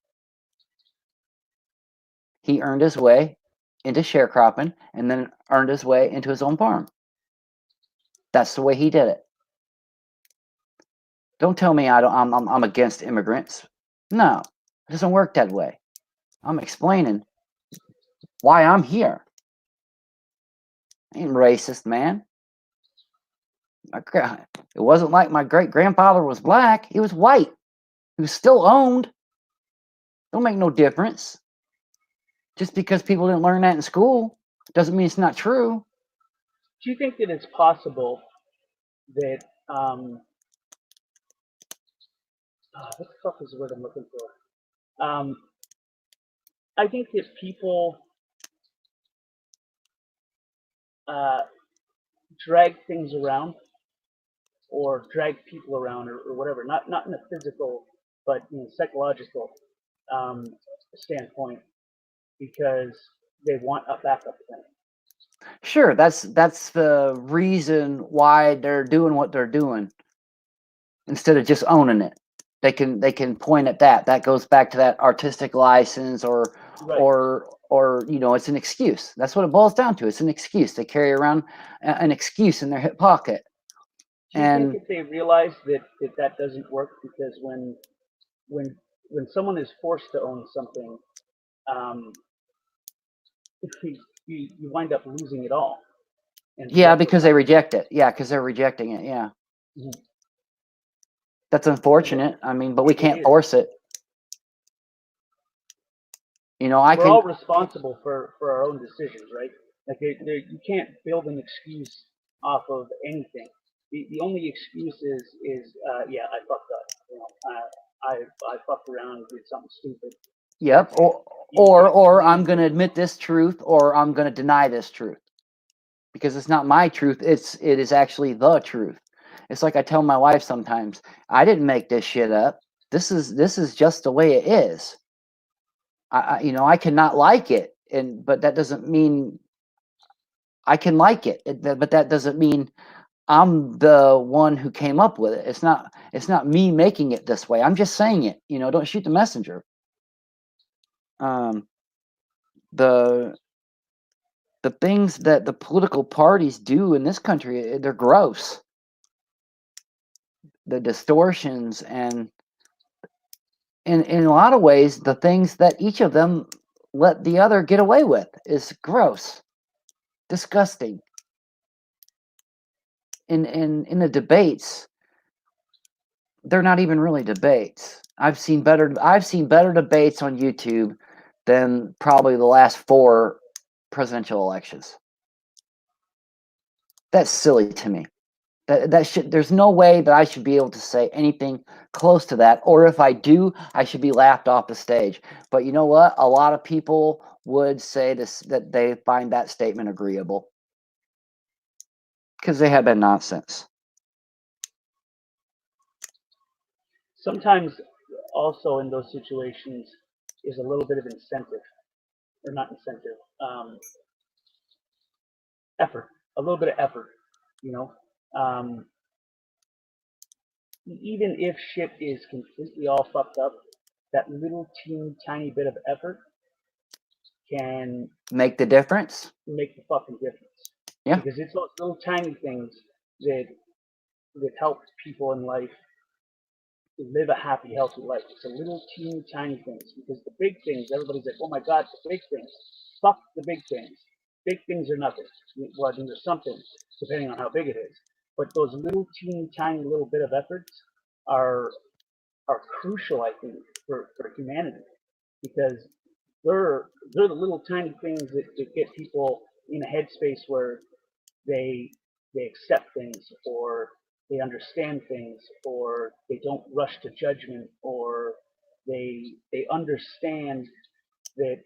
He earned his way into sharecropping and then earned his way into his own farm. That's the way he did it. Don't tell me I'm against immigrants. No, it doesn't work that way. I'm explaining why I'm here. I ain't racist, man. It wasn't like my great grandfather was black. He was white. He was still owned. Don't make no difference. Just because people didn't learn that in school doesn't mean it's not true. Do you think that it's possible that what the fuck is the word I'm looking for? I think that people drag things around or drag people around or whatever, not in a physical but in a psychological standpoint, because they want a backup plan. Sure, that's the reason why they're doing what they're doing. Instead of just owning it, they can point at that. That goes back to that artistic license, or Right. or you know, it's an excuse. That's what it boils down to. It's an excuse. They carry around an excuse in their hip pocket. Do you think that they realize that doesn't work? Because when someone is forced to own something, you wind up losing it all. And yeah, because they reject it. Yeah, because they're rejecting it. Yeah. Mm-hmm. That's unfortunate. I mean, but we can't force it. You know, we're all responsible for our own decisions, right? Like you can't build an excuse off of anything. The only excuse is yeah, I fucked up. You know, I fucked around and did something stupid. Yep. Or I'm going to admit this truth, or I'm going to deny this truth, because it's not my truth. It is actually the truth. It's like I tell my wife sometimes, I didn't make this shit up. This is just the way it is. You know, I cannot like it, but that doesn't mean I can like it. But that doesn't mean I'm the one who came up with it. It's not me making it this way. I'm just saying it. You know, don't shoot the messenger. The things that the political parties do in this country, they're gross. The distortions, and in a lot of ways, the things that each of them let the other get away with is gross, disgusting. in the debates, they're not even really debates. I've seen better debates on YouTube than probably the last 4 presidential elections. That's silly to me. There's no way that I should be able to say anything close to that, or if I do, I should be laughed off the stage. But you know what? A lot of people would say that they find that statement agreeable because they have been nonsense. Sometimes, also in those situations, is a little bit of incentive, or not incentive, effort, a little bit of effort, you know. Even if shit is completely all fucked up, that little teeny tiny bit of effort can make the difference. Make the fucking difference. Yeah. Because it's those little tiny things that help people in life live a happy, healthy life. It's a little teeny tiny things. Because the big things, everybody's like, oh my God, the big things. Fuck the big things. Big things are nothing. Well, I mean, there's something, depending on how big it is. But those little teeny tiny little bit of efforts are crucial, I think, for humanity, because they're the little tiny things that get people in a headspace where they accept things, or they understand things, or they don't rush to judgment, or they understand that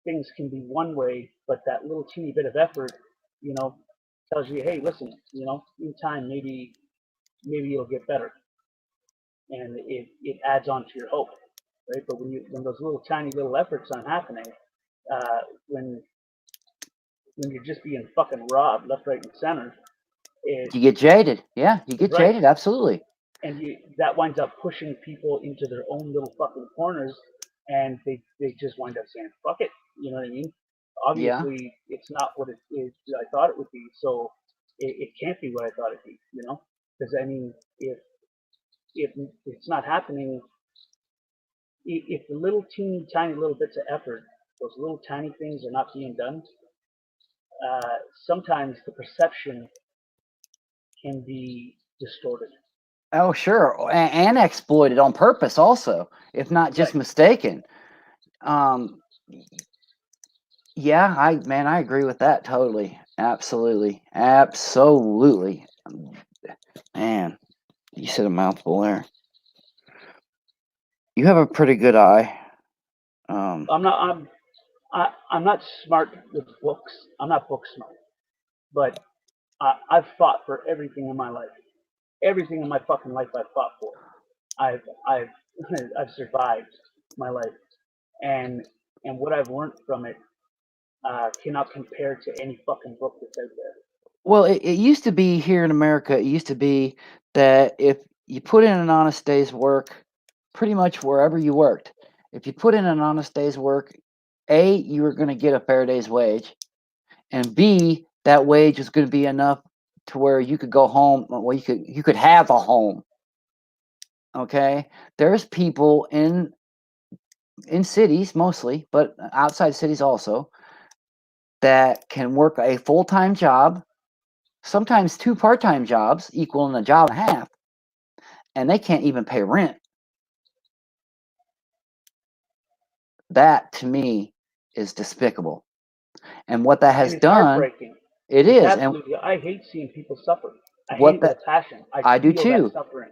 things can be one way, but that little teeny bit of effort, you know, tells you, hey, listen, you know, in time maybe it'll get better, and it adds on to your hope, right? But when those little tiny little efforts aren't happening, when you're just being fucking robbed left, right, and center, you get jaded. Yeah, you get jaded. Absolutely. And that winds up pushing people into their own little fucking corners, and they just wind up saying, fuck it. You know what I mean? Obviously, it's not what it is I thought it would be, so it can't be what I thought it'd be, you know? Because, I mean, if it's not happening, if the little teeny tiny little bits of effort, those little tiny things are not being done, sometimes the perception can be distorted. Oh, sure, and exploited on purpose, also, if not just mistaken. Yeah, I agree with that totally. Absolutely. Man, you said a mouthful there. You have a pretty good eye. I'm not smart with books. I'm not book smart, but I've fought for everything in my life. Everything in my fucking life I've fought for. I've I've survived my life, and what I've learned from it cannot compare to any fucking book that's out there. Well, it used to be here in America, it used to be that if you put in an honest day's work, pretty much wherever you worked, if you put in an honest day's work, A, you were going to get a fair day's wage, and B, that wage was going to be enough to where you could go home, well, you could have a home. Okay? There's people in cities mostly, but outside cities also, that can work a full-time job, sometimes 2 part-time jobs equaling a job and a half, and they can't even pay rent. That, to me, is despicable. And what that has done, it is. Absolutely. I hate seeing people suffer. I hate with a passion. I do feel too. that suffering.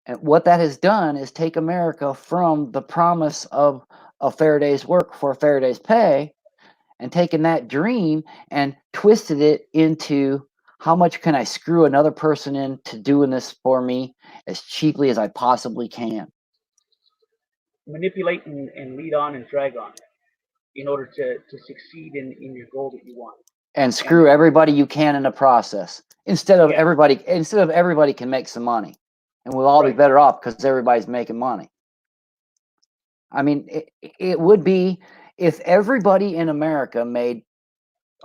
And what that has done is take America from the promise of a fair day's work for a fair day's pay, and taken that dream and twisted it into, how much can I screw another person into doing this for me as cheaply as I possibly can? Manipulate and lead on and drag on in order to succeed in your goal that you want. And screw everybody you can in the process. Instead of everybody can make some money. And we'll all be better off because everybody's making money. I mean, it would be if everybody in America made,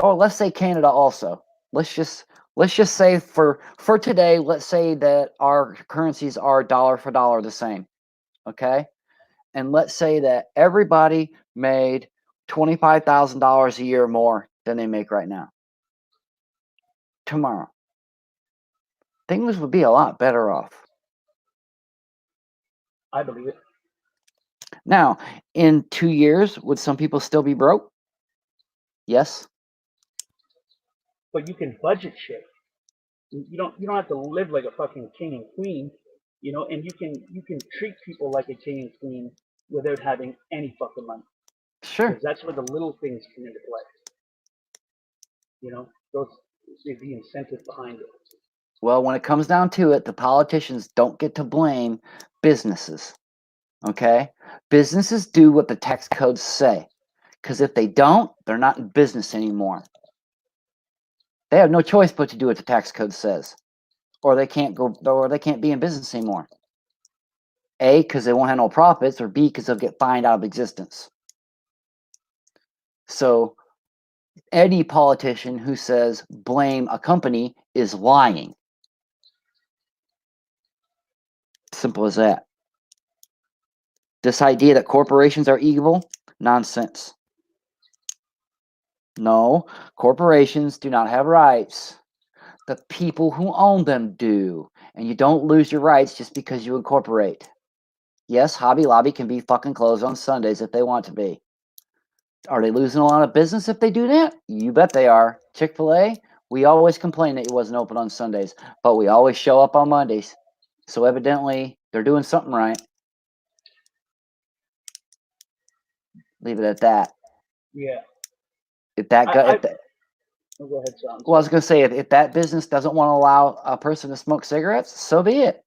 let's say Canada also. Let's just say for today, let's say that our currencies are dollar for dollar the same. Okay? And let's say that everybody made $25,000 a year more than they make right now. Tomorrow. things would be a lot better off. I believe it. Now, in 2 years, would some people still be broke? Yes. But you can budget shit. You don't have to live like a fucking king and queen, and you can treat people like a king and queen without having any fucking money. Sure. Because that's where the little things come into play. Those the incentive behind it. Well, when it comes down to it, the politicians don't get to blame businesses. Okay? Businesses do what the tax codes say. Because if they don't, they're not in business anymore. They have no choice but to do what the tax code says. Or they can't be in business anymore. A, because they won't have no profits, or B, because they'll get fined out of existence. So any politician who says blame a company is lying. Simple as that. This idea that corporations are evil, nonsense. No, corporations do not have rights. The people who own them do. And you don't lose your rights just because you incorporate. Yes, Hobby Lobby can be fucking closed on Sundays if they want to be. Are they losing a lot of business if they do that? You bet they are. Chick-fil-A, we always complain that it wasn't open on Sundays, but we always show up on Mondays. So evidently, they're doing something right. Leave it at that. Yeah. If that guy, go ahead, Sean. well, I was going to say, if that business doesn't want to allow a person to smoke cigarettes, so be it.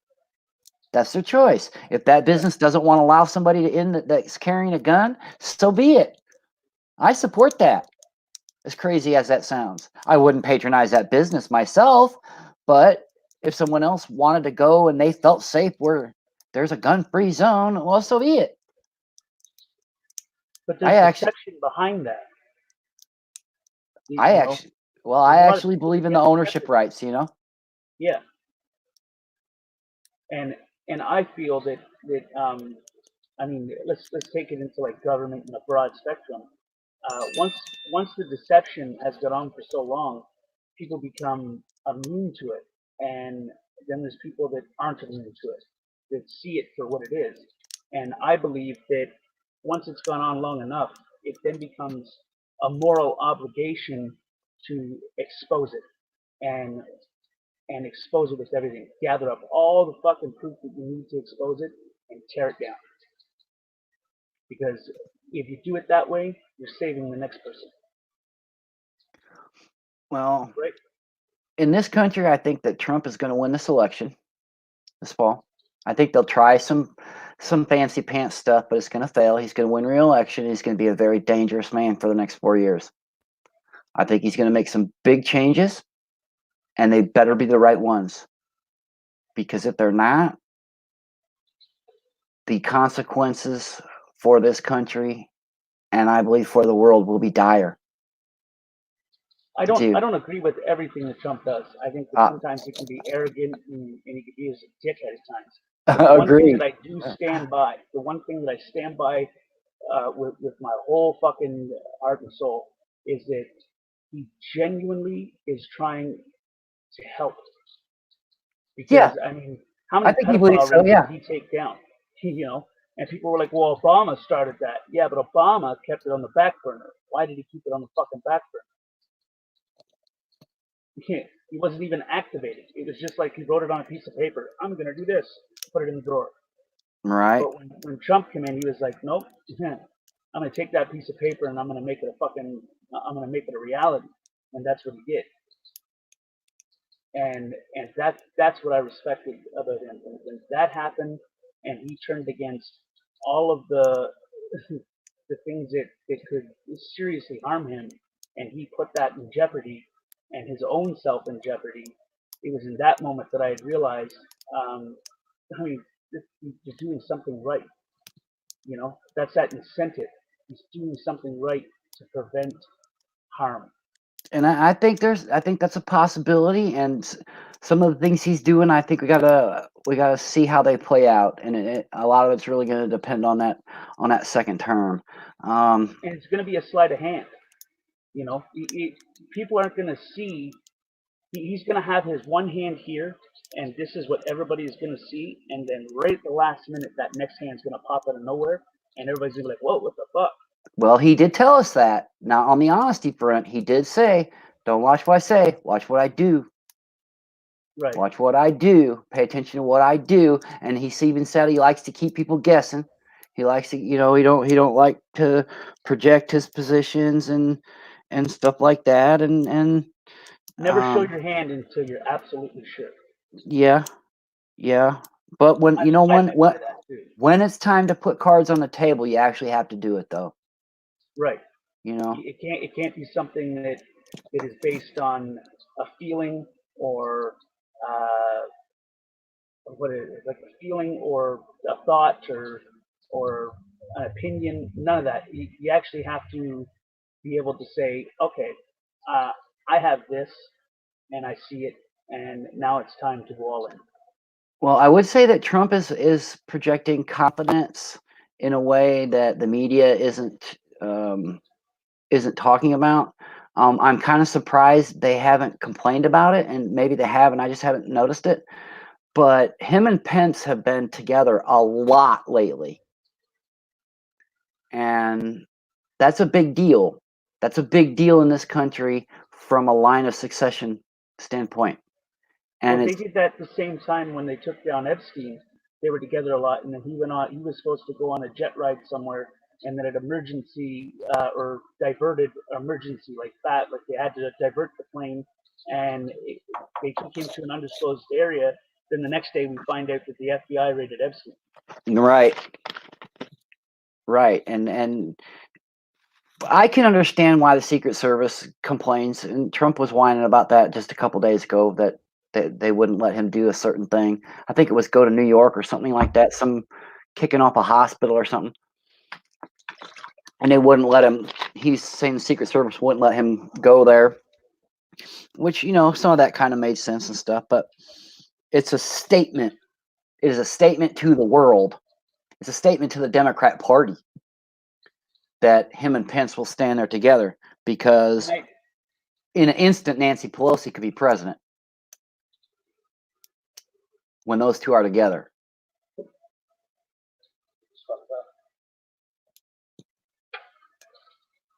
That's their choice. If that business doesn't want to allow somebody that's carrying a gun, so be it. I support that. As crazy as that sounds, I wouldn't patronize that business myself, but if someone else wanted to go and they felt safe where there's a gun-free zone, well, so be it. But there's deception behind that. I actually believe in the ownership rights, Yeah. And I feel that I mean, let's take it into like government in a broad spectrum. Once the deception has gone on for so long, people become immune to it, and then there's people that aren't immune to it, that see it for what it is. And I believe that once it's gone on long enough, it then becomes a moral obligation to expose it and expose it with everything. Gather up all the fucking proof that you need to expose it and tear it down. Because if you do it that way, you're saving the next person. Well, right? In this country, I think that Trump is going to win this election this fall. I think they'll try some fancy pants stuff, but it's going to fail. He's going to win re-election. He's going to be a very dangerous man for the next 4 years. I think he's going to make some big changes, and they better be the right ones. Because if they're not, the consequences for this country, and I believe for the world, will be dire. I don't agree with everything that Trump does. I think that sometimes he can be arrogant and he can be a dickhead at times. The one thing that I do stand by, the one thing that I stand by with my whole fucking heart and soul, is that he genuinely is trying to help. Because I mean, how many pedophile rings did he take down? And people were like, "Well, Obama started that." Yeah, but Obama kept it on the back burner. Why did he keep it on the fucking back burner? He wasn't even activated. It was just like he wrote it on a piece of paper. I'm gonna do this. Put it in the drawer. Right. But when Trump came in, he was like, "Nope. I'm gonna take that piece of paper and I'm gonna make it a reality." And that's what he did. And that's what I respected about him. When that happened, and he turned against all of the things that could seriously harm him, and he put that in jeopardy, and his own self in jeopardy. It was in that moment that I had realized, I mean, he's doing something right. That's that incentive. He's doing something right to prevent harm. And I think that's a possibility, and some of the things he's doing, I think we gotta see how they play out, and a lot of it's really going to depend on that second term. And it's going to be a sleight of hand. People aren't going to see He's going to have his one hand here, and this is what everybody's going to see. And then right at the last minute, that next hand's going to pop out of nowhere, and everybody's going to be like, "Whoa, what the fuck?" Well, he did tell us that. Now, on the honesty front, he did say, "Don't watch what I say, watch what I do." Right. Watch what I do. Pay attention to what I do. And he even said he likes to keep people guessing. He likes to, he don't like to project his positions and stuff like that. And never show your hand until you're absolutely sure. Yeah, yeah. But when when it's time to put cards on the table, you actually have to do it, though. Right. You know, it can't be something that is based on a feeling or what is it, like a feeling or a thought or an opinion. None of that. You actually have to be able to say, okay, I have this and I see it, and now it's time to go all in. well, I would say that Trump is projecting confidence in a way that the media isn't talking about. I'm kind of surprised they haven't complained about it, and maybe they have, and I just haven't noticed it. But him and Pence have been together a lot lately, and that's a big deal. That's a big deal in this country from a line of succession standpoint. And well, they did that at the same time when they took down Epstein. They were together a lot, and then he went on. He was supposed to go on a jet ride somewhere, and then an emergency or diverted emergency like that, like they had to divert the plane, and they took him to an undisclosed area. Then the next day, we find out that the FBI raided Epstein. right, and I can understand why the Secret Service complains, and Trump was whining about that just a couple days ago that they wouldn't let him do a certain thing. I think it was go to New York or something like that, some kicking off a hospital or something. And they wouldn't let him. He's saying the Secret Service wouldn't let him go there, which, some of that kind of made sense and stuff. But it's a statement. It is a statement to the world. It's a statement to the Democrat Party that him and Pence will stand there together, because in an instant, Nancy Pelosi could be president when those two are together.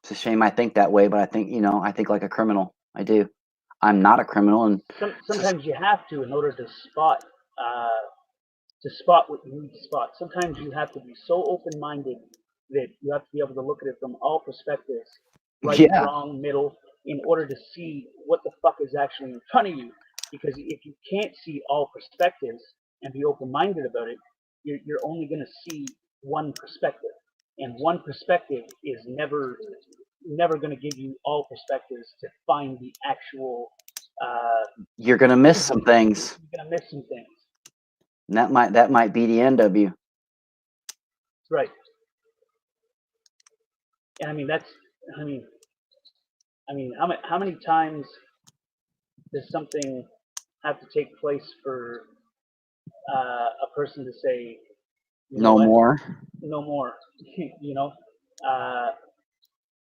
It's a shame I think that way, but I think, I think like a criminal. I do. I'm not a criminal, and sometimes you have to in order to spot what you need to spot. Sometimes you have to be so open-minded that you have to be able to look at it from all perspectives, right, wrong, middle, in order to see what the fuck is actually in front of you. Because if you can't see all perspectives and be open-minded about it, you're only going to see one perspective, and one perspective is never going to give you all perspectives to find the actual. You're going to miss some things. You're going to miss some things. And that might be the end of you. Right. And how many times does something have to take place for a person to say, no more? No more.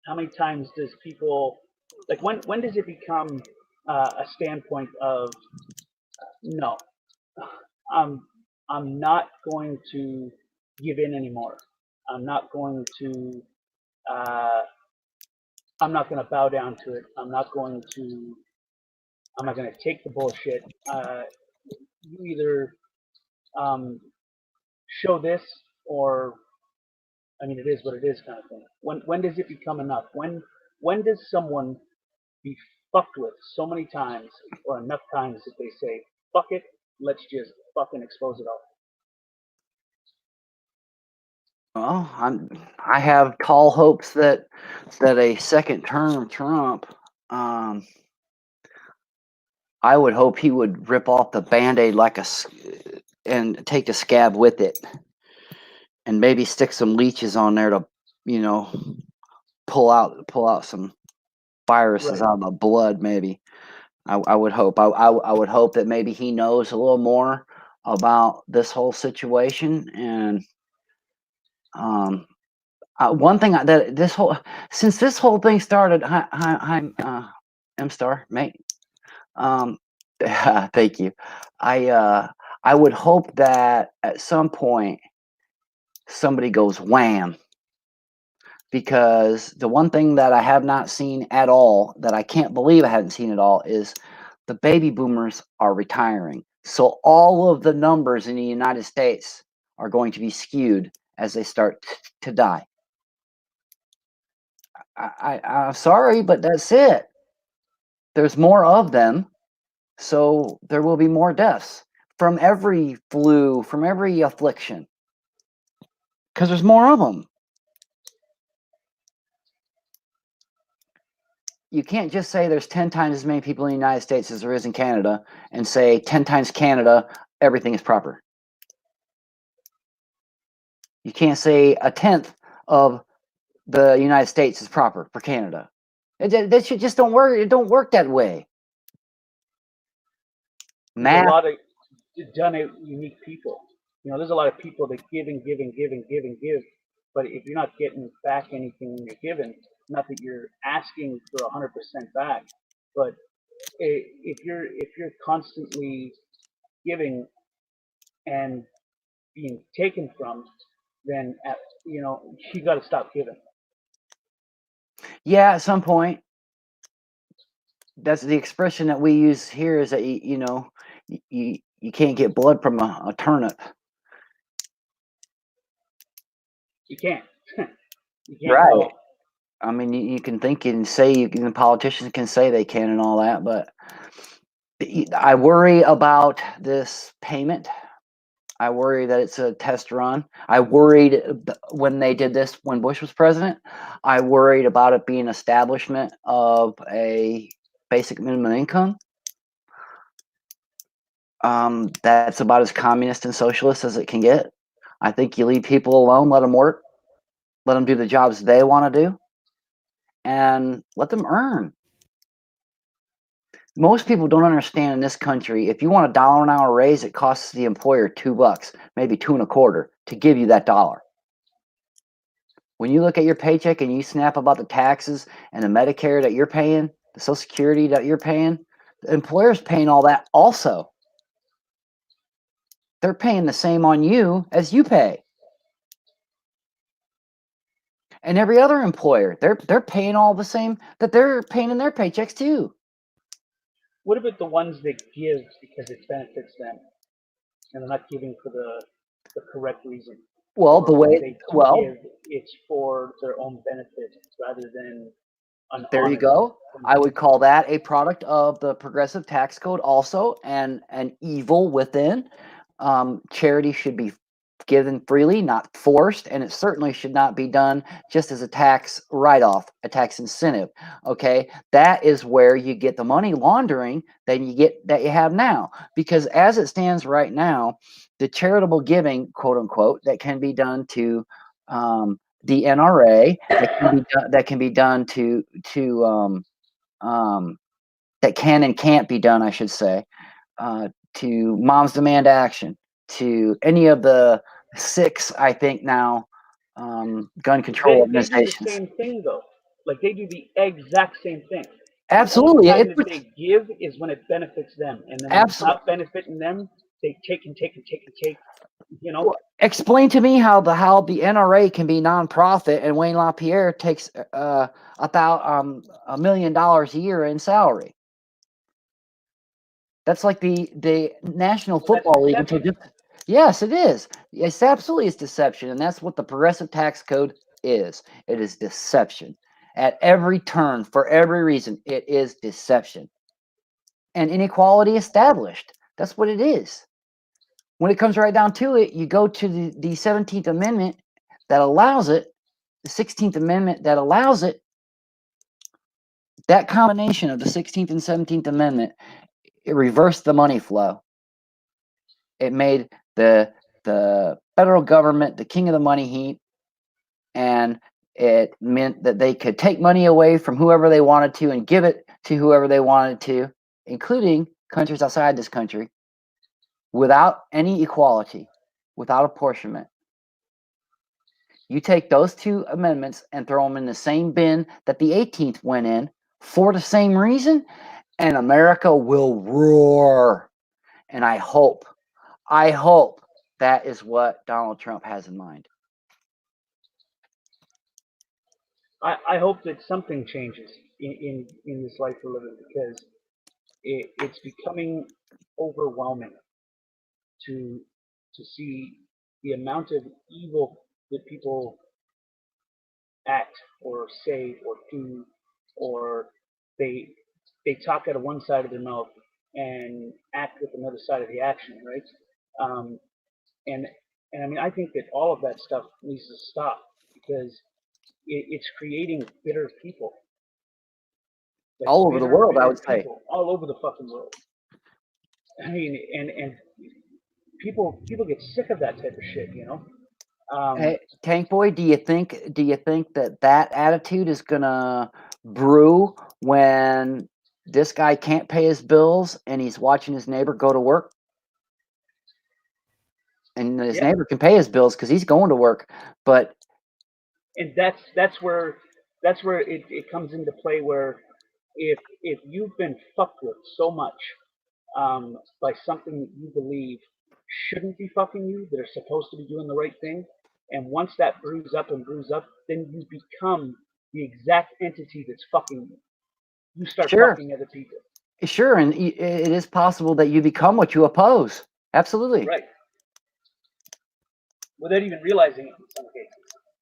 How many times does people, like, when does it become a standpoint of, no, I'm not going to give in anymore. I'm not going to bow down to it. I'm not going to take the bullshit. You either show this, or it is what it is, kind of thing. When does it become enough? When does someone be fucked with so many times, or enough times, that they say, fuck it, let's just fucking expose it all? Well, I have tall hopes that a second term Trump, I would hope he would rip off the Band-Aid and take a scab with it, and maybe stick some leeches on there to, pull out some viruses out of the blood. Maybe I would hope. I would hope that maybe he knows a little more about this whole situation. And one thing that since this whole thing started, I'm M-Star, mate. Thank you. I would hope that at some point somebody goes wham, because the one thing that I have not seen at all, that I can't believe I haven't seen at all, is the baby boomers are retiring. So all of the numbers in the United States are going to be skewed as they start to die. I'm sorry, but that's it. There's more of them, so there will be more deaths from every flu, from every affliction, because there's more of them. You can't just say there's 10 times as many people in the United States as there is in Canada and say 10 times Canada, everything is proper. You can't say a tenth of the United States is proper for Canada. That shit just don't work. It don't work that way. There's a lot of done it unique people. There's a lot of people that give and give and give and give and give, but if you're not getting back anything when you're giving, not that you're asking for 100% back, but if you're constantly giving and being taken from, then you got to stop giving. Yeah, at some point. That's the expression that we use here, is that you can't get blood from a turnip. You can't. You can't right. I mean, you can think and say, politicians can say they can and all that, but I worry about this payment. I worry that it's a test run. I worried when they did this when Bush was president. I worried about it being establishment of a basic minimum income. That's about as communist and socialist as it can get. I think you leave people alone, let them work, let them do the jobs they want to do, and let them earn. Most people don't understand in this country, if you want $1 an hour raise, it costs the employer $2, maybe $2.25 to give you that dollar. When you look at your paycheck and you snap about the taxes and the Medicare that you're paying, the Social Security that you're paying, the employer's paying all that also. They're paying the same on you as you pay. And every other employer, they're paying all the same that they're paying in their paychecks too. What about the ones that give because it benefits them, and they're not giving for the correct reason? Well, the way they well, give, it's for their own benefit rather than an there you honest. go. I would call that a product of the progressive tax code also, and an evil within. Charity should be given freely, not forced, and it certainly should not be done just as a tax write-off, a tax incentive. Okay, that is where you get the money laundering that you have now, because as it stands right now, the charitable giving, quote unquote, that can be done to the NRA, that can be done to that can and can't be done, I should say, to Moms Demand Action, to any of the 6, I think now, gun control organizations. They do the same thing though. Like they do the exact same thing. Absolutely. The only time that they give is when it benefits them, and then when it's not benefiting them, they take and take and take and take. Well, explain to me how the NRA can be nonprofit and Wayne LaPierre takes about $1 million a year in salary. That's like the National Football League. Yes, it is. It's absolutely deception, and that's what the progressive tax code is. It is deception at every turn, for every reason. It is deception and inequality established. That's what it is. When it comes right down to it, you go to the 17th Amendment that allows it, the 16th Amendment that allows it. That combination of the 16th and 17th Amendment, it reversed the money flow. It made the federal government the king of the money heap, and it meant that they could take money away from whoever they wanted to and give it to whoever they wanted to, including countries outside this country, without any equality, without apportionment. You take those 2 amendments and throw them in the same bin that the 18th went in for the same reason, and America will roar. And I hope that is what Donald Trump has in mind. I hope that something changes in this life we're living, because it's becoming overwhelming to see the amount of evil that people act or say or do, or they talk out of one side of their mouth and act with another side of the action, right? Um, and I mean, I think that all of that stuff needs to stop, because it's creating bitter people. Like all over the world, I would say. All over the fucking world. I mean, and people get sick of that type of shit, you know. Hey, Tank Boy, do you think that attitude is gonna brew when this guy can't pay his bills and he's watching his neighbor go to work? And his neighbor can pay his bills because he's going to work, but and that's where it comes into play, where if you've been fucked with so much by something that you believe shouldn't be fucking you, that are supposed to be doing the right thing, and once that brews up, then you become the exact entity that's fucking you. You start fucking other people. Sure, and it is possible that you become what you oppose. Absolutely. Right. Without even realizing it in some cases.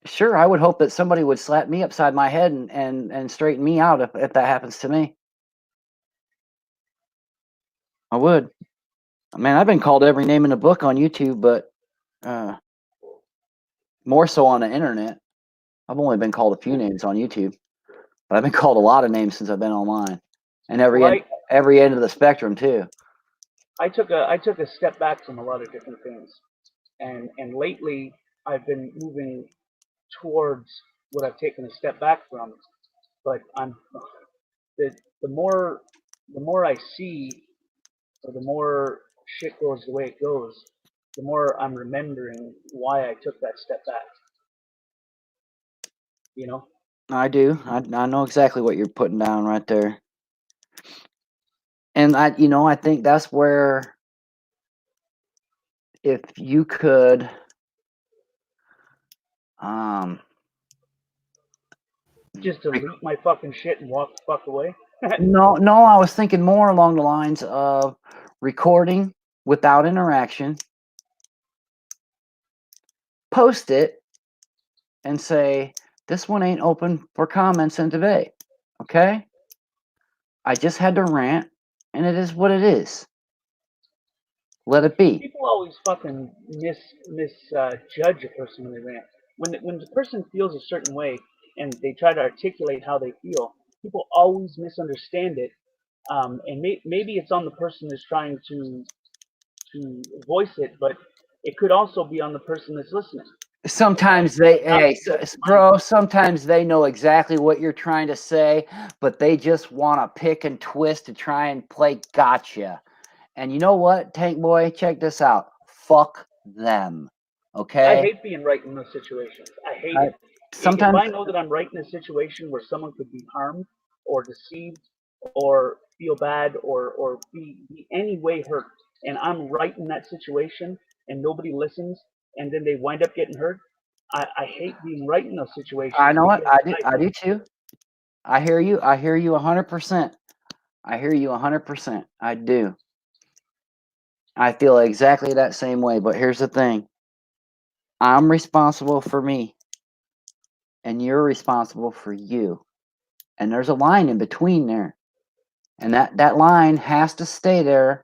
Sure, I would hope that somebody would slap me upside my head and straighten me out if that happens to me. I would. Man, I've been called every name in the book on YouTube, but more so on the internet. I've only been called a few names on YouTube, but I've been called a lot of names since I've been online, and every end of the spectrum too. I took a step back from a lot of different things, and lately I've been moving towards what I've taken a step back from. But the more I see, or the more shit goes the way it goes, the more I'm remembering why I took that step back. You know? I do. I know exactly what you're putting down right there. And I think that's where, if you could just delete my fucking shit and walk the fuck away. No, I was thinking more along the lines of recording without interaction, post it, and say, this one ain't open for comments and debate. Okay? I just had to rant, and it is what it is. Let it be. People always fucking misjudge a person when they rant. When the person feels a certain way and they try to articulate how they feel, people always misunderstand it. And maybe it's on the person that's trying to voice it, but it could also be on the person that's listening. Sometimes sometimes they know exactly what you're trying to say, but they just want to pick and twist to try and play gotcha. And you know what, Tank Boy? Check this out. Fuck them. Okay? I hate being right in those situations. I hate it. If I know that I'm right in a situation where someone could be harmed or deceived or feel bad or be any way hurt, and I'm right in that situation and nobody listens, and then they wind up getting hurt, I hate being right in those situations. I know what? I do too. I hear you. I hear you 100%. I hear you 100%. I do. I feel exactly that same way, but here's the thing. I'm responsible for me, and you're responsible for you. And there's a line in between there. And that line has to stay there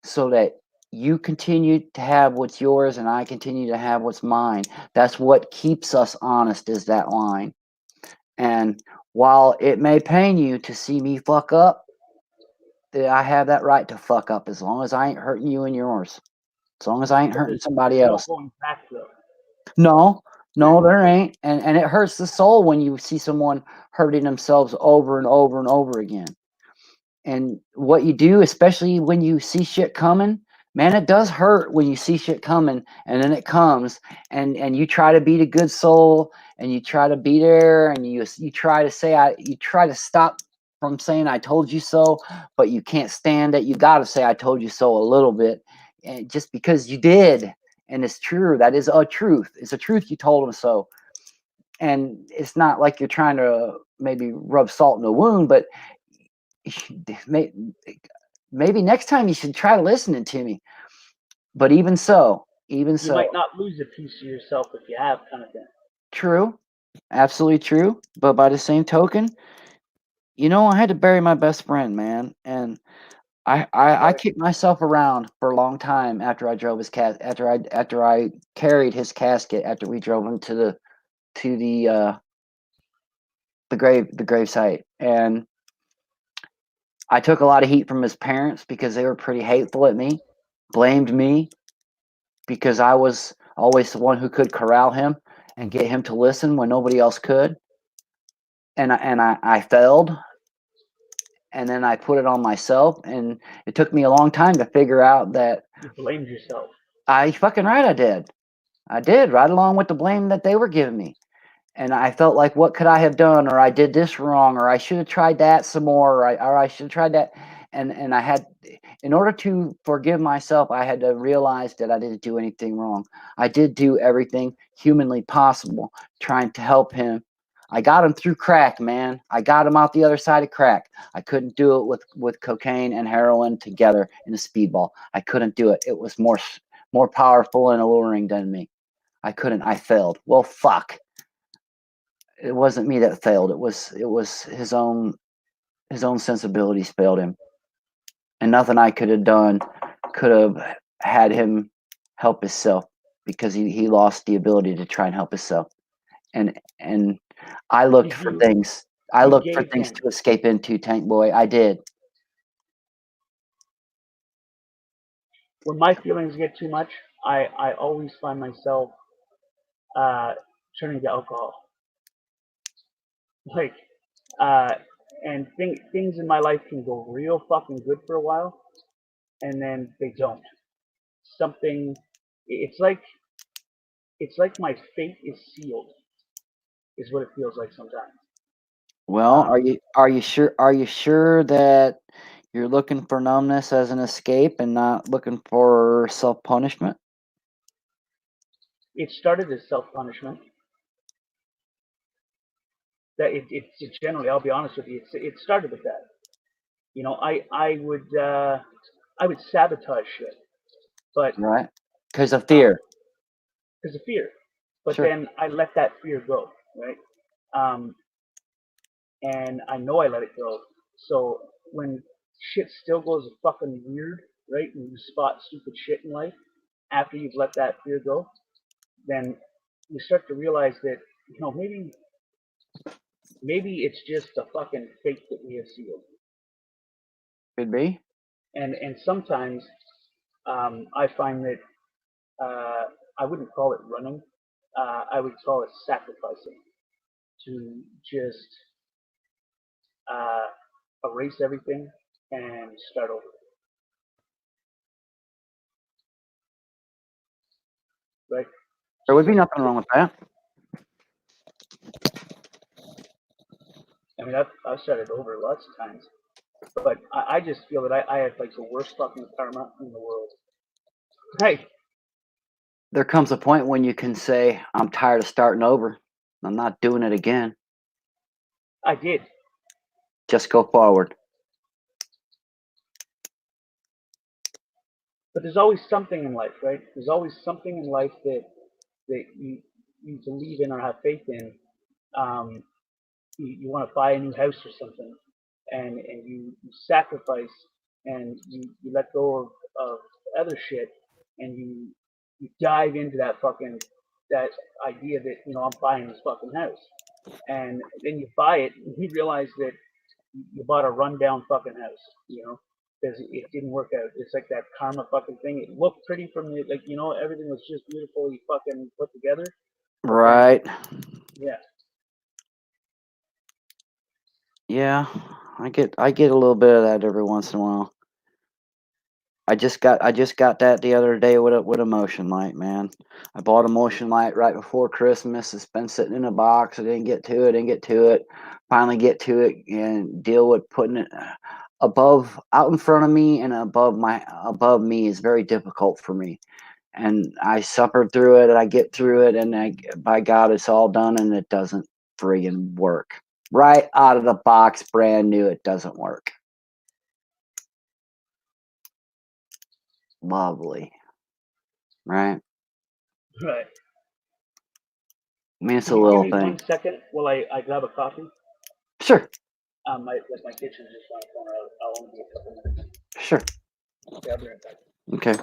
so that you continue to have what's yours and I continue to have what's mine. That's what keeps us honest, is that line. And while it may pain you to see me fuck up, I have that right to fuck up as long as I ain't hurting you and yours. As long as I ain't hurting somebody else. Going back, though. No, there ain't. And it hurts the soul when you see someone hurting themselves over and over and over again. And what you do, especially when you see shit coming, man, it does hurt when you see shit coming and then it comes and you try to be the good soul and you try to be there and you try to say, you try to stop from saying I told you so, but you can't stand it. You got to say I told you so a little bit, and just because you did, and it's true. That is a truth. It's a truth. You told him so, and it's not like you're trying to maybe rub salt in the wound, but maybe next time you should try listening to me. But even so, You might not lose a piece of yourself if you have, kind of thing. True, absolutely true. But by the same token, I had to bury my best friend, man, and I kicked myself around for a long time after I drove his after I carried his casket after we drove him to the grave site, and I took a lot of heat from his parents because they were pretty hateful at me, blamed me because I was always the one who could corral him and get him to listen when nobody else could, and I failed. And then I put it on myself, and it took me a long time to figure out that you blamed yourself. I fucking right I did. I did, right along with the blame that they were giving me. And I felt like, what could I have done? Or I did this wrong, or I should have tried that some more, or I should have tried that. And I had, in order to forgive myself, I had to realize that I didn't do anything wrong. I did do everything humanly possible, trying to help him. I got him through crack, man. I got him out the other side of crack. I couldn't do it with cocaine and heroin together in a speedball. I couldn't do it. It was more powerful and alluring than me. I couldn't. I failed. Well, fuck. It wasn't me that failed. It was his own sensibilities failed him, and nothing I could have done could have had him help himself because he lost the ability to try and help himself. And I looked for things. I looked for things to escape into, Tank Boy. I did. When my feelings get too much, I always find myself turning to alcohol. Like, and things in my life can go real fucking good for a while, and then they don't. Something, it's like my fate is sealed, is what it feels like sometimes. Well, are you sure that you're looking for numbness as an escape and not looking for self-punishment? It started as self-punishment. That it's generally, I'll be honest with you, it started with that. I would sabotage shit, but right, because of fear. Because of fear, but sure. Then I let that fear go, right? And I know I let it go. So when shit still goes fucking weird, right, and you spot stupid shit in life after you've let that fear go, then you start to realize that maybe it's just a fucking fate that we have sealed. Could be. And sometimes I find that I wouldn't call it running. I would call it sacrificing to just erase everything and start over. Right? There would be nothing wrong with that. I mean, I've started over lots of times, but I just feel that I have like the worst fucking karma in the world. Hey. There comes a point when you can say, I'm tired of starting over. I'm not doing it again. I did. Just go forward. But there's always something in life, right? There's always something in life that you believe in or have faith in. You want to buy a new house or something, and you sacrifice and you let go of other shit, and you dive into that idea that I'm buying this fucking house, and then you buy it and you realize that you bought a rundown fucking house, because it didn't work out. It's like that karma fucking thing. It looked pretty from the everything was just beautifully fucking put together. Right. Yeah. Yeah, I get a little bit of that every once in a while. I just got that the other day with a motion light, man. I bought a motion light right before Christmas. It's been sitting in a box. I didn't get to it. Finally get to it and deal with putting it out in front of me and above me is very difficult for me. And I suffered through it and I get through it and by God it's all done and it doesn't friggin' work. Right out of the box, brand new, it doesn't work. Lovely. Right? Right. I mean, it's a Can you little give me thing. 1 second while I grab a coffee? Sure. My kitchen's just on the corner. I'll only be a couple minutes. Sure. Okay, I'll be right back. Okay.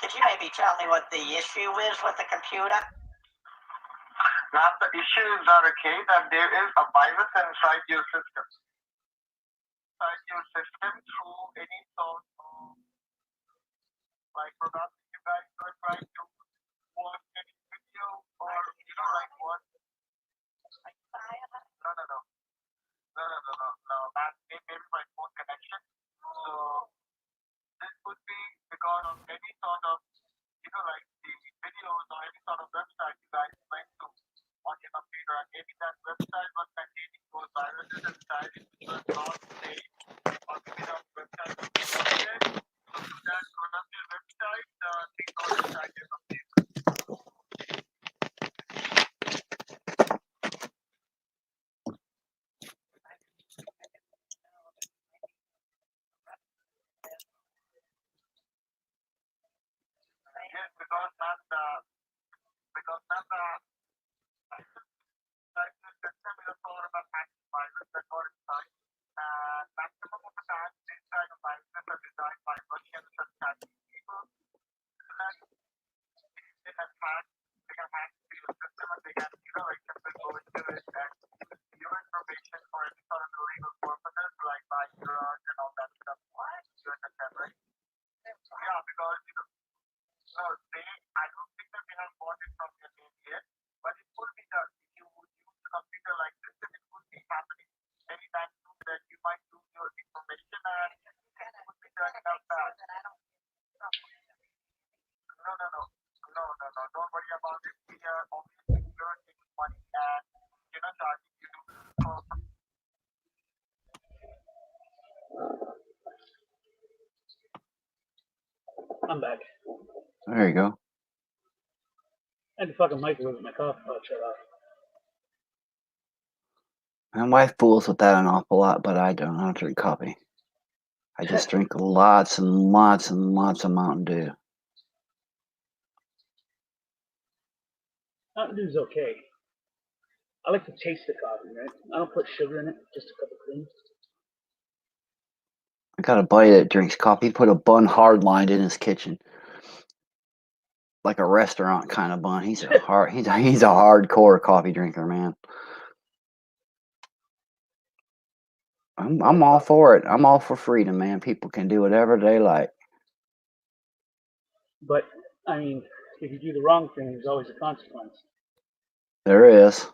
Could you maybe tell me what the issue is with the computer? Now the issues are okay that there is a virus inside your system. Through any sort of like probably you guys are trying to watch any video or like what? No. That may be my phone connection. So this would be because of any sort of like the videos or any sort of website you guys went to on your computer, and maybe that website was containing those viruses inside it, which was not safe, or maybe that website was corrupted. So to that corrupted website, they got inside your computer. Yes, because that's the system is a sort of a virus that got inside. And maximum of the time, these kind of viruses are designed by Russian attacking people. And they can hack into your system and they can, like simply go into it and use your information for any sort of illegal purposes, like buying drugs and all that stuff. You understand, right? Yeah, because no, I don't think that they have bought it from your name yet, but it could be that if you would use a computer like this, then it could be happening anytime soon that you might lose your information and it would be turning out bad. No. Don't worry about it. We are obviously you're taking money and charging you for. I'm back. There you go. I had to fucking microwave my coffee pot shut off. My wife fools with that an awful lot, but I don't. I don't drink coffee. I just drink lots and lots and lots of Mountain Dew. Mountain Dew's okay. I like to taste the coffee, right? I don't put sugar in it, just a couple creams. I got a buddy that drinks coffee. He put a bun hard lined in his kitchen, like a restaurant kind of bun. He's a hardcore coffee drinker, man. I'm all for it. I'm all for freedom, man. People can do whatever they like. But I mean, if you do the wrong thing, there's always a consequence. There is.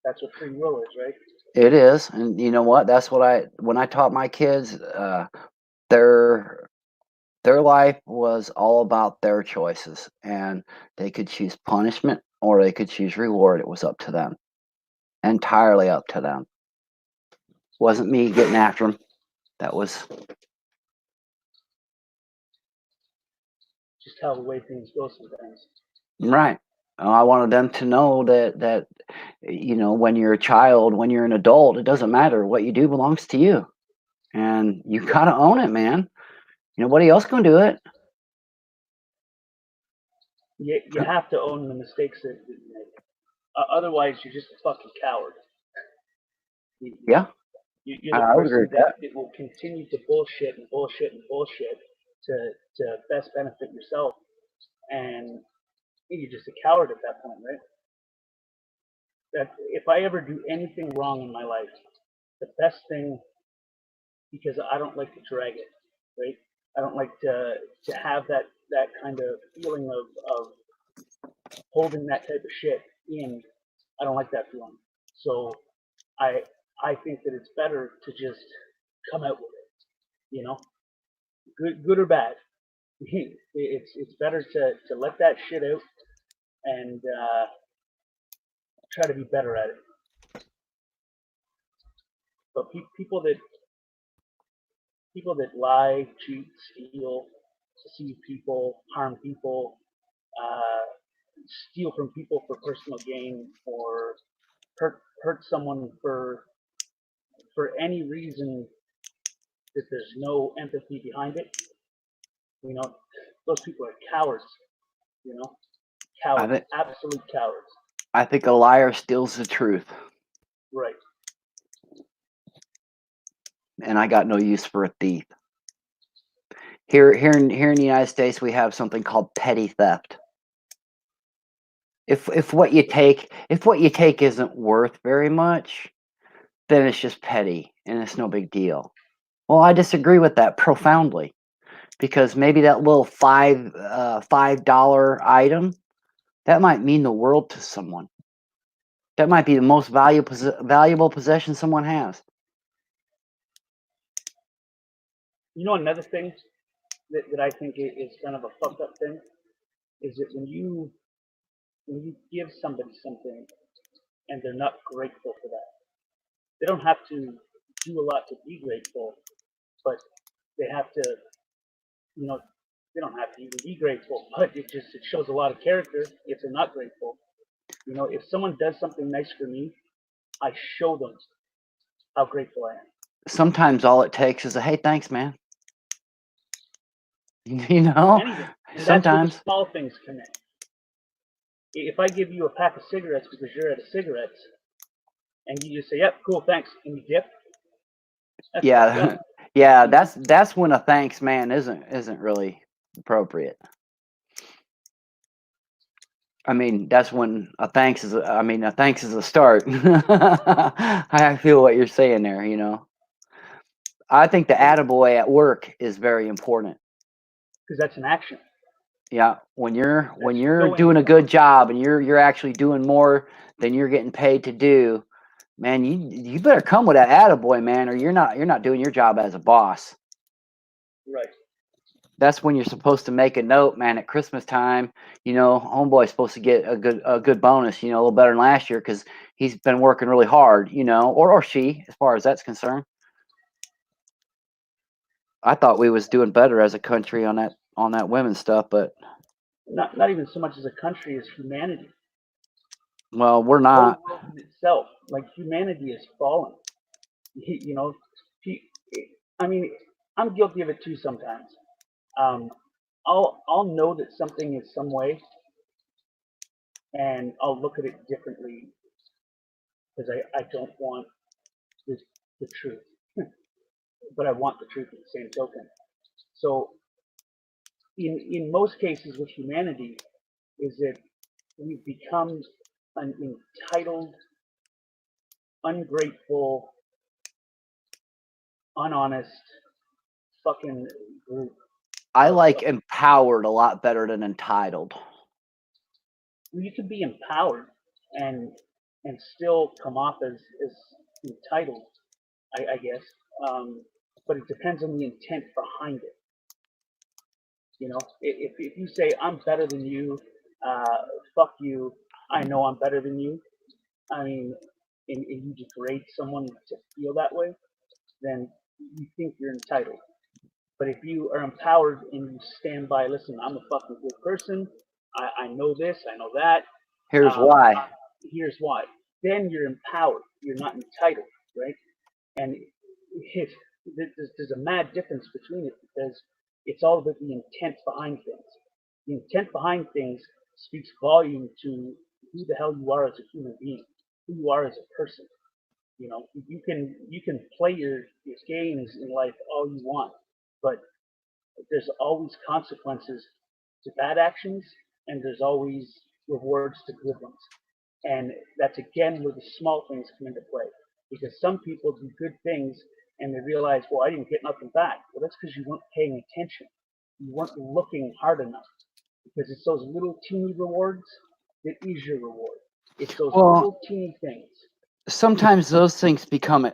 That's what free will is, right? It is, and you know what? That's what when I taught my kids, their life was all about their choices, and they could choose punishment or they could choose reward. It was up to them, entirely up to them. Wasn't me getting after them. That was just how the way things go sometimes. Right. I wanted them to know that when you're a child, when you're an adult, it doesn't matter. What you do belongs to you, and you gotta own it, man. Nobody else gonna do it. You have to own the mistakes that you make. Otherwise, you're just a fucking coward. Yeah, You're I the would agree person with that. that will continue to bullshit and bullshit and bullshit to best benefit yourself, and you're just a coward at that point, right? That if I ever do anything wrong in my life, the best thing, because I don't like to drag it, right? I don't like to have that kind of feeling of holding that type of shit in. I don't like that feeling. So I I think that it's better to just come out with it, good or bad. It's better to let that shit out and try to be better at it. But people that lie, cheat, steal, deceive people, harm people, steal from people for personal gain, or hurt someone for any reason that there's no empathy behind it. Those people are cowards. Cowards, absolute cowards. I think a liar steals the truth, Right. and I got no use for a thief. Here in the United States, we have something called petty theft. If what you take isn't worth very much, then it's just petty and it's no big deal. Well, I disagree with that profoundly, because maybe that little $5 item, that might mean the world to someone. That might be the most valuable possession someone has. Another thing that I think is kind of a fucked up thing is that when you give somebody something and they're not grateful for that, they don't have to do a lot to be grateful, but they have to, they don't have to even be grateful, but it shows a lot of character if they're not grateful. If someone does something nice for me, I show them how grateful I am. Sometimes all it takes is a "Hey, thanks, man." Anything. And Sometimes. That's where the small things come in. If I give you a pack of cigarettes because you're out of cigarettes, and you just say, "Yep, cool, thanks," and you dip. Yeah, that's when a thanks, man, isn't really appropriate. I mean, that's when a thanks is a start. I feel what you're saying there. I think the attaboy at work is very important. Because that's an action. Yeah, when you're doing a good job and you're actually doing more than you're getting paid to do, man, you better come with that attaboy, man, or you're not doing your job as a boss. Right. That's when you're supposed to make a note, man. At Christmas time, homeboy's supposed to get a good bonus, a little better than last year because he's been working really hard, or she, as far as that's concerned. I thought we was doing better as a country on that women's stuff, but not even so much as a country as humanity. Well, we're not. The world in itself, like humanity is fallen. I mean, I'm guilty of it too sometimes. I'll know that something is some way, and I'll look at it differently because I don't want the truth, but I want the truth at the same token. So, in most cases with humanity, is that we've become an entitled, ungrateful, unhonest fucking group I like empowered a lot better than entitled. You can be empowered and still come off as entitled, I guess. But it depends on the intent behind it. You know, if you say I'm better than you, fuck you, I know I'm better than you. I mean, and you degrade someone to feel that way, then you think you're entitled. But if you are empowered and you stand by, listen, I'm a fucking good person. I know this, I know that. Here's why. Here's why. Then you're empowered. You're not entitled, right? And there's a mad difference between it because it's all about the intent behind things. The intent behind things speaks volume to who the hell you are as a human being, who you are as a person. You know, you can play your games in life all you want, but there's always consequences to bad actions, and there's always rewards to good ones. And that's again where the small things come into play. Because some people do good things and they realize, well, I didn't get nothing back. Well, that's because you weren't paying attention. You weren't looking hard enough. Because it's those little teeny rewards that is your reward. It's those little teeny things. Sometimes those things become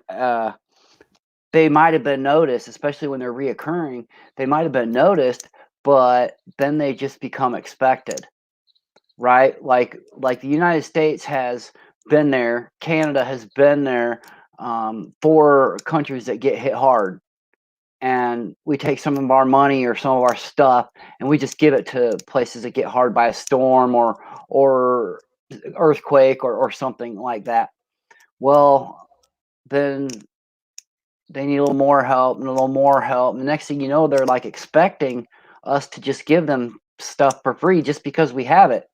they might have been noticed, especially when they're reoccurring. They might have been noticed, but then they just become expected, right? Like the United States has been there, Canada has been there for countries that get hit hard, and we take some of our money or some of our stuff and we just give it to places that get hard by a storm or earthquake or something like that. Well, then they need a little more help and a little more help. And the next thing you know, they're like expecting us to just give them stuff for free just because we have it.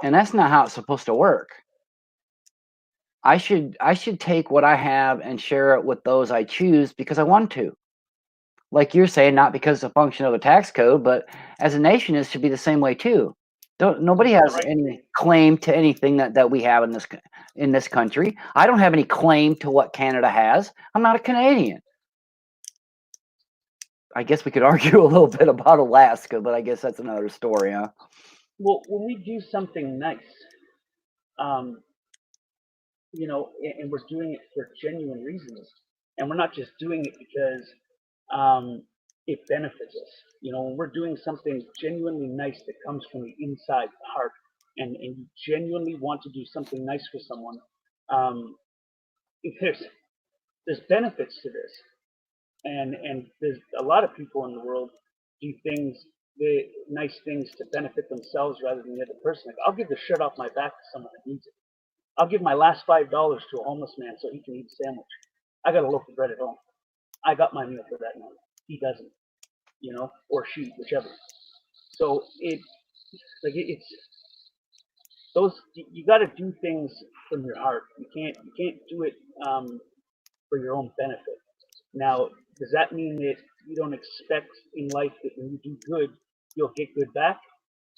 And that's not how it's supposed to work. I should take what I have and share it with those I choose because I want to. Like you're saying, not because it's a function of a tax code, but as a nation, it should be the same way too. Nobody has any claim to anything that we have in this country. I don't have any claim to what Canada has. I'm not a Canadian. I guess we could argue a little bit about Alaska, but I guess that's another story, huh? Well, when we do something nice, you know, and we're doing it for genuine reasons, and we're not just doing it because it benefits us. You know, when we're doing something genuinely nice that comes from the inside, the heart, and you genuinely want to do something nice for someone, there's benefits to this, and there's a lot of people in the world do things, nice things to benefit themselves rather than the other person. Like, I'll give the shirt off my back to someone that needs it. I'll give my last $5 to a homeless man so he can eat a sandwich. I got a loaf of bread at home. I got my meal for that night. He doesn't, you know, or she, whichever. So it's those. You got to do things from your heart. You can't do it for your own benefit. Now, does that mean that you don't expect in life that when you do good, you'll get good back?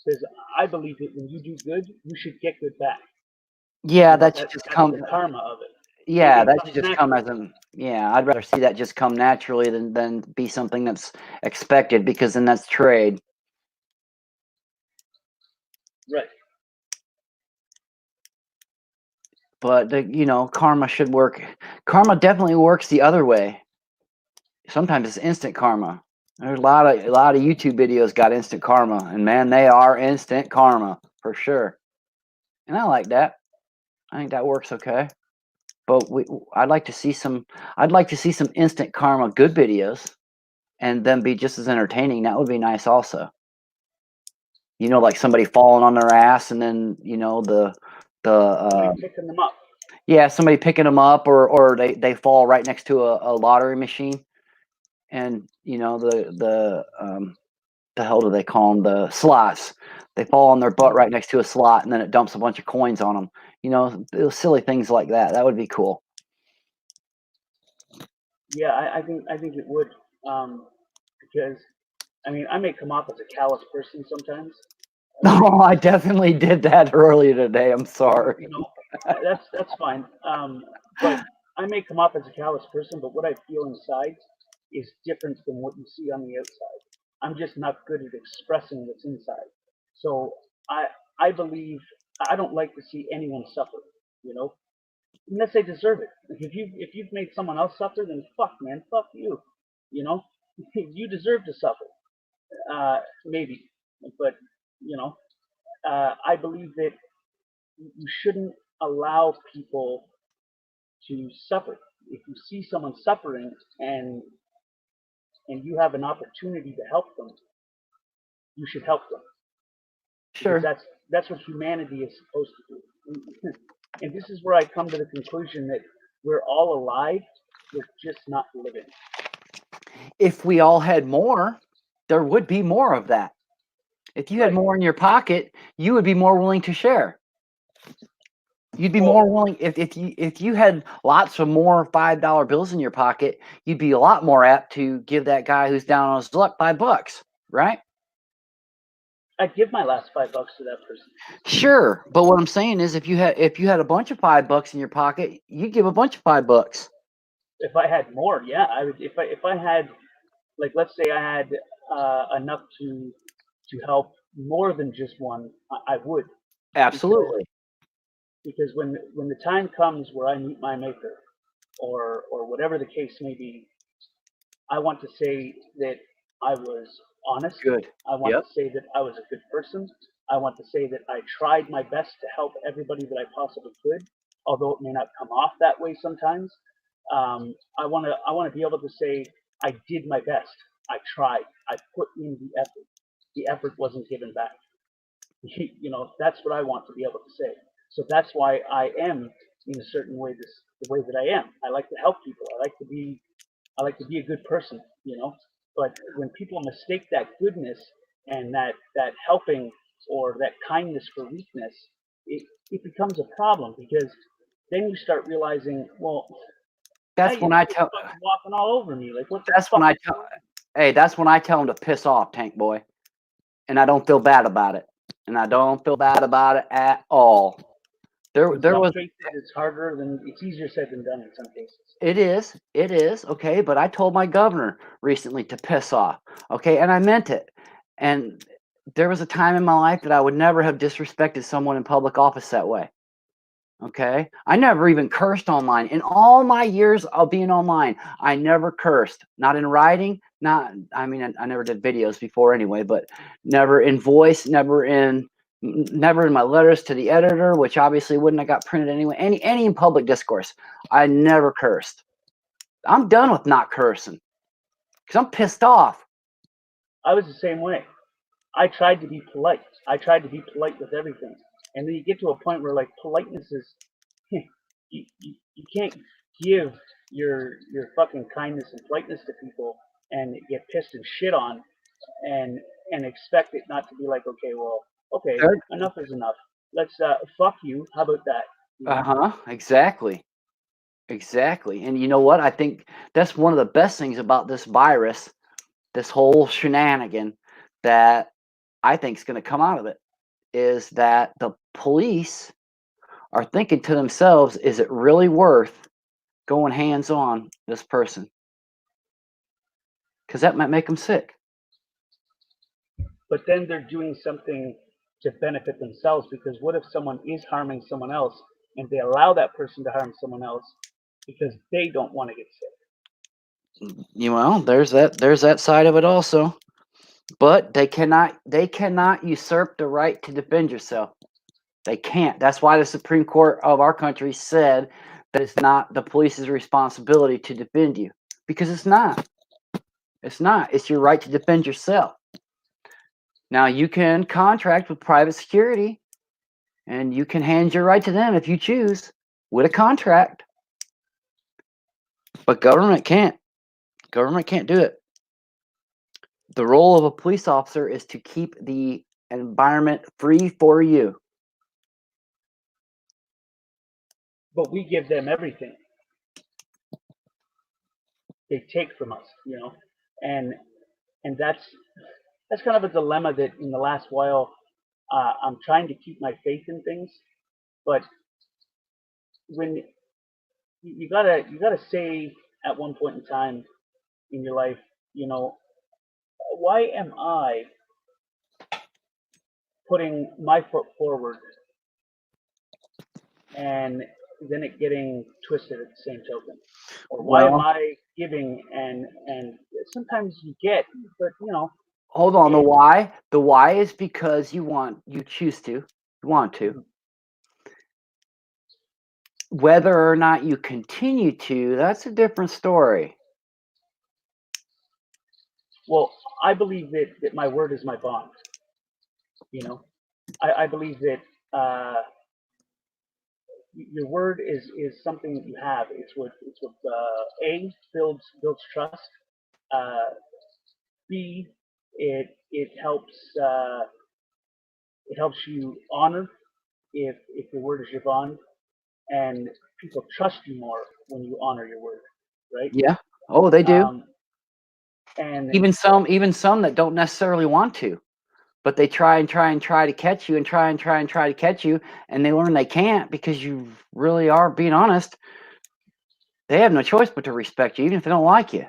Because I believe that when you do good, you should get good back. Yeah, that should just come. The karma of it. Yeah, that should just come as a. Yeah, I'd rather see that just come naturally than be something that's expected, because then that's trade. Right. But you know, karma should work. Karma definitely works the other way. Sometimes it's instant karma. There's a lot of YouTube videos got instant karma, and man, they are instant karma for sure. And I like that. I think that works okay. But I'd like to see some. I'd like to see some instant karma good videos, and them be just as entertaining. That would be nice, also. You know, like somebody falling on their ass, and then you know somebody picking them up. Yeah, somebody picking them up, or they fall right next to a lottery machine, and you know the hell do they call them, the slots? They fall on their butt right next to a slot, and then it dumps a bunch of coins on them. You know, silly things like that. That would be cool. Yeah, I think it would, because I mean I may come off as a callous person sometimes. Oh, I definitely did that earlier today. I'm sorry. You know, that's fine. But I may come off as a callous person, but what I feel inside is different than what you see on the outside. I'm just not good at expressing what's inside. So I believe I don't like to see anyone suffer, you know, unless they deserve it. If you've made someone else suffer, then fuck, man, fuck you. You know, you deserve to suffer. Maybe, but you know, I believe that you shouldn't allow people to suffer. If you see someone suffering and you have an opportunity to help them, you should help them. Sure. Because that's what humanity is supposed to do. And this is where I come to the conclusion that we're all alive, we're just not living. If we all had more, there would be more of that. If you had more in your pocket, you would be more willing to share. You'd be more willing if you had lots of more $5 bills in your pocket, you'd be a lot more apt to give that guy who's down on his luck $5, right? I'd give my last $5 to that person. Sure, but what I'm saying is, if you had a bunch of $5 in your pocket, you'd give a bunch of $5. If I had more, yeah, I would. If I had, like, let's say I had enough to help more than just one, I would. Absolutely. Because when the time comes where I meet my maker, or whatever the case may be, I want to say that I was honest. Good. I want to say that I was a good person. I want to say that I tried my best to help everybody that I possibly could, although it may not come off that way sometimes. I want to be able to say I did my best. I tried. I put in the effort. The effort wasn't given back. You know, that's what I want to be able to say. So that's why I am in a certain way the way that I am. I like to help people. I like to be a good person, you know. But when people mistake that goodness and that helping or that kindness for weakness, it becomes a problem, because then you start realizing, well, That's when I tell. Walking all over me, like what the That's fuck? when I tell. Hey, that's when I tell him to piss off, Tank Boy, and I don't feel bad about it. And I don't feel bad about it at all. There In some was. cases, it's easier said than done in some cases. It is, okay, but I told my governor recently to piss off, okay, and I meant it. And there was a time in my life that I would never have disrespected someone in public office that way, okay? I never even cursed online. In all my years of being online, I never cursed. Not in writing, I never did videos before anyway, but never in voice, never in my letters to the editor, which obviously wouldn't have got printed anyway. Any in public discourse, I never cursed. I'm done with not cursing because I'm pissed off. I was the same way. I tried to be polite. I tried to be polite with everything, and then you get to a point where, like, politeness is you can't give your fucking kindness and politeness to people and get pissed and shit on, and expect it not to be like, okay, well, okay, enough is enough. Let's fuck you. How about that? Exactly. And you know what? I think that's one of the best things about this virus, this whole shenanigan that I think is going to come out of it, is that the police are thinking to themselves, is it really worth going hands on this person? Because that might make them sick. But then they're doing something to benefit themselves, because what if someone is harming someone else and they allow that person to harm someone else because they don't want to get sick? Well, there's that side of it also. But they cannot usurp the right to defend yourself. They can't. That's why the Supreme Court of our country said that it's not the police's responsibility to defend you, because it's not. It's not. It's your right to defend yourself. Now, you can contract with private security, and you can hand your right to them if you choose with a contract. But government can't. Government can't do it. The role of a police officer is to keep the environment free for you. But we give them everything. They take from us, you know, and that's kind of a dilemma that in the last while I'm trying to keep my faith in things, but when you gotta say at one point in time in your life, you know, why am I putting my foot forward and then it getting twisted at the same token? Or why am Well, I giving and sometimes you get, but hold on. The why is because you choose to, you want to. Whether or not you continue to, that's a different story. Well, I believe that my word is my bond. I believe that your word is something that you have. It's what A, builds trust. B, it helps you honor if your word is your bond, and people trust you more when you honor your word, right? Yeah. Oh, they do. And Even some that don't necessarily want to, but they try to catch you and try to catch you, and they learn they can't because you really are being honest. They have no choice but to respect you, even if they don't like you.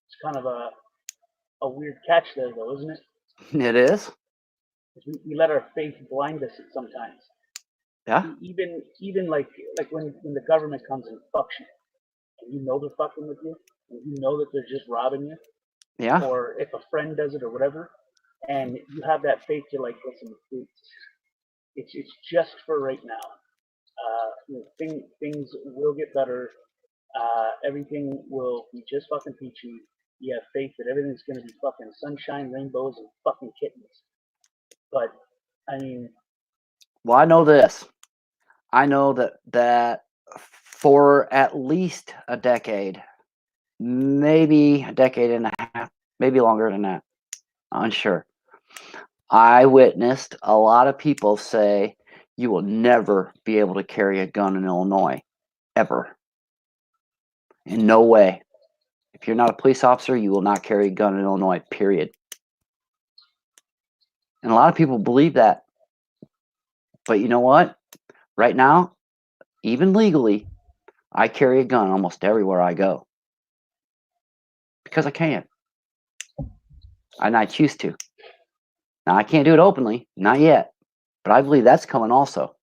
it's kind of a weird catch there, though, isn't it? It is. We let our faith blind us sometimes. Yeah. Even like when the government comes and fucks you, and you know they're fucking with you, and you know that they're just robbing you, Yeah. or if a friend does it or whatever, and you have that faith, you're like, listen, it's just for right now. Things will get better. Everything will be just fucking peachy. You have faith that everything's gonna be fucking sunshine, rainbows, and fucking kittens. But I mean, Well, I know this. I know that for at least a decade, maybe a decade and a half, maybe longer than that, unsure, I witnessed a lot of people say, you will never be able to carry a gun in Illinois, ever. In no way. If you're not a police officer, you will not carry a gun in Illinois, period. And a lot of people believe that. But you know what? Right now, even legally, I carry a gun almost everywhere I go. Because I can. And I choose to. Now, I can't do it openly, not yet. But I believe that's coming also.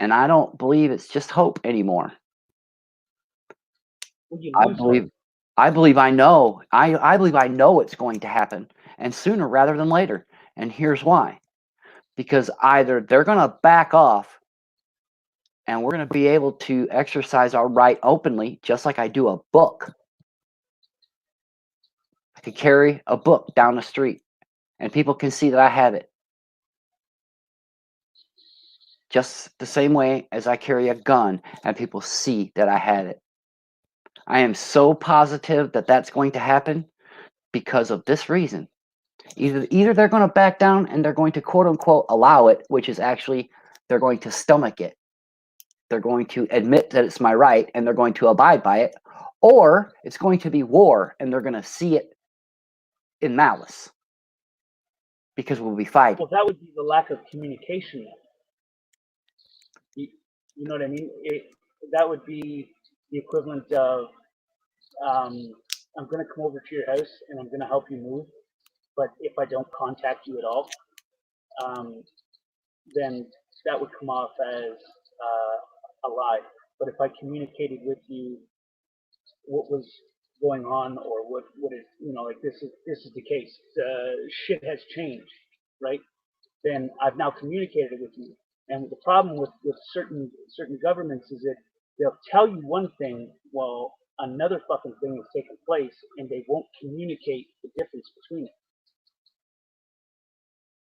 And I don't believe it's just hope anymore. I believe I know. I believe I know it's going to happen, and sooner rather than later. And here's why. Because either they're going to back off and we're going to be able to exercise our right openly, just like I do a book. I could carry a book down the street and people can see that I have it. Just the same way as I carry a gun and people see that I have it. I am so positive that that's going to happen because of this reason. Either they're going to back down and they're going to quote unquote allow it, which is actually they're going to stomach it. They're going to admit that it's my right and they're going to abide by it, or it's going to be war and they're going to see it in malice because we'll be fighting. well, that would be the lack of communication. You know what I mean? That would be the equivalent of I'm going to come over to your house and I'm going to help you move, but if I don't contact you at all, then that would come off as a lie. But if I communicated with you what was going on or what is like this is the case, shit has changed, right? Then I've now communicated with you. And the problem with certain governments is that they'll tell you one thing while another fucking thing is taking place, and they won't communicate the difference between it.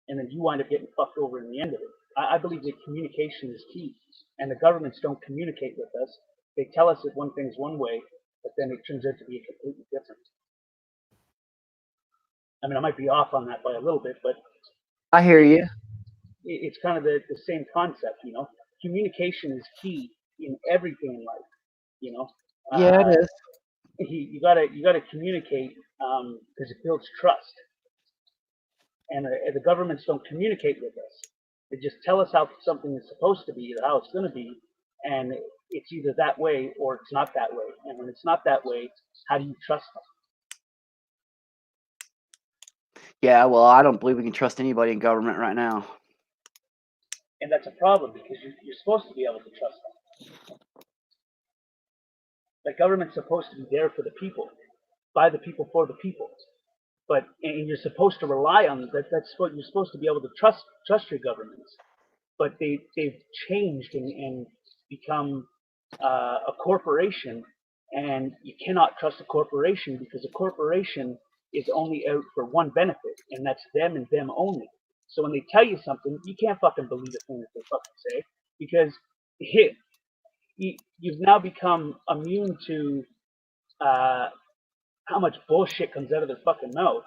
And then you wind up getting fucked over in the end of it. I believe that communication is key, and the governments don't communicate with us. They tell us that one thing's one way, but then it turns out to be completely different. I mean, I might be off on that by a little bit, but I hear you. It's kind of the same concept, Communication is key in everything in life, Yeah, it is. You gotta communicate because it builds trust. And the governments don't communicate with us. They just tell us how something is supposed to be or how it's going to be, and it's either that way or it's not that way. And when it's not that way, how do you trust them? Yeah, well, I don't believe we can trust anybody in government right now. And that's a problem because you're supposed to be able to trust them. The government's supposed to be there for the people, by the people, for the people. But and you're supposed to rely on that. That's what you're supposed to be able to trust your governments. But they've changed and become a corporation, and you cannot trust a corporation because a corporation is only out for one benefit, and that's them and them only. So when they tell you something, you can't fucking believe a thing that they fucking say because you've now become immune to how much bullshit comes out of their fucking mouth,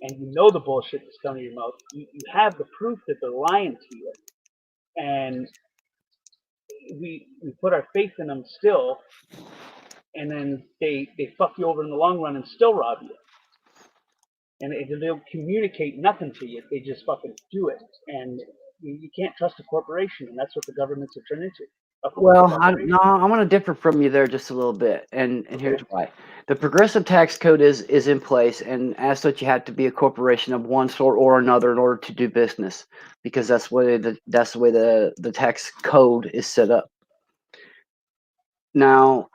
and you know the bullshit that's coming out of your mouth. You have the proof that they're lying to you, and we put our faith in them still, and then they fuck you over in the long run and still rob you. And they don't communicate nothing to you. They just fucking do it, and you can't trust a corporation, and that's what the governments have turned into. Well, I'm going to differ from you there just a little bit, and here's why. The progressive tax code is in place, and as such, you have to be a corporation of one sort or another in order to do business, because that's the way the tax code is set up. Now,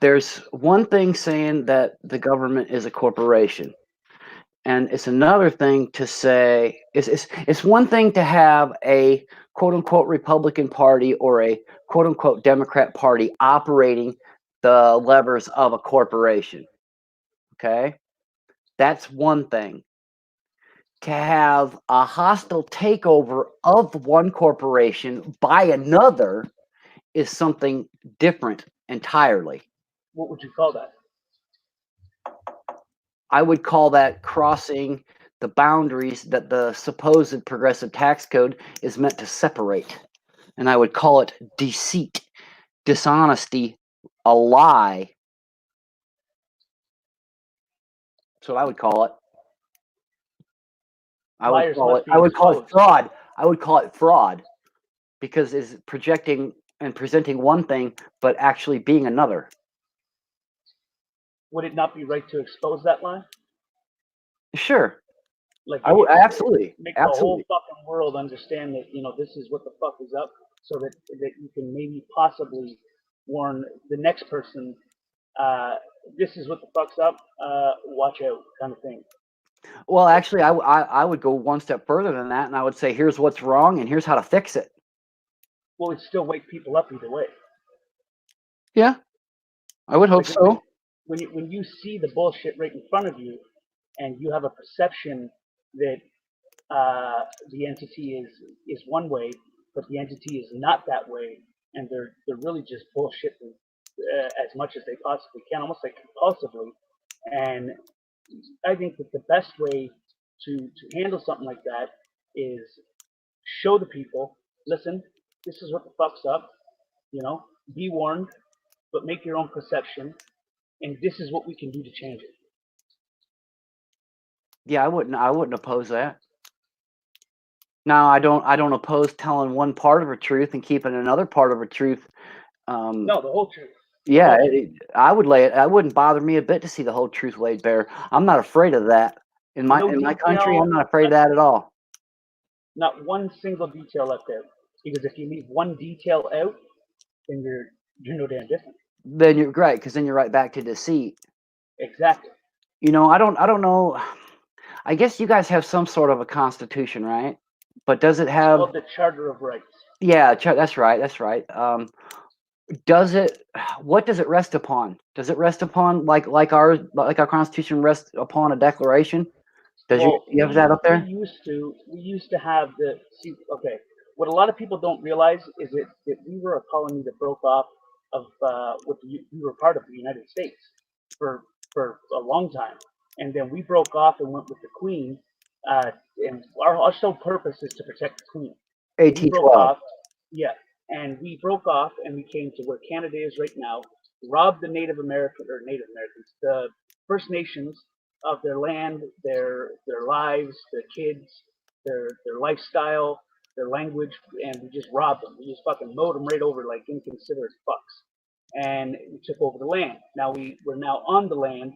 there's one thing saying that the government is a corporation, and it's another thing to say it's one thing to have a quote unquote Republican Party or a quote unquote Democrat Party operating the levers of a corporation. Okay, that's one thing. To have a hostile takeover of one corporation by another is something different entirely. What would you call that? I would call that crossing the boundaries that the supposed progressive tax code is meant to separate. And I would call it deceit, dishonesty, a lie. That's what I would call it. I would call it fraud. I would call it fraud because it's projecting and presenting one thing, but actually being another. Would it not be right to expose that lie? Sure. Like I would absolutely make the whole fucking world understand that this is what the fuck is up, so that you can maybe possibly warn the next person. This is what the fuck's up. Watch out, kind of thing. Well, actually, I would go one step further than that, and I would say, here's what's wrong, and here's how to fix it. Well, it'd still wake people up either way. Yeah, I would hope so. When you see the bullshit right in front of you, and you have a perception that the entity is one way, but the entity is not that way, and they're really just bullshitting as much as they possibly can, almost like compulsively. And I think that the best way to handle something like that is show the people, listen, this is what the fuck's up, be warned, but make your own perception, and this is what we can do to change it. Yeah, I wouldn't oppose that. Now, I don't oppose telling one part of a truth and keeping another part of a truth. No, the whole truth. Yeah, I would lay it. It wouldn't bother me a bit to see the whole truth laid bare. I'm not afraid of that. In my country, I'm not afraid of that at all. Not one single detail left out. Because if you leave one detail out, then you're no damn different. Then you're right, because then you're right back to deceit. Exactly. I don't know. I guess you guys have some sort of a constitution, right? But does it have? It's called the Charter of Rights. Yeah, that's right. That's right. Does it? What does it rest upon? Does it rest upon like our Constitution rests upon a declaration? Does you have that up there? We used to have okay. What a lot of people don't realize is that we were a colony that broke off of we were part of the United States for a long time, and then we broke off and went with the Queen. And our sole purpose is to protect the Queen. 1812. Yeah, and we broke off and we came to where Canada is right now. Robbed the Native Americans, the First Nations, of their land, their lives, their kids, their lifestyle, their language, and we just robbed them. We just fucking mowed them right over like inconsiderate fucks. And we took over the land. Now we're now on the land,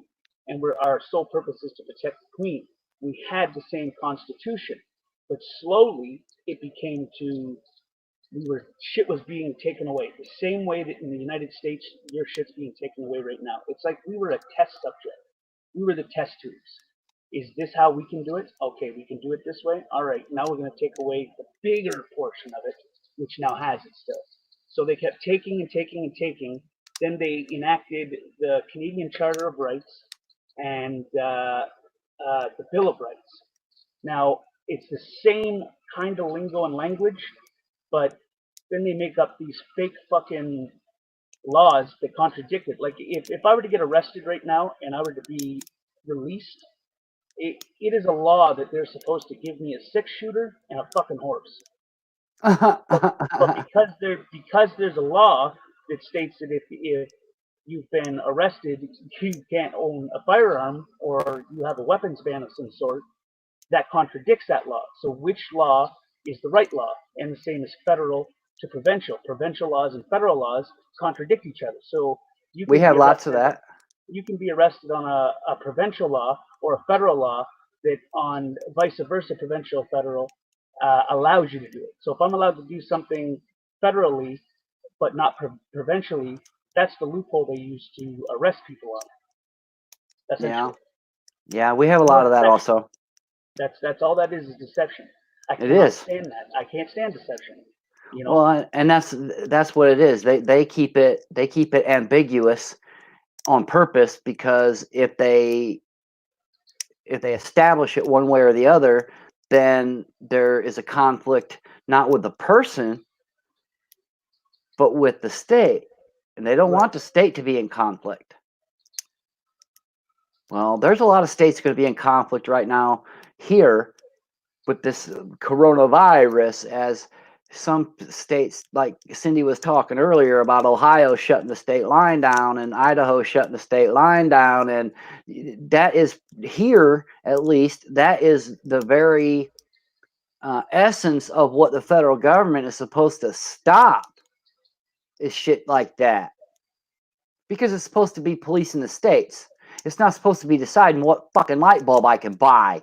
and our sole purpose is to protect the queen. We had the same constitution, but slowly it became shit was being taken away. The same way that in the United States your shit's being taken away right now. It's like we were a test subject. We were the test tubes. Is this how we can do it? Okay, we can do it this way. All right, now we're going to take away the bigger portion of it, which now has it still. So they kept taking and taking and taking. Then they enacted the Canadian Charter of Rights and the Bill of Rights. Now, it's the same kind of lingo and language, but then they make up these fake fucking laws that contradict it. Like, if I were to get arrested right now and I were to be released, it is a law that they're supposed to give me a 6-shooter and a fucking horse. But because there's a law that states that if you've been arrested, you can't own a firearm or you have a weapons ban of some sort, that contradicts that law. So which law is the right law? And the same as federal to provincial. Provincial laws and federal laws contradict each other. So we have lots of that. You can be arrested on a provincial law or a federal law that on vice versa, provincial, federal, allows you to do it. So if I'm allowed to do something federally, but not provincially, that's the loophole they use to arrest people on. Yeah, we have a lot of that also. That's all that is deception. I cannot stand that. I can't stand deception. You know? Well, and that's what it is. They keep it ambiguous on purpose, because if they establish it one way or the other, then there is a conflict not with the person but with the state, and they don't want the state to be in conflict. Well, there's a lot of states going to be in conflict right now here with this coronavirus, as some states, like Cindy was talking earlier about Ohio shutting the state line down and Idaho shutting the state line down. And that is here, at least, that is the very essence of what the federal government is supposed to stop, is shit like that. Because it's supposed to be policing the states. It's not supposed to be deciding what fucking light bulb I can buy.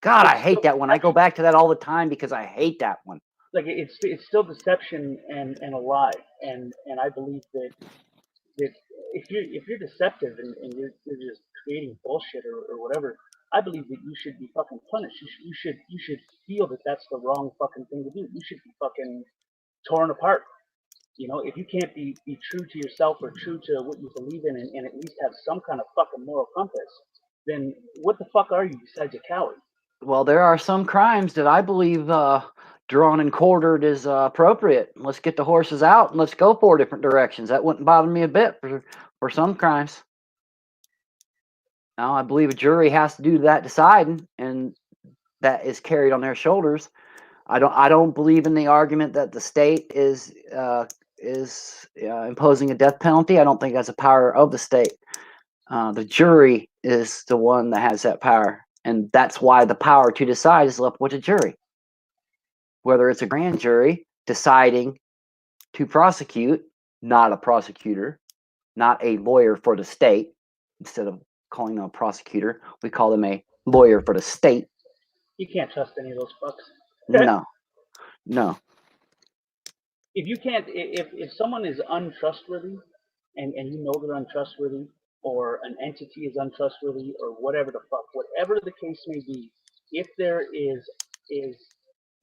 God, I hate that one. I go back to that all the time because I hate that one. Like, it's still deception and a lie, and I believe that if you're deceptive and you're just creating bullshit or whatever, I believe that you should be fucking punished. You should feel that that's the wrong fucking thing to do. You should be fucking torn apart. You know, if you can't be true to yourself or true to what you believe in and at least have some kind of fucking moral compass, then what the fuck are you besides a coward? Well, there are some crimes that I believe drawn and quartered is appropriate. Let's get the horses out and let's go 4 different directions. That wouldn't bother me a bit for some crimes. Now, I believe a jury has to do that deciding, and that is carried on their shoulders. I don't believe in the argument that the state is imposing a death penalty. I don't think that's a power of the state. The jury is the one that has that power, and that's why the power to decide is left with a jury. Whether it's a grand jury deciding to prosecute, not a prosecutor, not a lawyer for the state. Instead of calling them a prosecutor, we call them a lawyer for the state. You can't trust any of those fucks. No. If you can't, if someone is untrustworthy, and you know they're untrustworthy, or an entity is untrustworthy, or whatever the fuck, whatever the case may be, if there is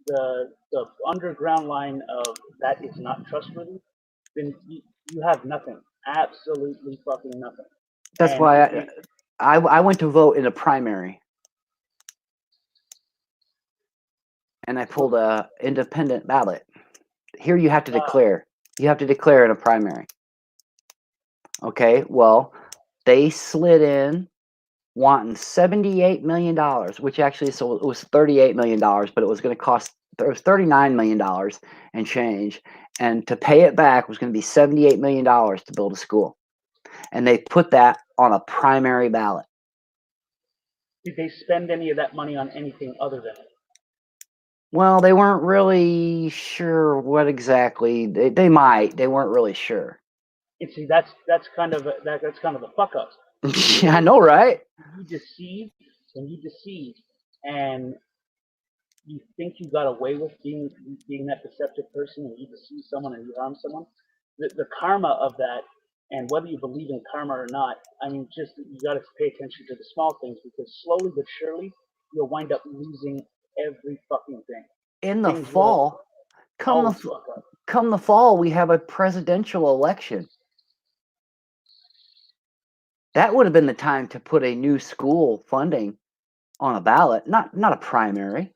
the underground line of that is not trustworthy, then you have nothing, absolutely fucking nothing. That's why I went to vote in a primary, and I pulled a independent ballot. Here you have to declare. You have to declare in a primary. Okay, well, they slid in wanting $78 million, which actually, so it was $38 million, but it was going to cost, it was $39 million and change. And to pay it back was going to be $78 million to build a school. And they put that on a primary ballot. Did they spend any of that money on anything other than it? Well, they weren't really sure what exactly they might. They weren't really sure. And see, that's kind of that's kind of the fuck up. Yeah, I know, right? When you deceive, and you think you got away with being that deceptive person, and you deceive someone and you harm someone, the karma of that, and whether you believe in karma or not, I mean, just you got to pay attention to the small things, because slowly but surely you'll wind up losing every fucking thing. In the Things fall, come the fall, we have a presidential election. That would have been the time to put a new school funding on a ballot, not a primary.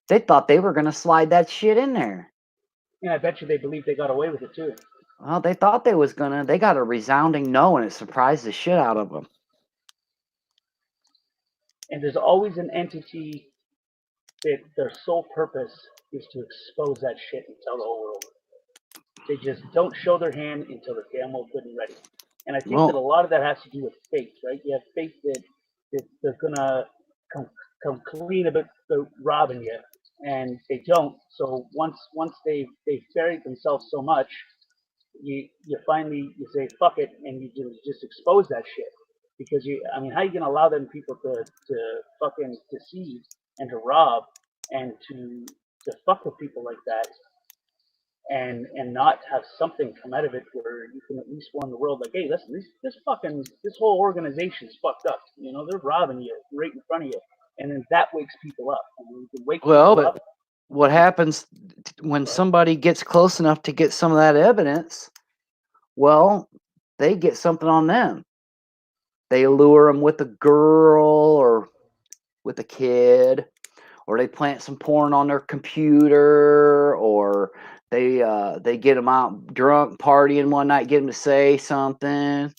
They thought they were going to slide that shit in there. Yeah, I bet you they believe they got away with it too. Well, they thought they was gonna. They got a resounding no, and it surprised the shit out of them. And there's always an entity that their sole purpose is to expose that shit and tell the whole world. They just don't show their hand until they're damn well good and ready. And I think that a lot of that has to do with faith, right? You have faith that they're gonna come clean about robbing you, and they don't. So once they've buried themselves so much, you finally you say fuck it, and you just expose that shit. Because I mean, how are you gonna allow them people to fucking deceive and to rob and to fuck with people like that, and not have something come out of it where you can at least warn the world, like, hey, listen, this whole organization's fucked up. You know, they're robbing you right in front of you, and then that wakes people up. And when you can wake people up, what happens when somebody gets close enough to get some of that evidence? Well, they get something on them. They lure them with a girl or with a kid, or they plant some porn on their computer, or they get them out drunk partying one night, get them to say something.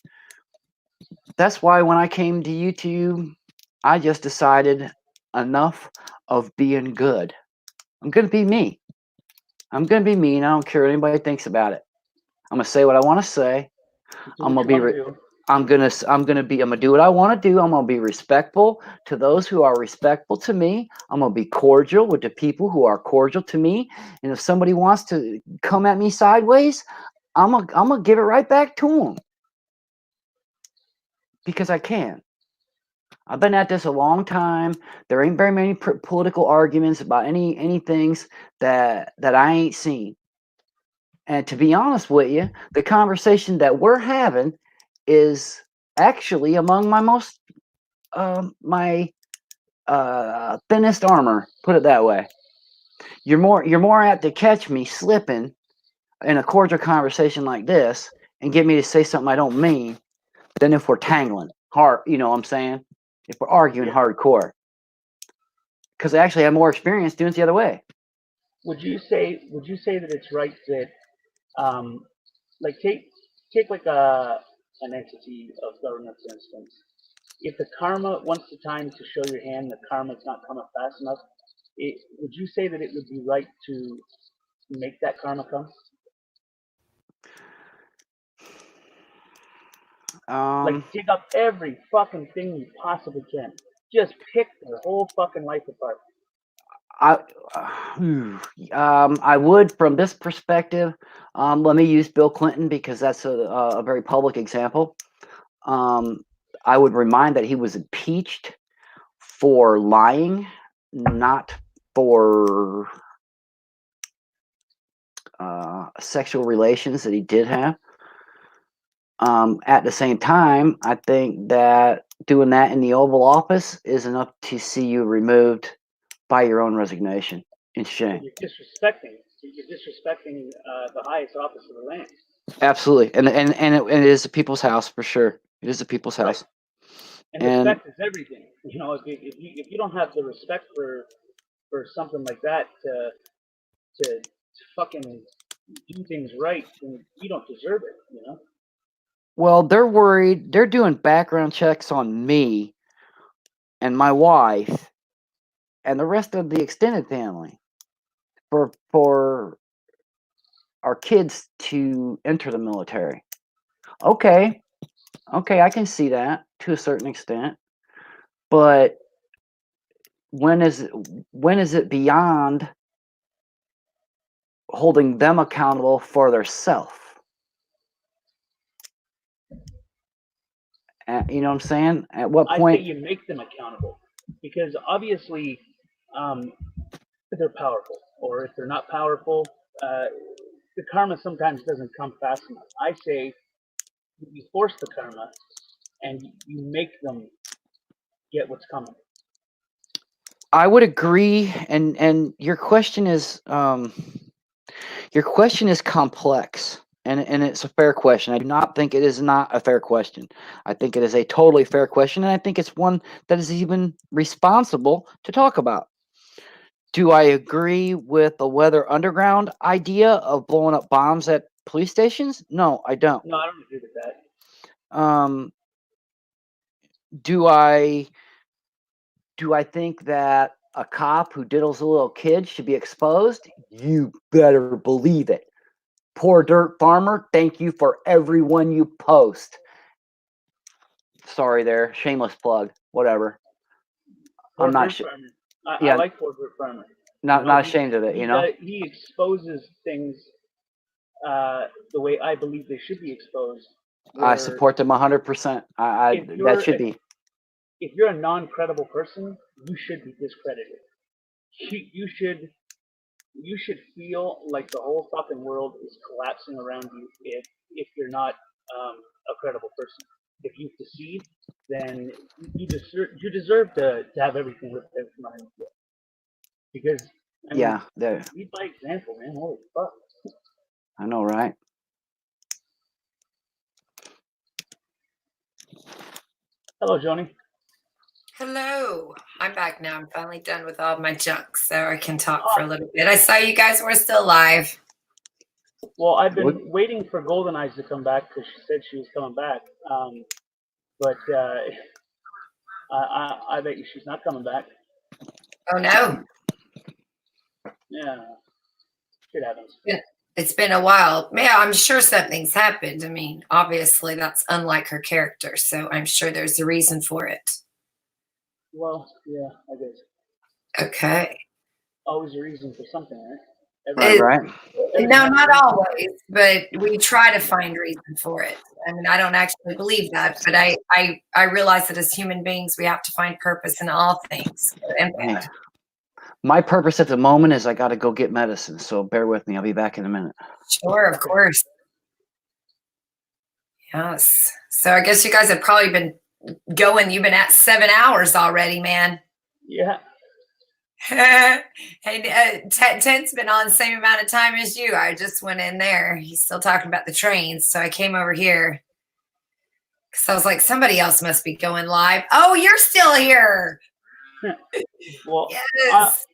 That's why when I came to YouTube, I just decided enough of being good. I'm gonna be me. I'm gonna be me, and I don't care what anybody thinks about it. I'm gonna say what I want to say. I'm gonna do what I want to do. I'm gonna be respectful to those who are respectful to me. I'm gonna be cordial with the people who are cordial to me. And if somebody wants to come at me sideways, I'm gonna give it right back to them, because I can. I've been at this a long time. There ain't very many political arguments about any things that I ain't seen. And to be honest with you, the conversation that we're having is actually among my most thinnest armor. Put it that way. You're more apt to catch me slipping in a cordial conversation like this and get me to say something I don't mean than if we're tangling hard. You know what I'm saying? If we're arguing hardcore, because I actually have more experience doing it the other way. Would you say that it's right that like take like an entity of government, for instance? If the karma, once the time to show your hand, the karma's not coming fast enough, would you say that it would be right to make that karma come? Like dig up every fucking thing you possibly can. Just pick their whole fucking life apart. I would, from this perspective, let me use Bill Clinton because that's a very public example. I would remind that he was impeached for lying, not for sexual relations that he did have. At the same time, I think that doing that in the Oval Office is enough to see you removed by your own resignation and shame. You're disrespecting the highest office of the land. Absolutely, and it is the people's house for sure. It is the people's house. And respect is everything. You know, if you don't have the respect for something like that to fucking do things right, then you don't deserve it. You know. Well, they're worried. They're doing background checks on me and my wife and the rest of the extended family for our kids to enter the military. Okay, I can see that to a certain extent, but when is it beyond holding them accountable for their self? You know what I'm saying? At what I point? say you make them accountable, because obviously they're powerful, or if they're not powerful, the karma sometimes doesn't come fast enough. I say you force the karma and you make them get what's coming. I would agree, and your question is complex, and it's a fair question. I do not think it is not a fair question. I think it is a totally fair question, and I think it's one that is even responsible to talk about. Do I agree with the Weather Underground idea of blowing up bombs at police stations? No, I don't. No, I don't agree with that. Do I think that a cop who diddles a little kid should be exposed? You better believe it. Poor dirt farmer, thank you for everyone you post. Sorry there, shameless plug, whatever. Poor I'm not dirt farmer. yeah, I like poor dirt farmer. not ashamed of it, He exposes things the way I believe they should be exposed. I support them 100%. That should be. If you're a non-credible person, you should be discredited. You should feel like the whole fucking world is collapsing around you if you're not a credible person. If you've deceived, then you deserve to have everything ripped out from underneath you. Because I mean, lead by example, man. Holy fuck. I know, right? Hello, Joni. Hello. I'm back now. I'm finally done with all my junk, so I can talk for a little bit. I saw you guys were still live. Well, I've been waiting for Golden Eyes to come back because she said she was coming back. But I bet you she's not coming back. Oh no. Yeah. Shit happens. It's been a while. Yeah, I'm sure something's happened. I mean, obviously that's unlike her character, so I'm sure there's a reason for it. Well, yeah, I guess. Okay. Always a reason for something, right? Right. No, not always, but we try to find reason for it. I mean, I don't actually believe that, but I realize that as human beings, we have to find purpose in all things. Yeah. My purpose at the moment is I got to go get medicine, so bear with me. I'll be back in a minute. Sure, of course. Yes. So I guess you guys have probably been going. You've been at 7 hours already, man. Yeah. Hey, Tent's been on the same amount of time as you. I just went in there. He's still talking about the trains, so I came over here because I was like, somebody else must be going live. Oh, you're still here. Well, yes.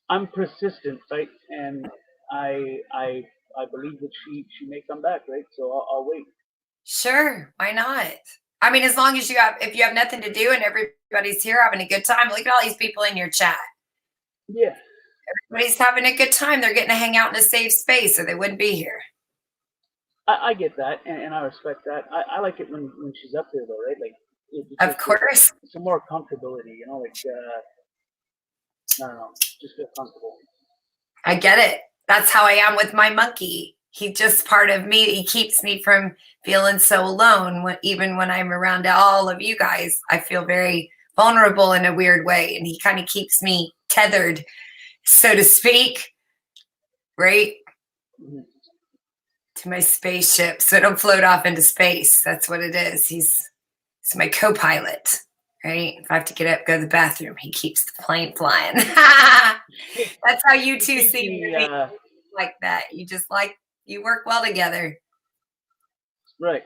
I'm persistent, right? And I believe that she may come back, right? So I'll wait. Sure, why not? I mean, as long as if you have nothing to do and everybody's here having a good time, look at all these people in your chat. Yeah. Everybody's having a good time. They're getting to hang out in a safe space or they wouldn't be here. I get that, and I respect that. I like it when she's up there, though, right? Like, of course. Some more comfortability, you know, like, I don't know, just feel comfortable. I get it. That's how I am with my monkey. He's just part of me. He keeps me from feeling so alone. Even when I'm around all of you guys, I feel very vulnerable in a weird way. And he kind of keeps me tethered, so to speak, right? Mm-hmm. To my spaceship. So I don't float off into space. That's what it is. He's my co-pilot, right? If I have to get up, go to the bathroom, he keeps the plane flying. That's how you two seem to be like that. You work well together. Right.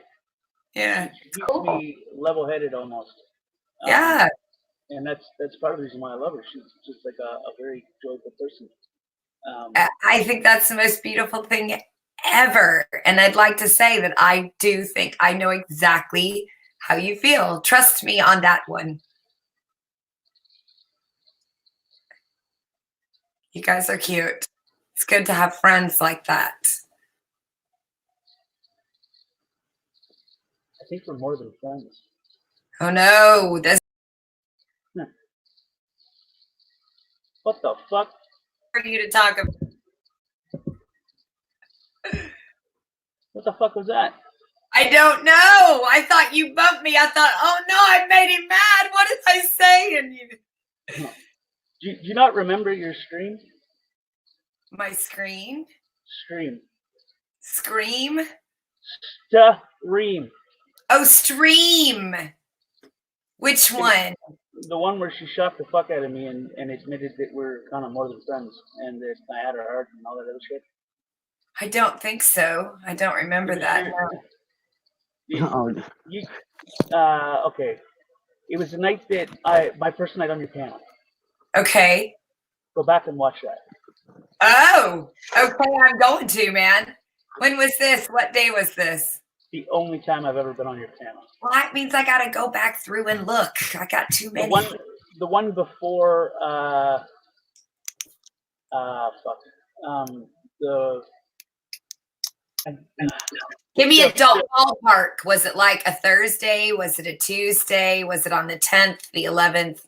Yeah. She keeps me level-headed almost. Yeah. And that's part of the reason why I love her. She's just like a very joyful person. I think that's the most beautiful thing ever. And I'd like to say that I do think I know exactly how you feel. Trust me on that one. You guys are cute. It's good to have friends like that. I think we're more than friends. Oh no, What the fuck? For you to talk about. What the fuck was that? I don't know. I thought you bumped me. I thought, oh no, I made him mad. What did I say? And Do you not remember your stream? My screen? Stream. Scream? Stream. Oh, stream. Which one? The one where she shocked the fuck out of me and admitted that we're kind of more than friends and that I had her heart and all that other shit. I don't think so. I don't remember that. Okay. It was the night that my first night on your panel. Okay. Go back and watch that. Oh, okay. I'm going to, man. When was this? What day was this? The only time I've ever been on your panel. Well, that means I got to go back through and look. I got too many. The one before, Give me a ballpark. Was it like a Thursday? Was it a Tuesday? Was it on the 10th, the 11th?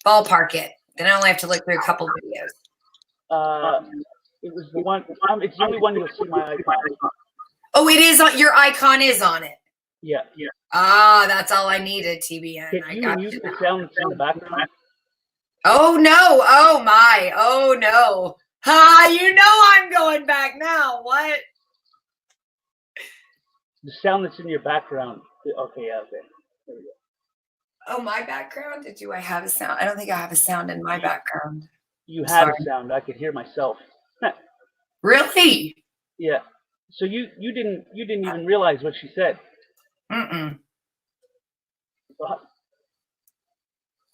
Ballpark it. Then I only have to look through a couple videos. It was the one. It's the only one you'll see my icon. Oh, it is on your icon is on it. Yeah. Ah, that's all I needed, TBN. Can you mute the sound that's in the background? Oh no! Oh my! Oh no! Ha! You know I'm going back now. What? The sound that's in your background. Okay, yeah, okay. There we go. Oh, my background? Do I have a sound? I don't think I have a sound in my background. You had a sound. I could hear myself. Really? Yeah. So you didn't even realize what she said. Mm-mm. What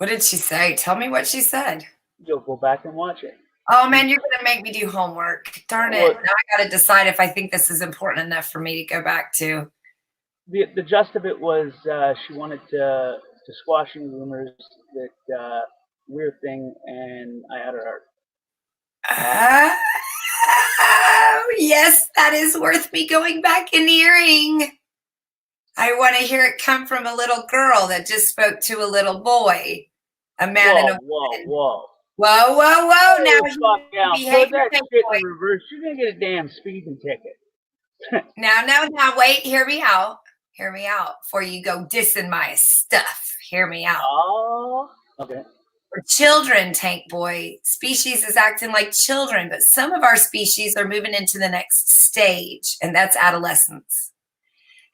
did she say? Tell me what she said. You'll go back and watch it. Oh man, you're gonna make me do homework. Darn it! Now I gotta decide if I think this is important enough for me to go back to. The gist of it was she wanted to squash any rumors that weird thing, and I had her heart. Oh, yes, that is worth me going back and hearing. I want to hear it come from a little girl that just spoke to a little boy, a man and a woman. Whoa. Whoa. Now put that shit in reverse. You're going to get a damn speeding ticket. Now, wait. Hear me out. Hear me out before you go dissing my stuff. Hear me out. Oh, okay. For children, Tank Boy, species is acting like children, but some of our species are moving into the next stage, and that's adolescence.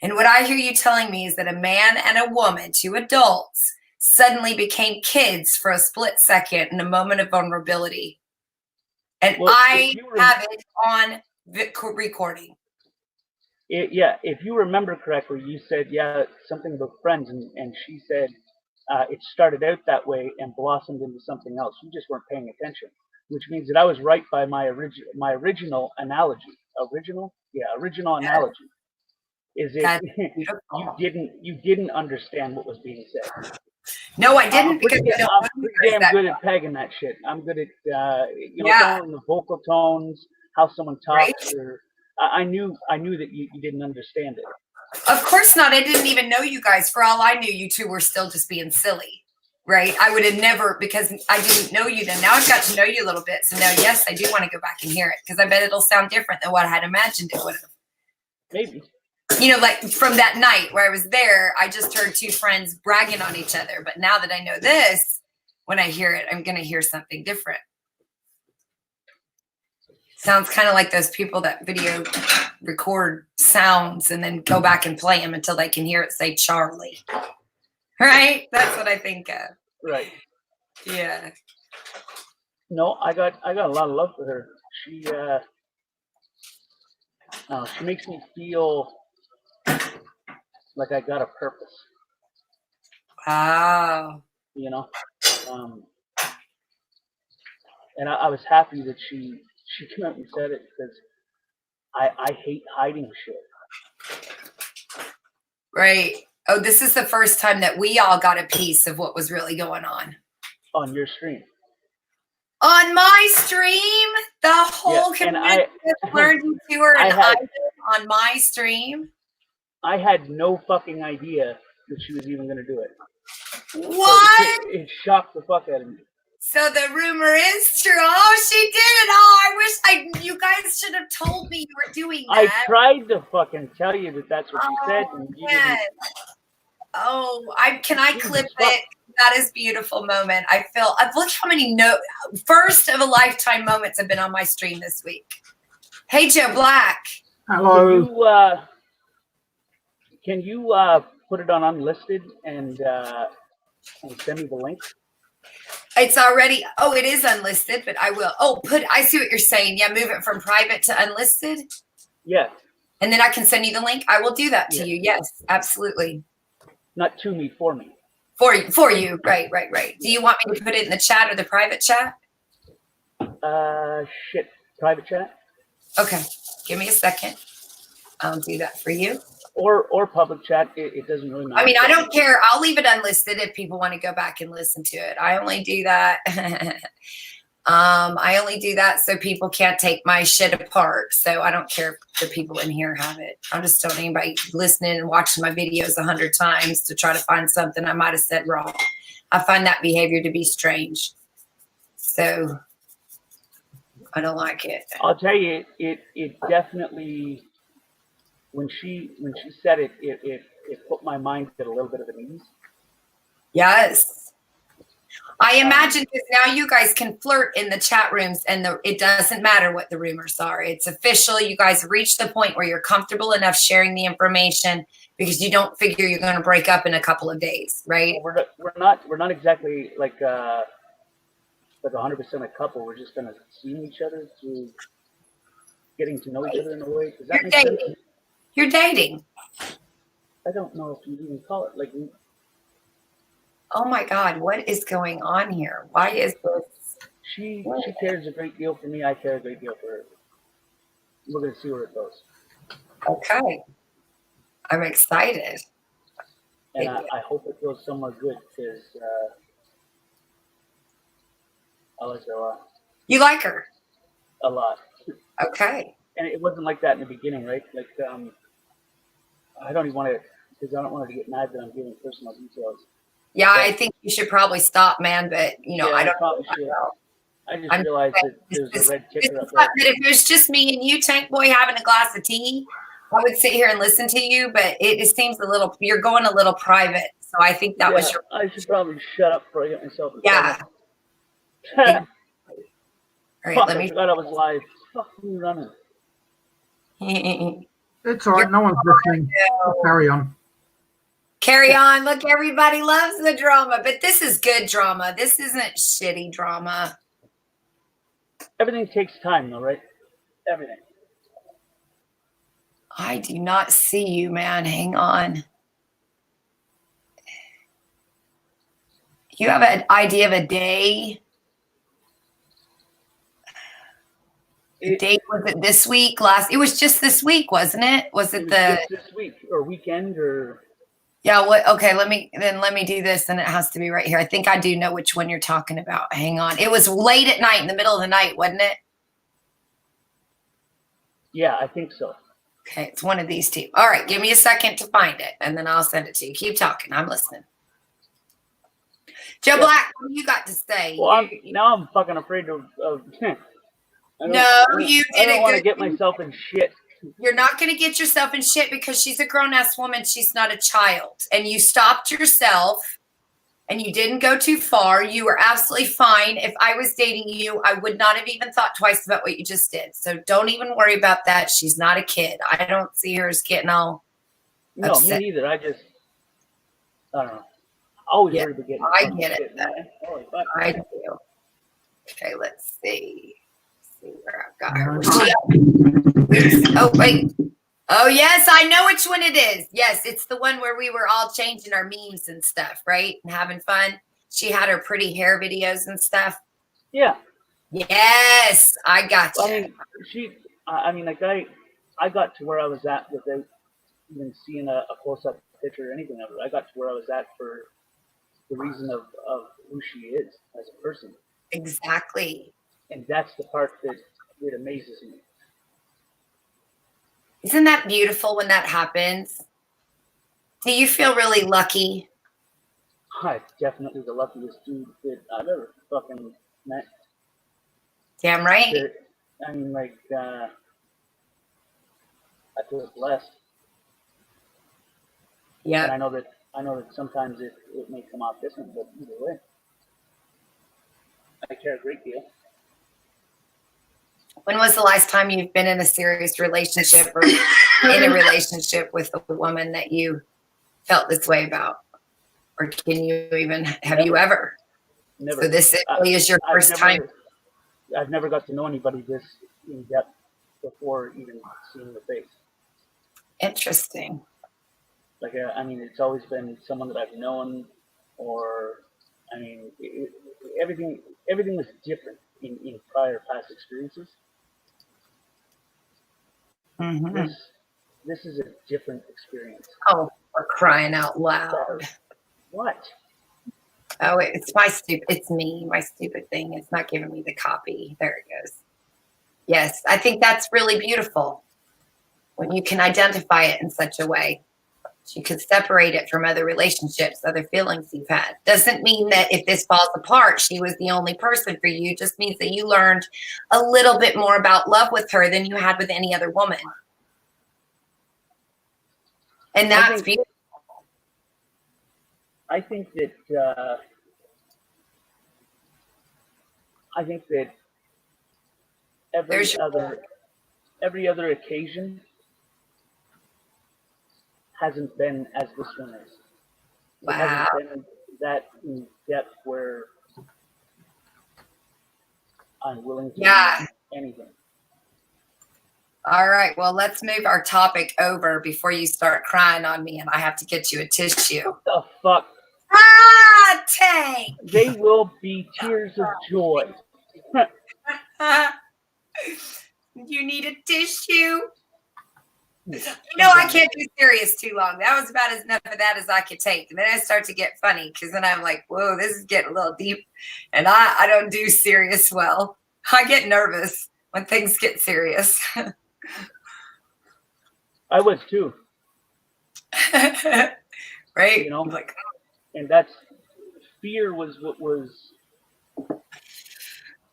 And what I hear you telling me is that a man and a woman, two adults, suddenly became kids for a split second in a moment of vulnerability. And I have it on recording. If you remember correctly, you said, something about friends, and she said it started out that way and blossomed into something else. You just weren't paying attention, which means that I was right by my original analogy. Original analogy. Is it you didn't understand what was being said? No, I didn't. Because I'm pretty damn good at pegging that shit. I'm good at knowing the vocal tones, how someone talks. Right? I knew that you didn't understand it. Of course not. I didn't even know you guys. For all I knew, you two were still just being silly, right? I would have never, because I didn't know you then. Now I've got to know you a little bit. So now, yes, I do want to go back and hear it because I bet it'll sound different than what I had imagined it would have. Maybe. Like from that night where I was there, I just heard two friends bragging on each other. But now that I know this, when I hear it, I'm going to hear something different. Sounds kind of like those people that video record sounds and then go back and play them until they can hear it say Charlie. Right? That's what I think of. Right. Yeah. No, I got a lot of love for her. She makes me feel like I got a purpose. Wow. And I was happy that she came out and said it because I hate hiding shit. Right. Oh, this is the first time that we all got a piece of what was really going on. On your stream. On my stream? The whole community learned to her and I did on my stream? I had no fucking idea that she was even going to do it. What? It shocked the fuck out of me. So the rumor is true. Oh, she did it. Oh, I wish you guys should have told me you were doing that. I tried to fucking tell you that that's what she said, and you didn't. Oh, can I clip it? That is a beautiful moment. Look how many first of a lifetime moments have been on my stream this week. Hey, Joe Black. Hello. Can you put it on unlisted and send me the link? It's already, it is unlisted, but I will. I see what you're saying. Yeah, move it from private to unlisted. Yeah. And then I can send you the link. I will do that to you. Yes, absolutely. Not to me, for me. For you. Right. Do you want me to put it in the chat or the private chat? Private chat. Okay. Give me a second. I'll do that for you. Or public chat. It doesn't really matter. I mean, I don't care. I'll leave it unlisted if people want to go back and listen to it. I only do that. I only do that so people can't take my shit apart. So I don't care if the people in here have it. I just don't want anybody listening and watching my videos 100 times to try to find something I might have said wrong. I find that behavior to be strange. So I don't like it. I'll tell you, it definitely, when she said it, it put my mind at a little bit of an ease. Yes. I imagine because now you guys can flirt in the chat rooms and it doesn't matter what the rumors are. It's official. You guys have reached the point where you're comfortable enough sharing the information because you don't figure you're going to break up in a couple of days, right? Well, we're not exactly like 100% a couple. We're just kind of seeing each other through getting to know each other in a way. Does that make sense? You're dating. I don't know if you even call it like. Oh my God, what is going on here? Why is this? She cares a great deal for me. I care a great deal for her. We're going to see where it goes. Okay. I'm excited. And I hope it goes somewhere good because I like her a lot. You like her? A lot. Okay. And it wasn't like that in the beginning, right? Like, I don't even want to, because I don't want her to get mad that I'm giving personal details. Yeah, I think you should probably stop, man. But I don't probably should. I just realized that there's a red ticker up there. If it was just me and you, Tank Boy, having a glass of tea, I would sit here and listen to you. But it seems you're going a little private. So I think that was your. I should probably shut up before I get myself in trouble. Yeah. All right, let me. I forgot I was live. Fuck you running. It's all right. No one's listening. Carry on. Carry on. Look, everybody loves the drama, but this is good drama. This isn't shitty drama. Everything takes time, though, right? Everything. I do not see you, man. Hang on. You have an idea of a day? Date, was it this week? It was just this week, wasn't it? Was it just this week or weekend or? Yeah. Okay. Let me do this, and it has to be right here. I think I do know which one you're talking about. Hang on. It was late at night, in the middle of the night, wasn't it? Yeah, I think so. Okay, it's one of these two. All right, give me a second to find it, and then I'll send it to you. Keep talking. I'm listening. Joe Black, what do you got to say? Well, now I'm fucking afraid of no, you didn't. I don't want to get myself in shit. You're not going to get yourself in shit because she's a grown-ass woman. She's not a child. And you stopped yourself and you didn't go too far. You were absolutely fine. If I was dating you, I would not have even thought twice about what you just did. So don't even worry about that. She's not a kid. I don't see her as getting all upset. No, me neither. I don't know. Always worried about getting I get it. I do. Okay, let's see. See where I've got her. Oh, wait. Oh, yes, I know which one it is. Yes, it's the one where we were all changing our memes and stuff, right? And having fun. She had her pretty hair videos and stuff. Yeah. Yes, I got you. I got to where I was at without even seeing a close-up picture or anything of her. I got to where I was at for the reason of who she is as a person. Exactly. And that's the part that amazes me. Isn't that beautiful when that happens? Do you feel really lucky? definitely the luckiest dude that I've ever fucking met. Damn right. I mean, like, I feel blessed. Yeah. And I know that sometimes it may come off different, but either way, I care a great deal. When was the last time you've been in a serious relationship or in a relationship with a woman that you felt this way about? Or can you even, have you ever? Never. So this really is your first time? I've never got to know anybody this in depth before even seeing the face. Interesting. Like, I mean, it's always been someone that I've known, or, I mean, everything was different in prior past experiences. Mm-hmm. This is a different experience. Oh, we're crying out loud. What? Oh, it's me, my stupid thing. It's not giving me the copy. There it goes. Yes, I think that's really beautiful when you can identify it in such a way. You could separate it from other relationships, other feelings you've had. Doesn't mean that if this falls apart, she was the only person for you. Just means that you learned a little bit more about love with her than you had with any other woman. And that's beautiful. I think that every other occasion hasn't been as this one is. It hasn't been that in depth where I'm willing to do anything. All right, well, let's move our topic over before you start crying on me and I have to get you a tissue. What the fuck? Ah, Tank! They will be tears of joy. You need a tissue? You know, I can't be serious too long. That was about enough of that as I could take. And then I start to get funny because then I'm like, whoa, this is getting a little deep. And I don't do serious well. I get nervous when things get serious. I was too. Right? You know, and that's fear was what was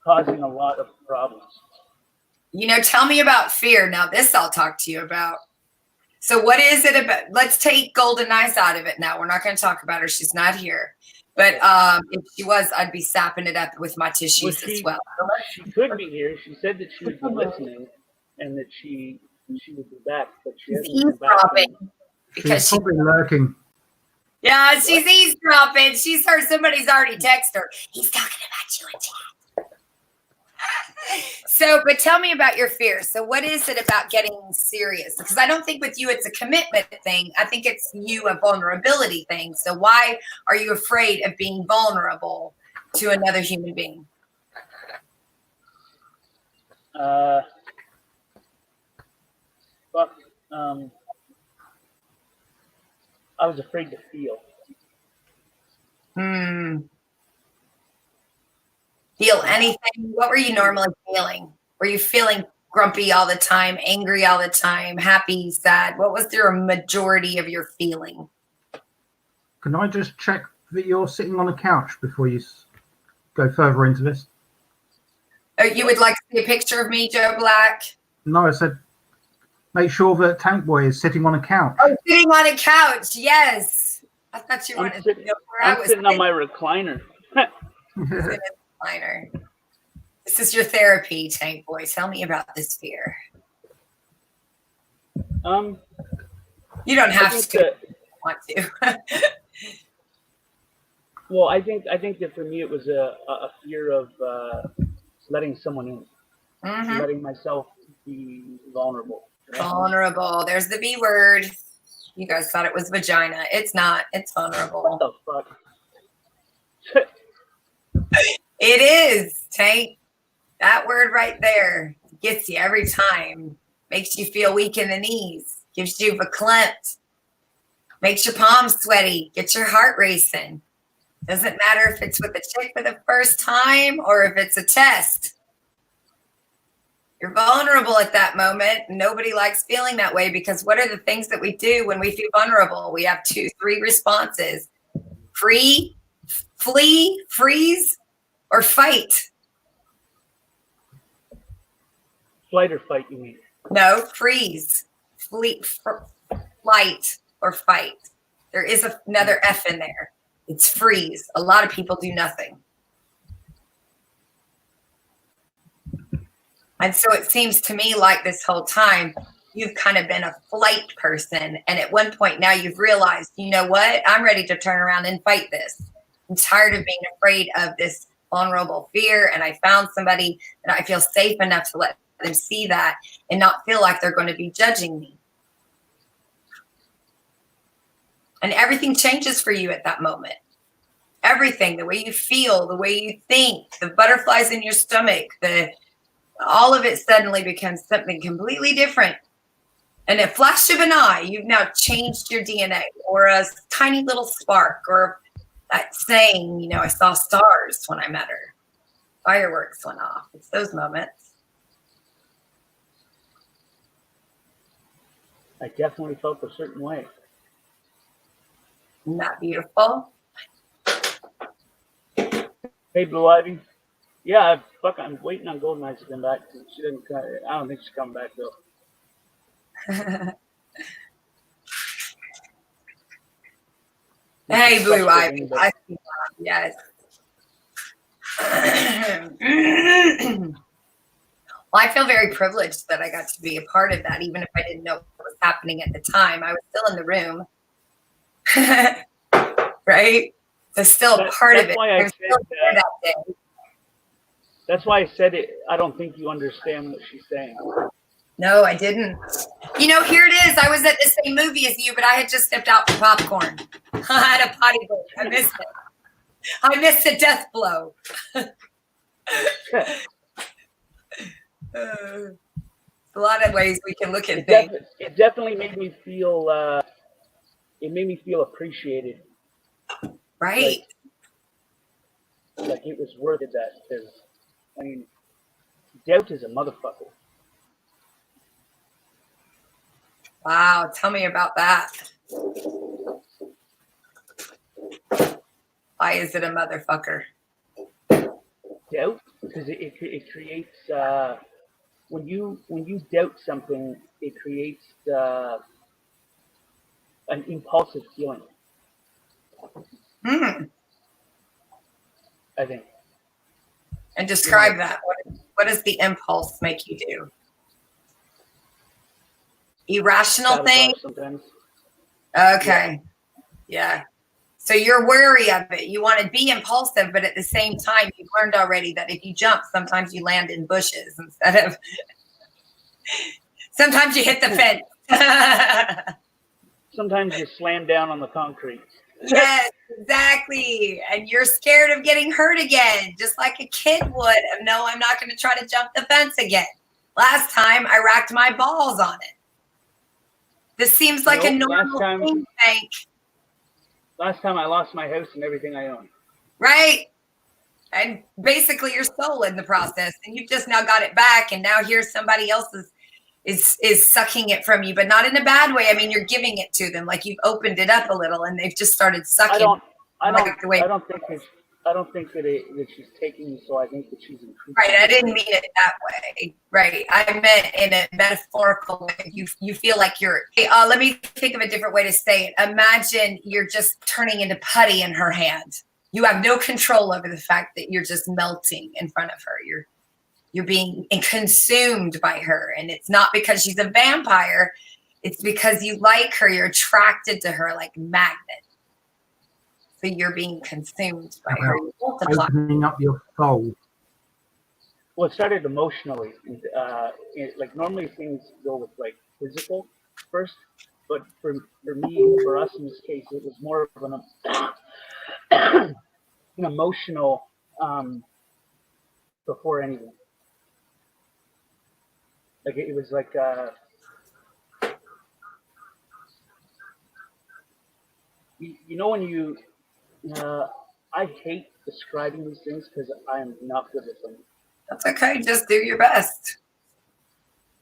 causing a lot of problems. You know, tell me about fear. Now, this I'll talk to you about. So what is it about? Let's take Golden Eyes out of it now. We're not going to talk about her. She's not here. But if she was, I'd be sapping it up with my tissues as well. She could be here. She said that she would be listening and that she would be back, but she hasn't come back. She's probably lurking. Yeah, she's eavesdropping. She's heard somebody's already texted her. He's talking about you in chat. So, but tell me about your fear. So what is it about getting serious? Because I don't think with you it's a commitment thing. I think it's you a vulnerability thing. So why are you afraid of being vulnerable to another human being? I was afraid to feel. Feel anything? What were you normally feeling? Were you feeling grumpy all the time, angry all the time, happy, sad? What was your majority of your feeling? Can I just check that you're sitting on a couch before you go further into this? Oh, you would like to see a picture of me, Joe Black? No, I said make sure that Tank Boy is sitting on a couch. Oh, sitting on a couch, yes. I thought you wanted to know where I was sitting on my recliner. Recliner. This is your therapy, Tank Boy. Tell me about this fear. You don't have to want to. Well, I think that for me it was a fear of letting someone in, letting myself be vulnerable. Right? Vulnerable. There's the V word. You guys thought it was vagina. It's not. It's vulnerable. What the fuck? It is, Tank. That word right there gets you every time. Makes you feel weak in the knees. Gives you verklempt. Makes your palms sweaty. Gets your heart racing. Doesn't matter if it's with a chick for the first time or if it's a test. You're vulnerable at that moment. Nobody likes feeling that way because what are the things that we do when we feel vulnerable? We have 2-3 responses. Free, Flee, freeze, or fight? Flight or fight, you mean? No, freeze, flight, or fight. There is another F in there. It's freeze. A lot of people do nothing. And so it seems to me like this whole time you've kind of been a flight person. And at one point now you've realized, you know what? I'm ready to turn around and fight this. I'm tired of being afraid of this vulnerable fear. And I found somebody that I feel safe enough to let them see that and not feel like they're going to be judging me. And everything changes for you at that moment. Everything, the way you feel, the way you think, the butterflies in your stomach, all of it suddenly becomes something completely different. And a flash of an eye, you've now changed your DNA, or a tiny little spark, or that saying, you know, I saw stars when I met her. Fireworks went off. It's those moments. I definitely felt a certain way. Isn't that beautiful? Hey, Blue Ivy. Yeah, I'm waiting on Golden Eyes to come back. She didn't. I don't think she's coming back though. Hey, Blue Ivy. I see that. Yes. Well, I feel very privileged that I got to be a part of that, even if I didn't know what was happening at the time. I was still in the room, right? So still a part of it. Why I said that day. That's why I said it. I don't think you understand what she's saying. No, I didn't. You know, here it is. I was at the same movie as you, but I had just stepped out for popcorn. I had a potty break. I missed it. I missed a death blow. A lot of ways we can look at things. It definitely made me feel. It made me feel appreciated. Right. Like it was worth it. That because, I mean, doubt is a motherfucker. Wow, tell me about that. Why is it a motherfucker? Doubt, because it creates when you doubt something, it creates an impulsive feeling. I think. And describe that. What does the impulse make you do? Irrational thing? Sometimes. Okay. Yeah. So you're wary of it. You want to be impulsive, but at the same time, you've learned already that if you jump, sometimes you land in bushes instead of. Sometimes you hit the fence. Sometimes you slam down on the concrete. Yes, exactly. And you're scared of getting hurt again, just like a kid would. No, I'm not going to try to jump the fence again. Last time I racked my balls on it. This seems like a normal thing, Hank. Last time I lost my house and everything I owned. Right. And basically your soul in the process. And you've just now got it back. And now here's somebody else is sucking it from you, but not in a bad way. I mean, you're giving it to them. Like you've opened it up a little and they've just started sucking. I don't think that she's taking you, so I think that she's increasing. Right, I didn't mean it that way. Right, I meant in a metaphorical way. You feel like you're. Hey, let me think of a different way to say it. Imagine you're just turning into putty in her hand. You have no control over the fact that you're just melting in front of her. You're being consumed by her, and it's not because she's a vampire. It's because you like her. You're attracted to her like magnet. So you're being consumed by her. Opening up your soul. Well, it started emotionally. Like normally things go with like physical first, but for me, for us in this case, it was more of an emotional before anything. Like it was like you know when you. I hate describing these things because I am not good at them. That's okay. Just do your best.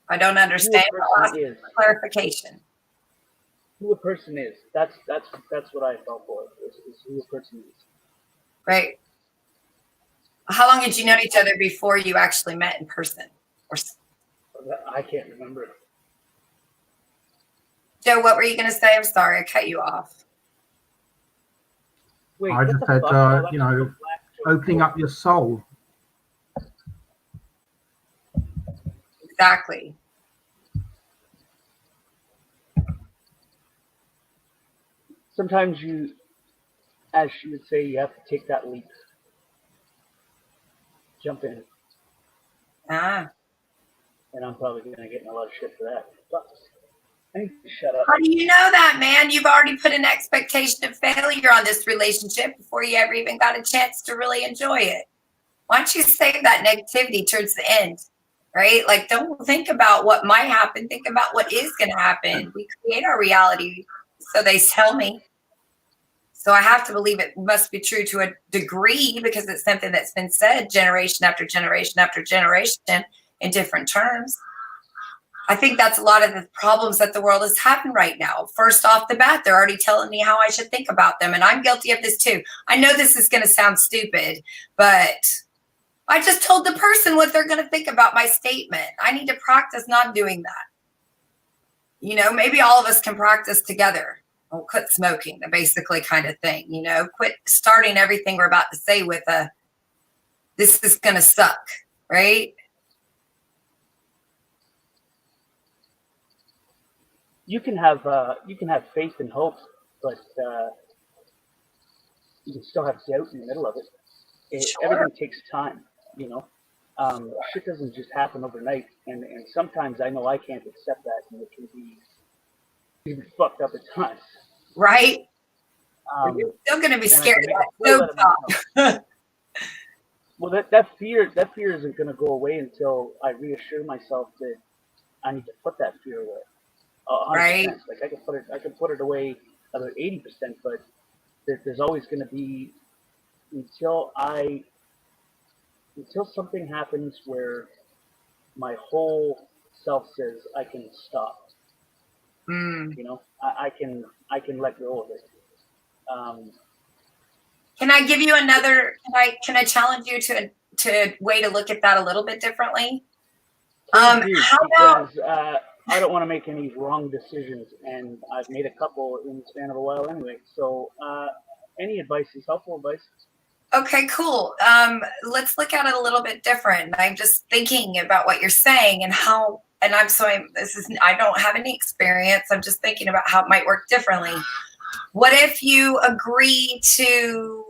I don't understand. Clarification. Who a person is. That's what I felt for. Is who a person is. Right. How long did you know each other before you actually met in person? Or I can't remember. Joe, what were you going to say? I'm sorry, I cut you off. Wait, I just said, you know, opening up your soul. Exactly. Sometimes you, as she would say, you have to take that leap. Jump in. Ah. And I'm probably going to get in a lot of shit for that. But I need to shut up. How do you know that, man? You've already put an expectation of failure on this relationship before you ever even got a chance to really enjoy it. Why don't you save that negativity towards the end, right? Like, don't think about what might happen. Think about what is going to happen. We create our reality, so they tell me. So I have to believe it must be true to a degree because it's something that's been said generation after generation after generation in different terms. I think that's a lot of the problems that the world is having right now. First off the bat, they're already telling me how I should think about them. And I'm guilty of this too. I know this is going to sound stupid, but I just told the person what they're going to think about my statement. I need to practice not doing that. You know, maybe all of us can practice together. Well, quit smoking, the basically kind of thing, you know, quit starting everything we're about to say with a, this is going to suck, right? You can have faith and hope, but you can still have doubt in the middle of it. Sure. Everything takes time, you know. Shit doesn't just happen overnight, and sometimes I know I can't accept that, and it can be even fucked up at times. Right? You're still going to be scared of that. Well, that fear isn't going to go away until I reassure myself that I need to put that fear away. 100%. Right. Like I can put it away about 80%, but there's always going to be until something happens where my whole self says I can stop. You know, I can let go of it. Can I give you another? Can I challenge you to a way to look at that a little bit differently? How about? I don't want to make any wrong decisions, and I've made a couple in the span of a while anyway. So any advice is helpful advice. Okay, cool. Let's look at it a little bit different. I'm just thinking about what you're saying and how, and I don't have any experience. I'm just thinking about how it might work differently. What if you agree to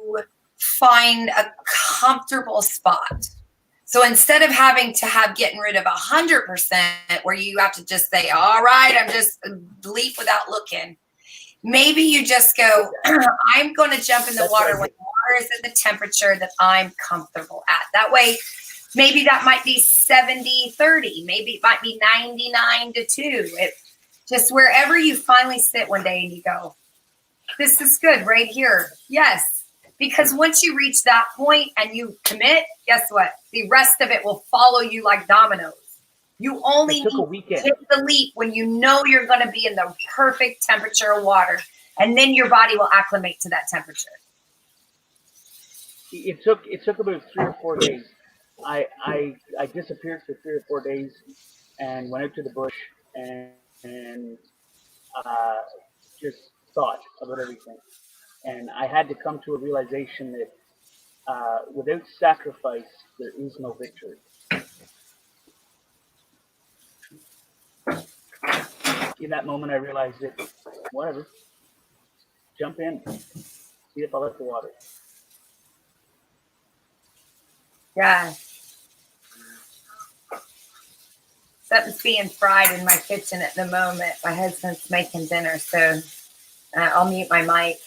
find a comfortable spot? So instead of having to getting rid of 100%, where you have to just say, all right, I'm just leap without looking. Maybe you just go, I'm going to jump in the water when the water is at the temperature that I'm comfortable at. That way, maybe that might be 70-30. Maybe it might be 99-2. Just wherever you finally sit one day and you go, this is good right here. Yes. Because once you reach that point and you commit, guess what? The rest of it will follow you like dominoes. You only need to take the leap when you know you're going to be in the perfect temperature of water, and then your body will acclimate to that temperature. It took about 3 or 4 days. I disappeared for 3 or 4 days and went out to the bush and just thought about everything. And I had to come to a realization that without sacrifice, there is no victory. In that moment, I realized that, whatever, jump in, see if I like the water. Yeah. Something's being fried in my kitchen at the moment. My husband's making dinner, so I'll mute my mic.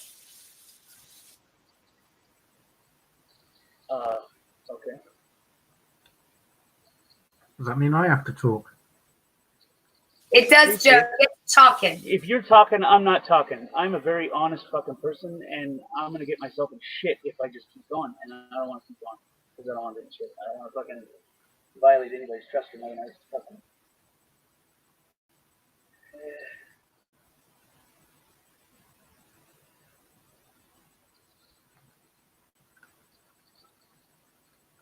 Okay. Does that mean I have to talk? It does, Joe. It's talking. If you're talking, I'm not talking. I'm a very honest fucking person, and I'm going to get myself in shit if I just keep going, and I don't want to keep going, because I don't want to get in shit. I don't want to fucking violate anybody's trust or nothing. I just fucking...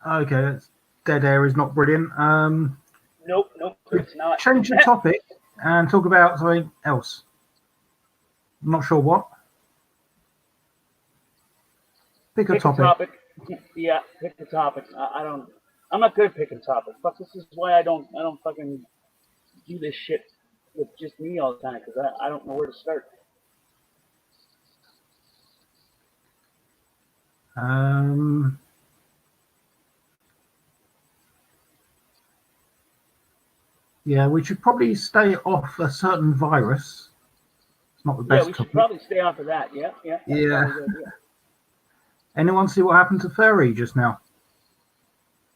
Okay, that's dead air is not brilliant. Nope, it's not. Change the topic and talk about something else. I'm not sure what. Pick a topic. Yeah, pick a topic. I'm not good at picking topics. But this is why I don't fucking do this shit with just me all the time because I don't know where to start. Yeah, we should probably stay off a certain virus. It's not the best we should topic. probably stay off of that. Yeah. Yeah. Anyone see what happened to Fairy just now?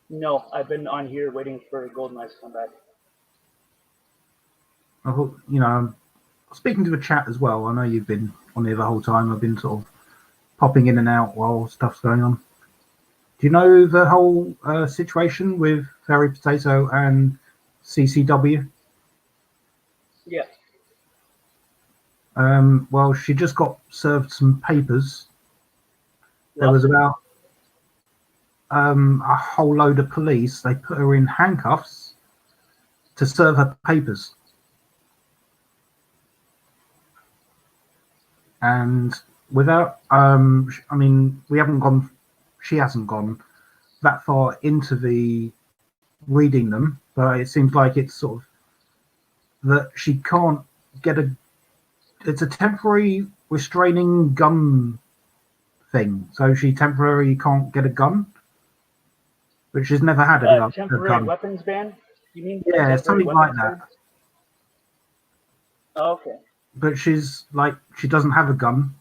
No, I've been on here waiting for Golden Eyes to come back. I thought, speaking to the chat as well. I know you've been on here the whole time. I've been sort of popping in and out while stuff's going on. Do you know the whole situation with Fairy Potato and CCW? Yeah. Well, she just got served some papers. There was about a whole load of police. They put her in handcuffs to serve her papers. And without, she hasn't gone that far into the reading them, but it seems like it's sort of that she can't get it's a temporary restraining gun thing. So she temporarily can't get a gun, but she's never had a temporary gun. weapons ban? You mean? Yeah, something like that. Oh, okay. But she doesn't have a gun.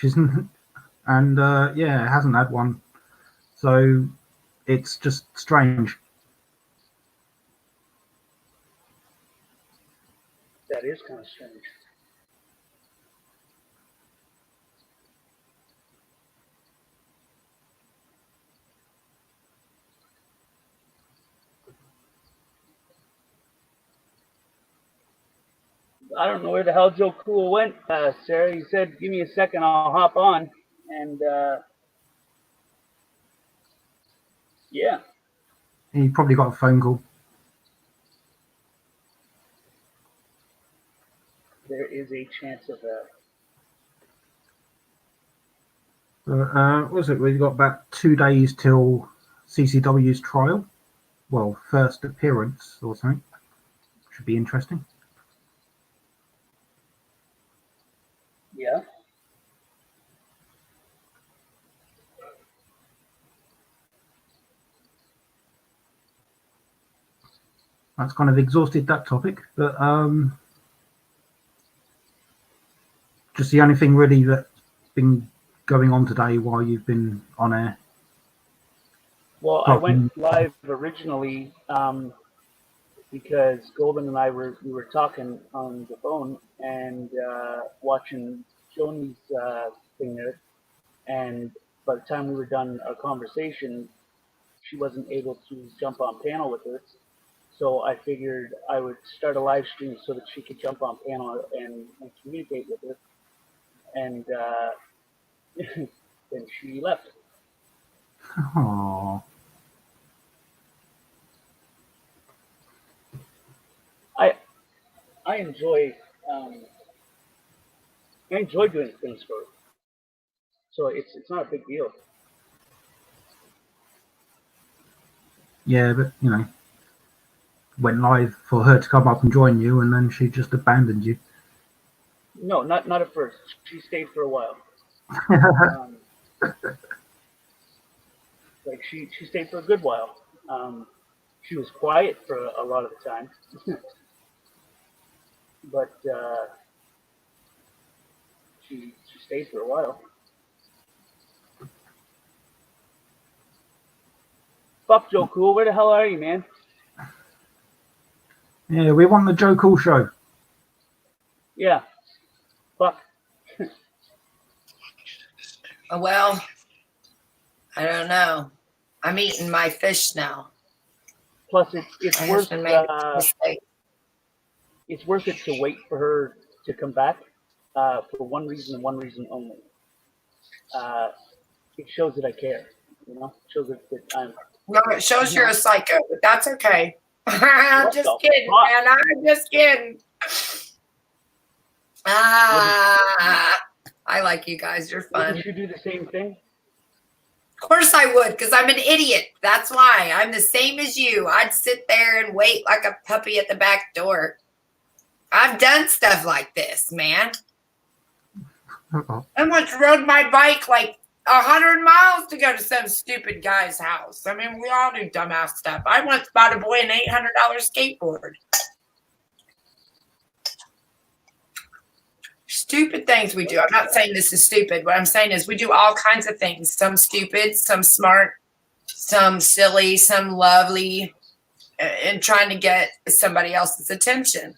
Hasn't had one. So it's just strange. That is kind of strange. I don't know where the hell Joe Cool went, Sarah. He said, give me a second, I'll hop on. And, yeah. He probably got a phone call. There is a chance of that. What was it? We've got about 2 days till CCW's trial. Well, first appearance or something. Should be interesting. Yeah. That's kind of exhausted that topic, but just the only thing really that's been going on today while you've been on air. Well, I went live originally because Golden and I were talking on the phone and watching Joni's thing there, and by the time we were done our conversation, she wasn't able to jump on panel with us. So I figured I would start a live stream so that she could jump on panel and communicate with us. And then she left. Aww. I enjoy doing things for her. So it's not a big deal. Yeah, but went live for her to come up and join you, and then she just abandoned you. No, not at first. She stayed for a while. She stayed for a good while. She was quiet for a lot of the time, but she stayed for a while. Fuck Joe Cool, where the hell are you, man? Yeah, we want the Joe Cool show. Yeah. Fuck. Well, I don't know. I'm eating my fish now. Plus, it's worth it to wait for her to come back for one reason and one reason only. It shows that I care. You know, shows a good time. No, it shows you're a psycho, but that's okay. I'm just kidding, man. I'm just kidding. I like you guys. You're fun. Wouldn't you do the same thing? Of course I would, because I'm an idiot. That's why. I'm the same as you. I'd sit there and wait like a puppy at the back door. I've done stuff like this, man. I once rode my bike like 100 miles to go to some stupid guy's house. I mean, we all do dumbass stuff. I once bought a boy an $800 skateboard. Stupid things we do. I'm not saying this is stupid. What I'm saying is we do all kinds of things. Some stupid, some smart, some silly, some lovely, and trying to get somebody else's attention.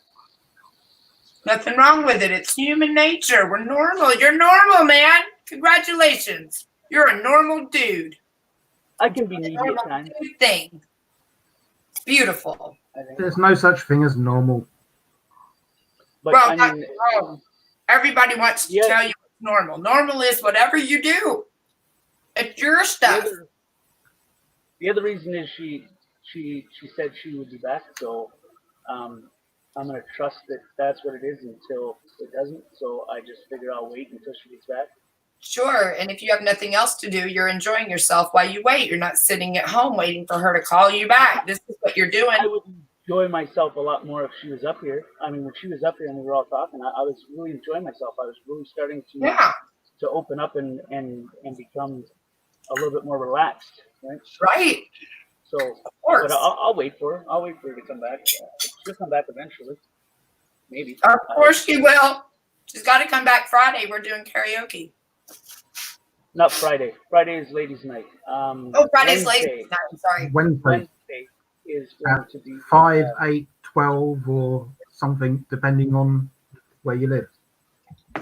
Nothing wrong with it. It's human nature. We're normal. You're normal, man. Congratulations. You're a normal dude. I can be needy at times. Thing. It's beautiful. There's no such thing as normal. But well, I mean, everybody wants to tell you what's normal. Normal is whatever you do. It's your stuff. The other reason is she said she would be back, so I'm going to trust that that's what it is until it doesn't. So I just figure I'll wait until she gets back. Sure. And if you have nothing else to do, you're enjoying yourself while you wait. You're not sitting at home waiting for her to call you back. This is what you're doing. I would enjoy myself a lot more if she was up here. I mean, when she was up here and we were all talking, I was really enjoying myself. I was really starting to open up and become a little bit more relaxed. Right. Right. So, but I'll wait for her. I'll wait for her to come back. She'll come back eventually. Maybe. Of course she will. She's got to come back Friday. We're doing karaoke. Not Friday. Friday is ladies' night. Friday's ladies' night. I'm sorry. Wednesday is going to be 5, 8, 12, or something, depending on where you live.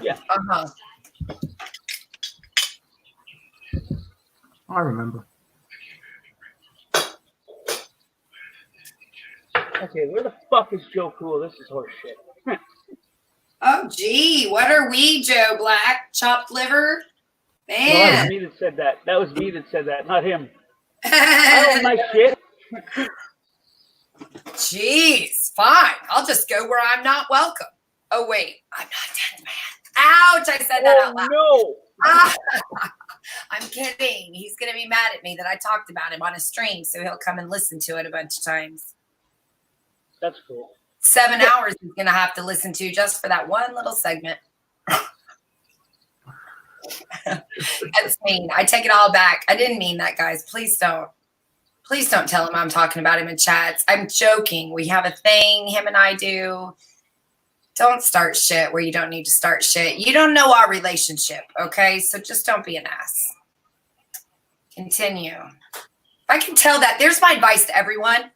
Yeah. I remember. Okay, where the fuck is Joe Cool? This is horse shit. Oh, gee. What are we, Joe Black? Chopped liver? Man. No, that was me that said that. That was me that said that, not him. I don't like shit. Jeez. Fine. I'll just go where I'm not welcome. Oh, wait. I'm not dead, man. Ouch. I said that out loud. No. I'm kidding. He's going to be mad at me that I talked about him on a stream, so he'll come and listen to it a bunch of times. That's cool. 7 hours he's going to have to listen to just for that one little segment. That's mean. I take it all back. I didn't mean that, guys. Please don't. Please don't tell him I'm talking about him in chats. I'm joking. We have a thing him and I do. Don't start shit where you don't need to start shit. You don't know our relationship, okay? So just don't be an ass. Continue. If I can tell that, there's my advice to everyone.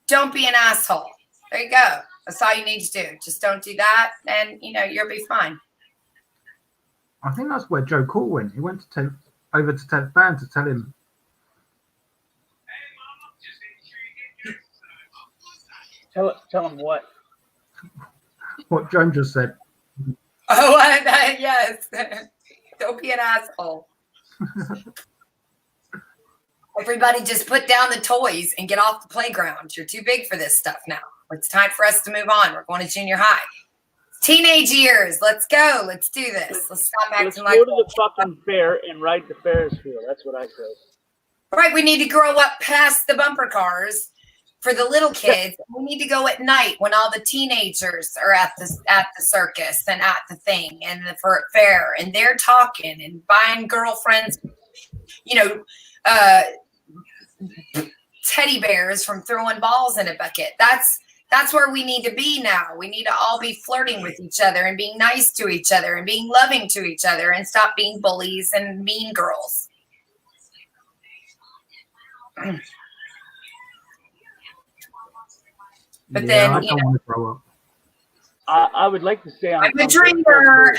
Don't be an asshole. There you go. That's all you need to do. Just don't do that, and you'll be fine. I think that's where Joe Cool went. He went to over to Ted Band to tell him. Tell him what? What Joan just said. Oh, yes. Don't be an asshole. Everybody just put down the toys and get off the playground. You're too big for this stuff now. It's time for us to move on. We're going to junior high. Teenage years. Let's go. Let's do this. Let's stop acting like. Let's go to the fucking fair and ride the Ferris wheel. That's what I said. Right. We need to grow up past the bumper cars for the little kids. We need to go at night when all the teenagers are at the circus and at the thing and the fair, and they're talking and buying girlfriends, teddy bears from throwing balls in a bucket. That's where we need to be now. We need to all be flirting with each other and being nice to each other and being loving to each other and stop being bullies and mean girls. But then, I don't want to grow up. I would like to say I'm a dreamer.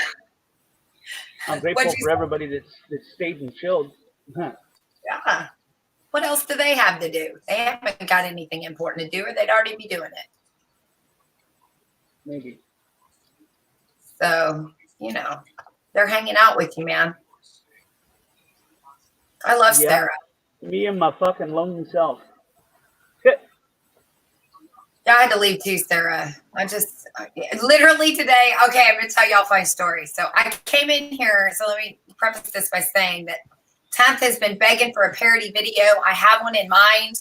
I'm grateful for everybody that's stayed and chilled. Yeah. What else do they have to do? They haven't got anything important to do, or they'd already be doing it. Maybe. So, they're hanging out with you, man. I love Yeah. Sarah. Me and my fucking lonely self. Yeah, I had to leave too, Sarah. Literally today. Okay, I'm gonna tell y'all a funny story. So I came in here. So let me preface this by saying that 10th has been begging for a parody video. I have one in mind.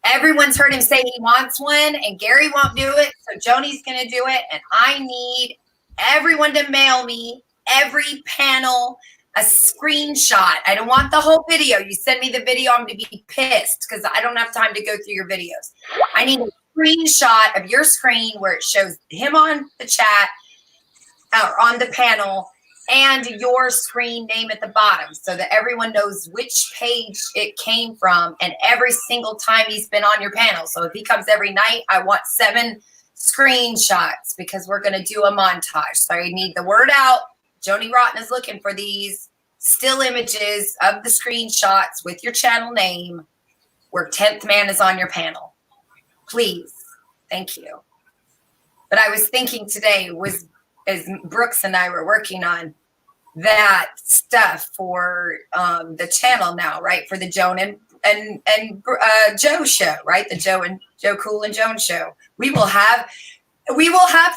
Everyone's heard him say he wants one, and Gary won't do it. So Joni's gonna do it, and I need everyone to mail me every panel a screenshot. I don't want the whole video. You send me the video, I'm gonna be pissed because I don't have time to go through your videos. I need a screenshot of your screen where it shows him on the chat or on the panel and your screen name at the bottom so that everyone knows which page it came from and every single time he's been on your panel. So if he comes every night, I want 7 screenshots because we're going to do a montage. So I need the word out. Joni Rotten is looking for these still images of the screenshots with your channel name where 10th man is on your panel. Please. Thank you. But I was thinking today was, as Brooks and I were working on that stuff for the channel now, right? For the Joan and Joe show, right? The Joe Cool and Joan show. We will have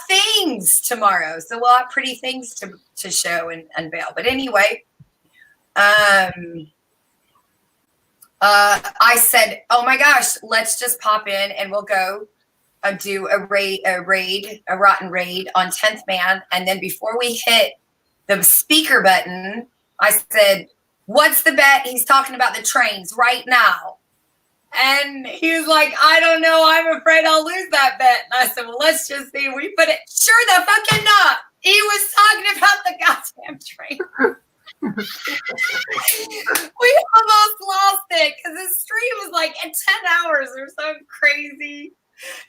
things tomorrow. So we'll have pretty things to show and unveil. But anyway, I said, oh my gosh, let's just pop in and we'll go do a rotten raid on 10th man. And then before we hit the speaker button, I said, what's the bet? He's talking about the trains right now. And he was like, I don't know. I'm afraid I'll lose that bet. And I said, well, let's just see. We put it. Sure the fucking not. He was talking about the goddamn train. We almost lost it because the stream was like at 10 hours or something crazy.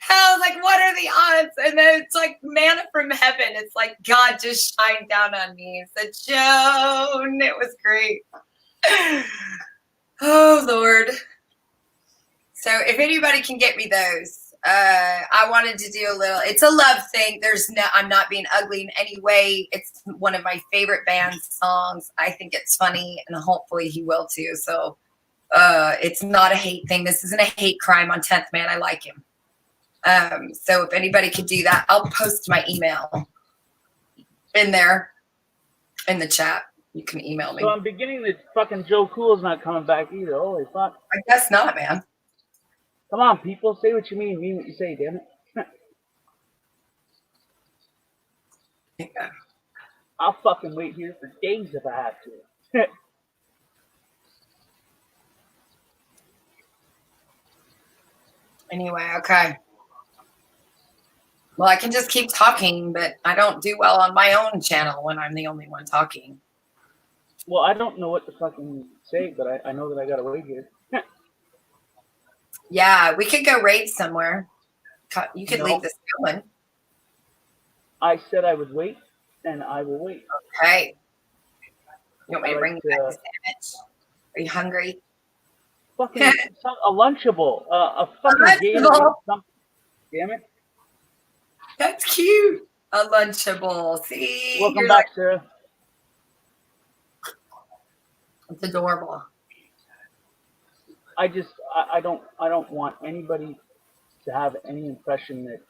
I was like, what are the odds? And then it's like manna from heaven. It's like God just shined down on me and said, Joan, it was great. Oh, Lord. So if anybody can get me those, I wanted to do a little, it's a love thing. I'm not being ugly in any way. It's one of my favorite band's songs. I think it's funny and hopefully he will too. So it's not a hate thing. This isn't a hate crime on 10th man. I like him. So if anybody could do that, I'll post my email in there in the chat. You can email me. So I'm beginning that fucking Joe Cool's not coming back either. Holy fuck. I guess not, man. Come on, people. Say what you mean what you say, damn it. Yeah. I'll fucking wait here for days if I have to. Anyway, okay. Well, I can just keep talking, but I don't do well on my own channel when I'm the only one talking. Well, I don't know what to fucking say, but I know that I gotta wait here. Yeah, we could go raid somewhere. You could leave this going. I said I would wait, and I will wait. Okay. You want me to bring you back a sandwich? Are you hungry? Fucking a Lunchable. A fucking game or something. Damn it. That's cute. A Lunchable. See? Welcome back, Sarah. It's adorable. I don't want anybody to have any impression that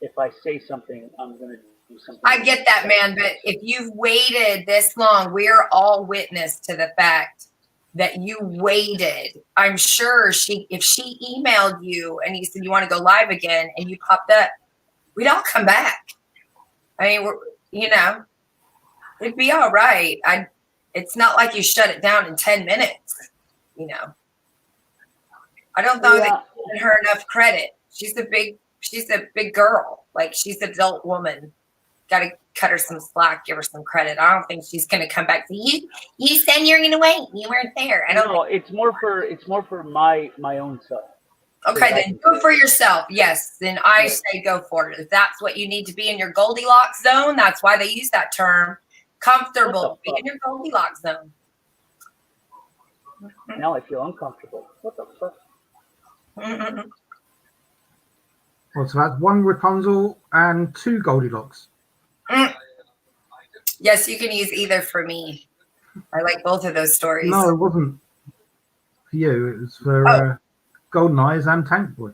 if I say something, I'm gonna do something. I get that, man, but if you've waited this long, we're all witness to the fact that you waited. I'm sure if she emailed you and you said you want to go live again and you popped up, we'd all come back. I mean, it'd be all right. It's not like you shut it down in 10 minutes. I don't know that you give her enough credit. She's a big girl. Like, she's an adult woman. Got to cut her some slack, give her some credit. I don't think she's going to come back to you said you're going to wait. You weren't there. It's more for my own self. Okay, then do it for yourself. Yes, then I say go for it. If that's what you need to be in your Goldilocks zone, that's why they use that term. Comfortable. Be in your Goldilocks zone. Now I feel uncomfortable. What the fuck? Well, so that's 1 Rapunzel and 2 Goldilocks. Yes, you can use either for me. I like both of those stories. No, it wasn't for you. It was for Golden Eyes and Tank Boy.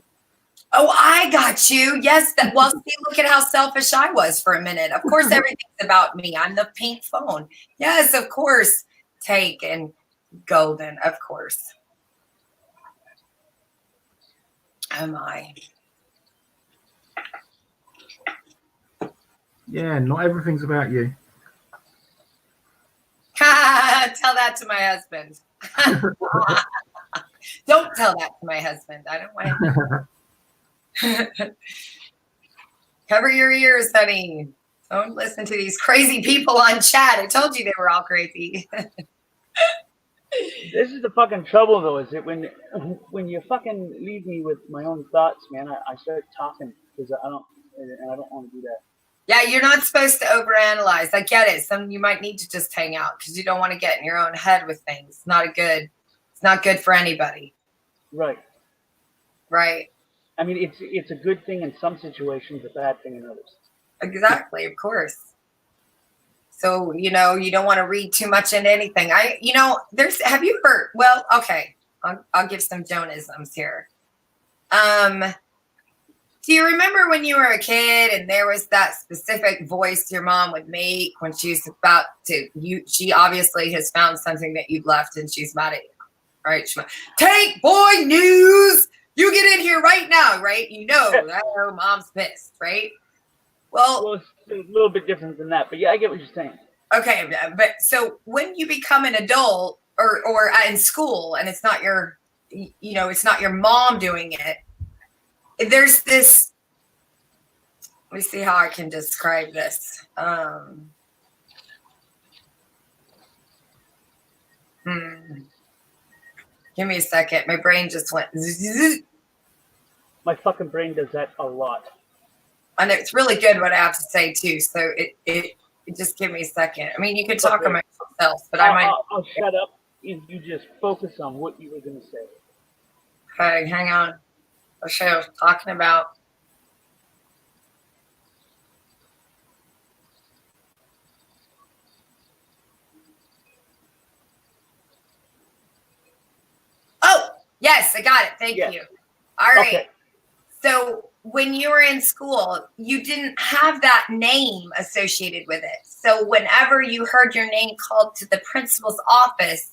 Oh, I got you. Yes. Well, see, look at how selfish I was for a minute. Of course, everything's about me. I'm the pink phone. Yes, of course. Tank and Golden, of course. Am I? Yeah, not everything's about you. Tell that to my husband. Don't tell that to my husband. I don't want to. Cover your ears, honey. Don't listen to these crazy people on chat. I told you they were all crazy. This is the fucking trouble, though, is that when you fucking leave me with my own thoughts, man, I start talking because I don't want to do that. Yeah, you're not supposed to overanalyze. I get it. You might need to just hang out because you don't want to get in your own head with things. It's not good for anybody. Right. Right. I mean, it's a good thing in some situations, a bad thing in others. Exactly, of course. So, you don't want to read too much into anything. Have you heard, well, okay, I'll give some Jonisms here. Do you remember when you were a kid and there was that specific voice your mom would make when she's about to, she obviously has found something that you've left and she's mad at you, right? She's like, Tank Boy News, you get in here right now, right? That mom's pissed, right? Well, it's a little bit different than that, but yeah, I get what you're saying. Okay, but so when you become an adult or in school and it's not your, it's not your mom doing it, there's this, let me see how I can describe this. Give me a second. My brain just went. My fucking brain does that a lot. And it's really good what I have to say too. So it just give me a second. I mean, you could talk amongst yourselves, but I'll shut up if you just focus on what you were going to say. Okay, hang on. What I was talking about. Oh, yes, I got it. Thank you. All right. Okay. So when you were in school, you didn't have that name associated with it. So whenever you heard your name called to the principal's office,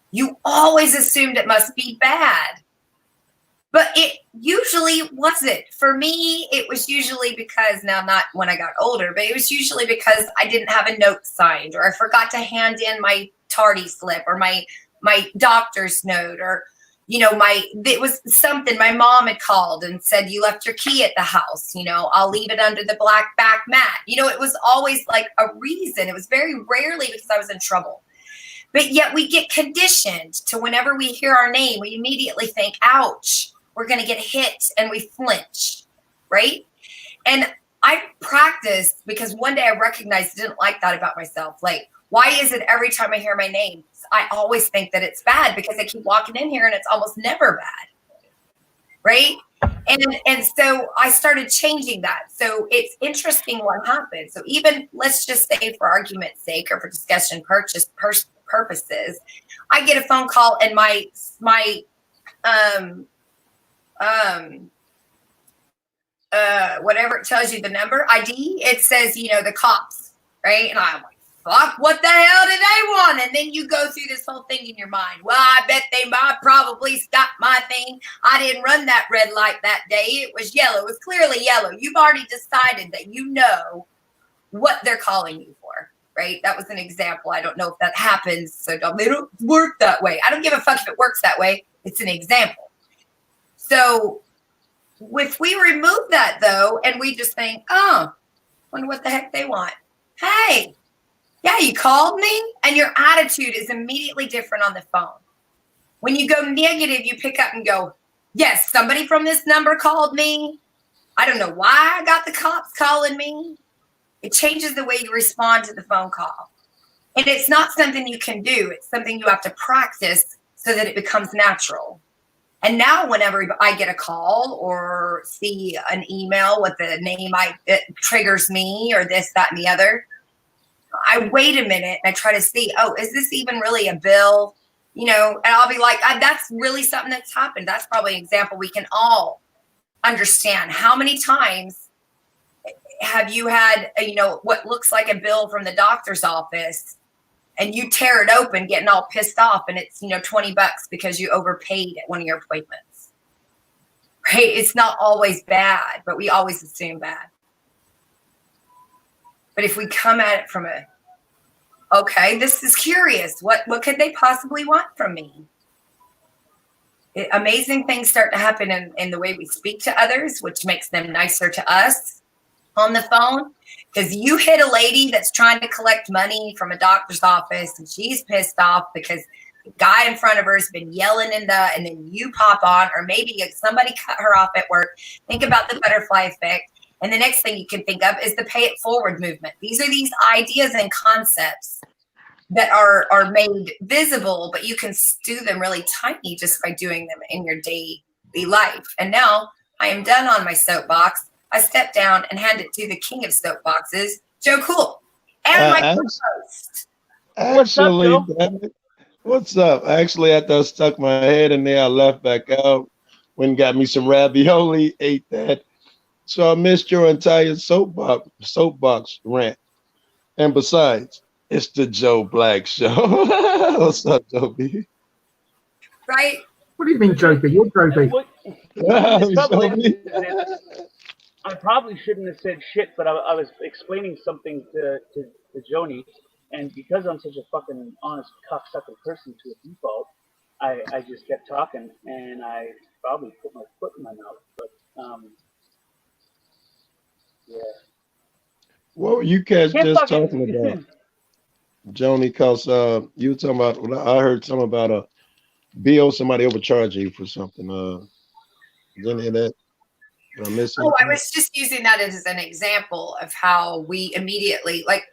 you always assumed it must be bad. But it usually wasn't. For me, it was usually because, now not when I got older, but it was usually because I didn't have a note signed, or I forgot to hand in my tardy slip or my doctor's note, or it was something my mom had called and said, you left your key at the house, I'll leave it under the black back mat. It was always like a reason. It was very rarely because I was in trouble. But yet we get conditioned to whenever we hear our name, we immediately think, ouch, we're going to get hit, and we flinch, right? And I practiced because one day I recognized I didn't like that about myself. Like, why is it every time I hear my name, I always think that it's bad because I keep walking in here and it's almost never bad, right? And so I started changing that. So it's interesting what happened. So even, let's just say for argument's sake or for discussion purposes, I get a phone call and my whatever it tells you, the number ID, it says, the cops, right? And I'm like, fuck, what the hell did they want? And then you go through this whole thing in your mind. Well, I bet they might probably stop my thing. I didn't run that red light that day. It was yellow. It was clearly yellow. You've already decided that you know what they're calling you for, right? That was an example. I don't know if that happens. So they don't work that way. I don't give a fuck if it works that way. It's an example. So if we remove that, though, and we just think, wonder what the heck they want. Hey, yeah, you called me? And your attitude is immediately different on the phone. When you go negative, you pick up and go, yes, somebody from this number called me. I don't know why I got the cops calling me. It changes the way you respond to the phone call. And it's not something you can do. It's something you have to practice so that it becomes natural. And now whenever I get a call or see an email with a name it triggers me or this, that, and the other, I wait a minute and I try to see, oh, is this even really a bill? You know, and I'll be like, that's really something that's happened. That's probably an example we can all understand. How many times have you had, you know, what looks like a bill from the doctor's office and you tear it open getting all pissed off and it's, you know, $20 because you overpaid at one of your appointments, right? It's not always bad, but we always assume bad. But if we come at it from a, okay, this is curious. What could they possibly want from me? Amazing things start to happen in the way we speak to others, which makes them nicer to us on the phone. Because you hit a lady that's trying to collect money from a doctor's office and she's pissed off because the guy in front of her has been yelling and then you pop on, or maybe somebody cut her off at work. Think about the butterfly effect. And the next thing you can think of is the pay it forward movement. These are these ideas and concepts that are made visible, but you can do them really tiny just by doing them in your daily life. And now I am done on my soapbox. I step down and hand it to the king of soapboxes, Joe Cool, and my co-host. Actually, what's up? Actually, after I stuck my head in there, I left back out. Went and got me some ravioli, ate that. So I missed your entire soapbox rant. And besides, it's the Joe Black Show. What's up, Joe B? Right? What do you mean, Joe B? You're Joe B. I probably shouldn't have said shit, but I was explaining something to Joni, and because I'm such a fucking honest cocksucker person to a default, I just kept talking, and I probably put my foot in my mouth. But yeah. What were you guys just talking about, Joni? Because you were talking about, I heard something about a bill, somebody overcharging you for something. Didn't hear that? Did I miss Oh, I was just using that as an example of how we immediately, like,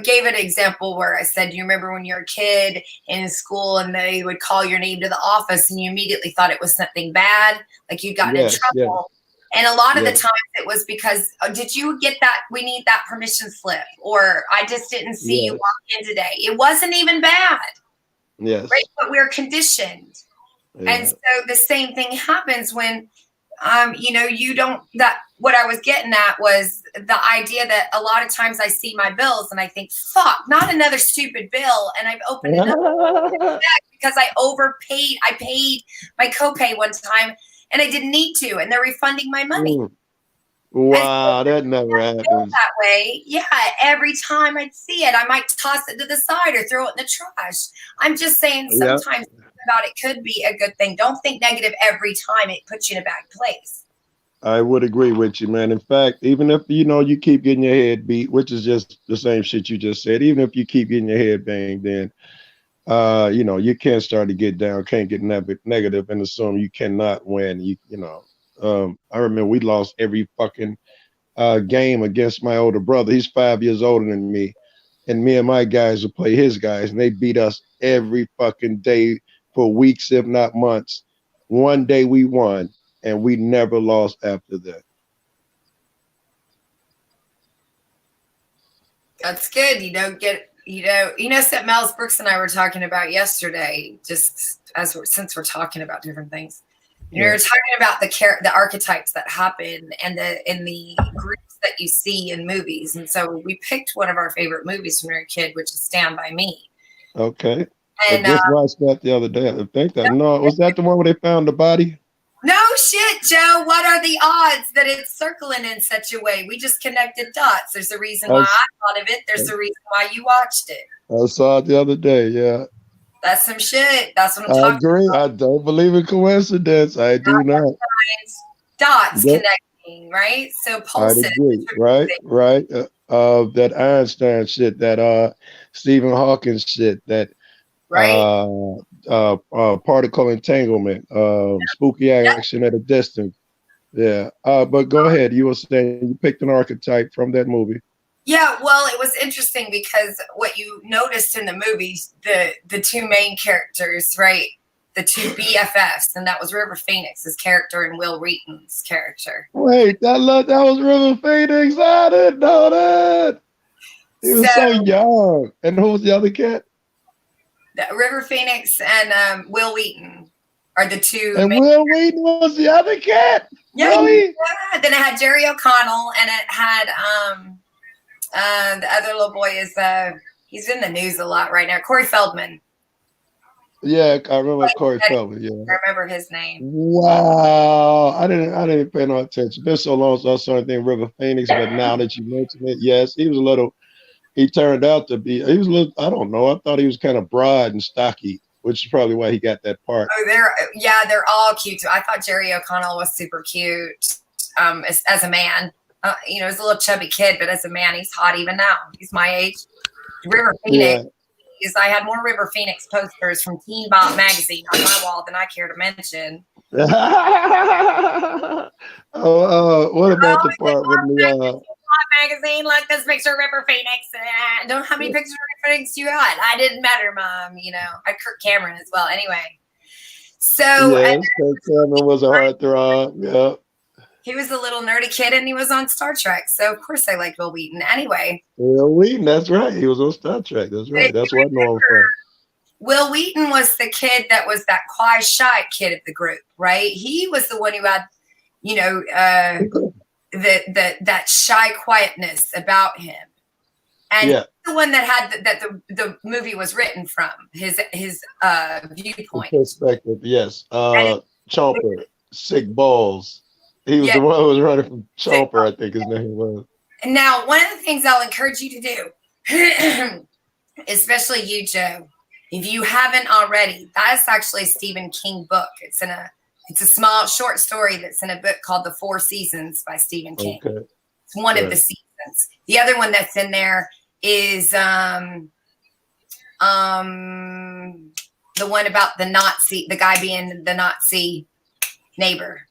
gave an example where I said, you remember when you were a kid in school and they would call your name to the office and you immediately thought it was something bad, like you'd gotten in trouble. And a lot of the times it was because, did you get that? We need that permission slip. Or I just didn't see you walk in today. It wasn't even bad. Yes. Right? But we're conditioned. Yeah. And so the same thing happens when, you know, what I was getting at was the idea that a lot of times I see my bills and I think, fuck, not another stupid bill. And I've opened it up because I overpaid. I paid my copay one time. And I didn't need to, and they're refunding my money. Wow, that never happens. That way, yeah. Every time I'd see it, I might toss it to the side or throw it in the trash. I'm just saying, sometimes about it could be a good thing. Don't think negative every time it puts you in a bad place. I would agree with you, man. In fact, even if you keep getting your head beat, which is just the same shit you just said, even if you keep getting your head banged, then you can't start to get down, can't get negative and assume you cannot win. I remember we lost every fucking game against my older brother. He's 5 years older than me. And me and my guys would play his guys, and they beat us every fucking day for weeks, if not months. One day we won, and we never lost after that. That's good. You don't get... something Miles Brooks and I were talking about yesterday, just since we're talking about different things. We were talking about the archetypes that happen and in the groups that you see in movies. And so we picked one of our favorite movies when we were a kid, which is Stand By Me. Okay. And I just watched that the other day. I think that was that the one where they found the body? No shit, Joe. What are the odds that it's circling in such a way? We just connected dots. There's a reason why I thought of it. There's a reason why you watched it. I saw it the other day, yeah. That's some shit. That's what I'm talking about. I agree. I don't believe in coincidence. I do not. Dots connecting, right? So pulses. I agree. Right. That Einstein shit, that Stephen Hawking shit, that particle entanglement, spooky action at a distance. Yeah. But go ahead. You were saying you picked an archetype from that movie. Yeah, well, it was interesting because what you noticed in the movies, the two main characters, right? The two BFFs, and that was River Phoenix's character and Will Wheaton's character. Wait, that was River Phoenix. I didn't know that. He was so young. And who was the other cat? River Phoenix and Will Wheaton are the two. And Will Wheaton was the other cat? Yeah, Really? yeah. Then it had Jerry O'Connell, and it had the other little boy is he's in the news a lot right now. Corey Feldman. Yeah, I remember Corey Feldman. Yeah, I remember his name. Wow, I didn't pay no attention. It's been so long since I saw anything River Phoenix, but now that you mention it, yes, he was a little. He turned out to be. He was a little. I don't know. I thought he was kind of broad and stocky, which is probably why he got that part. Oh, they're all cute too. I thought Jerry O'Connell was super cute. As a man, you know, he's a little chubby kid, but as a man, he's hot even now. He's my age. River Phoenix. Yeah. I had more River Phoenix posters from Teen Bop magazine on my wall than I care to mention. What about the part with the magazine? Look, this picture of River Phoenix. Don't how many pictures of River Phoenix you got? I didn't matter, Mom. You know, I had Kirk Cameron as well. Anyway, so yes, Kirk Cameron was a heartthrob. Yeah. He was a little nerdy kid, and he was on Star Trek. So of course I liked Will Wheaton. Anyway, Will Wheaton, that's right. He was on Star Trek. That's right. That's what I know him from. Will Wheaton was the kid that was that quiet, shy kid of the group, right? He was the one who had, you know, that shy quietness about him, and the one that had the movie was written from his viewpoint Perspective, yes. Chomper, Sick Balls. He was the one who was running from Chomper, I think his name was. Now, one of the things I'll encourage you to do, especially you, Joe, if you haven't already, that's actually a Stephen King book. It's a small short story that's in a book called The Four Seasons by Stephen King. Okay. It's one of the seasons. The other one that's in there is the one about the guy being the Nazi neighbor.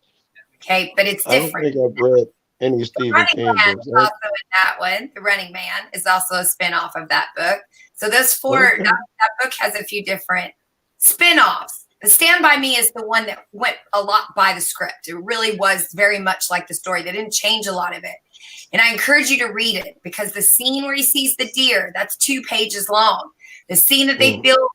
Okay, but it's different. I don't think I've read any Stephen King books. Also in that one, The Running Man is also a spinoff of that book. So those four, that book has a few different spinoffs. The Stand By Me is the one that went a lot by the script. It really was very much like the story. They didn't change a lot of it. And I encourage you to read it because the scene where he sees the deer, that's 2 pages long. The scene that they build,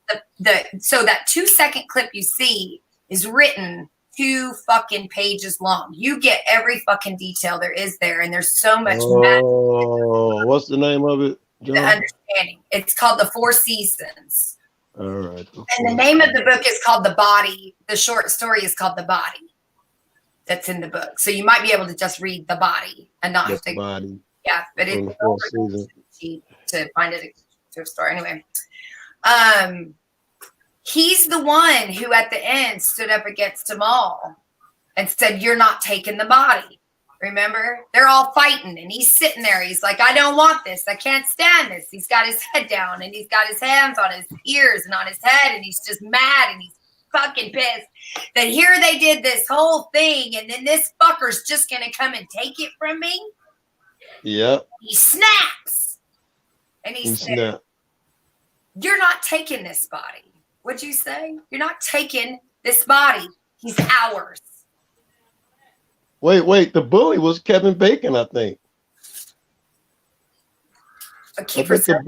so that 2-second clip you see is written 2 fucking pages long. You get every fucking detail there is there, and there's so much. What's the name of it, John? The Understanding. It's called The Four Seasons. All right. And the name of the book is called The Body. The short story is called The Body. That's in the book, so you might be able to just read The Body and not have to. Body. Yeah, but it's cheap to find it to a store anyway. He's the one who at the end stood up against them all and said, "You're not taking the body." Remember? They're all fighting and he's sitting there. He's like, "I don't want this. I can't stand this." He's got his head down and he's got his hands on his ears and on his head and he's just mad and he's fucking pissed that here they did this whole thing and then this fucker's just going to come and take it from me. Yep. He snaps. And he said, "You're not taking this body." What'd you say? "You're not taking this body. He's ours." Wait. The bully was Kevin Bacon, I think. I think the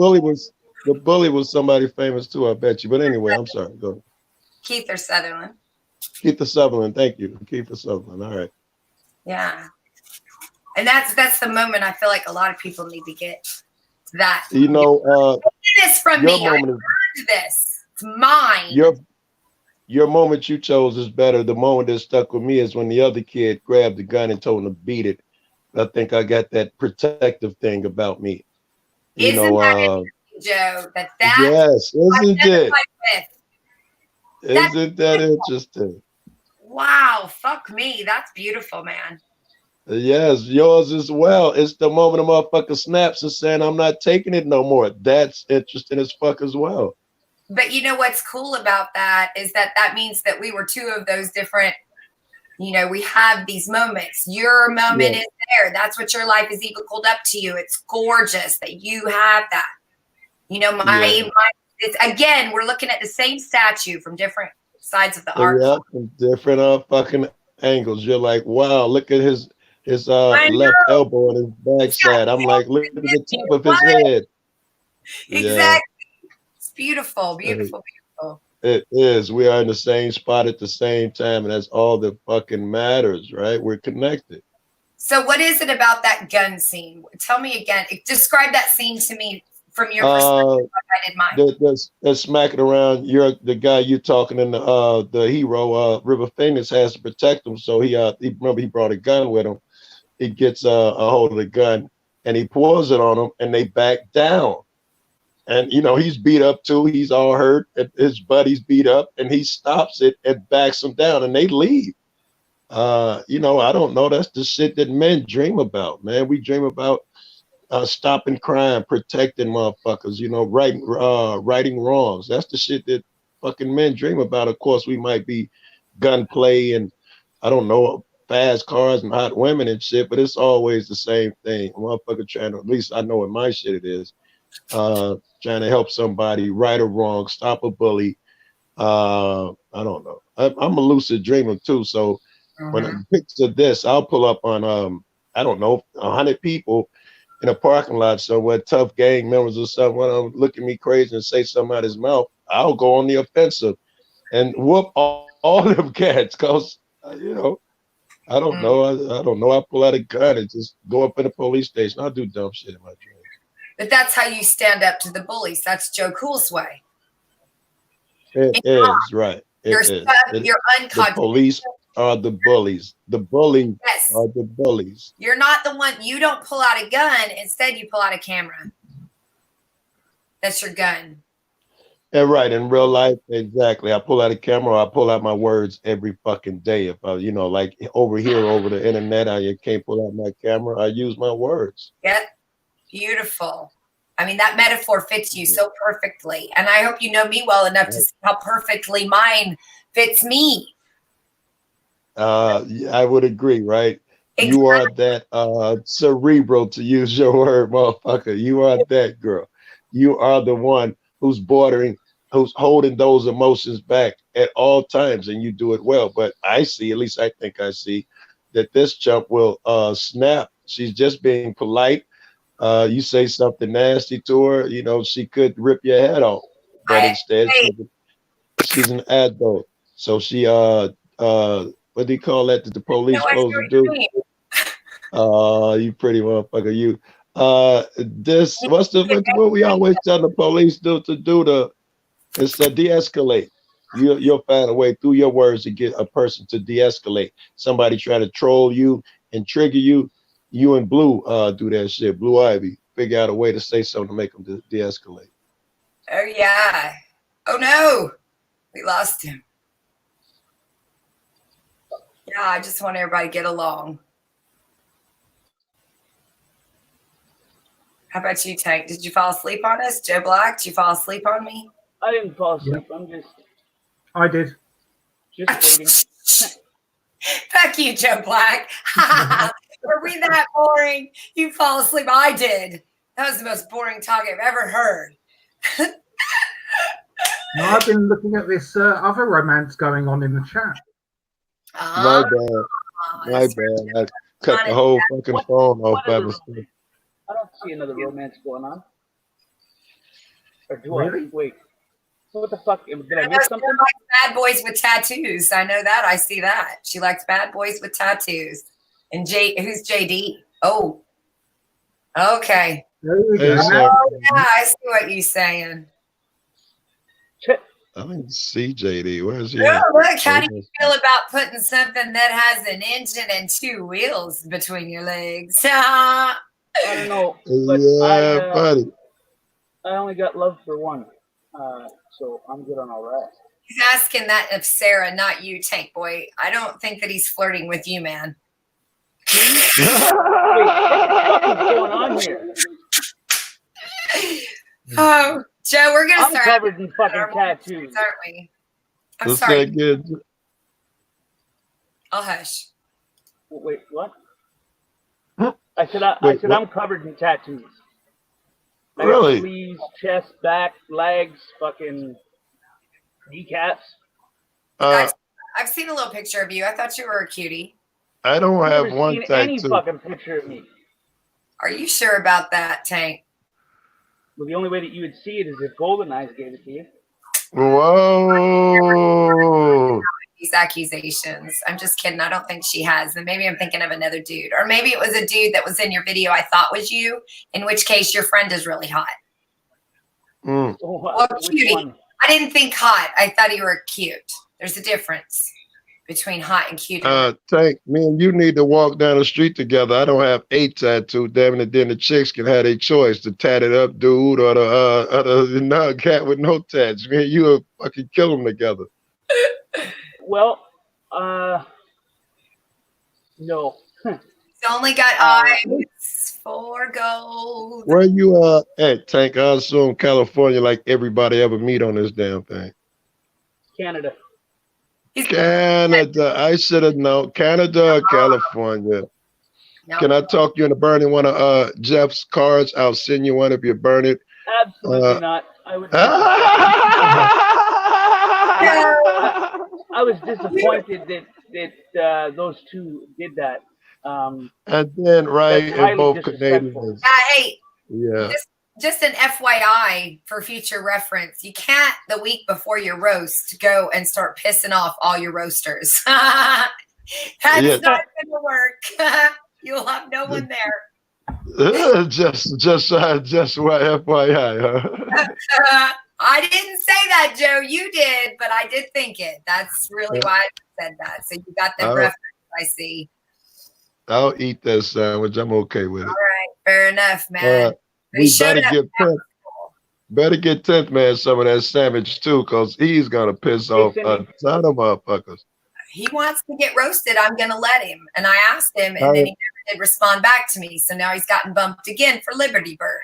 bully was somebody famous too, I bet you. But anyway, I'm sorry. Go ahead. Kiefer Sutherland. Kiefer Sutherland, thank you. Kiefer Sutherland. All right. Yeah. And that's the moment I feel like a lot of people need to get that. You know, this from me. I earned this. It's mine. Your moment you chose is better. The moment that stuck with me is when the other kid grabbed the gun and told him to beat it. I think I got that protective thing about me. Isn't that Joe? Yes, isn't it? Isn't that interesting? Wow, fuck me. That's beautiful, man. Yes, yours as well. It's the moment a motherfucker snaps and saying, "I'm not taking it no more." That's interesting as fuck as well. But you know what's cool about that is that means that we were 2 of those different, we have these moments. Your moment is there. That's what your life is equaled up to you. It's gorgeous that you have that. It's, again, we're looking at the same statue from different sides of the art. Yeah, from different fucking angles. You're like, wow, look at his left elbow and his backside. I'm like, look at the tip of his head. Exactly. It's beautiful, beautiful, beautiful. It is. We are in the same spot at the same time, and that's all that fucking matters, right? We're connected. So what is it about that gun scene? Tell me again. Describe that scene to me from your perspective. I did mine. They're smacking around. You're the guy you're talking, and the hero, River Phoenix, has to protect him. So he remember he brought a gun with him. He gets a hold of the gun and he pours it on him, and they back down. And he's beat up too. He's all hurt. And his buddy's beat up, and he stops it and backs him down, and they leave. I don't know. That's the shit that men dream about, man. We dream about stopping crime, protecting motherfuckers. Righting wrongs. That's the shit that fucking men dream about. Of course, we might be gunplay and I don't know, fast cars and hot women and shit, but it's always the same thing. A motherfucker trying to, at least I know in my shit it is, trying to help somebody right or wrong, stop a bully. I don't know. I'm a lucid dreamer too, so when I picture this, I'll pull up on I don't know, 100 people in a parking lot somewhere, tough gang members or someone look at me crazy and say something out his mouth. I'll go on the offensive and whoop all them cats, cause I don't know. I don't know. I pull out a gun and just go up in the police station. I'll do dumb shit in my dreams. But that's how you stand up to the bullies. That's Joe Cool's way. It is right. You're unconscious. The police are the bullies. The bullies are the bullies. You're not the one. You don't pull out a gun. Instead, you pull out a camera. That's your gun. And right, in real life, exactly. I pull out a camera, I pull out my words every fucking day. If I, like over here, over the internet, I can't pull out my camera. I use my words. Yeah, beautiful. I mean, that metaphor fits you so perfectly. And I hope you know me well enough to see how perfectly mine fits me. I would agree, right? Exactly. You are that cerebral, to use your word, motherfucker. You are that girl. You are the one who's holding those emotions back at all times, and you do it well. But I see, at least I think I see, that this chump will snap. She's just being polite. You say something nasty to her, she could rip your head off. But instead, she's an adult. So she what do you call that the police supposed to do? You pretty motherfucker, you. What we always tell the police to do is to de-escalate. You'll find a way through your words to get a person to de-escalate. Somebody trying to troll you and trigger you. You and Blue do that shit. Blue Ivy figure out a way to say something to make them de-escalate. Oh yeah. Oh no, we lost him. Yeah, I just want everybody to get along. How about you, Tank? Did you fall asleep on us? Joe Black, did you fall asleep on me? I didn't fall asleep. Yeah. I did. Just waiting. Fuck you, Joe Black. Were we that boring? You fall asleep. I did. That was the most boring talk I've ever heard. No, I've been looking at this other romance going on in the chat. My bad. I cut the whole fucking phone off by mistake. I don't see another romance going on. Or do really? I? Wait. What the fuck? Did I miss something? She likes bad boys with tattoos. I know that. I see that. She likes bad boys with tattoos. And who's JD? Oh. Okay. Oh, yeah, I see what you're saying. I didn't see JD. Where's he? Oh, look, how do you feel about putting something that has an engine and 2 wheels between your legs? I don't know. But yeah, buddy. I only got love for one. So I'm good on all that. He's asking that of Sarah, not you, Tank Boy. I don't think that he's flirting with you, man. Wait, what the fuck is going on here? Oh, Joe, we're gonna start. I'm covered in fucking tattoos, aren't we? I'm sorry. I'll hush. Wait, what? I said I'm covered in tattoos. Really? Sleeves, chest, back, legs, fucking kneecaps. I've seen a little picture of you. I thought you were a cutie. I don't have one tattoo. Any fucking picture of me. Are you sure about that, Tank? Well, the only way that you would see it is if Golden Eyes gave it to you. Whoa. These accusations. I'm just kidding. I don't think she has. And maybe I'm thinking of another dude. Or maybe it was a dude that was in your video I thought was you, in which case your friend is really hot. Mm. Well, cutie. I didn't think hot. I thought you were cute. There's a difference between hot and cute. Tank, me and you need to walk down the street together. I don't have a tattoo, damn it. And then the chicks can have a choice, the tatted up dude or the cat with no tats. Me and you will fucking kill them together. Well, no. He's only got eyes for gold. Where you at, Tank? I assume California, like everybody ever meet on this damn thing. Canada. Canada. I should have known. Canada or California. No. Can I talk you into burning one of Jeff's cards? I'll send you one if you burn it. Absolutely not. I would. I was disappointed that those two did that. And then, right, and both Canadians. Hey. Yeah. Just an FYI for future reference. You can't, the week before your roast, go and start pissing off all your roasters. That's not going to work. You'll have no one there. just what FYI, huh? I didn't say that, Joe. You did, but I did think it. That's really why I said that. So you got the reference, I see. I'll eat that sandwich. I'm okay with it. All right, fair enough, man. We better get 10th man some of that sandwich too, because he's gonna piss off a ton of motherfuckers. He wants to get roasted. I'm gonna let him. And I asked him, and then he never did respond back to me. So now he's gotten bumped again for Liberty Bird.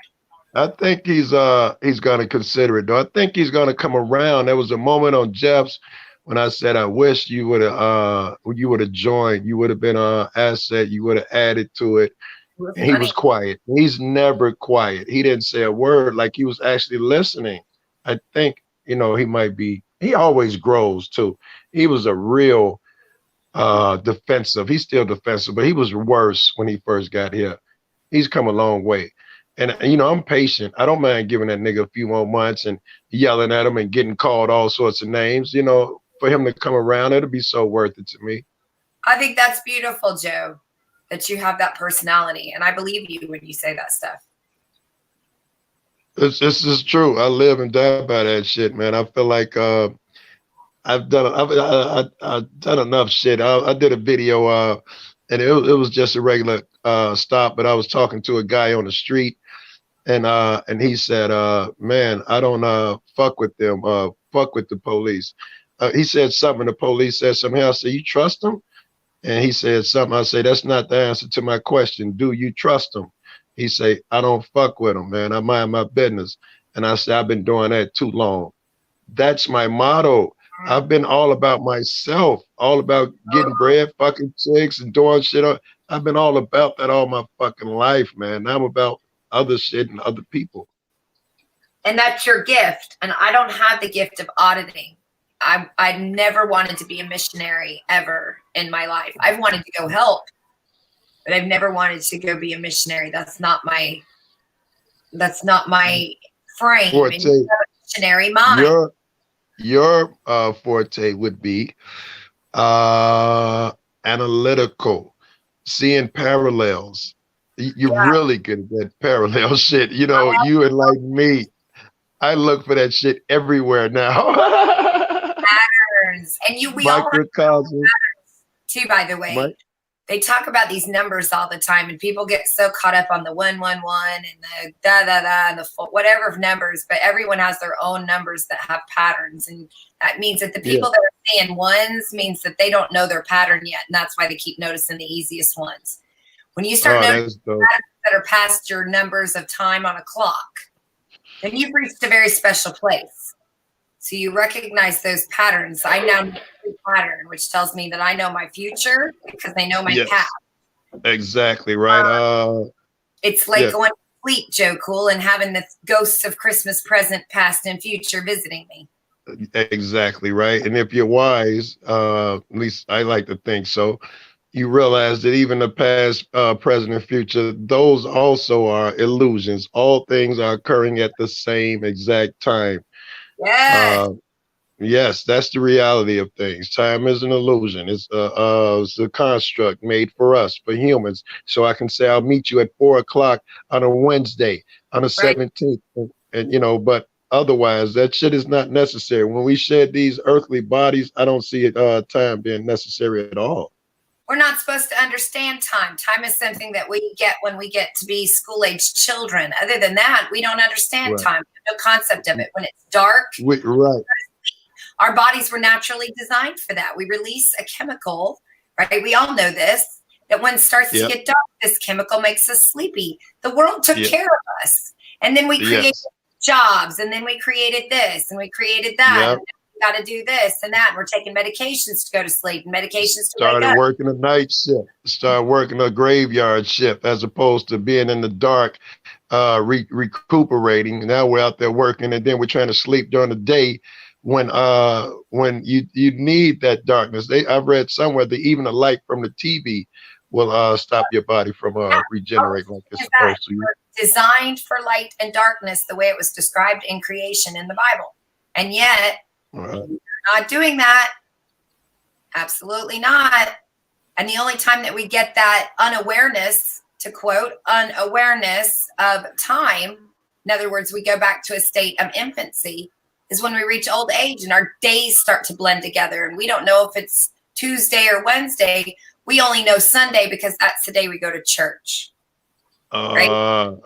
I think he's gonna consider it though. I think he's gonna come around. There was a moment on Jeff's when I said I wish you would have joined. You would have been an asset. You would have added to it. And he was quiet. He's never quiet. He didn't say a word, like he was actually listening. I think, he might be, he always grows too. He was a real defensive. He's still defensive, but he was worse when he first got here. He's come a long way. And, I'm patient. I don't mind giving that nigga a few more months and yelling at him and getting called all sorts of names. For him to come around, it'll be so worth it to me. I think that's beautiful, Joe, that you have that personality. And I believe you when you say that stuff. This is true. I live and die by that shit, man. I feel like I've done enough shit. I did a video and it was just a regular stop, but I was talking to a guy on the street and he said, man, I don't fuck with them, fuck with the police. He said something, the police said something. I said, you trust them? And he said something. I say, that's not the answer to my question. Do you trust them? He say, I don't fuck with them, man. I mind my business. And I said, I've been doing that too long. That's my motto. I've been all about myself, all about getting bread, fucking chicks and doing shit. I've been all about that all my fucking life, man. Now I'm about other shit and other people. And that's your gift. And I don't have the gift of auditing. I never wanted to be a missionary ever in my life. I've wanted to go help, but I've never wanted to go be a missionary. That's not my frame. Forte, and you have a missionary mind. Your forte would be analytical, seeing parallels. You're really good at that parallel shit. You and like me, I look for that shit everywhere now. Patterns. And we all have patterns too, by the way. They talk about these numbers all the time, and people get so caught up on the 111 and the and the whatever numbers, but everyone has their own numbers that have patterns. And that means that the people that are saying ones means that they don't know their pattern yet. And that's why they keep noticing the easiest ones. When you start noticing patterns that are past your numbers of time on a clock, then you've reached a very special place. So you recognize those patterns. I now know the pattern, which tells me that I know my future because they know my past. Exactly right. It's like going to sleep, Joe Cool, and having the ghosts of Christmas present, past, and future visiting me. Exactly right. And if you're wise, at least I like to think so, you realize that even the past, present, and future, those also are illusions. All things are occurring at the same exact time. Yes. Yes, that's the reality of things. Time is an illusion. It's a construct made for us, for humans. So I can say I'll meet you at 4 o'clock on a Wednesday, on the 17th, and but otherwise that shit is not necessary. When we shed these earthly bodies, I don't see time being necessary at all. We're not supposed to understand time. Time is something that we get when we get to be school-age children. Other than that, we don't understand Right. time. No concept of it. When it's dark, Right. our bodies were naturally designed for that. We release a chemical, right? We all know this, that when it starts to get dark, this chemical makes us sleepy. The world took care of us. And then we created jobs, and then we created this, and we created that. And we got to do this and that. And we're taking medications to go to sleep and medications to wake Started up. working a night shift, started working a graveyard shift as opposed to being in the dark, recuperating. Now we're out there working, and then we're trying to sleep during the day when you need that darkness. I've read somewhere that even the light from the TV will stop your body from regenerating like it's supposed to. We're designed for light and darkness the way it was described in creation in the Bible. And yet, we're not doing that. Absolutely not. And the only time that we get that unawareness, to quote, unawareness of time, in other words, we go back to a state of infancy, is when we reach old age and our days start to blend together. And we don't know if it's Tuesday or Wednesday. We only know Sunday because that's the day we go to church. Right?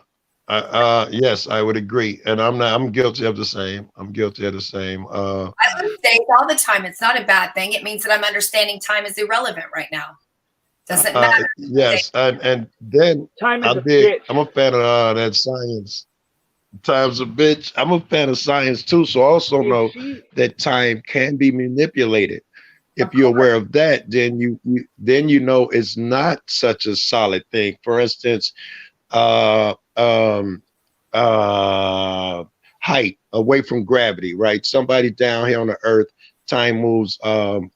Yes, I would agree. And I'm guilty of the same. I'm guilty of the same. I lose days all the time. It's not a bad thing. It means that I'm understanding time is irrelevant right now. Doesn't matter. Yes, and then I'm a fan of that science. Time's a bitch. I'm a fan of science too, so I also know that time can be manipulated. If you're aware of that, then you know it's not such a solid thing. For instance, height away from gravity, right? Somebody down here on the earth, time moves right,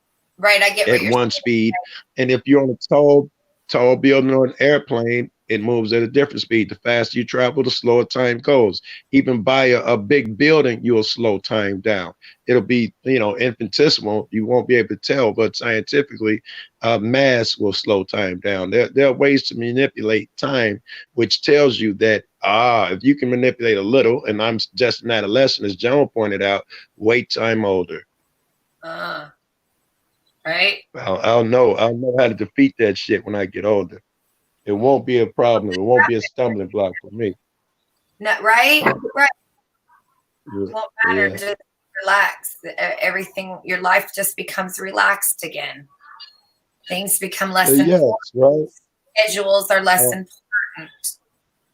I get at one speed. And if you're on a tall building or an airplane, it moves at a different speed. The faster you travel, the slower time goes. Even by a big building, you'll slow time down. It'll be, infinitesimal. You won't be able to tell, but scientifically, mass will slow time down. There are ways to manipulate time, which tells you that, if you can manipulate a little, and I'm just an adolescent, as Joan pointed out, wait till I'm older. Right? I'll know how to defeat that shit when I get older. It won't be a problem. It won't be a stumbling block for me. No, right? Right. Yeah. Won't matter. Just relax. Everything, your life just becomes relaxed again. Things become less important. Right. Schedules are less important.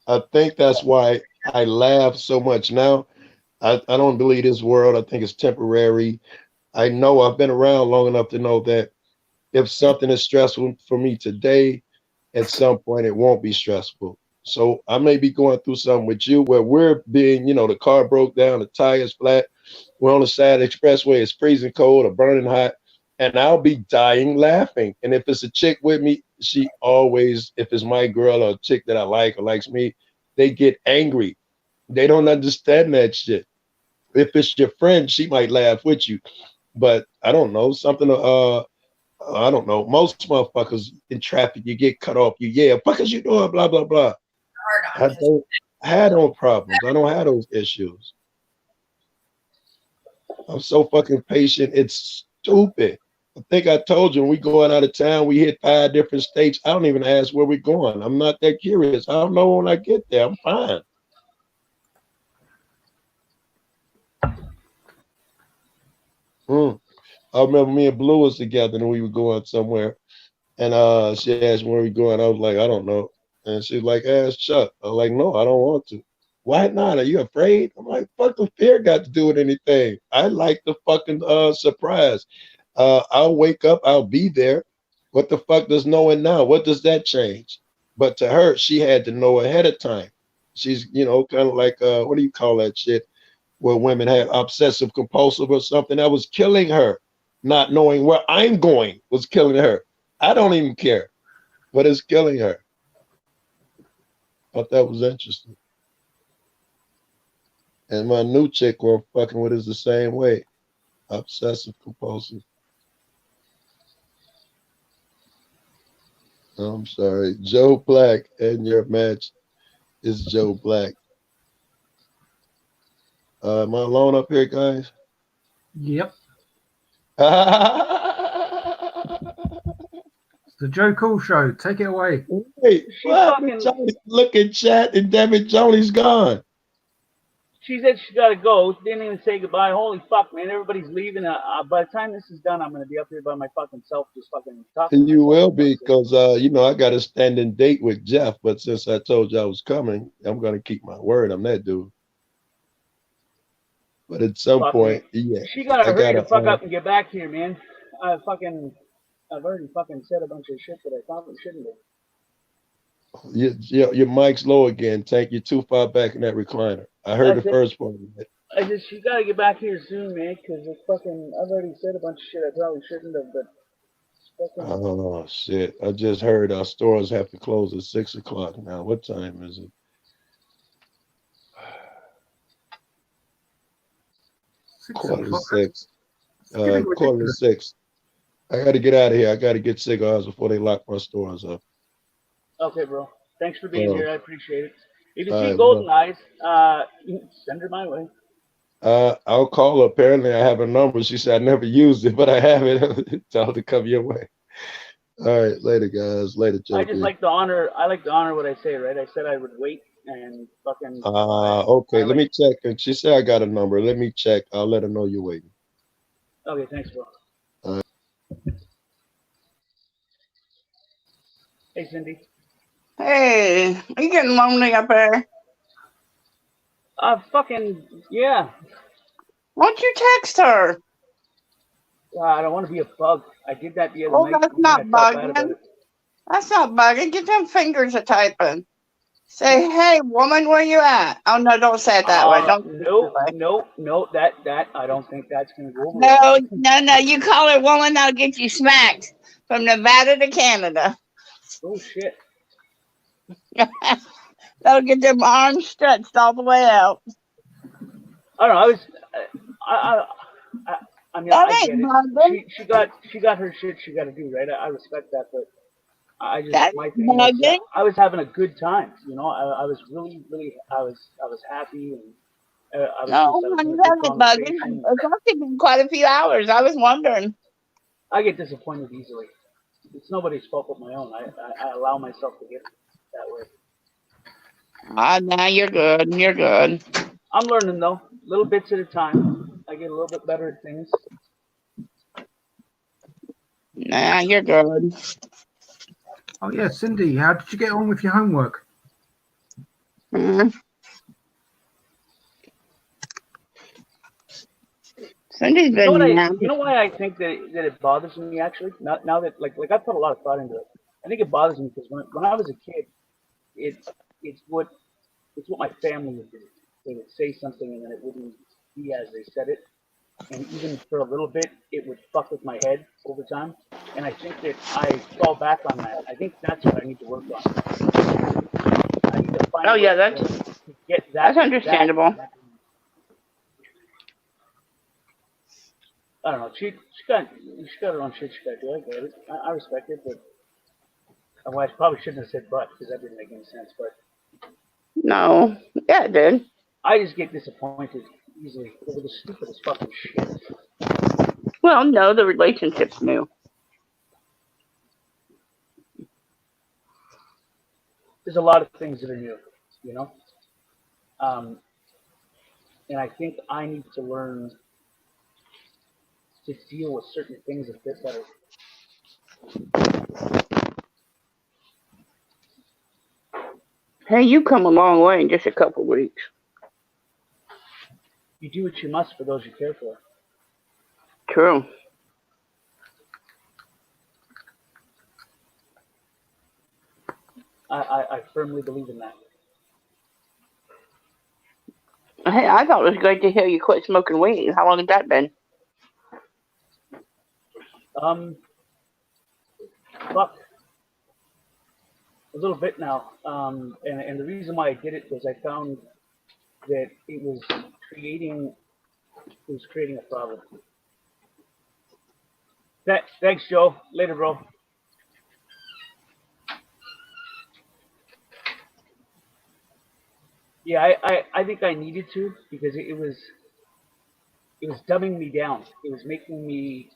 I think that's why I laugh so much now. I don't believe this world. I think it's temporary. I know I've been around long enough to know that if something is stressful for me today, at some point it won't be stressful. So I may be going through something with you where we're being, the car broke down, the tire's flat, we're on the side of the expressway, it's freezing cold or burning hot, and I'll be dying laughing. And if it's a chick with me, she always, if it's my girl or a chick that I like or likes me, they get angry. They don't understand that shit. If it's your friend, she might laugh with you. But I don't know, something I don't know. Most motherfuckers in traffic, you get cut off. You yell, "Fuck is you doing?" Blah blah blah. I don't have those problems. I don't have those issues. I'm so fucking patient. It's stupid. I think I told you when we going out of town, we hit 5 different states. I don't even ask where we're going. I'm not that curious. I don't know when I get there. I'm fine. I remember me and Blue was together and we were going somewhere. And she asked where we going. I was like, I don't know. And she's like, ask Chuck. I was like, no, I don't want to. Why not? Are you afraid? I'm like, fucking fear got to do with anything. I like the fucking surprise. I'll wake up, I'll be there. What the fuck does knowing now? What does that change? But to her, she had to know ahead of time. She's, kind of like, what do you call that shit? Where women have obsessive compulsive or something that was killing her. Not knowing where I'm going was killing her. I don't even care, but it's killing her. Thought that was interesting. And my new chick who I'm fucking with is the same way. Obsessive compulsive. I'm sorry. Joe Black, and your match is Joe Black. Am I alone up here, guys? Yep. It's the Joe Cool Show. Take it away. Wait, what? Look at chat, and damn it, Joni's gone. She said she got to go. Didn't even say goodbye. Holy fuck, man. Everybody's leaving. By the time this is done, I'm going to be up here by my fucking self just fucking talking. And you will be, because, you know, I got a standing date with Jeff, but since I told you I was coming, I'm going to keep my word. I'm that dude. But at some point, yeah. She got to hurry the fuck up and get back here, man. I've already fucking said a bunch of shit that I probably shouldn't have. Your mic's low again, Tank. You're too far back in that recliner. I heard the first part of it. She got to get back here soon, man, because I've already said a bunch of shit I probably shouldn't have, but oh, shit. I just heard our stores have to close at 6 o'clock now. What time is it? Quarter to 6. Quarter to 6. I got to get out of here. I got to get cigars before they lock my stores up. Okay, bro. Thanks for being here. I appreciate it. If you see right, Golden Eyes, send her my way. I'll call her. Apparently, I have a number. She said I never used it, but I have it. Tell her to come your way. All right, later, guys. Later, Joe. I just like to honor. I like to honor what I say, right? I said I would wait and fucking. Okay. Let me check. And she said I got a number. Let me check. I'll let her know you're waiting. Okay, thanks, bro. All right. Hey, Cindy. Hey, are you getting lonely up there? Fucking yeah. Why don't you text her? I don't want to be a bug. I did that the other Oh, night. that's not bugging. That's not bugging. Get them fingers a typing. Say, hey, woman, where you at? Oh no, don't say it that way. Don't. No. That I don't think that's gonna go over. No. You call her woman, I'll get you smacked from Nevada to Canada. Oh shit. That'll get them arms stretched all the way out. I don't know. I mean, I get it. She got her shit she got to do, right? I respect that, but I just my thing was, I was having a good time, you know. I was really, I was happy, and I was bugging. It's actually been quite a few hours. I was wondering. I get disappointed easily. It's nobody's fault but my own. I allow myself to get that way. Now you're good. You're good. I'm learning though, little bits at a time. I get a little bit better at things. Nah, you're good. Oh yeah, Cindy, how did you get on with your homework? Cindy's been. You know why I think that it bothers me actually? Now that like I put a lot of thought into it. I think it bothers me because when I was a kid, it's what my family would do. They would say something and then it wouldn't be as they said it. And even for a little bit, it would fuck with my head over time. And I think that I fall back on that. I think that's what I need to work on. I need to find to get that. That's understandable. I don't know. She got her own shit she got to do. I get it. I respect it, but I probably shouldn't have said but because that didn't make any sense. But no, yeah, it did. I just get disappointed easily over the stupidest fucking shit. Well, no, the relationship's new. There's a lot of things that are new, you know? And I think I need to learn to deal with certain things a bit better. Hey, you come a long way in just a couple weeks. You do what you must for those you care for. True. I firmly believe in that. Hey, I thought it was great to hear you quit smoking weed. How long has that been? fuck, a little bit now. And the reason why I did it was I found that it was creating a problem. Thanks, Joe. Later, bro. Yeah, I think I needed to because it was dumbing me down. It was making me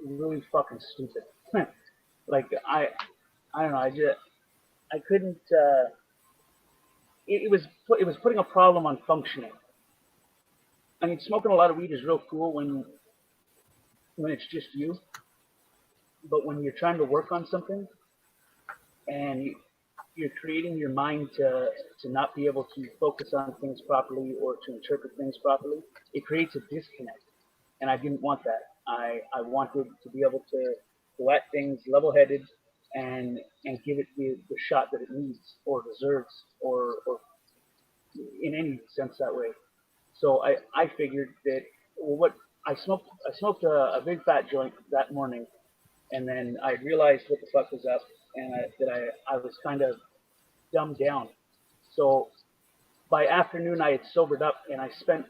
really fucking stupid. Like I don't know. I couldn't. It was putting a problem on functioning. I mean, smoking a lot of weed is real cool when it's just you, but when you're trying to work on something and you're creating your mind to not be able to focus on things properly or to interpret things properly, it creates a disconnect. And I didn't want that. I wanted to be able to go at things level-headed and give it the shot that it needs or deserves or in any sense that way. So I figured that what I smoked a big fat joint that morning, and then I realized what the fuck was up, and that I was kind of dumbed down. So by afternoon I had sobered up, and I spent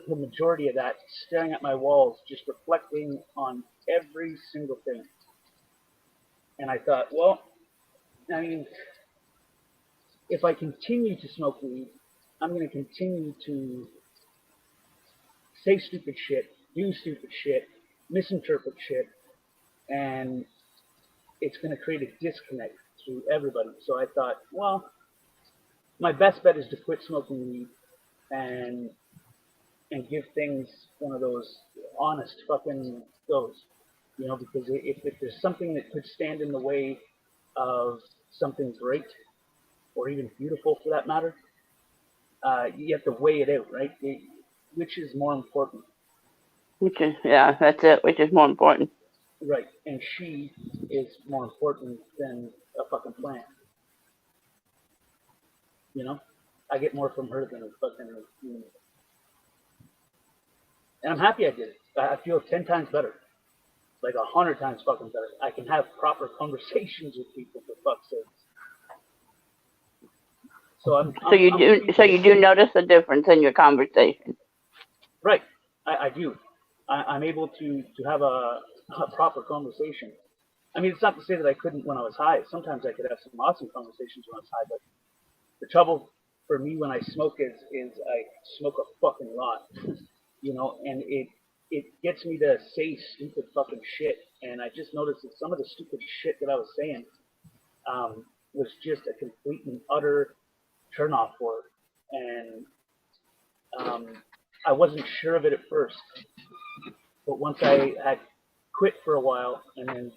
the majority of that staring at my walls, just reflecting on every single thing. And I thought, well, I mean, if I continue to smoke weed, I'm going to continue to say stupid shit, do stupid shit, misinterpret shit, and it's going to create a disconnect to everybody. So I thought, well, my best bet is to quit smoking weed and give things one of those honest fucking goes, you know, because if there's something that could stand in the way of something great or even beautiful for that matter, you have to weigh it out, right? Which is more important? Yeah, that's it. Which is more important? Right, and she is more important than a fucking plant. You know, I get more from her than a fucking human. And I'm happy I did it. I feel 10 times better, like 100 times fucking better. I can have proper conversations with people, for fuck's sake. So you do notice a difference in your conversation. Right, I do. I'm able to have a proper conversation. I mean, it's not to say that I couldn't when I was high. Sometimes I could have some awesome conversations when I was high, but the trouble for me when I smoke is I smoke a fucking lot, you know, and it gets me to say stupid fucking shit. And I just noticed that some of the stupid shit that I was saying was just a complete and utter turnoff for it. And I wasn't sure of it at first, but once I had quit for a while and then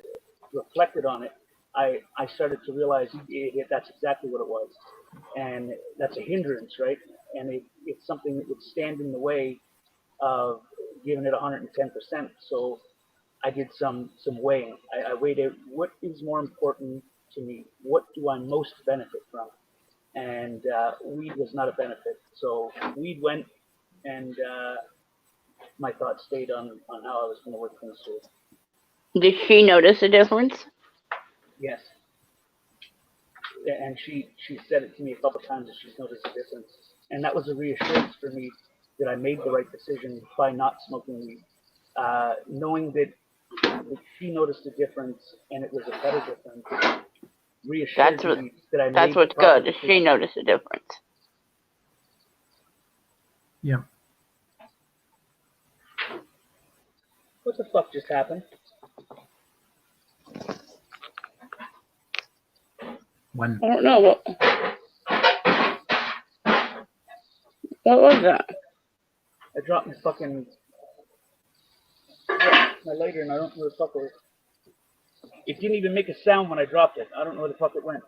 reflected on it, I started to realize that's exactly what it was. And that's a hindrance, right? And it's something that would stand in the way of giving it 110%. So I did some weighing. I weighed out what is more important to me. What do I most benefit from? And weed was not a benefit. So weed went, and my thoughts stayed on how I was going to work things through. Did she notice a difference? Yes. And she said it to me a couple times that she's noticed a difference. And that was a reassurance for me that I made the right decision by not smoking weed. Knowing that she noticed a difference and it was a better difference reassured me that I made That's what's good. Is she noticed a difference? Yeah. What the fuck just happened? When? I don't know. What was that? I dropped my fucking my lighter and I don't know where the fuck it was. It didn't even make a sound when I dropped it. I don't know where the fuck it went.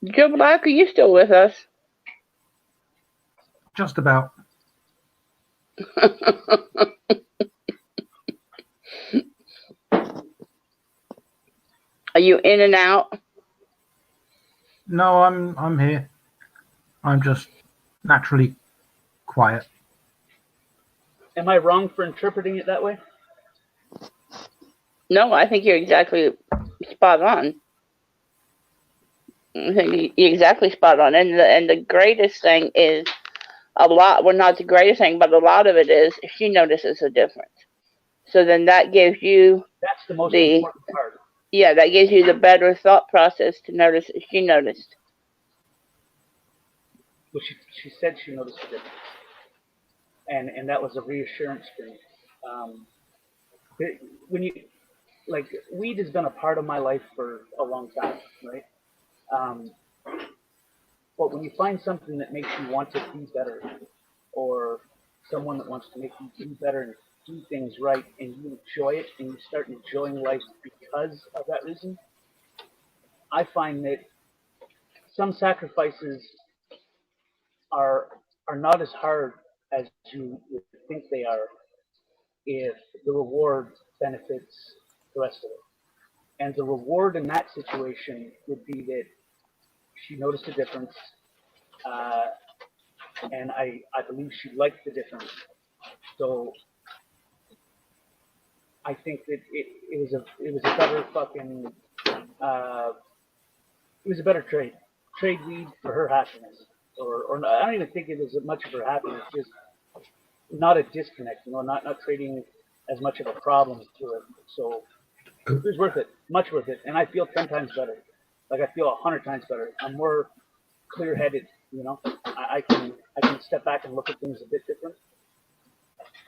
Joe Black, are you still with us? Just about. Are you in and out? No, I'm here. I'm just naturally quiet. Am I wrong for interpreting it that way? No, I think you're exactly spot on. You're exactly spot on. And the greatest thing is not the greatest thing, but a lot of it is she notices a difference. So then that gives you that's the most important part. Yeah, that gives you the better thought process to notice that she noticed. Well, she said she noticed a difference, and that was a reassurance for me. When you like, weed has been a part of my life for a long time, right? Um, but when you find something that makes you want to be better, or someone that wants to make you do better and do things right, and you enjoy it, and you start enjoying life because of that reason, I find that some sacrifices are are not as hard as you would think they are if the reward benefits the rest of it. And the reward in that situation would be that she noticed a difference, uh, and I believe she liked the difference. So I think that it was a better fucking it was a better trade. Trade weed for her happiness, or I don't even think it was much of her happiness. Just not a disconnect, not trading as much of a problem to her. So it was worth it, much worth it, and I feel 10 times better. Like I feel 100 times better. I'm more clear-headed. I can step back and look at things a bit different,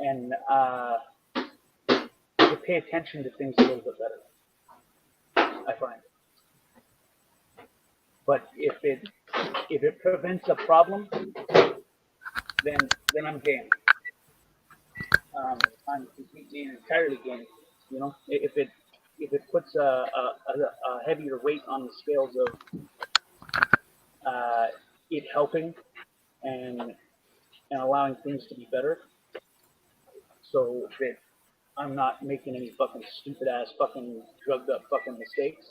and to pay attention to things a little bit better. I find. But if it prevents a problem, then I'm game. I'm completely and entirely game. If it puts a heavier weight on the scales of it helping and allowing things to be better, so that I'm not making any fucking stupid ass fucking drugged up fucking mistakes,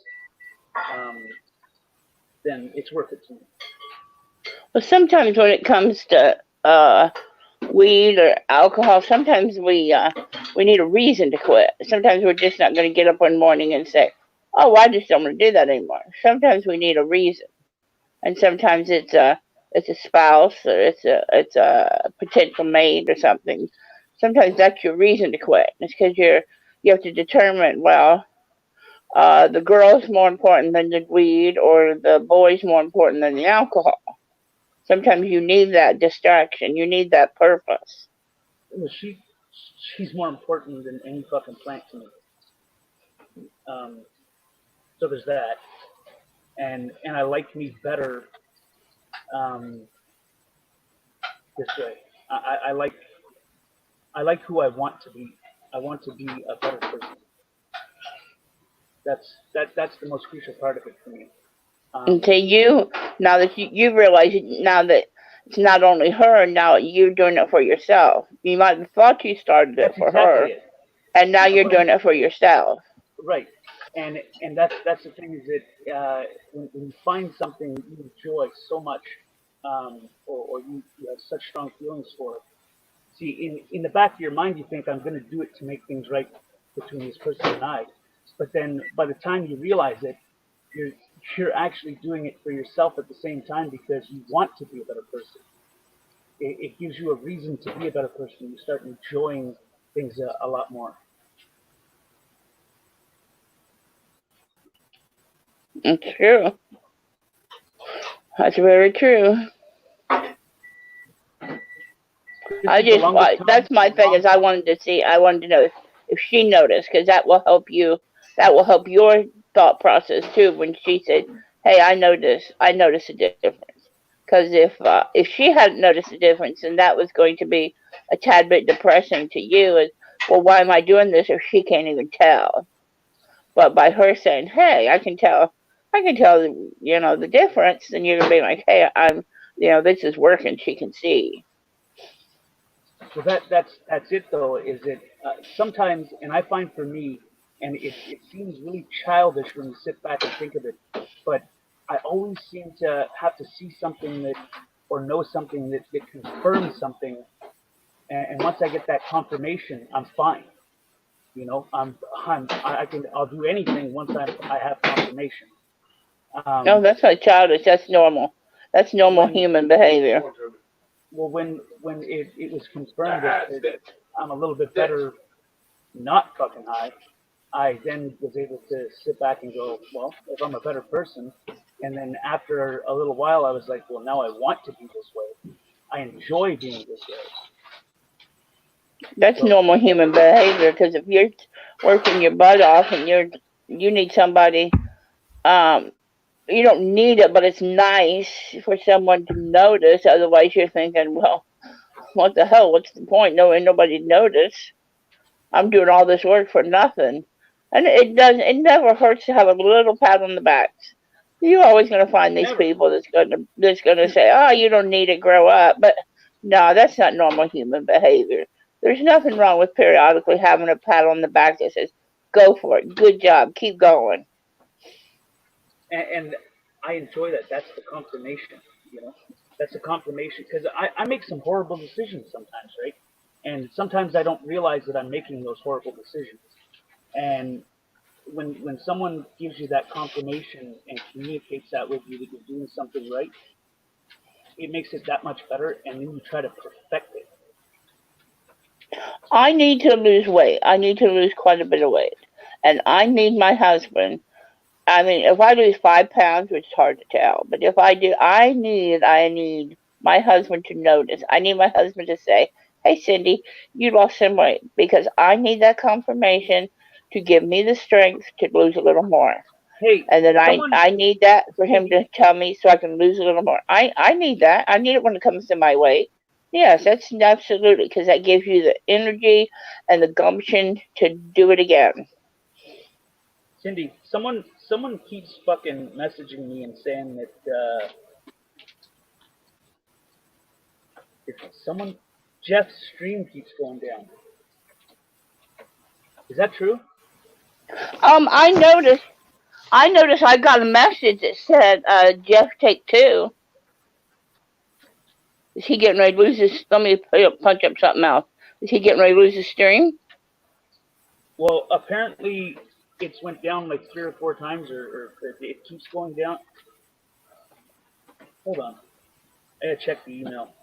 then it's worth it to me. Well, sometimes when it comes to weed or alcohol, sometimes we need a reason to quit. Sometimes we're just not going to get up one morning and say, "Oh, I just don't want to do that anymore." Sometimes we need a reason, and sometimes it's a spouse or it's a potential mate or something. Sometimes that's your reason to quit. It's because you have to determine, well, the girl's more important than the weed, or the boy's more important than the alcohol. Sometimes you need that distraction. You need that purpose. Well, she's more important than any fucking plant to me. So there's that, and I like me better this way. I like who I want to be. I want to be a better person. That's the most crucial part of it for me. Until now that you realize now that it's not only her, now you're doing it for yourself. You might have thought you started it for her, and now you're doing it for yourself. Right, and that's the thing, is that when you find something you enjoy so much, or you have such strong feelings for it. See, in the back of your mind, you think, I'm going to do it to make things right between this person and I. But then by the time you realize it, you're actually doing it for yourself at the same time, because you want to be a better person. It gives you a reason to be a better person. You start enjoying things a lot more. It's true. That's very true. That's my thing, is I wanted to know if she noticed, because that will help you. That will help your thought process too. When she said, "Hey, I noticed a difference," because if she hadn't noticed a difference, then that was going to be a tad bit depressing to you. As well, why am I doing this if she can't even tell? But by her saying, "Hey, I can tell, the difference," then you're gonna be like, "Hey, this is working." She can see. So that's it though. Is it sometimes, and I find for me, and it seems really childish when you sit back and think of it, but I always seem to have to see something or know something that confirms something, and once I get that confirmation, I'm fine. I'll do anything once I have confirmation. confirmation. No, that's not childish. That's normal. That's normal human behavior. Well, when it was confirmed that I'm a little bit better not fucking high, I then was able to sit back and go, well, if I'm a better person, and then after a little while, I was like, well, now I want to be this way. I enjoy being this way. That's normal human behavior. Because if you're working your butt off and you need somebody, you don't need it, but it's nice for someone to notice. Otherwise, you're thinking, well, what the hell? What's the point? Nobody notice. I'm doing all this work for nothing. And it never hurts to have a little pat on the back. You're always going to find these people that's going to say, oh, you don't need to grow up. But no, that's not normal human behavior. There's nothing wrong with periodically having a pat on the back that says, go for it. Good job. Keep going. And I enjoy that. That's the confirmation, That's the confirmation. Because I make some horrible decisions sometimes, right? And sometimes I don't realize that I'm making those horrible decisions. And when someone gives you that confirmation and communicates that with you that you're doing something right, it makes it that much better, and then you try to perfect it. I need to lose weight. I need to lose quite a bit of weight. And I need my husband. I mean, if I lose 5 pounds, which is hard to tell, but if I do, I need my husband to notice. I need my husband to say, hey, Cindy, you lost some weight, because I need that confirmation to give me the strength to lose a little more. Hey, and then I need that for him to tell me so I can lose a little more. I need that. I need it when it comes to my weight. Yes, that's absolutely, because that gives you the energy and the gumption to do it again. Cindy, someone keeps fucking messaging me and saying that Jeff's stream keeps going down. Is that true? I noticed I got a message that said Jeff take 2. Is he getting ready to lose his? Let me punch up something else. Is he getting ready to lose his stream? Well, apparently it's went down like 3 or 4 times, or it keeps going down. Hold on, I gotta check the email.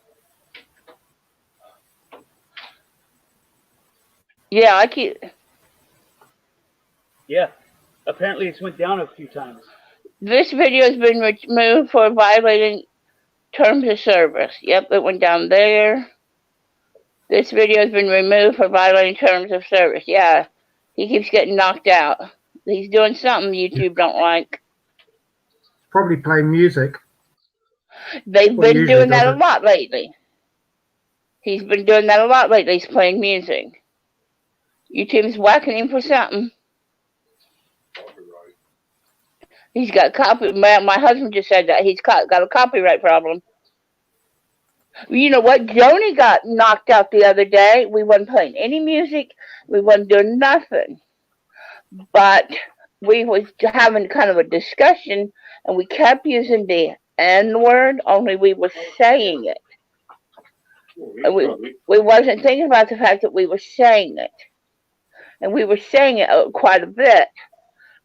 Yeah, I keep. Yeah, apparently it's went down a few times. This video has been removed for violating terms of service. Yep, it went down there. This video has been removed for violating terms of service. Yeah, he keeps getting knocked out. He's doing something YouTube don't like. Probably playing music. They've been doing that a lot lately. He's been doing that a lot lately. He's playing music. YouTube's whacking him for something. He's got my husband just said that. He's got a copyright problem. You know what? Joni got knocked out the other day. We wasn't playing any music. We wasn't doing nothing. But we was having kind of a discussion, and we kept using the N-word, only we were saying it. And we wasn't thinking about the fact that we were saying it. And we were saying it quite a bit.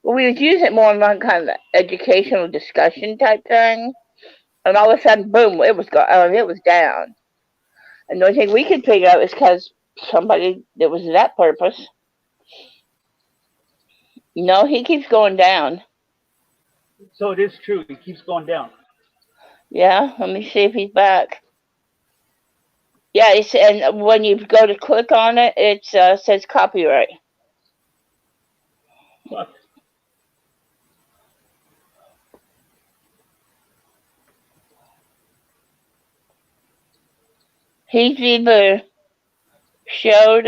But we was using it more in one kind of educational discussion type thing. And all of a sudden, boom, it was down. And the only thing we could figure out is because somebody that was that purpose. No, he keeps going down. So it is true. He keeps going down. Yeah, let me see if he's back. Yeah, and when you go to click on it, it says copyright. What? He's either showed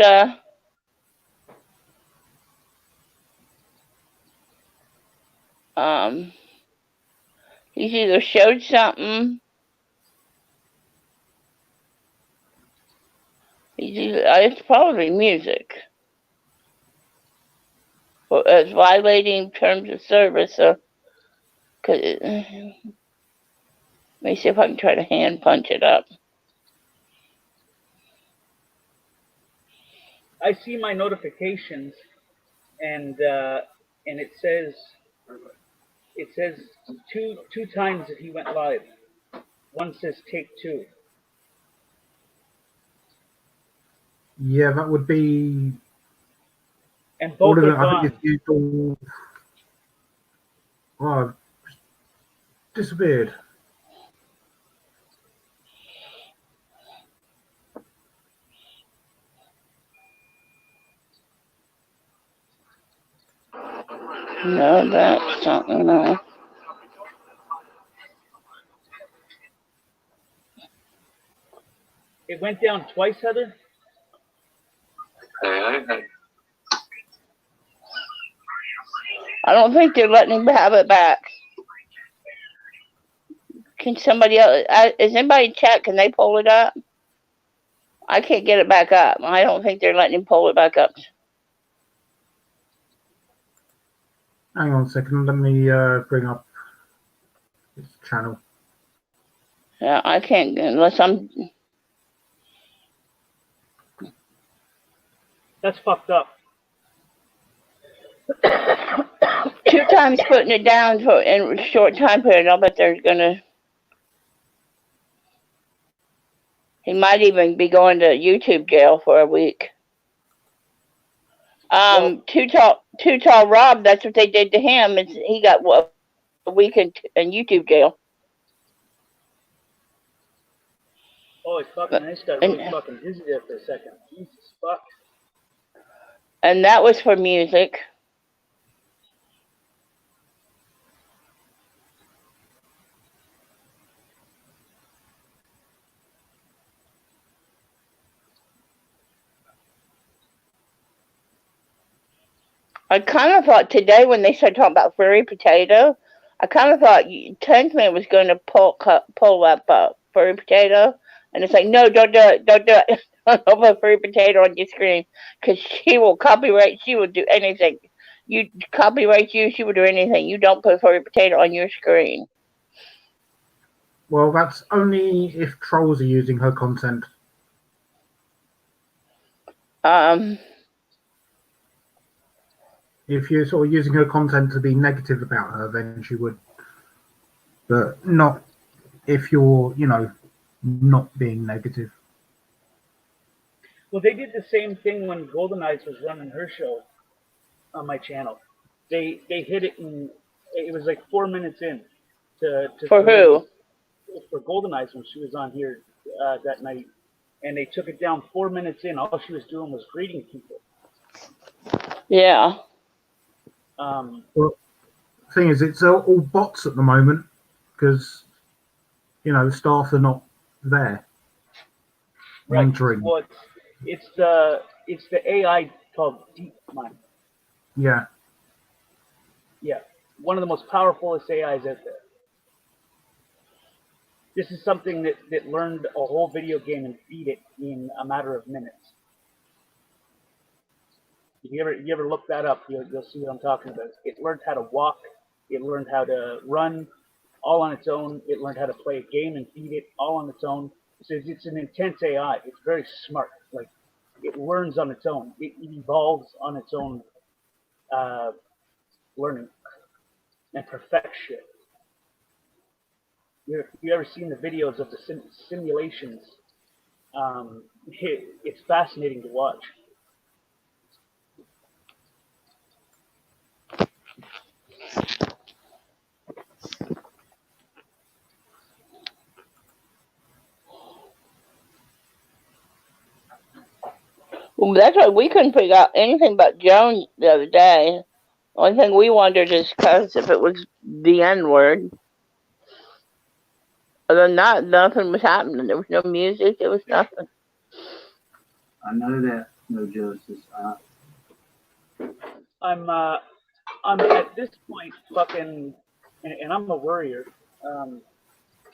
he's either showed something. It's probably music. Well, it's violating terms of service. So, let me see if I can try to hand punch it up. I see my notifications, and it says It says two times that he went live. One says take two. Yeah, that would be. And both all of are it. I think gone. it's used all. Oh, disappeared. No, that's not. No. It went down twice, Heather? I don't think they're letting him have it back. Can somebody else? Is anybody in chat? Can they pull it up? I can't get it back up. I don't think they're letting him pull it back up. Hang on a second. Let me bring up this channel. Yeah, I can't unless I'm. That's fucked up. 2 times putting it down for in a short time period. I'll bet they're gonna. He might even be going to YouTube jail for a week. Too tall Rob. That's what they did to him. He got a week in YouTube jail. Holy fucking, I just got really fucking dizzy there for a second. Jesus fuck. And that was for music. I kind of thought today when they started talking about furry potato, I kind of thought Tensman was going to pull up furry potato, and it's like, no, don't do it, don't do it. Don't put furry potato on your screen, because she will copyright. She will do anything. You copyright you, she will do anything. You don't put furry potato on your screen. Well, that's only if trolls are using her content. If you're sort of using her content to be negative about her, then she would. But not if you're, not being negative. Well, they did the same thing when Golden Eyes was running her show on my channel. They hit it and it was like 4 minutes in. For who? For Golden Eyes when she was on here that night. And they took it down 4 minutes in. All she was doing was greeting people. Yeah. Well, the thing is, it's all bots at the moment because, staff are not there. Right. Monitoring. Well, it's the AI called DeepMind. Yeah. Yeah. One of the most powerful AIs out there. This is something that learned a whole video game and beat it in a matter of minutes. If you ever look that up, you'll see what I'm talking about. It learned how to walk, it learned how to run, all on its own. It learned how to play a game and beat it, all on its own. It's an intense AI. It's very smart. Like it learns on its own. It evolves on its own learning and perfects shit. You ever seen the videos of the simulations? It's fascinating to watch. Well, that's why we couldn't figure out anything about Joan the other day. The only thing we wondered is because if it was the N word. Other than that, nothing was happening. There was no music. There was nothing. I know that. No justice. I'm at this point fucking, and I'm a worrier.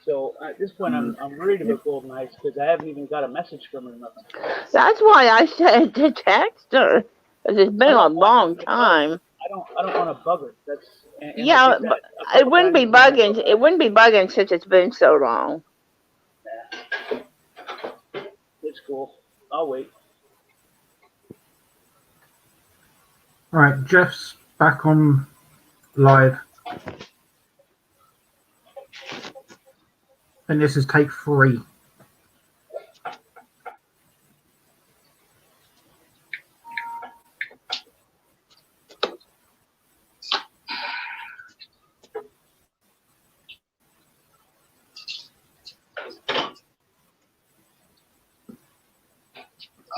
So at this point, I'm worried about Golden Eyes because I haven't even got a message from her or nothing. That's why I said to text her, because it's been a long time. I don't want to bug her. That's yeah, but it wouldn't be bugging. It wouldn't be bugging since it's been so long. Yeah. It's cool. I'll wait. All right, Jeff's back on live. And this is take 3.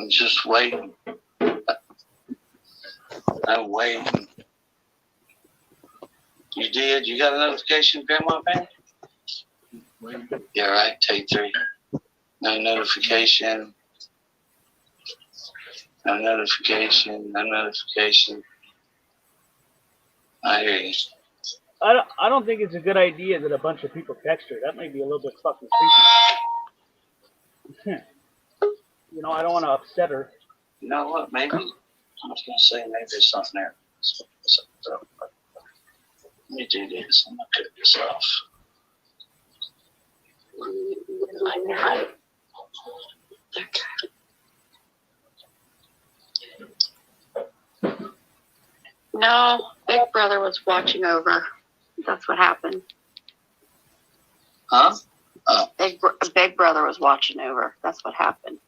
I'm just waiting. I'm waiting. You did? You got a notification, Grandma Van? Yeah, right. Take 3. No notification. No notification. No notification. I hear you. I don't think it's a good idea that a bunch of people text her. That may be a little bit fucking creepy. You know, I don't want to upset her. You know what? Maybe I was gonna say maybe there's something there. So, let me do this. I'm gonna cut this off. No, Big Brother was watching over. That's what happened. Huh? Oh. Big Brother was watching over. That's what happened.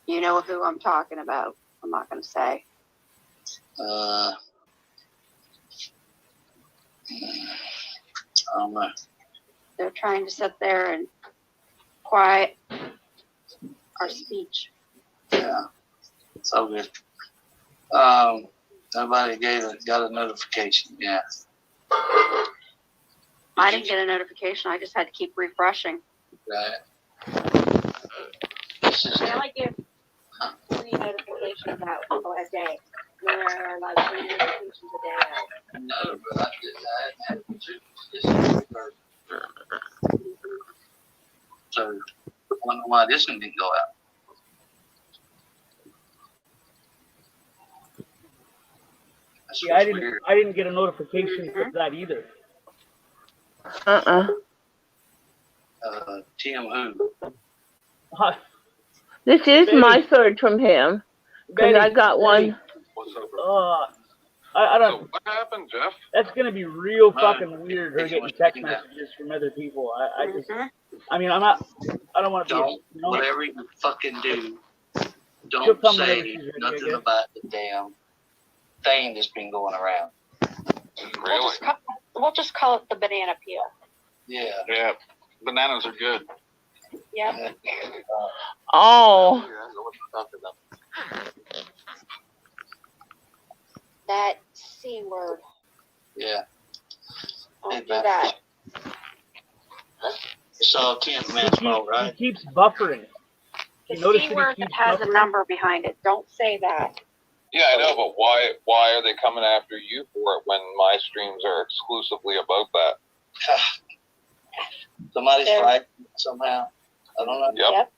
You know who I'm talking about. I'm not going to say. I don't know. They're trying to sit there and quiet our speech. Yeah. It's all good. Nobody got a notification. Yeah. I didn't get a notification. I just had to keep refreshing. Right. They only give 3 notifications out a day. There are like 3 notifications a day out. No, but I had 2. So I wonder why this one didn't go out. See, I didn't get a notification for that either. Tim who? This is Betty. my third from him. Because I got one. I don't. So what happened, Jeff? That's gonna be real fucking weird. Her getting text messages from other people. I just. I mean, I'm not. I don't want to be. You know, whatever you fucking do, She'll don't come whenever say she's ready, I nothing guess. about the damn thing that's been going around. Really? We'll just call it the banana peel. Yeah. Yeah. Bananas are good. Yep. Oh. That C word. Yeah. Don't do that. So Tim Mansell, right? He keeps buffering. The You notice C that word he that keeps has a buffering? number behind it. Don't say that. Yeah, I know, but why are they coming after you for it when my streams are exclusively about that? Somebody's right somehow. I don't know. Yep.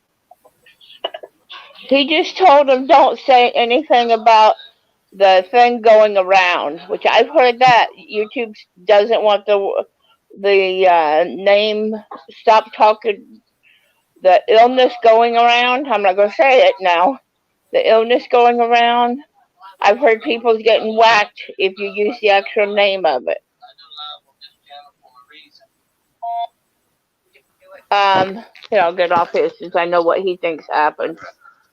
He just told him don't say anything about the thing going around, which I've heard that YouTube doesn't want the name. Stop talking. The illness going around. I'm not gonna say it now. The illness going around. I've heard people's getting whacked if you use the actual name of it. Here, I'll get off here since I know what he thinks happened.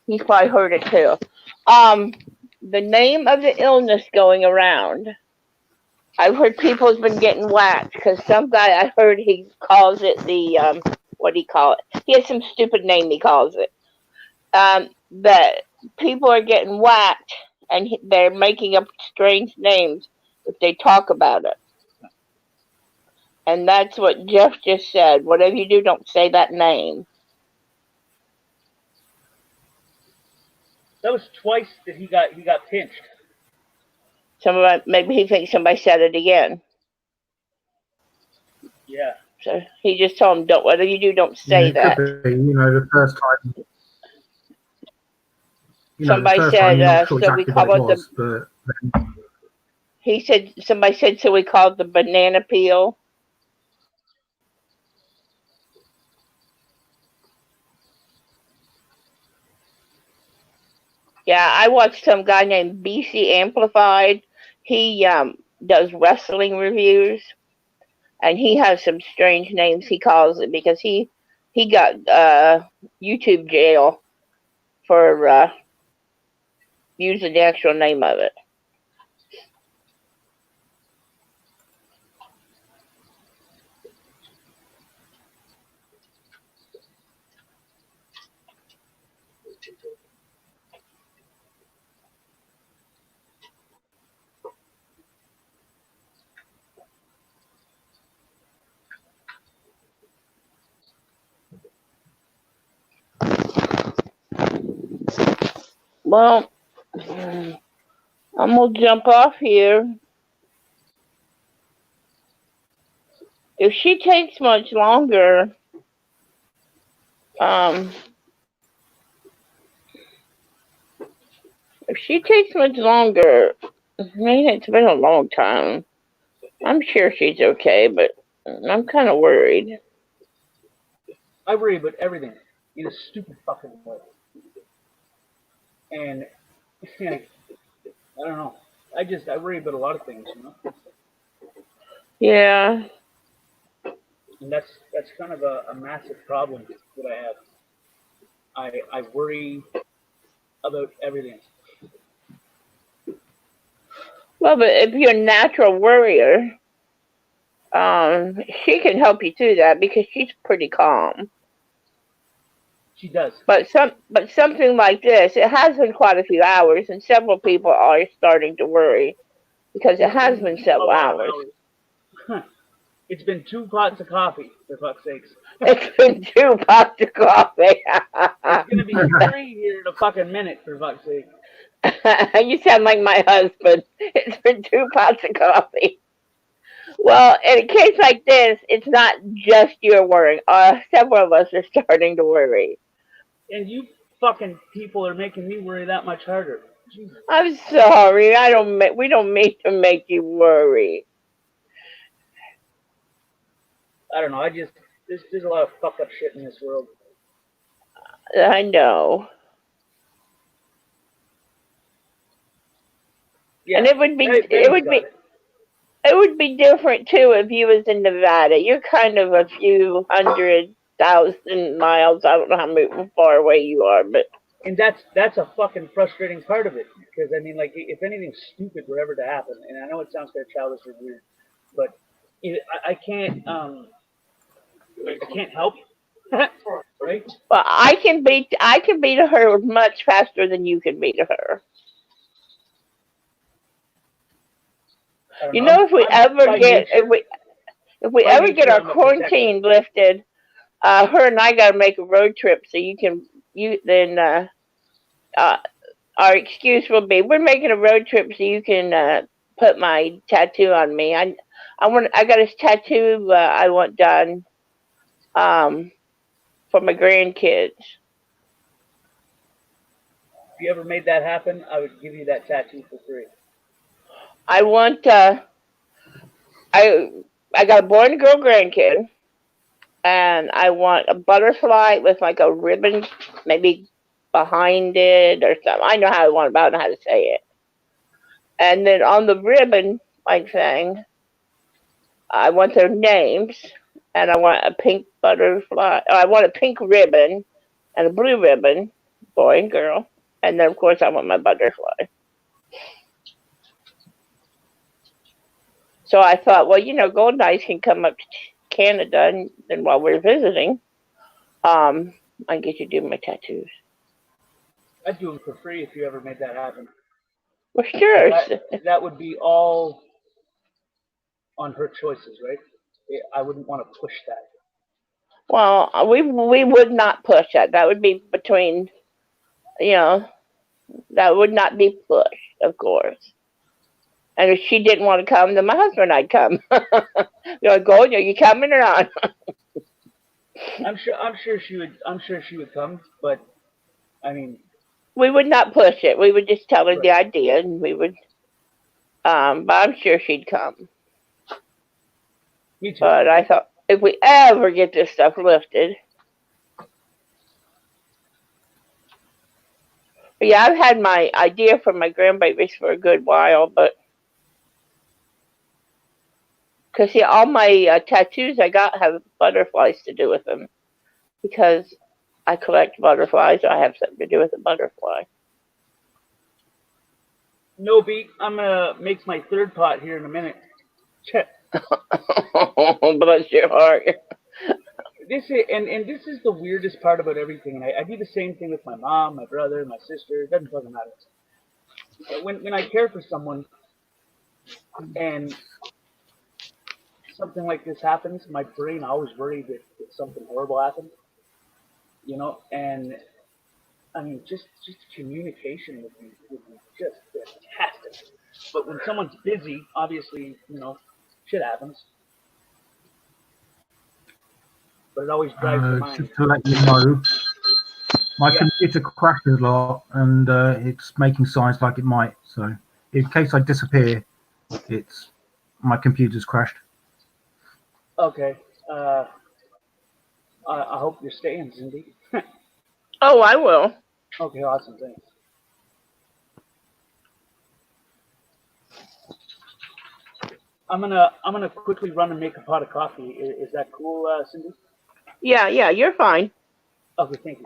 He's probably heard it too. The name of the illness going around. I've heard people's been getting whacked because some guy I heard he calls it the what do you call it? He has some stupid name he calls it. That people are getting whacked and they're making up strange names if they talk about it. And that's what Jeff just said. Whatever you do, don't say that name. That was twice that he got pinched. Maybe he thinks somebody said it again. Yeah. So he just told him, "Don't. Whatever you do, don't say that." Could be, you know, the first time. Somebody said, sure so we exactly call what it was, but He said, somebody said, so we call it the banana peel. Yeah, I watched some guy named BC Amplified. He does wrestling reviews. and he has some strange names he calls it because he got YouTube jail for using the actual name of it. Well, I'm gonna jump off here. If she takes much longer, if she takes much longer, I mean, it's been a long time. I'm sure she's okay, but I'm kind of worried. I worry about everything in a stupid fucking way. And I don't know. I worry about a lot of things, you know. Yeah. And that's kind of a massive problem that I have. I worry about everything. Well, but if you're a natural worrier, she can help you through that because she's pretty calm. She does. But something like this, it has been quite a few hours, and several people are starting to worry because it has been several hours. It's been 2 pots of coffee, for fuck's sakes. It's been 2 pots of coffee. It's gonna be 3 here in a fucking minute, for fuck's sake. You sound like my husband. It's been 2 pots of coffee. Well, in a case like this, it's not just you're worrying. Several of us are starting to worry. And you fucking people are making me worry that much harder. Jesus. I'm sorry. We don't mean to make you worry. I don't know. There's a lot of fucked up shit in this world. I know. Yeah. And it would be different too if you was in Nevada. You're kind of a few 100,000 miles. I don't know how far away you are, but. And that's a fucking frustrating part of it, because I mean, like, if anything stupid were ever to happen, and I know it sounds kind of childish or weird, but I can't help, right? Well, I can beat her much faster than you can beat her. You know, if we ever get our quarantine lifted, her and I got to make a road trip so our excuse will be we're making a road trip so you can put my tattoo on me. I got a tattoo I want done for my grandkids. If you ever made that happen, I would give you that tattoo for free. I want I got a boy and a girl grandkid, and I want a butterfly with like a ribbon maybe behind it or something. I know how I want about and how to say it. And then on the ribbon like thing, I want their names, and I want a pink butterfly. I want a pink ribbon and a blue ribbon, boy and girl. And then of course I want my butterfly. So I thought, well, you know, Golden Eyes can come up to Canada, and then while we're visiting, I can get you to do my tattoos. I'd do them for free if you ever made that happen. Well, sure. That would be all on her choices, right? I wouldn't want to push that. Well, we would not push that. That would be between, you know, that would not be pushed, of course. And if she didn't want to come, then my husband and I'd come. You're like, Golden, are you coming or not? I'm sure she would come, but I mean, we would not push it. We would just tell her the idea, and we would. But I'm sure she'd come. Me too. But I thought if we ever get this stuff lifted, yeah, I've had my idea for my grandbabies for a good while, but Because see, all my tattoos I got have butterflies to do with them. Because I collect butterflies, I have something to do with a butterfly. No, B, I'm gonna make my third pot here in a minute. Check. Bless your heart. This is and this is the weirdest part about everything. And I do the same thing with my mom, my brother, my sister. It doesn't fucking matter. When I care for someone, and something like this happens, my brain always worries that something horrible happens. You know, and I mean, just communication would be just fantastic. But when someone's busy, obviously, you know, shit happens. But it always drives the mind. Just to let you know, my computer crashes a lot, and it's making signs like it might. So, in case I disappear, it's my computer's crashed. Okay. I hope you're staying, Cindy. Oh, I will. Okay, awesome. Thanks. I'm gonna quickly run and make a pot of coffee. Is that cool, Cindy? Yeah, you're fine. Okay, thank you.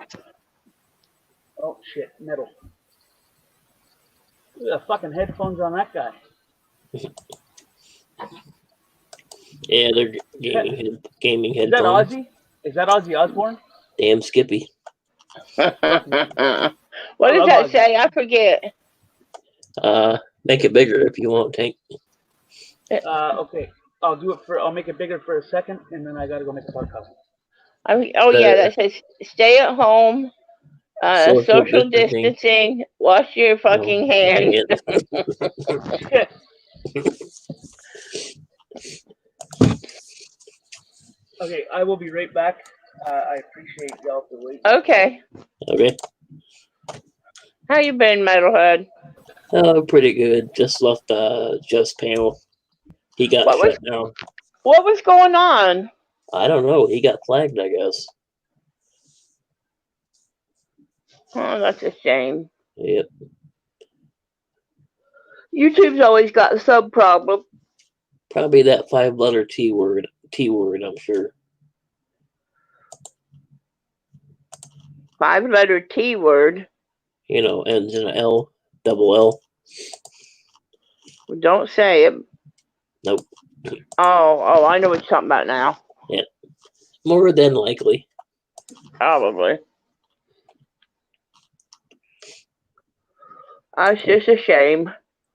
Oh shit, metal. Look at the fucking headphones on that guy. Yeah, they're gaming Is that headphones. Ozzy? Is that Ozzy Osbourne? Damn Skippy. What does that Ozzy. say? I forget. Make it bigger if you want, Tank. Okay. I'll make it bigger for a second, and then I gotta go make a pot of coffee. Yeah, that says stay at home, social distancing, wash your fucking hands. Okay, I will be right back. I appreciate y'all for waiting. Okay. Okay. How you been, Metalhead? Pretty good. Just left Jeff's panel. He got shut down. What was going on? I don't know. He got flagged, I guess. Oh, that's a shame. Yep. YouTube's always got some problem. Probably that 5-letter T word, I'm sure. 5-letter T word? You know, ends in an L, double L. Don't say it. Nope. Oh, I know what you're talking about now. Yeah. More than likely. Probably. That's just a shame.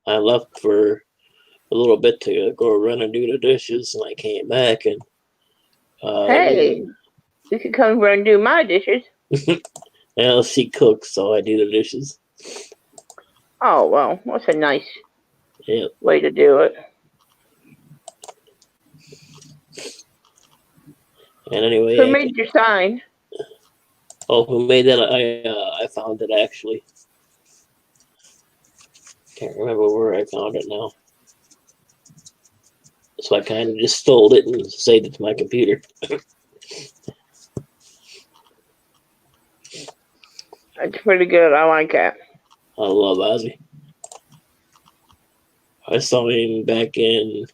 I left for a little bit to go run and do the dishes, and I came back and hey, you can come over and do my dishes. well, she cooks, so I do the dishes. Oh well, that's a nice Yep. way to do it. And anyway, Who made your sign? Oh, who made that? I found it actually. Can't remember where I found it now. So I kind of just stole it and saved it to my computer. That's pretty good. I like that. I love Ozzy. I saw him back in,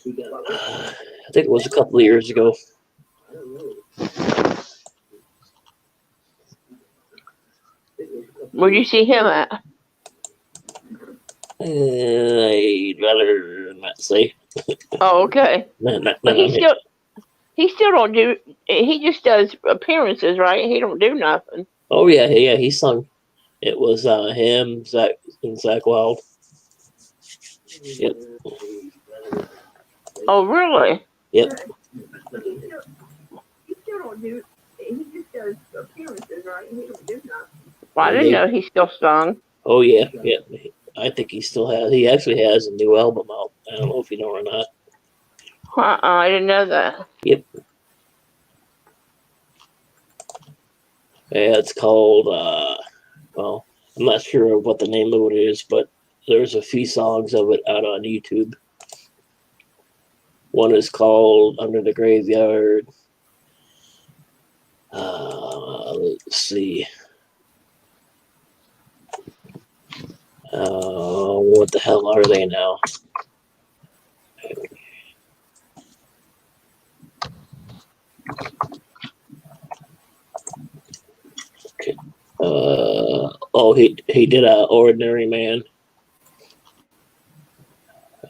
I think it was a couple of years ago. Where'd you see him at? I'd rather not say. Oh, okay. Not But he still don't do. He just does appearances, right? He don't do nothing. Oh yeah, he sung. It was him, Zach, and Zach Wild. Yep. Oh, really? Yep. He still don't do. He just does appearances, right? He don't do nothing. Well, I didn't know he still sung. Oh yeah. I think he still has. He actually has a new album out. I don't know if you know or not. I didn't know that. Yep. Yeah, it's called. Well, I'm not sure of what the name of it is, but there's a few songs of it out on YouTube. One is called "Under the Graveyard." Let's see. What the hell are they now? He did a Ordinary Man.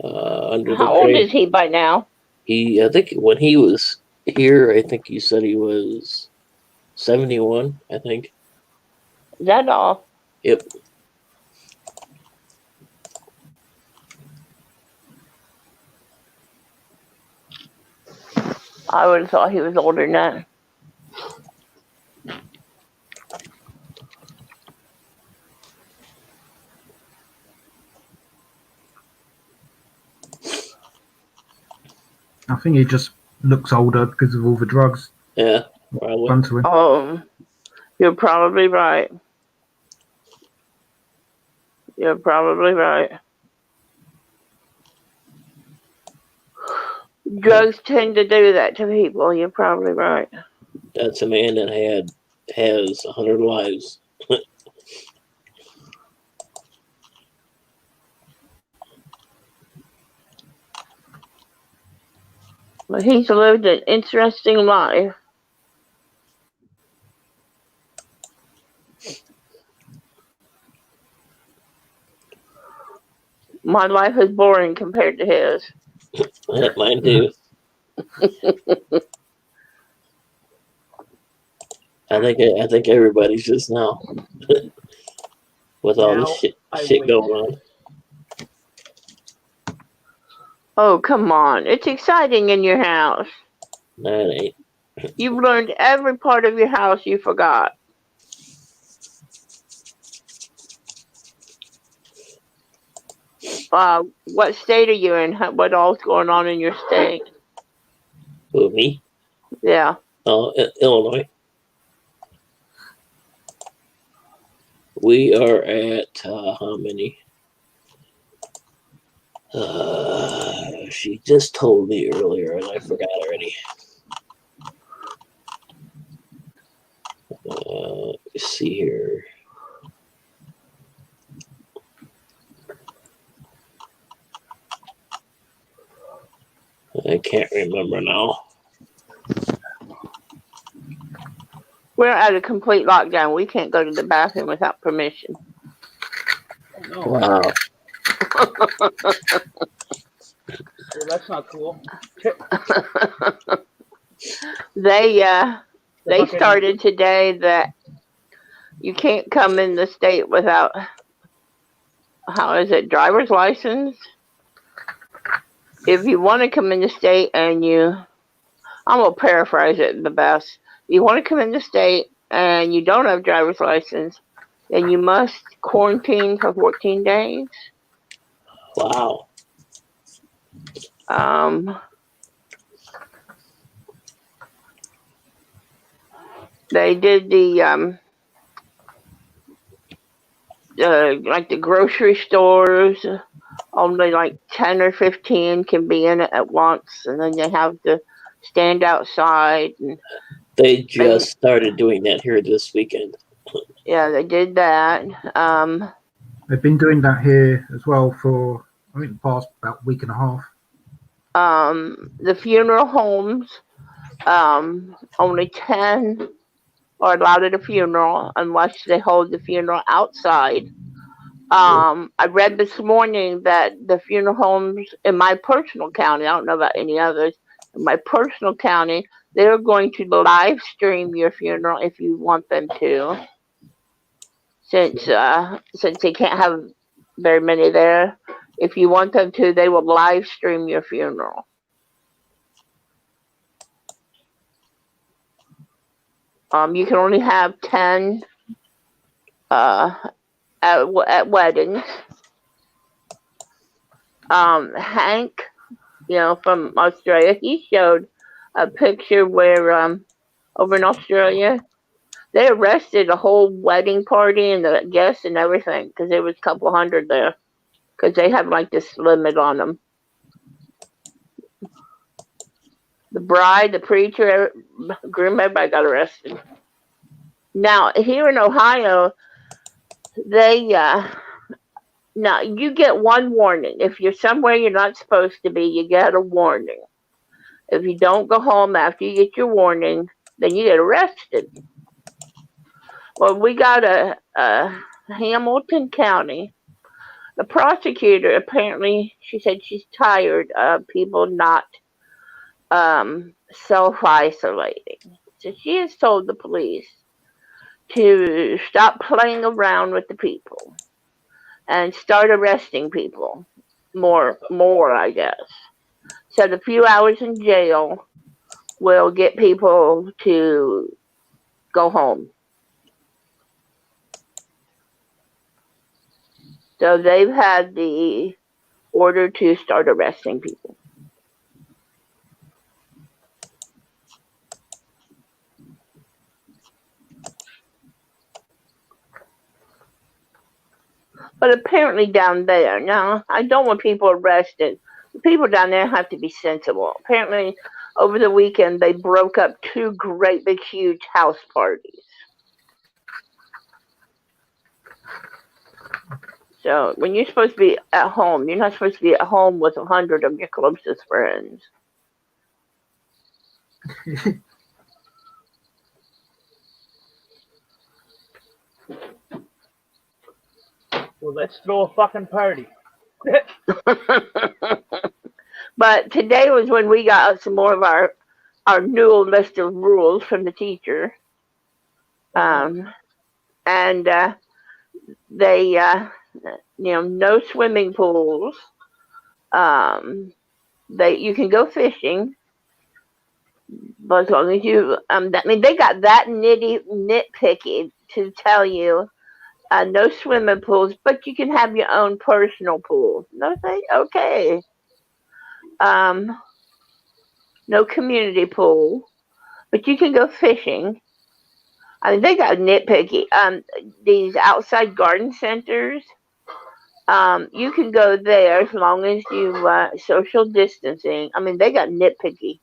Under the How old Tree. is he by now? I think when he was here, I think he said he was 71. I think. Is that all? Yep. I would have thought he was older than that. I think he just looks older because of all the drugs. Yeah, probably. Done to him. You're probably right. You're probably right. Drugs tend to do that to people. You're probably right. That's a man that has 100 lives. But he's lived an interesting life. My life is boring compared to his. Mine too. I think everybody's just now with all this shit going on. Oh, come on. It's exciting in your house. No, it ain't. You've learned every part of your house you forgot. What state are you in? What all's going on in your state? Who, me? Yeah. Oh, Illinois. We are at how many? She just told me earlier and I forgot already. Let's see here. I can't remember now. We're at a complete lockdown. We can't go to the bathroom without permission. No. Wow. Well, that's not cool. They started today that you can't come in the state without, how is it, driver's license? If you want to come in the state and I'm going to paraphrase it the best. If you want to come in the state and you don't have driver's license, then you must quarantine for 14 days. Wow. They did the like the grocery stores, only like 10 or 15 can be in it at once, and then they have to stand outside. And they just started doing that here this weekend. Yeah, they did that. They've been doing that here as well for, I think, the past about week and a half. The funeral homes, only 10 are allowed at a funeral unless they hold the funeral outside. I read this morning that the funeral homes in my personal county, I don't know about any others, in my personal county, they're going to live stream your funeral if you want them to. Since they can't have very many there, if you want them to, they will live stream your funeral. You can only have 10 at weddings. Hank, from Australia, he showed a picture where over in Australia, they arrested a whole wedding party and the guests and everything because there was a couple hundred there because they have like this limit on them. The bride, the preacher, groom, everybody got arrested. Now, here in Ohio, now you get one warning. If you're somewhere you're not supposed to be, you get a warning. If you don't go home after you get your warning, then you get arrested. Well, we got a Hamilton County. The prosecutor apparently, she said she's tired of people not self-isolating. So she has told the police to stop playing around with the people and start arresting people more, I guess. So the few hours in jail will get people to go home. So they've had the order to start arresting people. But apparently down there, now, I don't want people arrested. The people down there have to be sensible. Apparently, over the weekend, they broke up 2 great big huge house parties. So when you're supposed to be at home, you're not supposed to be at home with 100 of your closest friends. Well, let's throw a fucking party. But today was when we got some more of our new list of rules from the teacher. And they, no swimming pools. You can go fishing, but as long as you, they got that nitpicky to tell you, no swimming pools, but you can have your own personal pool. Okay. No community pool, but you can go fishing. They got nitpicky. These outside garden centers, you can go there as long as you social distancing. They got nitpicky.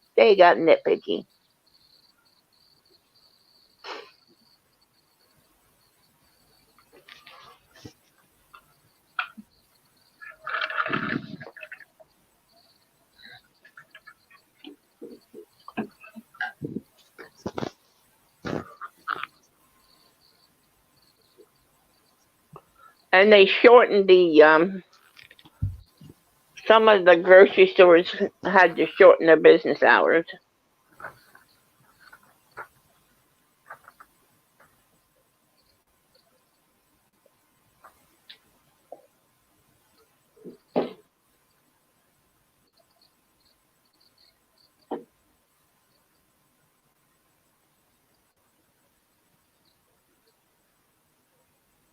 And they shortened the some of the grocery stores had to shorten their business hours.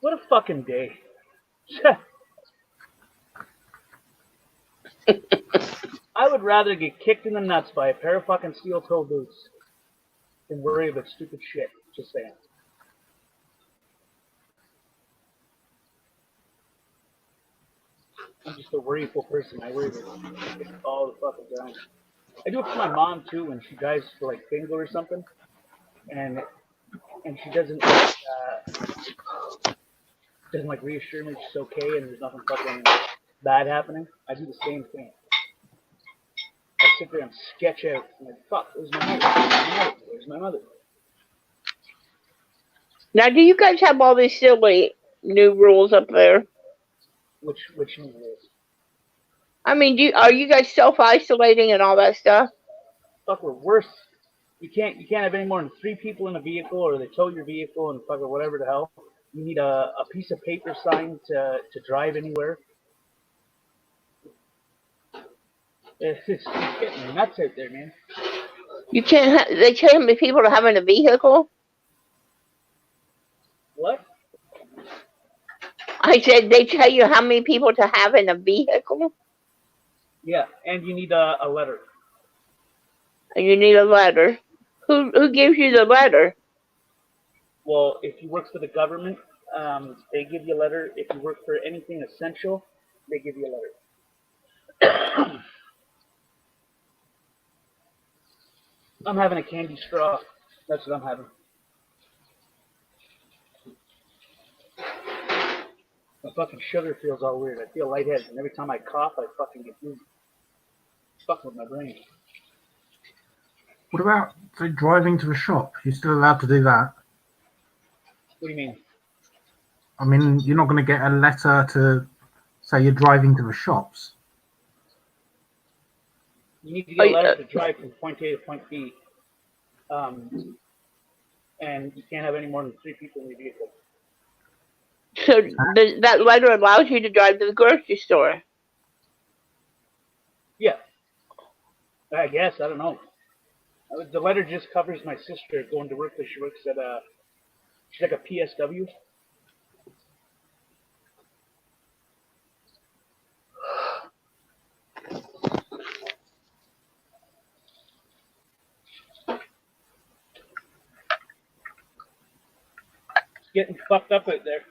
What a fucking day. I would rather get kicked in the nuts by a pair of fucking steel-toe boots than worry about stupid shit. Just saying. I'm just a worryful person. I worry about all the fucking time. I do it for my mom too when she drives for like bingo or something, and she doesn't like reassure me she's okay and there's nothing fucking bad happening. I do the same thing. I sit there and sketch out. I'm like, fuck, where's my mother? Where's my mother? Now, do you guys have all these silly new rules up there? Which new rules? Are you guys self-isolating and all that stuff? Fuck, we're worse. You can't have any more than 3 people in a vehicle, or they tow your vehicle and fucking whatever the hell. You need a piece of paper signed to drive anywhere. It's getting nuts out there, man. You can't. They tell how many people to have in a vehicle. What? I said they tell you how many people to have in a vehicle. Yeah, and you need a letter. And you need a letter. Who gives you the letter? Well, if you work for the government, they give you a letter. If you work for anything essential, they give you a letter. I'm having a candy straw. That's what I'm having. My fucking sugar feels all weird. I feel lightheaded, and every time I cough, I fucking get dizzy. It's fucking with my brain. What about driving to a shop? You're still allowed to do that? What do you mean? I mean, you're not going to get a letter to say you're driving to the shops. You need to get a letter to drive from point A to point B. And you can't have any more than 3 people in your vehicle. So that letter allows you to drive to the grocery store. Yeah. I guess. I don't know. The letter just covers my sister going to work because she works at she's like a PSW. It's getting fucked up out there.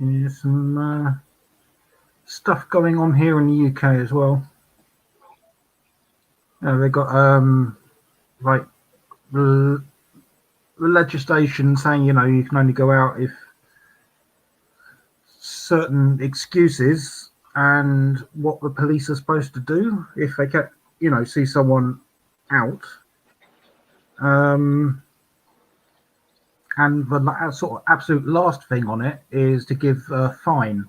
There's some stuff going on here in the UK as well. They got like the legislation saying, you know, you can only go out if certain excuses, and what the police are supposed to do if they get, you know, see someone out. And the sort of absolute last thing on it is to give a fine.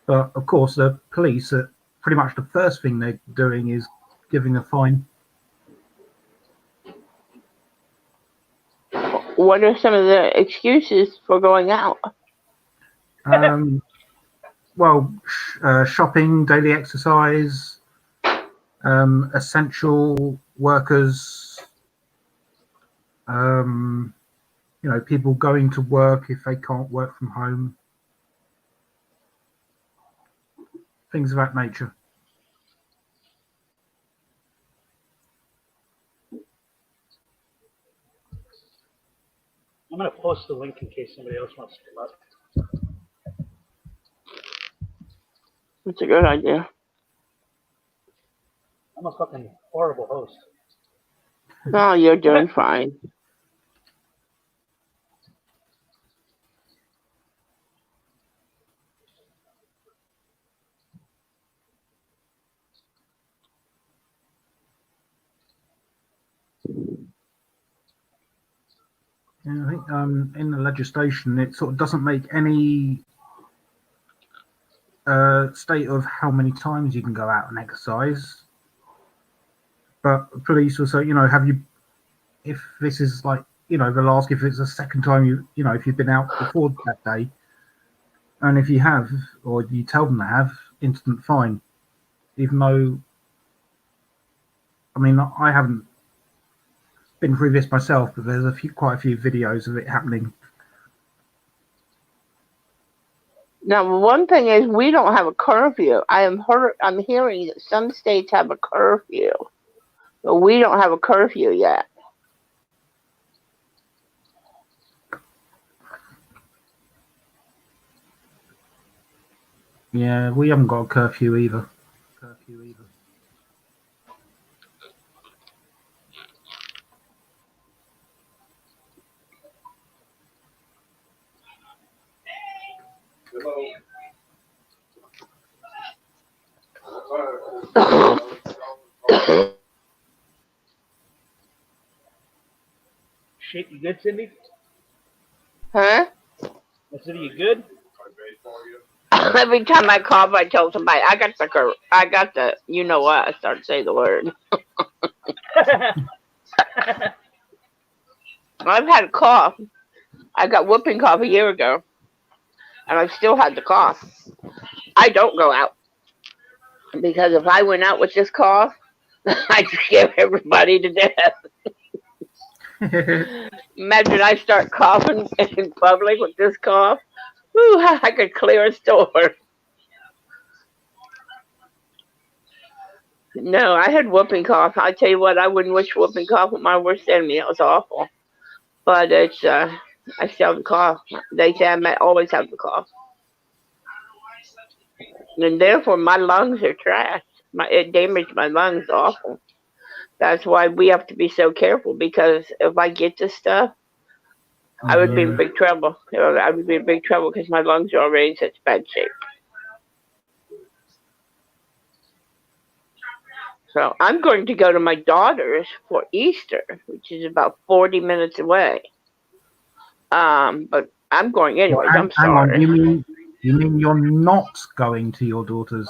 But of course, the police, pretty much the first thing they're doing is giving a fine. What are some of the excuses for going out? Well, shopping, daily exercise, essential workers, you know, people going to work if they can't work from home, things of that nature. I'm going to post the link in case somebody else wants to come up. That's a good idea. I'm a fucking horrible host. No, you're doing fine. Yeah, I think in the legislation it sort of doesn't make any state of how many times you can go out and exercise, but the police will say, you know, have you, if this is like, you know, they'll ask if it's the second time you know, if you've been out before that day, and if you have, or you tell them to have, instant fine. Even though, I mean, I haven't been through this myself, but there's quite a few videos of it happening. Now, one thing is we don't have a curfew. I'm hearing that some states have a curfew, but we don't have a curfew yet. Yeah, we haven't got a curfew either. Shit, you good, Cindy? Huh? I said, are you good? Every time I cough, I tell somebody, I got the, you know what, I start to say the word. I've had a cough. I got whooping cough a year ago, and I've still had the cough. I don't go out, because if I went out with this cough, I'd scare everybody to death. Imagine I start coughing in public with this cough. Whew, I could clear a store. No, I had whooping cough. I tell you what, I wouldn't wish whooping cough on my worst enemy. It was awful. But it's, I still have the cough. They say I might always have the cough. And therefore, my lungs are trash. It damaged my lungs awful. That's why we have to be so careful, because if I get this stuff, I would be in big trouble. I would be in big trouble because my lungs are already in such bad shape. So I'm going to go to my daughter's for Easter, which is about 40 minutes away. But I'm going anyways. Well, I'm hang on. sorry. You mean you're not going to your daughter's,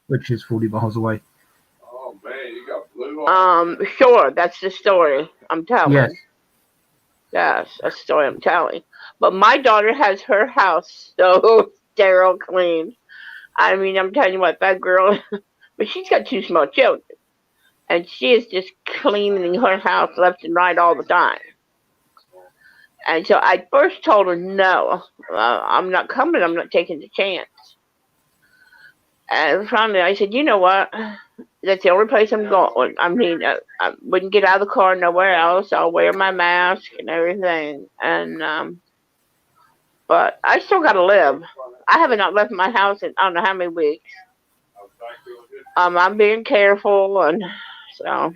which is 40 miles away? Sure, that's the story I'm telling. Yes. Yes, that's the story I'm telling. But my daughter has her house so sterile clean. I mean, I'm telling you what, that girl, but she's got 2 small children. And she is just cleaning her house left and right all the time. And so I first told her, no, I'm not coming. I'm not taking the chance. And finally I said, you know what? That's the only place I'm going. I mean, I wouldn't get out of the car nowhere else. I'll wear my mask and everything. And, but I still got to live. I haven't not left my house in I don't know how many weeks. I'm being careful, and so.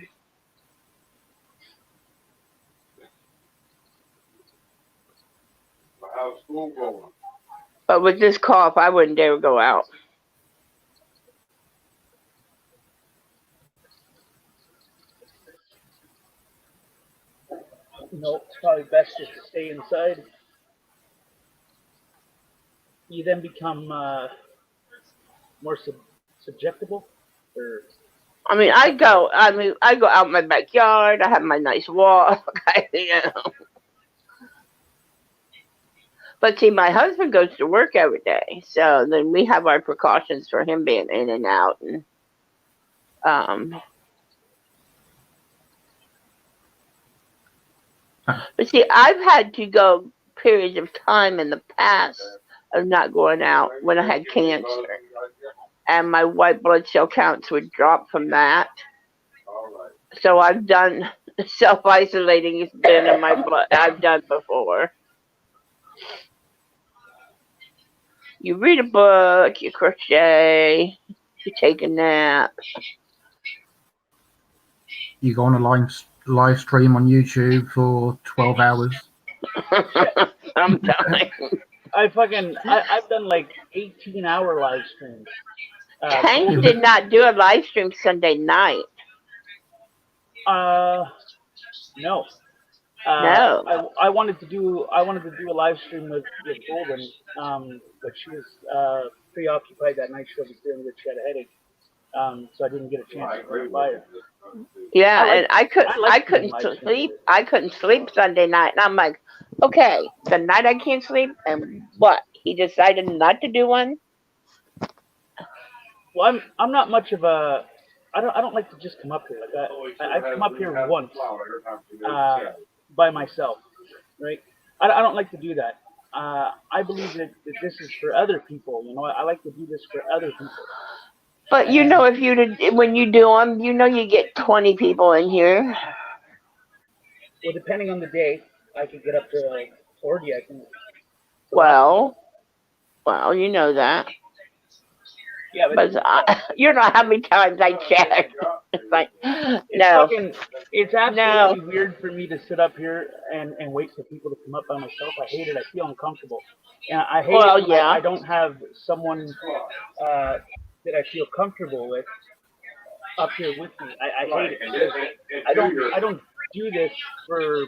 How's school going? But with this cough, I wouldn't dare go out. No, it's probably best just to stay inside. You then become more subjectable, or I mean, I go out in my backyard. I have my nice walk. But see, my husband goes to work every day, so then we have our precautions for him being in and out. And but see, I've had to go periods of time in the past of not going out when I had cancer, and my white blood cell counts would drop from that. So I've done self-isolating. Has been in my blood. I've done before. You read a book, you crochet, you take a nap. You go on a live stream on YouTube for 12 hours. I'm telling. I've done like 18-hour live streams. Tank did not do a live stream Sunday night. No. No. I wanted to do a live stream with Golden, but she was preoccupied that night. She wasn't feeling good. She had a headache, so I didn't get a chance to reply her. Yeah, I couldn't sleep. I couldn't sleep Sunday night, and I'm like, okay, the night I can't sleep, and what? He decided not to do one. Well, I'm not much of a. I don't like to just come up here like that. I've come up here once by myself, right? I don't like to do that. I believe that this is for other people. You know, I like to do this for other people. But you know, when you do them, you know, you get 20 people in here. Well, depending on the day, I could get up to like 40. I think. Well, you know that. Yeah, but you know how many times I checked. It's like, no. It's absolutely weird for me to sit up here and wait for people to come up by myself. I hate it. I feel uncomfortable. And I hate it when I don't have someone that I feel comfortable with up here with me. I hate it. I don't do this for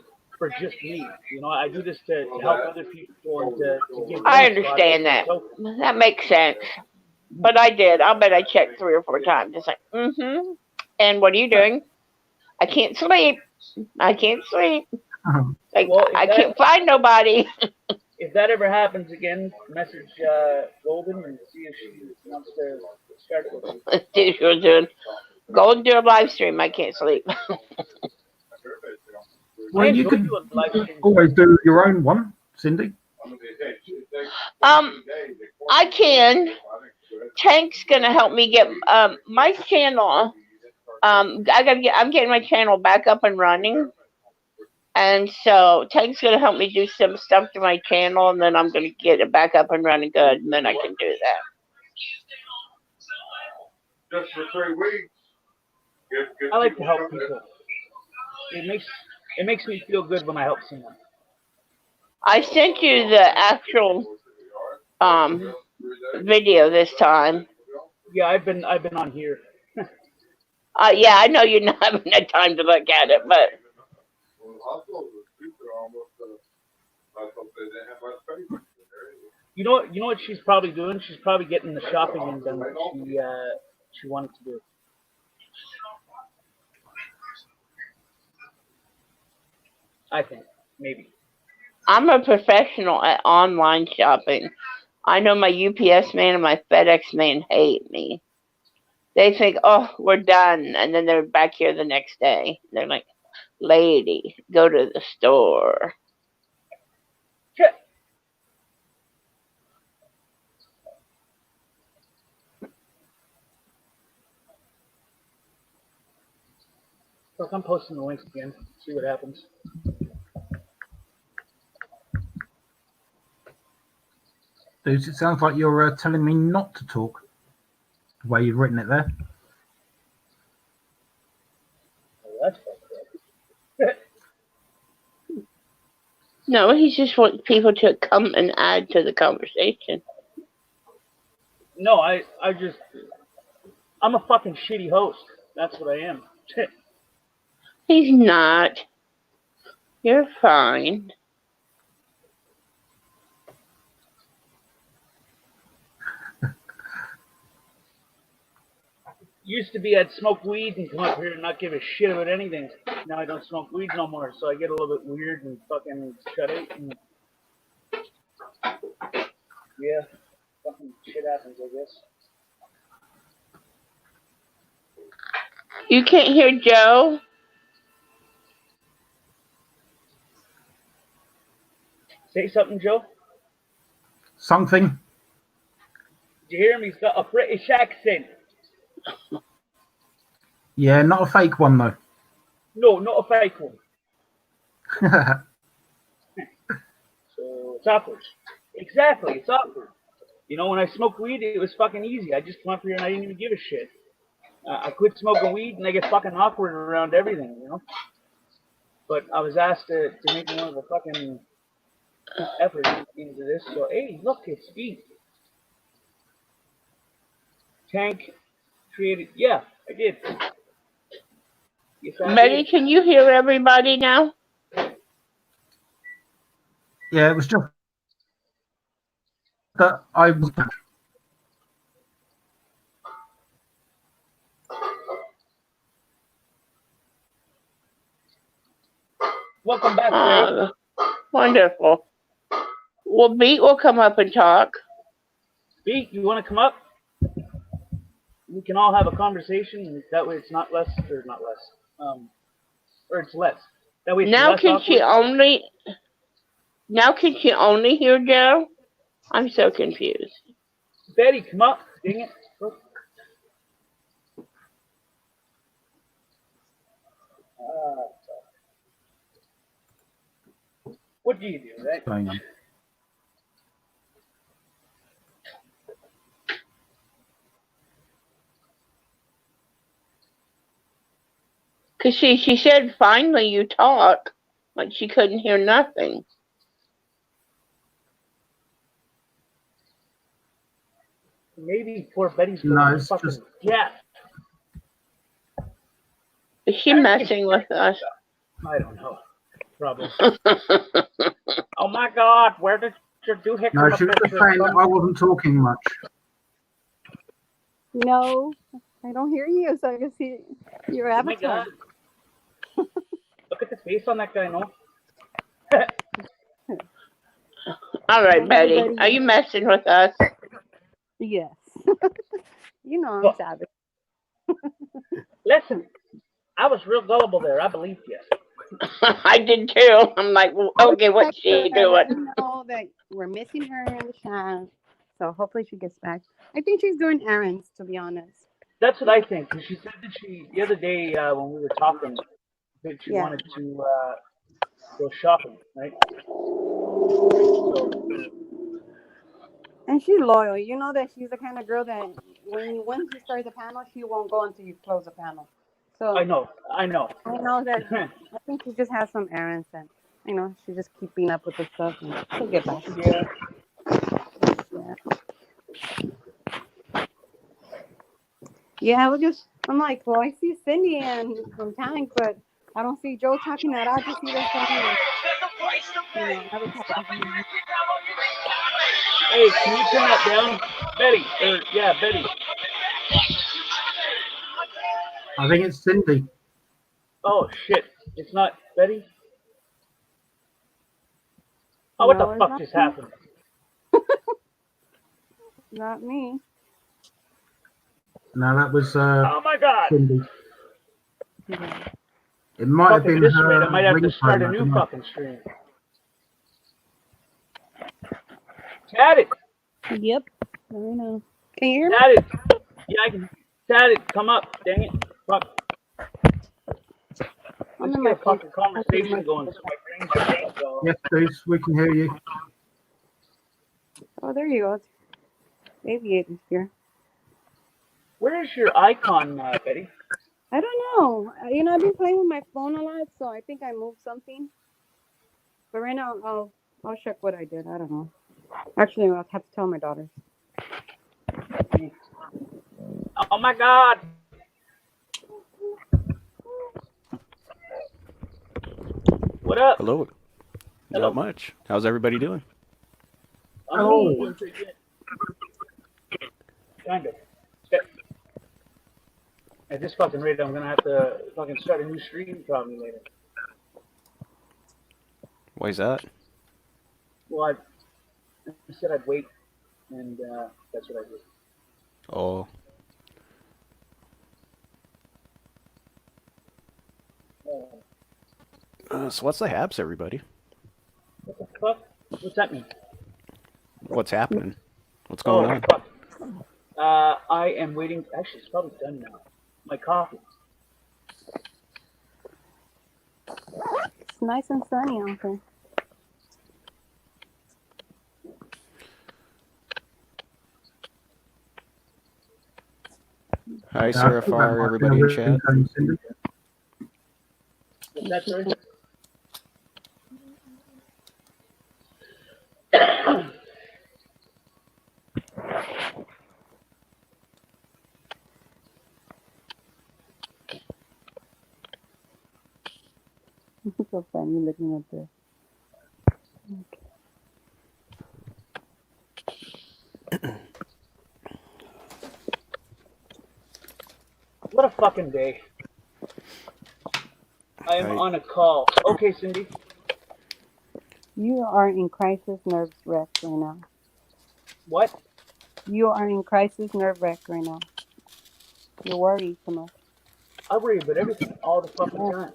just me. You know, I do this to help other people and to give them I understand that. That makes sense. But I did. I'll bet I checked 3 or 4 times. It's like, And what are you doing? I can't sleep. I can't sleep. Like, I can't find nobody. If that ever happens again, message Golden and see if she wants to start it. Let's see what she's doing. Golden do a live stream. I can't sleep. Well, you could always do your own one, Cindy. I can. Tank's gonna help me get my channel. I'm getting my channel back up and running, and so Tank's gonna help me do some stuff to my channel, and then I'm gonna get it back up and running good, and then I can do that. Just for 3 weeks. I like to help people. It makes me feel good when I help someone. I sent you the actual video this time. Yeah, I've been on here. Yeah, I know you're not having had time to look at it, but You know what she's probably doing? She's probably getting the shopping in done that she wanted to do. I think maybe. I'm a professional at online shopping. I know my UPS man and my FedEx man hate me. They think, oh, we're done, and then they're back here the next day. They're like, lady, go to the store. Look, I'm posting the links again. See what happens. Dude, it sounds like you're telling me not to talk. The way you've written it there. Oh, that's fucked up. No, he just wants people to come and add to the conversation. No, I'm a fucking shitty host. That's what I am. He's not. You're fine. Used to be I'd smoke weed and come up here and not give a shit about anything. Now I don't smoke weed no more, so I get a little bit weird and fucking shut out. And yeah, fucking shit happens, I guess. You can't hear Joe? Say something, Joe. Something. Did you hear him? He's got a British accent. Yeah, not a fake one though. No, not a fake one. So it's awkward. Exactly, it's awkward. You know, when I smoked weed, it was fucking easy. I just come up here and I didn't even give a shit. I quit smoking weed and I get fucking awkward around everything, you know? But I was asked to make more of a fucking effort into this. So, hey, look, it's Pete. Tank created. Yeah, I did. Yes, Betty, can you hear everybody now? Yeah, it was just that I was. Welcome back, Sarah. Wonderful. Well, Beat will come up and talk. Beat, you want to come up? We can all have a conversation. That way, it's not less, or not less, or it's less. That way, it's Now less can awkward. she only? Now can she only hear Joe? I'm so confused. Betty, come up. Dang it. Look. What do you do, right? Going on. Cause she said finally you talk, like she couldn't hear nothing. Maybe poor Betty's No, going it's fucking just- deaf. Is she messing with us? I don't know. Probably. Oh my God, where did your doohickey No, she was just saying that I wasn't talking much. No, I don't hear you, so I can see your Oh my avatar. God. Look at the face on that guy, no? All right, Well, Betty, everybody- are you messing with us? Yes. You know I'm Well- savage. Listen, I was real gullible there. I believed you. I did too. I'm like, well, okay, what's she I let her doing? know that we're missing her in the chat, so hopefully she gets back. I think she's doing errands, to be honest. That's what I think. 'Cause she said that the other day when we were talking, that she Yeah. wanted to go shopping, right? So, And she's loyal. You know that she's the kind of girl that once you start the panel, she won't go until you close the panel. So I know. I know that. I think she just has some errands, and you know, she's just keeping up with the stuff, and she'll get back. Yeah. Yeah. Yeah, I'm like, well, I see Cindy and Tank, but I don't see Joe talking that. I just see them playing, you know, advertising. Hey, can you turn that down? Betty. Betty. I think it's Cindy. Oh, shit. It's not Betty? Oh, No, what the it's fuck not just me. happened? Not me. No, that was Oh, my God. Cindy. Yeah. It might have Fuck, at been this her rate, I might have to start ringtone. a I new don't know. fucking stream. Chat it. Yep. I know. Can you hear me? Chat it. Yeah, I can. Chat it. Come up. Dang it. Fuck. I'm Let's in get my a fucking phone. conversation going so my brain's not dull. Yes, please. We can hear you. Oh, there you go. Aviator's here. Where's your icon, Betty? I don't know. You know, I've been playing with my phone a lot, so I think I moved something. But right now, I'll check what I did. I don't know. Actually, I'll have to tell my daughters. Oh my God. What up? Hello. Not much. How's everybody doing? I'm doing pretty good. Kind of. At this fucking rate, I'm gonna have to fucking start a new stream probably later. Why is that? Well, I said I'd wait, and that's what I did. Oh. So what's the haps, everybody? What the fuck? What's that mean? What's happening? What's going on? Fuck. I am waiting. Actually, it's probably done now. My coffee. It's nice and sunny out there. Hi, Serafar, everybody in chat. That's right. It's so funny looking at this. What a fucking day. I am on a call. Okay, Cindy. You are in crisis nerve wreck right now. What? You are in crisis nerve wreck right now. You're worried too much. I worry about everything all the fucking time.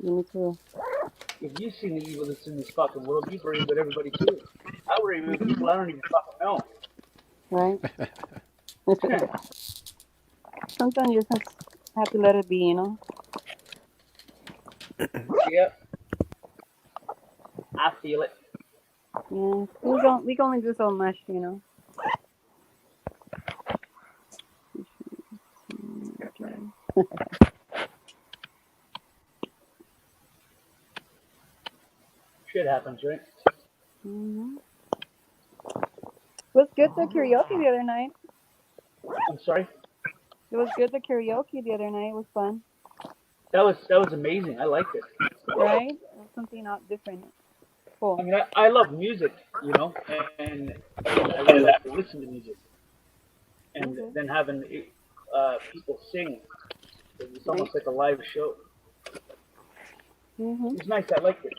You need to. If you see the evil that's in this fucking world, you worry about everybody too. I worry about the people I don't even fucking know. Right? Sometimes you just have to let it be, you know? Yep. I feel it. Yeah. We can only do so much, you know? Shit happens, right? Mm-hmm. It was good the karaoke the other night. I'm sorry? It was good the karaoke the other night. It was fun. That was amazing. I liked it. Right? It was something out different. Cool. I mean, I love music, you know, and I really like to listen to music. And then having people sing, it's almost like a live show. Mm-hmm. It's nice. I liked it.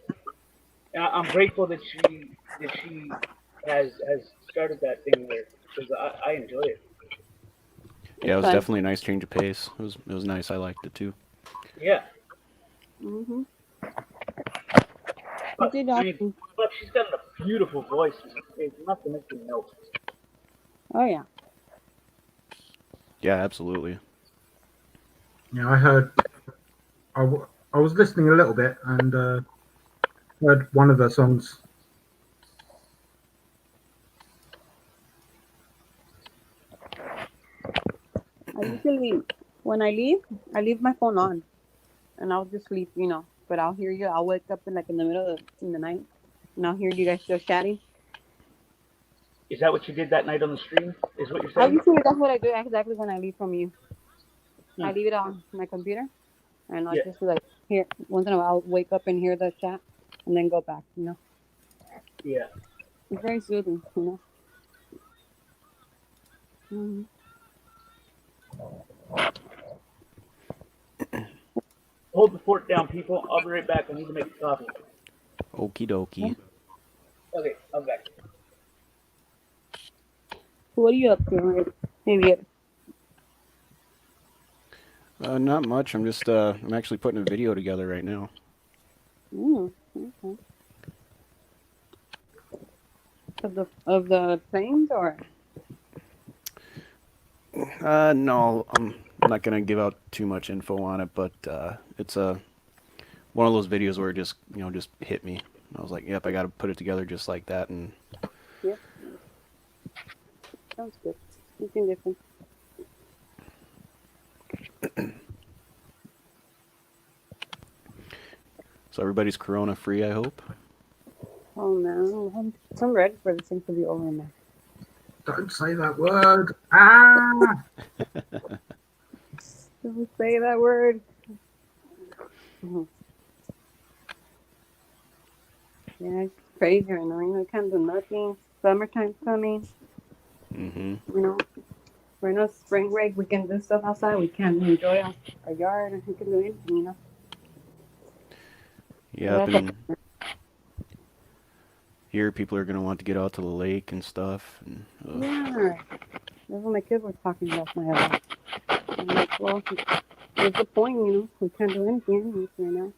And I'm grateful that she has started that thing there because I enjoy it. Yeah, it was definitely a nice change of pace. It was nice. I liked it too. Yeah. Mm-hmm. But, I mean, but she's got a beautiful voice. It's not to make you know. Oh yeah. Yeah, absolutely. Yeah, I heard. I was listening a little bit and heard one of her songs. I usually, when I leave my phone on, and I'll just sleep, you know, but I'll hear you. I'll wake up in the middle of in the night, and I'll hear you guys still chatting. Is that what you did that night on the stream? Is what you're I saying? usually that's what I do exactly when I leave from you. I Hmm. leave it on my computer, and I'll Yeah. just like hear once in a while. I'll wake up and hear the chat, and then go back. Yeah. It's very soothing. Mm-hmm. Hold the fort down, people. I'll be right back. I need to make coffee. Okie dokie. Okay, I'll be back. What are you up to? Maybe. Not much. I'm just I'm actually putting a video together right now. Okay. Of the planes or? No, I'm not gonna give out too much info on it, but it's one of those videos where it just just hit me. I was like, yep, I got to put it together just like that, and Yep. Sounds good. Something different. so everybody's corona free, I hope. Oh man, I'm ready for this thing to be over now. Don't say that word. Ah! Don't say that word. Yeah, it's crazy right now. We can't do nothing. Summertime's coming. We're in a spring break. We can do stuff outside. We can enjoy our yard. We can do anything. Yep, and here people are gonna want to get out to the lake and stuff. And, yeah, that's what my kids were talking last night about. I'm like, well, what's the point? We can't do anything right now.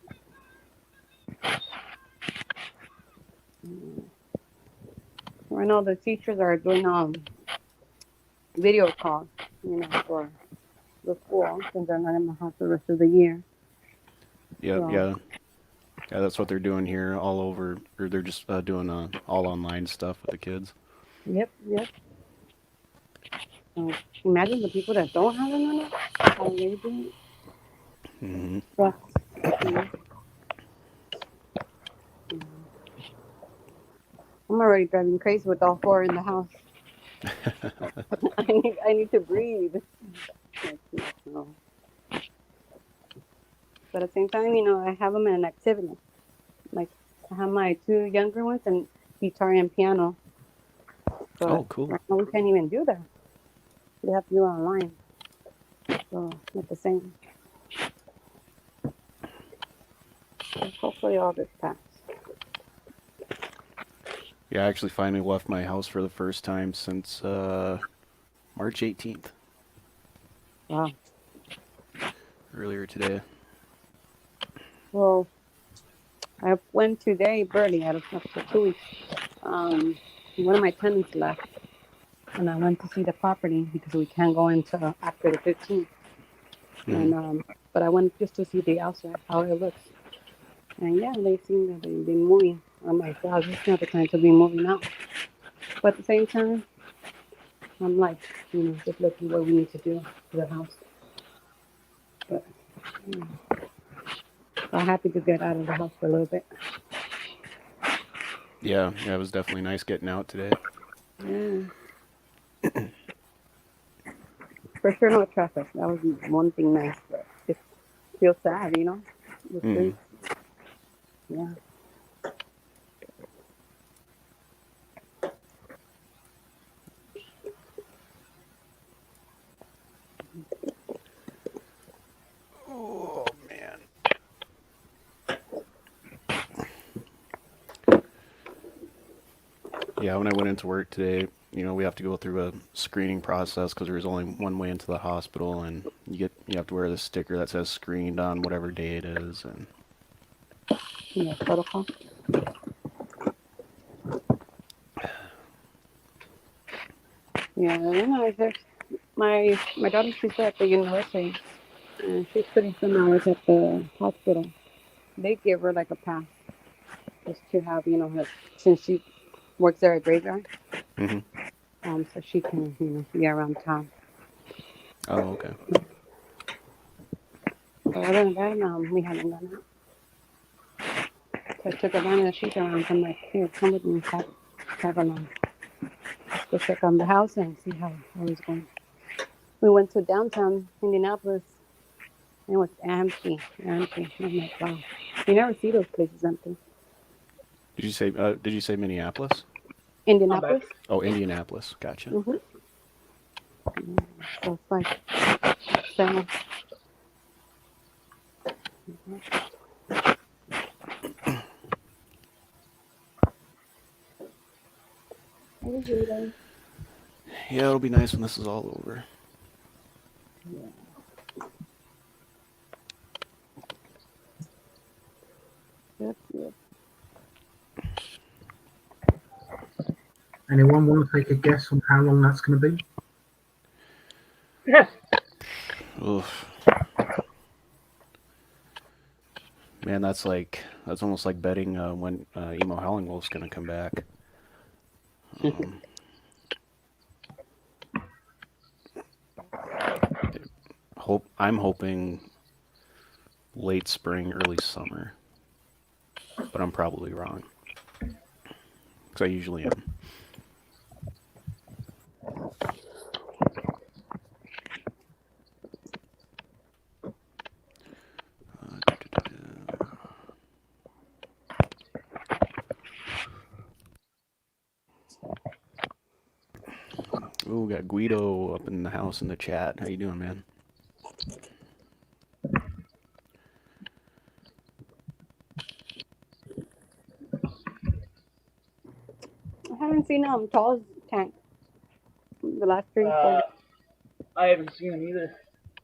Right now, the teachers are doing video calls, for the school since they're not in the house the rest of the year. Yep, So, yeah, that's what they're doing here all over, or they're just doing all online stuff with the kids. Yep. Imagine the people that don't have internet, how they do it. Yeah. I'm already driving crazy with all four in the house. I need to breathe. But at the same time, I have them in an activity. Like, I have my two younger ones and guitar and piano. But cool. right now we can't even do that. We have to do it online. So, not the same. So hopefully all this passes. Yeah, I actually finally left my house for the first time since March 18th. Wow. Earlier today. Well, I went today, barely, out of after 2 weeks. One of my tenants left, and I went to see the property because we can't go into after the 15th. And but I went just to see the outside, how it looks. And yeah, they seem that they've been moving. I'm like, wow, this is not the time to be moving out. But at the same time, I'm like, just looking what we need to do to the house. But I'm happy to get out of the house for a little bit. Yeah, it was definitely nice getting out today. Yeah. For sure, no traffic. That was one thing nice, but it feels sad, the streets. Yeah. Oh man. Yeah, when I went into work today, we have to go through a screening process because there's only one way into the hospital, and you have to wear the sticker that says screened on whatever day it is, and Yeah, protocol. Yeah, my daughter, she's at the university, and she's putting some hours at the hospital. They give her like a pass just to have, since she works there at graveyard, so she can, be around town. Oh, okay. But other than that, we haven't done it. I took advantage. She's around. I'm like, here, come with me. Tag along. Let's go check on the house and see how it's going. We went to downtown Indianapolis. And it was empty, empty. I'm like, wow. You never see those places empty. Did you say Minneapolis? Indianapolis. Oh, Indianapolis. Gotcha. Mm-hmm. So it's like, so. Yeah, it'll be nice when this is all over. Yeah. Yep. Anyone want to take a guess on how long that's going to be? Yes. Oof. Man, that's almost like betting when Emo Howling Wolf's going to come back. I'm hoping late spring, early summer, but I'm probably wrong. Because I usually am. Ooh, we got Guido up in the house in the chat. How you doing, man? I haven't seen Tall's tank the last 3 or 4 days. I haven't seen him either.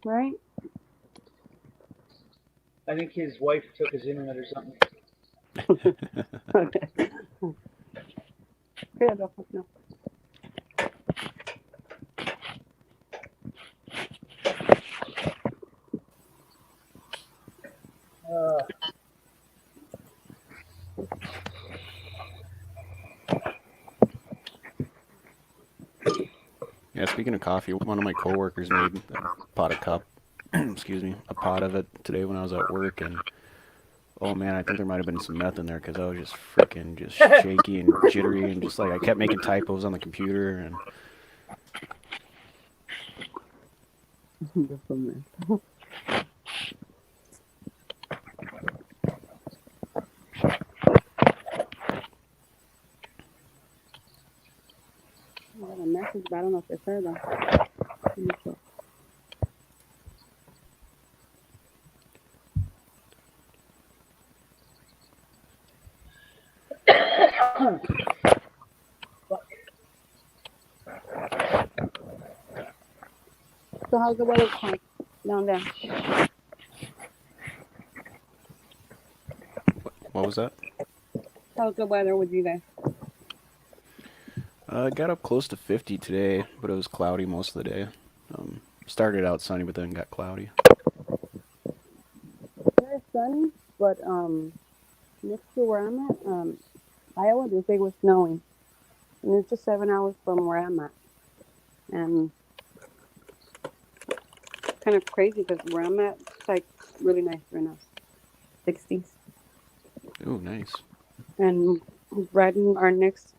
Right? I think his wife took his internet or something. Okay. Here, no. Yeah, speaking of coffee, one of my coworkers made a pot of it today when I was at work, and oh man, I think there might have been some meth in there because I was just freaking just shaky and jittery and just like I kept making typos on the computer and. I got a message, but I don't know if it's her though. Let me check. So how's the weather like down there? What was that? How's the weather with you guys? Got up close to 50 today, but it was cloudy most of the day. Started out sunny, but then got cloudy. It's sunny, but next to where I'm at, Iowa, they say it was snowing, and it's just 7 hours from where I'm at, and kind of crazy because where I'm at, it's like really nice right now, 60s. Ooh, nice. And right in our next,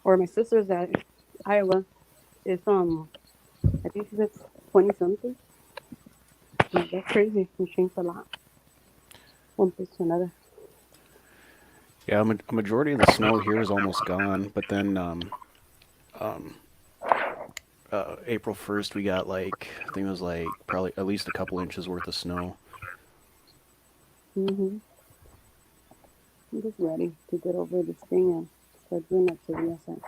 or my sister's at Iowa, is I think she said 20 something. Like, that's crazy. It changed a lot. One place to another. Yeah, a majority of the snow here is almost gone, but then April 1st we got I think it was probably at least a couple inches worth of snow. I'm just ready to get over this thing and start doing activity outside.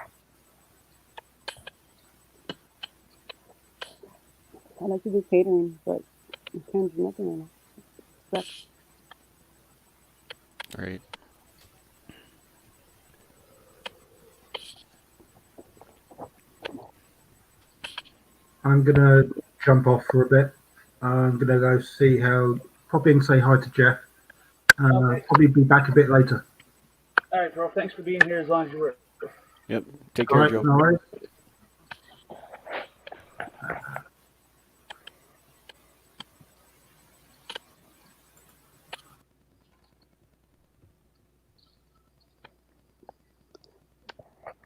I like to do catering, but I can't do nothing right now. Sucks. Right. I'm gonna jump off for a bit. I'm gonna go see how. Pop in, say hi to Jeff. Okay. Probably be back a bit later. All right, bro. Thanks for being here as long as you were. Yep. Take care, Joe. No worries.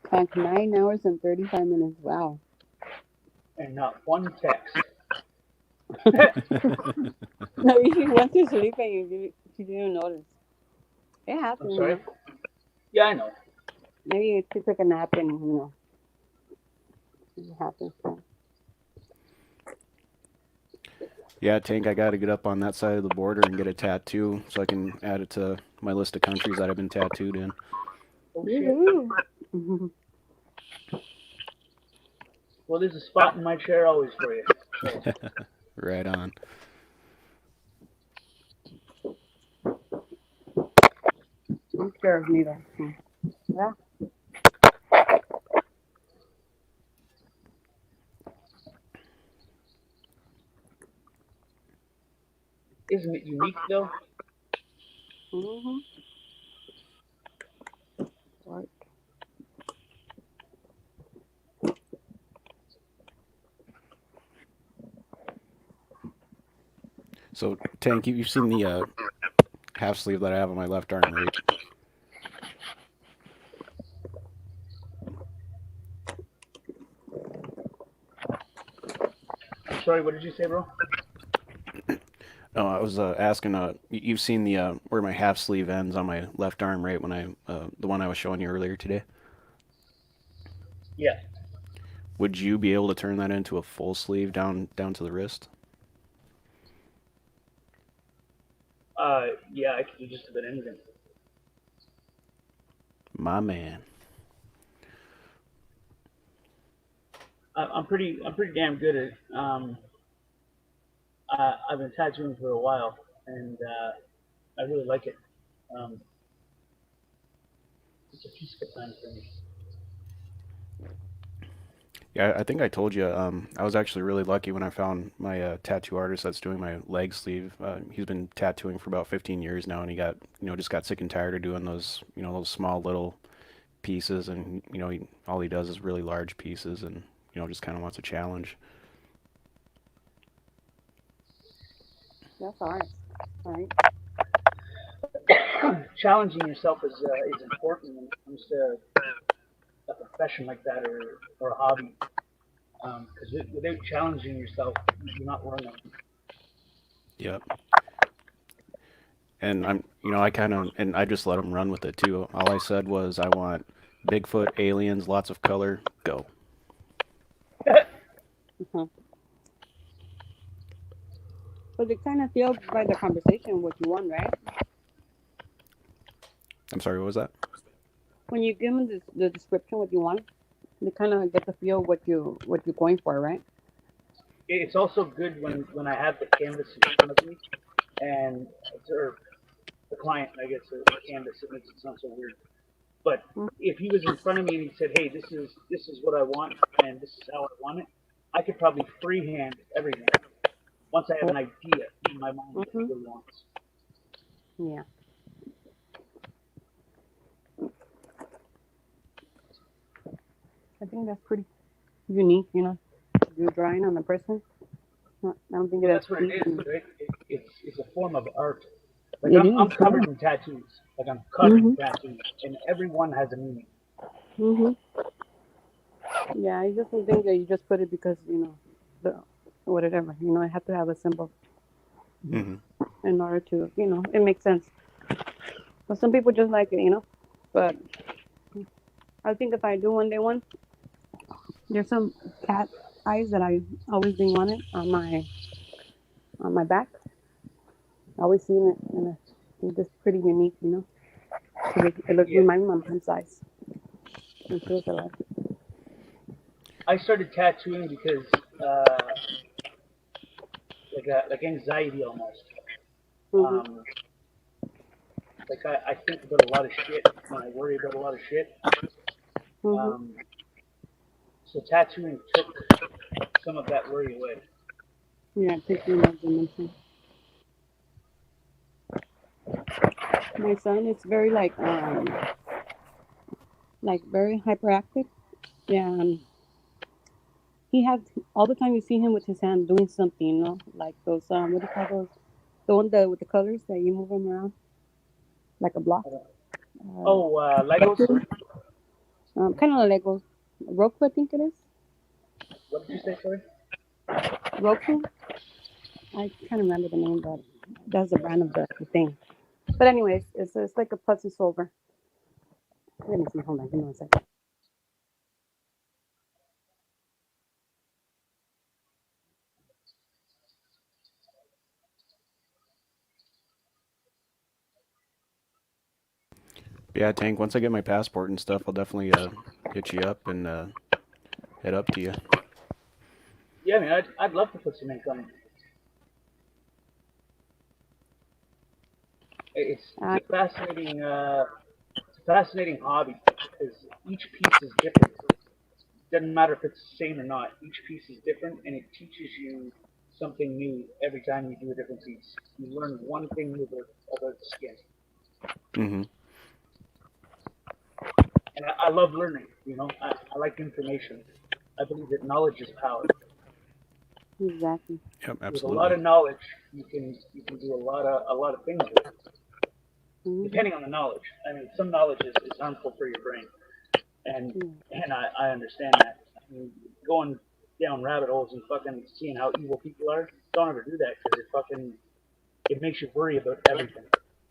Clock 9 hours and 35 minutes. Wow. And not one text. No, you went to sleep and you didn't notice. It happens. I'm sorry? Yeah, I know. Maybe you took a nap and, it happens. Yeah, Tank, I got to get up on that side of the border and get a tattoo so I can add it to my list of countries that I've been tattooed in. Oh, shit. Well, there's a spot in my chair always for you. So. Right on. I'm scared of needles. Yeah. Isn't it unique, though? Mm-hmm. Right. So, Tank, you've seen the half sleeve that I have on my left arm, right? I'm sorry, what did you say, bro? Oh, I was asking. You've seen the where my half sleeve ends on my left arm, right? When the one I was showing you earlier today. Yeah. Would you be able to turn that into a full sleeve down to the wrist? Yeah, I could do just about anything. My man. I'm pretty damn good at. I've been tattooing for a while, and I really like it. It's a peaceful time for me. Yeah, I think I told you. I was actually really lucky when I found my tattoo artist that's doing my leg sleeve. He's been tattooing for about 15 years now, and he got just got sick and tired of doing those those small little pieces, and all he does is really large pieces, and just kind of wants a challenge. That's all right. All right. Challenging yourself is important when it comes to a profession like that or a hobby. Because without challenging yourself, you're not learning. Yep. And I just let him run with it too. All I said was, I want Bigfoot, aliens, lots of color, go. Mm-hmm. But they kind of feel by the conversation what you want, right? I'm sorry, what was that? When you give them the description what you want, they kind of get to feel what you're going for, right? It's also good when I have the canvas in front of me, and or the client, I guess, the canvas. It makes it sound so weird. But if he was in front of me and he said, "Hey, this is what I want, and this is how I want it," I could probably freehand everything once I have an idea in my mind what he really wants. Yeah. I think that's pretty unique, You're drawing on a person. I don't think that's what it is, right? It's a form of art. Like I'm is, covered in tattoos. Like I'm covered in tattoos, and every one has a meaning. Mm-hmm. Yeah, I just don't think that you just put it because whatever. I have to have a symbol in order to, it makes sense. But some people just like it, But I think if I do one day one, there's some cat eyes that I always been wanting on my back. I always seen it, and I think it's pretty unique, It looks reminds me of my mom's eyes. It feels alive. I started tattooing because like anxiety almost. Like I think about a lot of shit and I worry about a lot of shit. So tattooing took some of that worry away. Yeah, it takes me that dimension. My son is very like very hyperactive. Yeah, he has all the time you see him with his hand doing something, like those what do you call those? The one with the colors that you move them around, like a block. Legos. Kind of like Lego. Roku, I think it is. What did you say, sorry? Roku. I can't remember the name, but that's the brand of the thing. But anyways, it's like a puzzle solver. Let me see. Hold on. Give me one second. Yeah, Tank. Once I get my passport and stuff, I'll definitely hit you up and head up to you. Yeah, man, I'd love to put some ink on it. It's a fascinating, it's a fascinating hobby because each piece is different. Doesn't matter if it's the same or not. Each piece is different, and it teaches you something new every time you do a different piece. You learn one thing new about the skin. Mm-hmm. And I love learning. You know, I like information. I believe that knowledge is power. Exactly. Yep, With a lot absolutely. of knowledge, you can do a lot of things with it, depending on the knowledge. I mean, some knowledge is harmful for your brain, and I understand that. I mean, going down rabbit holes and fucking seeing how evil people are, don't ever do that because it makes you worry about everything,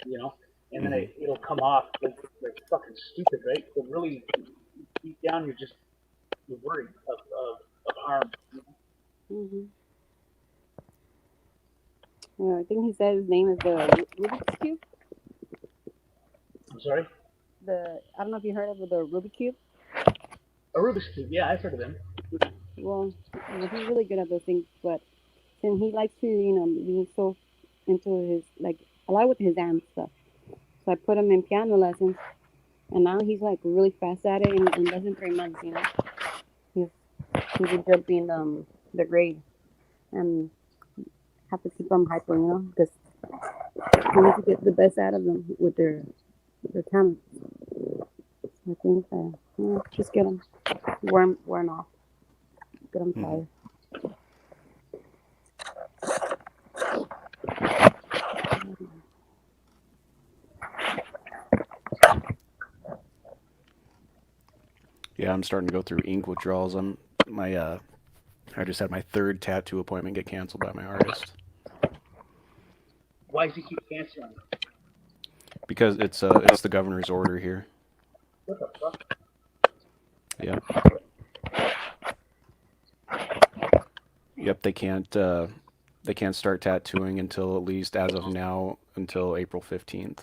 you know. And then Mm-hmm. it'll come off like fucking stupid, right? But really, deep down, you're worried of harm. You know? Mm-hmm. I think he said his name is the Rubik's Cube. I'm sorry. I don't know if you heard of the Rubik's Cube. A Rubik's Cube, yeah, I've heard of them. Well, he's really good at those things, but since he likes to, be so into his like a lot with his hands stuff. So I put him in piano lessons, and now he's like really fast at it in less than 3 months. He's been jumping the grade, and have to keep them hyper, because you need to get the best out of them with their talent. I think just get them worn off, get them tired. Yeah, I'm starting to go through ink withdrawals. I just had my third tattoo appointment get canceled by my artist. Why does he keep canceling? Because it's the governor's order here. What the fuck? Yep. Yep, they can't start tattooing until, at least as of now, until April 15th.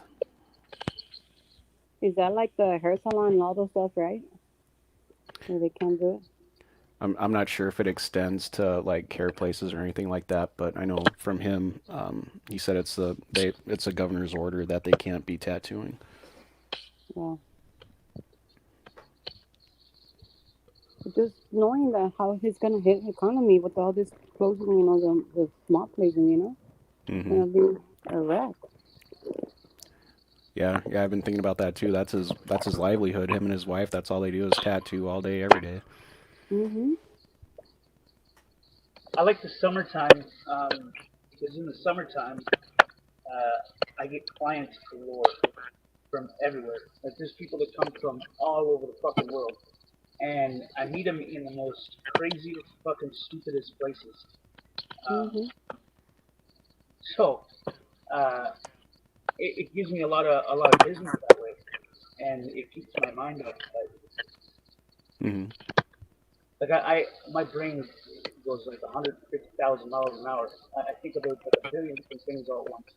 Is that like the hair salon and all those stuff, right? Where they can't do it? I'm not sure if it extends to like care places or anything like that, but I know from him, he said it's a governor's order that they can't be tattooing. Yeah. Just knowing that how he's gonna hit the economy with all this closing, the small places, Mm-hmm. gonna be a wreck. Yeah, I've been thinking about that too. That's his livelihood. Him and his wife, that's all they do is tattoo all day, every day. Mhm. I like the summertime because in the summertime, I get clients galore from everywhere. Like there's people that come from all over the fucking world, and I meet them in the most craziest, fucking stupidest places. So it gives me a lot of business that way, and it keeps my mind occupied. Mm-hmm. Like my brain goes like 150,000 miles an hour. I think about like a billion different things all at once.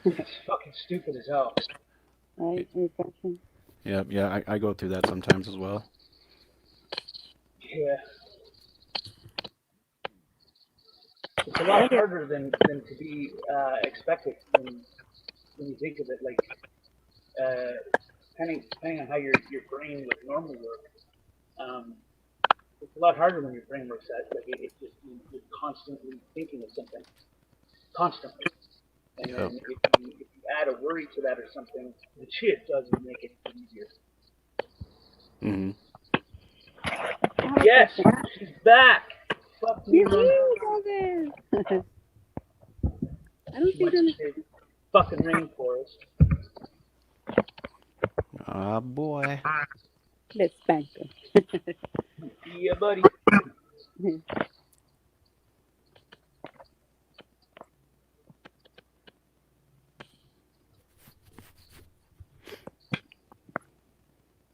It's fucking stupid as hell. Right, refreshing. Yeah, I go through that sometimes as well. Yeah. It's a lot harder than to be expected when you think of it. Like depending on how your brain would normally work, it's a lot harder when your brain works like it just you're constantly thinking of something, constantly. And then if you add a worry to that or something, the shit doesn't make it easier. Mm-hmm. Yes, she's back. Fuck me, I don't see them. Fucking rainforest. Ah, boy. Let's spank her. Yeah, buddy.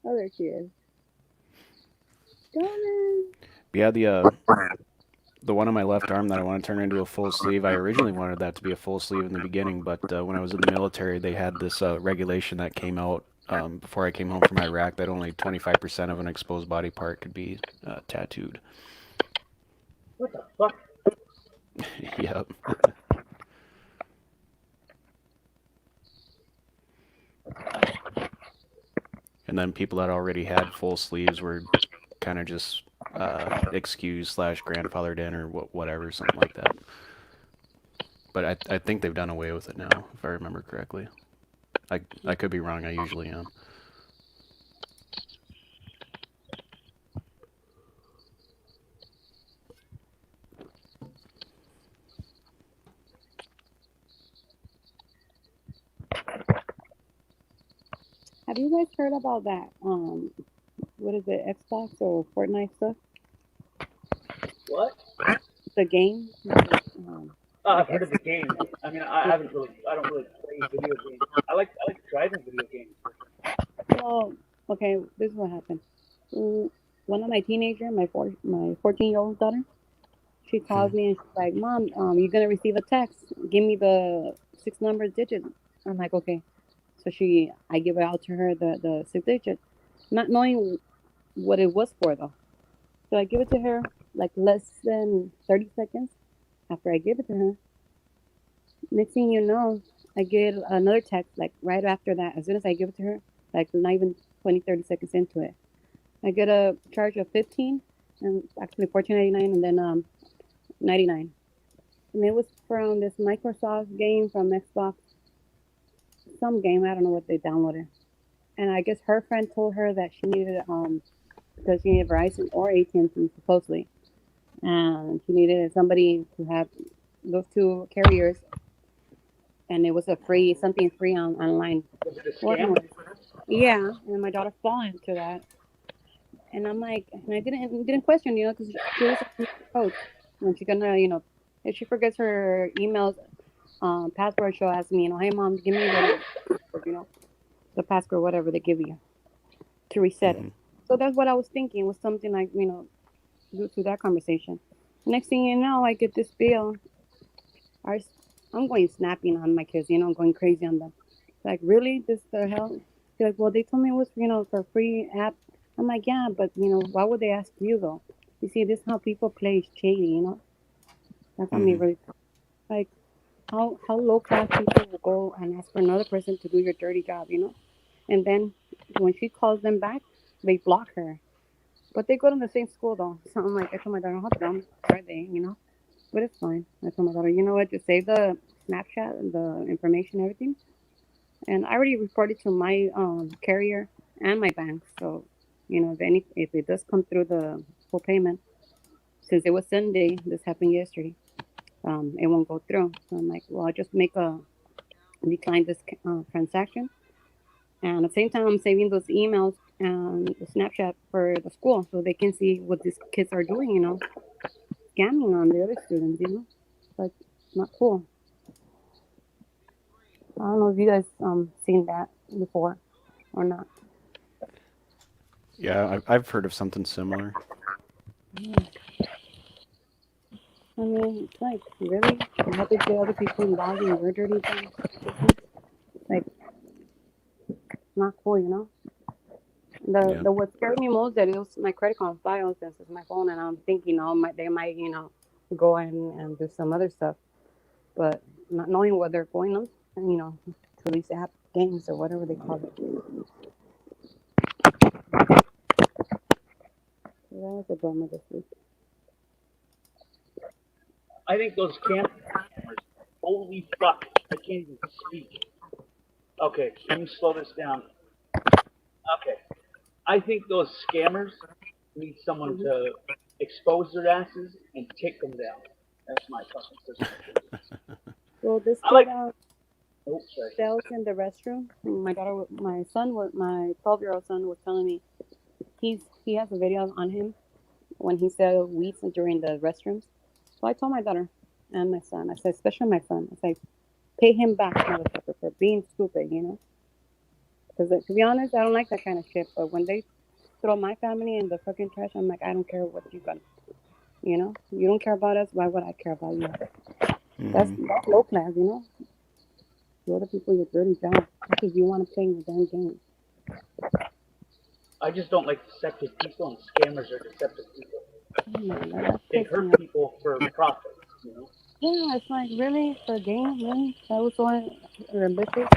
Oh, there she is. Darling. Yeah, the one on my left arm that I want to turn into a full sleeve, I originally wanted that to be a full sleeve in the beginning, but when I was in the military, they had this regulation that came out before I came home from Iraq that only 25% of an exposed body part could be tattooed. What the fuck? Yep. And then people that already had full sleeves were kind of just excused/grandfathered in or whatever, something like that. But I think they've done away with it now, if I remember correctly. I could be wrong. I usually am. Have you guys heard about that? What is it, Xbox or Fortnite stuff? What? The game? I've heard of the game. I mean, I don't really play video games. I like driving video games. Well, okay, this is what happened. One of my teenager, my 14-year-old daughter, she calls me and she's like, "Mom, you're gonna receive a text. Give me the 6 digit." I'm like, "Okay." So I give it out to her the 6 digit, not knowing what it was for though. So I give it to her like less than 30 seconds after I give it to her. Next thing you know, I get another text like right after that. As soon as I give it to her, like not even 20, 30 seconds into it, I get a charge of 15 and actually 14.99 and then 99. And it was from this Microsoft game from Xbox, some game, I don't know what they downloaded. And I guess her friend told her that she needed because she needed Verizon or AT&T supposedly, and she needed somebody to have those two carriers, and it was a free something free online. Was it a Well, scam? anyways, yeah, and my daughter fell into that, and I'm like, and I didn't question, because she was a coach, and she's gonna, if she forgets her emails, password, she'll ask me, "Hey mom, give me the password, whatever they give you to reset it." So that's what I was thinking was something like, due to that conversation. Next thing you know, I get this bill. I'm going snapping on my kids, going crazy on them. Like, really? This the hell? They're like, well, they told me it was, for free app. I'm like, yeah, but, why would they ask you, though? You see, this is how people play shady, That got me really, like, how low class people will go and ask for another person to do your dirty job, And then when she calls them back, they block her. But they go to the same school, though. So I'm like, I told my daughter, how dumb are they, But it's fine. I told my daughter, you know what, just save the Snapchat and the information, everything. And I already reported to my carrier and my bank. So, if it does come through the full payment, since it was Sunday, this happened yesterday, it won't go through. So I'm like, well, I'll just decline this transaction. And at the same time, I'm saving those emails and the Snapchat for the school so they can see what these kids are doing, scamming on the other students, Like, not cool. I don't know if you guys seen that before or not. Yeah, I've heard of something similar. Yeah. I mean, it's like, really? You have to get other people involved in your dirty things? Like, not cool, The what scared me most that it was my credit card file since it's my phone, and I'm thinking, they might, go and do some other stuff, but not knowing what they're going on, to these app games or whatever they call it. That was a bummer this week. I think those scammers, holy fuck, I can't even speak. Okay, let me slow this down. Okay, I think those scammers need someone to expose their asses and take them down. That's my fucking system. Well, this I like. sells in the restroom. My 12-year-old son was telling me he has a video on him when he sells weeds during the restrooms. So I told my daughter and my son, I said, especially my son, I said, pay him back, motherfucker, for being stupid, you know? Because to be honest, I don't like that kind of shit. But when they throw my family in the fucking trash, I'm like, I don't care what you got. You know, you don't care about us. Why would I care about you? That's low class, you know. Do other people your dirty job because you want to play your damn game. I just don't like deceptive people, and scammers are deceptive people. Oh my God, They that's hurt people for profit, you know. yeah, it's like really for a game, really. That was one ambitious.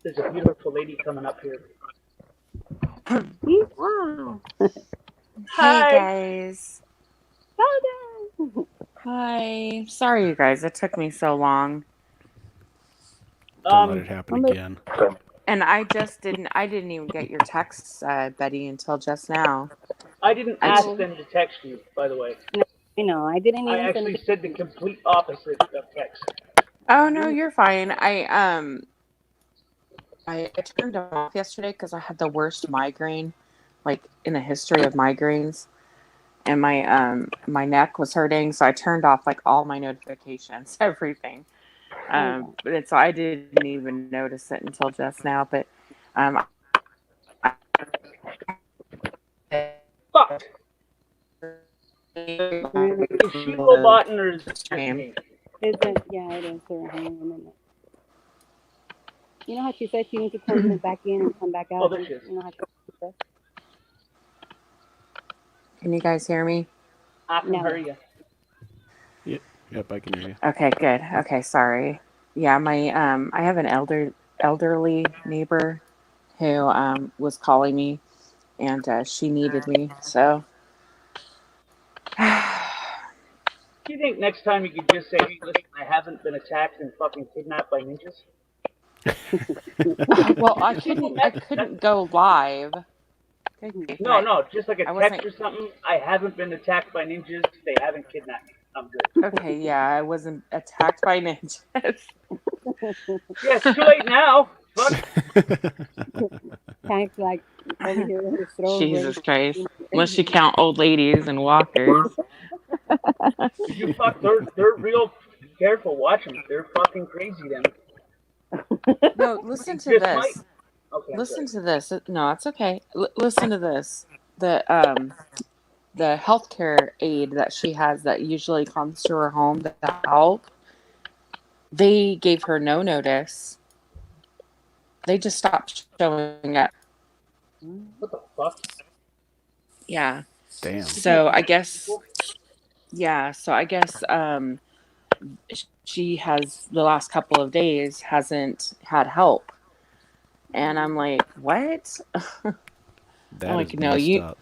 There's a beautiful lady coming up here. Wow. Hey Hi. guys. Hi. Sorry, you guys. It took me so long. Don't let it happen again. And I didn't even get your texts, Betty, until just now. I didn't ask them to text you, by the way. I know. I didn't even. I actually said the complete opposite of text. Oh no, you're fine. I turned them off yesterday because I had the worst migraine, like in the history of migraines, and my neck was hurting, so I turned off like all my notifications, everything. But so I didn't even notice it until just now. But Fuck. Is she roboting or is it me? Is it? Yeah, it is. Hang on a minute. You know how she said she needs to turn it back in and come back out? Oh, there she is. You know how she said? Can you guys hear me? I can hear you. Yep, I can hear you. Okay, good. Okay, sorry. Yeah, my I have an elderly neighbor who was calling me, and she needed me. So, Do you think next time you could just say, "Listen, I haven't been attacked and fucking kidnapped by ninjas"? well, I couldn't go live. No, just like a text or something. I haven't been attacked by ninjas. They haven't kidnapped me. I'm good. Okay, yeah, I wasn't attacked by ninjas. Yeah, it's too late now. Fuck. Tanks like over here in his throat. Jesus Christ! Unless you count old ladies and walkers. You fuck. They're real. Careful. Watch them. They're fucking crazy. Them. No, listen to this. Okay, listen to this. No, it's okay. Listen to this. The healthcare aide that she has that usually comes to her home to help, they gave her no notice. They just stopped showing up. What the fuck? Yeah. Damn. So I guess. Yeah. So I guess she has the last couple of days hasn't had help, and I'm like, what? That I'm like, is no, messed up.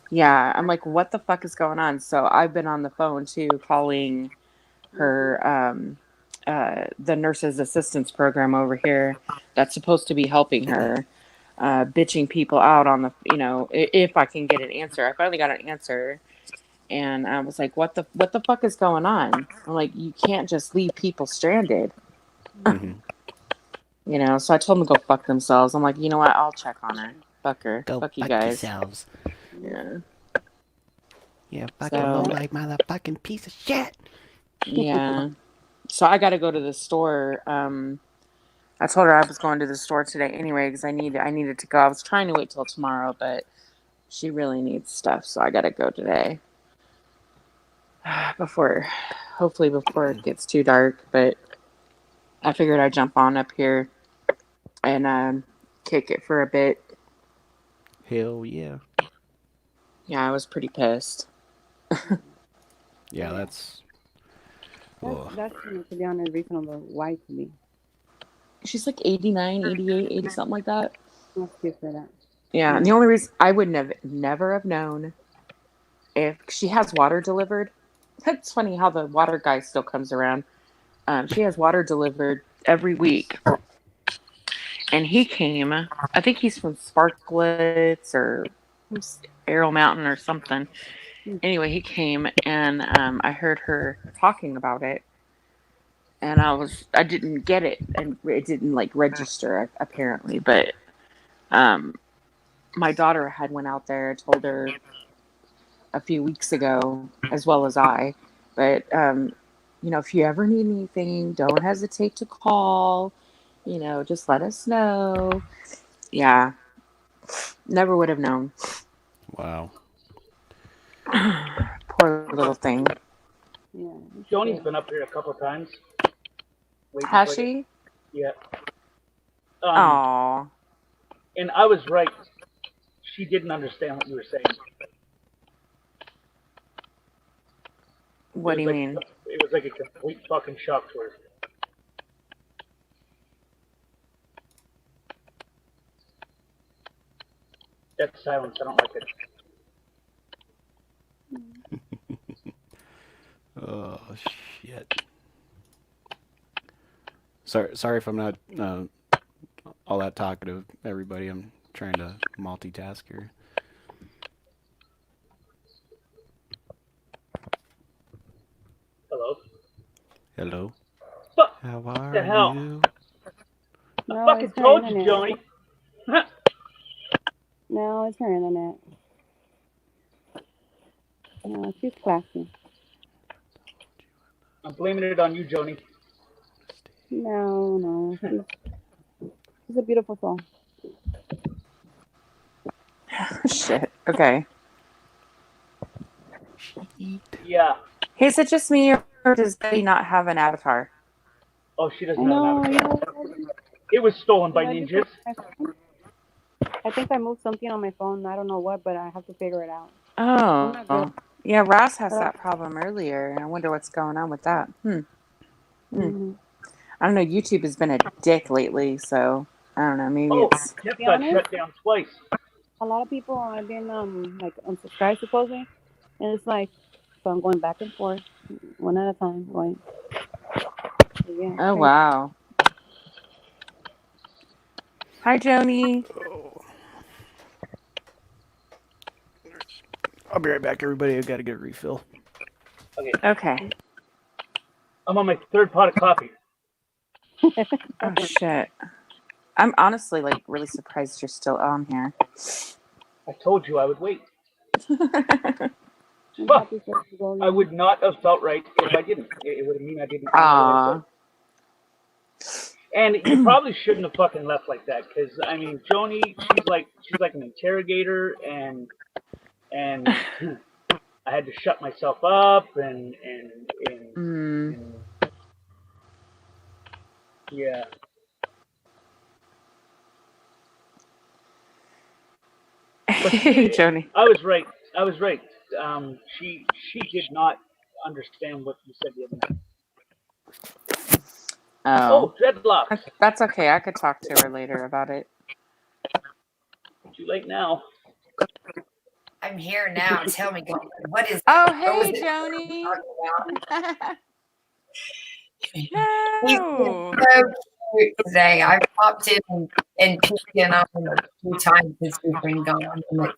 Yeah, I'm like, what the fuck is going on? So I've been on the phone too, calling her, the nurses assistance program over here that's supposed to be helping her, bitching people out on the, if I can get an answer. I finally got an answer, and I was like, what the fuck is going on? I'm like, you can't just leave people stranded. Mm-hmm. So I told them to go fuck themselves. I'm like, you know what? I'll check on her. Fuck her. Go fuck you fuck guys. yourselves. Yeah. Yeah, fucking low like motherfucking piece of shit. Yeah. So I got to go to the store. I told her I was going to the store today anyway because I needed to go. I was trying to wait till tomorrow, but she really needs stuff, so I got to go today. Hopefully before it gets too dark. But I figured I'd jump on up here and kick it for a bit. Hell yeah. Yeah, I was pretty pissed. Yeah, that's to be honest, reasonable. Why to me? She's like 89, 88, 80, something like that. Let's give her that. Yeah, and the only reason I would never have known if she has water delivered. It's funny how the water guy still comes around. She has water delivered every week. And he came, I think he's from Sparklets or Arrow Mountain or something. Anyway, he came and I heard her talking about it. And I didn't get it. And it didn't register apparently. But My daughter had went out there, told her a few weeks ago, as well as I. But, if you ever need anything, don't hesitate to call. Just let us know. Yeah. Never would have known. Wow. Poor little thing. Yeah. Joni's been up here a couple times. Has she? Yeah. Aww. And I was right. She didn't understand what you were saying. What do you mean? It was like a complete fucking shock to her. That's silence. I don't like it. Oh shit. Sorry if I'm not all that talkative, everybody. I'm trying to multitask here. Hello. Hello. Fuck. How are the hell? you? No, I fucking it's her told you, internet. Joni. No, it's her internet. No, she's classy. I'm blaming it on you, Joni. No, she's a beautiful soul. Shit. Okay. Yeah. Hey, is it just me, or does Betty not have an avatar? Oh, she doesn't No, have an avatar. It was stolen by ninjas. I think I moved something on my phone. I don't know what, but I have to figure it out. Oh. not good. Yeah, Ross has that problem earlier. I wonder what's going on with that. Mm-hmm. I don't know. YouTube has been a dick lately, so I don't know. Maybe it's. Jeff be got honest, shut down twice. A lot of people have been like unsubscribed supposedly, and it's like, so I'm going back and forth, one at a time, going. So, yeah. Oh wow. Hi, Joni. I'll be right back, everybody. I gotta get a refill. Okay. I'm on my third pot of coffee. Oh shit. I'm honestly like really surprised you're still on here. I told you I would wait. Well, I would not have felt right if I didn't. It would mean I didn't. Aww. And you probably shouldn't have fucking left like that, because I mean, Joni, she's like an interrogator, and I had to shut myself up, and yeah. Hey, Joni. I was right. She did not understand what you said the other night. Oh, dreadlocks. That's okay. I could talk to her later about it. Too late now. I'm here now. Tell me, what is? Oh, what was hey, it Joni. He's No. so cute today. I've popped in and peeked in on him a few times since we've been gone. And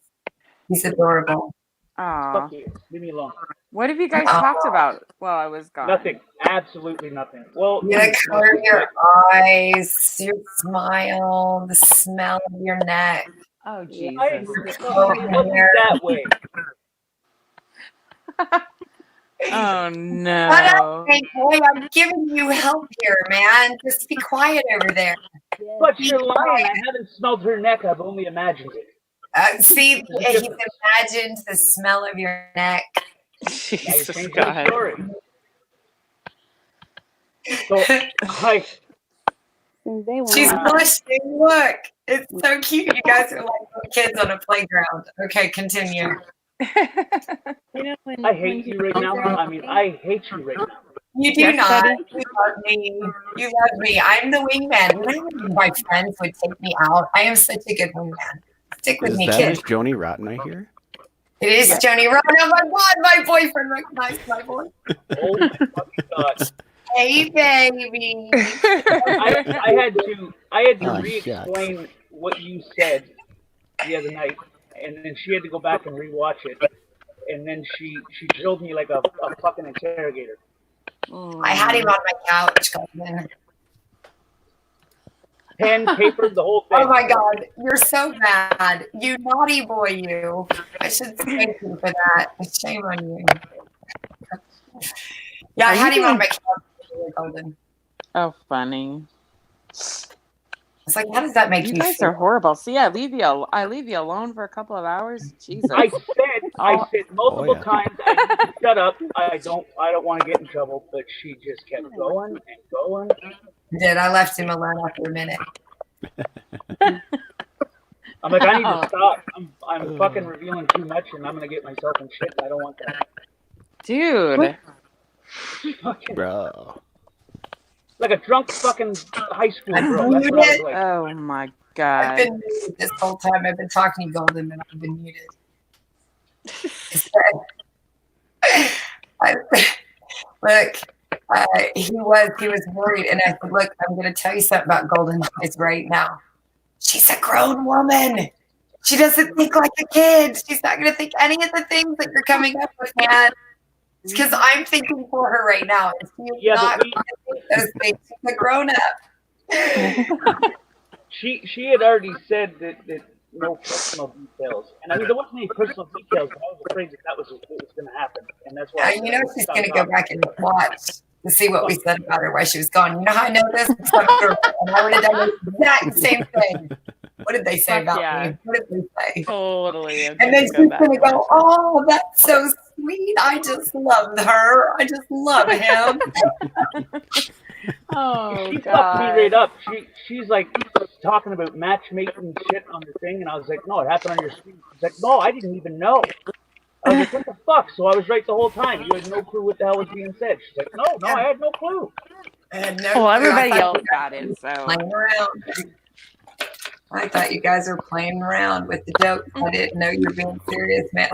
he's adorable. Aw. Fuck you. Leave me alone. What have you guys talked about while I was gone? Nothing. Absolutely nothing. Well, The color of your eyes, your smile, the smell of your neck. Oh, Jesus. It wasn't that way. Oh, no. Shut up, big boy. I'm giving you help here, man. Just be quiet over there. But you're lying. I haven't smelled her neck. I've only imagined it. See, he's imagined the smell of your neck. Jesus The God. story. So, She's blushing. Look, it's so cute. You guys are like little kids on a playground. Okay, continue. I hate you right now. I mean, I hate you right now. You do not. You love me. You love me. I'm the wingman. None of my friends would take me out. I am such a good wingman. Stick with Is me, that kid. Miss Joni Rotten I hear? It is Joni Rotten. Oh my God, my boyfriend recognized my voice. Oh my fucking God. Hey, baby. I had to Oh, re-explain what you said the other night, and then she had to go back and rewatch it, and then she drilled me like a fucking interrogator. I had him on my couch. Hey, pen, paper, the whole thing. Oh my God, you're so bad. You naughty boy, you. I should thank you for that. Shame on you. Yeah, I had him on my camera, Golden. Oh, funny. It's like, how does that make you you guys feel? are horrible. See, I leave you alone for a couple of hours. Jesus. I said multiple times, I need to shut up. I don't want to get in trouble, but she just kept going and going. Did I left him alone after a minute? I'm like, I need to stop. I'm fucking revealing too much, and I'm gonna get myself in shit. And I don't want that. Dude. Bro. Like a drunk fucking high school girl. That's what I was like. Oh my God. I've been muted this whole time. I've been talking to Golden and I've been muted. He was worried, and I said, "Look, I'm going to tell you something about Golden Eyes right now. She's a grown woman. She doesn't think like a kid. She's not going to think any of the things that you're coming up with, man. It's because I'm thinking for her right now. If you're not going to think those things, she's a grown up." She had already said that no personal details, and I mean there wasn't any personal details. But I was afraid that was what was going to happen, and that's why. You know she's going to go back and watch to see what we said about her while she was gone. You know how I know this? Because I would have done the exact same thing. What did they say about me? What did they say? Totally. And then she's going to go, "Oh, that's so sweet. I just love her. I just love him." Oh, she God. fucked me right up. She's like talking about matchmaking shit on the thing, and I was like, "No, it happened on your screen." She's like, "No, I didn't even know." I was like, "What the fuck?" So I was right the whole time. You had no clue what the hell was being said. She's like, "No, I had no clue." I had no Well, clue. everybody else got it, so. Playing around. I thought you guys were playing around with the joke. I didn't know you were being serious, man.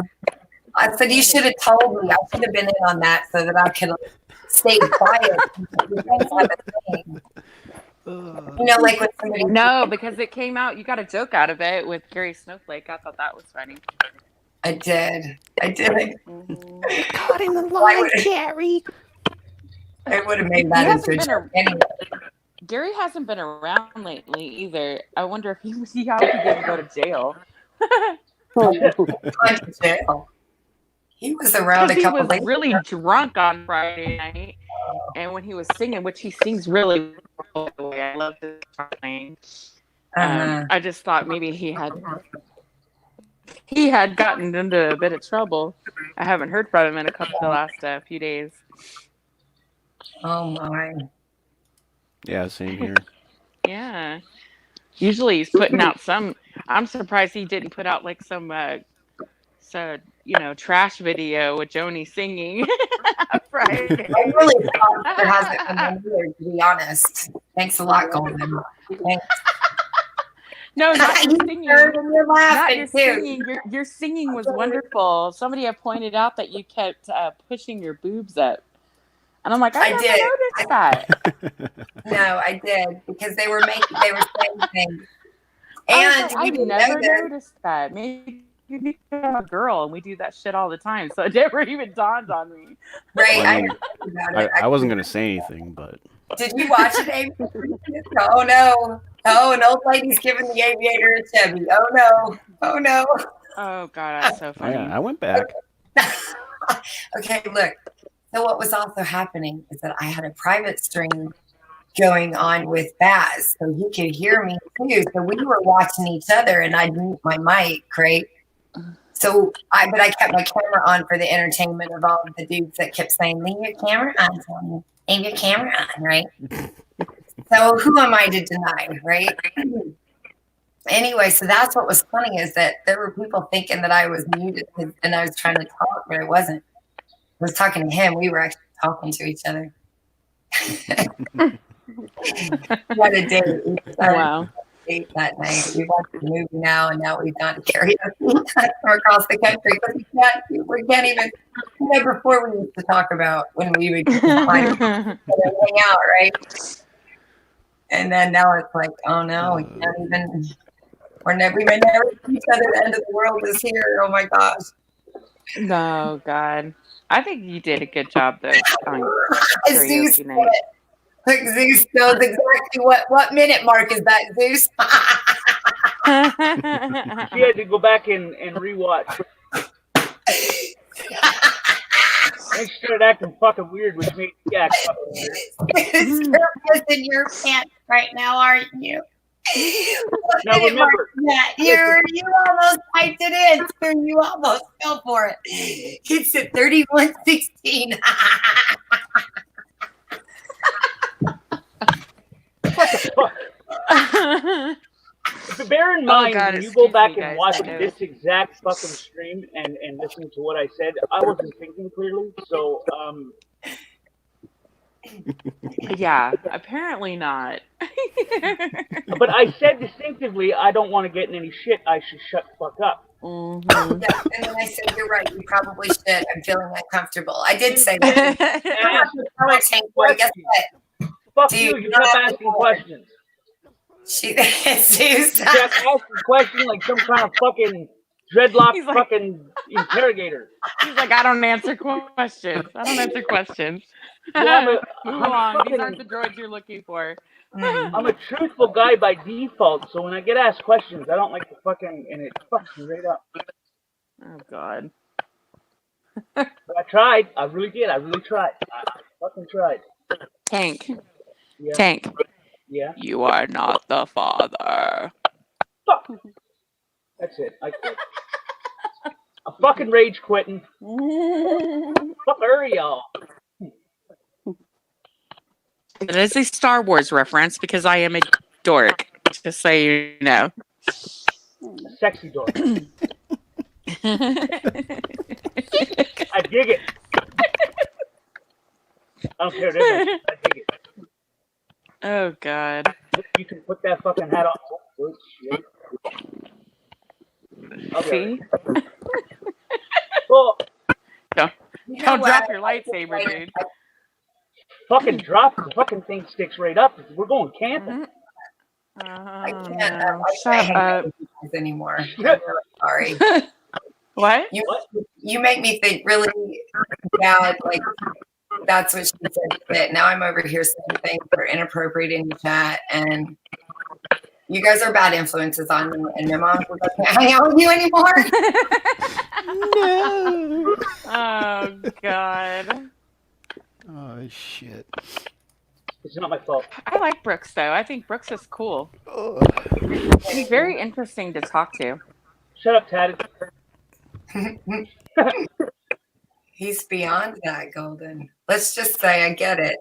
I said, "You should have told me. I should have been in on that so that I could have stayed quiet." You know, like when somebody. No, because it came out. You got a joke out of it with Gary Snowflake. I thought that was funny. I did. Caught in the line, Gary. I would have made that into a joke anyway. Gary hasn't been around lately either. I wonder if how he didn't go to jail. Went to jail. He was around a couple days. He was really drunk on Friday night, and when he was singing, which he sings really well, the way I love his playing. I just thought maybe he had gotten into a bit of trouble. I haven't heard from him in the last few days. Oh my. Yeah, same here. Yeah. Usually he's putting out some. I'm surprised he didn't put out like some trash video with Joni singing. Friday. I really thought there hasn't been one either, to be honest. Thanks a lot, Golden. Thanks. No, not your singing. You're laughing not your singing. Your singing was wonderful. Somebody had pointed out that you kept pushing your boobs up. And I'm like, I never noticed that. No, I did because they were saying things. And I never noticed that. Maybe I'm a girl and we do that shit all the time, so it never even dawned on me. Right. Well, I wasn't gonna say anything, but. Did you watch it, Amy? Oh no! Oh, an old lady's giving the aviator a Chevy. Oh no! Oh no! Oh God, that's so funny. Yeah, I went back. Okay, look. So what was also happening is that I had a private stream going on with Baz, so he could hear me too. So we were watching each other, and I'd mute my mic, right? So I kept my camera on for the entertainment of all of the dudes that kept saying, "Leave your camera on, Tony. Leave your camera on," right? So who am I to deny, right? Anyway, so that's what was funny is that there were people thinking that I was muted and I was trying to talk, but I wasn't. I was talking to him. We were actually talking to each other. We had a date. Wow. Date that night. We watched the movie now, and now we've gone to karaoke from across the country. But we can't even. Before we used to talk about when we would hang out, right? And then now it's like, oh no, we can't even. We may never see each other. The end of the world is here. Oh my gosh. No, God. I think you did a good job though. As you said it, Like Zeus knows exactly what minute mark is that, Zeus? She had to go back and rewatch. And she started acting fucking weird, which made me act fucking weird. You're pissing your pants right now, aren't you? Now remember, you almost typed it in, so you almost fell for it. It's at 31:16. What the fuck? But bear in mind, when you go back and watch this exact fucking stream and listen to what I said, I wasn't thinking clearly. So, Yeah, apparently not. But I said distinctively, I don't want to get in any shit. I should shut the fuck up. Mm-hmm. Yeah, and then I said, you're right. You probably should. I'm feeling uncomfortable. I did say that. Guess what? Fuck you. You kept asking questions. She kept asking questions like some kind of fucking dreadlock fucking interrogator. He's like, I don't answer questions. I don't answer questions. Yeah, Move I'm along. fucking, These aren't the droids you're looking for. I'm a truthful guy by default, so when I get asked questions, I don't like to fucking, and it fucks me right up. Oh, God. But I tried. I really did. I really tried. I fucking tried. Tank. Yeah. Tank. Yeah. You are not the father. Fuck. That's it. I quit. I'm fucking rage quitting. Fuck her, y'all. It is a Star Wars reference because I am a dork, just so you know. A sexy dork. I dig it. I don't care. I dig it. Oh, God. You can put that fucking hat on. Oh, shit. See? Well, don't drop your lightsaber, dude. Fucking drop the fucking thing sticks right up. We're going camping. I can't. Shut up anymore. I'm really sorry. What? You make me think really bad. Like that's what she said. That now I'm over here saying things that are inappropriate in the chat, and you guys are bad influences on me. And my mom says I can't hang out with you anymore. No. Oh, God. Oh, shit. It's not my fault. I like Brooks, though. I think Brooks is cool. He's very interesting to talk to. Shut up, Tad. He's beyond that, Golden. Let's just say I get it.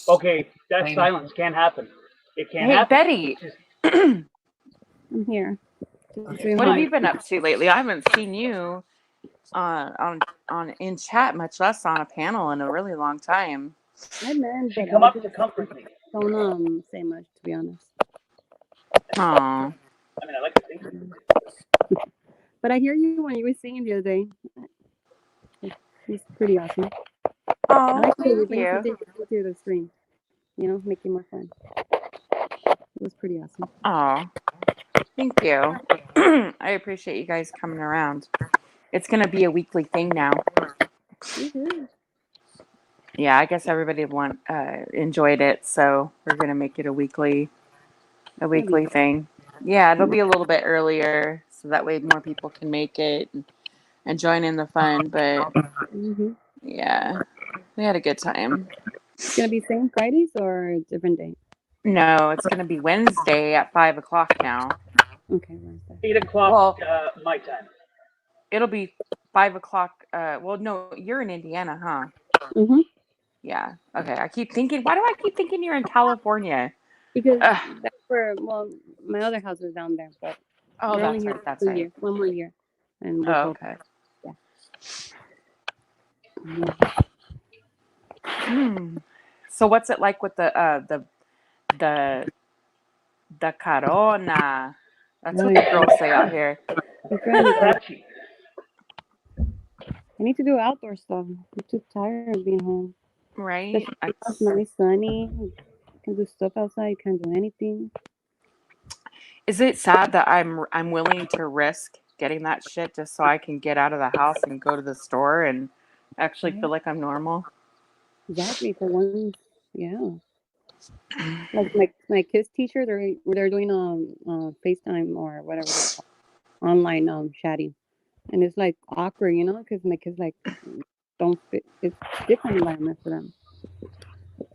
Okay, that silence can't happen. It can't Hey, happen. Betty. I'm here. What have you been up to lately? I haven't seen you on in chat, much less on a panel, in a really long time. Hi, man. She come up to comfort me. Don't say much, to be honest. Aw. I mean, I like to think. But I hear you when you were singing the other day. It's pretty awesome. Oh, I like thank to you. to the stream. You know, make it more fun. It was pretty awesome. Oh, thank you. I appreciate you guys coming around. It's gonna be a weekly thing now. Mm-hmm. Yeah, I guess everybody enjoyed it, so we're gonna make it a weekly thing. Yeah, it'll be a little bit earlier, so that way more people can make it and join in the fun. But yeah, we had a good time. It's gonna be same Fridays or a different day? No, it's gonna be Wednesday at 5:00 now. Okay, Wednesday. 8 o'clock my time. It'll be 5:00. Well, no, you're in Indiana, huh? Mm-hmm. Yeah. Okay. I keep thinking. Why do I keep thinking you're in California? Because that's where. Well, my other house is down there, but we're only here That's for right. 2 years, 1 more year, and we'll Oh, go. okay. Yeah. So what's it like with the Corona? That's what the girls say out here. I need to do outdoor stuff. I'm too tired of being home. Right? It's nice, sunny. You can do stuff outside. You can't do anything. Is it sad that I'm willing to risk getting that shit just so I can get out of the house and go to the store and actually feel like I'm normal. Exactly. For once, yeah. Like my kids' teacher, they're doing FaceTime or whatever it's called, online chatting, and it's like awkward, because my kids like don't fit. It's different environment for them.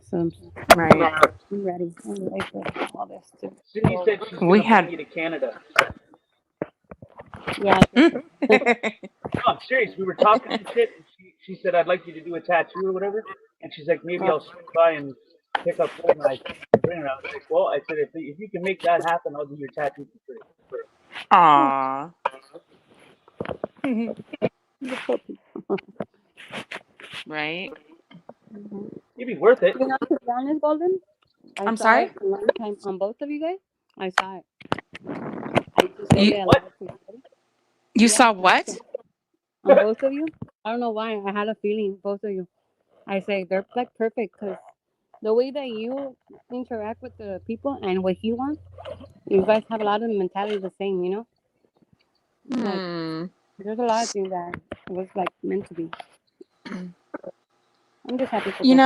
So Right. I'm ready. I'm ready for all this to Cindy go. said she's We gonna had. bring you to Canada. Yeah. No, I'm serious. We were talking and shit, and she said I'd like you to do a tattoo or whatever, and she's like maybe I'll swing by and pick up one and I can bring her. I was like, well, I said if you can make that happen, I'll do your tattoo for free. Aww. Right. It'd be worth it. To be honest, Golden, I I'm saw sorry? it a long time on both of you guys. I saw it. I just wrote it What? aloud. You Yeah, saw what? on both of you. I don't know why. I had a feeling both of you. I say they're like perfect because the way that you interact with the people and what you want, you guys have a lot of the mentality the same. Like there's a lot of things that was like meant to be. I'm just happy for both of you.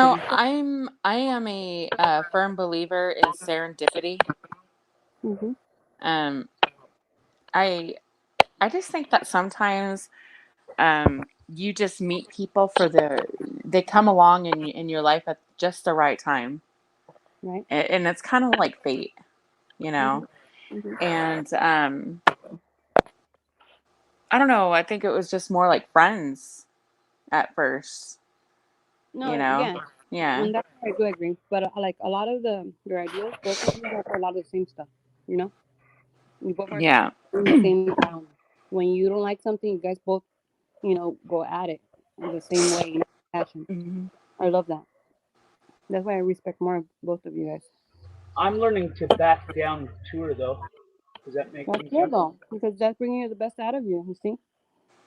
I am a firm believer in serendipity. Mm-hmm. I just think that sometimes you just meet people they come along in your life at just the right time. Right. And it's kind of like fate, Mm-hmm. and I don't know, I think it was just more like friends at first, No, yeah. Yeah. On that I do agree. But like a lot of your ideas, both of you have a lot of the same stuff. You both are Yeah. in the same ground. When you don't like something, you guys both, go at it in the same way, passion. Mm-hmm. I love that. That's why I respect more of both of you guys. I'm learning to back down to her though. Does that make That's any good sense? though, because that's bringing the best out of you. You see,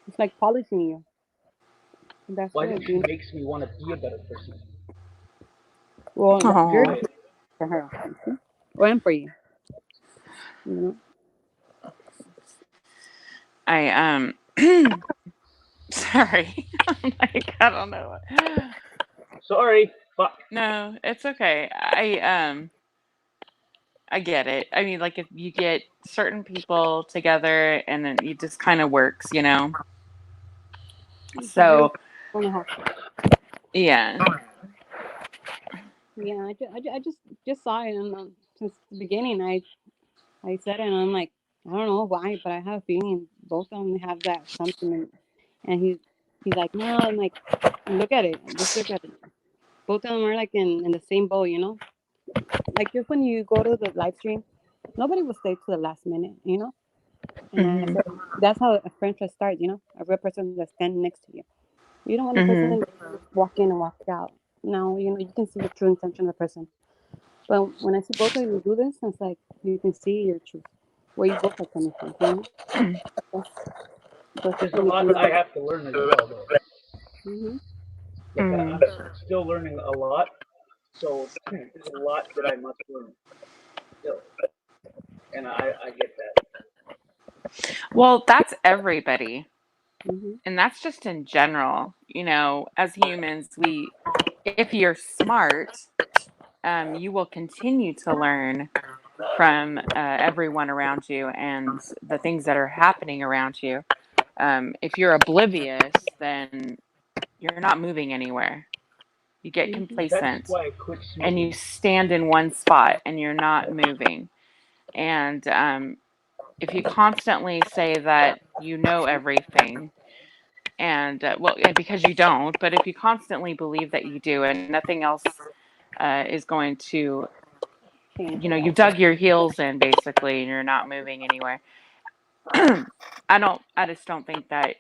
it's like polishing you. That's Why good. she makes me want to be a better person? Well, you're Oh. for her, you see? Or and for you. I sorry. I'm like, I don't know. Sorry. Fuck. No, it's okay. I get it. I mean, like if you get certain people together and then it just kind of works, So, yeah. Yeah, I just saw it, and since the beginning, I said it, and I'm like, I don't know why, but I have a feeling both of them have that something, and he's like, no, I'm like, look at it, just look at it. Both of them are like in the same boat, like just when you go to the live stream, nobody will stay to the last minute, and I said that's how a friendship starts, a real person that's standing next to you. You don't want a person to walk in and walk out. No, you can see the true intention of the person. But when I see both of you do this, it's like you can see your truth, where you both are coming from. There's a lot I have to learn as well, though. Mm-hmm. Like I'm still learning a lot, so there's a lot that I must learn still, and I get that. Well, that's everybody. Mm-hmm. And that's just in general, as humans, if you're smart, you will continue to learn from everyone around you and the things that are happening around you. If you're oblivious, then you're not moving anywhere. You get complacent That's why I quit smoking. and you stand in one spot and you're not moving. And if you constantly say that you know everything, and because you don't, but if you constantly believe that you do and nothing else is going to, you dug your heels in basically and you're not moving anywhere. I just don't think that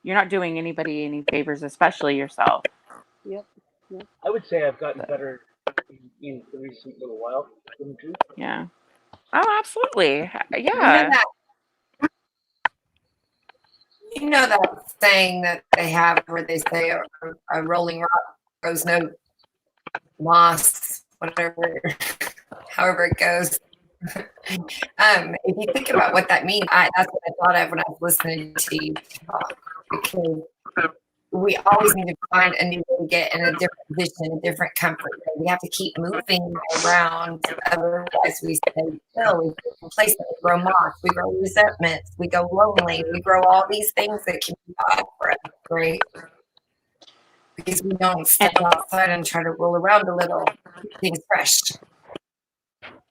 you're not doing anybody any favors, especially yourself. Yep. I would say I've gotten better in the recent little while. Wouldn't you? Yeah. Oh, absolutely. Yeah. Yeah. You know that saying that they have where they say a rolling rock grows no moss, whatever, however it goes. If you think about what that means, that's what I thought of when I was listening to you talk. Because we always need to find a new way to get in a different position, a different comfort. We have to keep moving around. Otherwise, we stay still. We stay complacent. We grow moss. We grow resentments. We go lonely. We grow all these things that can be bad for us, right? Because we don't step outside and try to roll around a little, keep things fresh.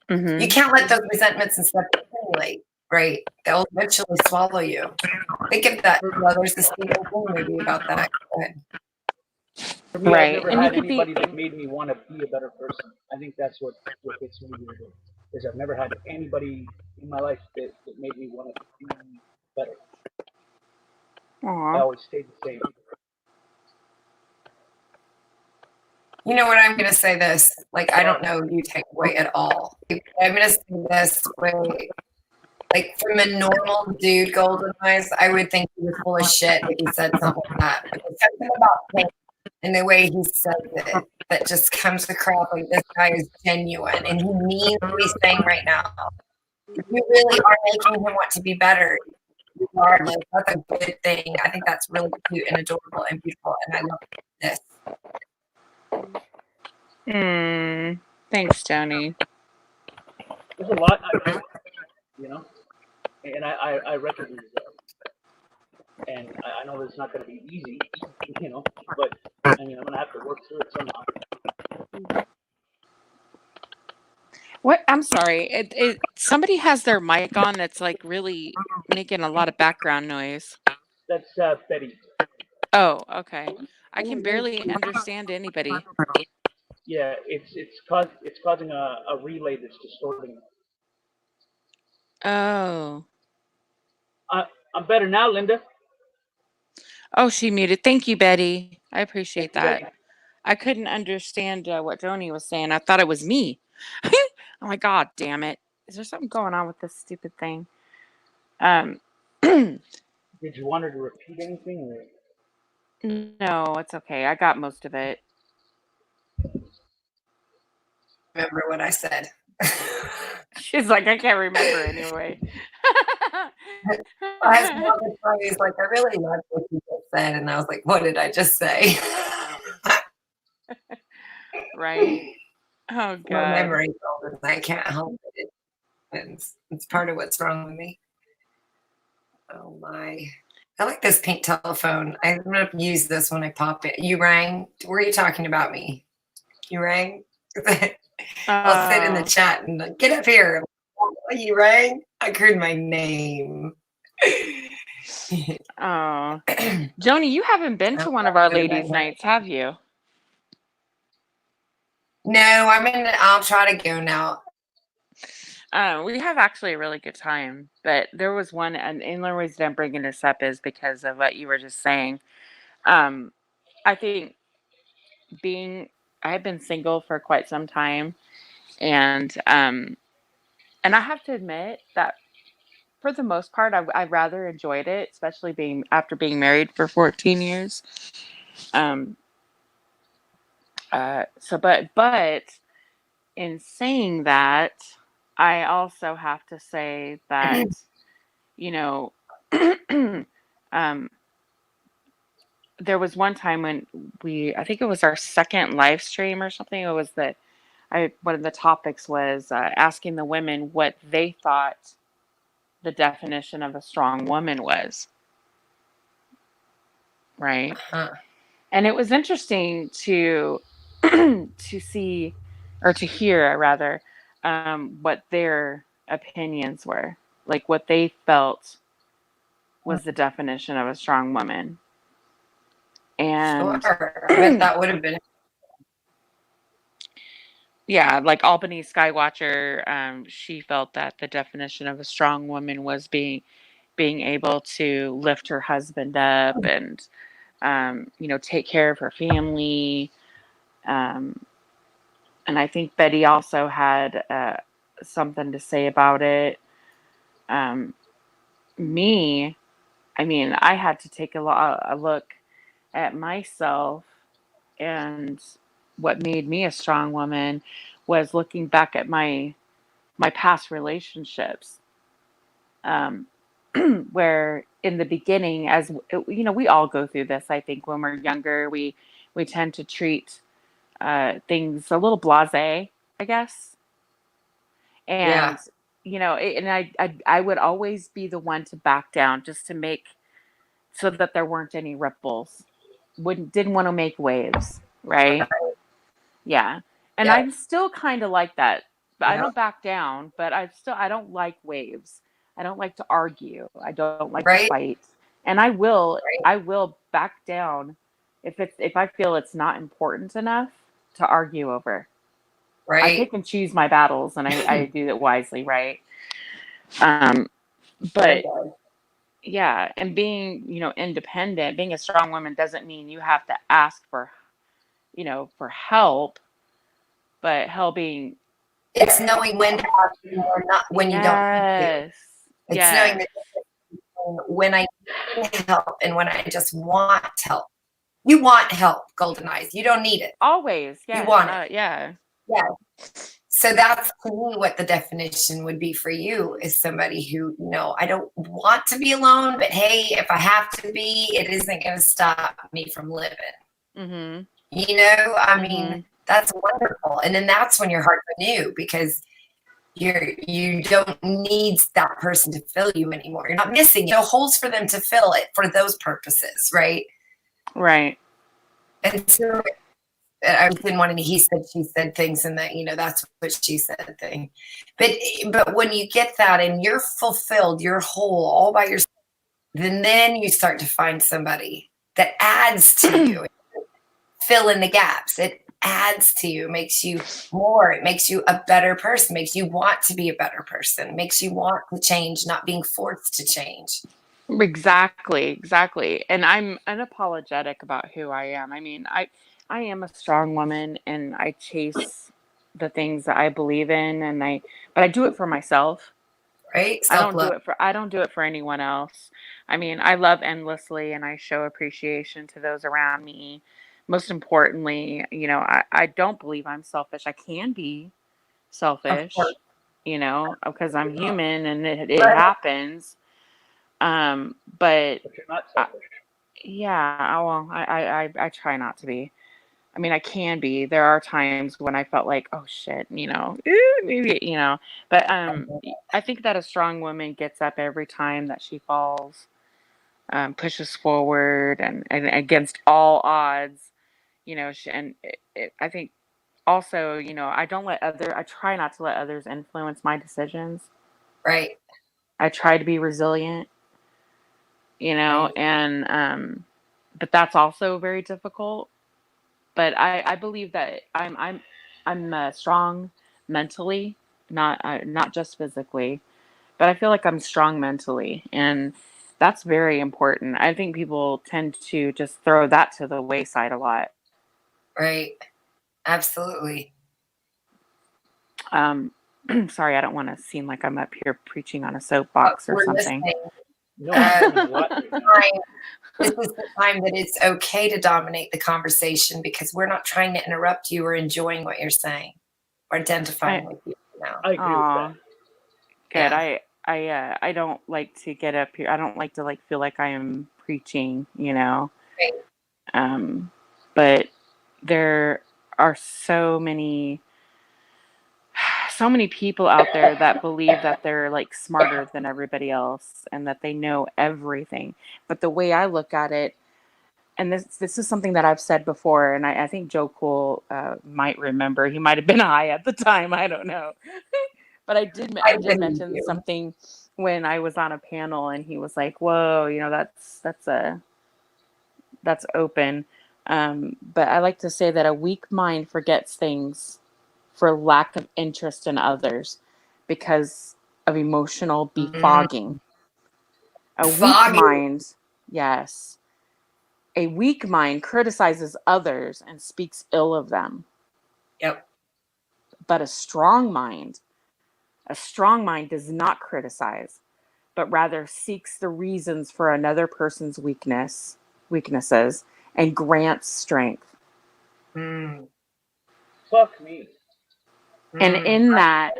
Mm-hmm. You can't let those resentments and stuff accumulate, right? They'll eventually swallow you. Think of that. Well, there's this Stephen King movie about that. For me, Right. I've never And you had could be anybody that made me want to be a better person. I think that's what gets me weird. Is I've never had anybody in my life that made me want to be better. I Aw. always stayed the same. You know what? I'm going to say this. Like, I don't know you take away at all. I'm going to say this way. Like, from a normal dude, Golden Eyes, I would think he was full of shit if he said something like that. But there's something about him and the way he says it that just comes across like this guy is genuine and he means what he's saying right now. You really are making him want to be better. Regardless, that's a good thing. I think that's really cute and adorable and beautiful, and I love this. Thanks, Tony. There's a lot, you know, and I recognize that. And I know it's not going to be easy, you know, but I mean, I'm going to have to work through it somehow. What? I'm sorry. Somebody has their mic on that's like really making a lot of background noise. That's Betty. Oh, okay. I can barely understand anybody. Yeah, it's causing a relay that's distorting. Oh. I'm better now, Linda. Oh, she muted. Thank you, Betty. I appreciate Thank you, that. Betty. I couldn't understand what Joni was saying. I thought it was me. Oh my God, damn it. Is there something going on with this stupid thing? Did you want her to repeat anything? Or? No, it's okay. I got most of it. Remember what I said. She's like, I can't remember anyway. I was like, I really loved what you just said. And I was like, what did I just say? Right? Oh, God. My memory's older. I can't help it. It's part of what's wrong with me. Oh, my. I like this pink telephone. I'm going to use this when I pop it. You rang? Were you talking about me? You rang? I'll sit in the chat and like, get up here. Oh, you rang? I heard my name. Oh. Joni, you haven't been to one of our ladies' nights, have you? No, I'll try to go now. We have actually a really good time, but there was one, and the only reason I'm bringing this up is because of what you were just saying. I think I've been single for quite some time, and I have to admit that for the most part, I rather enjoyed it, especially after being married for 14 years. But in saying that, I also have to say that, you know, there was one time when I think it was our second live stream or something. It was one of the topics was asking the women what they thought the definition of a strong woman was. Right. Uh-huh. And it was interesting to see, or to hear rather, what their opinions were, like what they felt was the definition of a strong woman. And sure. I bet that would have been. Yeah, like Albany Skywatcher, she felt that the definition of a strong woman was being able to lift her husband up and take care of her family. And I think Betty also had something to say about it. I had to take a look at myself, and what made me a strong woman was looking back at my past relationships. where in the beginning, as you know, we all go through this. I think when we're younger, we tend to treat things a little blasé, I guess. And Yeah. you know, and I would always be the one to back down just to make so that there weren't any ripples. Didn't want to make waves, right? Yeah. And Yeah. I'm still kind of like that. But I Yeah. don't back down, but I don't like waves. I don't like to argue. I don't like to Right. fight. And I will back down if I feel it's not important enough to argue over. I Right. pick and choose my battles and I do it wisely, right? Um, but yeah, and being, you know, independent, being a strong woman doesn't mean you have to ask for, you know, for help, but helping. It's knowing when to ask or not when you don't need to. Yes. It's knowing Yes. that when I need help and when I just want help. You want help, Golden Eyes. You don't need it. Always. You Yes. want it. Yeah. Yeah. So that's to me what the definition would be for you is somebody who, you know, I don't want to be alone, but hey, if I have to be, it isn't going to stop me from living. Mm-hmm. You know, I mean, that's wonderful. And then that's when your heart renew because you don't need that person to fill you anymore. You're not missing no holes for them to fill it for those purposes, right? Right. And so I didn't want any he said she said things and that, you know, that's what she said thing. But when you get that and you're fulfilled, you're whole all by yourself, then you start to find somebody that adds to you. Fill in the gaps. It adds to you, makes you more, it makes you a better person, makes you want to be a better person, makes you want to change, not being forced to change. Exactly. And I'm unapologetic about who I am. I mean, I am a strong woman and I chase the things that I believe in but I do it for myself. Right? I don't Self-love. do it for anyone else. I mean, I love endlessly and I show appreciation to those around me. Most importantly, you know, I don't believe I'm selfish. I can be Of course. selfish, you know, because I'm human and it Right. happens. But you're not selfish. yeah, well, I try not to be. I mean, I can be. There are times when I felt like, oh shit, you know, maybe, you know. But I think that a strong woman gets up every time that she falls, pushes forward, and against all odds, you know. I think also, you know, I try not to let others influence my decisions. Right. I try to be resilient, you know, and but that's also very difficult. But I believe that I'm strong mentally, not just physically, but I feel like I'm strong mentally, and that's very important. I think people tend to just throw that to the wayside a lot. Right. Absolutely. Sorry, I don't want to seem like I'm up here preaching on a soapbox or We're something. listening. No, what? This is the time that it's okay to dominate the conversation because we're not trying to interrupt you. We're enjoying what you're saying. We're identifying with you now. I agree with that. Good. Yeah. I don't like to get up here. I don't like to like feel like I am preaching, you know. Right. But there are so many people out there that believe that they're like smarter than everybody else and that they know everything. But the way I look at it, and this is something that I've said before, and I think Joe Cool might remember. He might have been high at the time. I don't know. But I did mention something when I was on a panel, and he was like, "Whoa, you know, that's open." But I like to say that a weak mind forgets things for lack of interest in others because of emotional befogging. A weak mind, yes. A weak mind criticizes others and speaks ill of them. Yep. But a strong mind does not criticize, but rather seeks the reasons for another person's weaknesses, and grants strength. Mm. Fuck me. And in that,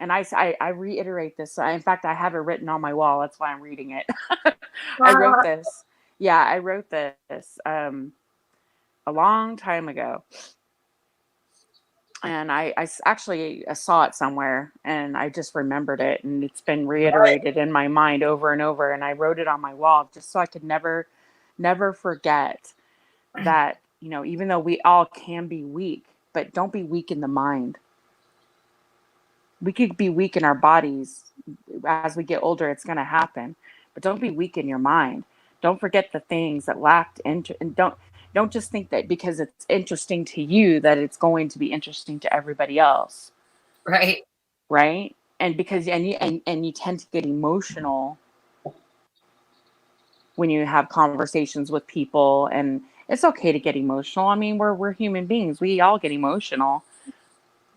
and I reiterate this. In fact, I have it written on my wall. That's why I'm reading it. I wrote this. Yeah, I wrote this a long time ago. And I actually saw it somewhere, and I just remembered it, and it's been reiterated in my mind over and over. And I wrote it on my wall just so I could never forget that, you know, even though we all can be weak, but don't be weak in the mind. We could be weak in our bodies. As we get older, it's going to happen, but don't be weak in your mind. Don't forget the things that lacked and don't just think that because it's interesting to you that it's going to be interesting to everybody else. Right. Right. And because and you tend to get emotional when you have conversations with people, and it's okay to get emotional. I mean, we're human beings. We all get emotional.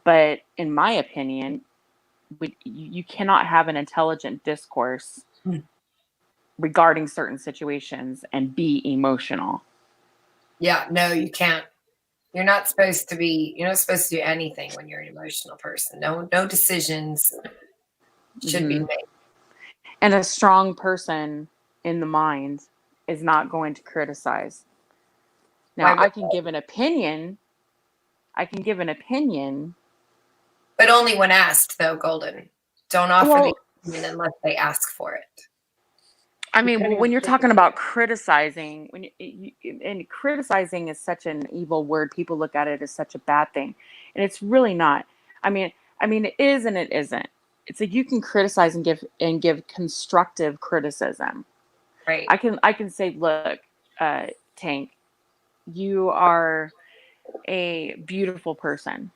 But in my opinion, you cannot have an intelligent discourse regarding certain situations and be emotional. Yeah, no, you can't. You're not supposed to do anything when you're an emotional person. No decisions should be made. And a strong person in the mind is not going to criticize. Now, I can give an opinion. But only when asked, though, Golden. Don't offer the opinion unless they ask for it. I mean, when you're talking about criticizing, and criticizing is such an evil word. People look at it as such a bad thing, and it's really not. I mean, it is and it isn't. It's like you can criticize and give constructive criticism. Right. I can say, look, Tank, you are a beautiful person,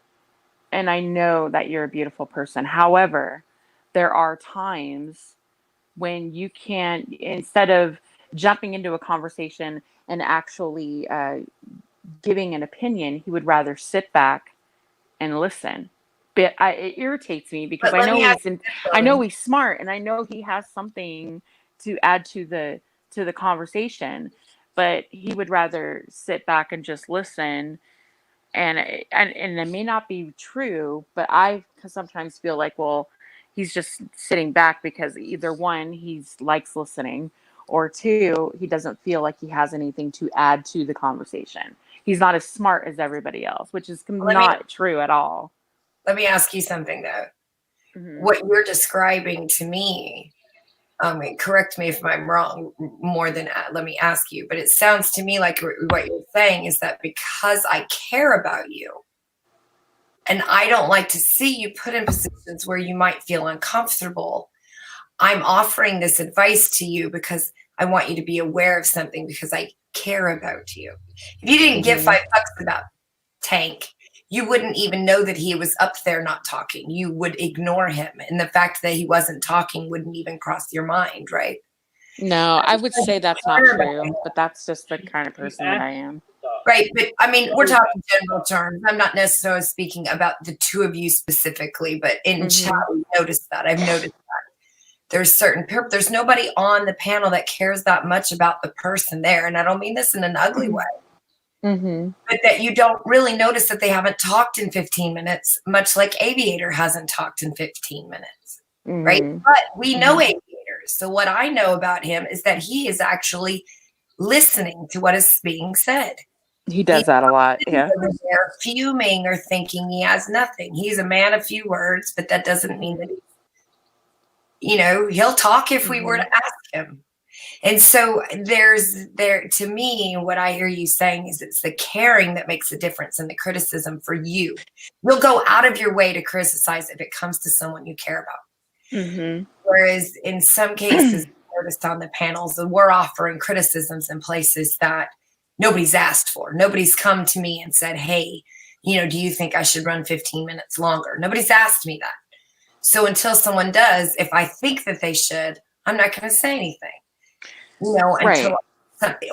and I know that you're a beautiful person. However, there are times when you can't, instead of jumping into a conversation and actually giving an opinion, he would rather sit back and listen. But it irritates me because I know he's smart, and I know he has something to add to the conversation, but he would rather sit back and just listen. And it may not be true, but I sometimes feel like, well, he's just sitting back because either one, he likes listening, or two, he doesn't feel like he has anything to add to the conversation. He's not as smart as everybody else, which is not true at all. Let me ask you something, though. What you're describing to me, correct me if I'm wrong, more than let me ask you, but it sounds to me like what you're saying is that because I care about you and I don't like to see you put in positions where you might feel uncomfortable, I'm offering this advice to you because I want you to be aware of something because I care about you. If you didn't give $5 about Tank, you wouldn't even know that he was up there not talking. You would ignore him. And the fact that he wasn't talking wouldn't even cross your mind, right? No, I would say that's not true, but that's just the kind of person that I am. Right. But I mean, we're talking general terms. I'm not necessarily speaking about the two of you specifically, but in chat, we noticed that. I've noticed that. There's nobody on the panel that cares that much about the person there. And I don't mean this in an ugly way. But that you don't really notice that they haven't talked in 15 minutes, much like Aviator hasn't talked in 15 minutes, right? But we know Aviator. So what I know about him is that he is actually listening to what is being said. He does that a lot, yeah. They're fuming or thinking he has nothing. He's a man of few words, but that doesn't mean that he'll talk if we were to ask him. And so to me, what I hear you saying is it's the caring that makes a difference in the criticism for you. You'll go out of your way to criticize if it comes to someone you care about. Whereas in some cases, noticed on the panels, that we're offering criticisms in places that nobody's asked for. Nobody's come to me and said, hey, do you think I should run 15 minutes longer? Nobody's asked me that. So until someone does, if I think that they should, I'm not going to say anything. Until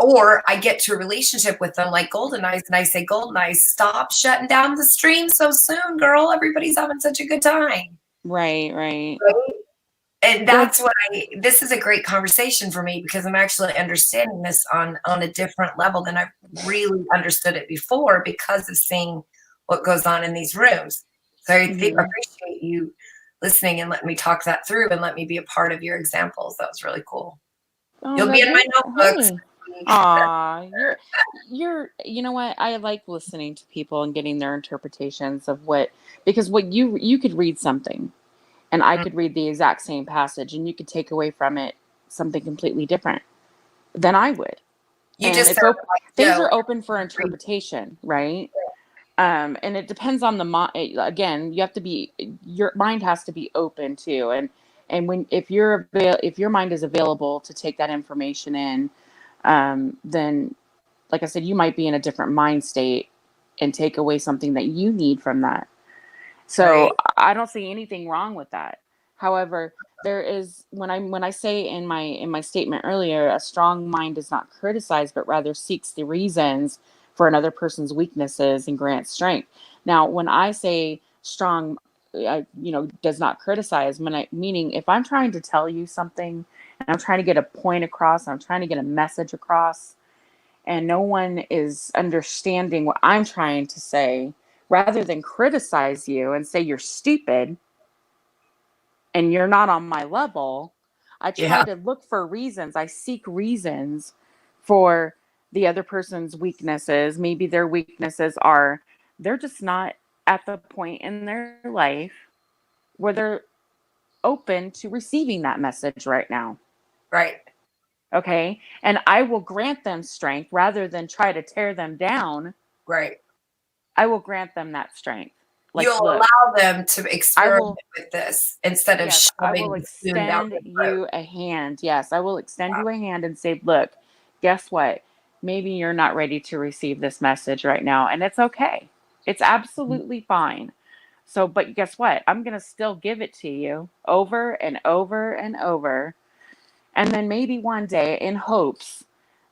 or I get to a relationship with them like Golden Eyes, and I say, Golden Eyes, stop shutting down the stream so soon, girl. Everybody's having such a good time. Right. And that's what this is a great conversation for me because I'm actually understanding this on a different level than I've really understood it before because of seeing what goes on in these rooms. So I appreciate you listening and let me talk that through and let me be a part of your examples. That was really cool. Oh, You'll be in my notebooks. Hey. Aw, you're, you know what? I like listening to people and getting their interpretations of because what you could read something and I could read the exact same passage and you could take away from it something completely different than I would. You And just it's sound open, like things Joe. are open for interpretation, right? And it depends on the mind. Again, you have to be, your mind has to be open too. And if your mind is available to take that information in, then, like I said, you might be in a different mind state and take away something that you need from that. So Right. I don't see anything wrong with that. However, there is, when I say in my statement earlier, a strong mind does not criticize, but rather seeks the reasons for another person's weaknesses and grants strength. Now, when I say strong, does not criticize, meaning if I'm trying to tell you something and I'm trying to get a point across, I'm trying to get a message across, and no one is understanding what I'm trying to say, rather than criticize you and say you're stupid and you're not on my level, I try to look for reasons. I seek reasons for the other person's weaknesses. Maybe their weaknesses are they're just not at the point in their life where they're open to receiving that message right now. Right. Okay. And I will grant them strength rather than try to tear them down. Right. I will grant them that strength. You'll allow them to experiment with this instead of Yes, I shoving will the spoon down extend their throat. you a hand. Yes, I will extend you a hand and say, look, guess what? Maybe you're not ready to receive this message right now. And it's okay. It's absolutely fine. So, but guess what? I'm going to still give it to you over and over and over. And then maybe one day, in hopes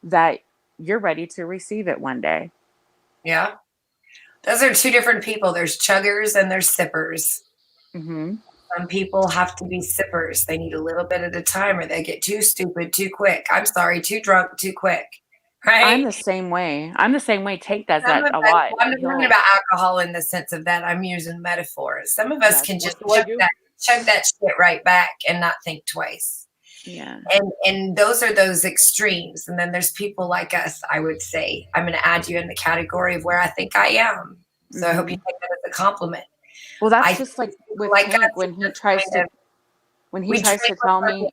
that you're ready to receive it one day. Yeah. Those are two different people. There's chuggers and there's sippers. Mm-hmm. Some people have to be sippers. They need a little bit at a time or they get too stupid too quick. I'm sorry, too drunk too quick. Right? I'm the same way. Tank does Some that of a us, lot. I'm not talking about alcohol in the sense of that. I'm using metaphors. Some of us can just chug that shit right back and not think twice. Yeah. And those are those extremes. And then there's people like us, I would say. I'm going to add you in the category of where I think I am. So I hope you take that as a compliment. Well, that's just like with Tank when he tries to tell me.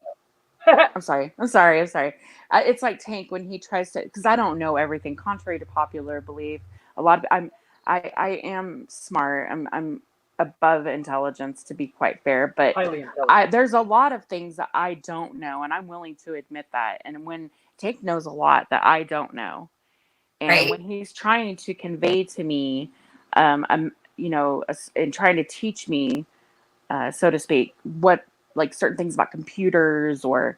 I'm sorry. It's like Tank when he tries to, because I don't know everything. Contrary to popular belief, I am smart. I'm above intelligence, to be quite fair, but there's a lot of things that I don't know, and I'm willing to admit that. And when Tank knows a lot that I don't know, and when he's trying to convey to me, and trying to teach me, so to speak, what, like, certain things about computers or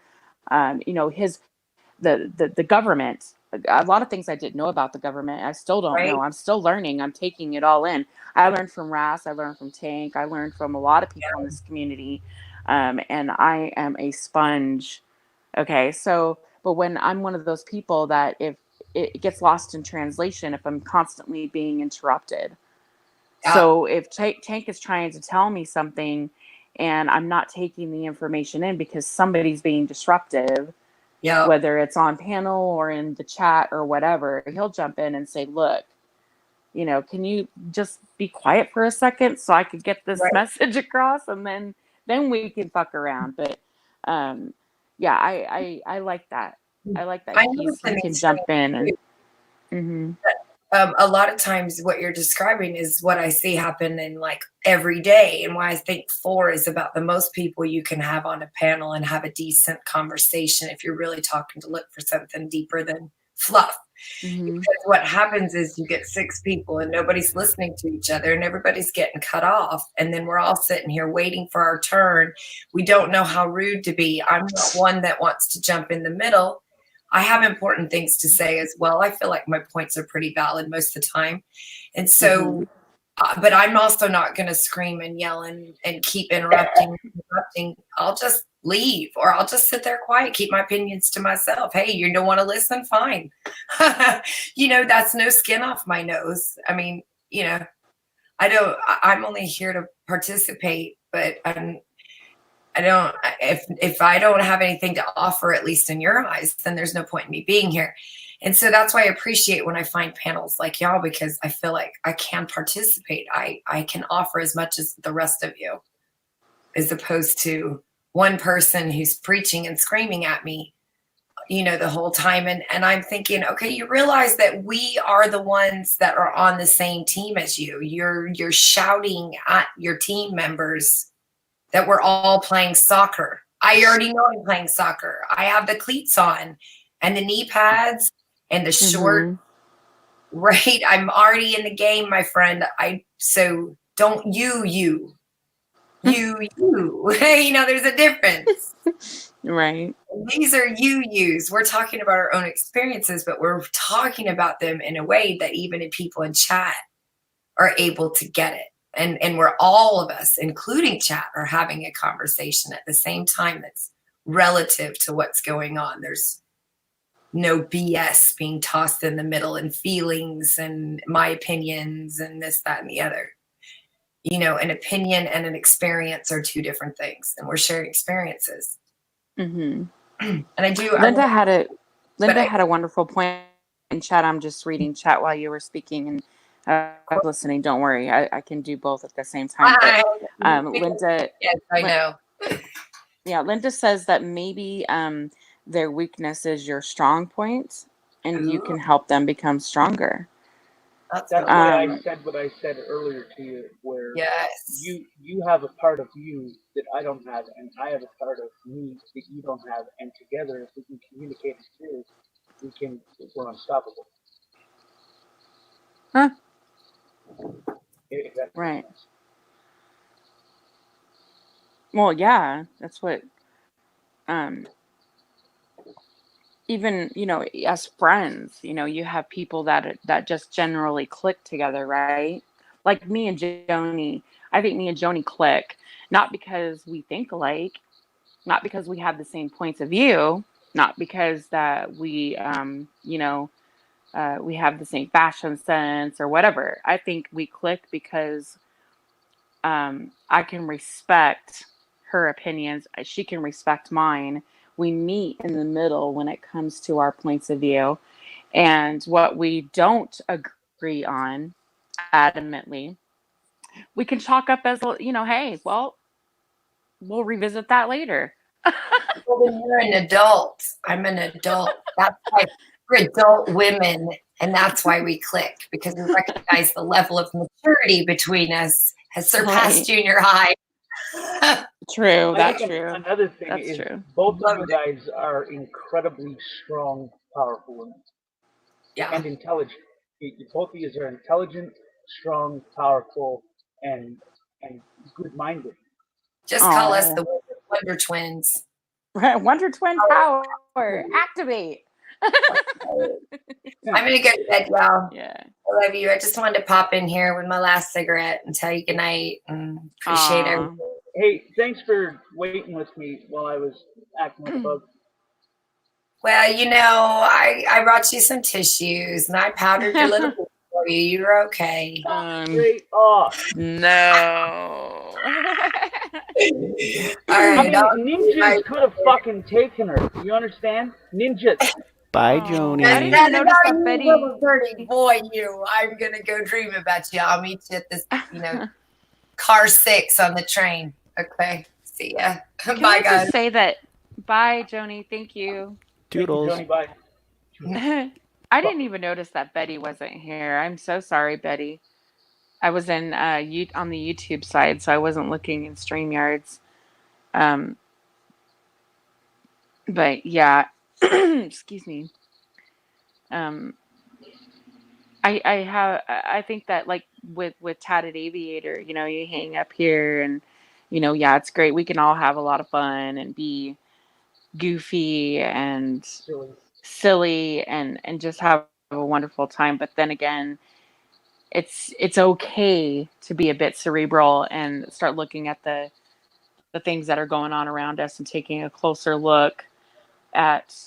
the government. A lot of things I didn't know about the government. I still don't know. I'm still learning. I'm taking it all in. I learned from Ras. I learned from Tank. I learned from a lot of people in this community. And I am a sponge. Okay. So, but when I'm one of those people that if it gets lost in translation, if I'm constantly being interrupted. So if Tank is trying to tell me something and I'm not taking the information in because somebody's being disruptive, whether it's on panel or in the chat or whatever, he'll jump in and say, look, can you just be quiet for a second so I could get this message across, and then we can fuck around. But yeah, I like that. I like that he can jump in and a lot of times what you're describing is what I see happen in like every day, and why I think 4 is about the most people you can have on a panel and have a decent conversation if you're really talking to look for something deeper than fluff. Because what happens is you get 6 people and nobody's listening to each other and everybody's getting cut off, and then we're all sitting here waiting for our turn. We don't know how rude to be. I'm not one that wants to jump in the middle. I have important things to say as well. I feel like my points are pretty valid most of the time. And so, but I'm also not going to scream and yell and keep interrupting. I'll just leave, or I'll just sit there quiet, keep my opinions to myself. Hey, you don't want to listen? Fine. That's no skin off my nose. I mean, I'm only here to participate, but if I don't have anything to offer, at least in your eyes, then there's no point in me being here. And so that's why I appreciate when I find panels like y'all, because I feel like I can participate. I can offer as much as the rest of you, as opposed to one person who's preaching and screaming at me, the whole time. And I'm thinking, okay, you realize that we are the ones that are on the same team as you. You're shouting at your team members that we're all playing soccer. I already know I'm playing soccer. I have the cleats on and the knee pads and the short, right? I'm already in the game, my friend. So don't you. There's a difference. Right. These are yous. We're talking about our own experiences, but we're talking about them in a way that even people in chat are able to get it. And we're all of us, including chat, are having a conversation at the same time that's relative to what's going on. There's no BS being tossed in the middle, and feelings and my opinions and this, that, and the other. An opinion and an experience are two different things, and we're sharing experiences. And I do. Linda had a wonderful point in chat. I'm just reading chat while you were speaking, and I was listening. Don't worry, I can do both at the same time. But, Linda, yes, I know. Yeah, Linda says that maybe their weakness is your strong point, and you can help them become stronger. That's why I said what I said earlier to you, where you have a part of you that I don't have, and I have a part of me that you don't have, and together, if we can communicate it through, we're unstoppable. Huh? If that makes Right. sense. Well, yeah, that's what. Even as friends, you have people that just generally click together, right? Like me and Joni. I think me and Joni click not because we think alike, not because we have the same points of view, not because that we we have the same fashion sense or whatever. I think we click because I can respect her opinions, she can respect mine. We meet in the middle when it comes to our points of view, and what we don't agree on adamantly, we can chalk up as, hey, well, we'll revisit that later. Well, when you're an adult, I'm an adult. That's why we're adult women, and that's why we click, because we recognize the level of maturity between us has surpassed junior high. True, that's I think true. Another thing That's is true. both of you guys are incredibly strong, powerful women. Yeah. And intelligent. Both of you are intelligent, strong, powerful, and good-minded. Just call us the Wonder Twins. Wonder Twin power. Activate. I'm going to go to bed, y'all. Yeah. I love you. I just wanted to pop in here with my last cigarette and tell you good night. Appreciate everything. Hey, thanks for waiting with me while I was acting like a bug. Well, I brought you some tissues and I powdered your little bit for you. You're okay. Straight off. No. All right. Ninjas could have fucking taken her. You understand? Ninjas. Bye, Joni. I didn't even notice that Betty. Dirty boy, I'm gonna go dream about you. I'll meet you at this, car 6 on the train. Okay. See ya. Can Bye, I guys. just say that? Bye, Joni. Thank you. Toodles. Thank you, Joni, bye. I didn't even notice that Betty wasn't here. I'm so sorry, Betty. I was on the YouTube side, so I wasn't looking in StreamYards. But yeah, excuse me. I think that, like, with Tatted Aviator, you hang up here and yeah, it's great. We can all have a lot of fun and be goofy and silly and just have a wonderful time. But then again, it's okay to be a bit cerebral and start looking at the things that are going on around us and taking a closer look at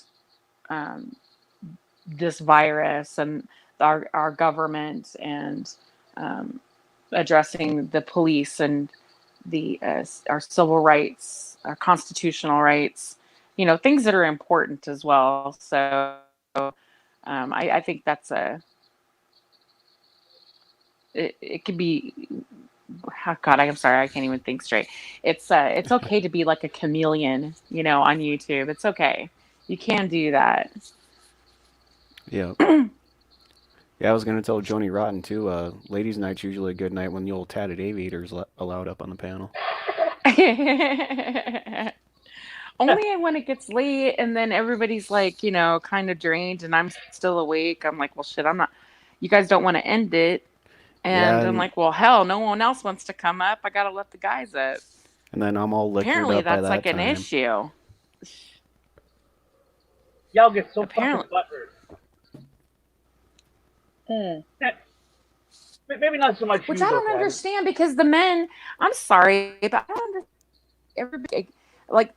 this virus and our government and addressing the police and the our civil rights constitutional rights, things that are important as well. So I think that's it could be, oh God, I'm sorry, I can't even think straight. It's okay to be like a chameleon, on YouTube. It's okay. You can do that. Yeah. Yeah, I was gonna tell Joni Rotten too. Ladies' night's usually a good night when the old tatted aviator's allowed up on the panel. Only when it gets late and then everybody's like, kind of drained and I'm still awake. I'm like, well, shit, I'm not. You guys don't want to end it. Yeah, And I'm like, well, hell, no one else wants to come up. I got to let the guys up. and then I'm all liquored Apparently, up by that's like that an time. issue. Y'all get so Apparently. fucking butthurt. Maybe not so much Which you, I though, don't Travis. understand because the men, I'm sorry, but I don't understand. Everybody, like,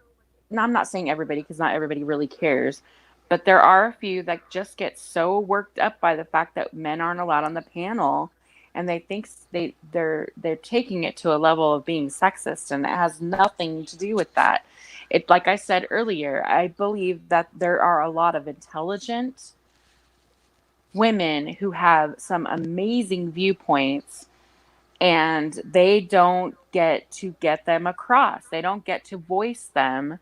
no, I'm not saying everybody because not everybody really cares, but there are a few that just get so worked up by the fact that men aren't allowed on the panel, and they think they're taking it to a level of being sexist, and it has nothing to do with that. It, like I said earlier, I believe that there are a lot of intelligent women who have some amazing viewpoints, and they don't get to get them across. They don't get to voice them.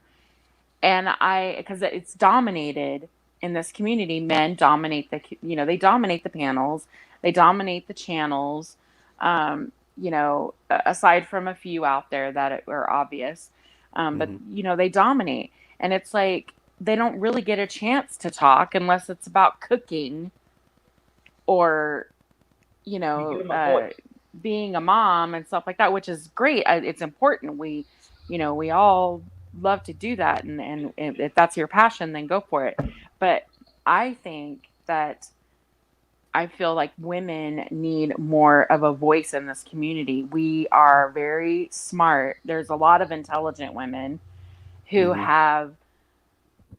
And because it's dominated in this community, men dominate they dominate the panels, they dominate the channels, aside from a few out there that are obvious. But, they dominate. And it's like, they don't really get a chance to talk unless it's about cooking or, You give them a voice. being a mom and stuff like that, which is great. It's important. We all love to do that. And if that's your passion, then go for it. But I think that I feel like women need more of a voice in this community. We are very smart. There's a lot of intelligent women who have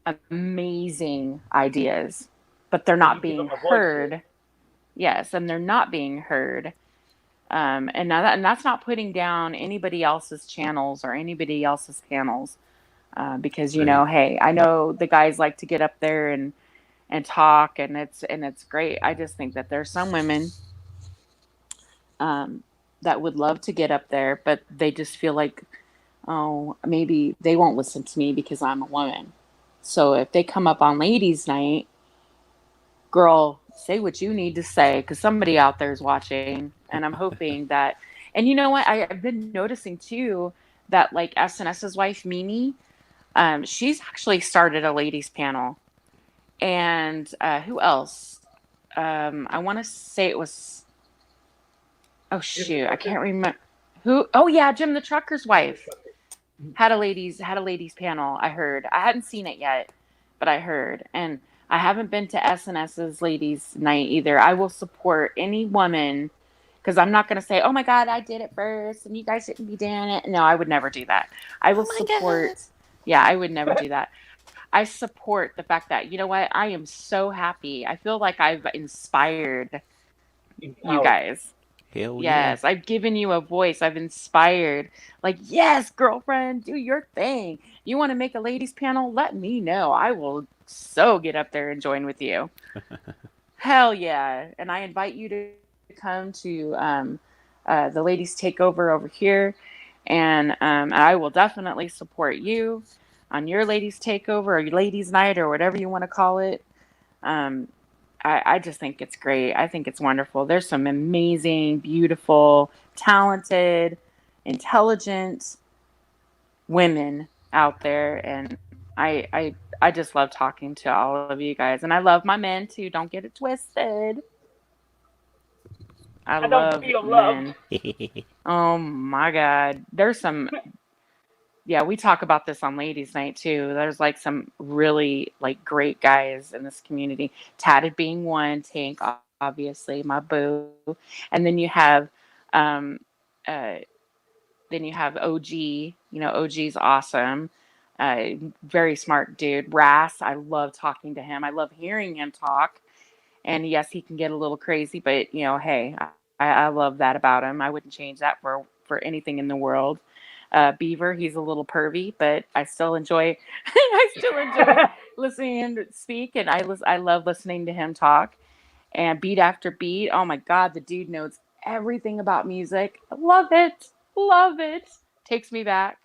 amazing ideas, but they're not being heard. Yes, and they're not being heard. And that's not putting down anybody else's channels or anybody else's panels, because hey, I know the guys like to get up there and talk, and it's great. I just think that there's some women that would love to get up there, but they just feel like, oh, maybe they won't listen to me because I'm a woman. So if they come up on ladies' night, girl, say what you need to say because somebody out there is watching. And I'm hoping that, and you know what? I've been noticing too that like SNS's wife, Mimi, she's actually started a ladies panel. And who else? I want to say it was, oh shoot, I can't remember who. Oh yeah, Jim the trucker's wife had a ladies panel. I heard. I hadn't seen it yet, but I heard. And I haven't been to SNS's ladies night either. I will support any woman because I'm not going to say, oh my God, I did it first and you guys shouldn't be doing it. No, I would never do that. I will support. Yeah, I would never do that. I support the fact that, you know what? I am so happy. I feel like I've inspired you guys. Hell Yes, I've given you a voice. I've inspired. Like, yes, girlfriend, do your thing. You want to make a ladies panel? Let me know. I will so get up there and join with you. Hell yeah. And I invite you to come to the ladies takeover over here. And I will definitely support you on your ladies takeover or your ladies night or whatever you want to call it. I just think it's great. I think it's wonderful. There's some amazing, beautiful, talented, intelligent women out there, and I just love talking to all of you guys. And I love my men too. Don't get it twisted. I love men. Oh my God. There's some, yeah, we talk about this on ladies night too. There's like some really like great guys in this community, Tatted being one, Tank obviously, my boo, and then you have um OG. OG's awesome. Very smart dude. Ras, I love talking to him. I love hearing him talk. And yes, he can get a little crazy, but hey, I love that about him. I wouldn't change that for anything in the world. Beaver. He's a little pervy, but I still enjoy I still enjoy listening to him speak, and I love listening to him talk. And beat after beat, oh my God, the dude knows everything about music. Love it, love it. Takes me back.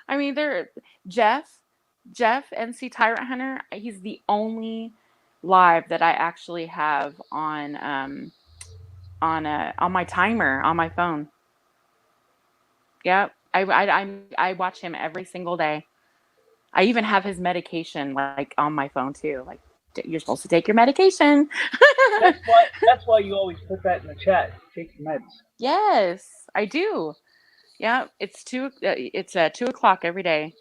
I mean, Jeff, Jeff NC Tyrant Hunter. He's the only live that I actually have on my timer on my phone. Yep. I watch him every single day. I even have his medication like on my phone too. Like, you're supposed to take your medication. That's why you always put that in the chat. Take your meds. Yes, I do. Yeah, it's 2 o'clock every day.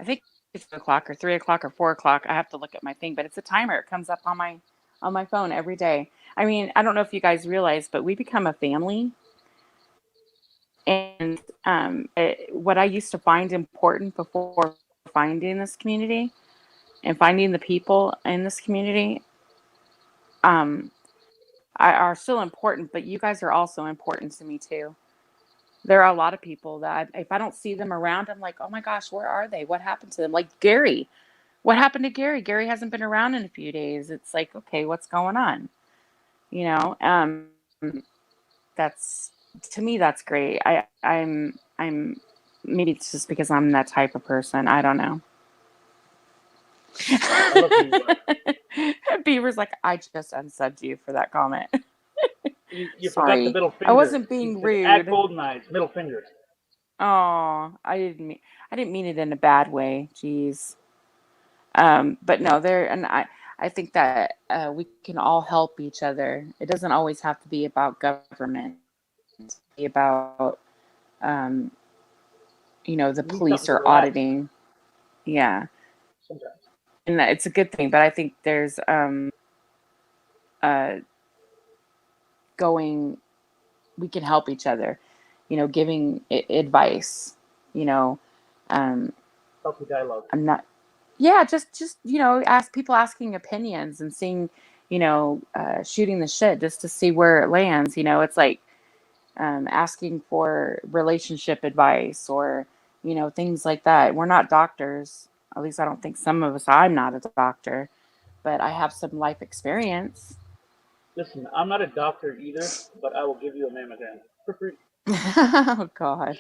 I think it's 2 o'clock or 3 o'clock or 4 o'clock. I have to look at my thing, but it's a timer. It comes up on my phone every day. I mean, I don't know if you guys realize, but we become a family. And what I used to find important before finding this community and finding the people in this community are still important, but you guys are also important to me too. There are a lot of people that if I don't see them around, I'm like, oh my gosh, where are they? What happened to them? Like Gary. What happened to Gary? Gary hasn't been around in a few days. It's like, okay, what's going on? You know, that's to me, that's great. I'm maybe it's just because I'm that type of person. I don't know. Beaver's like, I just unsubbed you for that comment. You forgot Sorry, the middle finger. I wasn't being rude. At Golden Eyes, middle finger. Oh, I didn't mean it in a bad way. Jeez. But no, I think that we can all help each other. It doesn't always have to be about government. It can be about, the police or auditing. Yeah. Sometimes. And it's a good thing, but I think there's we can help each other, giving advice, Healthy dialogue. I'm not, yeah, just ask people asking opinions and seeing, shooting the shit just to see where it lands. It's like asking for relationship advice or, things like that. We're not doctors. At least I don't think some of us, I'm not a doctor, but I have some life experience. Listen, I'm not a doctor either, but I will give you a mammogram for free. Oh, God.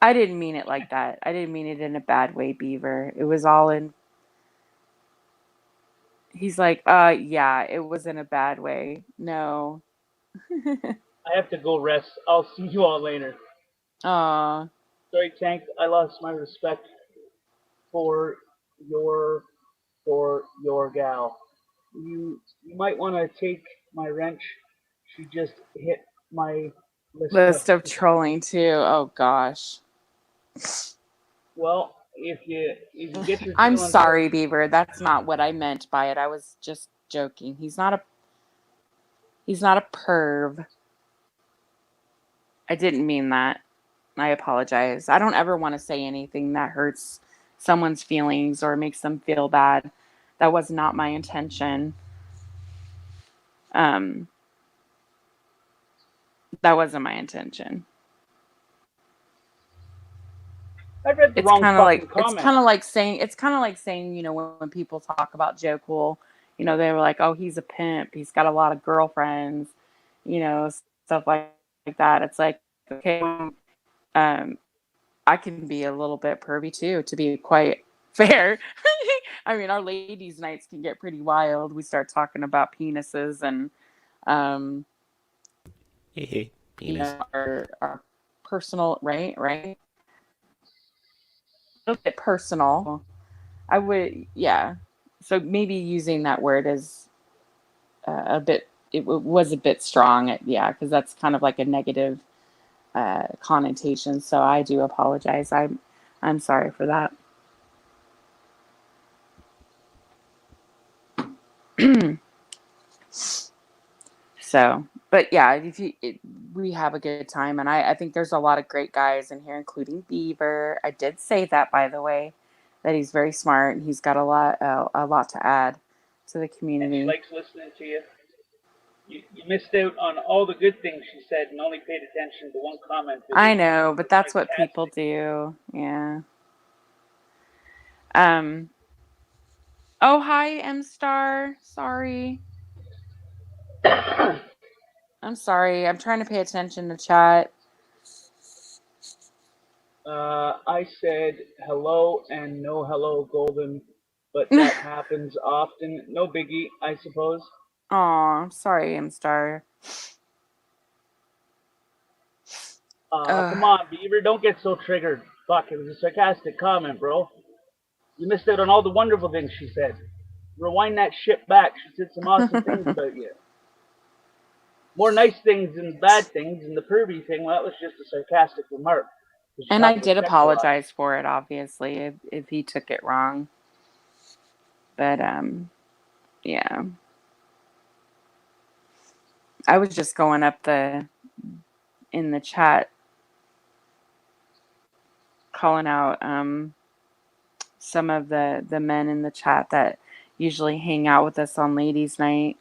I didn't mean it like that. I didn't mean it in a bad way, Beaver. It was all in. He's like, yeah, it was in a bad way. No. I have to go rest. I'll see you all later. Aw. Sorry, Tank. I lost my respect for your gal. You might want to take my wrench. She just hit my List of trolling too. Oh gosh. Well, if you get your I'm feelings sorry, Beaver. That's not what I meant by it. I was just joking. He's not a perv. I didn't mean that. I apologize. I don't ever want to say anything that hurts someone's feelings or makes them feel bad. That was not my intention. That wasn't my intention. I read the wrong fucking comment. It's kind of like saying, when people talk about Joe Cool, they were like, oh, he's a pimp. He's got a lot of girlfriends, stuff like that. It's like, okay, I can be a little bit pervy too, to be quite fair. I mean, our ladies' nights can get pretty wild. We start talking about penises and, penis. Our personal, right? A little bit personal. I would, yeah. So maybe using that word is a bit, it was a bit strong. Yeah, because that's kind of like a negative connotation. So I do apologize. I'm sorry for that. So, but yeah, we have a good time, and I think there's a lot of great guys in here, including Beaver. I did say that, by the way, that he's very smart and he's got a lot to add to the community. And she likes listening to you. You missed out on all the good things she said and only paid attention to one comment. I know, but that's what people do. Yeah. Oh, hi, M Star. Sorry. I'm sorry. I'm trying to pay attention to chat. I said hello and no hello, Golden, but that happens often. No biggie, I suppose. Aw, sorry, M Star. Come on, Beaver, don't get so triggered. Fuck, it was a sarcastic comment, bro. You missed out on all the wonderful things she said. Rewind that shit back. She said some awesome things about you. More nice things than bad things, and the pervy thing, well, that was just a sarcastic remark. And I did apologize for it, obviously, if he took it wrong. But, yeah. I was just going up in the chat, calling out some of the men in the chat that usually hang out with us on Ladies' Night.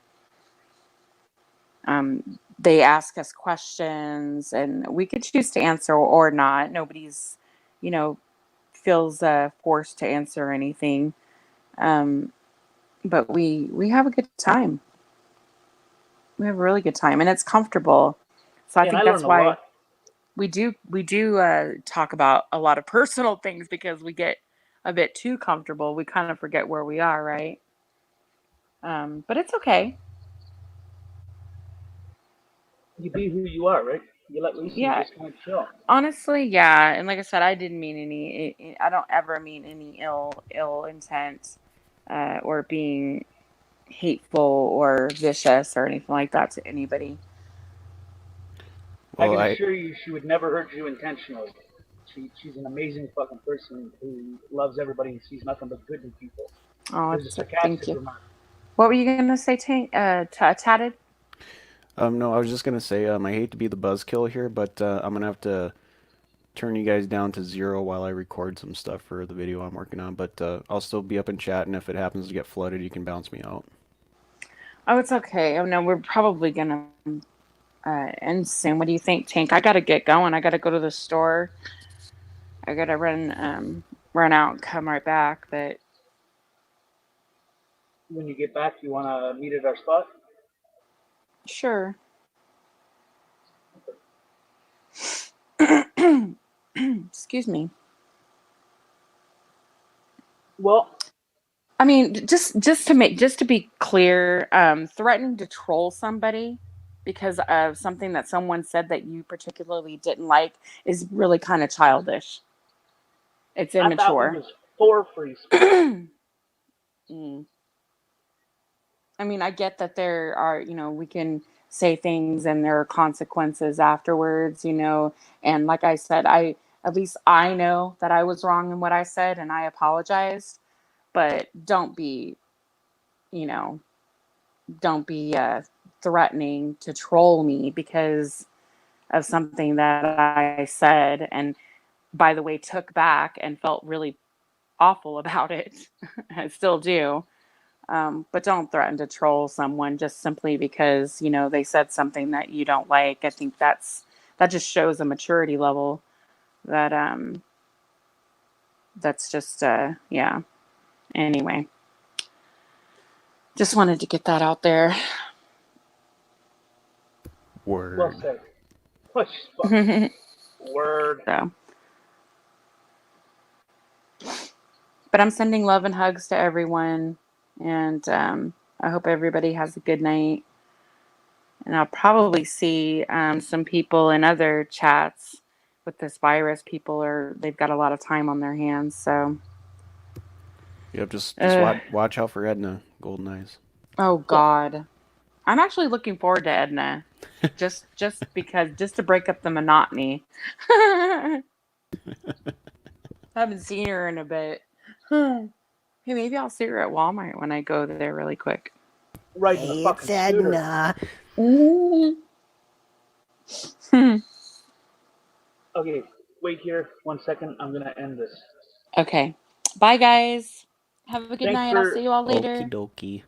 They ask us questions, and we could choose to answer or not. Nobody's, feels forced to answer anything. But we have a good time. We have a really good time, and it's comfortable. So I think that's why we do talk about a lot of personal things, because we get a bit too comfortable. We kind of forget where we are, right? But it's okay. You be who you are, right? You let loose and just kind of chill. Honestly, yeah. And like I said, I didn't mean any. I don't ever mean any ill intent, or being hateful or vicious or anything like that to anybody. Well, I can assure you, she would never hurt you intentionally. She's an amazing fucking person who loves everybody and sees nothing but good in people. Oh, There's a sarcastic remark. What were you gonna say, Tatted? No, I was just gonna say, I hate to be the buzzkill here, but I'm gonna have to turn you guys down to 0 while I record some stuff for the video I'm working on. But I'll still be up in chat, and if it happens to get flooded, you can bounce me out. Oh, it's okay. Oh no, we're probably gonna end soon. What do you think, Tank? I gotta get going. I gotta go to the store. I gotta run out and come right back. But when you get back, you wanna meet at our spot? Sure. Excuse me. Well, I mean, just to be clear, threatening to troll somebody because of something that someone said that you particularly didn't like is really kind of childish. It's immature. I thought it was for free speech. I mean, I get that there are, we can say things and there are consequences afterwards, and like I said, at least I know that I was wrong in what I said and I apologized, but don't be threatening to troll me because of something that I said, and by the way, took back and felt really awful about it. I still do. But don't threaten to troll someone just simply because, they said something that you don't like. I think that just shows a maturity level that, that's just, yeah. Anyway, just wanted to get that out there. Word. Well said. Push. Word. So. But I'm sending love and hugs to everyone. And I hope everybody has a good night. And I'll probably see some people in other chats with this virus. They've got a lot of time on their hands. So. Yep, just watch out for Edna, Golden Eyes. Oh, God. I'm actually looking forward to Edna. just to break up the monotony. I haven't seen her in a bit. Hey, maybe I'll see her at Walmart when I go there really quick. Right in the fucking scooter. Okay, wait here 1 second. I'm gonna end this. Okay. Bye, guys. Have a good night. I'll see you all later. Okie dokie.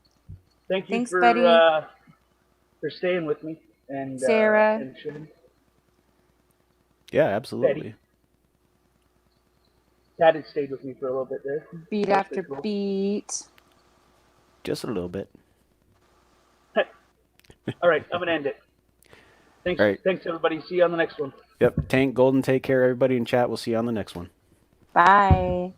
Thank you Thanks, for buddy. for staying with me and Sarah. and Shane. Yeah, absolutely. Tad had stayed with me for a little bit there. Beat That's after pretty cool. beat. Just a little bit. All right, I'm gonna end it. Thanks, All right. thanks everybody. See you on the next one. Yep. Tank, Golden, take care, everybody in chat. We'll see you on the next one. Bye.